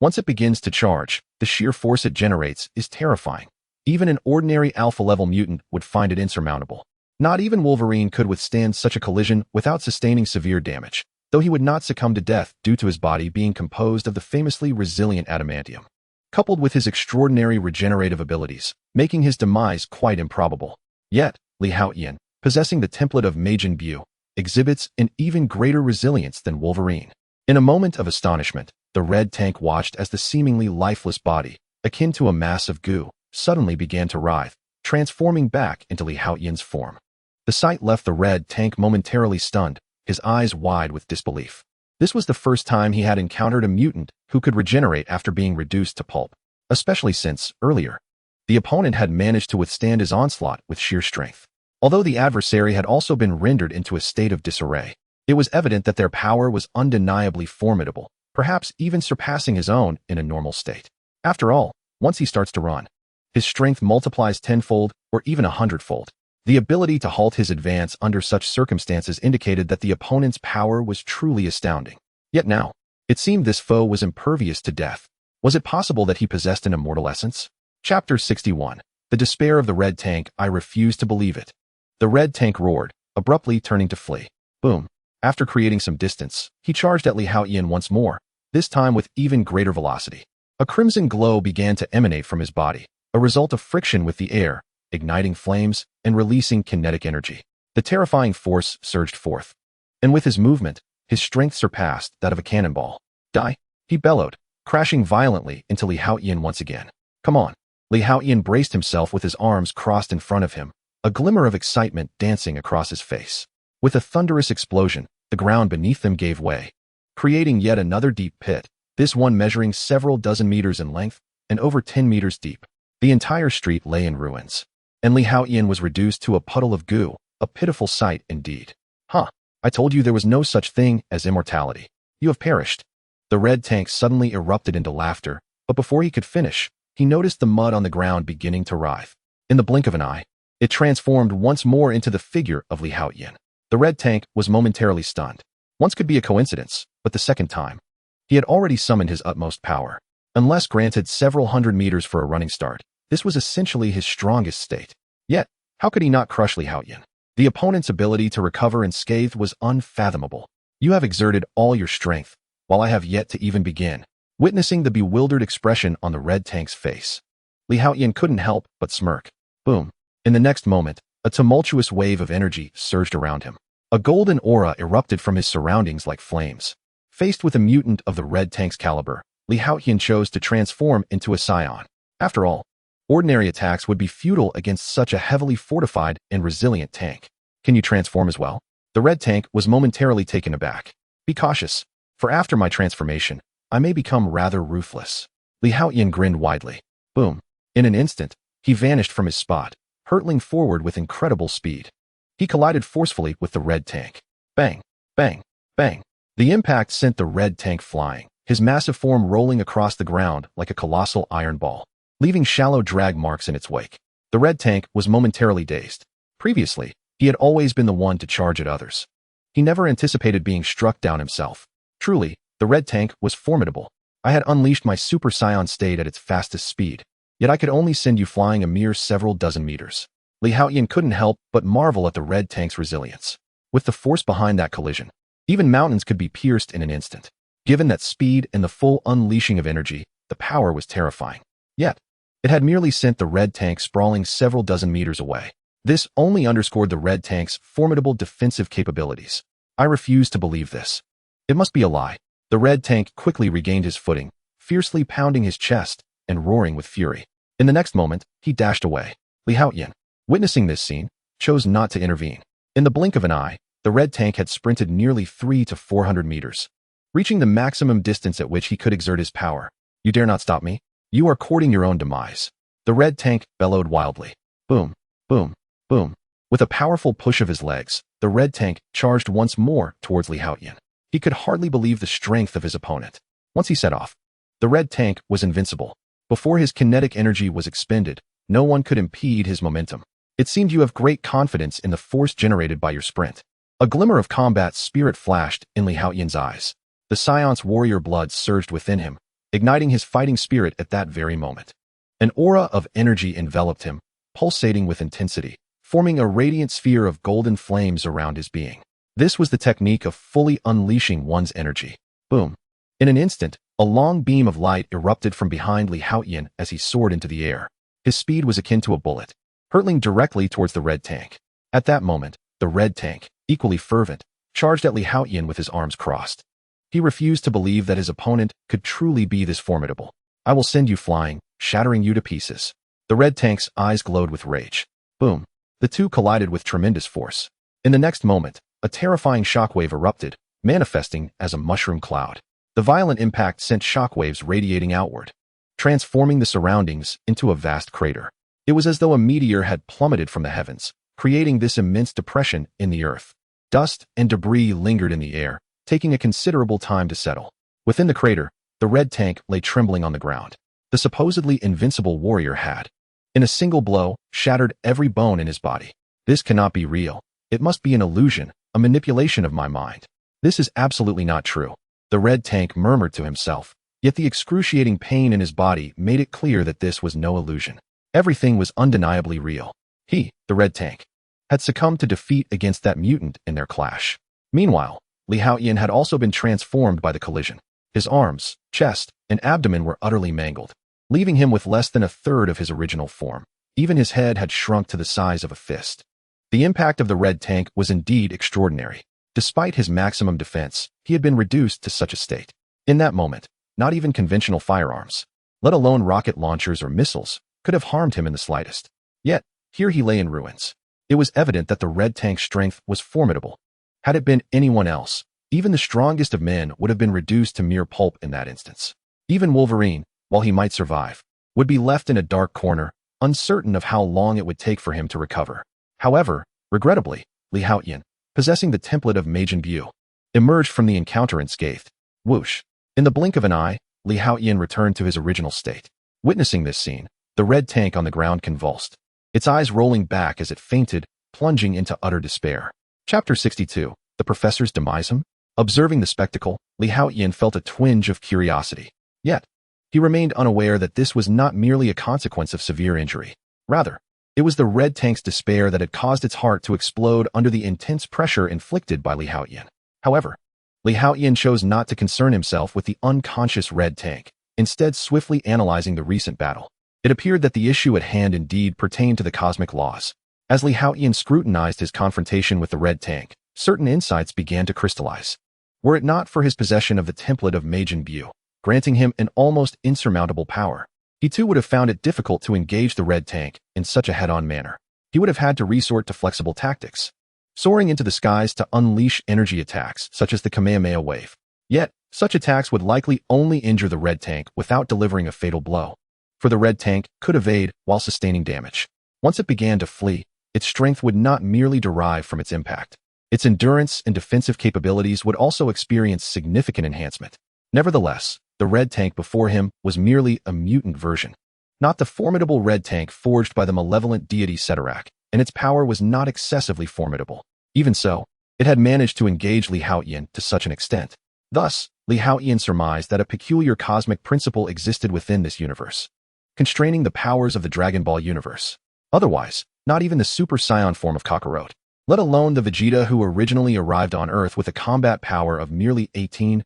Once it begins to charge, the sheer force it generates is terrifying. Even an ordinary alpha-level mutant would find it insurmountable. Not even Wolverine could withstand such a collision without sustaining severe damage, though he would not succumb to death due to his body being composed of the famously resilient adamantium, coupled with his extraordinary regenerative abilities, making his demise quite improbable. Yet, Haotian, possessing the template of Majin Buu, exhibits an even greater resilience than Wolverine. In a moment of astonishment, the red tank watched as the seemingly lifeless body, akin to a mass of goo, suddenly began to writhe, transforming back into Haotian's form. The sight left the red tank momentarily stunned, his eyes wide with disbelief. This was the first time he had encountered a mutant who could regenerate after being reduced to pulp, especially since, earlier, the opponent had managed to withstand his onslaught with sheer strength. Although the adversary had also been rendered into a state of disarray, it was evident that their power was undeniably formidable, perhaps even surpassing his own in a normal state. After all, once he starts to run, his strength multiplies tenfold or even 100-fold. The ability to halt his advance under such circumstances indicated that the opponent's power was truly astounding. Yet now, it seemed this foe was impervious to death. Was it possible that he possessed an immortal essence? Chapter 61. The despair of the red tank. I refuse to believe it. The red tank roared, abruptly turning to flee. Boom. After creating some distance, he charged at Haotian once more, this time with even greater velocity. A crimson glow began to emanate from his body, a result of friction with the air, igniting flames and releasing kinetic energy. The terrifying force surged forth, and with his movement, his strength surpassed that of a cannonball. Die, he bellowed, crashing violently into Haotian once again. Come on. Haotian braced himself with his arms crossed in front of him, a glimmer of excitement dancing across his face. With a thunderous explosion, the ground beneath them gave way, creating yet another deep pit, this one measuring several dozen meters in length and over 10 meters deep. The entire street lay in ruins, and Haotian was reduced to a puddle of goo, a pitiful sight indeed. Huh, I told you there was no such thing as immortality. You have perished. The red tank suddenly erupted into laughter, but before he could finish, he noticed the mud on the ground beginning to writhe. In the blink of an eye, it transformed once more into the figure of Haotian. The red tank was momentarily stunned. Once could be a coincidence, but the second time, he had already summoned his utmost power. Unless granted several hundred meters for a running start, this was essentially his strongest state. Yet, how could he not crush Haotian? The opponent's ability to recover unscathed was unfathomable. You have exerted all your strength, while I have yet to even begin. Witnessing the bewildered expression on the red tank's face, Haotian couldn't help but smirk. Boom. In the next moment, a tumultuous wave of energy surged around him. A golden aura erupted from his surroundings like flames. Faced with a mutant of the red tank's caliber, Haotian chose to transform into a scion. After all, ordinary attacks would be futile against such a heavily fortified and resilient tank. Can you transform as well? The red tank was momentarily taken aback. Be cautious, for after my transformation, I may become rather ruthless. Li Haotian grinned widely. Boom. In an instant, he vanished from his spot, hurtling forward with incredible speed. He collided forcefully with the red tank. Bang, bang, bang. The impact sent the red tank flying, his massive form rolling across the ground like a colossal iron ball, leaving shallow drag marks in its wake. The red tank was momentarily dazed. Previously, he had always been the one to charge at others. He never anticipated being struck down himself. Truly, the red tank was formidable. I had unleashed my Super-Saiyan state at its fastest speed, yet I could only send you flying a mere several dozen meters. Li Haotian couldn't help but marvel at the red tank's resilience. With the force behind that collision, even mountains could be pierced in an instant. Given that speed and the full unleashing of energy, the power was terrifying. Yet, it had merely sent the red tank sprawling several dozen meters away. This only underscored the red tank's formidable defensive capabilities. I refused to believe this. It must be a lie. The red tank quickly regained his footing, fiercely pounding his chest and roaring with fury. In the next moment, he dashed away. Li Haotian, witnessing this scene, chose not to intervene. In the blink of an eye, the red tank had sprinted nearly 300 to 400 meters, reaching the maximum distance at which he could exert his power. You dare not stop me? You are courting your own demise. The red tank bellowed wildly. Boom, boom, boom. With a powerful push of his legs, the red tank charged once more towards Li Haotian. He could hardly believe the strength of his opponent. Once he set off, the red tank was invincible. Before his kinetic energy was expended, no one could impede his momentum. It seemed you have great confidence in the force generated by your sprint. A glimmer of combat spirit flashed in Li Haotian's eyes. The Science warrior blood surged within him, igniting his fighting spirit at that very moment. An aura of energy enveloped him, pulsating with intensity, forming a radiant sphere of golden flames around his being. This was the technique of fully unleashing one's energy. Boom. In an instant, a long beam of light erupted from behind Li Haotian as he soared into the air. His speed was akin to a bullet, hurtling directly towards the red tank. At that moment, the red tank, equally fervent, charged at Li Haotian with his arms crossed. He refused to believe that his opponent could truly be this formidable. I will send you flying, shattering you to pieces. The red tank's eyes glowed with rage. Boom. The two collided with tremendous force. In the next moment, a terrifying shockwave erupted, manifesting as a mushroom cloud. The violent impact sent shockwaves radiating outward, transforming the surroundings into a vast crater. It was as though a meteor had plummeted from the heavens, creating this immense depression in the earth. Dust and debris lingered in the air, taking a considerable time to settle. Within the crater, the red tank lay trembling on the ground. The supposedly invincible warrior had, in a single blow, shattered every bone in his body. This cannot be real. It must be an illusion, a manipulation of my mind. This is absolutely not true. The red tank murmured to himself, yet the excruciating pain in his body made it clear that this was no illusion. Everything was undeniably real. He, the red tank, had succumbed to defeat against that mutant in their clash. Meanwhile, Li Haotian had also been transformed by the collision. His arms, chest, and abdomen were utterly mangled, leaving him with less than a third of his original form. Even his head had shrunk to the size of a fist. The impact of the red tank was indeed extraordinary. Despite his maximum defense, he had been reduced to such a state. In that moment, not even conventional firearms, let alone rocket launchers or missiles, could have harmed him in the slightest. Yet, here he lay in ruins. It was evident that the red tank's strength was formidable. Had it been anyone else, even the strongest of men would have been reduced to mere pulp in that instance. Even Wolverine, while he might survive, would be left in a dark corner, uncertain of how long it would take for him to recover. However, regrettably, Li Haotian, possessing the template of Majin Buu, emerged from the encounter unscathed. Whoosh! In the blink of an eye, Li Haotian returned to his original state. Witnessing this scene, the red tank on the ground convulsed, its eyes rolling back as it fainted, plunging into utter despair. Chapter 62. The Professor's Demise. Observing the spectacle, Li Haotian felt a twinge of curiosity. Yet, he remained unaware that this was not merely a consequence of severe injury. Rather, it was the red tank's despair that had caused its heart to explode under the intense pressure inflicted by Li Haotian. However, Li Haotian chose not to concern himself with the unconscious red tank, instead swiftly analyzing the recent battle. It appeared that the issue at hand indeed pertained to the cosmic laws. As Li Haotian scrutinized his confrontation with the red tank, certain insights began to crystallize. Were it not for his possession of the template of Majin Buu, granting him an almost insurmountable power, he too would have found it difficult to engage the red tank in such a head-on manner. He would have had to resort to flexible tactics, soaring into the skies to unleash energy attacks such as the Kamehameha wave. Yet, such attacks would likely only injure the red tank without delivering a fatal blow, for the red tank could evade while sustaining damage. Once it began to flee, its strength would not merely derive from its impact. Its endurance and defensive capabilities would also experience significant enhancement. Nevertheless, the red tank before him was merely a mutant version, not the formidable red tank forged by the malevolent deity Setarak, and its power was not excessively formidable. Even so, it had managed to engage Li Haotian to such an extent. Thus, Li Haotian surmised that a peculiar cosmic principle existed within this universe, constraining the powers of the Dragon Ball universe. Otherwise, not even the Super-Saiyan form of Kakarot, let alone the Vegeta who originally arrived on Earth with a combat power of merely 18,000,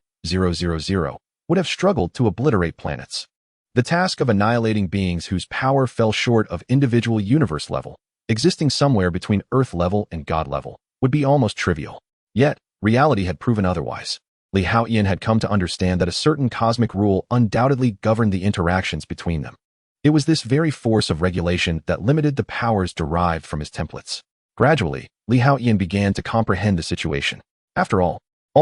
would have struggled to obliterate planets. The task of annihilating beings whose power fell short of individual universe level, existing somewhere between Earth level and God level, would be almost trivial. Yet, reality had proven otherwise. Li Haotian had come to understand that a certain cosmic rule undoubtedly governed the interactions between them. It was this very force of regulation that limited the powers derived from his templates. Gradually, Li Haotian began to comprehend the situation. After all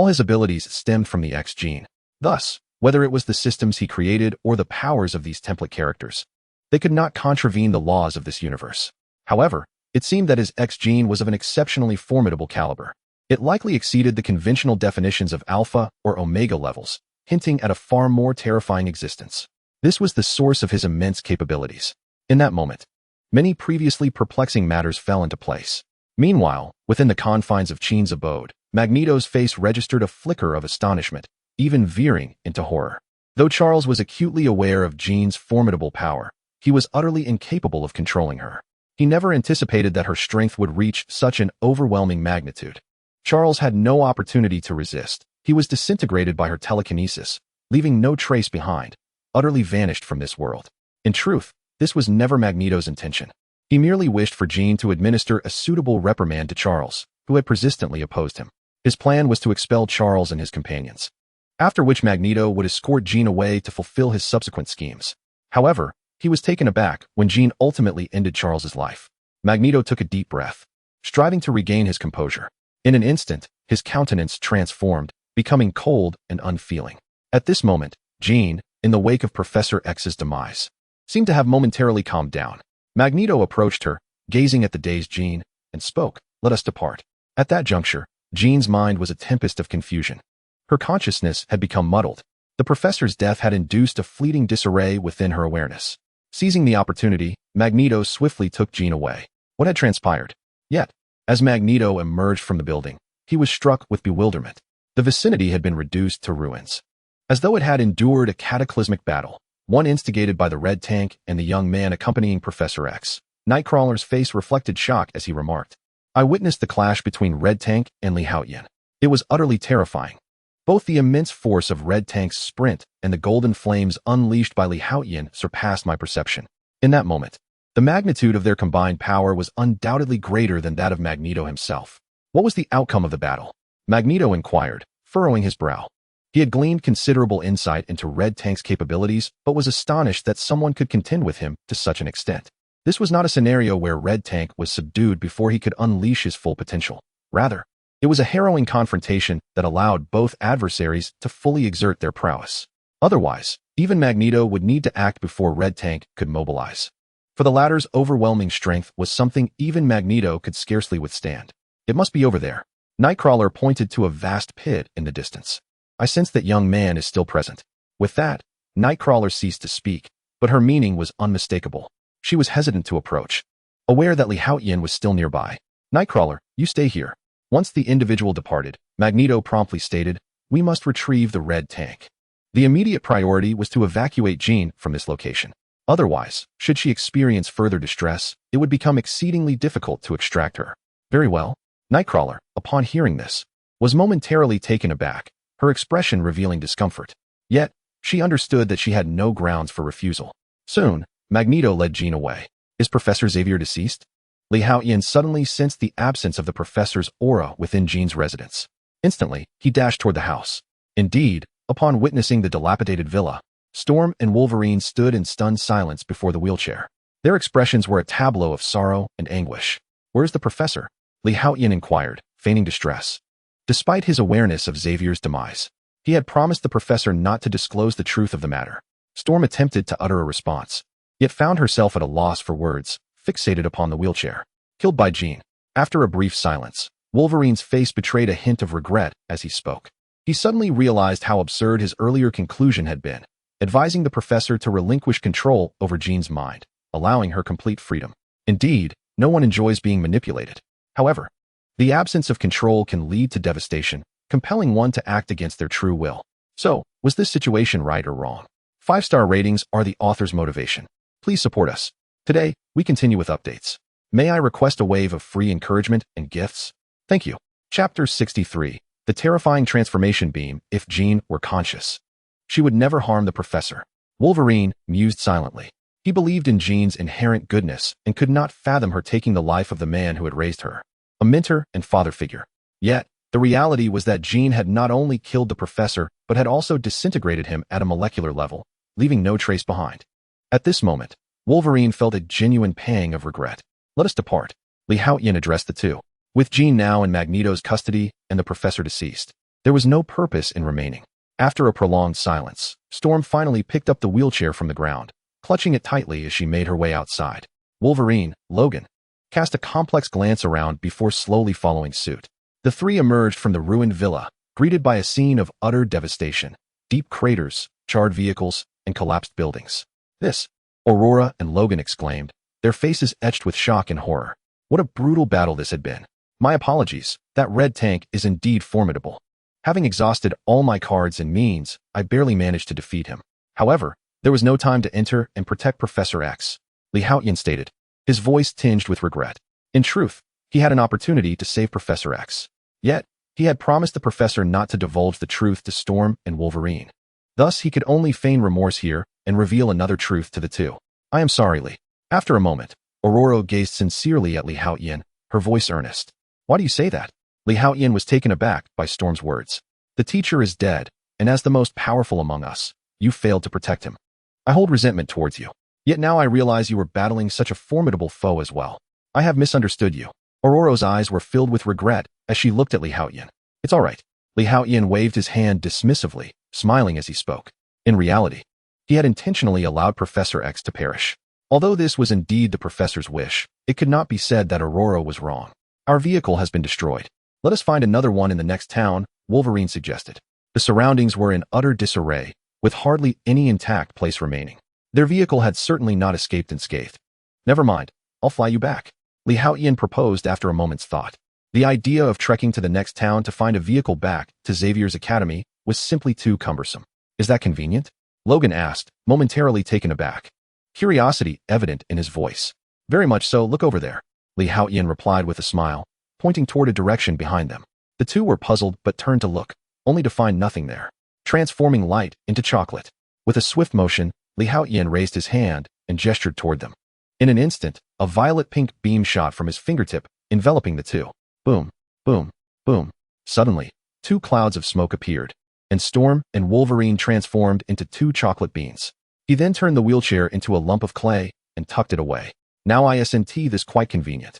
his abilities stemmed from the X gene. Thus, whether it was the systems he created or the powers of these template characters, they could not contravene the laws of this universe. However, it seemed that his X gene was of an exceptionally formidable caliber. It likely exceeded the conventional definitions of alpha or omega levels, hinting at a far more terrifying existence. This was the source of his immense capabilities. In that moment, many previously perplexing matters fell into place. Meanwhile, within the confines of Qin's abode, Magneto's face registered a flicker of astonishment, even veering into horror. Though Charles was acutely aware of Jean's formidable power, he was utterly incapable of controlling her. He never anticipated that her strength would reach such an overwhelming magnitude. Charles had no opportunity to resist. He was disintegrated by her telekinesis, leaving no trace behind, utterly vanished from this world. In truth, this was never Magneto's intention. He merely wished for Jean to administer a suitable reprimand to Charles, who had persistently opposed him. His plan was to expel Charles and his companions, after which Magneto would escort Jean away to fulfill his subsequent schemes. However, he was taken aback when Jean ultimately ended Charles's life. Magneto took a deep breath, striving to regain his composure. In an instant, his countenance transformed, becoming cold and unfeeling. At this moment, Jean, in the wake of Professor X's demise, seemed to have momentarily calmed down. Magneto approached her, gazing at the dazed Jean, and spoke, "Let us depart." At that juncture, Jean's mind was a tempest of confusion. Her consciousness had become muddled. The professor's death had induced a fleeting disarray within her awareness. Seizing the opportunity, Magneto swiftly took Jean away. What had transpired? Yet, as Magneto emerged from the building, he was struck with bewilderment. The vicinity had been reduced to ruins, as though it had endured a cataclysmic battle, one instigated by the red tank and the young man accompanying Professor X. Nightcrawler's face reflected shock as he remarked, "I witnessed the clash between Red Tank and Li Haotian. It was utterly terrifying. Both the immense force of Red Tank's sprint and the golden flames unleashed by Li Haotian surpassed my perception. In that moment, the magnitude of their combined power was undoubtedly greater than that of Magneto himself." What was the outcome of the battle? Magneto inquired, furrowing his brow. He had gleaned considerable insight into Red Tank's capabilities, but was astonished that someone could contend with him to such an extent. This was not a scenario where Red Tank was subdued before he could unleash his full potential. Rather, it was a harrowing confrontation that allowed both adversaries to fully exert their prowess. Otherwise, even Magneto would need to act before Red Tank could mobilize. For the latter's overwhelming strength was something even Magneto could scarcely withstand. "It must be over there." Nightcrawler pointed to a vast pit in the distance. "I sense that young man is still present." With that, Nightcrawler ceased to speak, but her meaning was unmistakable. She was hesitant to approach, aware that Li Haotian was still nearby. "Nightcrawler, you stay here." Once the individual departed, Magneto promptly stated, "We must retrieve the Red Tank." The immediate priority was to evacuate Jean from this location. Otherwise, should she experience further distress, it would become exceedingly difficult to extract her. Very well. Nightcrawler, upon hearing this, was momentarily taken aback, her expression revealing discomfort. Yet, she understood that she had no grounds for refusal. Soon, Magneto led Jean away. "Is Professor Xavier deceased?" Li Haotian suddenly sensed the absence of the professor's aura within Jean's residence. Instantly, he dashed toward the house. Indeed, upon witnessing the dilapidated villa, Storm and Wolverine stood in stunned silence before the wheelchair. Their expressions were a tableau of sorrow and anguish. "Where's the professor?" Li Haotian inquired, feigning distress. Despite his awareness of Xavier's demise, He had promised the professor not to disclose the truth of the matter. Storm attempted to utter a response, yet found herself at a loss for words, fixated upon the wheelchair. Killed by Jean. After a brief silence, Wolverine's face betrayed a hint of regret as he spoke. He suddenly realized how absurd his earlier conclusion had been, advising the professor to relinquish control over Jean's mind, allowing her complete freedom. Indeed, no one enjoys being manipulated. However, the absence of control can lead to devastation, compelling one to act against their true will. So, was this situation right or wrong? 5-star ratings are the author's motivation. Please support us. Today, we continue with updates. May I request a wave of free encouragement and gifts? Thank you. Chapter 63. The terrifying transformation beam. If Jean were conscious, she would never harm the professor. Wolverine mused silently. He believed in Jean's inherent goodness and could not fathom her taking the life of the man who had raised her, a mentor and father figure. Yet, the reality was that Jean had not only killed the professor, but had also disintegrated him at a molecular level, leaving no trace behind. At this moment, Wolverine felt a genuine pang of regret. Let us depart. Haotian addressed the two. With Jean now in Magneto's custody and the professor deceased, there was no purpose in remaining. After a prolonged silence, Storm finally picked up the wheelchair from the ground, clutching it tightly as she made her way outside. Wolverine, Logan, cast a complex glance around before slowly following suit. The three emerged from the ruined villa, greeted by a scene of utter devastation. Deep craters, charred vehicles, and collapsed buildings. This, Aurora and Logan exclaimed, their faces etched with shock and horror. What a brutal battle this had been. My apologies, that red tank is indeed formidable. Having exhausted all my cards and means, I barely managed to defeat him. However, there was no time to enter and protect Professor X, Haotian stated, his voice tinged with regret. In truth, he had an opportunity to save Professor X. Yet, he had promised the professor not to divulge the truth to Storm and Wolverine. Thus, he could only feign remorse here and reveal another truth to the two. I am sorry, Lee. After a moment, Aurora gazed sincerely at Haotian, her voice earnest. Why do you say that? Haotian was taken aback by Storm's words. The teacher is dead, and as the most powerful among us, you failed to protect him. I hold resentment towards you. Yet now I realize you were battling such a formidable foe as well. I have misunderstood you. Aurora's eyes were filled with regret as she looked at Haotian. It's all right. Haotian waved his hand dismissively, smiling as he spoke. In reality, he had intentionally allowed Professor X to perish. Although this was indeed the professor's wish, it could not be said that Aurora was wrong. Our vehicle has been destroyed. Let us find another one in the next town, Wolverine suggested. The surroundings were in utter disarray, with hardly any intact place remaining. Their vehicle had certainly not escaped unscathed. Never mind, I'll fly you back, Haotian proposed after a moment's thought. The idea of trekking to the next town to find a vehicle back to Xavier's academy was simply too cumbersome. Is that convenient? Logan asked, momentarily taken aback. Curiosity evident in his voice. Very much so, look over there, Haotian replied with a smile, pointing toward a direction behind them. The two were puzzled but turned to look, only to find nothing there. Transforming light into chocolate. With a swift motion, Haotian raised his hand and gestured toward them. In an instant, a violet-pink beam shot from his fingertip, enveloping the two. Boom, boom, boom. Suddenly, two clouds of smoke appeared, and Storm and Wolverine transformed into two chocolate beans. He then turned the wheelchair into a lump of clay and tucked it away. Now isn't this quite convenient?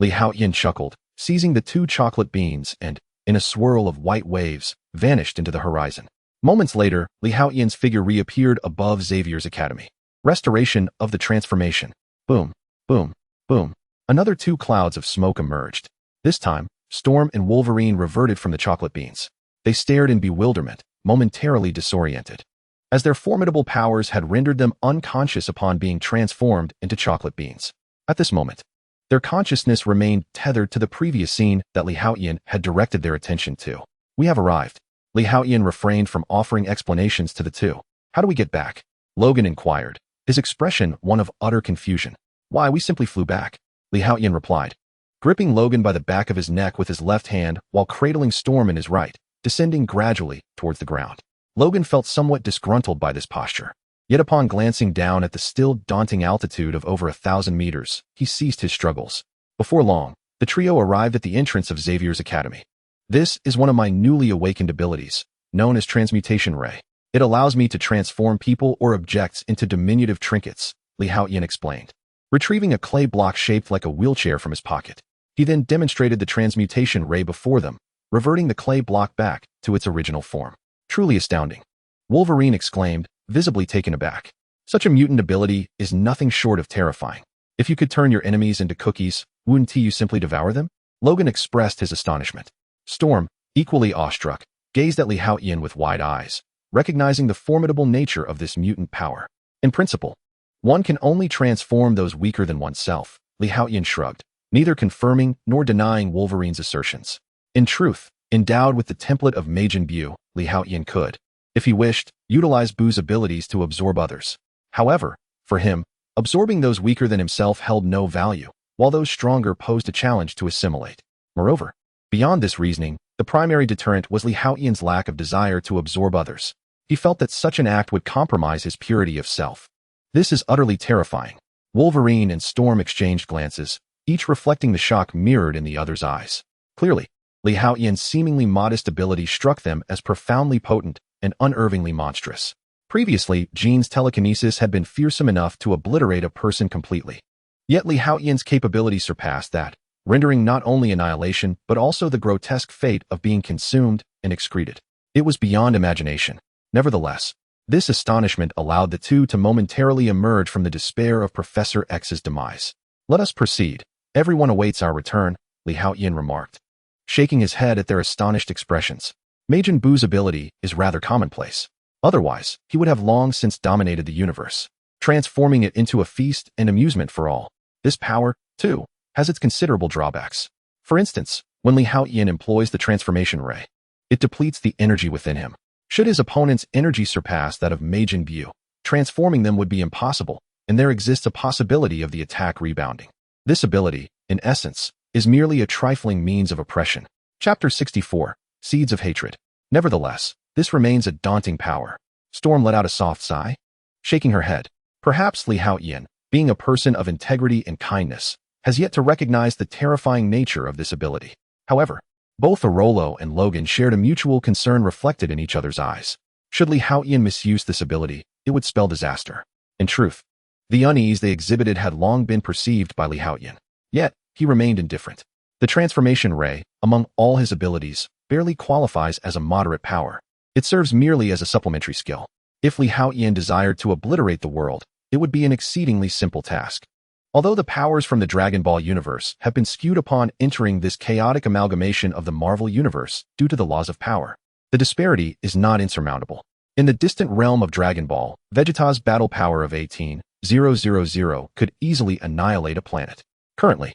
Haotian chuckled, seizing the two chocolate beans and, in a swirl of white waves, vanished into the horizon. Moments later, Haotian's figure reappeared above Xavier's academy. Restoration of the transformation. Boom, boom, boom. Another two clouds of smoke emerged. This time, Storm and Wolverine reverted from the chocolate beans. They stared in bewilderment, momentarily disoriented, as their formidable powers had rendered them unconscious upon being transformed into chocolate beans. At this moment, their consciousness remained tethered to the previous scene that Haotian had directed their attention to. We have arrived. Haotian refrained from offering explanations to the two. How do we get back? Logan inquired, his expression one of utter confusion. Why, we simply flew back, Haotian replied, gripping Logan by the back of his neck with his left hand while cradling Storm in his right, descending gradually towards the ground. Logan felt somewhat disgruntled by this posture. Yet upon glancing down at the still daunting altitude of over 1,000 meters, he ceased his struggles. Before long, the trio arrived at the entrance of Xavier's academy. This is one of my newly awakened abilities, known as Transmutation Ray. It allows me to transform people or objects into diminutive trinkets, Haotian explained, retrieving a clay block shaped like a wheelchair from his pocket. He then demonstrated the transmutation ray before them, reverting the clay block back to its original form. Truly astounding. Wolverine exclaimed, visibly taken aback. Such a mutant ability is nothing short of terrifying. If you could turn your enemies into cookies, wouldn't you simply devour them? Logan expressed his astonishment. Storm, equally awestruck, gazed at Haotian with wide eyes, recognizing the formidable nature of this mutant power. In principle, one can only transform those weaker than oneself, Haotian shrugged, neither confirming nor denying Wolverine's assertions. In truth, endowed with the template of Majin Buu, Haotian could, if he wished, utilize Buu's abilities to absorb others. However, for him, absorbing those weaker than himself held no value, while those stronger posed a challenge to assimilate. Moreover, beyond this reasoning, the primary deterrent was Haotian's lack of desire to absorb others. He felt that such an act would compromise his purity of self. This is utterly terrifying. Wolverine and Storm exchanged glances, each reflecting the shock mirrored in the other's eyes. Clearly, Haotian's seemingly modest ability struck them as profoundly potent and unervingly monstrous. Previously, Jean's telekinesis had been fearsome enough to obliterate a person completely. Yet Haotian's capability surpassed that, rendering not only annihilation but also the grotesque fate of being consumed and excreted. It was beyond imagination. Nevertheless, this astonishment allowed the two to momentarily emerge from the despair of Professor X's demise. Let us proceed. Everyone awaits our return, Haotian remarked, shaking his head at their astonished expressions. Majin Buu's ability is rather commonplace. Otherwise, he would have long since dominated the universe, transforming it into a feast and amusement for all. This power, too, has its considerable drawbacks. For instance, when Haotian employs the transformation ray, it depletes the energy within him. Should his opponent's energy surpass that of Majin Buu, transforming them would be impossible, and there exists a possibility of the attack rebounding. This ability, in essence, is merely a trifling means of oppression. Chapter 64, Seeds of Hatred. Nevertheless, this remains a daunting power. Storm let out a soft sigh, shaking her head. Perhaps Haotian, being a person of integrity and kindness, has yet to recognize the terrifying nature of this ability. However, both Arolo and Logan shared a mutual concern reflected in each other's eyes. Should Haotian misuse this ability, it would spell disaster. In truth, the unease they exhibited had long been perceived by Haotian. Yet, he remained indifferent. The transformation ray, among all his abilities, barely qualifies as a moderate power. It serves merely as a supplementary skill. If Haotian desired to obliterate the world, it would be an exceedingly simple task. Although the powers from the Dragon Ball universe have been skewed upon entering this chaotic amalgamation of the Marvel universe due to the laws of power, the disparity is not insurmountable. In the distant realm of Dragon Ball, Vegeta's battle power of 18,000 could easily annihilate a planet. Currently,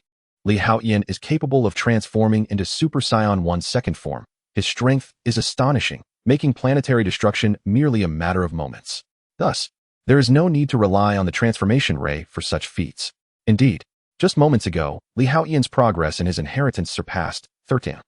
Haotian is capable of transforming into Super-Saiyan 1 second form. His strength is astonishing, making planetary destruction merely a matter of moments. Thus, there is no need to rely on the transformation ray for such feats. Indeed, just moments ago, Haotian's progress in his inheritance surpassed 13,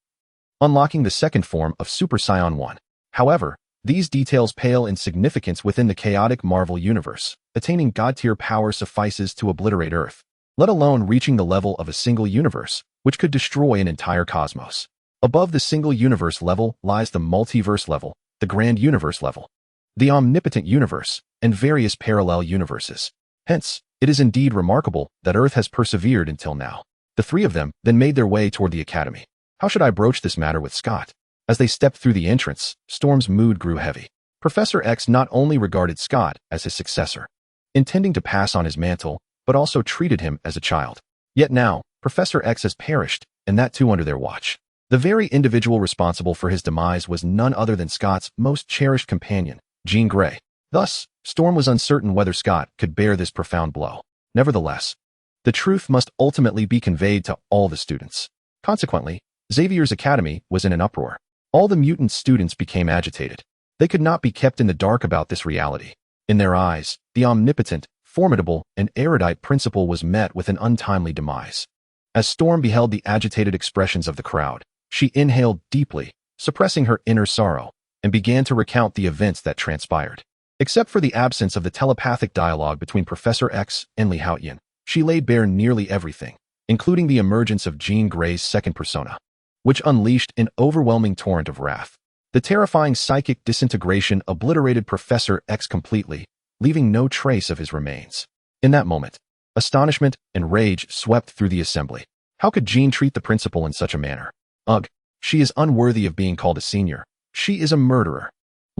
unlocking the second form of Super Saiyan 1. However, these details pale in significance within the chaotic Marvel universe. Attaining god-tier power suffices to obliterate Earth, let alone reaching the level of a single universe, which could destroy an entire cosmos. Above the single universe level lies the multiverse level, the grand universe level, the omnipotent universe, and various parallel universes. Hence, it is indeed remarkable that Earth has persevered until now. The three of them then made their way toward the academy. How should I broach this matter with Scott? As they stepped through the entrance, Storm's mood grew heavy. Professor X not only regarded Scott as his successor, intending to pass on his mantle, but also treated him as a child. Yet now, Professor X has perished, and that too under their watch. The very individual responsible for his demise was none other than Scott's most cherished companion, Jean Grey. Thus, Storm was uncertain whether Scott could bear this profound blow. Nevertheless, the truth must ultimately be conveyed to all the students. Consequently, Xavier's academy was in an uproar. All the mutant students became agitated. They could not be kept in the dark about this reality. In their eyes, the omnipotent, formidable, and erudite principal was met with an untimely demise. As Storm beheld the agitated expressions of the crowd, she inhaled deeply, suppressing her inner sorrow, and began to recount the events that transpired. Except for the absence of the telepathic dialogue between Professor X and Haotian, she laid bare nearly everything, including the emergence of Jean Grey's second persona, which unleashed an overwhelming torrent of wrath. The terrifying psychic disintegration obliterated Professor X completely, leaving no trace of his remains. In that moment, astonishment and rage swept through the assembly. How could Jean treat the principal in such a manner? Ugh, she is unworthy of being called a senior. She is a murderer.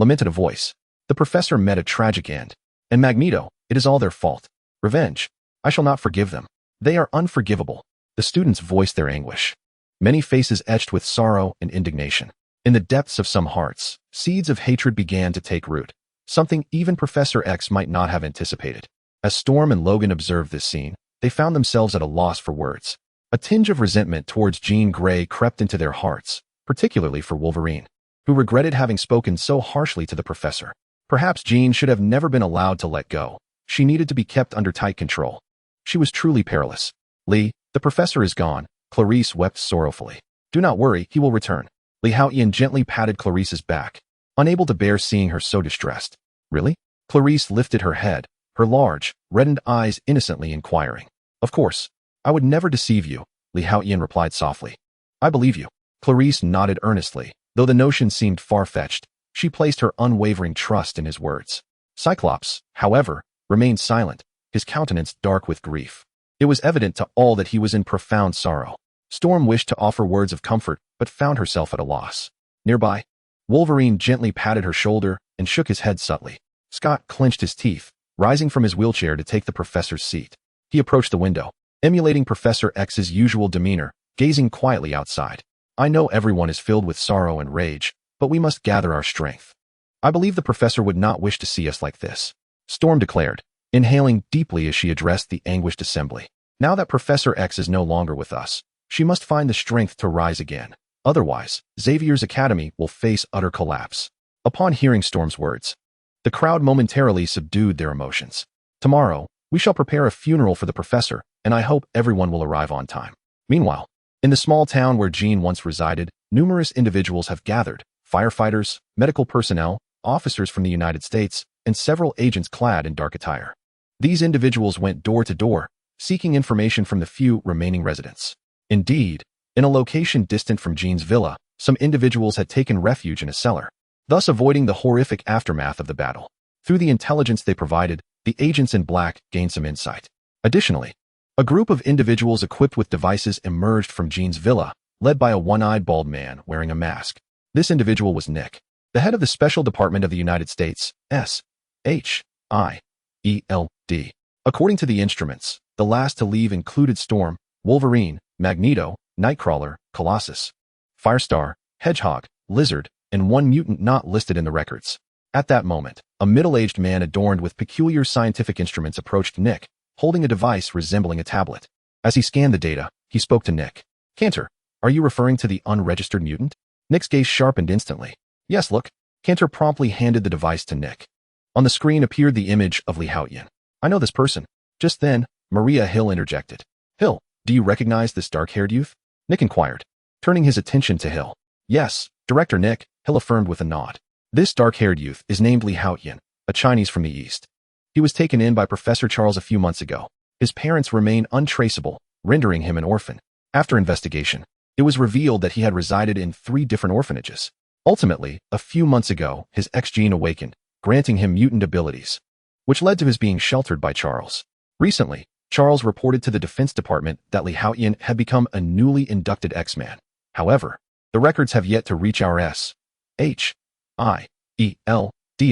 lamented a voice. The professor met a tragic end. And Magneto, it is all their fault. Revenge. I shall not forgive them. They are unforgivable. The students voiced their anguish. Many faces etched with sorrow and indignation. In the depths of some hearts, seeds of hatred began to take root, something even Professor X might not have anticipated. As Storm and Logan observed this scene, they found themselves at a loss for words. A tinge of resentment towards Jean Grey crept into their hearts, particularly for Wolverine, who regretted having spoken so harshly to the professor. Perhaps Jean should have never been allowed to let go. She needed to be kept under tight control. She was truly perilous. Lee, the professor is gone, Clarice wept sorrowfully. Do not worry, he will return. Lee Haotian gently patted Clarice's back, unable to bear seeing her so distressed. Really? Clarice lifted her head, her large, reddened eyes innocently inquiring. Of course. I would never deceive you, Lee Haotian replied softly. I believe you. Clarice nodded earnestly, though the notion seemed far-fetched. She placed her unwavering trust in his words. Cyclops, however, remained silent, his countenance dark with grief. It was evident to all that he was in profound sorrow. Storm wished to offer words of comfort, but found herself at a loss. Nearby, Wolverine gently patted her shoulder and shook his head subtly. Scott clenched his teeth, rising from his wheelchair to take the professor's seat. He approached the window, emulating Professor X's usual demeanor, gazing quietly outside. I know everyone is filled with sorrow and rage, but we must gather our strength. I believe the professor would not wish to see us like this, Storm declared, inhaling deeply as she addressed the anguished assembly. Now that Professor X is no longer with us, she must find the strength to rise again. Otherwise, Xavier's academy will face utter collapse. Upon hearing Storm's words, the crowd momentarily subdued their emotions. Tomorrow, we shall prepare a funeral for the professor, and I hope everyone will arrive on time. Meanwhile, in the small town where Jean once resided, numerous individuals have gathered: firefighters, medical personnel, officers from the United States, and several agents clad in dark attire. These individuals went door to door, seeking information from the few remaining residents. Indeed, in a location distant from Jean's villa, some individuals had taken refuge in a cellar, thus avoiding the horrific aftermath of the battle. Through the intelligence they provided, the agents in black gained some insight. Additionally, a group of individuals equipped with devices emerged from Jean's villa, led by a one-eyed bald man wearing a mask. This individual was Nick, the head of the Special Department of the United States, S.H.I.E.L.D. According to the instruments, the last to leave included Storm, Wolverine, Magneto, Nightcrawler, Colossus, Firestar, Hedgehog, Lizard, and one mutant not listed in the records. At that moment, a middle-aged man adorned with peculiar scientific instruments approached Nick, holding a device resembling a tablet. As he scanned the data, he spoke to Nick. Cantor, are you referring to the unregistered mutant? Nick's gaze sharpened instantly. Yes, look. Cantor promptly handed the device to Nick. On the screen appeared the image of Lee Haotian. I know this person. Just then, Maria Hill interjected. Hill, do you recognize this dark-haired youth? Nick inquired, turning his attention to Hill. Yes, Director Nick, Hill affirmed with a nod. This dark-haired youth is named Lee Haotian, a Chinese from the East. He was taken in by Professor Charles a few months ago. His parents remain untraceable, rendering him an orphan. After investigation, it was revealed that he had resided in 3 different orphanages. Ultimately, a few months ago, his X-gene awakened, granting him mutant abilities, which led to his being sheltered by Charles. Recently, Charles reported to the Defense Department that Lee Haotian had become a newly inducted X-Man. However, the records have yet to reach our S.H.I.E.L.D.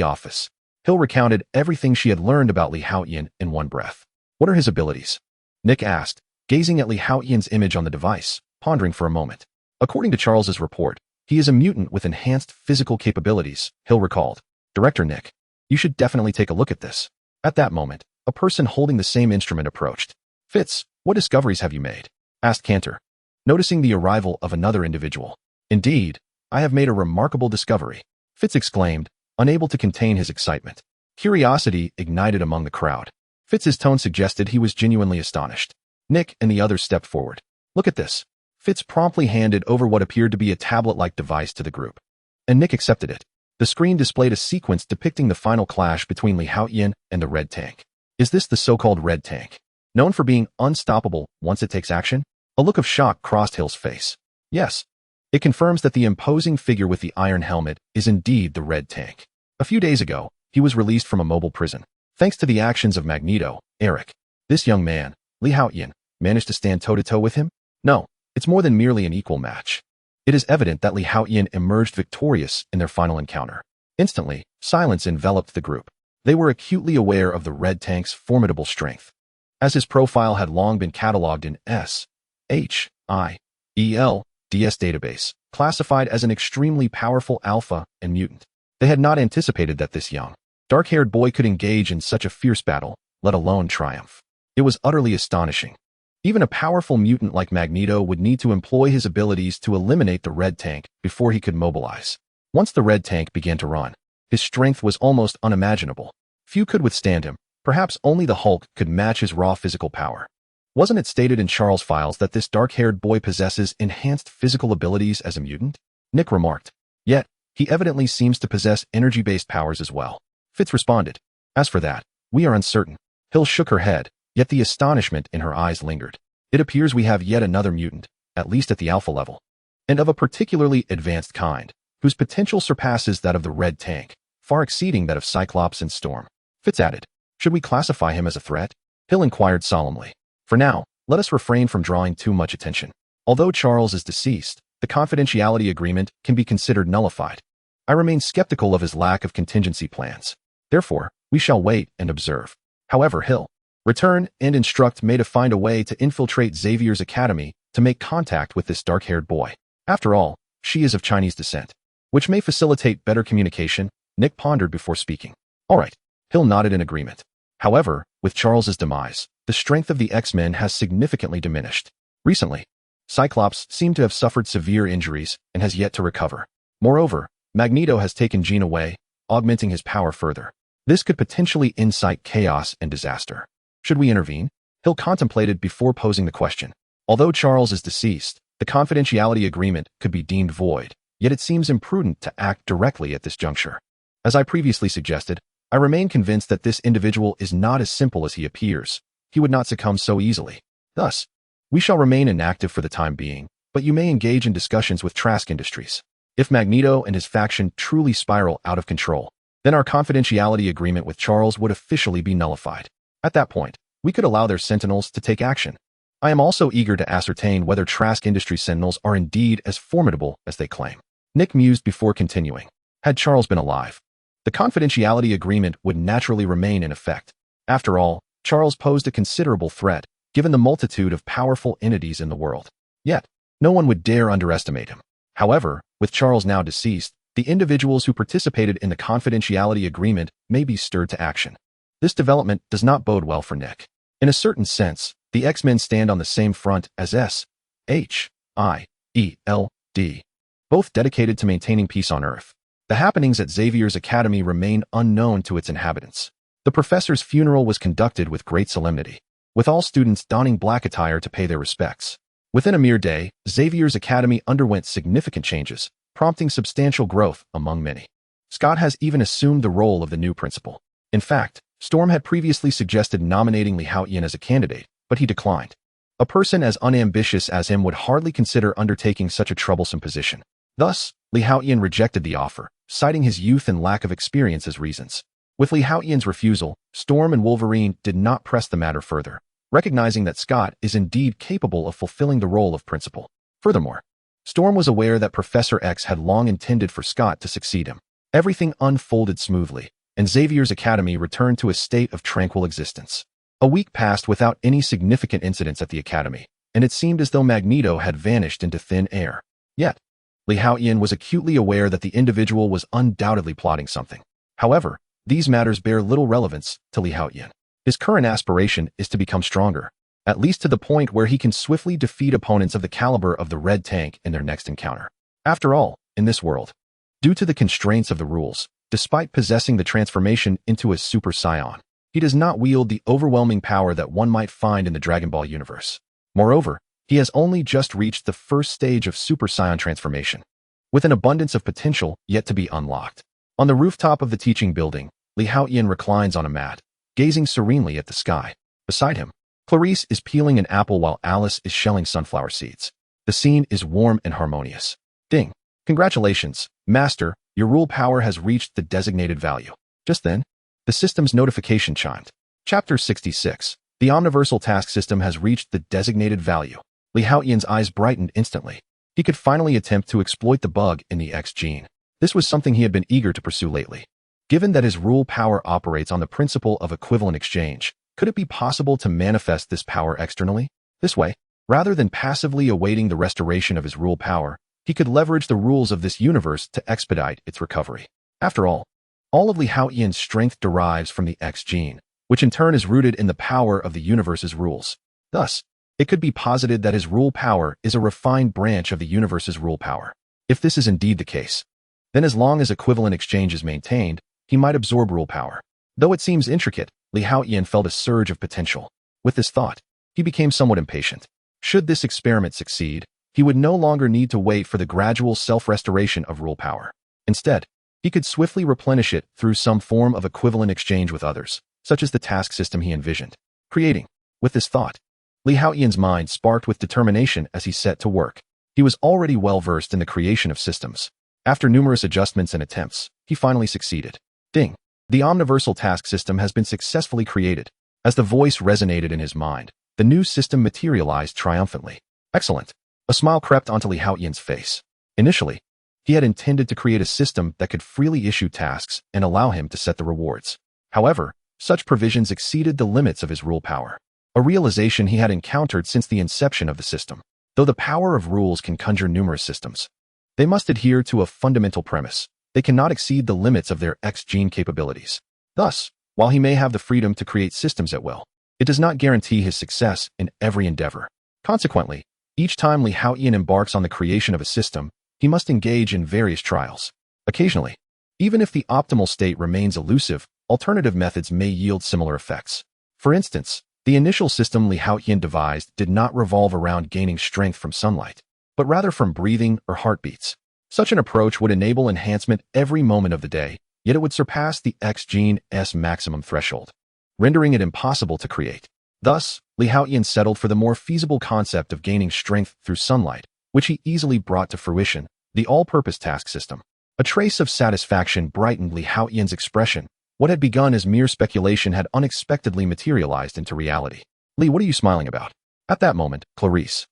office. Hill recounted everything she had learned about Lee Haotian in one breath. What are his abilities? Nick asked, gazing at Lee Haotian's image on the device, pondering for a moment. According to Charles's report, he is a mutant with enhanced physical capabilities, Hill recalled. Director Nick, you should definitely take a look at this. At that moment, a person holding the same instrument approached. Fitz, what discoveries have you made? Asked Cantor, noticing the arrival of another individual. Indeed, I have made a remarkable discovery, Fitz exclaimed, unable to contain his excitement. Curiosity ignited among the crowd. Fitz's tone suggested he was genuinely astonished. Nick and the others stepped forward. Look at this. Fitz promptly handed over what appeared to be a tablet-like device to the group, and Nick accepted it. The screen displayed a sequence depicting the final clash between Lee Haotian and the Red Tank. Is this the so-called Red Tank, known for being unstoppable once it takes action? A look of shock crossed Hill's face. Yes. It confirms that the imposing figure with the iron helmet is indeed the Red Tank. A few days ago, he was released from a mobile prison, thanks to the actions of Magneto, Eric. This young man, Lee Haotian, managed to stand toe-to-toe with him? No, it's more than merely an equal match. It is evident that Lee Haotian emerged victorious in their final encounter. Instantly, silence enveloped the group. They were acutely aware of the red tank's formidable strength. As his profile had long been catalogued in S.H.I.E.L.D.S database, classified as an extremely powerful alpha and mutant. They had not anticipated that this young, dark-haired boy could engage in such a fierce battle, let alone triumph. It was utterly astonishing. Even a powerful mutant like Magneto would need to employ his abilities to eliminate the red tank before he could mobilize. Once the red tank began to run, his strength was almost unimaginable. Few could withstand him. Perhaps only the Hulk could match his raw physical power. Wasn't it stated in Charles' files that this dark-haired boy possesses enhanced physical abilities as a mutant? Nick remarked. Yet, he evidently seems to possess energy-based powers as well. Fitz responded. As for that, we are uncertain. Hill shook her head, yet the astonishment in her eyes lingered. It appears we have yet another mutant, at least at the alpha level, and of a particularly advanced kind, whose potential surpasses that of the red tank, far exceeding that of Cyclops and Storm. Fitz added. Should we classify him as a threat? Hill inquired solemnly. For now, let us refrain from drawing too much attention. Although Charles is deceased, the confidentiality agreement can be considered nullified. I remain skeptical of his lack of contingency plans. Therefore, we shall wait and observe. However, Hill, return and instruct May to find a way to infiltrate Xavier's academy to make contact with this dark-haired boy. After all, she is of Chinese descent, which may facilitate better communication. Nick pondered before speaking. All right. Hill nodded in agreement. However, with Charles's demise, the strength of the X-Men has significantly diminished. Recently, Cyclops seemed to have suffered severe injuries and has yet to recover. Moreover, Magneto has taken Jean away, augmenting his power further. This could potentially incite chaos and disaster. Should we intervene? Hill contemplated before posing the question. Although Charles is deceased, the confidentiality agreement could be deemed void, yet it seems imprudent to act directly at this juncture. As I previously suggested, I remain convinced that this individual is not as simple as he appears. He would not succumb so easily. Thus, we shall remain inactive for the time being, but you may engage in discussions with Trask Industries. If Magneto and his faction truly spiral out of control, then our confidentiality agreement with Charles would officially be nullified. At that point, we could allow their sentinels to take action. I am also eager to ascertain whether Trask Industries sentinels are indeed as formidable as they claim. Nick mused before continuing. Had Charles been alive, the confidentiality agreement would naturally remain in effect. After all, Charles posed a considerable threat, given the multitude of powerful entities in the world. Yet, no one would dare underestimate him. However, with Charles now deceased, the individuals who participated in the confidentiality agreement may be stirred to action. This development does not bode well for Nick. In a certain sense, the X-Men stand on the same front as S.H.I.E.L.D., both dedicated to maintaining peace on Earth. The happenings at Xavier's academy remain unknown to its inhabitants. The professor's funeral was conducted with great solemnity, with all students donning black attire to pay their respects. Within a mere day, Xavier's academy underwent significant changes, prompting substantial growth among many. Scott has even assumed the role of the new principal. In fact, Storm had previously suggested nominating Haotian as a candidate, but he declined. A person as unambitious as him would hardly consider undertaking such a troublesome position. Thus, Haotian rejected the offer, citing his youth and lack of experience as reasons. With Haotian's refusal, Storm and Wolverine did not press the matter further, recognizing that Scott is indeed capable of fulfilling the role of principal. Furthermore, Storm was aware that Professor X had long intended for Scott to succeed him. Everything unfolded smoothly, and Xavier's academy returned to a state of tranquil existence. A week passed without any significant incidents at the academy, and it seemed as though Magneto had vanished into thin air. Yet, Haotian was acutely aware that the individual was undoubtedly plotting something. However, these matters bear little relevance to Haotian. His current aspiration is to become stronger, at least to the point where he can swiftly defeat opponents of the caliber of the Red Tank in their next encounter. After all, in this world, due to the constraints of the rules, despite possessing the transformation into a Super-Saiyan, he does not wield the overwhelming power that one might find in the Dragon Ball universe. Moreover, he has only just reached the first stage of Super-Saiyan transformation, with an abundance of potential yet to be unlocked. On the rooftop of the teaching building, Haotian reclines on a mat, gazing serenely at the sky. Beside him, Clarice is peeling an apple while Alice is shelling sunflower seeds. The scene is warm and harmonious. Ding! Congratulations, Master, your rule power has reached the designated value. Just then, the system's notification chimed. Chapter 66. The Omniversal Task System has reached the designated value. Haotian's eyes brightened instantly. He could finally attempt to exploit the bug in the X gene. This was something he had been eager to pursue lately. Given that his rule power operates on the principle of equivalent exchange, could it be possible to manifest this power externally? This way, rather than passively awaiting the restoration of his rule power, he could leverage the rules of this universe to expedite its recovery. After all of Li Haotian's strength derives from the X gene, which in turn is rooted in the power of the universe's rules. Thus, it could be posited that his rule power is a refined branch of the universe's rule power. If this is indeed the case, then as long as equivalent exchange is maintained, he might absorb rule power. Though it seems intricate, Li Haotian felt a surge of potential. With this thought, he became somewhat impatient. Should this experiment succeed, he would no longer need to wait for the gradual self-restoration of rule power. Instead, he could swiftly replenish it through some form of equivalent exchange with others, such as the task system he envisioned creating. With this thought, Li Haotian's mind sparked with determination as he set to work. He was already well-versed in the creation of systems. After numerous adjustments and attempts, he finally succeeded. Ding! The omniversal task system has been successfully created. As the voice resonated in his mind, the new system materialized triumphantly. Excellent! A smile crept onto Li Haotian's face. Initially, he had intended to create a system that could freely issue tasks and allow him to set the rewards. However, such provisions exceeded the limits of his rule power, a realization he had encountered since the inception of the system. Though the power of rules can conjure numerous systems, they must adhere to a fundamental premise. They cannot exceed the limits of their X gene capabilities. Thus, while he may have the freedom to create systems at will, it does not guarantee his success in every endeavor. Consequently, each time Li Haotian embarks on the creation of a system, he must engage in various trials. Occasionally, even if the optimal state remains elusive, alternative methods may yield similar effects. For instance, the initial system Li Haotian devised did not revolve around gaining strength from sunlight, but rather from breathing or heartbeats. Such an approach would enable enhancement every moment of the day, yet it would surpass the X gene's maximum threshold, rendering it impossible to create. Thus, Li Haotian settled for the more feasible concept of gaining strength through sunlight, which he easily brought to fruition, the all-purpose task system. A trace of satisfaction brightened Li Haotian's expression. What had begun as mere speculation had unexpectedly materialized into reality. Li, what are you smiling about? At that moment, Clarice,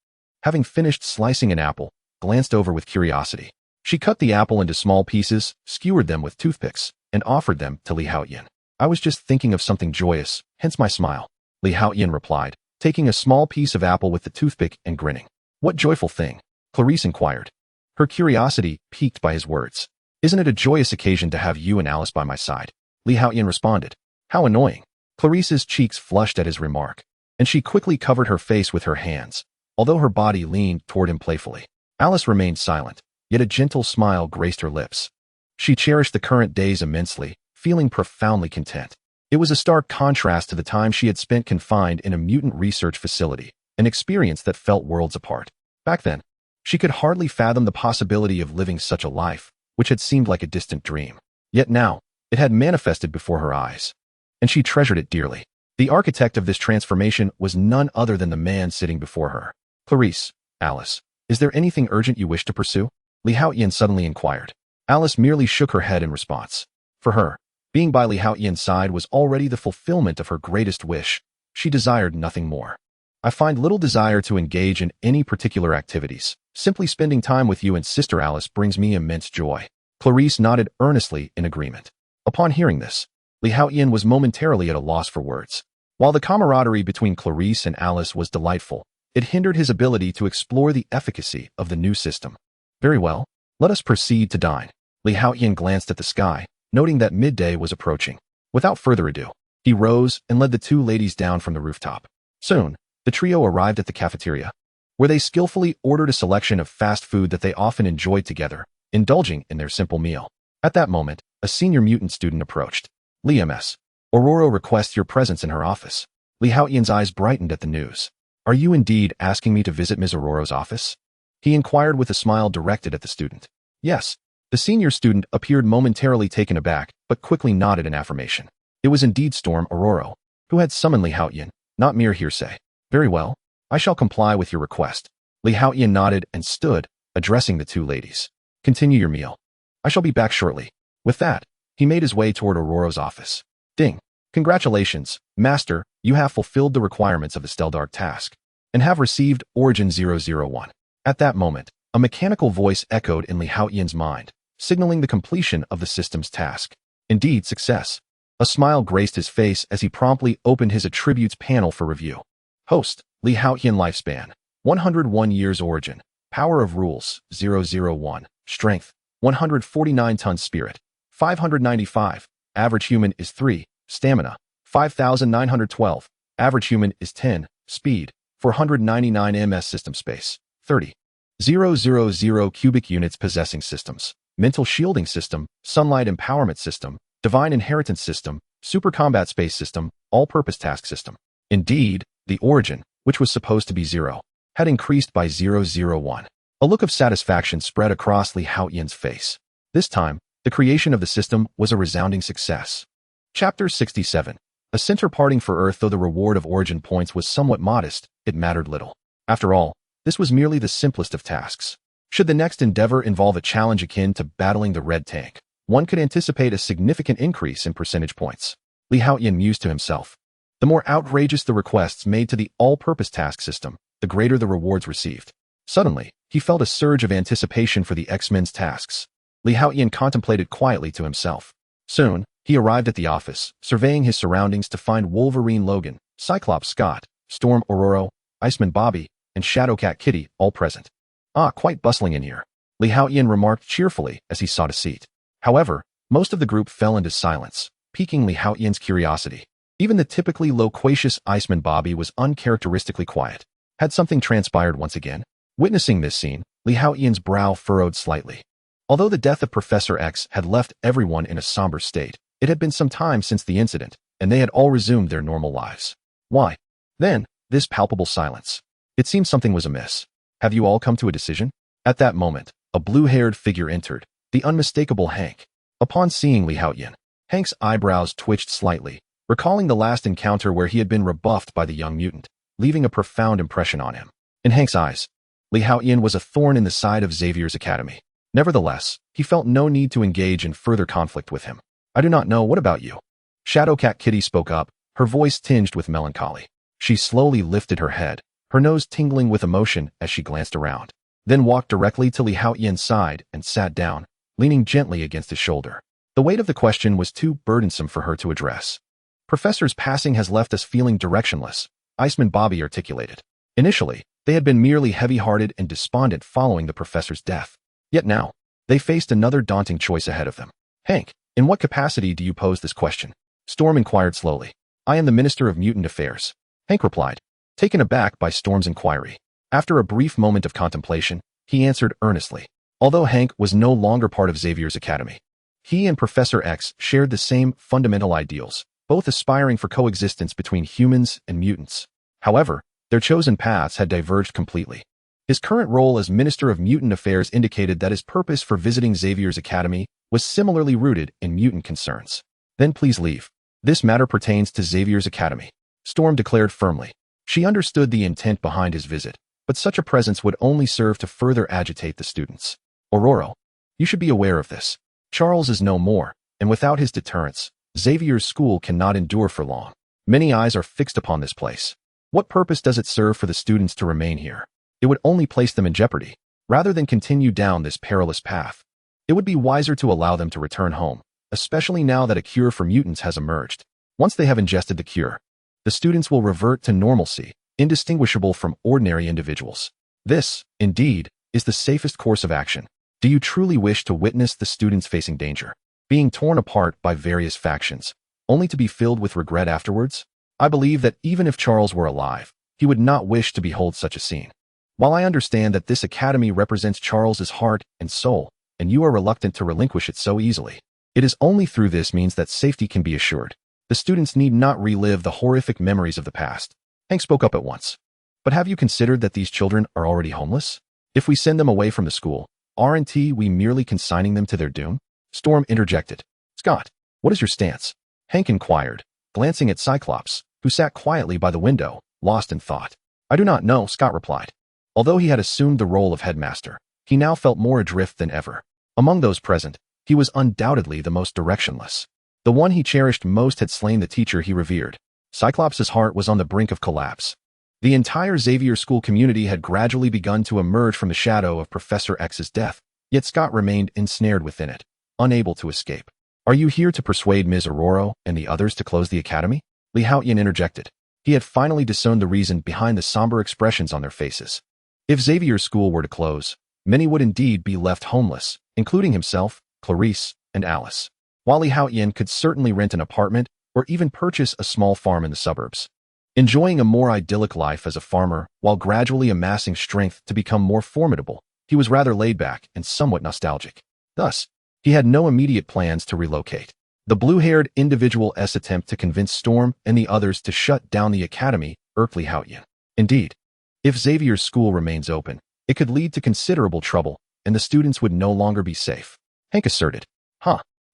having finished slicing an apple, glanced over with curiosity. She cut the apple into small pieces, skewered them with toothpicks, and offered them to Li Haotian. I was just thinking of something joyous, hence my smile, Li Haotian replied, taking a small piece of apple with the toothpick and grinning. What joyful thing? Clarice inquired, her curiosity piqued by his words. Isn't it a joyous occasion to have you and Alice by my side? Li Haotian responded. How annoying. Clarice's cheeks flushed at his remark, and she quickly covered her face with her hands, although her body leaned toward him playfully. Alice remained silent, yet a gentle smile graced her lips. She cherished the current days immensely, feeling profoundly content. It was a stark contrast to the time she had spent confined in a mutant research facility, an experience that felt worlds apart. Back then, she could hardly fathom the possibility of living such a life, which had seemed like a distant dream. Yet now, it had manifested before her eyes, and she treasured it dearly. The architect of this transformation was none other than the man sitting before her. Clarice, Alice, is there anything urgent you wish to pursue? Li Haotian suddenly inquired. Alice merely shook her head in response. For her, being by Li Haotian's side was already the fulfillment of her greatest wish. She desired nothing more. I find little desire to engage in any particular activities. Simply spending time with you and Sister Alice brings me immense joy. Clarice nodded earnestly in agreement. Upon hearing this, Li Haotian was momentarily at a loss for words. While the camaraderie between Clarice and Alice was delightful, it hindered his ability to explore the efficacy of the new system. Very well, let us proceed to dine. Li Haotian glanced at the sky, noting that midday was approaching. Without further ado, he rose and led the two ladies down from the rooftop. Soon, the trio arrived at the cafeteria, where they skillfully ordered a selection of fast food that they often enjoyed together, indulging in their simple meal. At that moment, a senior mutant student approached. Li Ms. Aurora requests your presence in her office. Li Haotian's eyes brightened at the news. Are you indeed asking me to visit Ms. Aurora's office? He inquired with a smile directed at the student. Yes. The senior student appeared momentarily taken aback, but quickly nodded in affirmation. It was indeed Storm Aurora, who had summoned Li Haotian, not mere hearsay. Very well, I shall comply with your request. Li Haotian nodded and stood, addressing the two ladies. Continue your meal. I shall be back shortly. With that, he made his way toward Aurora's office. Ding. Congratulations, Master, you have fulfilled the requirements of the Stelldark task, and have received Origin 001. At that moment, a mechanical voice echoed in Li Haotian's mind, signaling the completion of the system's task. Indeed, success. A smile graced his face as he promptly opened his attributes panel for review. Host, Haotian lifespan, 101 years origin, power of rules, 001, strength, 149 tons spirit, 595, average human is 3, stamina, 5,912, average human is 10, speed, 499 ms system space, 30,000 cubic units possessing systems, mental shielding system, sunlight empowerment system, divine inheritance system, super combat space system, all-purpose task system. Indeed, the origin, which was supposed to be 0, had increased by 001. A look of satisfaction spread across Haotian's face. This time, the creation of the system was a resounding success. Chapter 67. A center parting for Earth. Though the reward of origin points was somewhat modest, it mattered little. After all, this was merely the simplest of tasks. Should the next endeavor involve a challenge akin to battling the red tank, one could anticipate a significant increase in percentage points. Haotian mused to himself. The more outrageous the requests made to the all-purpose task system, the greater the rewards received. Suddenly, he felt a surge of anticipation for the X-Men's tasks. Haotian contemplated quietly to himself. Soon, he arrived at the office, surveying his surroundings to find Wolverine Logan, Cyclops Scott, Storm Aurora, Iceman Bobby, and Shadowcat Kitty all present. Ah, quite bustling in here, Haotian remarked cheerfully as he sought a seat. However, most of the group fell into silence, piquing Haotian's curiosity. Even the typically loquacious Iceman Bobby was uncharacteristically quiet. Had something transpired once again? Witnessing this scene, Haotian's brow furrowed slightly. Although the death of Professor X had left everyone in a somber state, it had been some time since the incident, and they had all resumed their normal lives. Why? Then, this palpable silence. It seemed something was amiss. Have you all come to a decision? At that moment, a blue-haired figure entered, the unmistakable Hank. Upon seeing Haotian, Hank's eyebrows twitched slightly, recalling the last encounter where he had been rebuffed by the young mutant, leaving a profound impression on him. In Hank's eyes, Haotian was a thorn in the side of Xavier's academy. Nevertheless, he felt no need to engage in further conflict with him. I do not know. What about you? Shadowcat Kitty spoke up, her voice tinged with melancholy. She slowly lifted her head, her nose tingling with emotion as she glanced around, then walked directly to Haotian's side and sat down, leaning gently against his shoulder. The weight of the question was too burdensome for her to address. Professor's passing has left us feeling directionless, Iceman Bobby articulated. Initially, they had been merely heavy-hearted and despondent following the professor's death. Yet now, they faced another daunting choice ahead of them. Hank, in what capacity do you pose this question? Storm inquired slowly. I am the Minister of Mutant Affairs. Hank replied, taken aback by Storm's inquiry. After a brief moment of contemplation, he answered earnestly. Although Hank was no longer part of Xavier's academy, he and Professor X shared the same fundamental ideals, both aspiring for coexistence between humans and mutants. However, their chosen paths had diverged completely. His current role as Minister of Mutant Affairs indicated that his purpose for visiting Xavier's academy was similarly rooted in mutant concerns. Then please leave. This matter pertains to Xavier's academy, Storm declared firmly. She understood the intent behind his visit, but such a presence would only serve to further agitate the students. Aurora, you should be aware of this. Charles is no more, and without his deterrence, Xavier's school cannot endure for long. Many eyes are fixed upon this place. What purpose does it serve for the students to remain here? It would only place them in jeopardy. Rather than continue down this perilous path, it would be wiser to allow them to return home, especially now that a cure for mutants has emerged. Once they have ingested the cure, the students will revert to normalcy, indistinguishable from ordinary individuals. This, indeed, is the safest course of action. Do you truly wish to witness the students facing danger, being torn apart by various factions, only to be filled with regret afterwards? I believe that even if Charles were alive, he would not wish to behold such a scene. While I understand that this academy represents Charles's heart and soul, and you are reluctant to relinquish it so easily, it is only through this means that safety can be assured. The students need not relive the horrific memories of the past. Hank spoke up at once. But have you considered that these children are already homeless? If we send them away from the school, aren't we merely consigning them to their doom? Storm interjected. Scott, what is your stance? Hank inquired, glancing at Cyclops, who sat quietly by the window, lost in thought. I do not know, Scott replied. Although he had assumed the role of headmaster, he now felt more adrift than ever. Among those present, he was undoubtedly the most directionless. The one he cherished most had slain the teacher he revered. Cyclops' heart was on the brink of collapse. The entire Xavier school community had gradually begun to emerge from the shadow of Professor X's death, Yet Scott remained ensnared within it, unable to escape. Are you here to persuade Ms. Aurora and the others to close the academy? Li Haotian interjected. He had finally discerned the reason behind the somber expressions on their faces. If Xavier's school were to close, many would indeed be left homeless, including himself, Clarice, and Alice. While Li Haotian could certainly rent an apartment or even purchase a small farm in the suburbs, enjoying a more idyllic life as a farmer while gradually amassing strength to become more formidable, he was rather laid back and somewhat nostalgic. Thus, he had no immediate plans to relocate. The blue-haired individual's attempt to convince Storm and the others to shut down the academy irked Li Haotian. Indeed, if Xavier's school remains open, it could lead to considerable trouble, and the students would no longer be safe. Hank asserted.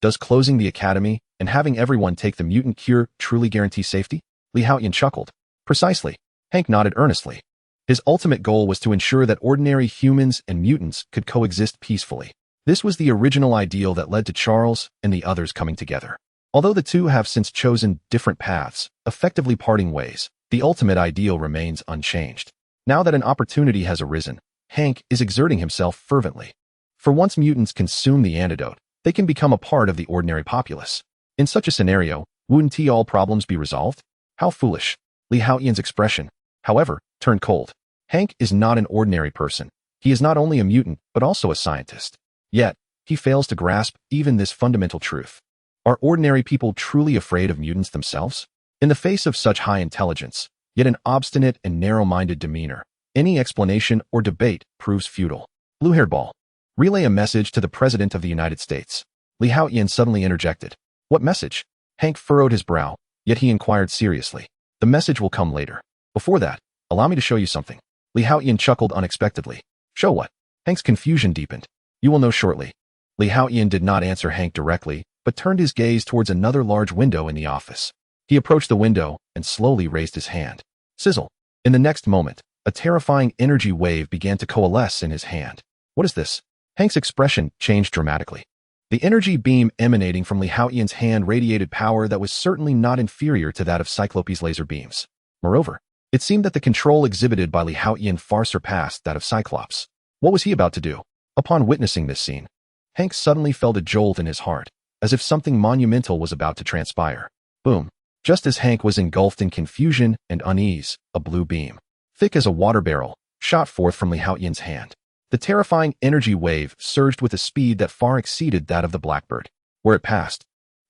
Does closing the academy and having everyone take the mutant cure truly guarantee safety? Li Haotian chuckled. Precisely. Hank nodded earnestly. His ultimate goal was to ensure that ordinary humans and mutants could coexist peacefully. This was the original ideal that led to Charles and the others coming together. Although the two have since chosen different paths, effectively parting ways, the ultimate ideal remains unchanged. Now that an opportunity has arisen, Hank is exerting himself fervently. For once mutants consume the antidote, they can become a part of the ordinary populace. In such a scenario, wouldn't all problems be resolved? How foolish. Li Haotian's expression, however, turned cold. Hank is not an ordinary person. He is not only a mutant, but also a scientist. Yet, he fails to grasp even this fundamental truth. Are ordinary people truly afraid of mutants themselves? In the face of such high intelligence, yet an obstinate and narrow-minded demeanor, any explanation or debate proves futile. Blue-haired ball. Relay a message to the President of the United States. Li Haotian suddenly interjected. What message? Hank furrowed his brow, yet he inquired seriously. The message will come later. Before that, allow me to show you something. Li Haotian chuckled unexpectedly. Show what? Hank's confusion deepened. You will know shortly. Li Haotian did not answer Hank directly, but turned his gaze towards another large window in the office. He approached the window and slowly raised his hand. Sizzle. In the next moment, a terrifying energy wave began to coalesce in his hand. What is this? Hank's expression changed dramatically. The energy beam emanating from Li Haotian's hand radiated power that was certainly not inferior to that of Cyclops' laser beams. Moreover, it seemed that the control exhibited by Li Haotian far surpassed that of Cyclops. What was he about to do? Upon witnessing this scene, Hank suddenly felt a jolt in his heart, as if something monumental was about to transpire. Boom. Just as Hank was engulfed in confusion and unease, a blue beam, thick as a water barrel, shot forth from Li Haotian's hand. The terrifying energy wave surged with a speed that far exceeded that of the Blackbird. Where it passed,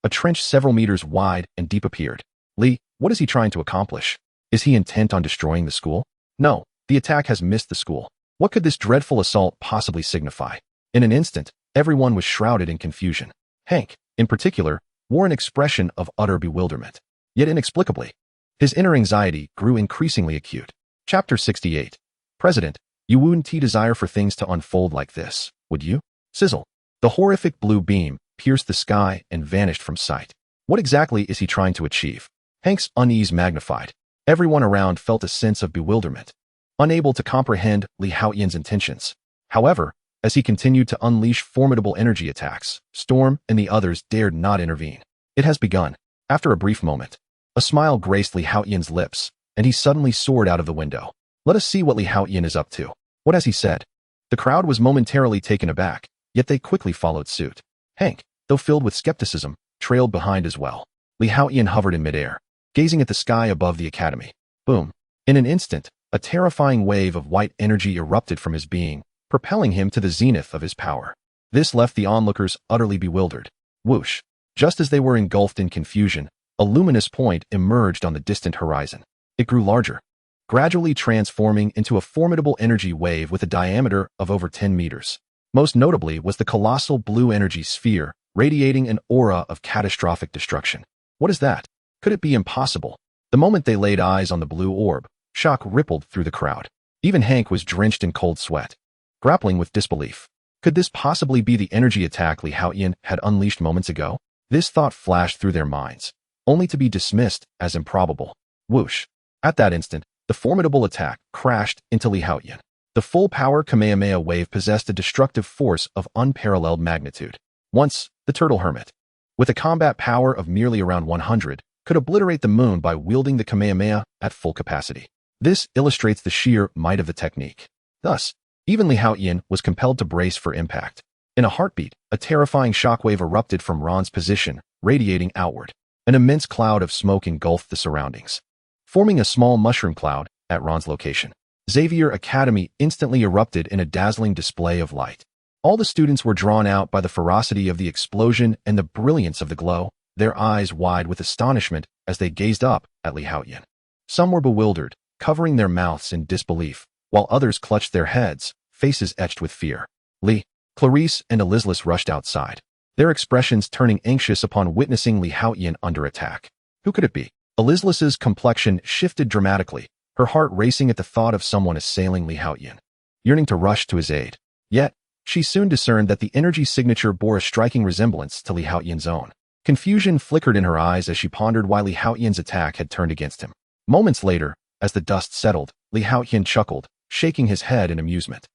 a trench several meters wide and deep appeared. Li, what is he trying to accomplish? Is he intent on destroying the school? No, the attack has missed the school. What could this dreadful assault possibly signify? In an instant, everyone was shrouded in confusion. Hank, in particular, wore an expression of utter bewilderment. Yet inexplicably, his inner anxiety grew increasingly acute. Chapter 68. President, you wouldn't desire for things to unfold like this, would you? Sizzle. The horrific blue beam pierced the sky and vanished from sight. What exactly is he trying to achieve? Hank's unease magnified. Everyone around felt a sense of bewilderment, unable to comprehend Li Haotian's intentions. However, as he continued to unleash formidable energy attacks, Storm and the others dared not intervene. It has begun. After a brief moment, a smile graced Li Haotian's lips, and he suddenly soared out of the window. Let us see what Li Haotian is up to. What has he said? The crowd was momentarily taken aback, yet they quickly followed suit. Hank, though filled with skepticism, trailed behind as well. Li Haotian hovered in midair, gazing at the sky above the academy. Boom. In an instant, a terrifying wave of white energy erupted from his being, propelling him to the zenith of his power. This left the onlookers utterly bewildered. Whoosh. Just as they were engulfed in confusion, a luminous point emerged on the distant horizon. It grew larger, gradually transforming into a formidable energy wave with a diameter of over 10 meters. Most notably was the colossal blue energy sphere, radiating an aura of catastrophic destruction. What is that? Could it be impossible? The moment they laid eyes on the blue orb, shock rippled through the crowd. Even Hank was drenched in cold sweat, grappling with disbelief. Could this possibly be the energy attack Li Haotian had unleashed moments ago? This thought flashed through their minds, only to be dismissed as improbable. Whoosh. At that instant, the formidable attack crashed into Li Haotian. The full-power Kamehameha wave possessed a destructive force of unparalleled magnitude. Once, the Turtle Hermit, with a combat power of merely around 100, could obliterate the moon by wielding the Kamehameha at full capacity. This illustrates the sheer might of the technique. Thus, even Li Haotian was compelled to brace for impact. In a heartbeat, a terrifying shockwave erupted from Ron's position, radiating outward. An immense cloud of smoke engulfed the surroundings, forming a small mushroom cloud at Ron's location. Xavier Academy instantly erupted in a dazzling display of light. All the students were drawn out by the ferocity of the explosion and the brilliance of the glow, their eyes wide with astonishment as they gazed up at Haotian. Some were bewildered, covering their mouths in disbelief, while others clutched their heads, faces etched with fear. Lee, Clarice, and Elizabeth rushed outside, their expressions turning anxious upon witnessing Haotian under attack. Who could it be? Elizabeth's complexion shifted dramatically, her heart racing at the thought of someone assailing Haotian, yearning to rush to his aid. Yet, she soon discerned that the energy signature bore a striking resemblance to Haotian's own. Confusion flickered in her eyes as she pondered why Haotian's attack had turned against him. Moments later, as the dust settled, Haotian chuckled, shaking his head in amusement.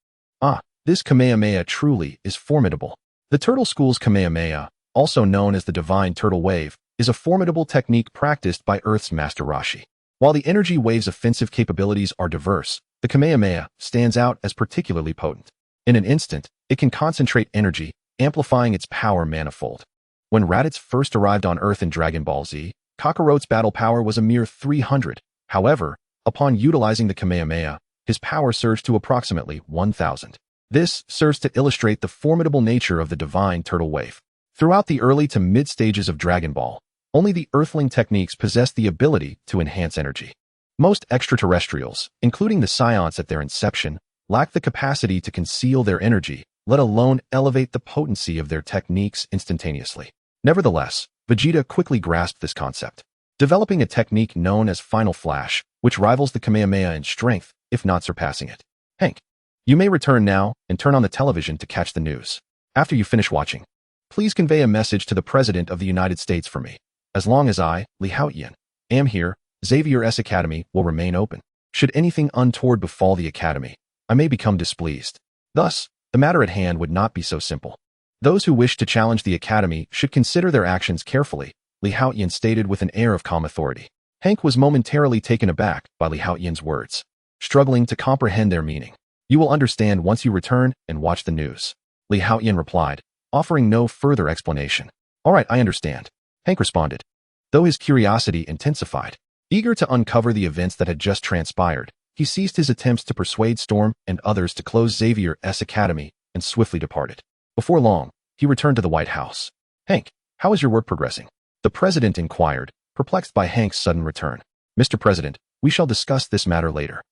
Ah, this Kamehameha truly is formidable. The Turtle School's Kamehameha, also known as the Divine Turtle Wave, is a formidable technique practiced by Earth's Master Roshi. While the energy wave's offensive capabilities are diverse, the Kamehameha stands out as particularly potent. In an instant, it can concentrate energy, amplifying its power manifold. When Raditz first arrived on Earth in Dragon Ball Z, Kakarot's battle power was a mere 300. However, upon utilizing the Kamehameha, his power surged to approximately 1,000. This serves to illustrate the formidable nature of the Divine Turtle Wave. Throughout the early to mid stages of Dragon Ball, only the Earthling techniques possess the ability to enhance energy. Most extraterrestrials, including the Scions at their inception, lack the capacity to conceal their energy, let alone elevate the potency of their techniques instantaneously. Nevertheless, Vegeta quickly grasped this concept, developing a technique known as Final Flash, which rivals the Kamehameha in strength, if not surpassing it. Hank, you may return now and turn on the television to catch the news. After you finish watching, please convey a message to the President of the United States for me. As long as I, Haotian, am here, Xavier's Academy will remain open. Should anything untoward befall the Academy, I may become displeased. Thus, the matter at hand would not be so simple. Those who wish to challenge the Academy should consider their actions carefully, Haotian stated with an air of calm authority. Hank was momentarily taken aback by Haotian's words, struggling to comprehend their meaning. You will understand once you return and watch the news, Haotian replied, offering no further explanation. All right, I understand, Hank responded, though his curiosity intensified. Eager to uncover the events that had just transpired, he ceased his attempts to persuade Storm and others to close Xavier's Academy and swiftly departed. Before long, he returned to the White House. Hank, how is your work progressing? The president inquired, perplexed by Hank's sudden return. Mr. President, we shall discuss this matter later.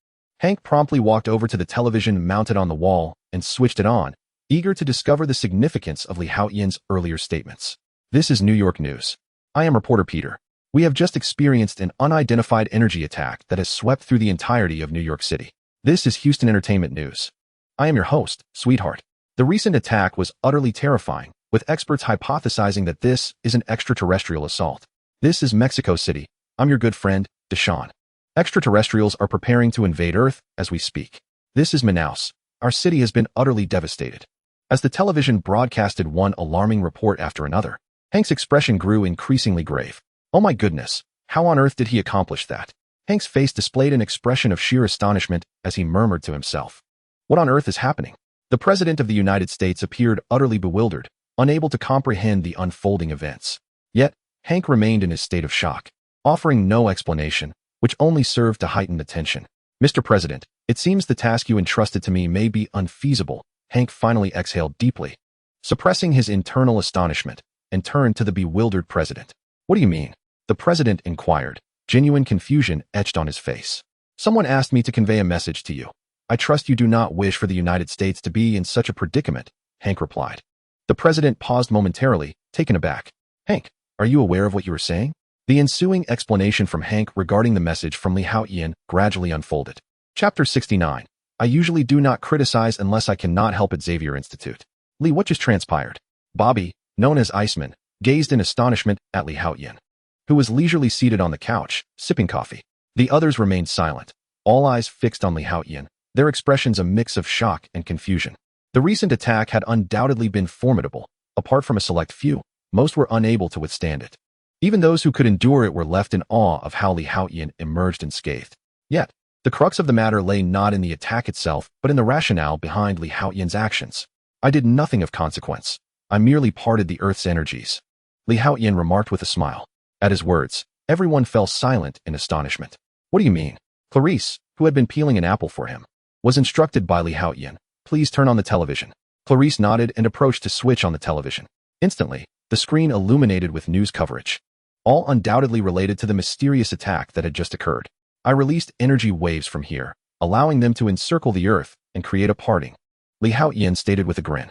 Hank promptly walked over to the television mounted on the wall and switched it on, eager to discover the significance of Haotian's earlier statements. This is New York News. I am reporter Peter. We have just experienced an unidentified energy attack that has swept through the entirety of New York City. This is Houston Entertainment News. I am your host, Sweetheart. The recent attack was utterly terrifying, with experts hypothesizing that this is an extraterrestrial assault. This is Mexico City. I'm your good friend, Deshaun. Extraterrestrials are preparing to invade Earth as we speak. This is Manaus. Our city has been utterly devastated. As the television broadcasted one alarming report after another, Hank's expression grew increasingly grave. Oh my goodness, how on earth did he accomplish that? Hank's face displayed an expression of sheer astonishment as he murmured to himself. What on earth is happening? The President of the United States appeared utterly bewildered, unable to comprehend the unfolding events. Yet, Hank remained in his state of shock, offering no explanation, which only served to heighten the tension. Mr. President, it seems the task you entrusted to me may be unfeasible. Hank finally exhaled deeply, suppressing his internal astonishment, and turned to the bewildered president. What do you mean? The president inquired, genuine confusion etched on his face. Someone asked me to convey a message to you. I trust you do not wish for the United States to be in such a predicament, Hank replied. The president paused momentarily, taken aback. Hank, are you aware of what you are saying? The ensuing explanation from Hank regarding the message from Haotian gradually unfolded. Chapter 69. I usually do not criticize unless I cannot help at Xavier Institute. Lee, what just transpired? Bobby, known as Iceman, gazed in astonishment at Haotian, who was leisurely seated on the couch, sipping coffee. The others remained silent, all eyes fixed on Haotian, their expressions a mix of shock and confusion. The recent attack had undoubtedly been formidable. Apart from a select few, most were unable to withstand it. Even those who could endure it were left in awe of how Haotian emerged unscathed. Yet, the crux of the matter lay not in the attack itself, but in the rationale behind Haotian's actions. I did nothing of consequence. I merely parted the Earth's energies. Li Haotian remarked with a smile. At his words, everyone fell silent in astonishment. What do you mean? Clarice, who had been peeling an apple for him, was instructed by Li Haotian. Please turn on the television. Clarice nodded and approached to switch on the television. Instantly, the screen illuminated with news coverage, all undoubtedly related to the mysterious attack that had just occurred. I released energy waves from here, allowing them to encircle the Earth and create a parting. Li Haotian stated with a grin.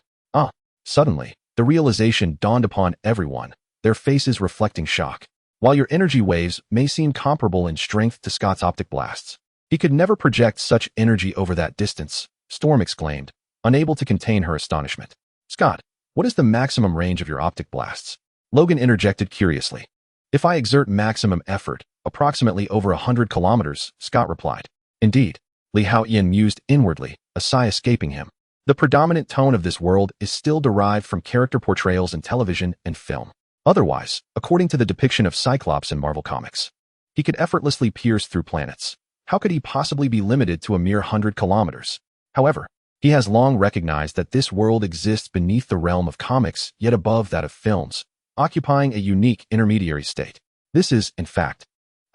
Suddenly, the realization dawned upon everyone, their faces reflecting shock. While your energy waves may seem comparable in strength to Scott's optic blasts, he could never project such energy over that distance, Storm exclaimed, unable to contain her astonishment. Scott, what is the maximum range of your optic blasts? Logan interjected curiously. If I exert maximum effort, approximately over 100 kilometers, Scott replied. Indeed, Li Haotian mused inwardly, a sigh escaping him. The predominant tone of this world is still derived from character portrayals in television and film. Otherwise, according to the depiction of Cyclops in Marvel Comics, he could effortlessly pierce through planets. How could he possibly be limited to a mere 100 kilometers? However, he has long recognized that this world exists beneath the realm of comics, yet above that of films, occupying a unique intermediary state. This is, in fact,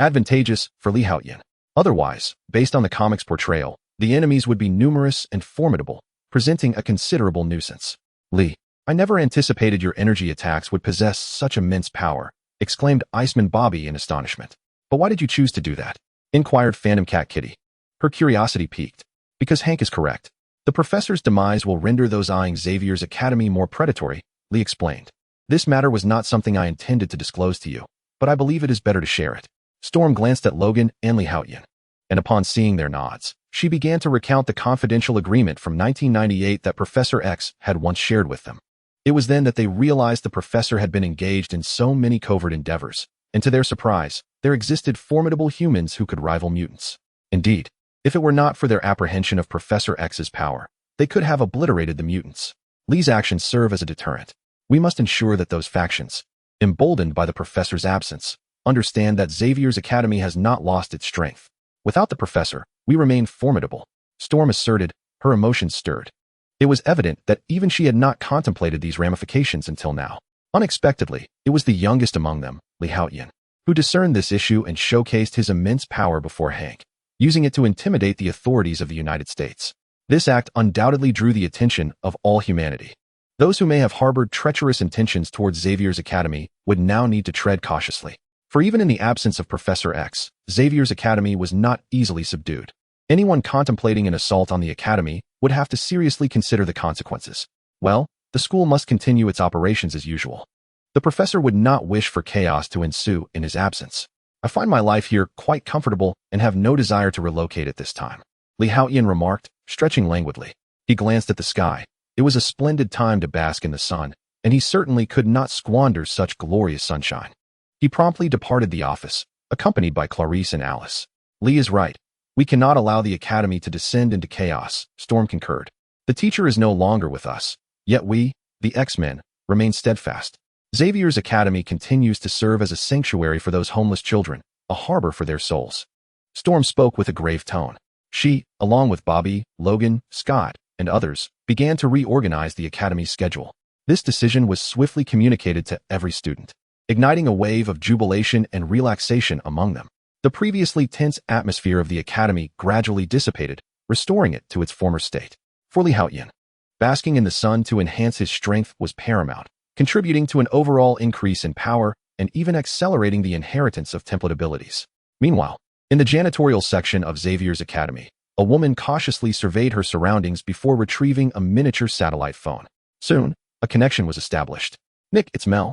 advantageous for Li Haotian. Otherwise, based on the comics portrayal, the enemies would be numerous and formidable, presenting a considerable nuisance. Li, I never anticipated your energy attacks would possess such immense power, exclaimed Iceman Bobby in astonishment. But why did you choose to do that? Inquired Phantom Cat Kitty. Her curiosity piqued. Because Hank is correct. The professor's demise will render those eyeing Xavier's academy more predatory, Li explained. This matter was not something I intended to disclose to you, but I believe it is better to share it. Storm glanced at Logan and Li Haotian, and upon seeing their nods, she began to recount the confidential agreement from 1998 that Professor X had once shared with them. It was then that they realized the professor had been engaged in so many covert endeavors, and to their surprise, there existed formidable humans who could rival mutants. Indeed, if it were not for their apprehension of Professor X's power, they could have obliterated the mutants. Li's actions serve as a deterrent. We must ensure that those factions, emboldened by the professor's absence, understand that Xavier's academy has not lost its strength. Without the professor, we remain formidable, Storm asserted, her emotions stirred. It was evident that even she had not contemplated these ramifications until now. Unexpectedly, it was the youngest among them, Li Haotian, who discerned this issue and showcased his immense power before Hank, using it to intimidate the authorities of the United States. This act undoubtedly drew the attention of all humanity. Those who may have harbored treacherous intentions towards Xavier's academy would now need to tread cautiously. For even in the absence of Professor X, Xavier's academy was not easily subdued. Anyone contemplating an assault on the academy would have to seriously consider the consequences. Well, the school must continue its operations as usual. The professor would not wish for chaos to ensue in his absence. I find my life here quite comfortable and have no desire to relocate at this time, Li Haotian remarked, stretching languidly. He glanced at the sky. It was a splendid time to bask in the sun, and he certainly could not squander such glorious sunshine. He promptly departed the office, accompanied by Clarice and Alice. Li is right. We cannot allow the academy to descend into chaos, Storm concurred. The teacher is no longer with us, yet we, the X-Men, remain steadfast. Xavier's academy continues to serve as a sanctuary for those homeless children, a harbor for their souls. Storm spoke with a grave tone. She, along with Bobby, Logan, Scott, and others, began to reorganize the academy's schedule. This decision was swiftly communicated to every student, igniting a wave of jubilation and relaxation among them. The previously tense atmosphere of the academy gradually dissipated, restoring it to its former state. For Li Haotian, basking in the sun to enhance his strength was paramount, contributing to an overall increase in power and even accelerating the inheritance of template abilities. Meanwhile, in the janitorial section of Xavier's academy, a woman cautiously surveyed her surroundings before retrieving a miniature satellite phone. Soon, a connection was established. Nick, it's Mel.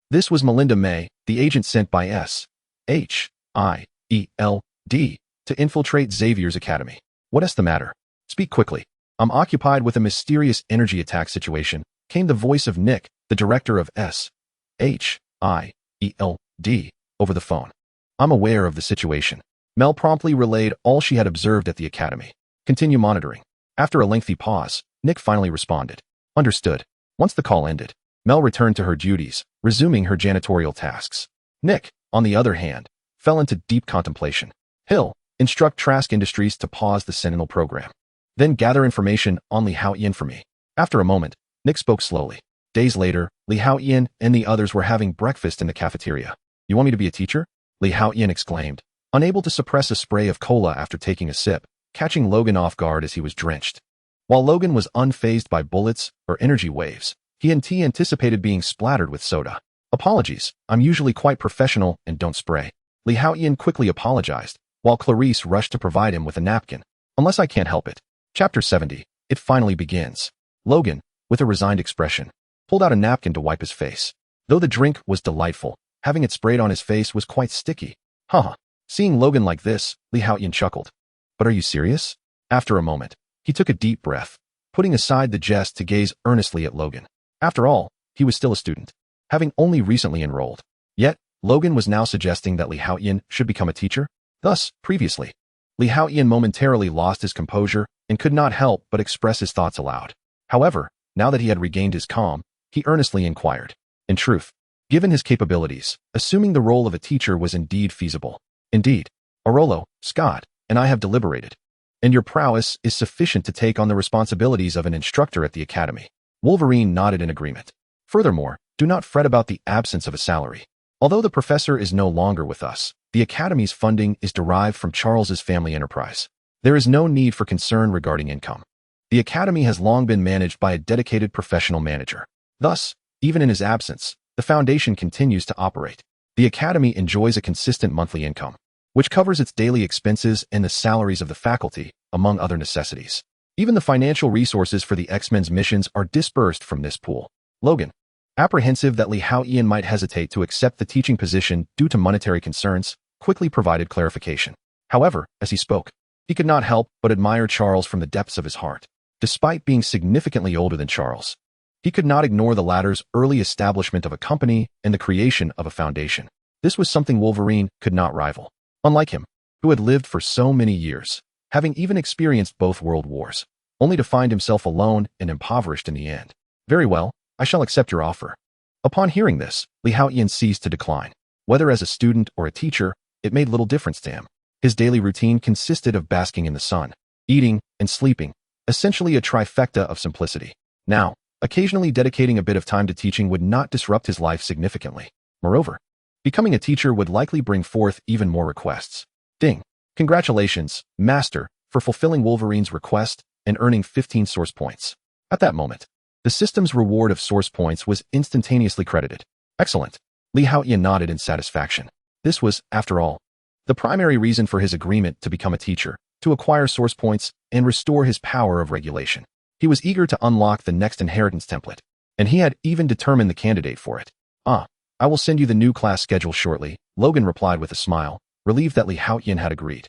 This was Melinda May, the agent sent by S.H.I.E.L.D. to infiltrate Xavier's academy. What's the matter? Speak quickly. I'm occupied with a mysterious energy attack situation, came the voice of Nick, the director of S.H.I.E.L.D., over the phone. I'm aware of the situation. Mel promptly relayed all she had observed at the academy. Continue monitoring. After a lengthy pause, Nick finally responded. Understood. Once the call ended, Mel returned to her duties, resuming her janitorial tasks. Nick, on the other hand, fell into deep contemplation. Hill, instruct Trask Industries to pause the Sentinel program. Then gather information on Li Haotian for me. After a moment, Nick spoke slowly. Days later, Li Haotian and the others were having breakfast in the cafeteria. You want me to be a teacher? Li Haotian exclaimed, unable to suppress a spray of cola after taking a sip, catching Logan off guard as he was drenched. While Logan was unfazed by bullets or energy waves, he anticipated being splattered with soda. Apologies, I'm usually quite professional and don't spray. Li Haotian quickly apologized, while Clarice rushed to provide him with a napkin. Unless I can't help it. Chapter 70. It finally begins. Logan, with a resigned expression, pulled out a napkin to wipe his face. Though the drink was delightful, having it sprayed on his face was quite sticky. Haha. Seeing Logan like this, Li Haotian chuckled. But are you serious? After a moment, he took a deep breath, putting aside the jest to gaze earnestly at Logan. After all, he was still a student, having only recently enrolled. Yet, Logan was now suggesting that Li Haotian should become a teacher. Thus, previously, Li Haotian momentarily lost his composure and could not help but express his thoughts aloud. However, now that he had regained his calm, he earnestly inquired. In truth, given his capabilities, assuming the role of a teacher was indeed feasible. Indeed, Orolo, Scott, and I have deliberated, and your prowess is sufficient to take on the responsibilities of an instructor at the academy. Wolverine nodded in agreement. Furthermore, do not fret about the absence of a salary. Although the professor is no longer with us, the academy's funding is derived from Charles's family enterprise. There is no need for concern regarding income. The academy has long been managed by a dedicated professional manager. Thus, even in his absence, the foundation continues to operate. The academy enjoys a consistent monthly income, which covers its daily expenses and the salaries of the faculty, among other necessities. Even the financial resources for the X-Men's missions are dispersed from this pool. Logan, apprehensive that Li Haotian might hesitate to accept the teaching position due to monetary concerns, quickly provided clarification. However, as he spoke, he could not help but admire Charles from the depths of his heart. Despite being significantly older than Charles, he could not ignore the latter's early establishment of a company and the creation of a foundation. This was something Wolverine could not rival. Unlike him, who had lived for so many years, having even experienced both world wars, only to find himself alone and impoverished in the end. Very well, I shall accept your offer. Upon hearing this, Li Haotian ceased to decline. Whether as a student or a teacher, it made little difference to him. His daily routine consisted of basking in the sun, eating, and sleeping, essentially a trifecta of simplicity. Now, occasionally dedicating a bit of time to teaching would not disrupt his life significantly. Moreover, becoming a teacher would likely bring forth even more requests. Ding. Congratulations, Master, for fulfilling Wolverine's request and earning 15 source points. At that moment, the system's reward of source points was instantaneously credited. Excellent. Li Haotian nodded in satisfaction. This was, after all, the primary reason for his agreement to become a teacher, to acquire source points and restore his power of regulation. He was eager to unlock the next inheritance template, and he had even determined the candidate for it. I will send you the new class schedule shortly, Logan replied with a smile, relieved that Li Haotian had agreed,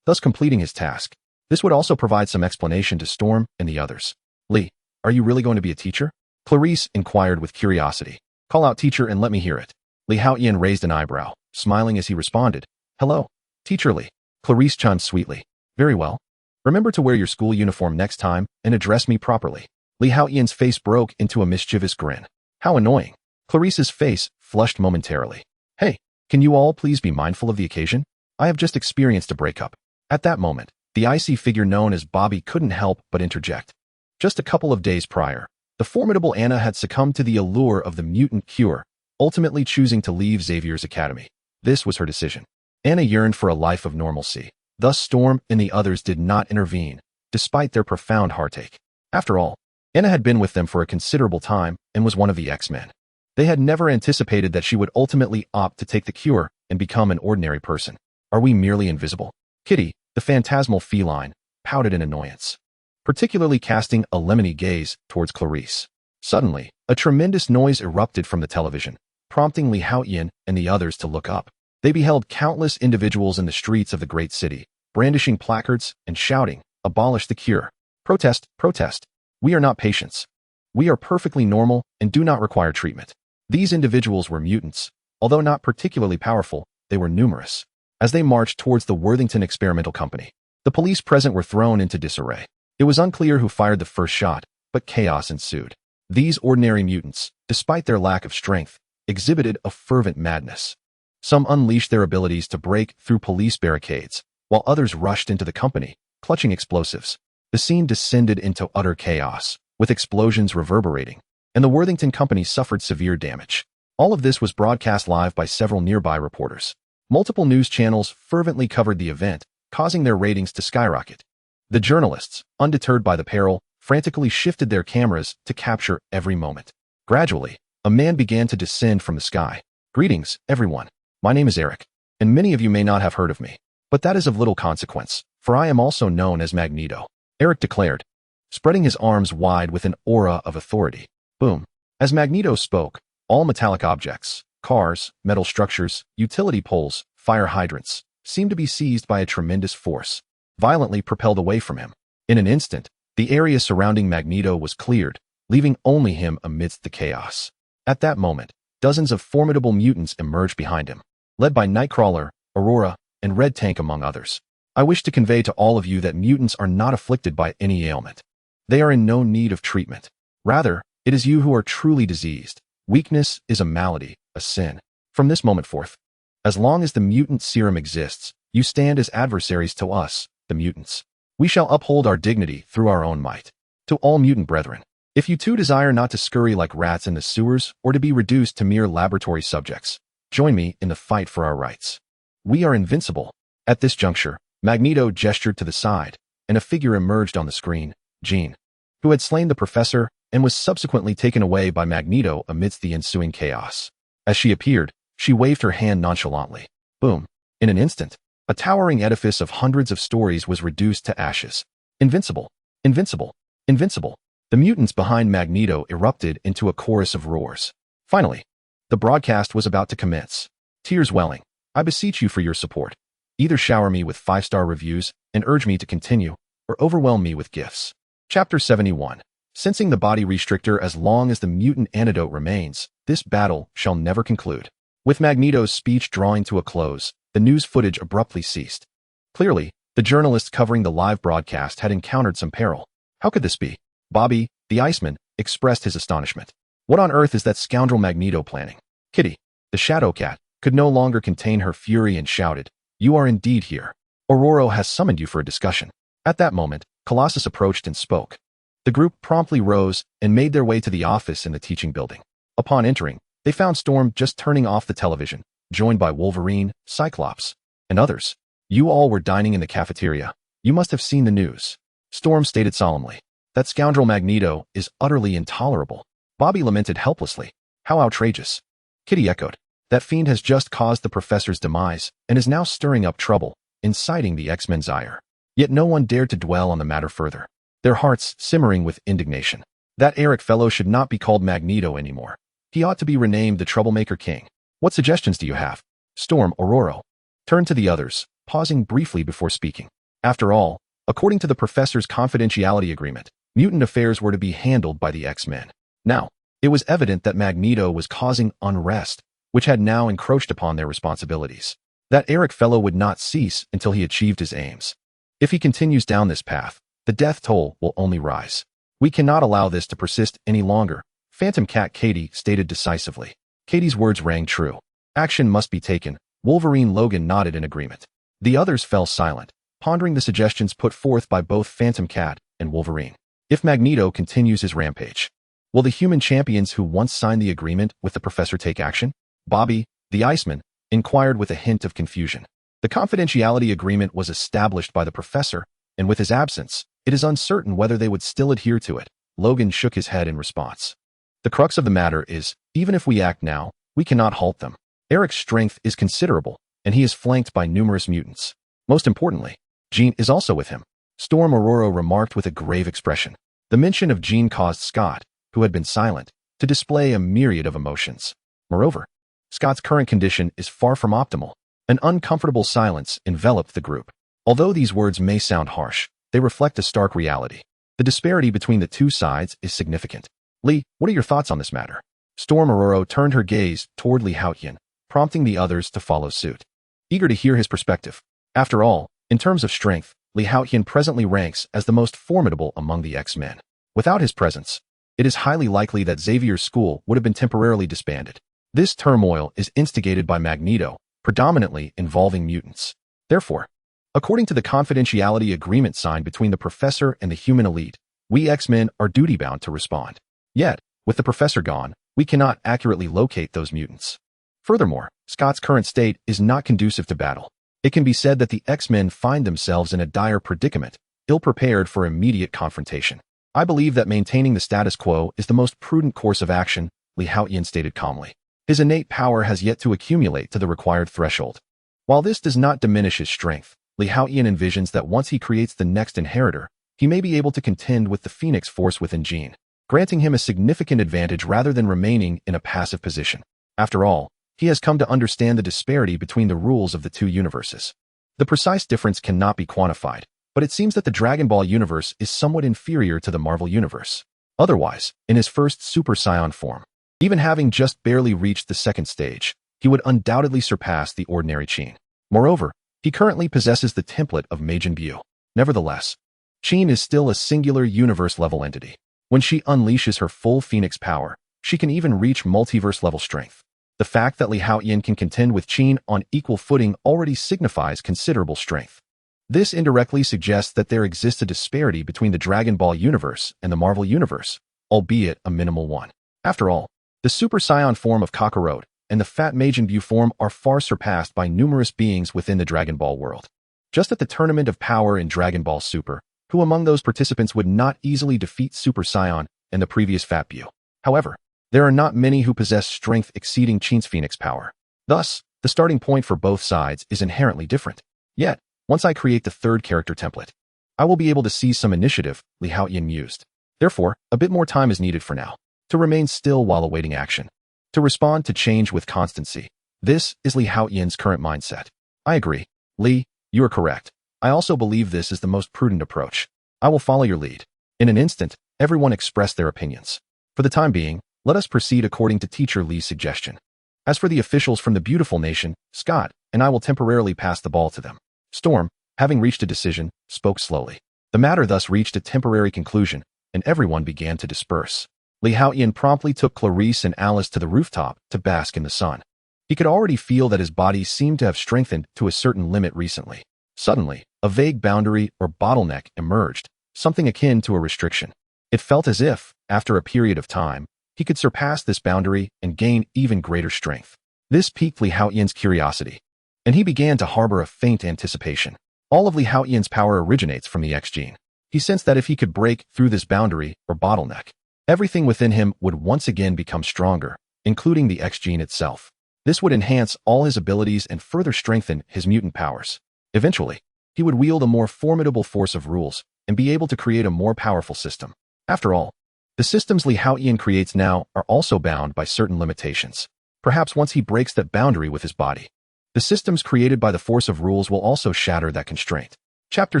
thus completing his task. This would also provide some explanation to Storm and the others. Li, are you really going to be a teacher? Clarice inquired with curiosity. Call out teacher and let me hear it. Li Haotian raised an eyebrow, smiling as he responded. Hello, Teacher Li. Clarice chimed sweetly. Very well. Remember to wear your school uniform next time and address me properly. Li Haotian's face broke into a mischievous grin. How annoying. Clarice's face flushed momentarily. Hey, can you all please be mindful of the occasion? I have just experienced a breakup. At that moment, the icy figure known as Bobby couldn't help but interject. Just a couple of days prior, the formidable Anna had succumbed to the allure of the mutant cure, ultimately choosing to leave Xavier's academy. This was her decision. Anna yearned for a life of normalcy. Thus Storm and the others did not intervene, despite their profound heartache. After all, Anna had been with them for a considerable time and was one of the X-Men. They had never anticipated that she would ultimately opt to take the cure and become an ordinary person. Are we merely invisible? Kitty, the phantasmal feline, pouted in annoyance, particularly casting a lemony gaze towards Clarice. Suddenly, a tremendous noise erupted from the television, prompting Li Haotian and the others to look up. They beheld countless individuals in the streets of the great city, brandishing placards and shouting, "Abolish the cure! Protest, protest! We are not patients. We are perfectly normal and do not require treatment." These individuals were mutants. Although not particularly powerful, they were numerous. As they marched towards the Worthington Experimental Company, the police present were thrown into disarray. It was unclear who fired the first shot, but chaos ensued. These ordinary mutants, despite their lack of strength, exhibited a fervent madness. Some unleashed their abilities to break through police barricades, while others rushed into the company, clutching explosives. The scene descended into utter chaos, with explosions reverberating, and the Worthington Company suffered severe damage. All of this was broadcast live by several nearby reporters. Multiple news channels fervently covered the event, causing their ratings to skyrocket. The journalists, undeterred by the peril, frantically shifted their cameras to capture every moment. Gradually, a man began to descend from the sky. "Greetings, everyone. My name is Eric, and many of you may not have heard of me. But that is of little consequence, for I am also known as Magneto," Eric declared, spreading his arms wide with an aura of authority. Boom. As Magneto spoke, all metallic objects, cars, metal structures, utility poles, fire hydrants, seemed to be seized by a tremendous force, violently propelled away from him. In an instant, the area surrounding Magneto was cleared, leaving only him amidst the chaos. At that moment, dozens of formidable mutants emerged behind him, led by Nightcrawler, Aurora, and Red Tank among others. I wish to convey to all of you that mutants are not afflicted by any ailment. They are in no need of treatment. Rather, it is you who are truly diseased. Weakness is a malady, a sin. From this moment forth, as long as the mutant serum exists, you stand as adversaries to us, the mutants. We shall uphold our dignity through our own might. To all mutant brethren, if you too desire not to scurry like rats in the sewers or to be reduced to mere laboratory subjects, join me in the fight for our rights. We are invincible. At this juncture, Magneto gestured to the side, and a figure emerged on the screen, Jean, who had slain the professor and was subsequently taken away by Magneto amidst the ensuing chaos. As she appeared, she waved her hand nonchalantly. Boom. In an instant, a towering edifice of hundreds of stories was reduced to ashes. Invincible, invincible, invincible. The mutants behind Magneto erupted into a chorus of roars. Finally, the broadcast was about to commence. Tears welling, I beseech you for your support. Either shower me with 5-star reviews and urge me to continue, or overwhelm me with gifts. Chapter 71. Sensing the body restrictor as long as the mutant antidote remains, this battle shall never conclude. With Magneto's speech drawing to a close, the news footage abruptly ceased. Clearly, the journalists covering the live broadcast had encountered some peril. How could this be? Bobby, the Iceman, expressed his astonishment. What on earth is that scoundrel Magneto planning? Kitty, the Shadow Cat, could no longer contain her fury and shouted, "You are indeed here. Aurora has summoned you for a discussion." At that moment, Colossus approached and spoke. The group promptly rose and made their way to the office in the teaching building. Upon entering, they found Storm just turning off the television, joined by Wolverine, Cyclops, and others. "You all were dining in the cafeteria. You must have seen the news," Storm stated solemnly. "That scoundrel Magneto is utterly intolerable." Bobby lamented helplessly. "How outrageous." Kitty echoed. "That fiend has just caused the professor's demise and is now stirring up trouble, inciting the X-Men's ire." Yet no one dared to dwell on the matter further, their hearts simmering with indignation. That Eric fellow should not be called Magneto anymore. He ought to be renamed the Troublemaker King. What suggestions do you have? Storm, Aurora turned to the others, pausing briefly before speaking. After all, according to the professor's confidentiality agreement, mutant affairs were to be handled by the X-Men. Now, it was evident that Magneto was causing unrest, which had now encroached upon their responsibilities. That Eric fellow would not cease until he achieved his aims. If he continues down this path, the death toll will only rise. We cannot allow this to persist any longer, Phantom Cat Katie stated decisively. Katie's words rang true. Action must be taken. Wolverine Logan nodded in agreement. The others fell silent, pondering the suggestions put forth by both Phantom Cat and Wolverine. If Magneto continues his rampage, will the human champions who once signed the agreement with the professor take action? Bobby, the Iceman, inquired with a hint of confusion. The confidentiality agreement was established by the professor, and with his absence, it is uncertain whether they would still adhere to it. Logan shook his head in response. The crux of the matter is, even if we act now, we cannot halt them. Eric's strength is considerable, and he is flanked by numerous mutants. Most importantly, Jean is also with him. Storm Aurora remarked with a grave expression. The mention of Jean caused Scott, who had been silent, to display a myriad of emotions. Moreover, Scott's current condition is far from optimal. An uncomfortable silence enveloped the group. Although these words may sound harsh, they reflect a stark reality. The disparity between the two sides is significant. Lee, what are your thoughts on this matter? Storm Aurora turned her gaze toward Lee Haotian, prompting the others to follow suit. Eager to hear his perspective. After all, in terms of strength, Lee Haotian presently ranks as the most formidable among the X-Men. Without his presence, it is highly likely that Xavier's school would have been temporarily disbanded. This turmoil is instigated by Magneto, predominantly involving mutants. Therefore, according to the confidentiality agreement signed between the professor and the human elite, We X-Men are duty-bound to respond. Yet, with the professor gone, we cannot accurately locate those mutants. Furthermore, Scott's current state is not conducive to battle. It can be said that the X-Men find themselves in a dire predicament, ill-prepared for immediate confrontation. I believe that maintaining the status quo is the most prudent course of action, Haotian stated calmly. His innate power has yet to accumulate to the required threshold. While this does not diminish his strength, Haotian envisions that once he creates the next inheritor, he may be able to contend with the Phoenix Force within Jean, granting him a significant advantage rather than remaining in a passive position. After all, he has come to understand the disparity between the rules of the two universes. The precise difference cannot be quantified, but it seems that the Dragon Ball universe is somewhat inferior to the Marvel universe. Otherwise, in his first Super-Saiyan form, even having just barely reached the second stage, he would undoubtedly surpass the ordinary Qin. Moreover, he currently possesses the template of Majin Buu. Nevertheless, Qin is still a singular universe-level entity. When she unleashes her full Phoenix power, she can even reach multiverse-level strength. The fact that Haotian can contend with Qin on equal footing already signifies considerable strength. This indirectly suggests that there exists a disparity between the Dragon Ball universe and the Marvel universe, albeit a minimal one. After all, the Super Saiyan form of Kakarot and the Fat Majin Buu form are far surpassed by numerous beings within the Dragon Ball world. Just at the Tournament of Power in Dragon Ball Super, who among those participants would not easily defeat Super Saiyan and the previous Fat Buu? However, there are not many who possess strength exceeding Qin's Phoenix power. Thus, the starting point for both sides is inherently different. Yet, once I create the third character template, I will be able to see some initiative, Haotian mused. Therefore, a bit more time is needed for now. To remain still while awaiting action. To respond to change with constancy. This is Haotian's current mindset. I agree. Li, you are correct. I also believe this is the most prudent approach. I will follow your lead. In an instant, everyone expressed their opinions. For the time being, let us proceed according to Teacher Li's suggestion. As for the officials from the beautiful nation, Scott and I will temporarily pass the ball to them. Storm, having reached a decision, spoke slowly. The matter thus reached a temporary conclusion, and everyone began to disperse. Haotian promptly took Clarice and Alice to the rooftop to bask in the sun. He could already feel that his body seemed to have strengthened to a certain limit recently. Suddenly, a vague boundary or bottleneck emerged, something akin to a restriction. It felt as if, after a period of time, he could surpass this boundary and gain even greater strength. This piqued Haotian's curiosity, and he began to harbor a faint anticipation. All of Haotian's power originates from the X gene. He sensed that if he could break through this boundary or bottleneck, everything within him would once again become stronger, including the X gene itself. This would enhance all his abilities and further strengthen his mutant powers. Eventually, he would wield a more formidable force of rules and be able to create a more powerful system. After all, the systems Haotian creates now are also bound by certain limitations. Perhaps once he breaks that boundary with his body, the systems created by the force of rules will also shatter that constraint. Chapter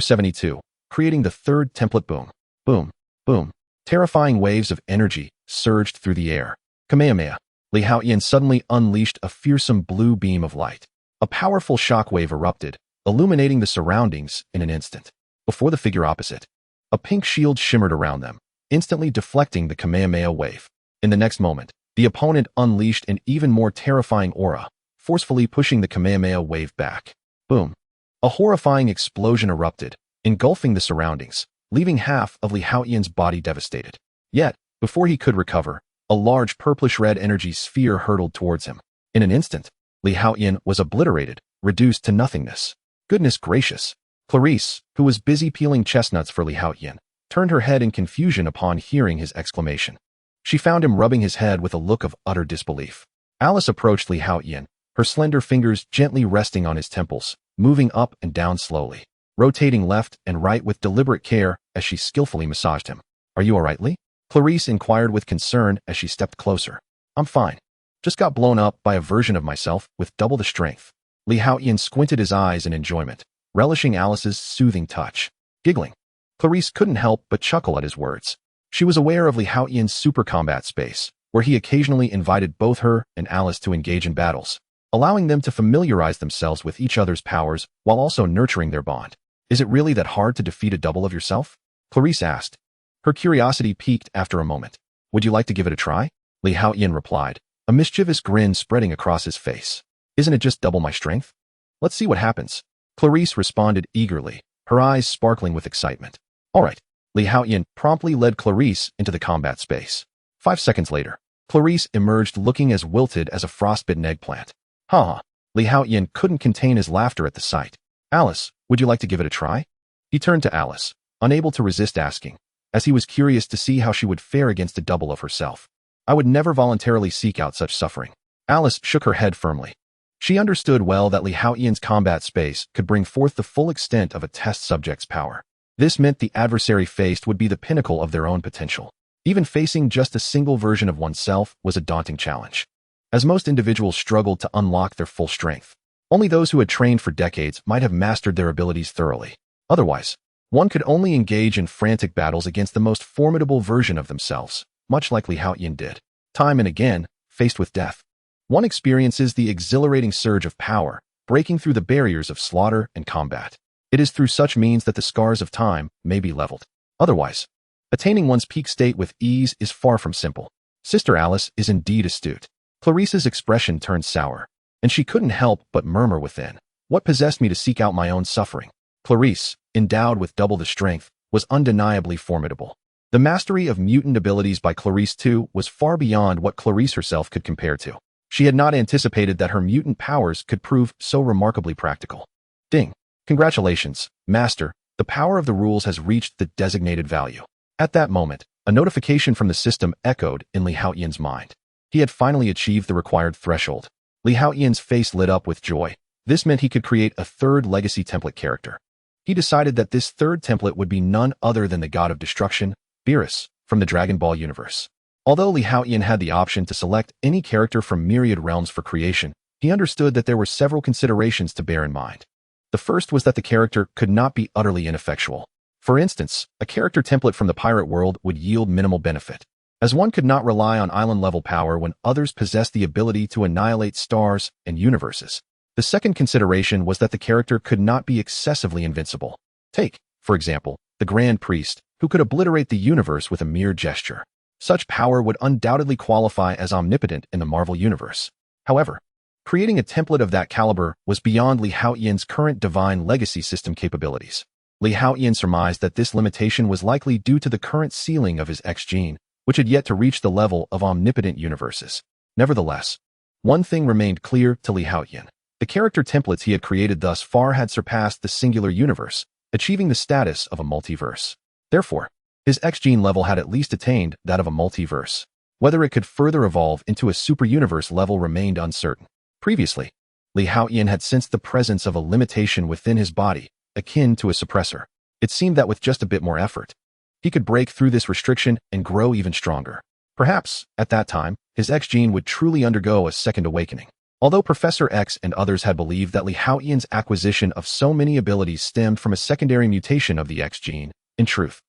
72, Creating the Third Template. Boom, boom, boom. Terrifying waves of energy surged through the air. Kamehameha. Haotian suddenly unleashed a fearsome blue beam of light. A powerful shockwave erupted, illuminating the surroundings in an instant. Before the figure opposite, a pink shield shimmered around them, instantly deflecting the Kamehameha wave. In the next moment, the opponent unleashed an even more terrifying aura, forcefully pushing the Kamehameha wave back. Boom. A horrifying explosion erupted, engulfing the surroundings, leaving half of Haotian's body devastated. Yet, before he could recover, a large purplish-red energy sphere hurtled towards him. In an instant, Haotian was obliterated, reduced to nothingness. Goodness gracious! Clarice, who was busy peeling chestnuts for Haotian, turned her head in confusion upon hearing his exclamation. She found him rubbing his head with a look of utter disbelief. Alice approached Haotian, her slender fingers gently resting on his temples, moving up and down slowly, rotating left and right with deliberate care as she skillfully massaged him. "Are you all right, Li?" Clarice inquired with concern as she stepped closer. "I'm fine. Just got blown up by a version of myself with double the strength." Haotian squinted his eyes in enjoyment, relishing Alice's soothing touch. Giggling, Clarice couldn't help but chuckle at his words. She was aware of Haotian's super combat space, where he occasionally invited both her and Alice to engage in battles, allowing them to familiarize themselves with each other's powers while also nurturing their bond. "Is it really that hard to defeat a double of yourself?" Clarice asked. Her curiosity piqued after a moment. "Would you like to give it a try?" Haotian replied, a mischievous grin spreading across his face. "Isn't it just double my strength? Let's see what happens." Clarice responded eagerly, her eyes sparkling with excitement. "All right, Li Haotian promptly led Clarice into the combat space. 5 seconds later, Clarice emerged looking as wilted as a frostbitten eggplant. Ha! Li Haotian couldn't contain his laughter at the sight. Alice, would you like to give it a try? He turned to Alice, unable to resist asking, as he was curious to see how she would fare against a double of herself. I would never voluntarily seek out such suffering. Alice shook her head firmly. She understood well that Li Haotian's combat space could bring forth the full extent of a test subject's power. This meant the adversary faced would be the pinnacle of their own potential. Even facing just a single version of oneself was a daunting challenge, as most individuals struggled to unlock their full strength. Only those who had trained for decades might have mastered their abilities thoroughly. Otherwise, one could only engage in frantic battles against the most formidable version of themselves, much like Li Haotian did. Time and again, faced with death, one experiences the exhilarating surge of power, breaking through the barriers of slaughter and combat. It is through such means that the scars of time may be leveled. Otherwise, attaining one's peak state with ease is far from simple. Sister Alice is indeed astute. Clarice's expression turned sour, and she couldn't help but murmur within, "What possessed me to seek out my own suffering?" Clarice, endowed with double the strength, was undeniably formidable. The mastery of mutant abilities by Clarice too was far beyond what Clarice herself could compare to. She had not anticipated that her mutant powers could prove so remarkably practical. Ding! Congratulations, Master, the power of the rules has reached the designated value. At that moment, a notification from the system echoed in Li Haotian's mind. He had finally achieved the required threshold. Li Haotian's face lit up with joy. This meant he could create a third legacy template character. He decided that this third template would be none other than the god of destruction, Beerus, from the Dragon Ball universe. Although Li Haotian had the option to select any character from myriad realms for creation, he understood that there were several considerations to bear in mind. The first was that the character could not be utterly ineffectual. For instance, a character template from the pirate world would yield minimal benefit, as one could not rely on island-level power when others possessed the ability to annihilate stars and universes. The second consideration was that the character could not be excessively invincible. Take, for example, the Grand Priest, who could obliterate the universe with a mere gesture. Such power would undoubtedly qualify as omnipotent in the Marvel Universe. However, creating a template of that caliber was beyond Li Haotian's current divine legacy system capabilities. Li Haotian surmised that this limitation was likely due to the current ceiling of his X gene, which had yet to reach the level of omnipotent universes. Nevertheless, one thing remained clear to Li Haotian. The character templates he had created thus far had surpassed the singular universe, achieving the status of a multiverse. Therefore, his X-gene level had at least attained that of a multiverse. Whether it could further evolve into a super-universe level remained uncertain. Previously, Li Haotian had sensed the presence of a limitation within his body, akin to a suppressor. It seemed that with just a bit more effort, he could break through this restriction and grow even stronger. Perhaps, at that time, his X-gene would truly undergo a second awakening. Although Professor X and others had believed that Li Haotian's acquisition of so many abilities stemmed from a secondary mutation of the X-gene, in truth,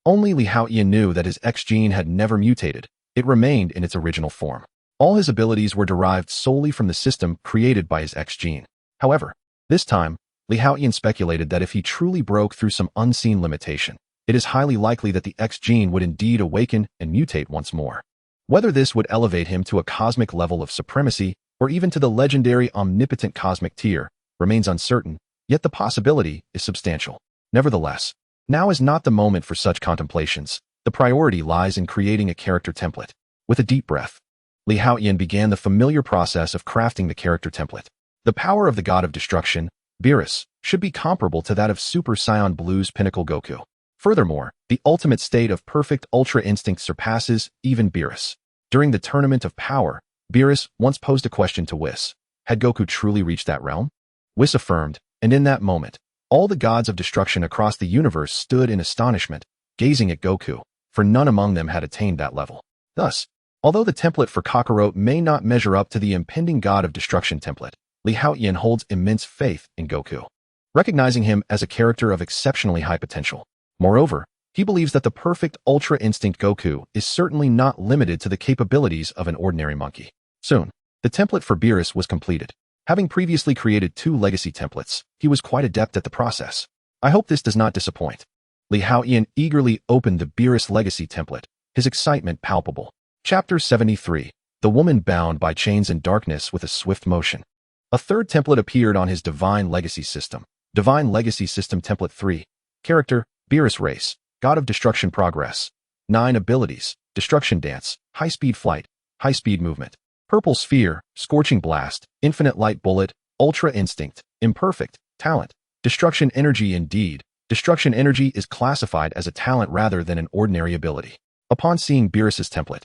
only Li Haotian knew that his X-gene had never mutated. It remained in its original form. All his abilities were derived solely from the system created by his X-gene. However, this time, Li Haotian speculated that if he truly broke through some unseen limitation, it is highly likely that the X-gene would indeed awaken and mutate once more. Whether this would elevate him to a cosmic level of supremacy or even to the legendary omnipotent cosmic tier remains uncertain, yet the possibility is substantial. Nevertheless, now is not the moment for such contemplations. The priority lies in creating a character template. With a deep breath, Li Haotian began the familiar process of crafting the character template. The power of the god of destruction, Beerus, should be comparable to that of Super-Saiyan Blue's pinnacle Goku. Furthermore, the ultimate state of perfect Ultra Instinct surpasses even Beerus. During the Tournament of Power, Beerus once posed a question to Whis. Had Goku truly reached that realm? Whis affirmed, and in that moment, all the gods of destruction across the universe stood in astonishment, gazing at Goku, for none among them had attained that level. Thus, although the template for Kakarot may not measure up to the impending god of destruction template, Li Haotian holds immense faith in Goku, recognizing him as a character of exceptionally high potential. Moreover, he believes that the perfect Ultra Instinct Goku is certainly not limited to the capabilities of an ordinary monkey. Soon, the template for Beerus was completed. Having previously created 2 legacy templates, he was quite adept at the process. I hope this does not disappoint. Li Haotian eagerly opened the Beerus legacy template, his excitement palpable. Chapter 73. The woman bound by chains and darkness with a swift motion. A third template appeared on his Divine Legacy System. Divine Legacy System Template 3. Character, Beerus Race. God of Destruction Progress. 9 abilities: Destruction Dance, High-Speed Flight, High-Speed Movement, Purple Sphere, Scorching Blast, Infinite Light Bullet, Ultra Instinct, Imperfect, Talent, Destruction Energy. Indeed, Destruction Energy is classified as a talent rather than an ordinary ability. Upon seeing Beerus's template,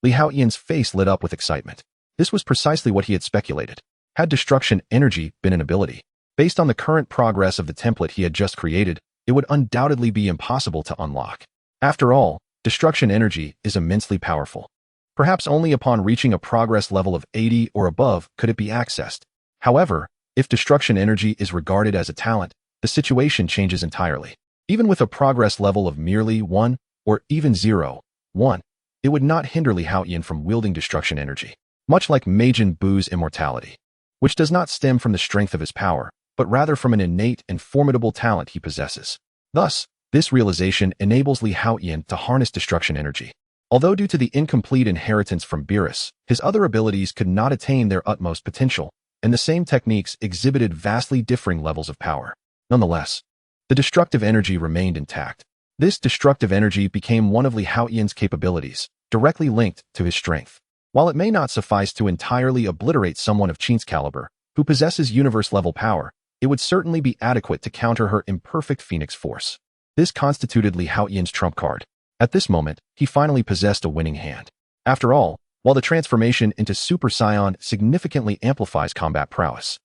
Li Haotian's face lit up with excitement. This was precisely what he had speculated. Had Destruction Energy been an ability, based on the current progress of the template he had just created, it would undoubtedly be impossible to unlock. After all, Destruction Energy is immensely powerful. Perhaps only upon reaching a progress level of 80 or above could it be accessed. However, if Destruction Energy is regarded as a talent, the situation changes entirely. Even with a progress level of merely 1 or even 0, 1, it would not hinder Li Haotian from wielding Destruction Energy, much like Majin Buu's immortality, which does not stem from the strength of his power, but rather from an innate and formidable talent he possesses. Thus, this realization enables Li Haotian to harness Destruction Energy. Although due to the incomplete inheritance from Beerus, his other abilities could not attain their utmost potential, and the same techniques exhibited vastly differing levels of power. Nonetheless, the destructive energy remained intact. This destructive energy became one of Li Haotian's capabilities, directly linked to his strength. While it may not suffice to entirely obliterate someone of Qin's caliber, who possesses universe-level power, it would certainly be adequate to counter her imperfect Phoenix Force. This constituted Li Haotian's trump card. At this moment, he finally possessed a winning hand. After all, while the transformation into Super-Saiyan significantly amplifies combat prowess,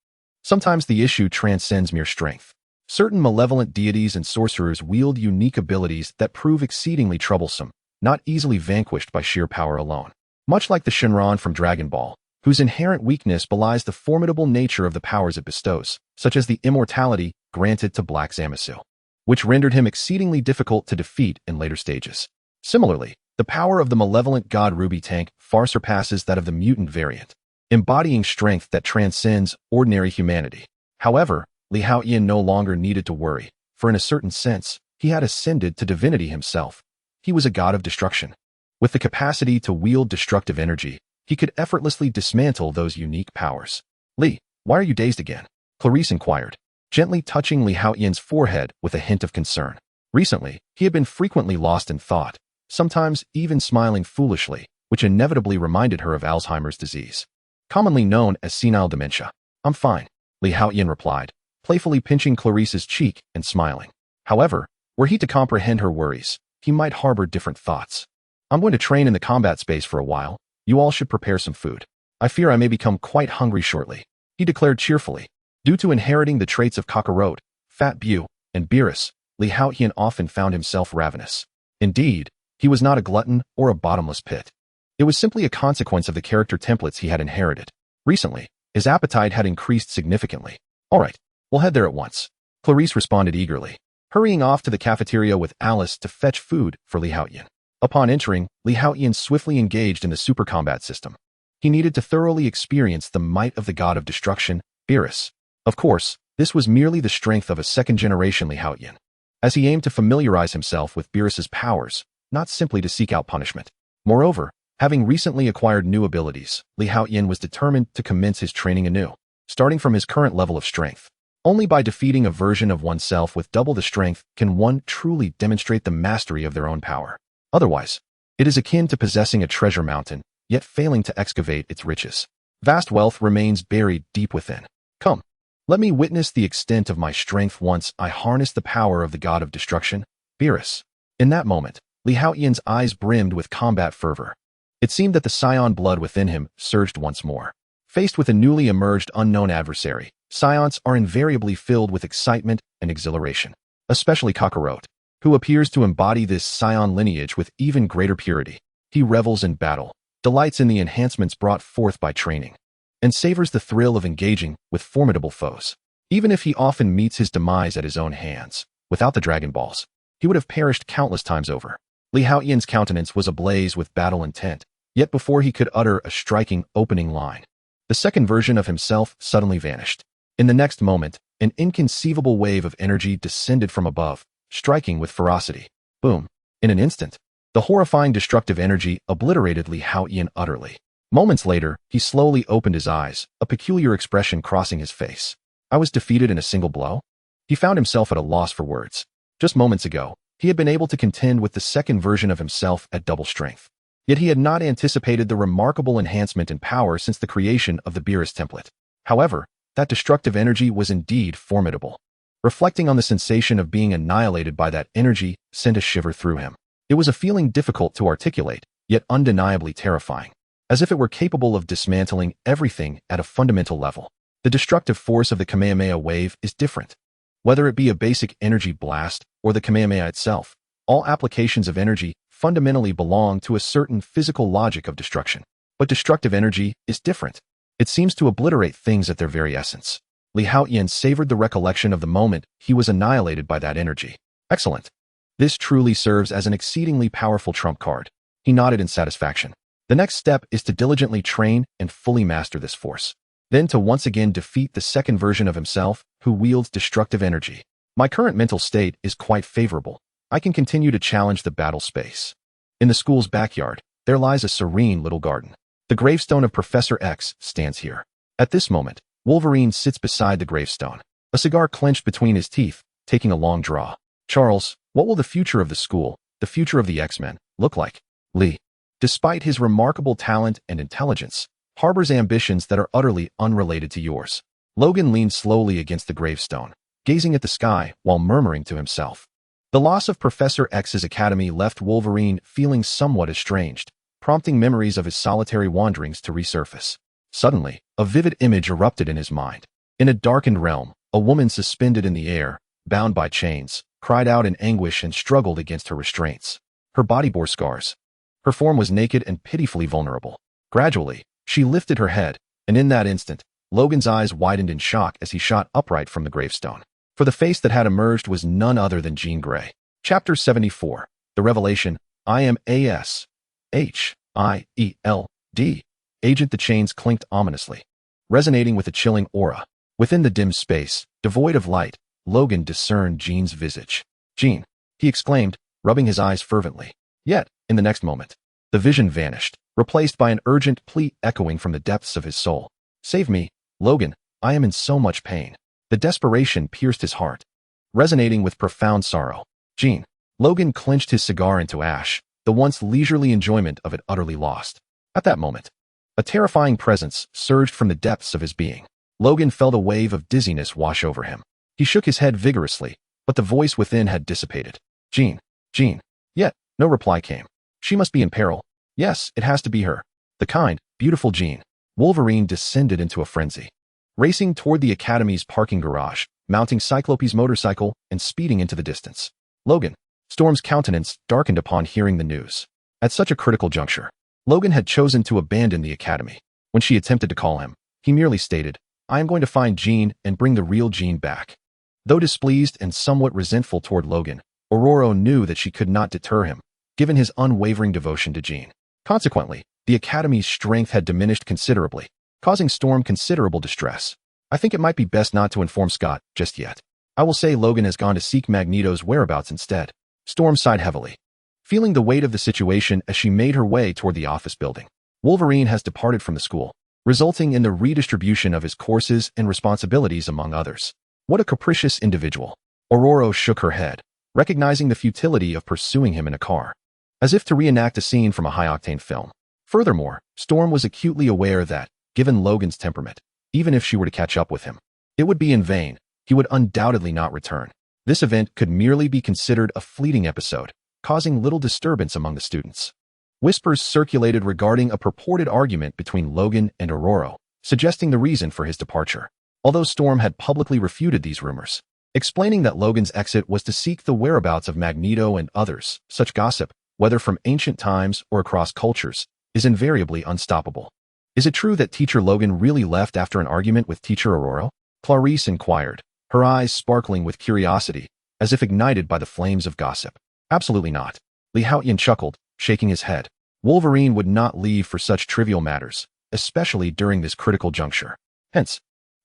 sometimes the issue transcends mere strength. Certain malevolent deities and sorcerers wield unique abilities that prove exceedingly troublesome, not easily vanquished by sheer power alone. Much like the Shenron from Dragon Ball, whose inherent weakness belies the formidable nature of the powers it bestows, such as the immortality granted to Black Zamasu, which rendered him exceedingly difficult to defeat in later stages. Similarly, the power of the malevolent god Ruby Tank far surpasses that of the mutant variant, embodying strength that transcends ordinary humanity. However, Li Haotian no longer needed to worry, for in a certain sense, he had ascended to divinity himself. He was a god of destruction. With the capacity to wield destructive energy, he could effortlessly dismantle those unique powers. Li, why are you dazed again? Clarice inquired, gently touching Li Haotian's forehead with a hint of concern. Recently, he had been frequently lost in thought, sometimes even smiling foolishly, which inevitably reminded her of Alzheimer's disease, commonly known as senile dementia. I'm fine, Li Haotian replied, playfully pinching Clarice's cheek and smiling. However, were he to comprehend her worries, he might harbor different thoughts. I'm going to train in the combat space for a while. You all should prepare some food. I fear I may become quite hungry shortly, he declared cheerfully. Due to inheriting the traits of Kakarot, Fat Bu, and Beerus, Li Haotian often found himself ravenous. Indeed, he was not a glutton or a bottomless pit. It was simply a consequence of the character templates he had inherited. Recently, his appetite had increased significantly. All right, we'll head there at once, Clarice responded eagerly, hurrying off to the cafeteria with Alice to fetch food for Li Haotian. Upon entering, Li Haotian swiftly engaged in the super combat system. He needed to thoroughly experience the might of the god of destruction, Beerus. Of course, this was merely the strength of a second-generation Li Haotian, as he aimed to familiarize himself with Beerus's powers, not simply to seek out punishment. Moreover, having recently acquired new abilities, Li Haotian was determined to commence his training anew, starting from his current level of strength. Only by defeating a version of oneself with double the strength can one truly demonstrate the mastery of their own power. Otherwise, it is akin to possessing a treasure mountain, yet failing to excavate its riches. Vast wealth remains buried deep within. Come, let me witness the extent of my strength once I harness the power of the god of destruction, Beerus. In that moment, Li Haotian's eyes brimmed with combat fervor. It seemed that the Scion blood within him surged once more. Faced with a newly emerged unknown adversary, Scions are invariably filled with excitement and exhilaration, especially Kakarot, who appears to embody this Scion lineage with even greater purity. He revels in battle, delights in the enhancements brought forth by training, and savors the thrill of engaging with formidable foes. Even if he often meets his demise at his own hands, without the Dragon Balls, he would have perished countless times over. Li Haotian's countenance was ablaze with battle intent, yet before he could utter a striking opening line, the second version of himself suddenly vanished. In the next moment, an inconceivable wave of energy descended from above, striking with ferocity. Boom. In an instant, the horrifying destructive energy obliterated Li Haotian utterly. Moments later, he slowly opened his eyes, a peculiar expression crossing his face. I was defeated in a single blow? He found himself at a loss for words. Just moments ago, He had been able to contend with the second version of himself at double strength. Yet he had not anticipated the remarkable enhancement in power since the creation of the Beerus template. However, that destructive energy was indeed formidable. Reflecting on the sensation of being annihilated by that energy sent a shiver through him. It was a feeling difficult to articulate, yet undeniably terrifying, as if it were capable of dismantling everything at a fundamental level. The destructive force of the Kamehameha wave is different. Whether it be a basic energy blast or the Kamehameha itself, all applications of energy fundamentally belong to a certain physical logic of destruction. But destructive energy is different. It seems to obliterate things at their very essence. Haotian savored the recollection of the moment he was annihilated by that energy. Excellent. This truly serves as an exceedingly powerful trump card. He nodded in satisfaction. The next step is to diligently train and fully master this force. Then to once again defeat the second version of himself who wields destructive energy. My current mental state is quite favorable. I can continue to challenge the battle space. In the school's backyard, there lies a serene little garden. The gravestone of Professor X stands here. At this moment, Wolverine sits beside the gravestone, a cigar clenched between his teeth, taking a long draw. Charles, what will the future of the school, the future of the X-Men, look like? Lee, despite his remarkable talent and intelligence, harbors ambitions that are utterly unrelated to yours. Logan leaned slowly against the gravestone, gazing at the sky while murmuring to himself. The loss of Professor X's academy left Wolverine feeling somewhat estranged, prompting memories of his solitary wanderings to resurface. Suddenly, a vivid image erupted in his mind. In a darkened realm, a woman suspended in the air, bound by chains, cried out in anguish and struggled against her restraints. Her body bore scars. Her form was naked and pitifully vulnerable. Gradually, she lifted her head, and in that instant, Logan's eyes widened in shock as he shot upright from the gravestone. For the face that had emerged was none other than Jean Grey. Chapter 74. The Revelation. I am A.S.H.I.E.L.D. Agent. The chains clinked ominously, resonating with a chilling aura. Within the dim space, devoid of light, Logan discerned Jean's visage. "Jean," he exclaimed, rubbing his eyes fervently. Yet, in the next moment, the vision vanished, replaced by an urgent plea echoing from the depths of his soul. "Save me, Logan, I am in so much pain." The desperation pierced his heart, resonating with profound sorrow. "Jean." Logan clenched his cigar into ash, the once leisurely enjoyment of it utterly lost. At that moment, a terrifying presence surged from the depths of his being. Logan felt a wave of dizziness wash over him. He shook his head vigorously, but the voice within had dissipated. "Jean, Jean." Yet, no reply came. She must be in peril. Yes, it has to be her. The kind, beautiful Jean. Wolverine descended into a frenzy, racing toward the Academy's parking garage, mounting Cyclops' motorcycle and speeding into the distance. Logan. Storm's countenance darkened upon hearing the news. At such a critical juncture, Logan had chosen to abandon the Academy. When she attempted to call him, he merely stated, "I am going to find Jean and bring the real Jean back." Though displeased and somewhat resentful toward Logan, Aurora knew that she could not deter him, given his unwavering devotion to Jean. Consequently, the Academy's strength had diminished considerably, causing Storm considerable distress. "I think it might be best not to inform Scott just yet. I will say Logan has gone to seek Magneto's whereabouts instead." Storm sighed heavily, feeling the weight of the situation as she made her way toward the office building. Wolverine has departed from the school, resulting in the redistribution of his courses and responsibilities among others. What a capricious individual. Aurora shook her head, recognizing the futility of pursuing him in a car, as if to reenact a scene from a high-octane film. Furthermore, Storm was acutely aware that, given Logan's temperament, even if she were to catch up with him, it would be in vain. He would undoubtedly not return. This event could merely be considered a fleeting episode, causing little disturbance among the students. Whispers circulated regarding a purported argument between Logan and Aurora, suggesting the reason for his departure. Although Storm had publicly refuted these rumors, explaining that Logan's exit was to seek the whereabouts of Magneto and others, such gossip, whether from ancient times or across cultures, is invariably unstoppable. "Is it true that Teacher Logan really left after an argument with Teacher Aurora?" Clarice inquired, her eyes sparkling with curiosity, as if ignited by the flames of gossip. "Absolutely not." Haotian chuckled, shaking his head. Wolverine would not leave for such trivial matters, especially during this critical juncture. Hence,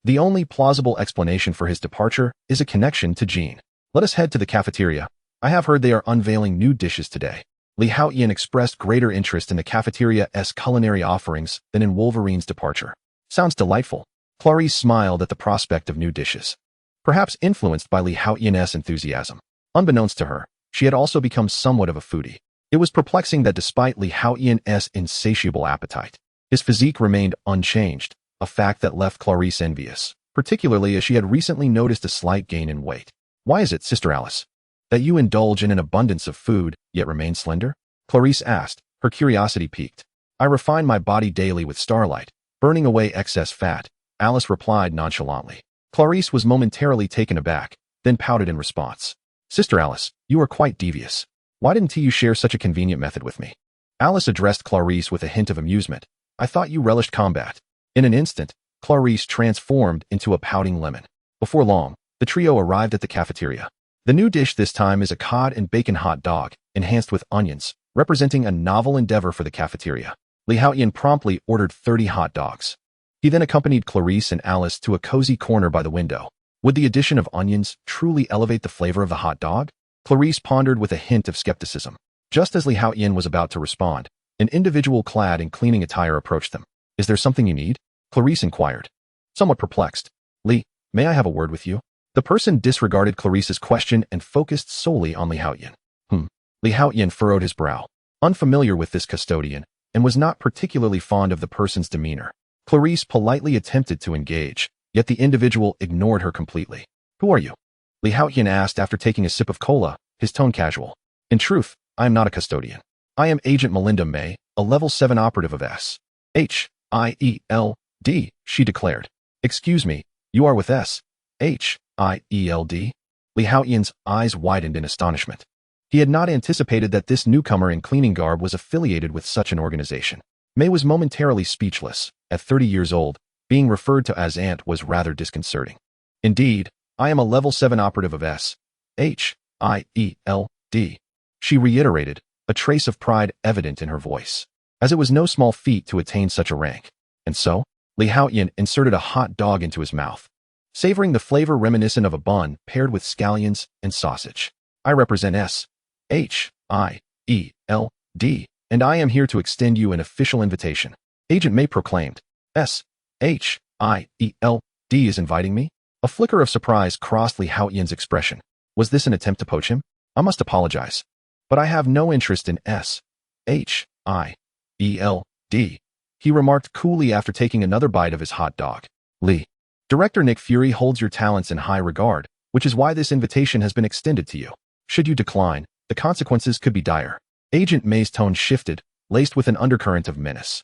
the only plausible explanation for his departure is a connection to Jean. "Let us head to the cafeteria. I have heard they are unveiling new dishes today." Haotian expressed greater interest in the cafeteria's culinary offerings than in Wolverine's departure. "Sounds delightful." Clarice smiled at the prospect of new dishes, perhaps influenced by Haotian's enthusiasm. Unbeknownst to her, She had also become somewhat of a foodie. It was perplexing that despite Li Haotian's insatiable appetite, his physique remained unchanged, a fact that left Clarice envious, particularly as she had recently noticed a slight gain in weight. Why is it, Sister Alice, that you indulge in an abundance of food, yet remain slender? Clarice asked, her curiosity piqued. I refine my body daily with starlight, burning away excess fat, Alice replied nonchalantly. Clarice was momentarily taken aback, then pouted in response. Sister Alice, you are quite devious. Why didn't you share such a convenient method with me? Alice addressed Clarice with a hint of amusement. I thought you relished combat. In an instant, Clarice transformed into a pouting lemon. Before long, the trio arrived at the cafeteria. The new dish this time is a cod and bacon hot dog, enhanced with onions, representing a novel endeavor for the cafeteria. Li Haotian promptly ordered 30 hot dogs. He then accompanied Clarice and Alice to a cozy corner by the window. Would the addition of onions truly elevate the flavor of the hot dog? Clarice pondered with a hint of skepticism. Just as Li Haotian was about to respond, an individual clad in cleaning attire approached them. Is there something you need? Clarice inquired. Somewhat perplexed. Li, may I have a word with you? The person disregarded Clarice's question and focused solely on Li Haotian. Li Haotian furrowed his brow, unfamiliar with this custodian, and was not particularly fond of the person's demeanor. Clarice politely attempted to engage, yet the individual ignored her completely. Who are you? Li Haotian asked after taking a sip of cola, his tone casual. In truth, I am not a custodian. I am Agent Melinda May, a level 7 operative of S.H.I.E.L.D., she declared. Excuse me, you are with S.H.I.E.L.D.? Li Haotian's eyes widened in astonishment. He had not anticipated that this newcomer in cleaning garb was affiliated with such an organization. May was momentarily speechless. At 30 years old, being referred to as Aunt was rather disconcerting. Indeed, I am a level 7 operative of S.H.I.E.L.D., she reiterated, a trace of pride evident in her voice, as it was no small feat to attain such a rank. And so, Li Haotian inserted a hot dog into his mouth, savoring the flavor reminiscent of a bun paired with scallions and sausage. I represent S.H.I.E.L.D., and I am here to extend you an official invitation. Agent May proclaimed. S.H.I.E.L.D. is inviting me? A flicker of surprise crossed Li Haotian's expression. Was this an attempt to poach him? I must apologize, but I have no interest in S.H.I.E.L.D., he remarked coolly after taking another bite of his hot dog. Li, Director Nick Fury holds your talents in high regard, which is why this invitation has been extended to you. Should you decline, the consequences could be dire. Agent May's tone shifted, laced with an undercurrent of menace.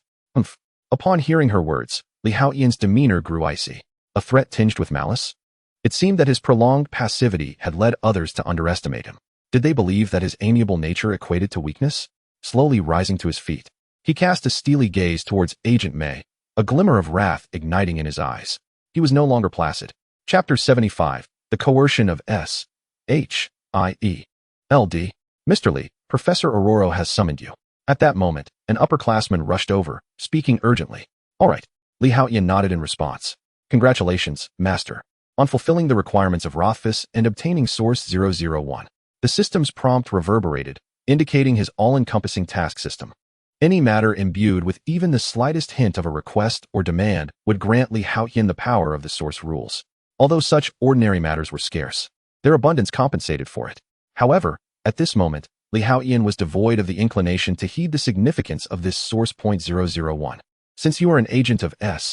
Upon hearing her words, Li Haotian's demeanor grew icy. A threat tinged with malice? It seemed that his prolonged passivity had led others to underestimate him. Did they believe that his amiable nature equated to weakness? Slowly rising to his feet, he cast a steely gaze towards Agent May, a glimmer of wrath igniting in his eyes. He was no longer placid. Chapter 75, The Coercion of S.H.I.E.L.D. Mr. Li, Professor Aurora has summoned you. At that moment, an upperclassman rushed over, speaking urgently. All right. Li Haotian nodded in response. Congratulations, Master, on fulfilling the requirements of Rothfuss and obtaining Source 001. The system's prompt reverberated, indicating his all-encompassing task system. Any matter imbued with even the slightest hint of a request or demand would grant Li Haotian the power of the Source rules. Although such ordinary matters were scarce, their abundance compensated for it. However, at this moment, Li Haotian was devoid of the inclination to heed the significance of this Source Point 001. Since you are an agent of S.H.I.E.L.D.,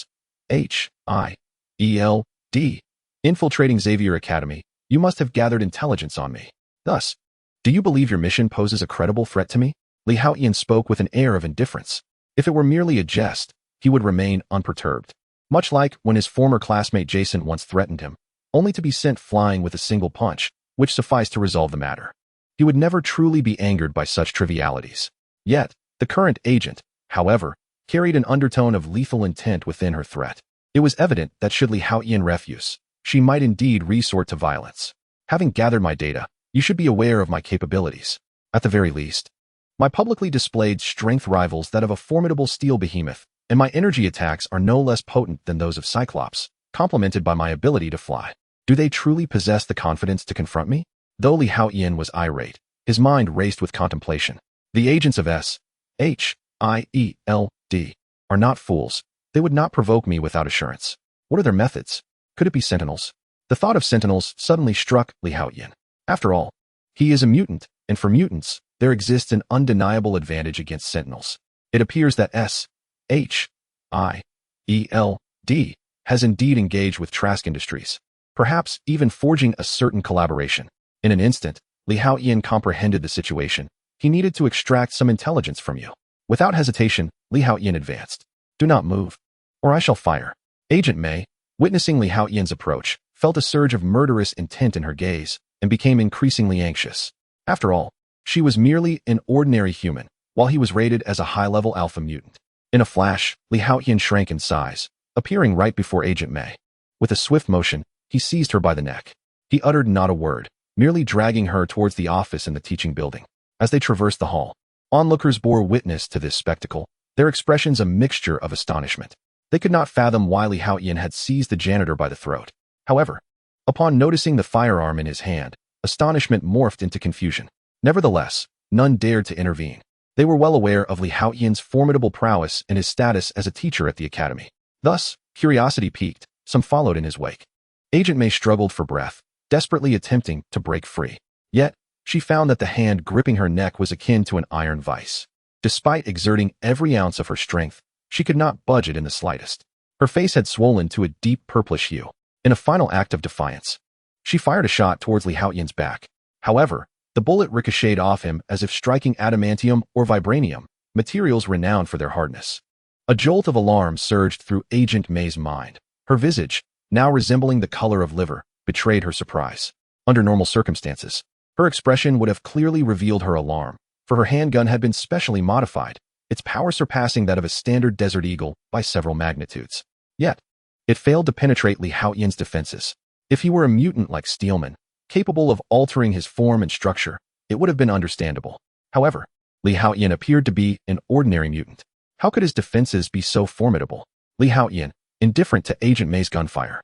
infiltrating Xavier Academy, you must have gathered intelligence on me. Thus, do you believe your mission poses a credible threat to me? Li Haotian spoke with an air of indifference. If it were merely a jest, he would remain unperturbed. Much like when his former classmate Jason once threatened him, only to be sent flying with a single punch, which sufficed to resolve the matter. He would never truly be angered by such trivialities. Yet, the current agent, however, carried an undertone of lethal intent within her threat. It was evident that should Li Haotian refuse, she might indeed resort to violence. Having gathered my data, you should be aware of my capabilities. At the very least, my publicly displayed strength rivals that of a formidable steel behemoth, and my energy attacks are no less potent than those of Cyclops, complemented by my ability to fly. Do they truly possess the confidence to confront me? Though Li Haotian was irate, his mind raced with contemplation. The agents of S.H.I.E.L.D. are not fools. They would not provoke me without assurance. What are their methods? Could it be sentinels? The thought of sentinels suddenly struck Li Haotian. After all, he is a mutant, and for mutants, there exists an undeniable advantage against sentinels. It appears that SHIELD has indeed engaged with Trask Industries, perhaps even forging a certain collaboration. In an instant, Haotian comprehended the situation. He needed to extract some intelligence from you. Without hesitation, Haotian advanced. Do not move, or I shall fire. Agent May, witnessing Haotian's approach, felt a surge of murderous intent in her gaze and became increasingly anxious. After all, she was merely an ordinary human, while he was rated as a high-level alpha mutant. In a flash, Haotian shrank in size, appearing right before Agent May. With a swift motion, he seized her by the neck. He uttered not a word, merely dragging her towards the office in the teaching building. As they traversed the hall, onlookers bore witness to this spectacle, their expressions a mixture of astonishment. They could not fathom why Haotian had seized the janitor by the throat. However, upon noticing the firearm in his hand, astonishment morphed into confusion. Nevertheless, none dared to intervene. They were well aware of Haotian's formidable prowess and his status as a teacher at the academy. Thus, curiosity piqued, some followed in his wake. Agent May struggled for breath, desperately attempting to break free. Yet, she found that the hand gripping her neck was akin to an iron vice. Despite exerting every ounce of her strength, she could not budge it in the slightest. Her face had swollen to a deep purplish hue. In a final act of defiance, she fired a shot towards Haotian's back. However, the bullet ricocheted off him as if striking adamantium or vibranium, materials renowned for their hardness. A jolt of alarm surged through Agent May's mind. Her visage, now resembling the color of liver, betrayed her surprise. Under normal circumstances, her expression would have clearly revealed her alarm, for her handgun had been specially modified, its power surpassing that of a standard Desert Eagle by several magnitudes. Yet, it failed to penetrate Haotian's defenses. If he were a mutant like Steelman, capable of altering his form and structure, it would have been understandable. However, Haotian appeared to be an ordinary mutant. How could his defenses be so formidable? Haotian, indifferent to Agent May's gunfire,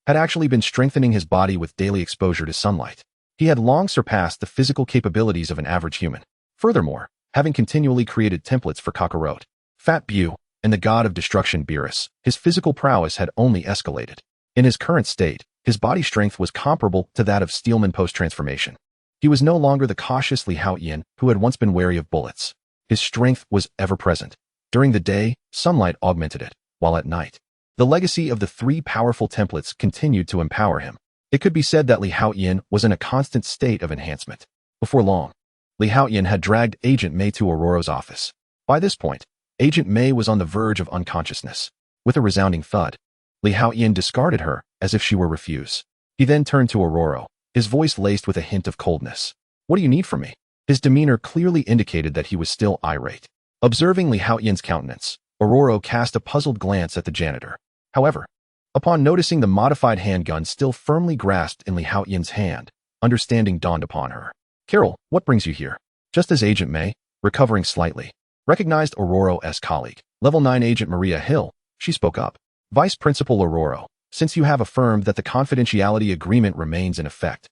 had actually been strengthening his body with daily exposure to sunlight. He had long surpassed the physical capabilities of an average human. Furthermore, having continually created templates for Kakarot, Fat Bu, and the god of destruction Beerus, his physical prowess had only escalated. In his current state, his body strength was comparable to that of Steelman post-transformation. He was no longer the cautious Haotian who had once been wary of bullets. His strength was ever present. During the day, sunlight augmented it, while at night, the legacy of the three powerful templates continued to empower him. It could be said that Haotian was in a constant state of enhancement. Before long, Haotian had dragged Agent May to Aurora's office. By this point, Agent May was on the verge of unconsciousness. With a resounding thud, Haotian discarded her as if she were refuse. He then turned to Aurora, his voice laced with a hint of coldness. What do you need from me? His demeanor clearly indicated that he was still irate. Observing Haotian's countenance, Aurora cast a puzzled glance at the janitor. However, upon noticing the modified handgun still firmly grasped in Haotian's hand, understanding dawned upon her. Carol, what brings you here? Just as Agent May, recovering slightly, recognized Aurora's colleague, Level 9 Agent Maria Hill, she spoke up. Vice Principal Aurora, since you have affirmed that the confidentiality agreement remains in effect,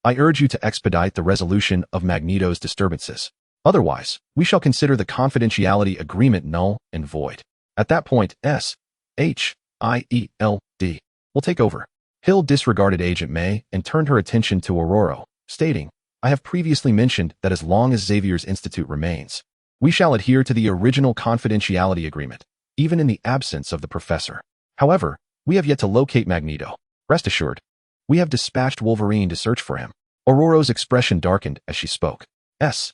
I urge you to expedite the resolution of Magneto's disturbances. Otherwise, we shall consider the confidentiality agreement null and void. At that point, SHIELD will take over. Hill disregarded Agent May and turned her attention to Aurora, stating, I have previously mentioned that as long as Xavier's Institute remains, we shall adhere to the original confidentiality agreement, even in the absence of the professor. However, we have yet to locate Magneto. Rest assured, we have dispatched Wolverine to search for him. Aurora's expression darkened as she spoke. SHIELD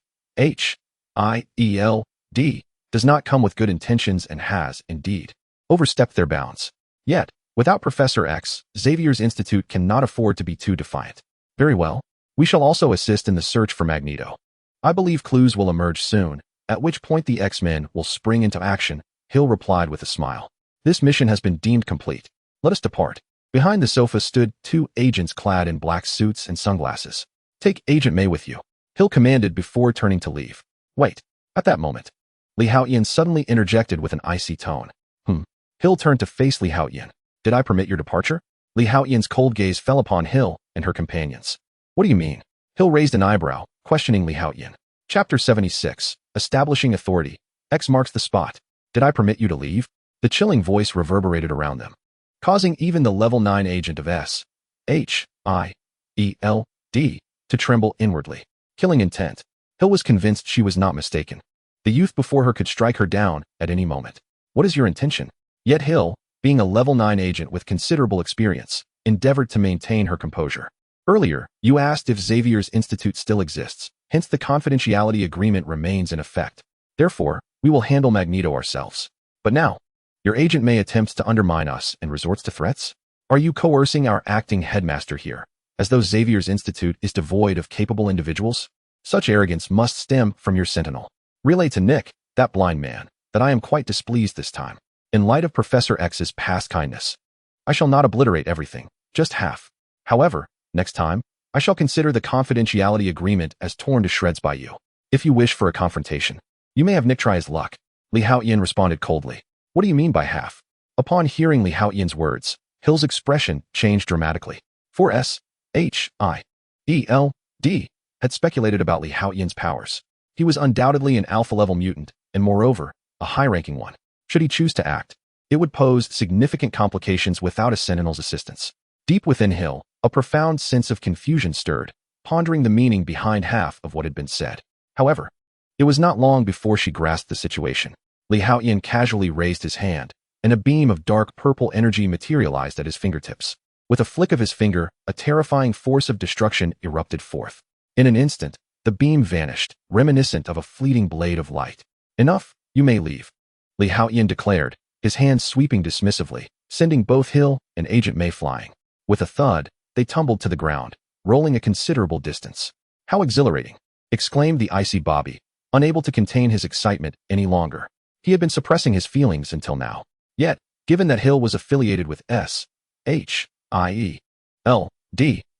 does not come with good intentions and has, indeed, overstepped their bounds. Yet, without Professor X, Xavier's Institute cannot afford to be too defiant. Very well. We shall also assist in the search for Magneto. I believe clues will emerge soon, at which point the X-Men will spring into action, Hill replied with a smile. This mission has been deemed complete. Let us depart. Behind the sofa stood two agents clad in black suits and sunglasses. Take Agent May with you, Hill commanded before turning to leave. Wait. At that moment, Haotian suddenly interjected with an icy tone. Hill turned to face Haotian. Did I permit your departure? Haotian's cold gaze fell upon Hill and her companions. What do you mean? Hill raised an eyebrow, questioning Haotian. Chapter 76, Establishing Authority. X marks the spot. Did I permit you to leave? The chilling voice reverberated around them, causing even the Level 9 agent of SHIELD to tremble inwardly. Killing intent. Hill was convinced she was not mistaken. The youth before her could strike her down at any moment. What is your intention? Yet Hill, being a level 9 agent with considerable experience, endeavored to maintain her composure. Earlier, you asked if Xavier's institute still exists, hence the confidentiality agreement remains in effect. Therefore, we will handle Magneto ourselves. But now, your agent may attempt to undermine us and resorts to threats? Are you coercing our acting headmaster here, as though Xavier's institute is devoid of capable individuals? Such arrogance must stem from your sentinel. Relay to Nick, that blind man, that I am quite displeased this time. In light of Professor X's past kindness, I shall not obliterate everything, just half. However, next time, I shall consider the confidentiality agreement as torn to shreds by you. If you wish for a confrontation, you may have Nick try his luck. Li Haotian responded coldly. What do you mean by half? Upon hearing Li Haotian's words, Hill's expression changed dramatically. For S.H.I.E.L.D. had speculated about Li Haotian's powers. He was undoubtedly an alpha-level mutant, and moreover, a high-ranking one. Should he choose to act, it would pose significant complications without a Sentinel's assistance. Deep within Hill, a profound sense of confusion stirred, pondering the meaning behind half of what had been said. However, it was not long before she grasped the situation. Li Haotian casually raised his hand, and a beam of dark purple energy materialized at his fingertips. With a flick of his finger, a terrifying force of destruction erupted forth. In an instant, the beam vanished, reminiscent of a fleeting blade of light. Enough, you may leave, Li Haotian declared, his hands sweeping dismissively, sending both Hill and Agent May flying. With a thud, they tumbled to the ground, rolling a considerable distance. How exhilarating, exclaimed the icy Bobby, unable to contain his excitement any longer. He had been suppressing his feelings until now. Yet, given that Hill was affiliated with S.H.I.E.L.D.,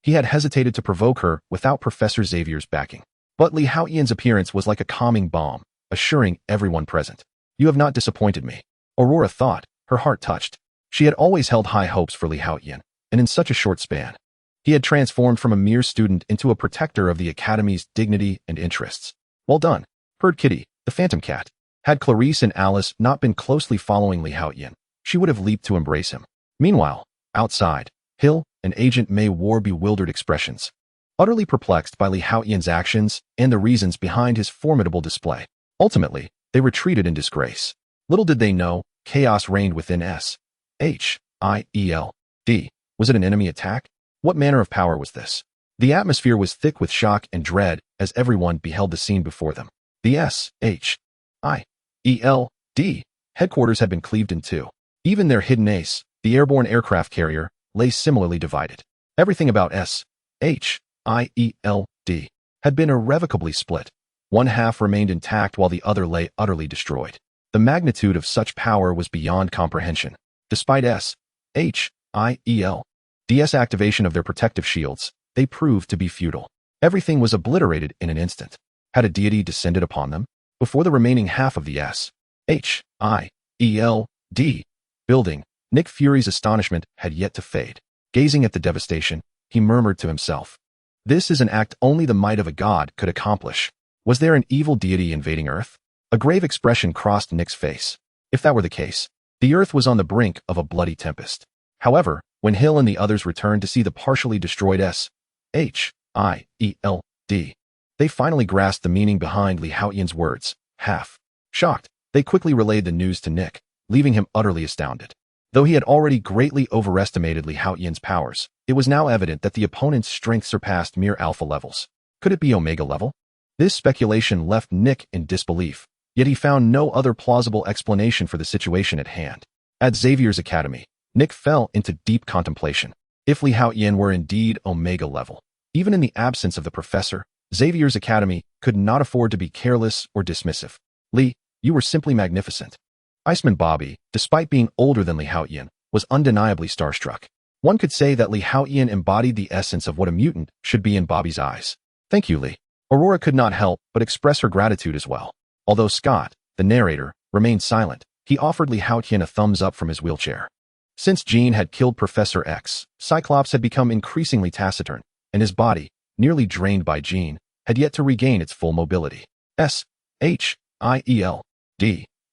he had hesitated to provoke her without Professor Xavier's backing. But Li Haotian's appearance was like a calming balm, assuring everyone present. You have not disappointed me. Aurora thought, her heart touched. She had always held high hopes for Li Haotian, and in such a short span, he had transformed from a mere student into a protector of the Academy's dignity and interests. Well done, purred Kitty, the phantom cat. Had Clarice and Alice not been closely following Li Haotian, she would have leaped to embrace him. Meanwhile, outside, Hill and Agent May wore bewildered expressions, utterly perplexed by Li Haotian's actions and the reasons behind his formidable display. Ultimately, they retreated in disgrace. Little did they know, chaos reigned within S.H.I.E.L.D. Was it an enemy attack? What manner of power was this? The atmosphere was thick with shock and dread as everyone beheld the scene before them. The S.H.I.E.L.D. headquarters had been cleaved in two. Even their hidden ace, the airborne aircraft carrier, lay similarly divided. Everything about S.H.I.E.L.D. had been irrevocably split. One half remained intact while the other lay utterly destroyed. The magnitude of such power was beyond comprehension. Despite S.H.I.E.L.D.'s activation of their protective shields, they proved to be futile. Everything was obliterated in an instant. Had a deity descended upon them? Before the remaining half of the S.H.I.E.L.D. building, Nick Fury's astonishment had yet to fade. Gazing at the devastation, he murmured to himself, "This is an act only the might of a god could accomplish." Was there an evil deity invading Earth? A grave expression crossed Nick's face. If that were the case, the Earth was on the brink of a bloody tempest. However, when Hill and the others returned to see the partially destroyed S.H.I.E.L.D., they finally grasped the meaning behind Li Haotian's words. Half shocked, they quickly relayed the news to Nick, leaving him utterly astounded. Though he had already greatly overestimated Li Haotian's powers, it was now evident that the opponent's strength surpassed mere alpha levels. Could it be omega level? This speculation left Nick in disbelief, yet he found no other plausible explanation for the situation at hand. At Xavier's academy, Nick fell into deep contemplation. If Li Haotian were indeed omega level, even in the absence of the professor, Xavier's academy could not afford to be careless or dismissive. Li, you were simply magnificent. Iceman Bobby, despite being older than Li Haotian, was undeniably starstruck. One could say that Li Haotian embodied the essence of what a mutant should be in Bobby's eyes. Thank you, Li. Aurora could not help but express her gratitude as well. Although Scott, the narrator, remained silent, he offered Li Haotian a thumbs up from his wheelchair. Since Jean had killed Professor X, Cyclops had become increasingly taciturn, and his body, nearly drained by Jean, had yet to regain its full mobility. S.H.I.E.L.D.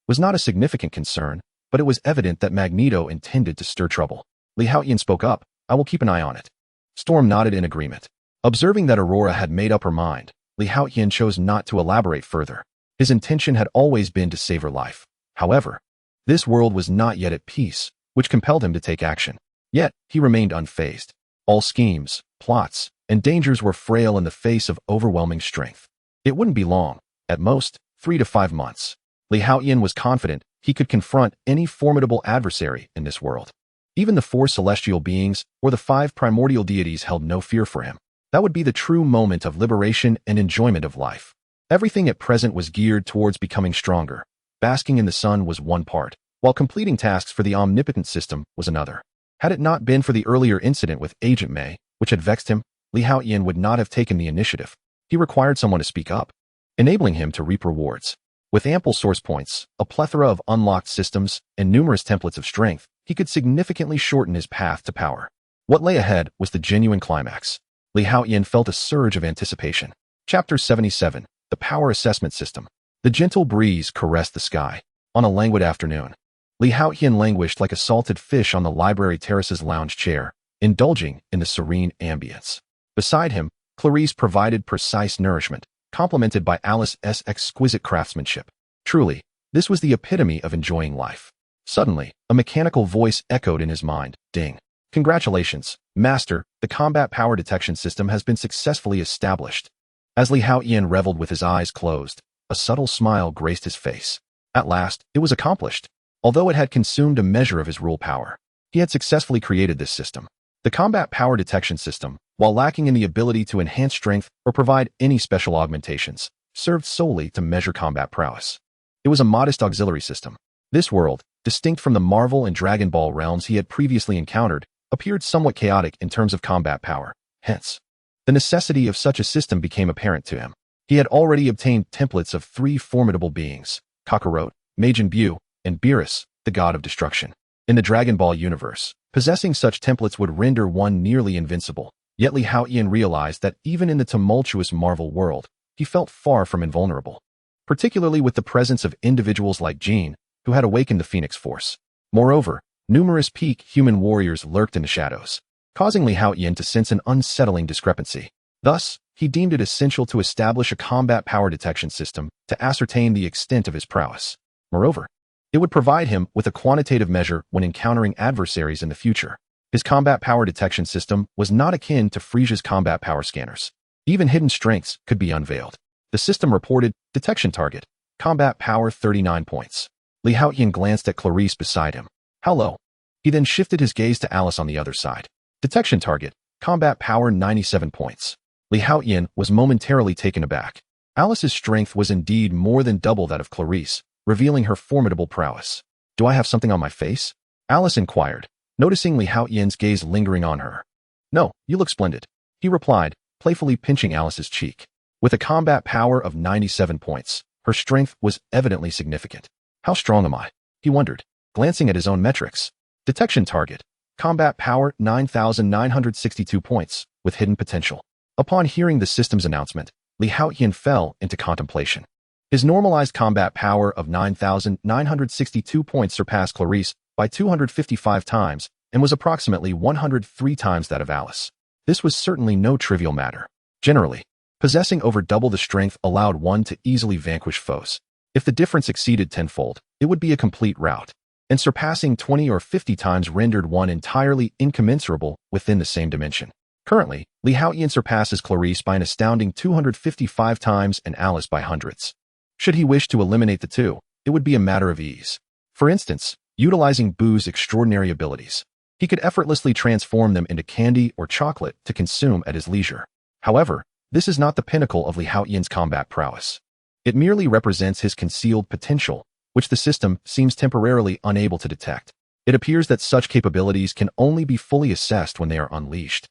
was not a significant concern, but it was evident that Magneto intended to stir trouble. Li Haotian spoke up, "I will keep an eye on it." Storm nodded in agreement. Observing that Aurora had made up her mind, Li Haotian chose not to elaborate further. His intention had always been to save her life. However, this world was not yet at peace, which compelled him to take action. Yet, he remained unfazed. All schemes, plots, and dangers were frail in the face of overwhelming strength. It wouldn't be long, at most, 3 to 5 months. Li Haotian was confident he could confront any formidable adversary in this world. Even the 4 celestial beings or the 5 primordial deities held no fear for him. That would be the true moment of liberation and enjoyment of life. Everything at present was geared towards becoming stronger. Basking in the sun was one part, while completing tasks for the omnipotent system was another. Had it not been for the earlier incident with Agent May, which had vexed him, Li Haotian would not have taken the initiative. He required someone to speak up, enabling him to reap rewards. With ample source points, a plethora of unlocked systems, and numerous templates of strength, he could significantly shorten his path to power. What lay ahead was the genuine climax. Li Haotian felt a surge of anticipation. Chapter 77, The Power Assessment System. The gentle breeze caressed the sky. On a languid afternoon, Li Haotian languished like a salted fish on the library terrace's lounge chair, indulging in the serene ambience. Beside him, Clarice provided precise nourishment, complemented by Alice's exquisite craftsmanship. Truly, this was the epitome of enjoying life. Suddenly, a mechanical voice echoed in his mind. Ding. Congratulations, Master, the combat power detection system has been successfully established. As Li Haotian reveled with his eyes closed, a subtle smile graced his face. At last, it was accomplished. Although it had consumed a measure of his rule power, he had successfully created this system. The combat power detection system, while lacking in the ability to enhance strength or provide any special augmentations, served solely to measure combat prowess. It was a modest auxiliary system. This world, distinct from the Marvel and Dragon Ball realms he had previously encountered, appeared somewhat chaotic in terms of combat power. Hence, the necessity of such a system became apparent to him. He had already obtained templates of 3 formidable beings, Kakarot, Majin Buu, and Beerus, the god of destruction. In the Dragon Ball universe, possessing such templates would render one nearly invincible. Yet Li Haotian realized that even in the tumultuous Marvel world, he felt far from invulnerable, particularly with the presence of individuals like Jean, who had awakened the Phoenix Force. Moreover, numerous peak human warriors lurked in the shadows, causing Li Haotian to sense an unsettling discrepancy. Thus, he deemed it essential to establish a combat power detection system to ascertain the extent of his prowess. Moreover, it would provide him with a quantitative measure when encountering adversaries in the future. His combat power detection system was not akin to Frisia's combat power scanners. Even hidden strengths could be unveiled. The system reported, detection target, combat power 39 points. Li Haotian glanced at Clarice beside him. How low? He then shifted his gaze to Alice on the other side. Detection target, combat power 97 points. Li Haotian was momentarily taken aback. Alice's strength was indeed more than double that of Clarice, revealing her formidable prowess. Do I have something on my face? Alice inquired, noticing Li Haotian's gaze lingering on her. No, you look splendid, he replied, playfully pinching Alice's cheek. With a combat power of 97 points, her strength was evidently significant. How strong am I? He wondered, glancing at his own metrics. Detection target, combat power 9,962 points, with hidden potential. Upon hearing the system's announcement, Li Haotian fell into contemplation. His normalized combat power of 9,962 points surpassed Clarice by 255 times and was approximately 103 times that of Alice. This was certainly no trivial matter. Generally, possessing over double the strength allowed one to easily vanquish foes. If the difference exceeded tenfold, it would be a complete rout, and surpassing 20 or 50 times rendered one entirely incommensurable within the same dimension. Currently, Li Haotian surpasses Clarice by an astounding 255 times and Alice by hundreds. Should he wish to eliminate the two, it would be a matter of ease. For instance, utilizing Buu's extraordinary abilities, he could effortlessly transform them into candy or chocolate to consume at his leisure. However, this is not the pinnacle of Li Haotian's combat prowess. It merely represents his concealed potential, which the system seems temporarily unable to detect. It appears that such capabilities can only be fully assessed when they are unleashed,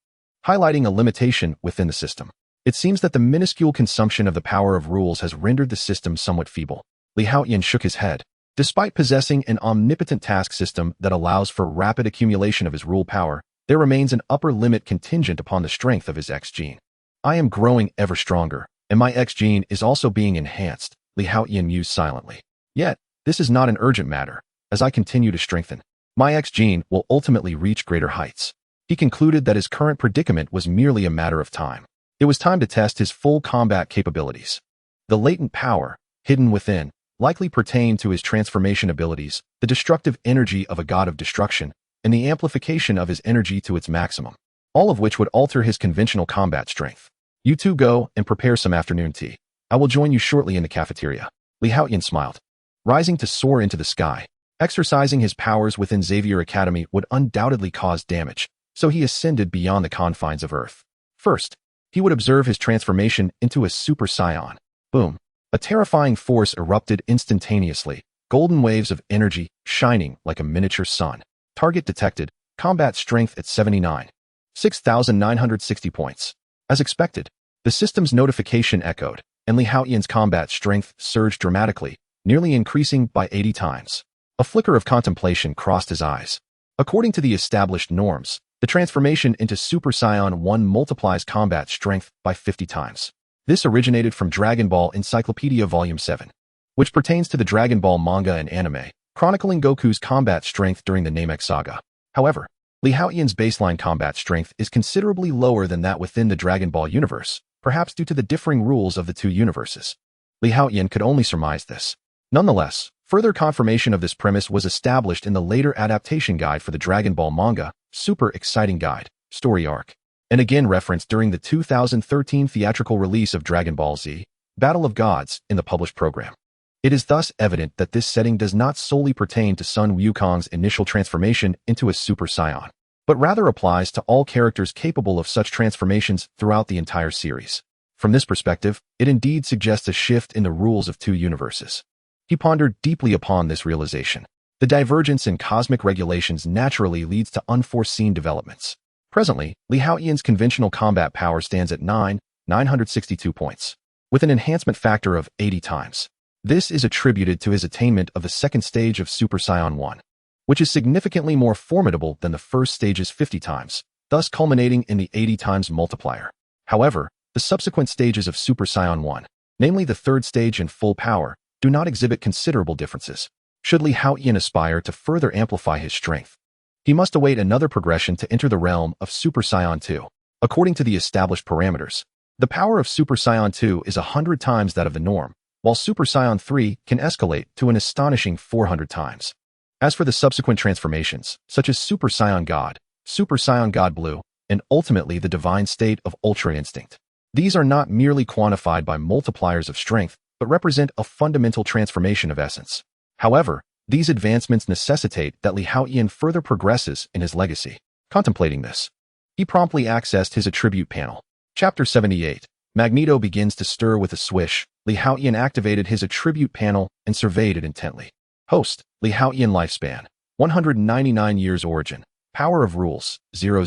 highlighting a limitation within the system. It seems that the minuscule consumption of the power of rules has rendered the system somewhat feeble. Li Haotian shook his head. Despite possessing an omnipotent task system that allows for rapid accumulation of his rule power, there remains an upper limit contingent upon the strength of his X gene. I am growing ever stronger, and my X gene is also being enhanced, Li Haotian mused silently. Yet, this is not an urgent matter. As I continue to strengthen, my X gene will ultimately reach greater heights. He concluded that his current predicament was merely a matter of time. It was time to test his full combat capabilities. The latent power, hidden within, likely pertained to his transformation abilities, the destructive energy of a god of destruction, and the amplification of his energy to its maximum, all of which would alter his conventional combat strength. You two go and prepare some afternoon tea. I will join you shortly in the cafeteria. Haotian smiled. Rising to soar into the sky, exercising his powers within Xavier Academy would undoubtedly cause damage, so he ascended beyond the confines of Earth. First, he would observe his transformation into a Super-Saiyan. Boom. A terrifying force erupted instantaneously, golden waves of energy shining like a miniature sun. Target detected, combat strength at 79. 6,960 points. As expected, the system's notification echoed, and Haotian's combat strength surged dramatically, nearly increasing by 80 times. A flicker of contemplation crossed his eyes. According to the established norms, the transformation into Super Saiyan 1 multiplies combat strength by 50 times. This originated from Dragon Ball Encyclopedia Volume 7, which pertains to the Dragon Ball manga and anime, chronicling Goku's combat strength during the Namek saga. However, Haotian's baseline combat strength is considerably lower than that within the Dragon Ball universe, perhaps due to the differing rules of the two universes. Haotian could only surmise this. Nonetheless, further confirmation of this premise was established in the later adaptation guide for the Dragon Ball manga, Super Exciting Guide, Story Arc, and again referenced during the 2013 theatrical release of Dragon Ball Z, Battle of Gods, in the published program. It is thus evident that this setting does not solely pertain to Sun Wukong's initial transformation into a Super Saiyan, but rather applies to all characters capable of such transformations throughout the entire series. From this perspective, it indeed suggests a shift in the rules of two universes. He pondered deeply upon this realization. The divergence in cosmic regulations naturally leads to unforeseen developments. Presently, Haotian's conventional combat power stands at 962 points, with an enhancement factor of 80 times. This is attributed to his attainment of the second stage of Super Saiyan 1, which is significantly more formidable than the first stage's 50 times, thus culminating in the 80 times multiplier. However, the subsequent stages of Super Saiyan 1, namely the third stage and full power, do not exhibit considerable differences. Should Haotian aspire to further amplify his strength, he must await another progression to enter the realm of Super Saiyan 2. According to the established parameters, the power of Super Saiyan 2 is 100 times that of the norm, while Super Saiyan 3 can escalate to an astonishing 400 times. As for the subsequent transformations, such as Super Saiyan God Blue, and ultimately the divine state of Ultra Instinct, these are not merely quantified by multipliers of strength, but represent a fundamental transformation of essence. However, these advancements necessitate that Haotian further progresses in his legacy. Contemplating this, he promptly accessed his attribute panel. Chapter 78. Magneto begins to stir with a swish. Haotian activated his attribute panel and surveyed it intently. Host, Haotian lifespan, 199 years. Origin, power of rules, 000,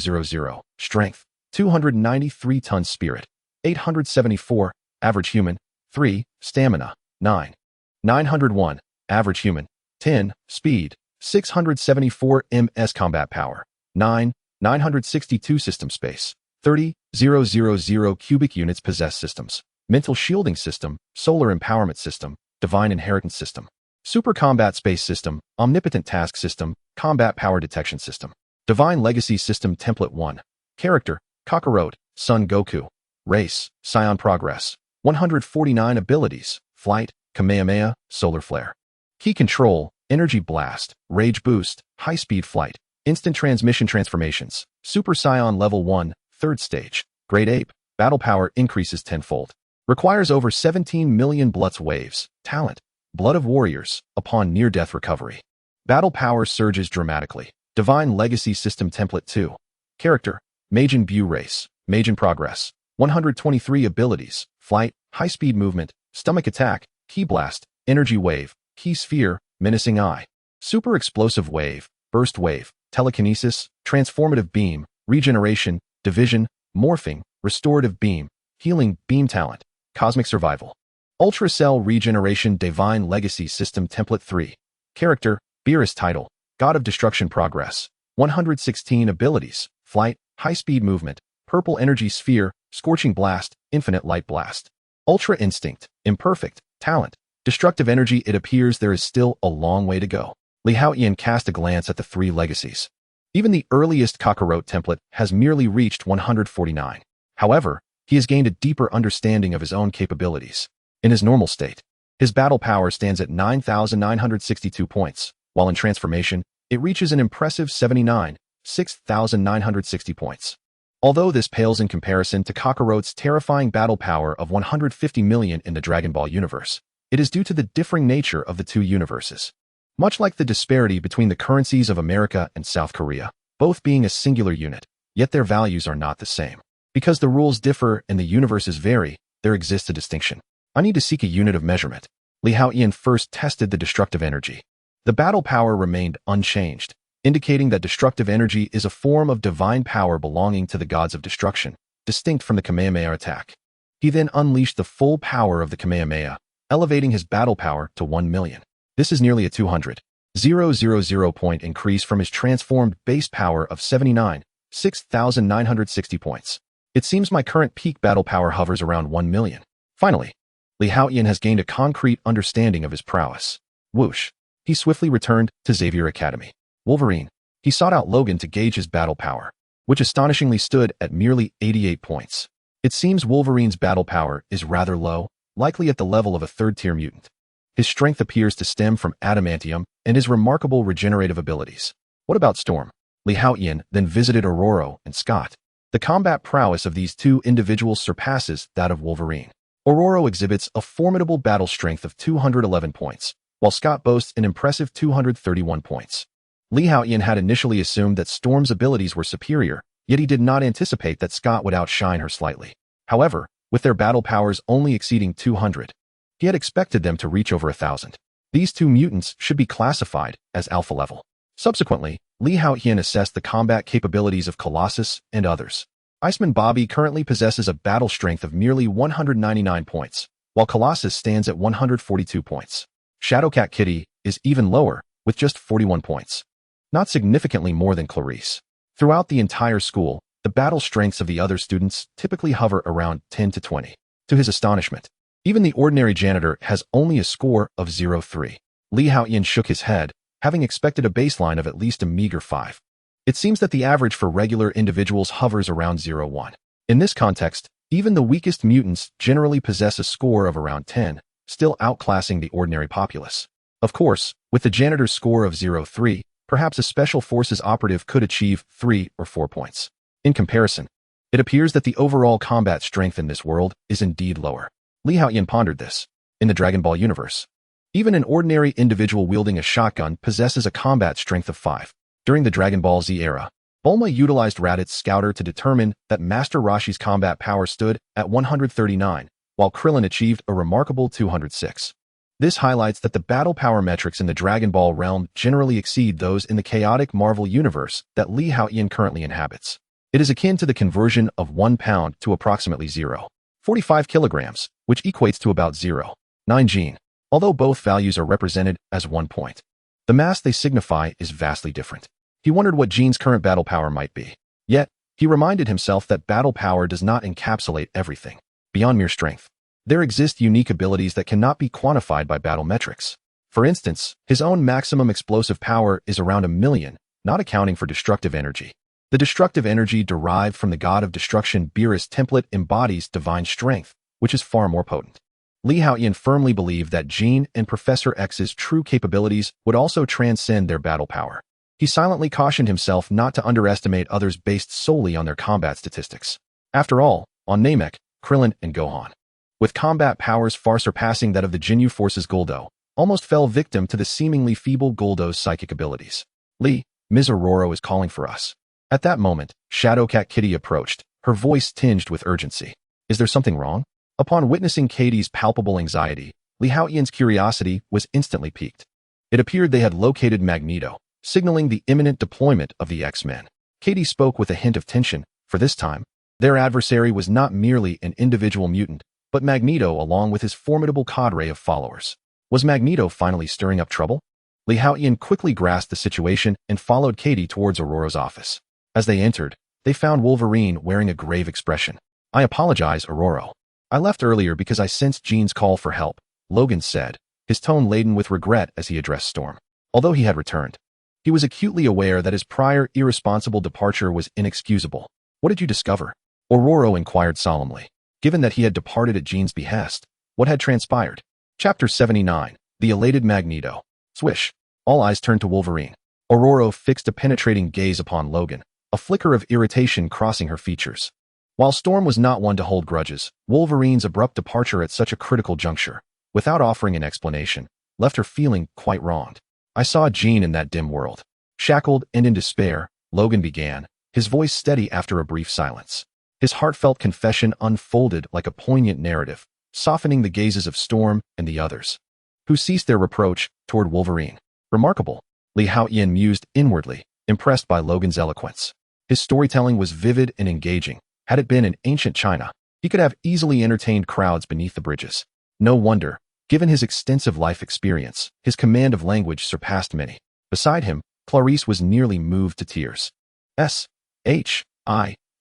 strength, 293 tons. Spirit, 874, average human, 3, stamina, 9, 901, average human, 10, speed, 674 ms. Combat power, 9, 962. System space, 30,000 cubic units. Possess systems, mental shielding system, solar empowerment system, divine inheritance system, super combat space system, omnipotent task system, combat power detection system, divine legacy system. Template 1, character, Kakarot, Son Goku, race, Scion progress, 149 abilities, flight, Kamehameha, solar flare, key control, energy blast, rage boost, high-speed flight, instant transmission. Transformations, Super Saiyan level 1, third stage, Great Ape, battle power increases tenfold, requires over 17 million Blutz waves. Talent, Blood of Warriors, upon near-death recovery, battle power surges dramatically. Divine legacy system. Template 2, character, Majin Buu race, Majin progress, 123 abilities, flight, high-speed movement, stomach attack, key blast, energy wave, key sphere, menacing eye, super explosive wave, burst wave, telekinesis, transformative beam, regeneration, division, morphing, restorative beam, healing beam. Talent, cosmic survival, ultra cell regeneration. Divine legacy system. Template 3, character, Beerus title, god of destruction progress, 116 abilities, flight, high-speed movement, purple energy sphere, scorching blast, infinite light blast, ultra instinct, imperfect, talent, destructive energy. It appears there is still a long way to go. Haotian cast a glance at the three legacies. Even the earliest Kakarot template has merely reached 149. However, he has gained a deeper understanding of his own capabilities. In his normal state, his battle power stands at 9,962 points, while in transformation, it reaches an impressive 6,960 points. Although this pales in comparison to Kakarot's terrifying battle power of 150 million in the Dragon Ball universe, it is due to the differing nature of the two universes. Much like the disparity between the currencies of America and South Korea, both being a singular unit, yet their values are not the same. Because the rules differ and the universes vary, there exists a distinction. I need to seek a unit of measurement. Li Haotian first tested the destructive energy. The battle power remained unchanged, indicating that destructive energy is a form of divine power belonging to the gods of destruction, distinct from the Kamehameha attack. He then unleashed the full power of the Kamehameha, elevating his battle power to 1 million. This is nearly a 200,000 point increase from his transformed base power of 6,960 points. It seems my current peak battle power hovers around 1 million. Finally, Li Haotian has gained a concrete understanding of his prowess. Whoosh. He swiftly returned to Xavier Academy. Wolverine. He sought out Logan to gauge his battle power, which astonishingly stood at merely 88 points. It seems Wolverine's battle power is rather low, likely at the level of a third-tier mutant. His strength appears to stem from adamantium and his remarkable regenerative abilities. What about Storm? Li Haotian then visited Aurora and Scott. The combat prowess of these two individuals surpasses that of Wolverine. Aurora exhibits a formidable battle strength of 211 points, while Scott boasts an impressive 231 points. Li Haotian had initially assumed that Storm's abilities were superior, yet he did not anticipate that Scott would outshine her slightly. However, with their battle powers only exceeding 200, he had expected them to reach over 1,000. These two mutants should be classified as alpha level. Subsequently, Li Haotian assessed the combat capabilities of Colossus and others. Iceman Bobby currently possesses a battle strength of merely 199 points, while Colossus stands at 142 points. Shadowcat Kitty is even lower, with just 41 points. Not significantly more than Clarice. Throughout the entire school, the battle strengths of the other students typically hover around 10 to 20. To his astonishment, even the ordinary janitor has only a score of 0.3. Li Haotian shook his head, having expected a baseline of at least a meager 5. It seems that the average for regular individuals hovers around 0.1. In this context, even the weakest mutants generally possess a score of around 10, still outclassing the ordinary populace. Of course, with the janitor's score of 0.3, perhaps a special forces operative could achieve 3 or 4 points. In comparison, it appears that the overall combat strength in this world is indeed lower. Li Haotian pondered this. In the Dragon Ball universe, even an ordinary individual wielding a shotgun possesses a combat strength of 5. During the Dragon Ball Z era, Bulma utilized Raditz Scouter to determine that Master Roshi's combat power stood at 139, while Krillin achieved a remarkable 206. This highlights that the battle power metrics in the Dragon Ball realm generally exceed those in the chaotic Marvel universe that Li Haotian currently inhabits. It is akin to the conversion of 1 pound to approximately 0.45 kilograms, which equates to about 0.9 gene. Although both values are represented as 1 point, the mass they signify is vastly different. He wondered what Gene's current battle power might be. Yet, he reminded himself that battle power does not encapsulate everything. Beyond mere strength, there exist unique abilities that cannot be quantified by battle metrics. For instance, his own maximum explosive power is around 1 million, not accounting for destructive energy. The destructive energy derived from the god of destruction Beerus template embodies divine strength, which is far more potent. Li Haotian firmly believed that Gene and Professor X's true capabilities would also transcend their battle power. He silently cautioned himself not to underestimate others based solely on their combat statistics. After all, on Namek, Krillin, and Gohan, with combat powers far surpassing that of the Ginyu Force's Guldo, almost fell victim to the seemingly feeble Guldo's psychic abilities. Ms. Aurora is calling for us. At that moment, Shadowcat Kitty approached, her voice tinged with urgency. Is there something wrong? Upon witnessing Katie's palpable anxiety, Li Haotian's curiosity was instantly piqued. It appeared they had located Magneto, signaling the imminent deployment of the X-Men. Katie spoke with a hint of tension, for this time, their adversary was not merely an individual mutant, but Magneto along with his formidable cadre of followers. Was Magneto finally stirring up trouble? Li Haotian quickly grasped the situation and followed Katie towards Aurora's office. As they entered, they found Wolverine wearing a grave expression. I apologize, Aurora. I left earlier because I sensed Gene's call for help, Logan said, his tone laden with regret as he addressed Storm. Although he had returned, he was acutely aware that his prior irresponsible departure was inexcusable. What did you discover? Aurora inquired solemnly. Given that he had departed at Jean's behest, what had transpired? Chapter 79. The elated Magneto. Swish. All eyes turned to Wolverine. Aurora fixed a penetrating gaze upon Logan, a flicker of irritation crossing her features. While Storm was not one to hold grudges, Wolverine's abrupt departure at such a critical juncture, without offering an explanation, left her feeling quite wronged. I saw Jean in that dim world. Shackled and in despair, Logan began, his voice steady after a brief silence. His heartfelt confession unfolded like a poignant narrative, softening the gazes of Storm and the others, who ceased their reproach toward Wolverine. Remarkable, Haotian mused inwardly, impressed by Logan's eloquence. His storytelling was vivid and engaging. Had it been in ancient China, he could have easily entertained crowds beneath the bridges. No wonder, given his extensive life experience, his command of language surpassed many. Beside him, Clarice was nearly moved to tears.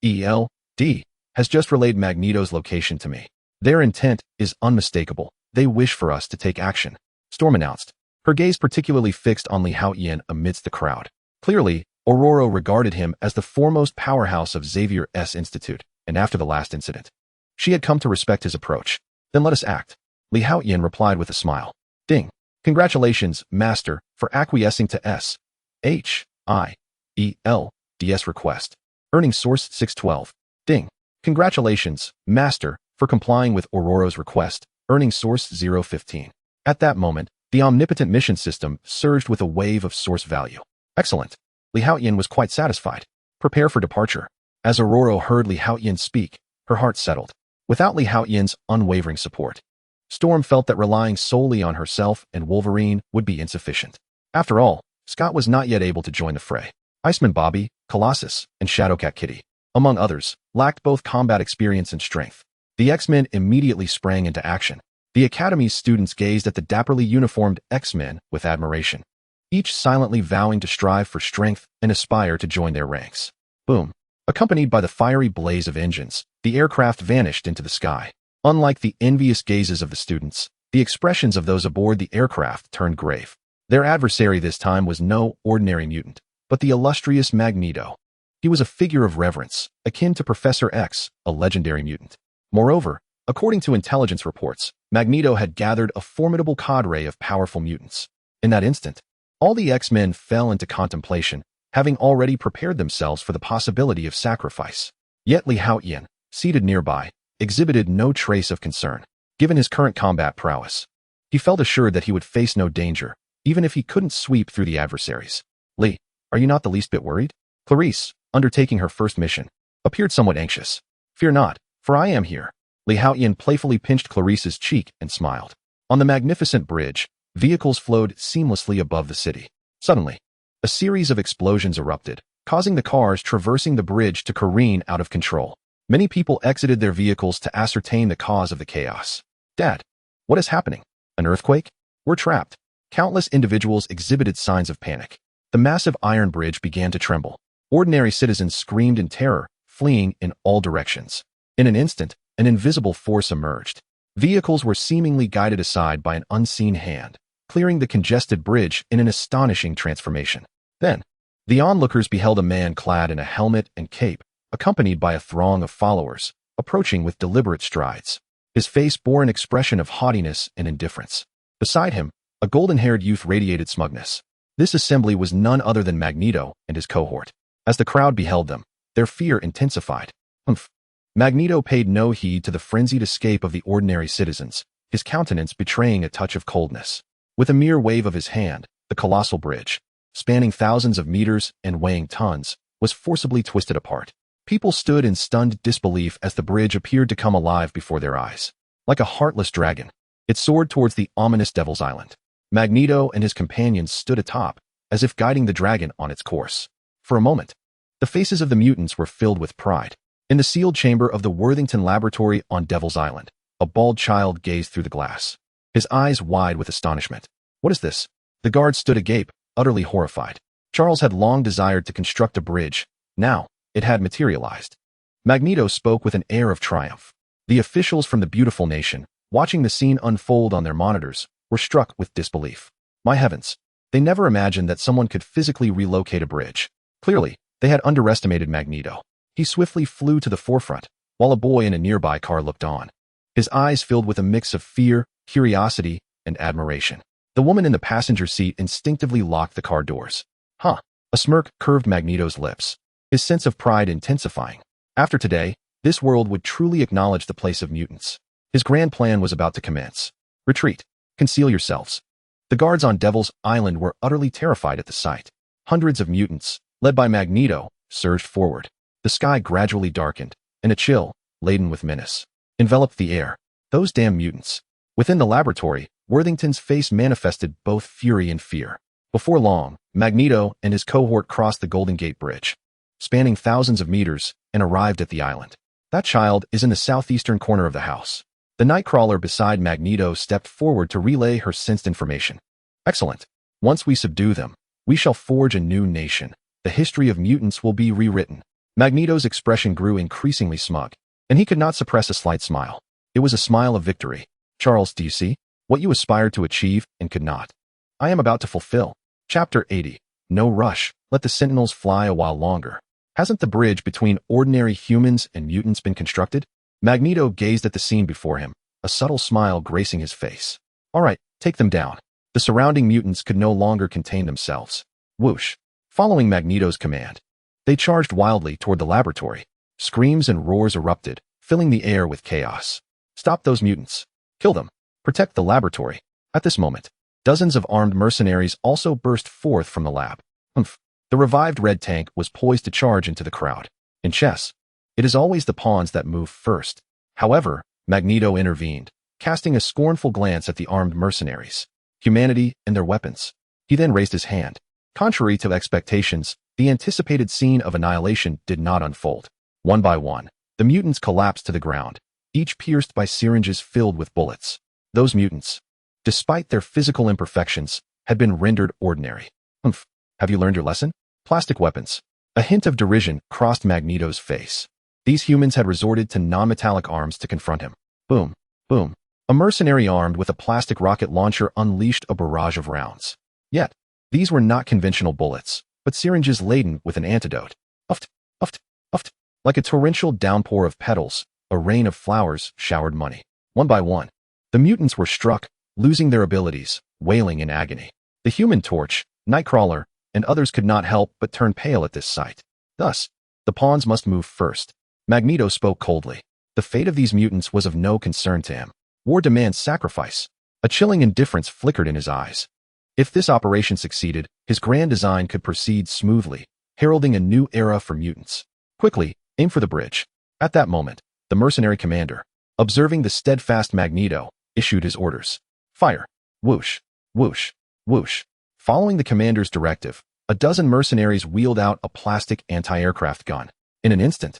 SHIELD has just relayed Magneto's location to me. Their intent is unmistakable. They wish for us to take action, Storm announced, her gaze particularly fixed on Haotian amidst the crowd. Clearly, Aurora regarded him as the foremost powerhouse of Xavier's Institute, and after the last incident, she had come to respect his approach. Then let us act. Haotian replied with a smile. Ding. Congratulations, Master, for acquiescing to SHIELD's request. Earnings source 612. Ding. Congratulations, Master, for complying with Aurora's request. Earnings source 015. At that moment, the omnipotent mission system surged with a wave of source value. Excellent. Haotian was quite satisfied. Prepare for departure. As Aurora heard Haotian speak, her heart settled. Without Haotian's unwavering support, Storm felt that relying solely on herself and Wolverine would be insufficient. After all, Scott was not yet able to join the fray. Iceman Bobby, Colossus, and Shadowcat Kitty, among others, lacked both combat experience and strength. The X-Men immediately sprang into action. The Academy's students gazed at the dapperly uniformed X-Men with admiration, each silently vowing to strive for strength and aspire to join their ranks. Boom. Accompanied by the fiery blaze of engines, the aircraft vanished into the sky. Unlike the envious gazes of the students, the expressions of those aboard the aircraft turned grave. Their adversary this time was no ordinary mutant, but the illustrious Magneto. He was a figure of reverence, akin to Professor X, a legendary mutant. Moreover, according to intelligence reports, Magneto had gathered a formidable cadre of powerful mutants. In that instant, all the X-Men fell into contemplation, having already prepared themselves for the possibility of sacrifice. Yet Haotian, seated nearby, exhibited no trace of concern, given his current combat prowess. He felt assured that he would face no danger, even if he couldn't sweep through the adversaries. Lee, are you not the least bit worried? Clarice, undertaking her first mission, appeared somewhat anxious. Fear not, for I am here. Haotian playfully pinched Clarice's cheek and smiled. On the magnificent bridge, vehicles flowed seamlessly above the city. Suddenly, a series of explosions erupted, causing the cars traversing the bridge to careen out of control. Many people exited their vehicles to ascertain the cause of the chaos. Dad, what is happening? An earthquake? We're trapped. Countless individuals exhibited signs of panic. The massive iron bridge began to tremble. Ordinary citizens screamed in terror, fleeing in all directions. In an instant, an invisible force emerged. Vehicles were seemingly guided aside by an unseen hand, clearing the congested bridge in an astonishing transformation. Then, the onlookers beheld a man clad in a helmet and cape, accompanied by a throng of followers, approaching with deliberate strides. His face bore an expression of haughtiness and indifference. Beside him, a golden-haired youth radiated smugness. This assembly was none other than Magneto and his cohort. As the crowd beheld them, their fear intensified. Humph. Magneto paid no heed to the frenzied escape of the ordinary citizens, his countenance betraying a touch of coldness. With a mere wave of his hand, the colossal bridge, spanning thousands of meters and weighing tons, was forcibly twisted apart. People stood in stunned disbelief as the bridge appeared to come alive before their eyes. Like a heartless dragon, it soared towards the ominous Devil's Island. Magneto and his companions stood atop, as if guiding the dragon on its course. For a moment, the faces of the mutants were filled with pride. In the sealed chamber of the Worthington Laboratory on Devil's Island, a bald child gazed through the glass, his eyes wide with astonishment. What is this? The guards stood agape, utterly horrified. Charles had long desired to construct a bridge. Now, it had materialized. Magneto spoke with an air of triumph. The officials from the beautiful nation, watching the scene unfold on their monitors, were struck with disbelief. My heavens, they never imagined that someone could physically relocate a bridge. Clearly, they had underestimated Magneto. He swiftly flew to the forefront, while a boy in a nearby car looked on. His eyes filled with a mix of fear, curiosity, and admiration. The woman in the passenger seat instinctively locked the car doors. Huh. A smirk curved Magneto's lips, his sense of pride intensifying. After today, this world would truly acknowledge the place of mutants. His grand plan was about to commence. Retreat. Conceal yourselves. The guards on Devil's Island were utterly terrified at the sight. Hundreds of mutants, led by Magneto, surged forward. The sky gradually darkened, and a chill, laden with menace, enveloped the air. Those damn mutants. Within the laboratory, Worthington's face manifested both fury and fear. Before long, Magneto and his cohort crossed the Golden Gate Bridge, spanning thousands of meters, and arrived at the island. That child is in the southeastern corner of the house. The Nightcrawler beside Magneto stepped forward to relay her sensed information. Excellent. Once we subdue them, we shall forge a new nation. The history of mutants will be rewritten. Magneto's expression grew increasingly smug, and he could not suppress a slight smile. It was a smile of victory. Charles, do you see? What you aspired to achieve and could not. I am about to fulfill. Chapter 80. No rush. Let the Sentinels fly a while longer. Hasn't the bridge between ordinary humans and mutants been constructed? Magneto gazed at the scene before him, a subtle smile gracing his face. All right, take them down. The surrounding mutants could no longer contain themselves. Whoosh. Following Magneto's command, they charged wildly toward the laboratory. Screams and roars erupted, filling the air with chaos. Stop those mutants. Kill them. Protect the laboratory. At this moment, dozens of armed mercenaries also burst forth from the lab. Humph. The revived red tank was poised to charge into the crowd. In chess, it is always the pawns that move first. However, Magneto intervened, casting a scornful glance at the armed mercenaries, humanity, and their weapons. He then raised his hand. Contrary to expectations, the anticipated scene of annihilation did not unfold. One by one, the mutants collapsed to the ground, each pierced by syringes filled with bullets. Those mutants, despite their physical imperfections, had been rendered ordinary. Humph. Have you learned your lesson? Plastic weapons. A hint of derision crossed Magneto's face. These humans had resorted to non-metallic arms to confront him. Boom. Boom. A mercenary armed with a plastic rocket launcher unleashed a barrage of rounds. Yet, these were not conventional bullets, but syringes laden with an antidote. Uft, uft, uft. Like a torrential downpour of petals, a rain of flowers showered money. One by one, the mutants were struck, losing their abilities, wailing in agony. The Human Torch, Nightcrawler, and others could not help but turn pale at this sight. Thus, the pawns must move first. Magneto spoke coldly. The fate of these mutants was of no concern to him. War demands sacrifice. A chilling indifference flickered in his eyes. If this operation succeeded, his grand design could proceed smoothly, heralding a new era for mutants. Quickly, aim for the bridge. At that moment, the mercenary commander, observing the steadfast Magneto, issued his orders. Fire. Whoosh, whoosh, whoosh. Following the commander's directive, a dozen mercenaries wheeled out a plastic anti-aircraft gun. In an instant,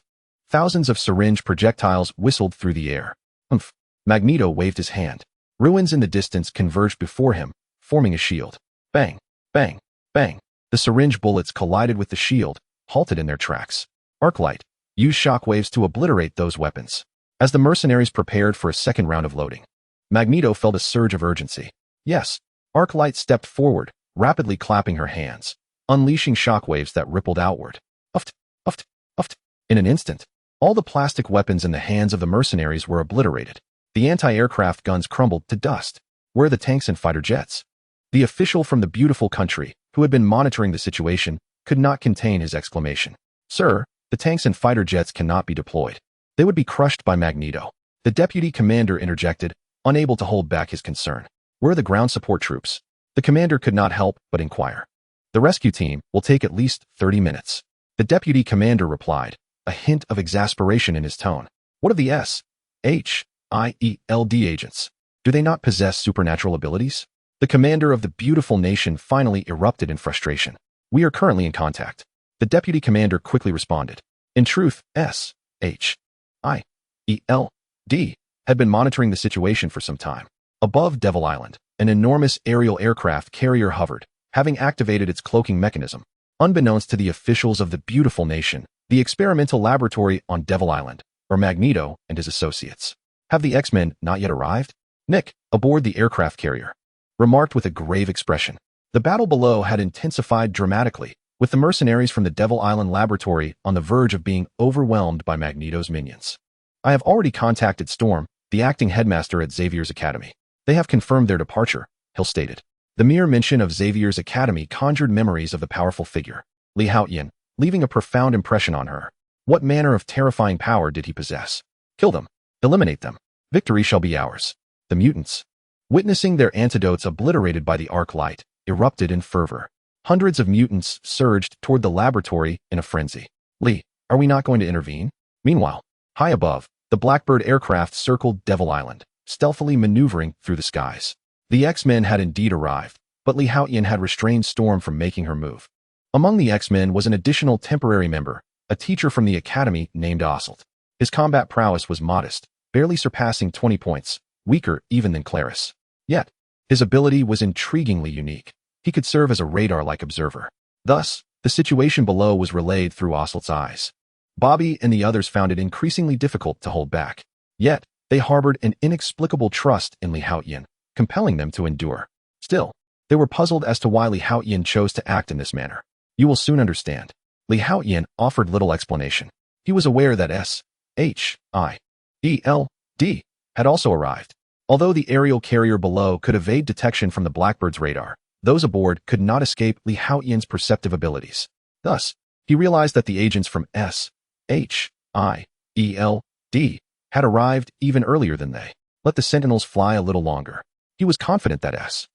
thousands of syringe projectiles whistled through the air. Humph. Magneto waved his hand. Ruins in the distance converged before him, forming a shield. Bang, bang, bang. The syringe bullets collided with the shield, halted in their tracks. Arclight, use shockwaves to obliterate those weapons. As the mercenaries prepared for a second round of loading, Magneto felt a surge of urgency. Yes, Arclight stepped forward, rapidly clapping her hands, unleashing shockwaves that rippled outward. Uft, uft, uft. In an instant, all the plastic weapons in the hands of the mercenaries were obliterated. The anti-aircraft guns crumbled to dust. Where are the tanks and fighter jets? The official from the beautiful country, who had been monitoring the situation, could not contain his exclamation. Sir, the tanks and fighter jets cannot be deployed. They would be crushed by Magneto. The deputy commander interjected, unable to hold back his concern. Where are the ground support troops? The commander could not help but inquire. The rescue team will take at least 30 minutes. The deputy commander replied, a hint of exasperation in his tone. What of the S.H.I.E.L.D. agents? Do they not possess supernatural abilities? The commander of the beautiful nation finally erupted in frustration. We are currently in contact. The deputy commander quickly responded. In truth, S.H.I.E.L.D. had been monitoring the situation for some time. Above Devil Island, an enormous aerial aircraft carrier hovered, having activated its cloaking mechanism. Unbeknownst to the officials of the beautiful nation, the experimental laboratory on Devil Island, or Magneto and his associates. Have the X-Men not yet arrived? Nick, aboard the aircraft carrier, remarked with a grave expression. The battle below had intensified dramatically, with the mercenaries from the Devil Island laboratory on the verge of being overwhelmed by Magneto's minions. I have already contacted Storm, the acting headmaster at Xavier's academy. They have confirmed their departure, Hill stated. The mere mention of Xavier's academy conjured memories of the powerful figure, Li Haotian, leaving a profound impression on her. What manner of terrifying power did he possess? Kill them. Eliminate them. Victory shall be ours. The mutants, witnessing their antidotes obliterated by the arc light, erupted in fervor. Hundreds of mutants surged toward the laboratory in a frenzy. Li, are we not going to intervene? Meanwhile, high above, the Blackbird aircraft circled Devil Island, stealthily maneuvering through the skies. The X-Men had indeed arrived, but Li Haotian had restrained Storm from making her move. Among the X-Men was an additional temporary member, a teacher from the academy named Osselt. His combat prowess was modest, barely surpassing 20 points, weaker even than Claris. Yet, his ability was intriguingly unique. He could serve as a radar-like observer. Thus, the situation below was relayed through Osselt's eyes. Bobby and the others found it increasingly difficult to hold back. Yet, they harbored an inexplicable trust in Li Haotian, compelling them to endure. Still, they were puzzled as to why Li Haotian chose to act in this manner. You will soon understand. Li Haotian offered little explanation. He was aware that S.H.I.E.L.D. had also arrived. Although the aerial carrier below could evade detection from the Blackbird's radar, those aboard could not escape Li Haotian's perceptive abilities. Thus, he realized that the agents from S.H.I.E.L.D. had arrived even earlier than they. Let the Sentinels fly a little longer. He was confident that S.H.I.E.L.D.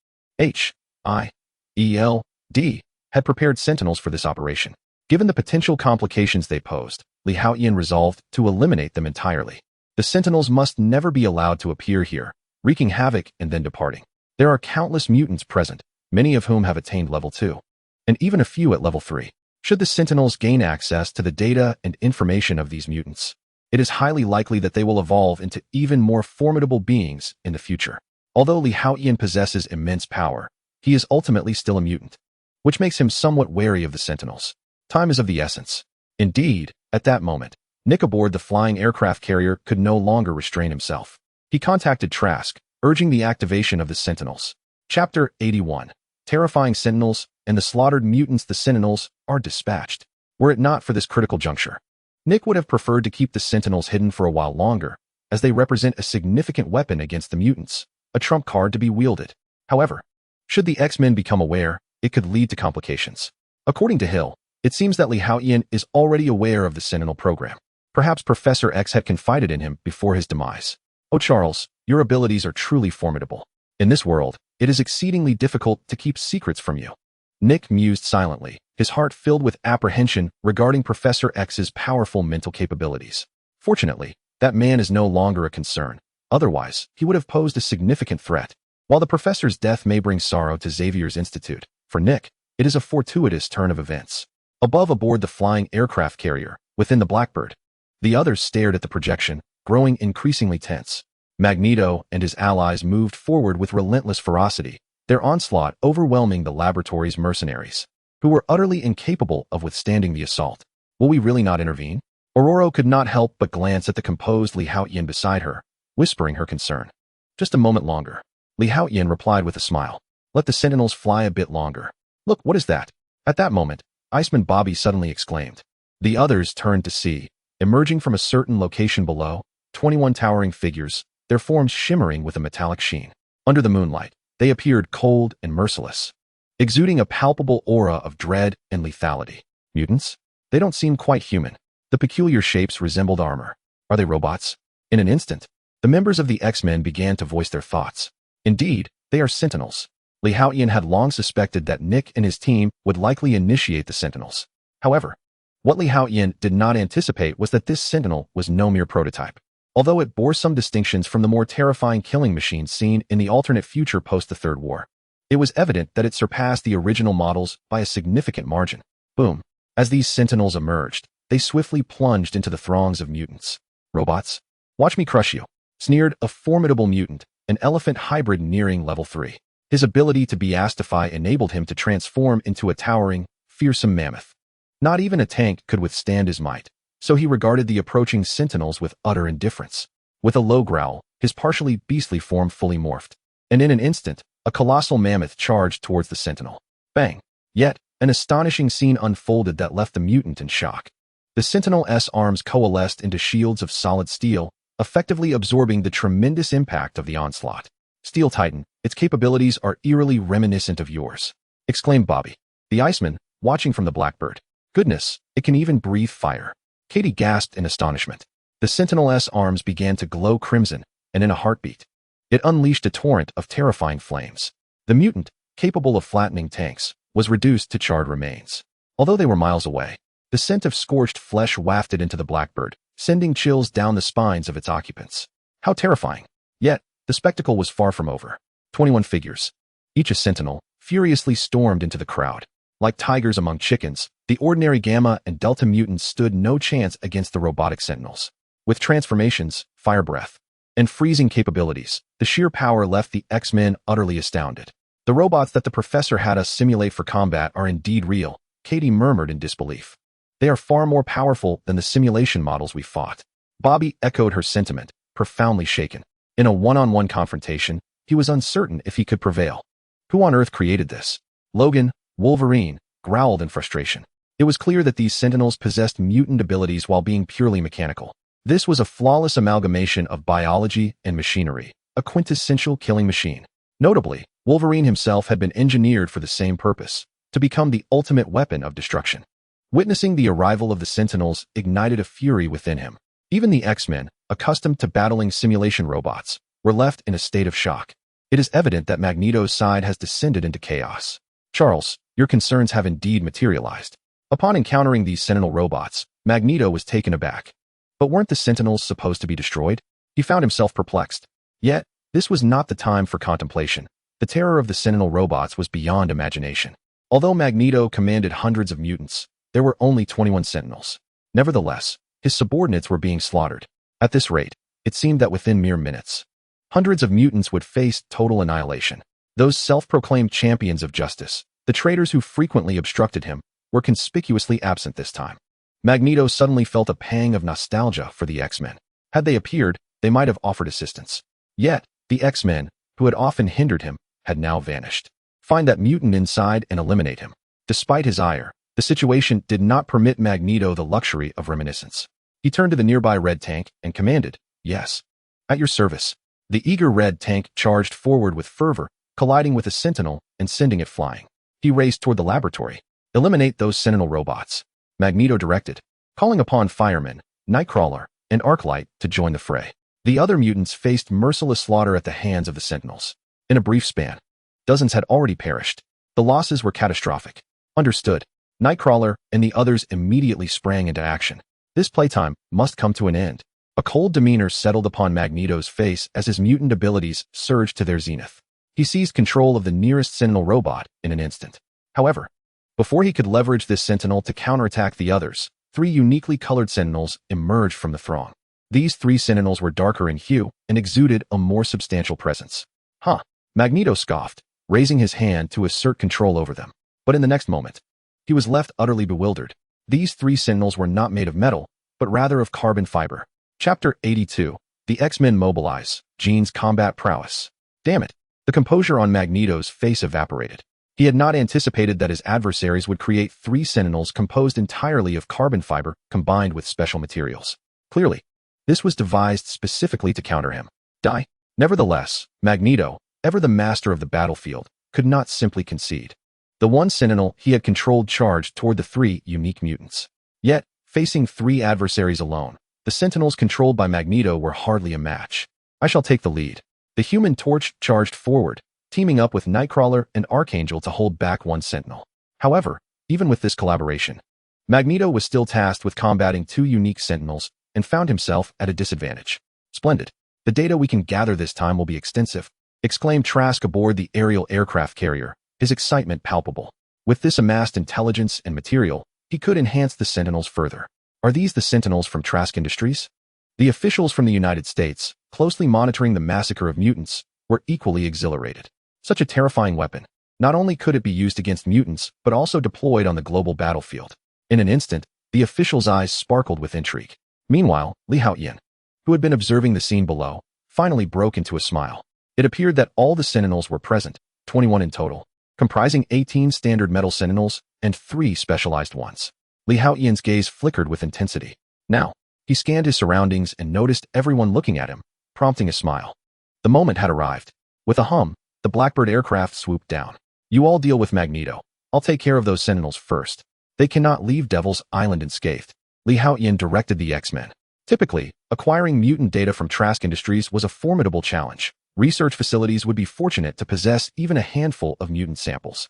had prepared Sentinels for this operation. Given the potential complications they posed, Li Haotian resolved to eliminate them entirely. The Sentinels must never be allowed to appear here, wreaking havoc and then departing. There are countless mutants present, many of whom have attained level 2, and even a few at level 3. Should the Sentinels gain access to the data and information of these mutants, it is highly likely that they will evolve into even more formidable beings in the future. Although Li Haotian possesses immense power, he is ultimately still a mutant, which makes him somewhat wary of the Sentinels. Time is of the essence. Indeed, at that moment, Nick aboard the flying aircraft carrier could no longer restrain himself. He contacted Trask, urging the activation of the Sentinels. Chapter 81. Terrifying Sentinels and the slaughtered mutants. The Sentinels are dispatched. Were it not for this critical juncture, Nick would have preferred to keep the Sentinels hidden for a while longer, as they represent a significant weapon against the mutants, a trump card to be wielded. However, should the X-Men become aware, it could lead to complications. According to Hill, it seems that Li Haotian is already aware of the Sentinel program. Perhaps Professor X had confided in him before his demise. Oh Charles, your abilities are truly formidable. In this world, it is exceedingly difficult to keep secrets from you. Nick mused silently, his heart filled with apprehension regarding Professor X's powerful mental capabilities. Fortunately, that man is no longer a concern. Otherwise, he would have posed a significant threat. While the professor's death may bring sorrow to Xavier's Institute, for Nick, it is a fortuitous turn of events. Above aboard the flying aircraft carrier, within the Blackbird, the others stared at the projection, growing increasingly tense. Magneto and his allies moved forward with relentless ferocity, their onslaught overwhelming the laboratory's mercenaries, who were utterly incapable of withstanding the assault. Will we really not intervene? Aurora could not help but glance at the composed Li Haotian beside her, whispering her concern. Just a moment longer. Li Haotian replied with a smile. Let the Sentinels fly a bit longer. Look, what is that? At that moment, Iceman Bobby suddenly exclaimed. The others turned to see, emerging from a certain location below, 21 towering figures, their forms shimmering with a metallic sheen. Under the moonlight, they appeared cold and merciless, exuding a palpable aura of dread and lethality. Mutants? They don't seem quite human. The peculiar shapes resembled armor. Are they robots? In an instant, the members of the X-Men began to voice their thoughts. Indeed, they are Sentinels. Li Haotian had long suspected that Nick and his team would likely initiate the Sentinels. However, what Li Haotian did not anticipate was that this Sentinel was no mere prototype. Although it bore some distinctions from the more terrifying killing machines seen in the alternate future post the Third War, it was evident that it surpassed the original models by a significant margin. Boom. As these Sentinels emerged, they swiftly plunged into the throngs of mutants. Robots? Watch me crush you, sneered a formidable mutant, an elephant hybrid nearing level 3. His ability to beastify enabled him to transform into a towering, fearsome mammoth. Not even a tank could withstand his might, so he regarded the approaching Sentinels with utter indifference. With a low growl, his partially beastly form fully morphed, and in an instant, a colossal mammoth charged towards the Sentinel. Bang! Yet, an astonishing scene unfolded that left the mutant in shock. The Sentinel's arms coalesced into shields of solid steel, effectively absorbing the tremendous impact of the onslaught. Steel Titan, its capabilities are eerily reminiscent of yours, exclaimed Bobby, the Iceman, watching from the Blackbird. Goodness, it can even breathe fire. Katie gasped in astonishment. The Sentinel's arms began to glow crimson, and in a heartbeat, it unleashed a torrent of terrifying flames. The mutant, capable of flattening tanks, was reduced to charred remains. Although they were miles away, the scent of scorched flesh wafted into the Blackbird, sending chills down the spines of its occupants. How terrifying! Yet, the spectacle was far from over. 21 figures, each a sentinel, furiously stormed into the crowd. Like tigers among chickens, the ordinary Gamma and Delta mutants stood no chance against the robotic sentinels. With transformations, fire breath, and freezing capabilities, the sheer power left the X-Men utterly astounded. The robots that the professor had us simulate for combat are indeed real, Katie murmured in disbelief. They are far more powerful than the simulation models we fought. Bobby echoed her sentiment, profoundly shaken. In a one-on-one confrontation, he was uncertain if he could prevail. Who on earth created this? Logan, Wolverine, growled in frustration. It was clear that these sentinels possessed mutant abilities while being purely mechanical. This was a flawless amalgamation of biology and machinery, a quintessential killing machine. Notably, Wolverine himself had been engineered for the same purpose, to become the ultimate weapon of destruction. Witnessing the arrival of the Sentinels ignited a fury within him. Even the X-Men, accustomed to battling simulation robots, were left in a state of shock. It is evident that Magneto's side has descended into chaos. Charles, your concerns have indeed materialized. Upon encountering these Sentinel robots, Magneto was taken aback. But weren't the Sentinels supposed to be destroyed? He found himself perplexed. Yet, this was not the time for contemplation. The terror of the Sentinel robots was beyond imagination. Although Magneto commanded hundreds of mutants, there were only 21 Sentinels. Nevertheless, his subordinates were being slaughtered. At this rate, it seemed that within mere minutes, hundreds of mutants would face total annihilation. Those self-proclaimed champions of justice, the traitors who frequently obstructed him, were conspicuously absent this time. Magneto suddenly felt a pang of nostalgia for the X-Men. Had they appeared, they might have offered assistance. Yet, the X-Men, who had often hindered him, had now vanished. Find that mutant inside and eliminate him. Despite his ire, the situation did not permit Magneto the luxury of reminiscence. He turned to the nearby red tank and commanded, "Yes. At your service." The eager red tank charged forward with fervor, colliding with a Sentinel and sending it flying. He raced toward the laboratory. "Eliminate those Sentinel robots," Magneto directed, calling upon Fireman, Nightcrawler, and Arclight to join the fray. The other mutants faced merciless slaughter at the hands of the Sentinels. In a brief span, dozens had already perished. The losses were catastrophic. Understood. Nightcrawler and the others immediately sprang into action. This playtime must come to an end. A cold demeanor settled upon Magneto's face as his mutant abilities surged to their zenith. He seized control of the nearest Sentinel robot in an instant. However, before he could leverage this Sentinel to counterattack the others, 3 uniquely colored Sentinels emerged from the throng. These 3 Sentinels were darker in hue and exuded a more substantial presence. Huh, Magneto scoffed, raising his hand to assert control over them. But in the next moment, he was left utterly bewildered. These 3 Sentinels were not made of metal, but rather of carbon fiber. Chapter 82. The X-Men mobilize. Jean's combat prowess. Damn it. The composure on Magneto's face evaporated. He had not anticipated that his adversaries would create 3 Sentinels composed entirely of carbon fiber combined with special materials. Clearly, this was devised specifically to counter him. Die. Nevertheless, Magneto, ever the master of the battlefield, could not simply concede. The one Sentinel he had controlled charged toward the 3 unique mutants. Yet, facing 3 adversaries alone, the Sentinels controlled by Magneto were hardly a match. I shall take the lead. The Human Torch charged forward, teaming up with Nightcrawler and Archangel to hold back one Sentinel. However, even with this collaboration, Magneto was still tasked with combating 2 unique Sentinels and found himself at a disadvantage. Splendid. The data we can gather this time will be extensive, exclaimed Trask aboard the aerial aircraft carrier, his excitement palpable. With this amassed intelligence and material, he could enhance the Sentinels further. Are these the Sentinels from Trask Industries? The officials from the United States, closely monitoring the massacre of mutants, were equally exhilarated. Such a terrifying weapon. Not only could it be used against mutants, but also deployed on the global battlefield. In an instant, the officials' eyes sparkled with intrigue. Meanwhile, Haotian, who had been observing the scene below, finally broke into a smile. It appeared that all the Sentinels were present, 21 in total, comprising 18 standard metal Sentinels and 3 specialized ones. Haotian's gaze flickered with intensity. Now, He scanned his surroundings and noticed everyone looking at him, prompting a smile. The moment had arrived. With a hum, the Blackbird aircraft swooped down. You all deal with Magneto. I'll take care of those Sentinels first. They cannot leave Devil's Island unscathed. Haotian directed the X-Men. Typically, acquiring mutant data from Trask Industries was a formidable challenge. Research facilities would be fortunate to possess even a handful of mutant samples.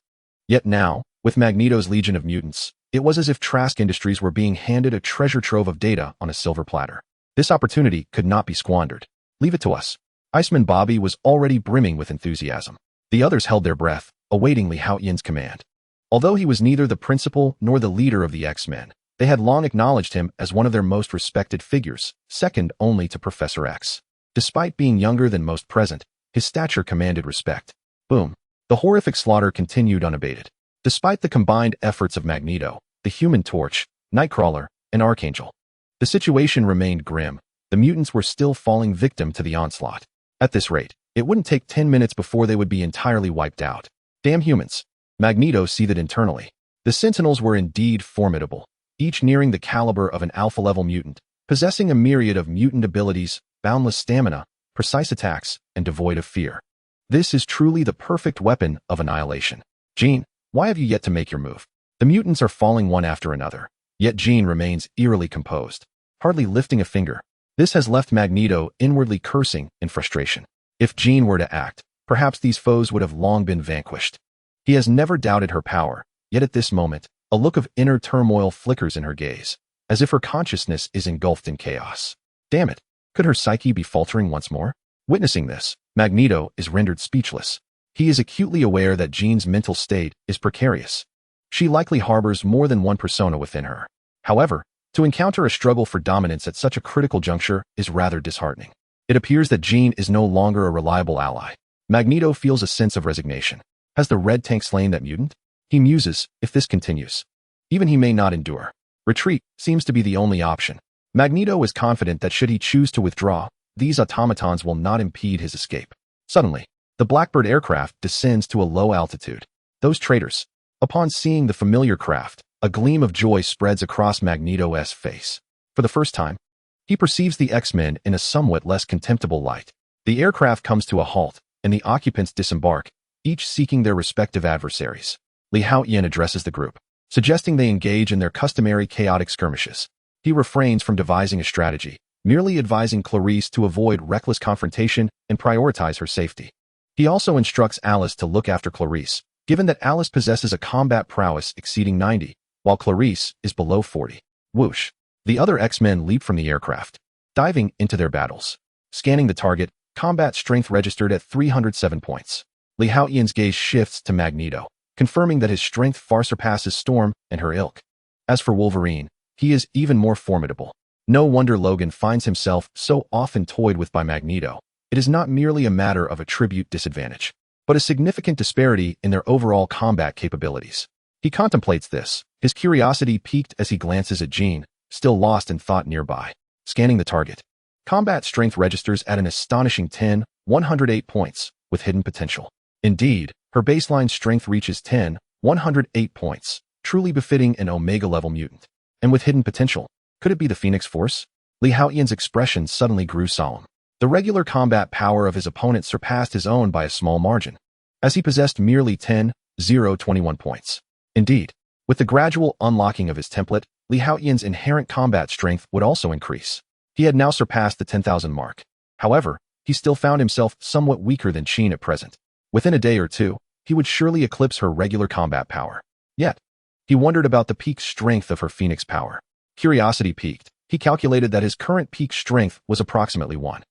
Yet now, with Magneto's legion of mutants, it was as if Trask Industries were being handed a treasure trove of data on a silver platter. This opportunity could not be squandered. Leave it to us. Iceman Bobby was already brimming with enthusiasm. The others held their breath, awaiting Haotian's command. Although he was neither the principal nor the leader of the X-Men, they had long acknowledged him as one of their most respected figures, second only to Professor X. Despite being younger than most present, his stature commanded respect. Boom. The horrific slaughter continued unabated. Despite the combined efforts of Magneto, the Human Torch, Nightcrawler, and Archangel, the situation remained grim. The mutants were still falling victim to the onslaught. At this rate, it wouldn't take 10 minutes before they would be entirely wiped out. Damn humans. Magneto seethed internally. The Sentinels were indeed formidable, each nearing the caliber of an alpha-level mutant, possessing a myriad of mutant abilities, boundless stamina, precise attacks, and devoid of fear. This is truly the perfect weapon of annihilation. Jean, why have you yet to make your move? The mutants are falling one after another, yet Jean remains eerily composed, hardly lifting a finger. This has left Magneto inwardly cursing in frustration. If Jean were to act, perhaps these foes would have long been vanquished. He has never doubted her power, yet at this moment, a look of inner turmoil flickers in her gaze, as if her consciousness is engulfed in chaos. Damn it, could her psyche be faltering once more? Witnessing this, Magneto is rendered speechless. He is acutely aware that Jean's mental state is precarious. She likely harbors more than one persona within her. However, to encounter a struggle for dominance at such a critical juncture is rather disheartening. It appears that Jean is no longer a reliable ally. Magneto feels a sense of resignation. Has the Red Tank slain that mutant? He muses, if this continues, even he may not endure. Retreat seems to be the only option. Magneto is confident that should he choose to withdraw, these automatons will not impede his escape. Suddenly, the Blackbird aircraft descends to a low altitude. Those traitors. Upon seeing the familiar craft, a gleam of joy spreads across Magneto's face. For the first time, he perceives the X-Men in a somewhat less contemptible light. The aircraft comes to a halt, and the occupants disembark, each seeking their respective adversaries. Haotian addresses the group, suggesting they engage in their customary chaotic skirmishes. He refrains from devising a strategy, merely advising Clarice to avoid reckless confrontation and prioritize her safety. He also instructs Alice to look after Clarice, given that Alice possesses a combat prowess exceeding 90, while Clarice is below 40. Whoosh. The other X-Men leap from the aircraft, diving into their battles. Scanning the target, combat strength registered at 307 points. Haotian's gaze shifts to Magneto, confirming that his strength far surpasses Storm and her ilk. As for Wolverine, he is even more formidable. No wonder Logan finds himself so often toyed with by Magneto. It is not merely a matter of attribute disadvantage, but a significant disparity in their overall combat capabilities. He contemplates this, his curiosity piqued as he glances at Jean, still lost in thought nearby. Scanning the target. Combat strength registers at an astonishing 108 points, with hidden potential. Indeed, her baseline strength reaches 108 points, truly befitting an Omega-level mutant. And with hidden potential, could it be the Phoenix Force? Haotian's expression suddenly grew solemn. The regular combat power of his opponent surpassed his own by a small margin, as he possessed merely 21 points. Indeed, with the gradual unlocking of his template, Haotian's inherent combat strength would also increase. He had now surpassed the 10,000 mark. However, he still found himself somewhat weaker than Jean at present. Within a day or two, he would surely eclipse her regular combat power. Yet, he wondered about the peak strength of her Phoenix power. Curiosity piqued. He calculated that his current peak strength was approximately 1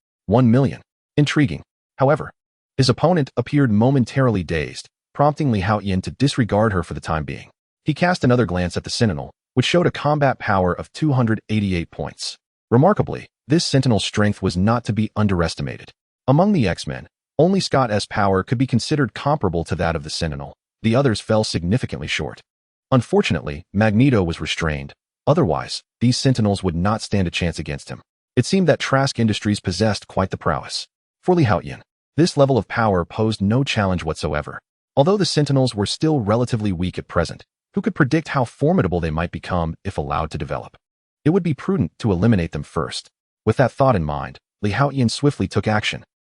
million. Intriguing. However, his opponent appeared momentarily dazed, prompting Haotian to disregard her for the time being. He cast another glance at the Sentinel, which showed a combat power of 288 points. Remarkably, this Sentinel's strength was not to be underestimated. Among the X-Men, only Scott's power could be considered comparable to that of the Sentinel. The others fell significantly short. Unfortunately, Magneto was restrained. Otherwise, these Sentinels would not stand a chance against him. It seemed that Trask Industries possessed quite the prowess. For Haotian, this level of power posed no challenge whatsoever. Although the Sentinels were still relatively weak at present, who could predict how formidable they might become if allowed to develop? It would be prudent to eliminate them first. With that thought in mind, Haotian swiftly took action.